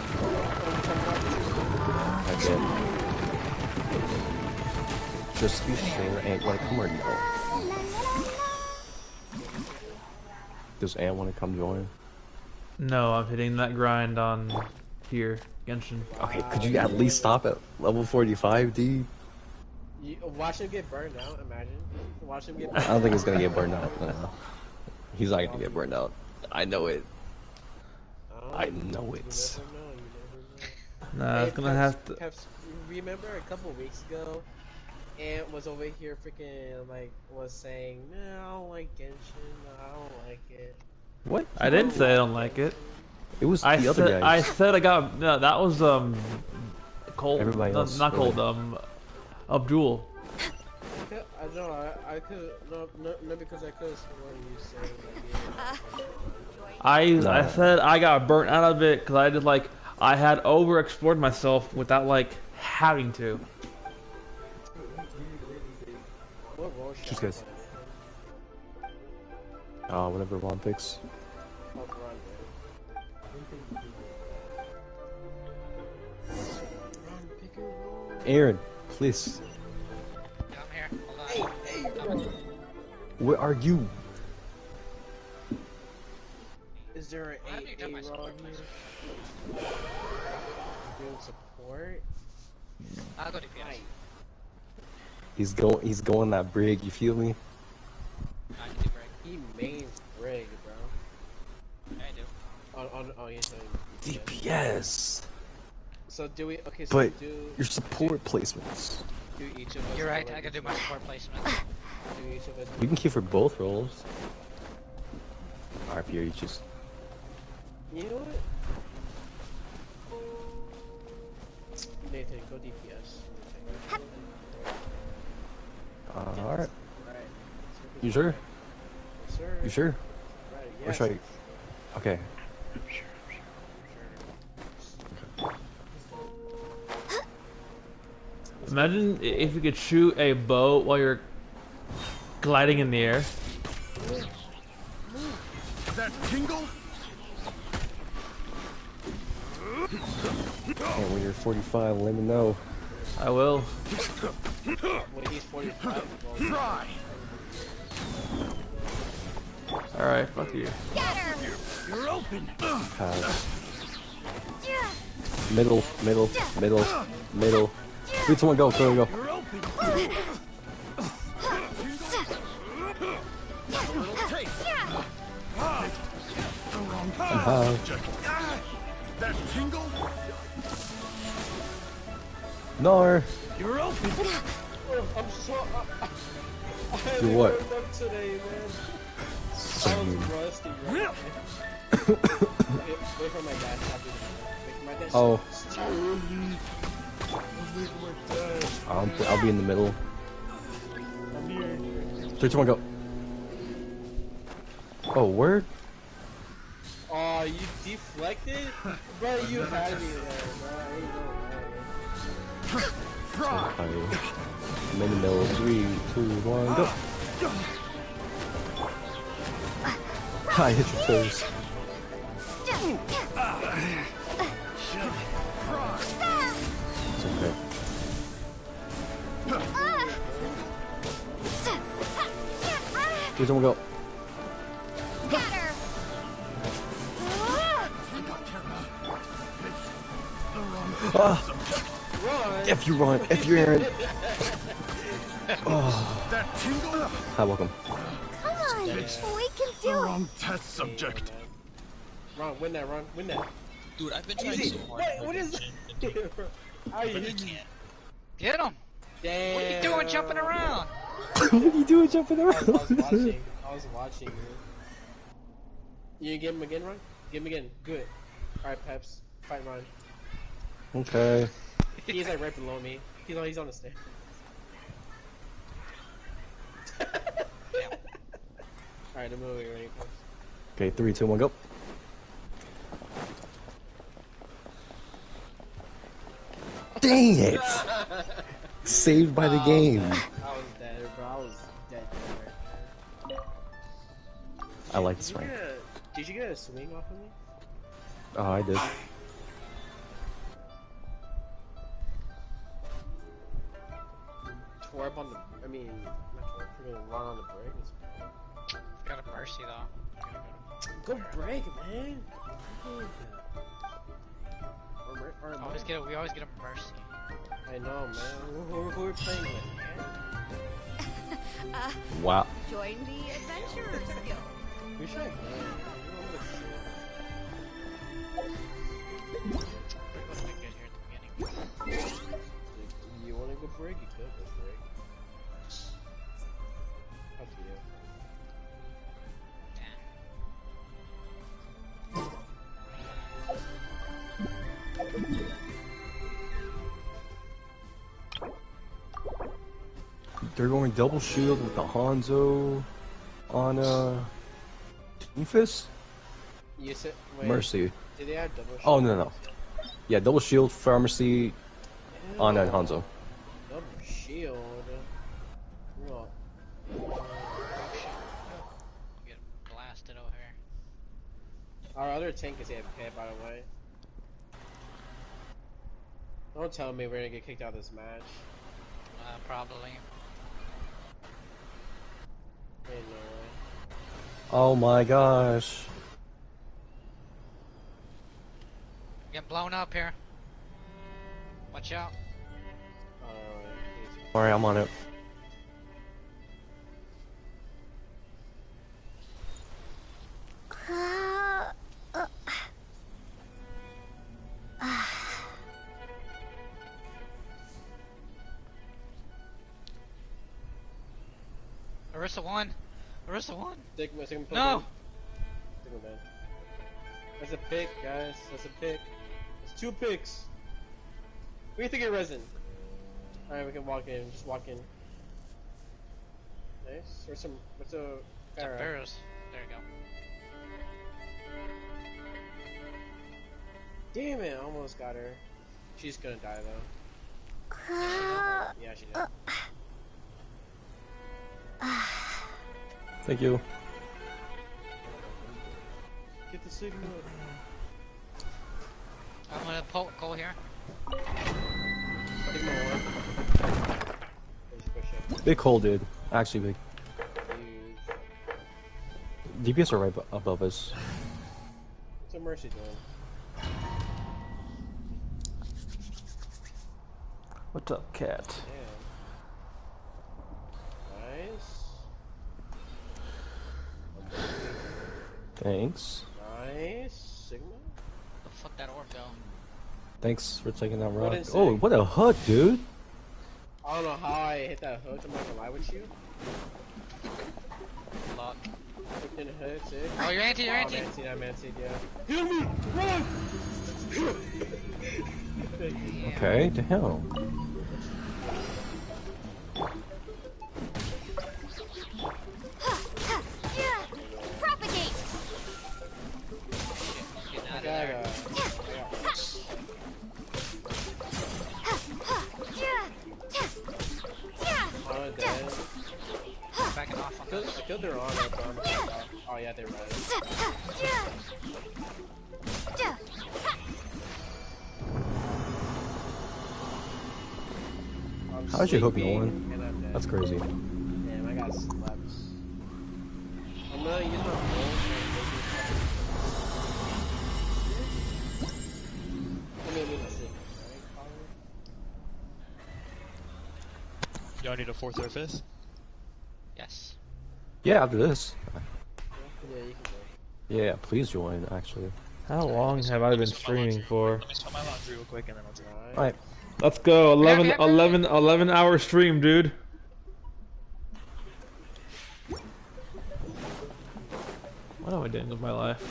Okay. Just be sure Ant wanna come or no? Does Ant wanna come join? No, I'm hitting that grind on here, Genshin. Okay, could you at least stop at level 45, dude? Watch him get burned out, imagine. Watch him get I don't think he's gonna get burned out. He's not gonna get burned out. I know it. I know it. Nah, it's gonna have to. Peps, remember a couple weeks ago, Ant was over here freaking like was saying, "No, I don't like Genshin. No, I don't like it." What? I didn't say I don't like it. It was the other guys. I said I got no. That was Cold. Everybody else, not really. Cold. Abdul. I know. I could no because I could have sworn you saying that. I said I got burnt out of it because I did I had overexplored myself without having to. What role should Just I guys. play? Whatever Ron picks. Oh, Ron, Aaron, please. Yeah, I'm here. Hold on. Where are you? Is there an AA Ron here? Doing support? I'll go DPS. He's going that brig, you feel me? He mains Brig, bro. I do. Oh, he's doing DPS. So do we? Okay, so But do your support placements. do each of us. You're right, go I like can do this my way? support placement. Do each of us. You can keep for both roles. Alright, Pierre, you just. You know what? Nathan, go DPS. Alright. Alright. You sure? Yes, sir. You sure? Right, Or yes. should I? Okay. Imagine if you could shoot a bow while you're gliding in the air. That tingle? And when you're 45, let me know. I will. When he's 45, Try. Alright, fuck you. You're open. Middle. 3, 2, 1, go, go. You're open. A little taste. The wrong subject. That tingle? No. You're open. I'm so. I Do what? warmed up today, man. I was rusty, right? Wait for my dad. Wait for my dad. Oh. I'm I'll be in the middle. here. 3, 2, 1, go. Oh, word? Oh, you deflected? Bro, you had me there, bro. I'm in the middle. 3, 2, 1, go. I hit your toes. It's okay. 3, 2, 1, go. If you run, if you're Aaron. Oh. That tingle? Hi, welcome. Come on, we can do it. Wrong test subject. Ron, win that, Ron. Win that. Dude, I've been trying Easy. so hard. Wait, what is that? How you? Get him! Damn. What are you doing jumping around? What are you doing jumping around? I was watching you. You get him again, Ron? Get him again. Good. Alright, Peps. Fight Ron. Okay. He's like right below me. He's on the stand. Alright, I'm moving ready, Peps. Okay, 3, 2, 1, go. Dang it! Saved by the game. I was dead, bro. I was dead. I like this rank. Did you get a swing off of me? Oh, I did. Twerp on the. I mean, not twerp. We're gonna run on the break. Got a mercy though. Go break, man. We always get a mercy. I know, man. Who are we playing with, man? Wow. Join the Adventurers Guild. Who should I play? You wanna go break? You could go break. Up to you. They're going double shield with the Hanzo on Doomfist? You said wait, Mercy. Did they have double shield? Oh no. Yeah, double shield pharmacy on Hanzo. Double shield. What? Get blasted over here. Our other tank is AFK, by the way. Don't tell me we're gonna get kicked out of this match. Probably. Ain't no way. Oh my gosh. Getting blown up here. Watch out. Alright, I'm on it. Orisa won. Orisa won. Sigma No. Sigma man. That's a pick, guys. That's a pick. It's 2 picks. What do you think of resin? Alright, we can walk in. Just walk in. Nice. What's a Farah? Barrows. There you go. Damn it, I almost got her. She's gonna die though. Yeah, she did. Thank you. Get the signal. I'm gonna go here. Sigma 1. Big hole, dude. Actually big. DPS are right above us. What's a Mercy doing? What's up, cat? Nice. Thanks. Nice. Sigma? The fuck that orb go? Thanks for taking that What rock. is Oh, it? what a hook, dude! I don't know how I hit that hook, I'm not gonna lie with you. Luck. Hook didn't hit, sick. Oh, you're anti, I'm anti, yeah. Heal me! Run! Okay, damn. Propagate! I got I'm dead. Backing off on I killed their honor, but I'm back off. Oh yeah, they're right. How did you hook no sleeping, one? and I'm dead. That's crazy. Damn, I got slept. I'm gonna use my ult and maybe my signal, right? Y'all need a 4th or 5th? Yes. Yeah, after this. Yeah, you can go. Yeah, please join, actually. How long have I been streaming for? Let me spell my laundry real quick and then I'll do it. Alright. Let's go. 11 hour stream, dude. What am I doing with my life?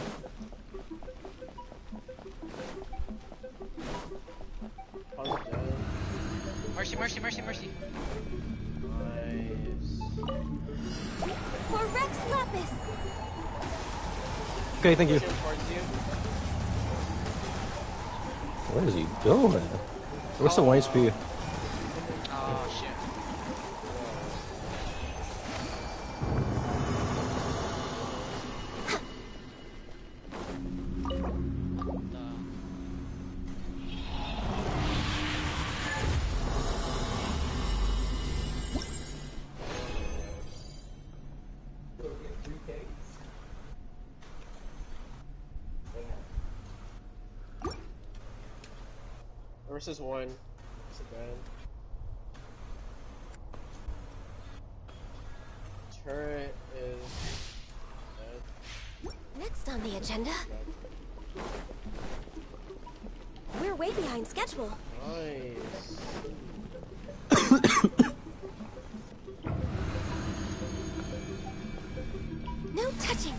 Mercy, mercy, mercy, mercy. Nice. For Rex Lapis! Okay, thank you. What is he doing? What's the white speed? Oh shit. Versus 1. That's a bad. Turret is dead. Next on the agenda, we're way behind schedule. Nice. No touching.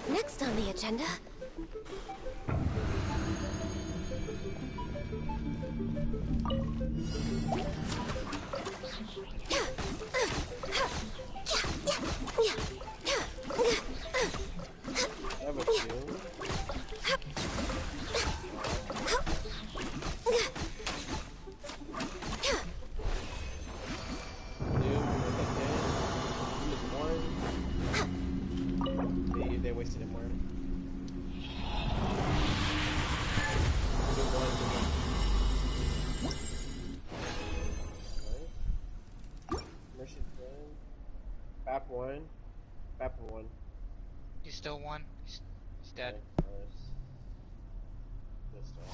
Next on the agenda, one. Pepper one. He's still one. He's dead. This one.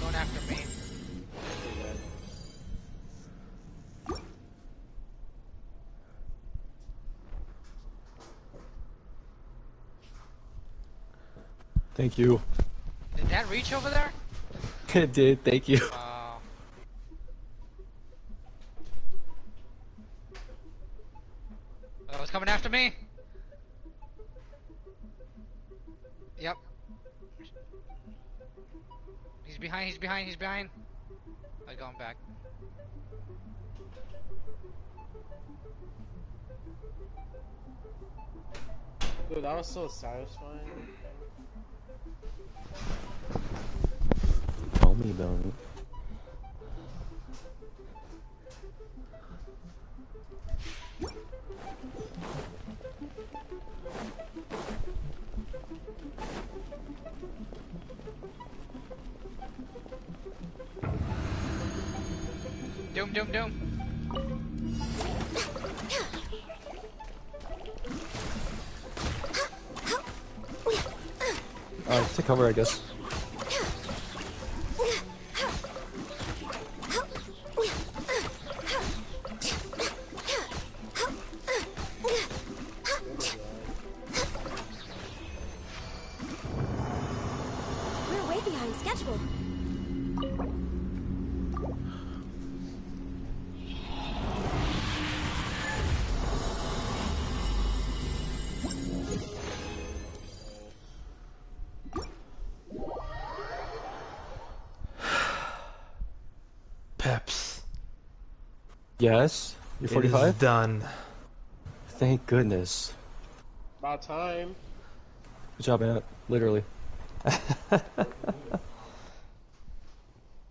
Going after me. Thank you. Did that reach over there? It did, thank you. Oh, it's coming after me. Yep. He's behind, he's behind, he's behind. I'm going back. Dude, that was so satisfying. Tell me about it. Doom, doom, doom. Take cover, I guess. We're way behind schedule. Peps. Yes? You're It 45? is done. Thank goodness. About time. Good job, Matt. Literally.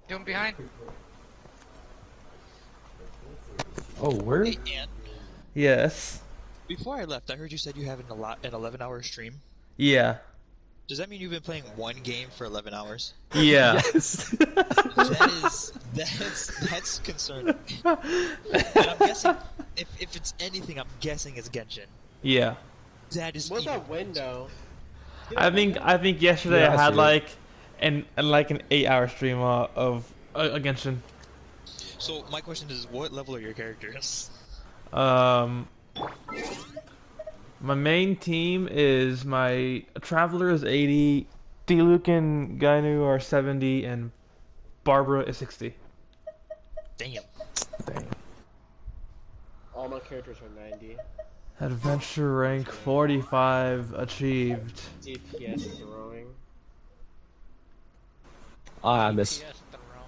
Doom behind. Oh, where? Hey, Ant, Yes. before I left, I heard you said you have an 11-hour stream. Yeah. Does that mean you've been playing one game for 11 hours? Yeah. Yes. That's concerning. And I'm guessing, if it's anything, I'm guessing it's Genshin. Yeah. That is What's even that window? I think yesterday Yeah, I had see. like an 8-hour stream of Genshin. So my question is, what level are your characters? My main team is my Traveler is 80, Diluc and Gainu are 70, and Barbara is 60. Damn. All my characters are 90. Adventure rank 45 achieved. DPS throwing. I miss.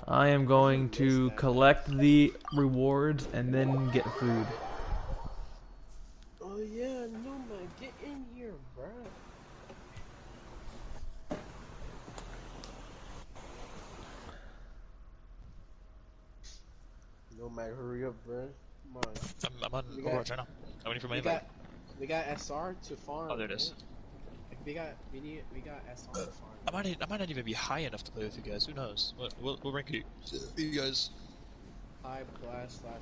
I am going to collect the rewards and then get food. Oh yeah, Numa, get in here, bro. Numa, hurry up, bro. Come on. I'm on Overwatch right now. I'm waiting for my invite. We got SR to farm. Oh, there it is. We got SR to farm. I might not even be high enough to play with you guys. Who knows? What rank are you guys? High blast / logo.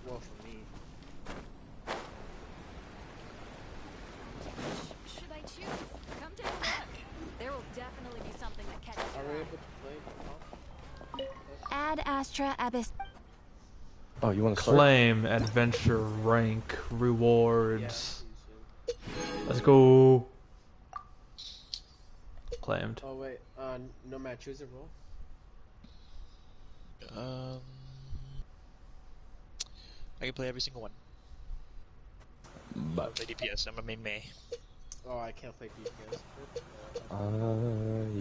Well, for me. Should I choose? Come take a look. There will definitely be something that catches Are your we eye. able to play? Ad Astra Abyss. Oh, you want to start? Claim adventure rank rewards. Let's go. Claimed. Oh wait, Nomad, choose a role. I can play every single one. But Play DPS. I'm a main May. Oh, I can't play DPS.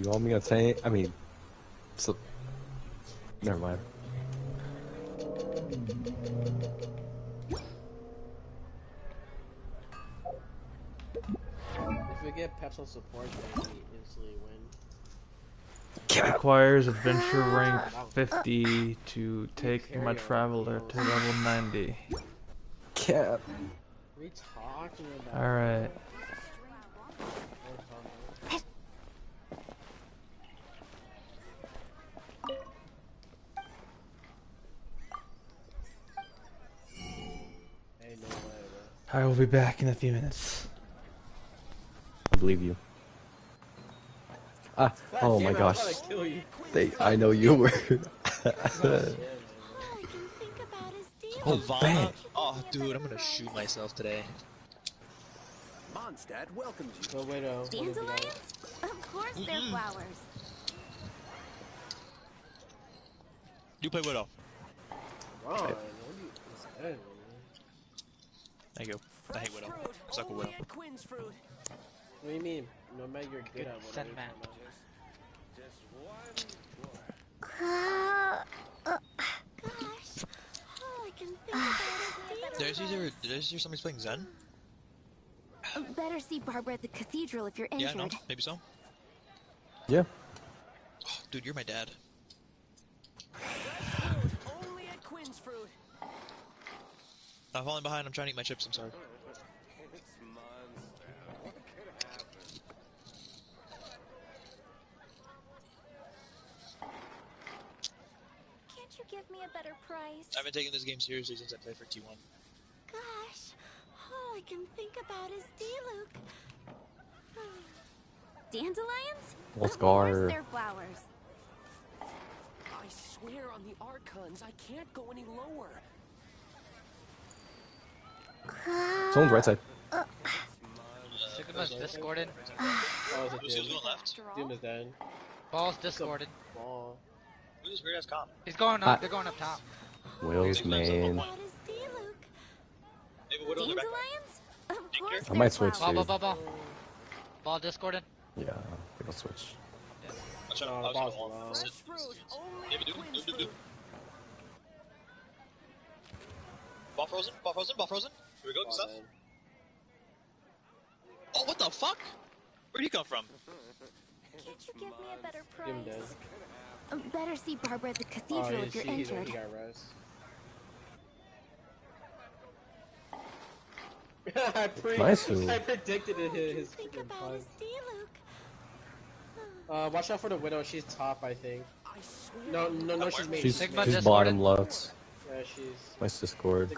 you want me to say? I mean, so never mind. If we get Capsule support, then we instantly win. Requires adventure rank 50 to take my traveler to level 90. Cap. What are you talking about? Alright. Ain't no way, bro. I will be back in a few minutes. I believe you. Ah, God oh damn my it, I gosh. was trying to kill you. I know you were. Oh, bang. Oh, dude, I'm gonna shoot myself today. Mondstadt welcomes you. So Widow. Dandelions? Of course they're flowers. You play Widow. Ron, what are you saying? Thank you. I hate Widow. Suck with Widow. What do you mean? No matter you're good at whatever. Gosh, all I can think about is Did I just hear somebody's playing Zen? Better see Barbara at the cathedral if you're Yeah, injured. no, maybe so. Yeah. Oh, dude, you're my dad. Only at Quinn's Fruit. I'm falling behind. I'm trying to eat my chips. I'm sorry. Can't you give me a better price? I've been taking this game seriously since I played for T1. Gosh, all I can think about is D-Luke. Dandelions? Well, Of course Scar. they're flowers. I swear on the Archons, I can't go any lower. Someone's right side. Sigma's discorded. Oh, is it Lucio's Doom? going left. Doom is dead. Ball's discorded. Ball. Who's this weird ass cop? He's going up. They're going up top. Will's main. Maybe Widow's in the back. Dandelions? Of course I might switch Ball, too. ball, ball, ball. Ball discorded. Yeah, I think I'll switch. I'm trying No, to the ball's hold low. on. David, do. Ball frozen. Ball frozen. Ball frozen. Here we go. Good stuff. Oh, what the fuck? Where'd he come from? Can't you give me a better Doom dead. price? Better see Barbara at the cathedral if you're injured. He got res. Nice. I predicted it his freaking fun. Watch out for the Widow. She's top, I think. No, she's main. She's Sigma bottom discorded. left. Yeah, she's. Nice Discord.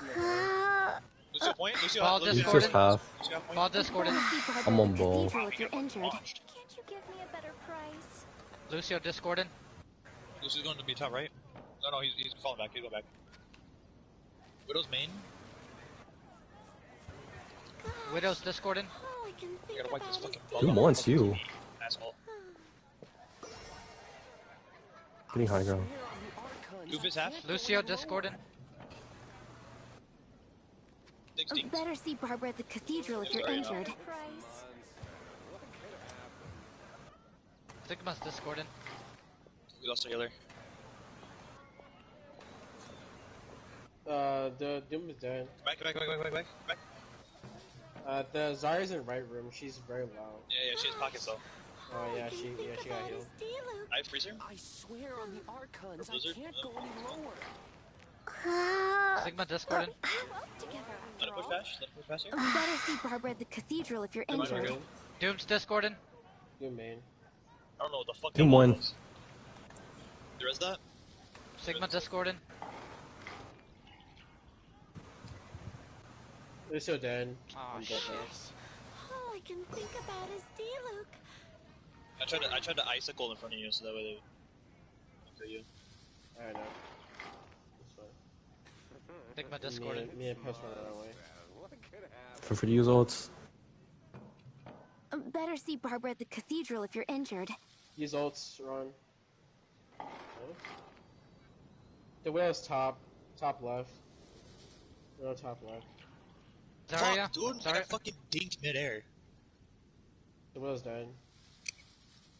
Lucio point. Lucio Ball Lucio Lucia's discorded. half. Lucio point. Ball discorded. Better see Barbara I'm at on the ball. cathedral if you're injured. Launched. Can't you give me a better price? Lucio discorded. Lucio's going to be top right. No, he's falling back. He's going back. Widow's main. Widow's discorded. All I can I think gotta wipe this about is fucking Who wants you? asshole. Getting high ground. Goof is half. Lucio discorded. Better see Barbara at the cathedral if you're Sorry, injured. no. Sigma's discorded. We lost our healer. The Doom is dead. Back. The Zarya's in right room. She's very low. Yeah, she has pockets though. Oh yeah, she got healed. I have freezer. I swear on the Archons, I Blizzard? can't go any lower. Sigma discorded. Let it push past here. Better see Barbara at the cathedral if you're injured. Doom's discorded. Doom main. I don't know what the fuck. Doom that won. was. There is that. Sigma discorded. Lucio dead. Oh I'm shit. dead. All I can think about is D-Luke. I tried to icicle in front of you so that way they don't kill you. I know. Sigma discorded. Me and Post run away. Feel free to use ults. Better see Barbara at the cathedral if you're injured. Use ults, run. The Widow's top left. No, top left. Zarya? Fuck, dude, I got fucking dinked midair. The wheel's dead.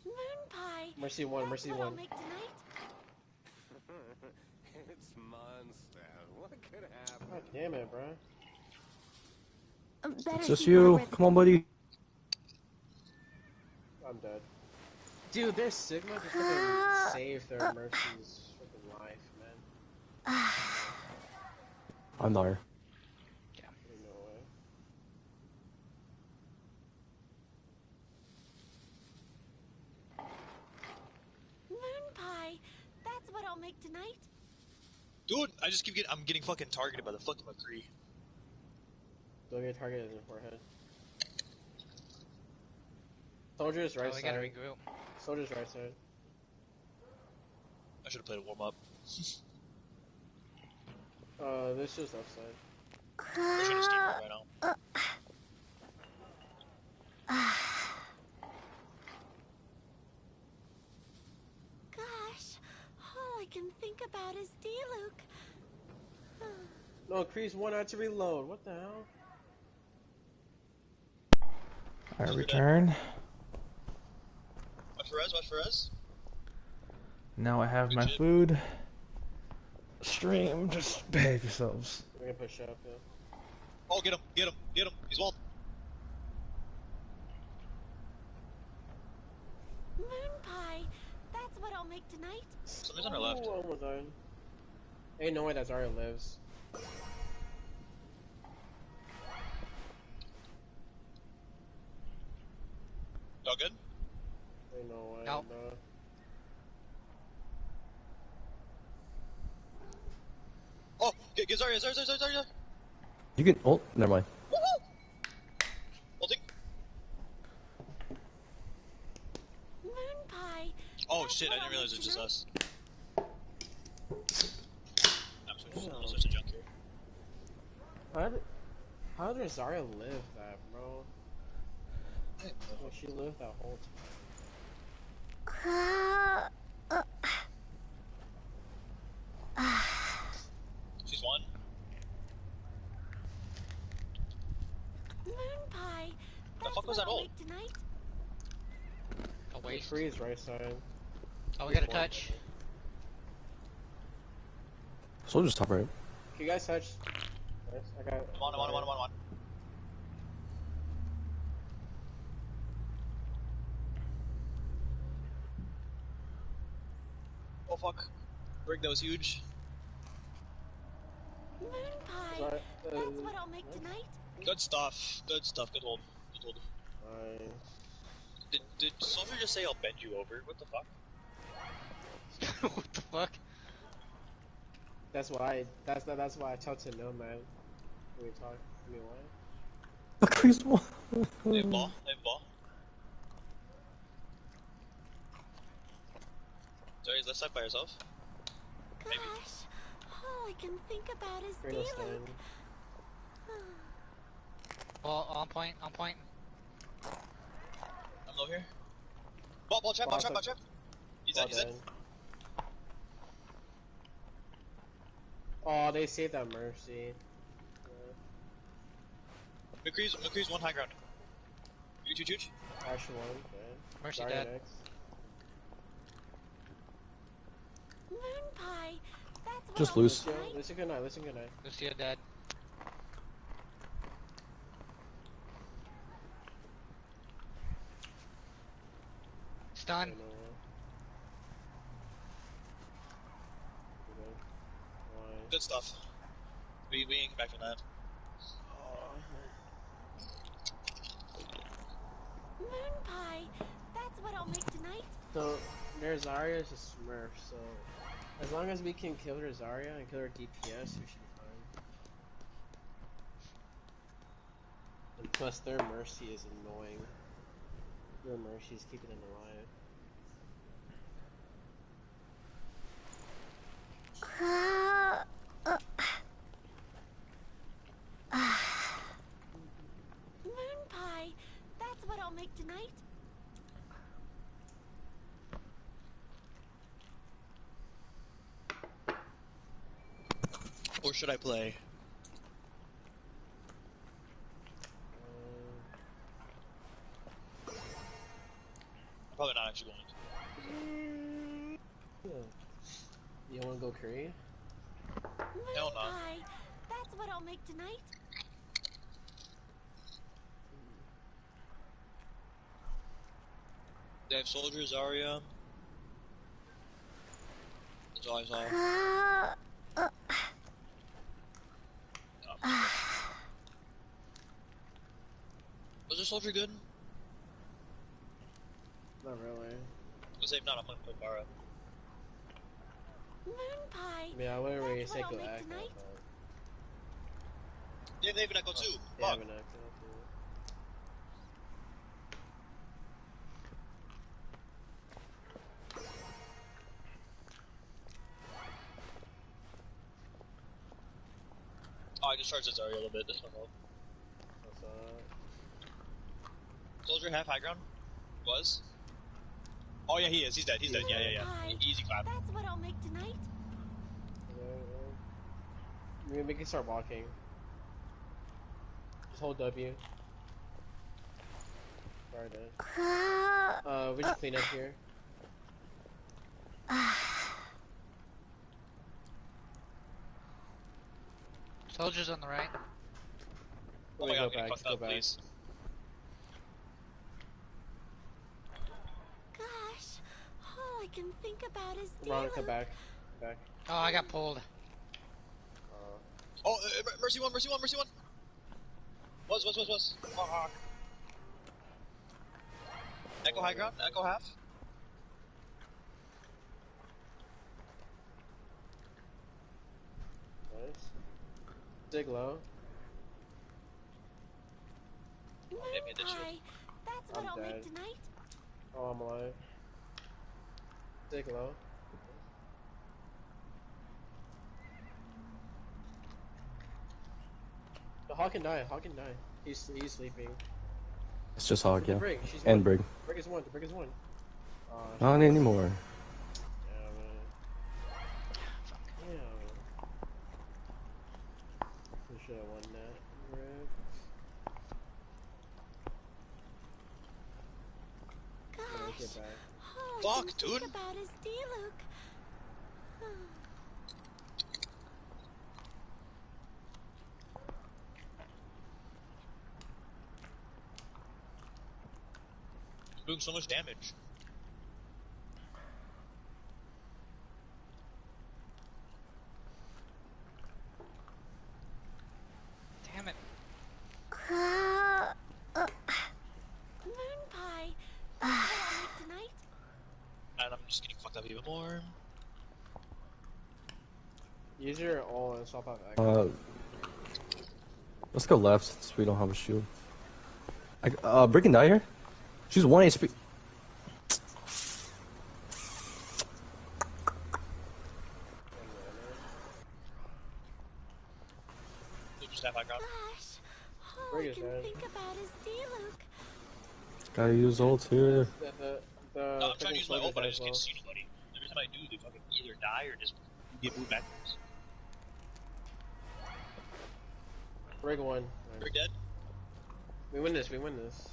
Moon pie. Mercy one, Mercy What I'll one. make tonight. It's monster. What could happen? God damn it, bro. Better It's just see you. Margaret. Come on, buddy. I'm dead. Dude, their Sigma just freaking saved their Mercy's freaking life, man. I'm not here. There's no way. Moon pie. That's what I'll make tonight. Dude, I just keep getting, I'm getting fucking targeted by the fucking McCree. Don't get targeted in the forehead. Soldier's right we side. gotta regroup. Soldier's right side. I should have played a warm up. This is left side. I should have steamrolled right now. Gosh, all I can think about is D-Luke. No, Kree's one out to reload. What the hell? Alright, return. Watch for us, watch for us. Now I have my food. Stream, just behave yourselves. We're gonna push up, yeah. Oh, get him, get him, get him. He's walled. Moon pie. That's what I'll make tonight. Somebody's on our left. Oh, almost died. Ain't no way that Zarya lives. Y'all good? Ain't no way. No. No. Oh, get Zarya, Zarya. You can. Oh, never mind. Ulting. Moon pie. Oh shit, I didn't realize it was just us. I'm such a junk here. How did Zarya live that, bro? Like, she lived that whole time. She's one. Moon pie. The fuck was that ult? Tonight. A waste. Freeze right side. Oh, we got a touch. Soldier's top right. Can you guys touch? Yes, I got. I'm on. Oh fuck. Brig, that was huge. Moon pie. Sorry, That's what I'll make tonight. Good stuff, good hold. Good hold. Did Soldier just say I'll bend you over? What the fuck? What the fuck? That's why I talk to Nomad when we talk. I mean, why? McCree's one. They have ball. Sorry, is left side by yourself? Gosh, all I can think about is Kratos D-Luke. stand. Ball on point. I'm low here. Ball trap. He's dead. Oh, they saved that Mercy. McCree's one high ground. Huge. Ash one, dead. Mercy Zarya dead. next. Moon pie. That's what Just I'll loose. make tonight. Listen good night. Lucia dead. Stun. Good stuff. We ain't back from that. Moon pie. That's what I'll make tonight. So, their Zarya is a smurf, so as long as we can kill her Zarya and kill her DPS, we should be fine. And plus, their Mercy is annoying. Their Mercy is keeping them alive. Moon pie. That's what I'll make tonight. Or should I play? what you want. You wanna go Korea? Hell no. Pie. That's what I'll make tonight. They have Soldier, Zarya. That's all I saw. Was the Soldier good? Not really. Was it not? I'm gonna put Bara. Moon pie. Yeah, I wouldn't really That's say what go I'll make Echo, tonight. but... Yeah, they have an Echo too. They Fuck. have an Echo too. Oh, I just charged Zarya a little bit. This one help. What's Soldier half high ground? Was? Oh yeah, he is. He's dead. He's dead. Yeah, yeah, yeah. Easy clap. That's what I'll make tonight. We can start walking. Just hold W. Alright then. We just clean up here. Soldiers on the right. Oh my god, go back, fucked go up, back. please. Gosh, all I can think about is Ron, come back. Back. Oh, I got pulled. Oh, Mercy one, Mercy one, Mercy one. Was. Fuck. Echo high ground, Echo half. Nice. Dig low. Moon pie. That's what I'm I'll dead. make tonight. Oh, I'm alive. Dig low. The Hawk can die. Hawk can die. He's sleeping. It's just Hog, yeah. Brig. She's And one. Brig. Brig is one. The Brig is one. Not anymore. Yeah. We should have won that. Brig. Gosh, Get back. all I Fuck, can dude. think about is D-Luke. Doing so much damage. Damn it. Moon pie. That's what I'll make tonight. And I'm just getting fucked up even more. Use your all and swap out. Let's go left since we don't have a shield. Brig can die here? She's 1 HP. Just half high ground. Gosh, all I can think about is D-Luke. Gotta use ult here. No, I'm trying to use my ult, but I just can't see nobody. Every time I do, they fucking either die or just get moved backwards. Brig one. Brig dead? We win this. We win this.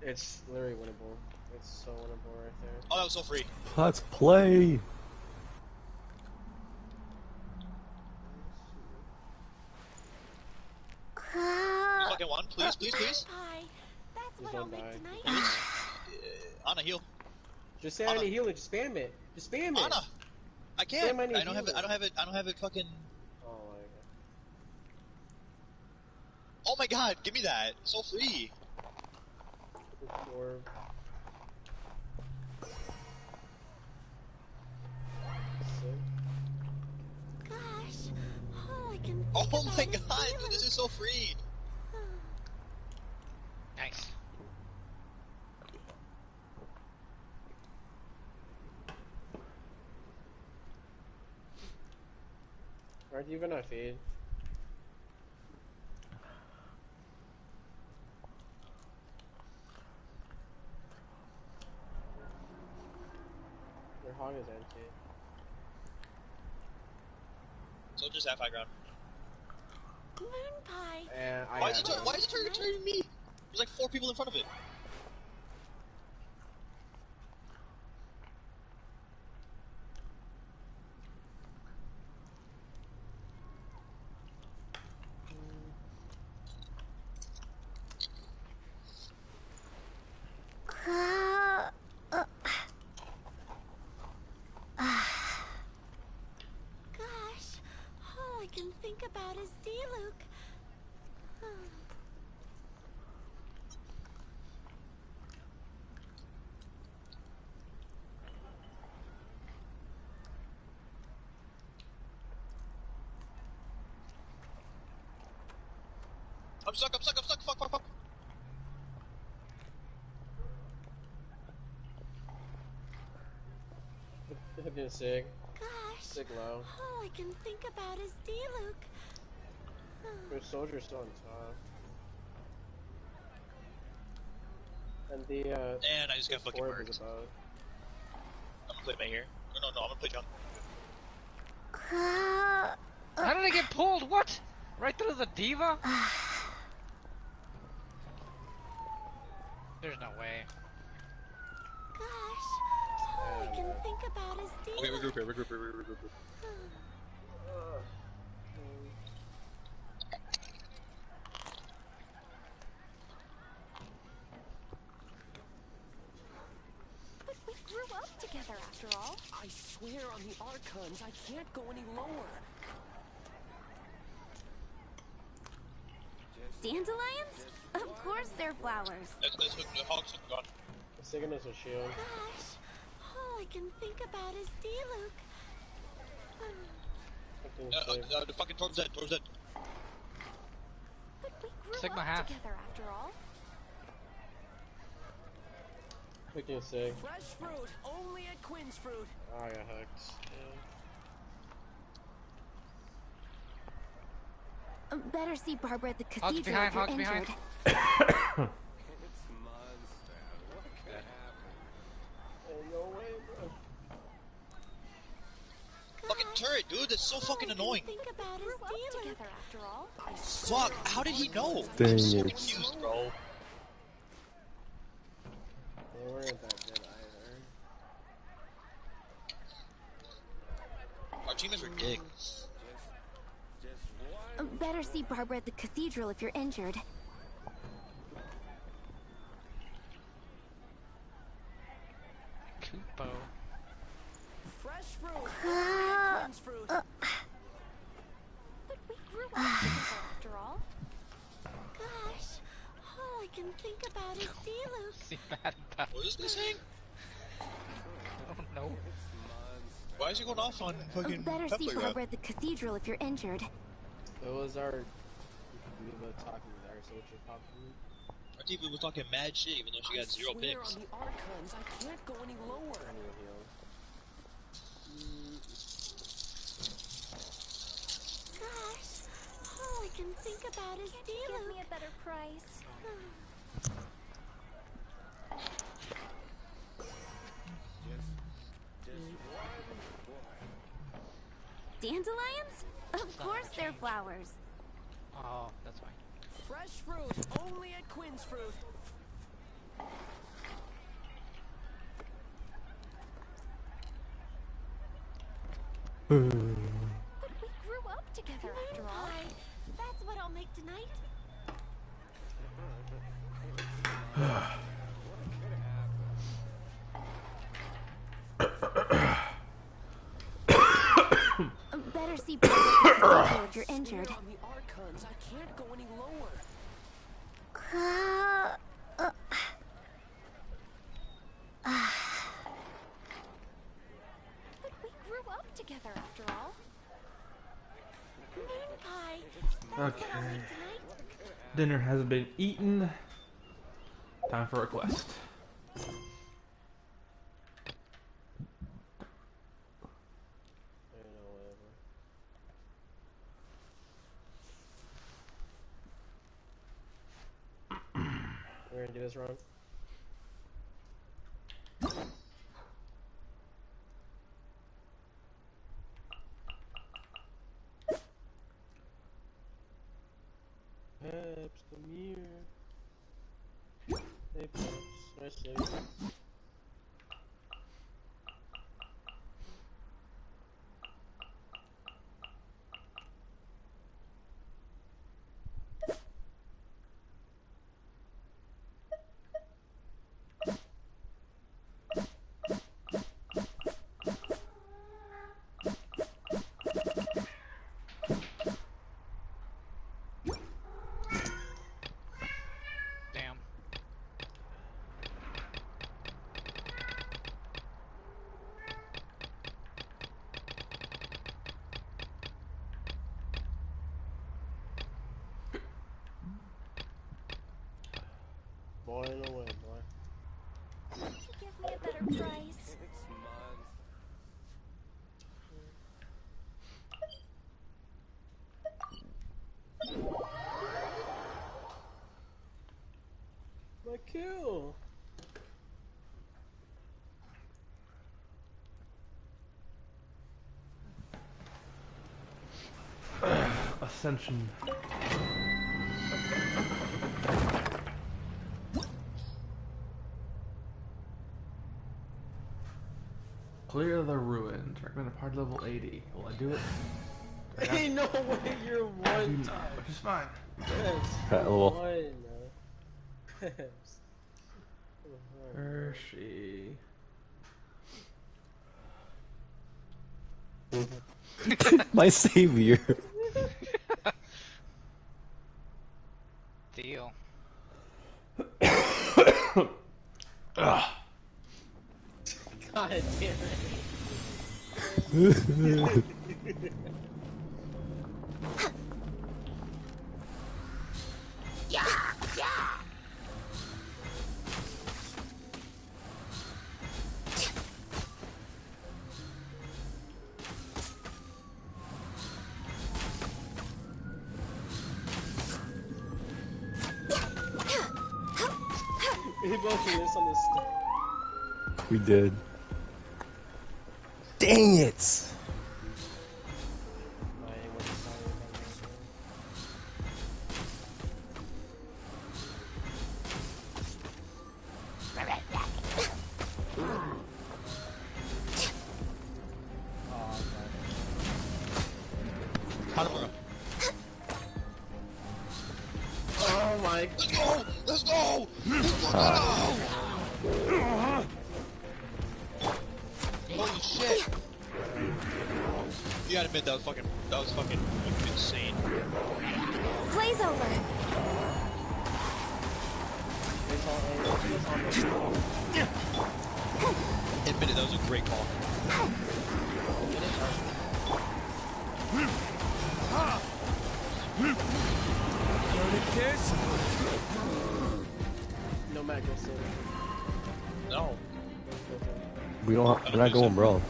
It's literally winnable. It's so winnable right there. Oh, that was so free. Let's play. You fucking won, please, please, please. Pie. That's what I'll make tonight. Anna, heal. Just say I need healing. Just spam it. Just spam it. Anna, I can't. Spam I need I don't have it. I don't have it. I don't have it. Fucking. Oh my god. Oh my god, give me that. It's so free. Orb. Gosh, all I can think Oh about my is god, dude, D-Luke. this is so free. Nice. Aren't you even on feed? Your hog is empty. So just half high ground. Moon pie. And Why is it turning me? There's like 4 people in front of it. Gosh, all I can think about is D-Luke. I'm stuck, fuck. Looking sick. Gosh, Sick low. all I can think about is D-Luke. Their soldier's still on top. And the And I just got fucking orb murked. is above. I'm gonna play my here. No, I'm gonna play John. How did I get pulled? What? Right through the diva? There's no way. Gosh, all I can think about is D-Luke. Okay, regroup here. But we grew up together after all. I swear on the Archons, I can't go any lower. Dandelions? Of course they're flowers. That's the hogs are gone. The sickness of shield. Gosh, all I can think about is D-Luke. The fucking Tor's dead. But we grew Sigma up half. together after all. Looking sick. Fresh fruit, only at Quinn's fruit. Oh, I got hooked. Better see Barbara at the Hogs cathedral behind, if you're hogs behind. injured. Hey, no way, bro. Fucking turret, dude. That's so fucking annoying. Think about is D-Luke. Together after all. Fuck. How did he know? Dang I'm so it. confused, bro. They weren't that good either. Our team is ridiculous. Better see Barbara at the cathedral if you're injured. Kupo. Fresh fruit, only at Quinn's fruit. But we grew up together after all. Gosh, all I can think about is D-Luke. See bad about What is this saying? I don't know. Why is he going off on fucking Better pep see like that? Barbara at the cathedral if you're injured. It was our Diva talking with our soldier popping. Our Tifa was talking mad shit even though she got 0 I swear picks. on the Archons, I can't go any lower. Gosh, all I can think about is D-Luke. Give me a better price. Dandelions? Of course they're flowers. Oh, that's fine. Fresh fruit, only at Quinn's fruit. But we grew up together after all. That's what I'll make tonight. Better see Barbara at the cathedral if you're injured. On the Archons, I can't go any lower. But we grew up together after all. Moon pie. That's what I'll Okay. make tonight. Dinner has been eaten. Time for a quest. We're gonna do this wrong. Peps, come here. Hey, Peps, nice to meet you. Ascension. Clear the ruins. Recommended part level 80. Will I do it? Ain't no way you're one. No, which is fine. Yes. Cool. Hershey. My savior. Deal. God damn it. Yeah, yeah. We both did this on the step. We did. Dang it! Oh my. Let's go! Let's go! Let's go! Holy shit! You gotta admit that was fucking insane. Blaze over. Admit it, that was a great call. No Matt, go sit. No. We're not going, bro.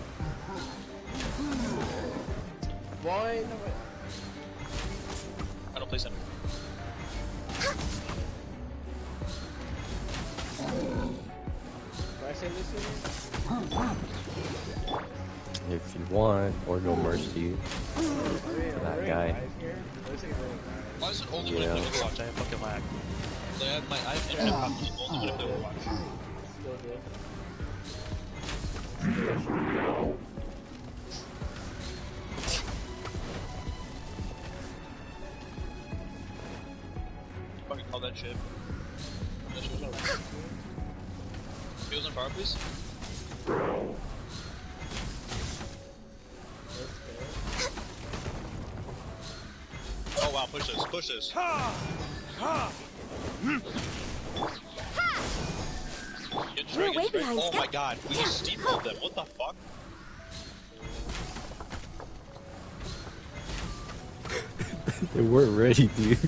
Why? No way. I don't play center. Do I say this here? If you want, or no mercy. That guy. Why is it only when I play Overwatch I have fucking lag? Like, I have internet problems only when I play Overwatch. Still good. Fucking call that shit. That shit was alright. Heals on power, please. Oh wow, push this, push this. We're way behind. Oh my god, we just steamrolled them, what the fuck? They weren't ready, dude.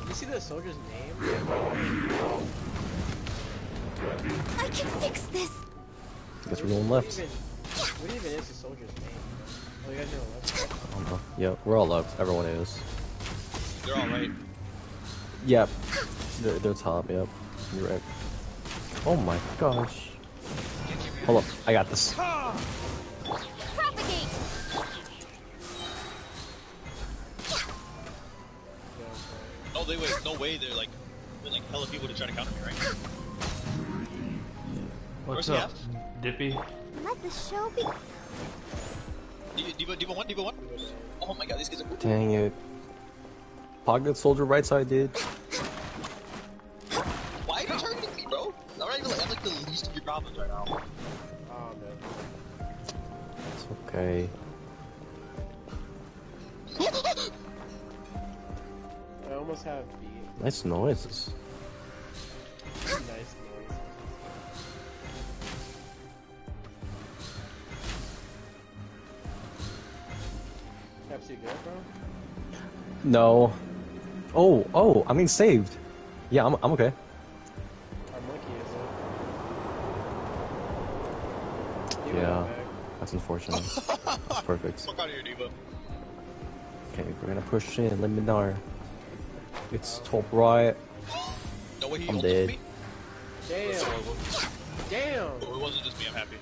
You see the soldier's name? I can fix this. Guess we're going left. What even is the soldier's name? Oh, you guys are on left. I don't know. Yeah, we're all left. Everyone is. They're all right. Yep. They're top, yep. You're right. Oh my gosh. Hold up, I got this. Propagate. No, they wait, no way, they're like hella people to try to counter me, right? What's Where's up, Dippy? Let the show be. Diva 1, Diva 1? Oh my god, these guys are cool. Dang it. Pocket soldier right side, dude. Why are you targeting me, bro? I'm not even like, I'm like the least of your problems right now. Oh, man. It's okay. I almost have B. Nice noises. Nice noise. Capsule good, bro? No. Oh, I mean saved. Yeah, I'm okay. Our monkey is Yeah, that's unfortunate. That's perfect. Fuck out of here, Diva. Okay, we're gonna push in. Let me know. It's top right. No way he I'm ulted dead. me? Damn. Damn. Oh, it wasn't just me, I'm happy.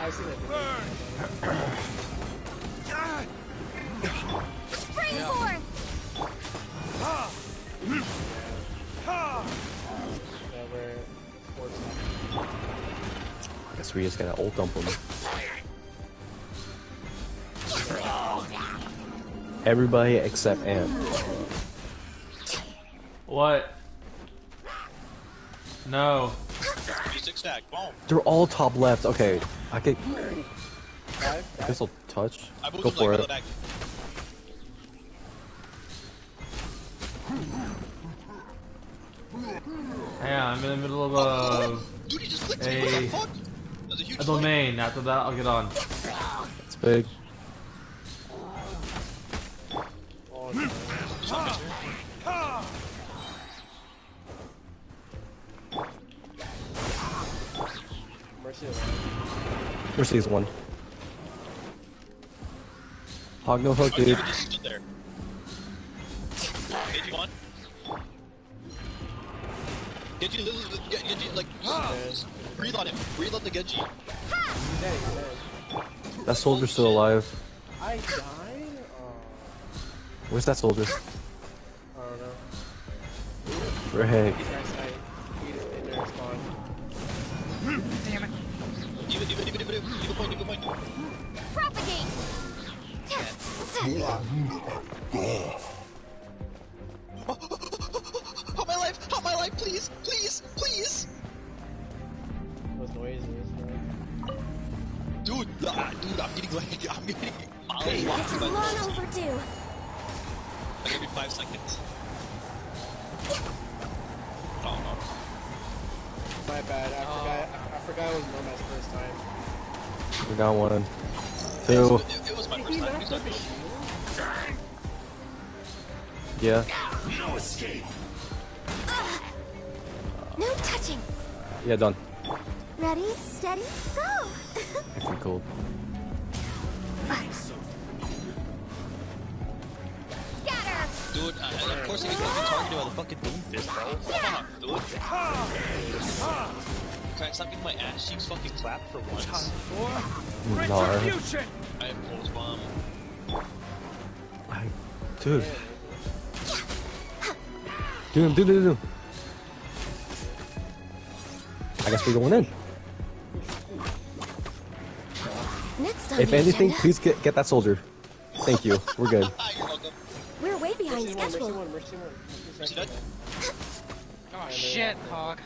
I've seen it. Springboard! Yeah, we're forced. I guess we just gotta ult dump him. Everybody except Ant. What? No. Six stack. Boom. They're all top left. Okay, I could. Five? I guess I'll touch. I moved Go him for like it. back. Yeah, I'm in the middle of Dude, he just clicked me. What the fuck? That's a huge a domain. After that, I'll get on. It's big. Oh, no. Mercy alive. Mercy's one. Hog no hook, dude. Just stood there. Genji one. Genji, like, breathe on him. Breathe on the Genji. He's dead, he's dead. That soldier's still alive. I died? Where's that soldier? I don't know. Frick. He's right side. He just in there spawn. Damn it. Even point. Propagate! Help my life, please. Those noises, bro. Dude, I'm getting miles This walking is by long this. overdue. Like every 5 seconds. Oh no. My bad. I forgot it was Nomad's first time. We got one. Two. It was my first time. He's not good. Yeah. No escape. No touching. Yeah, done. Ready, steady, go! Actually cool. Scatter! Dude, of course I get fucking targeted by the fucking boom fist, bro. Come on, dude. Can I stop getting my ass cheeks fucking clapped for once? No. I have close bomb. Dude. Do. I guess we're going in. Next on If the anything, agenda, please get that soldier. Thank you. We're good. You're welcome. we're way behind Mercy one, schedule. Mercy one. Mercy dead? Oh shit, Hog.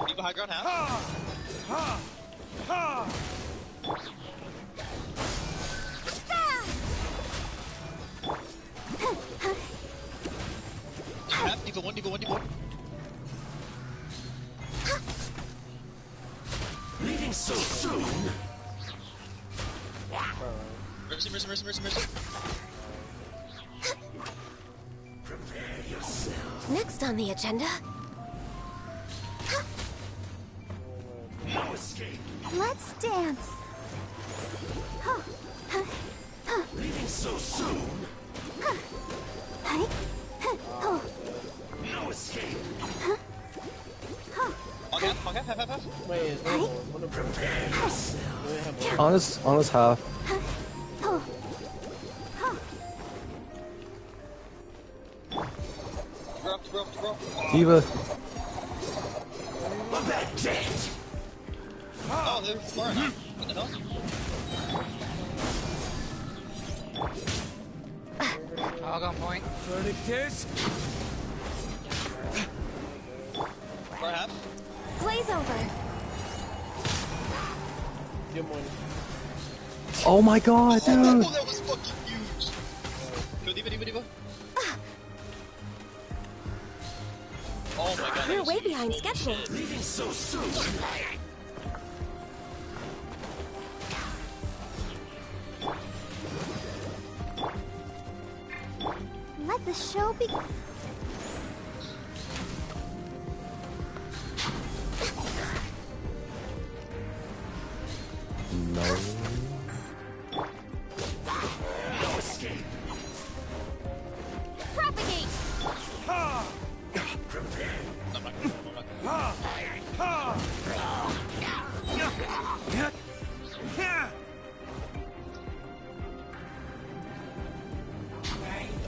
Leave a high ground half. Half, Diva 1. Leaving so soon. Mercy. Prepare yourself. Next on the agenda, No escape. let's dance. Leaving so soon. No escape. Hog half. Wait, is there one of them? Prepare yourself. Honest half. Bro. Diva. Of that debt. Oh, they're far enough. What the hell? Hog on point. Verdict is... Far half. Blaze over. Give one. Oh my god, dude. Oh, that was fucking huge. Go, Diva. Oh my god. We're way behind schedule. Leaving so soon. Let the show begin. No. No escape. Propagate! Prepare. I'm not gonna.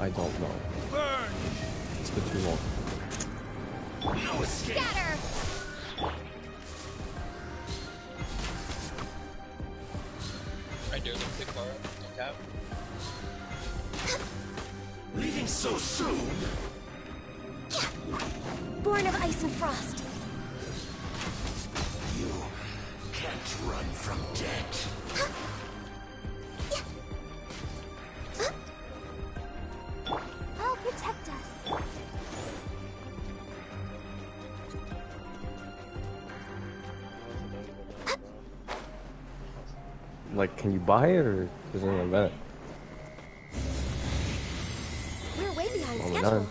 I don't know. It's been too long. No escape. Scatter! Right there, the big bar. Cap. Leaving so soon? Born of ice and frost. You can't run from death. I'll protect us. Like, can you buy it or is it an event? We're way behind Oh, we're schedule. done.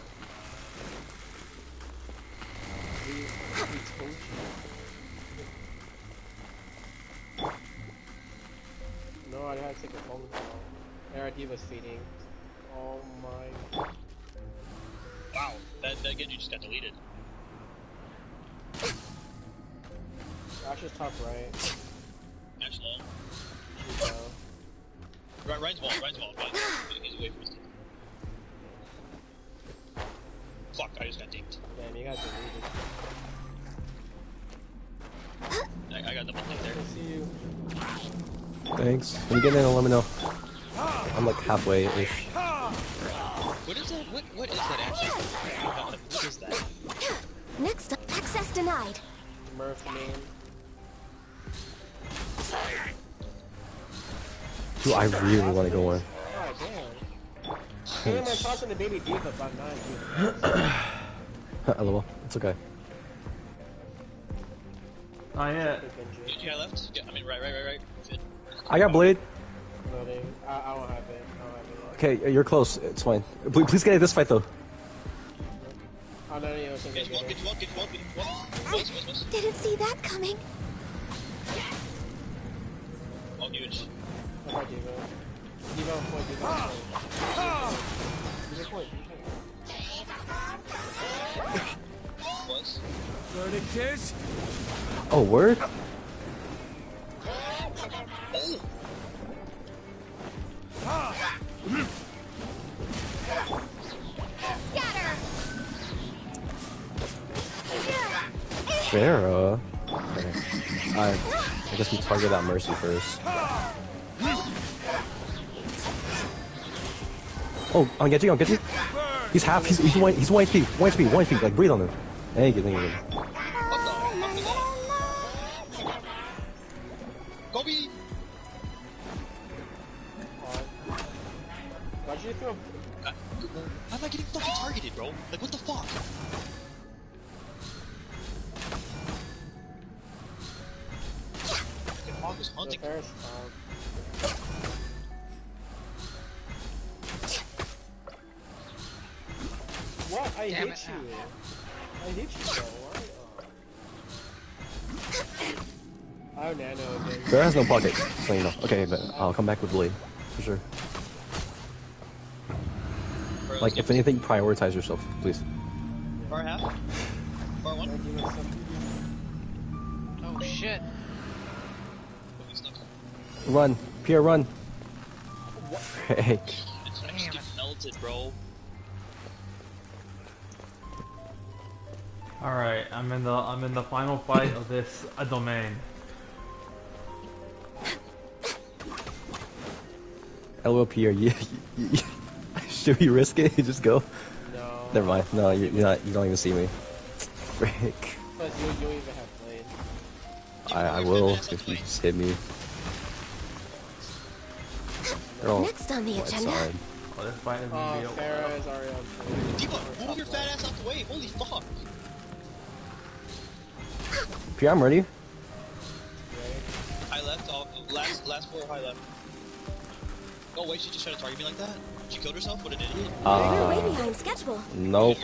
No, I had to take a phone call. ARD was feeding. Oh my. Wow, that Genji just got deleted. Ash is top right. Ash low. She's low. Ryan's wall, but he's away from his team. Fuck, I just got dinked. Damn, you got deleted. I got double dinked there. I see you. Thanks. When you get in, let me know. I'm like halfway-ish. What is that? What is that actually? What is that? Next up, access denied. Murph main. Dude, I really want to go in. Oh, damn. Hey, am I tossing the baby diva about 9 LOL. It's okay. Oh yeah. Genji, I left? Yeah, I mean, right. Fit. I got blade. Loading. I won't have it. Okay, you're close. It's fine. Please get in this fight though. Oh, no, it's okay. Get one. Didn't see that coming. Oh, huge. What about Diva? Diva on point, Diva on point. Diva point. Was? Verdict is? Oh, word? Scatter! Farah. Okay. I guess we target that Mercy first. Oh, on Genji. He's half. He's one HP. 1 HP. Like breathe on him. Thank you. Kobe! Why'd you throw? I'm not getting fucking targeted, bro. Like, what the fuck? Fucking hog is hunting. What? I Damn hate it. you. I hate you, bro. Why? Oh, Nano again. Farah has no pocket, so you know. Okay, but I'll come back with blade for sure. Like, if anything, prioritize yourself, please. Bar half? Bar one? Oh shit. Run, Pierre, run. Frick. It's actually melted, bro. All right, I'm in the final fight of this domain. LOL, Pierre, should we risk it? Just go. No. Never mind. No, you're not. You don't even see me. Frick. Plus, you even have blade. I will if you just hit me. Next on the agenda. Side. Oh, this fight is gonna be Farah is already on point. Diva, move your fat ass out the way. Holy fuck. Pierre, I'm ready. High left, last floor, high left. Oh wait, she just tried to target me like that? She killed herself? What an idiot. We're way behind schedule. Nope.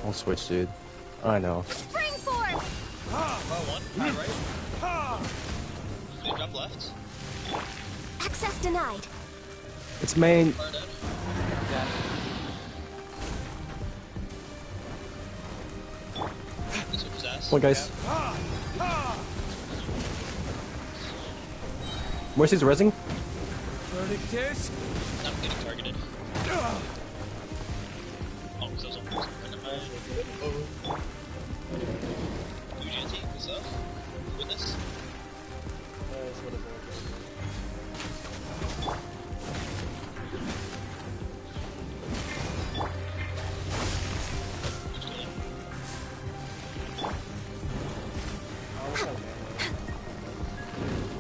I'll switch, dude. I know. Spring force! One, high right. They drop left. Access denied. It's main. Come on, guys. Mercy's resing. verdict is? I'm getting targeted. Oh, so some person. UGT, what's up? Witness? That's what it was.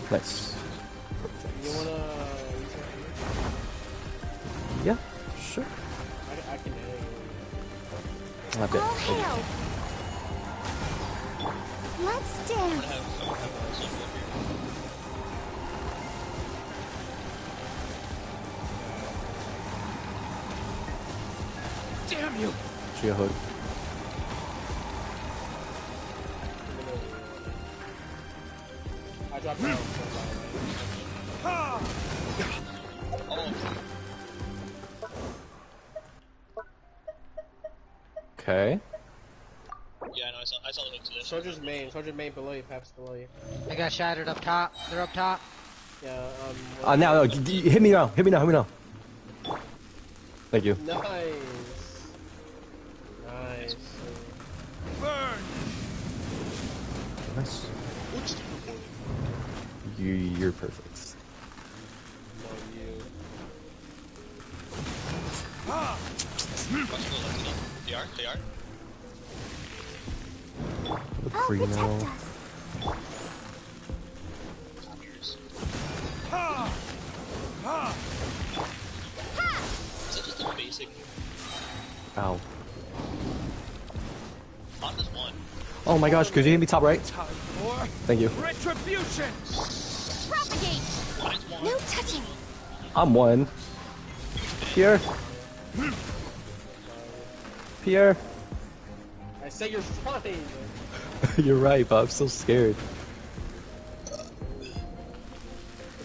Nice. You wanna... Yeah, sure. I can I bet. All hail! Let's dance! Damn you! She a hood. I dropped down. Okay. Yeah, no, I saw the hook to this. Soldier's main below you, Paps below you. I got shattered up top. They're up top. Yeah, Now, hit me now. Hit me now. Thank you. Nice. Nice. Burn! Nice. You're perfect. They are. Primo. Is that just a basic? Ow. On this one. Oh my gosh, could you hit me top right? Thank you. Retribution! Propagate! No touching! I'm one. Pierre. Pierre. I say you're fine. You're right, but I'm so scared.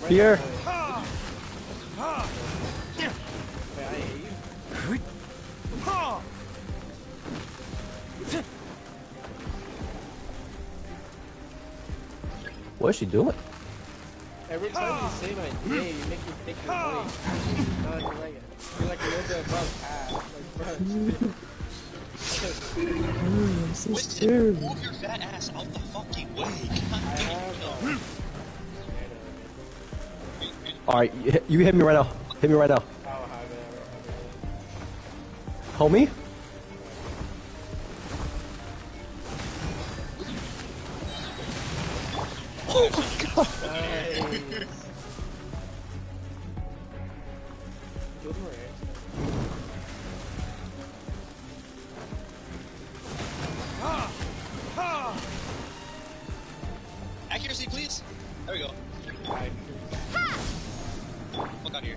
Pierre. What is she doing? Every time you say my name, you make me think you're white. You're like a little bit above half. Like, bro. I'm so scared. Move your fat ass out the fucking way. Alright, you hit me right now. Hit me right now. Homie? Oh my god! Accuracy, please. There we go. Look out here.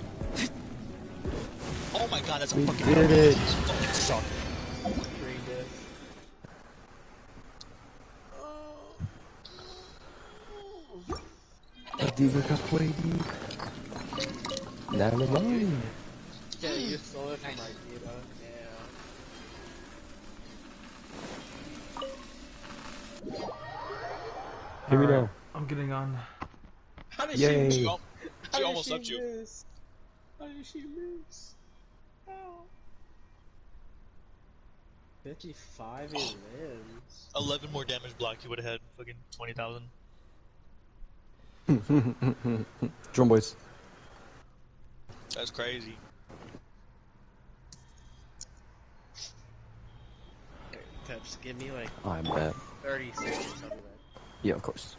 Oh my god, that's a We fucking did it. fucking suck. Diga capoeira. Never mind. Yeah, you stole it from my Gita. Yeah. Here we go. I'm getting on. How did Yay. she miss? She almost left you. How did she miss? How? 55 in limbs. 11 more damage block, you would have had fucking 20,000. Drum boys. That's crazy. Peps, give me like I'm bad. 30 seconds. I'll be back. Yeah, of course.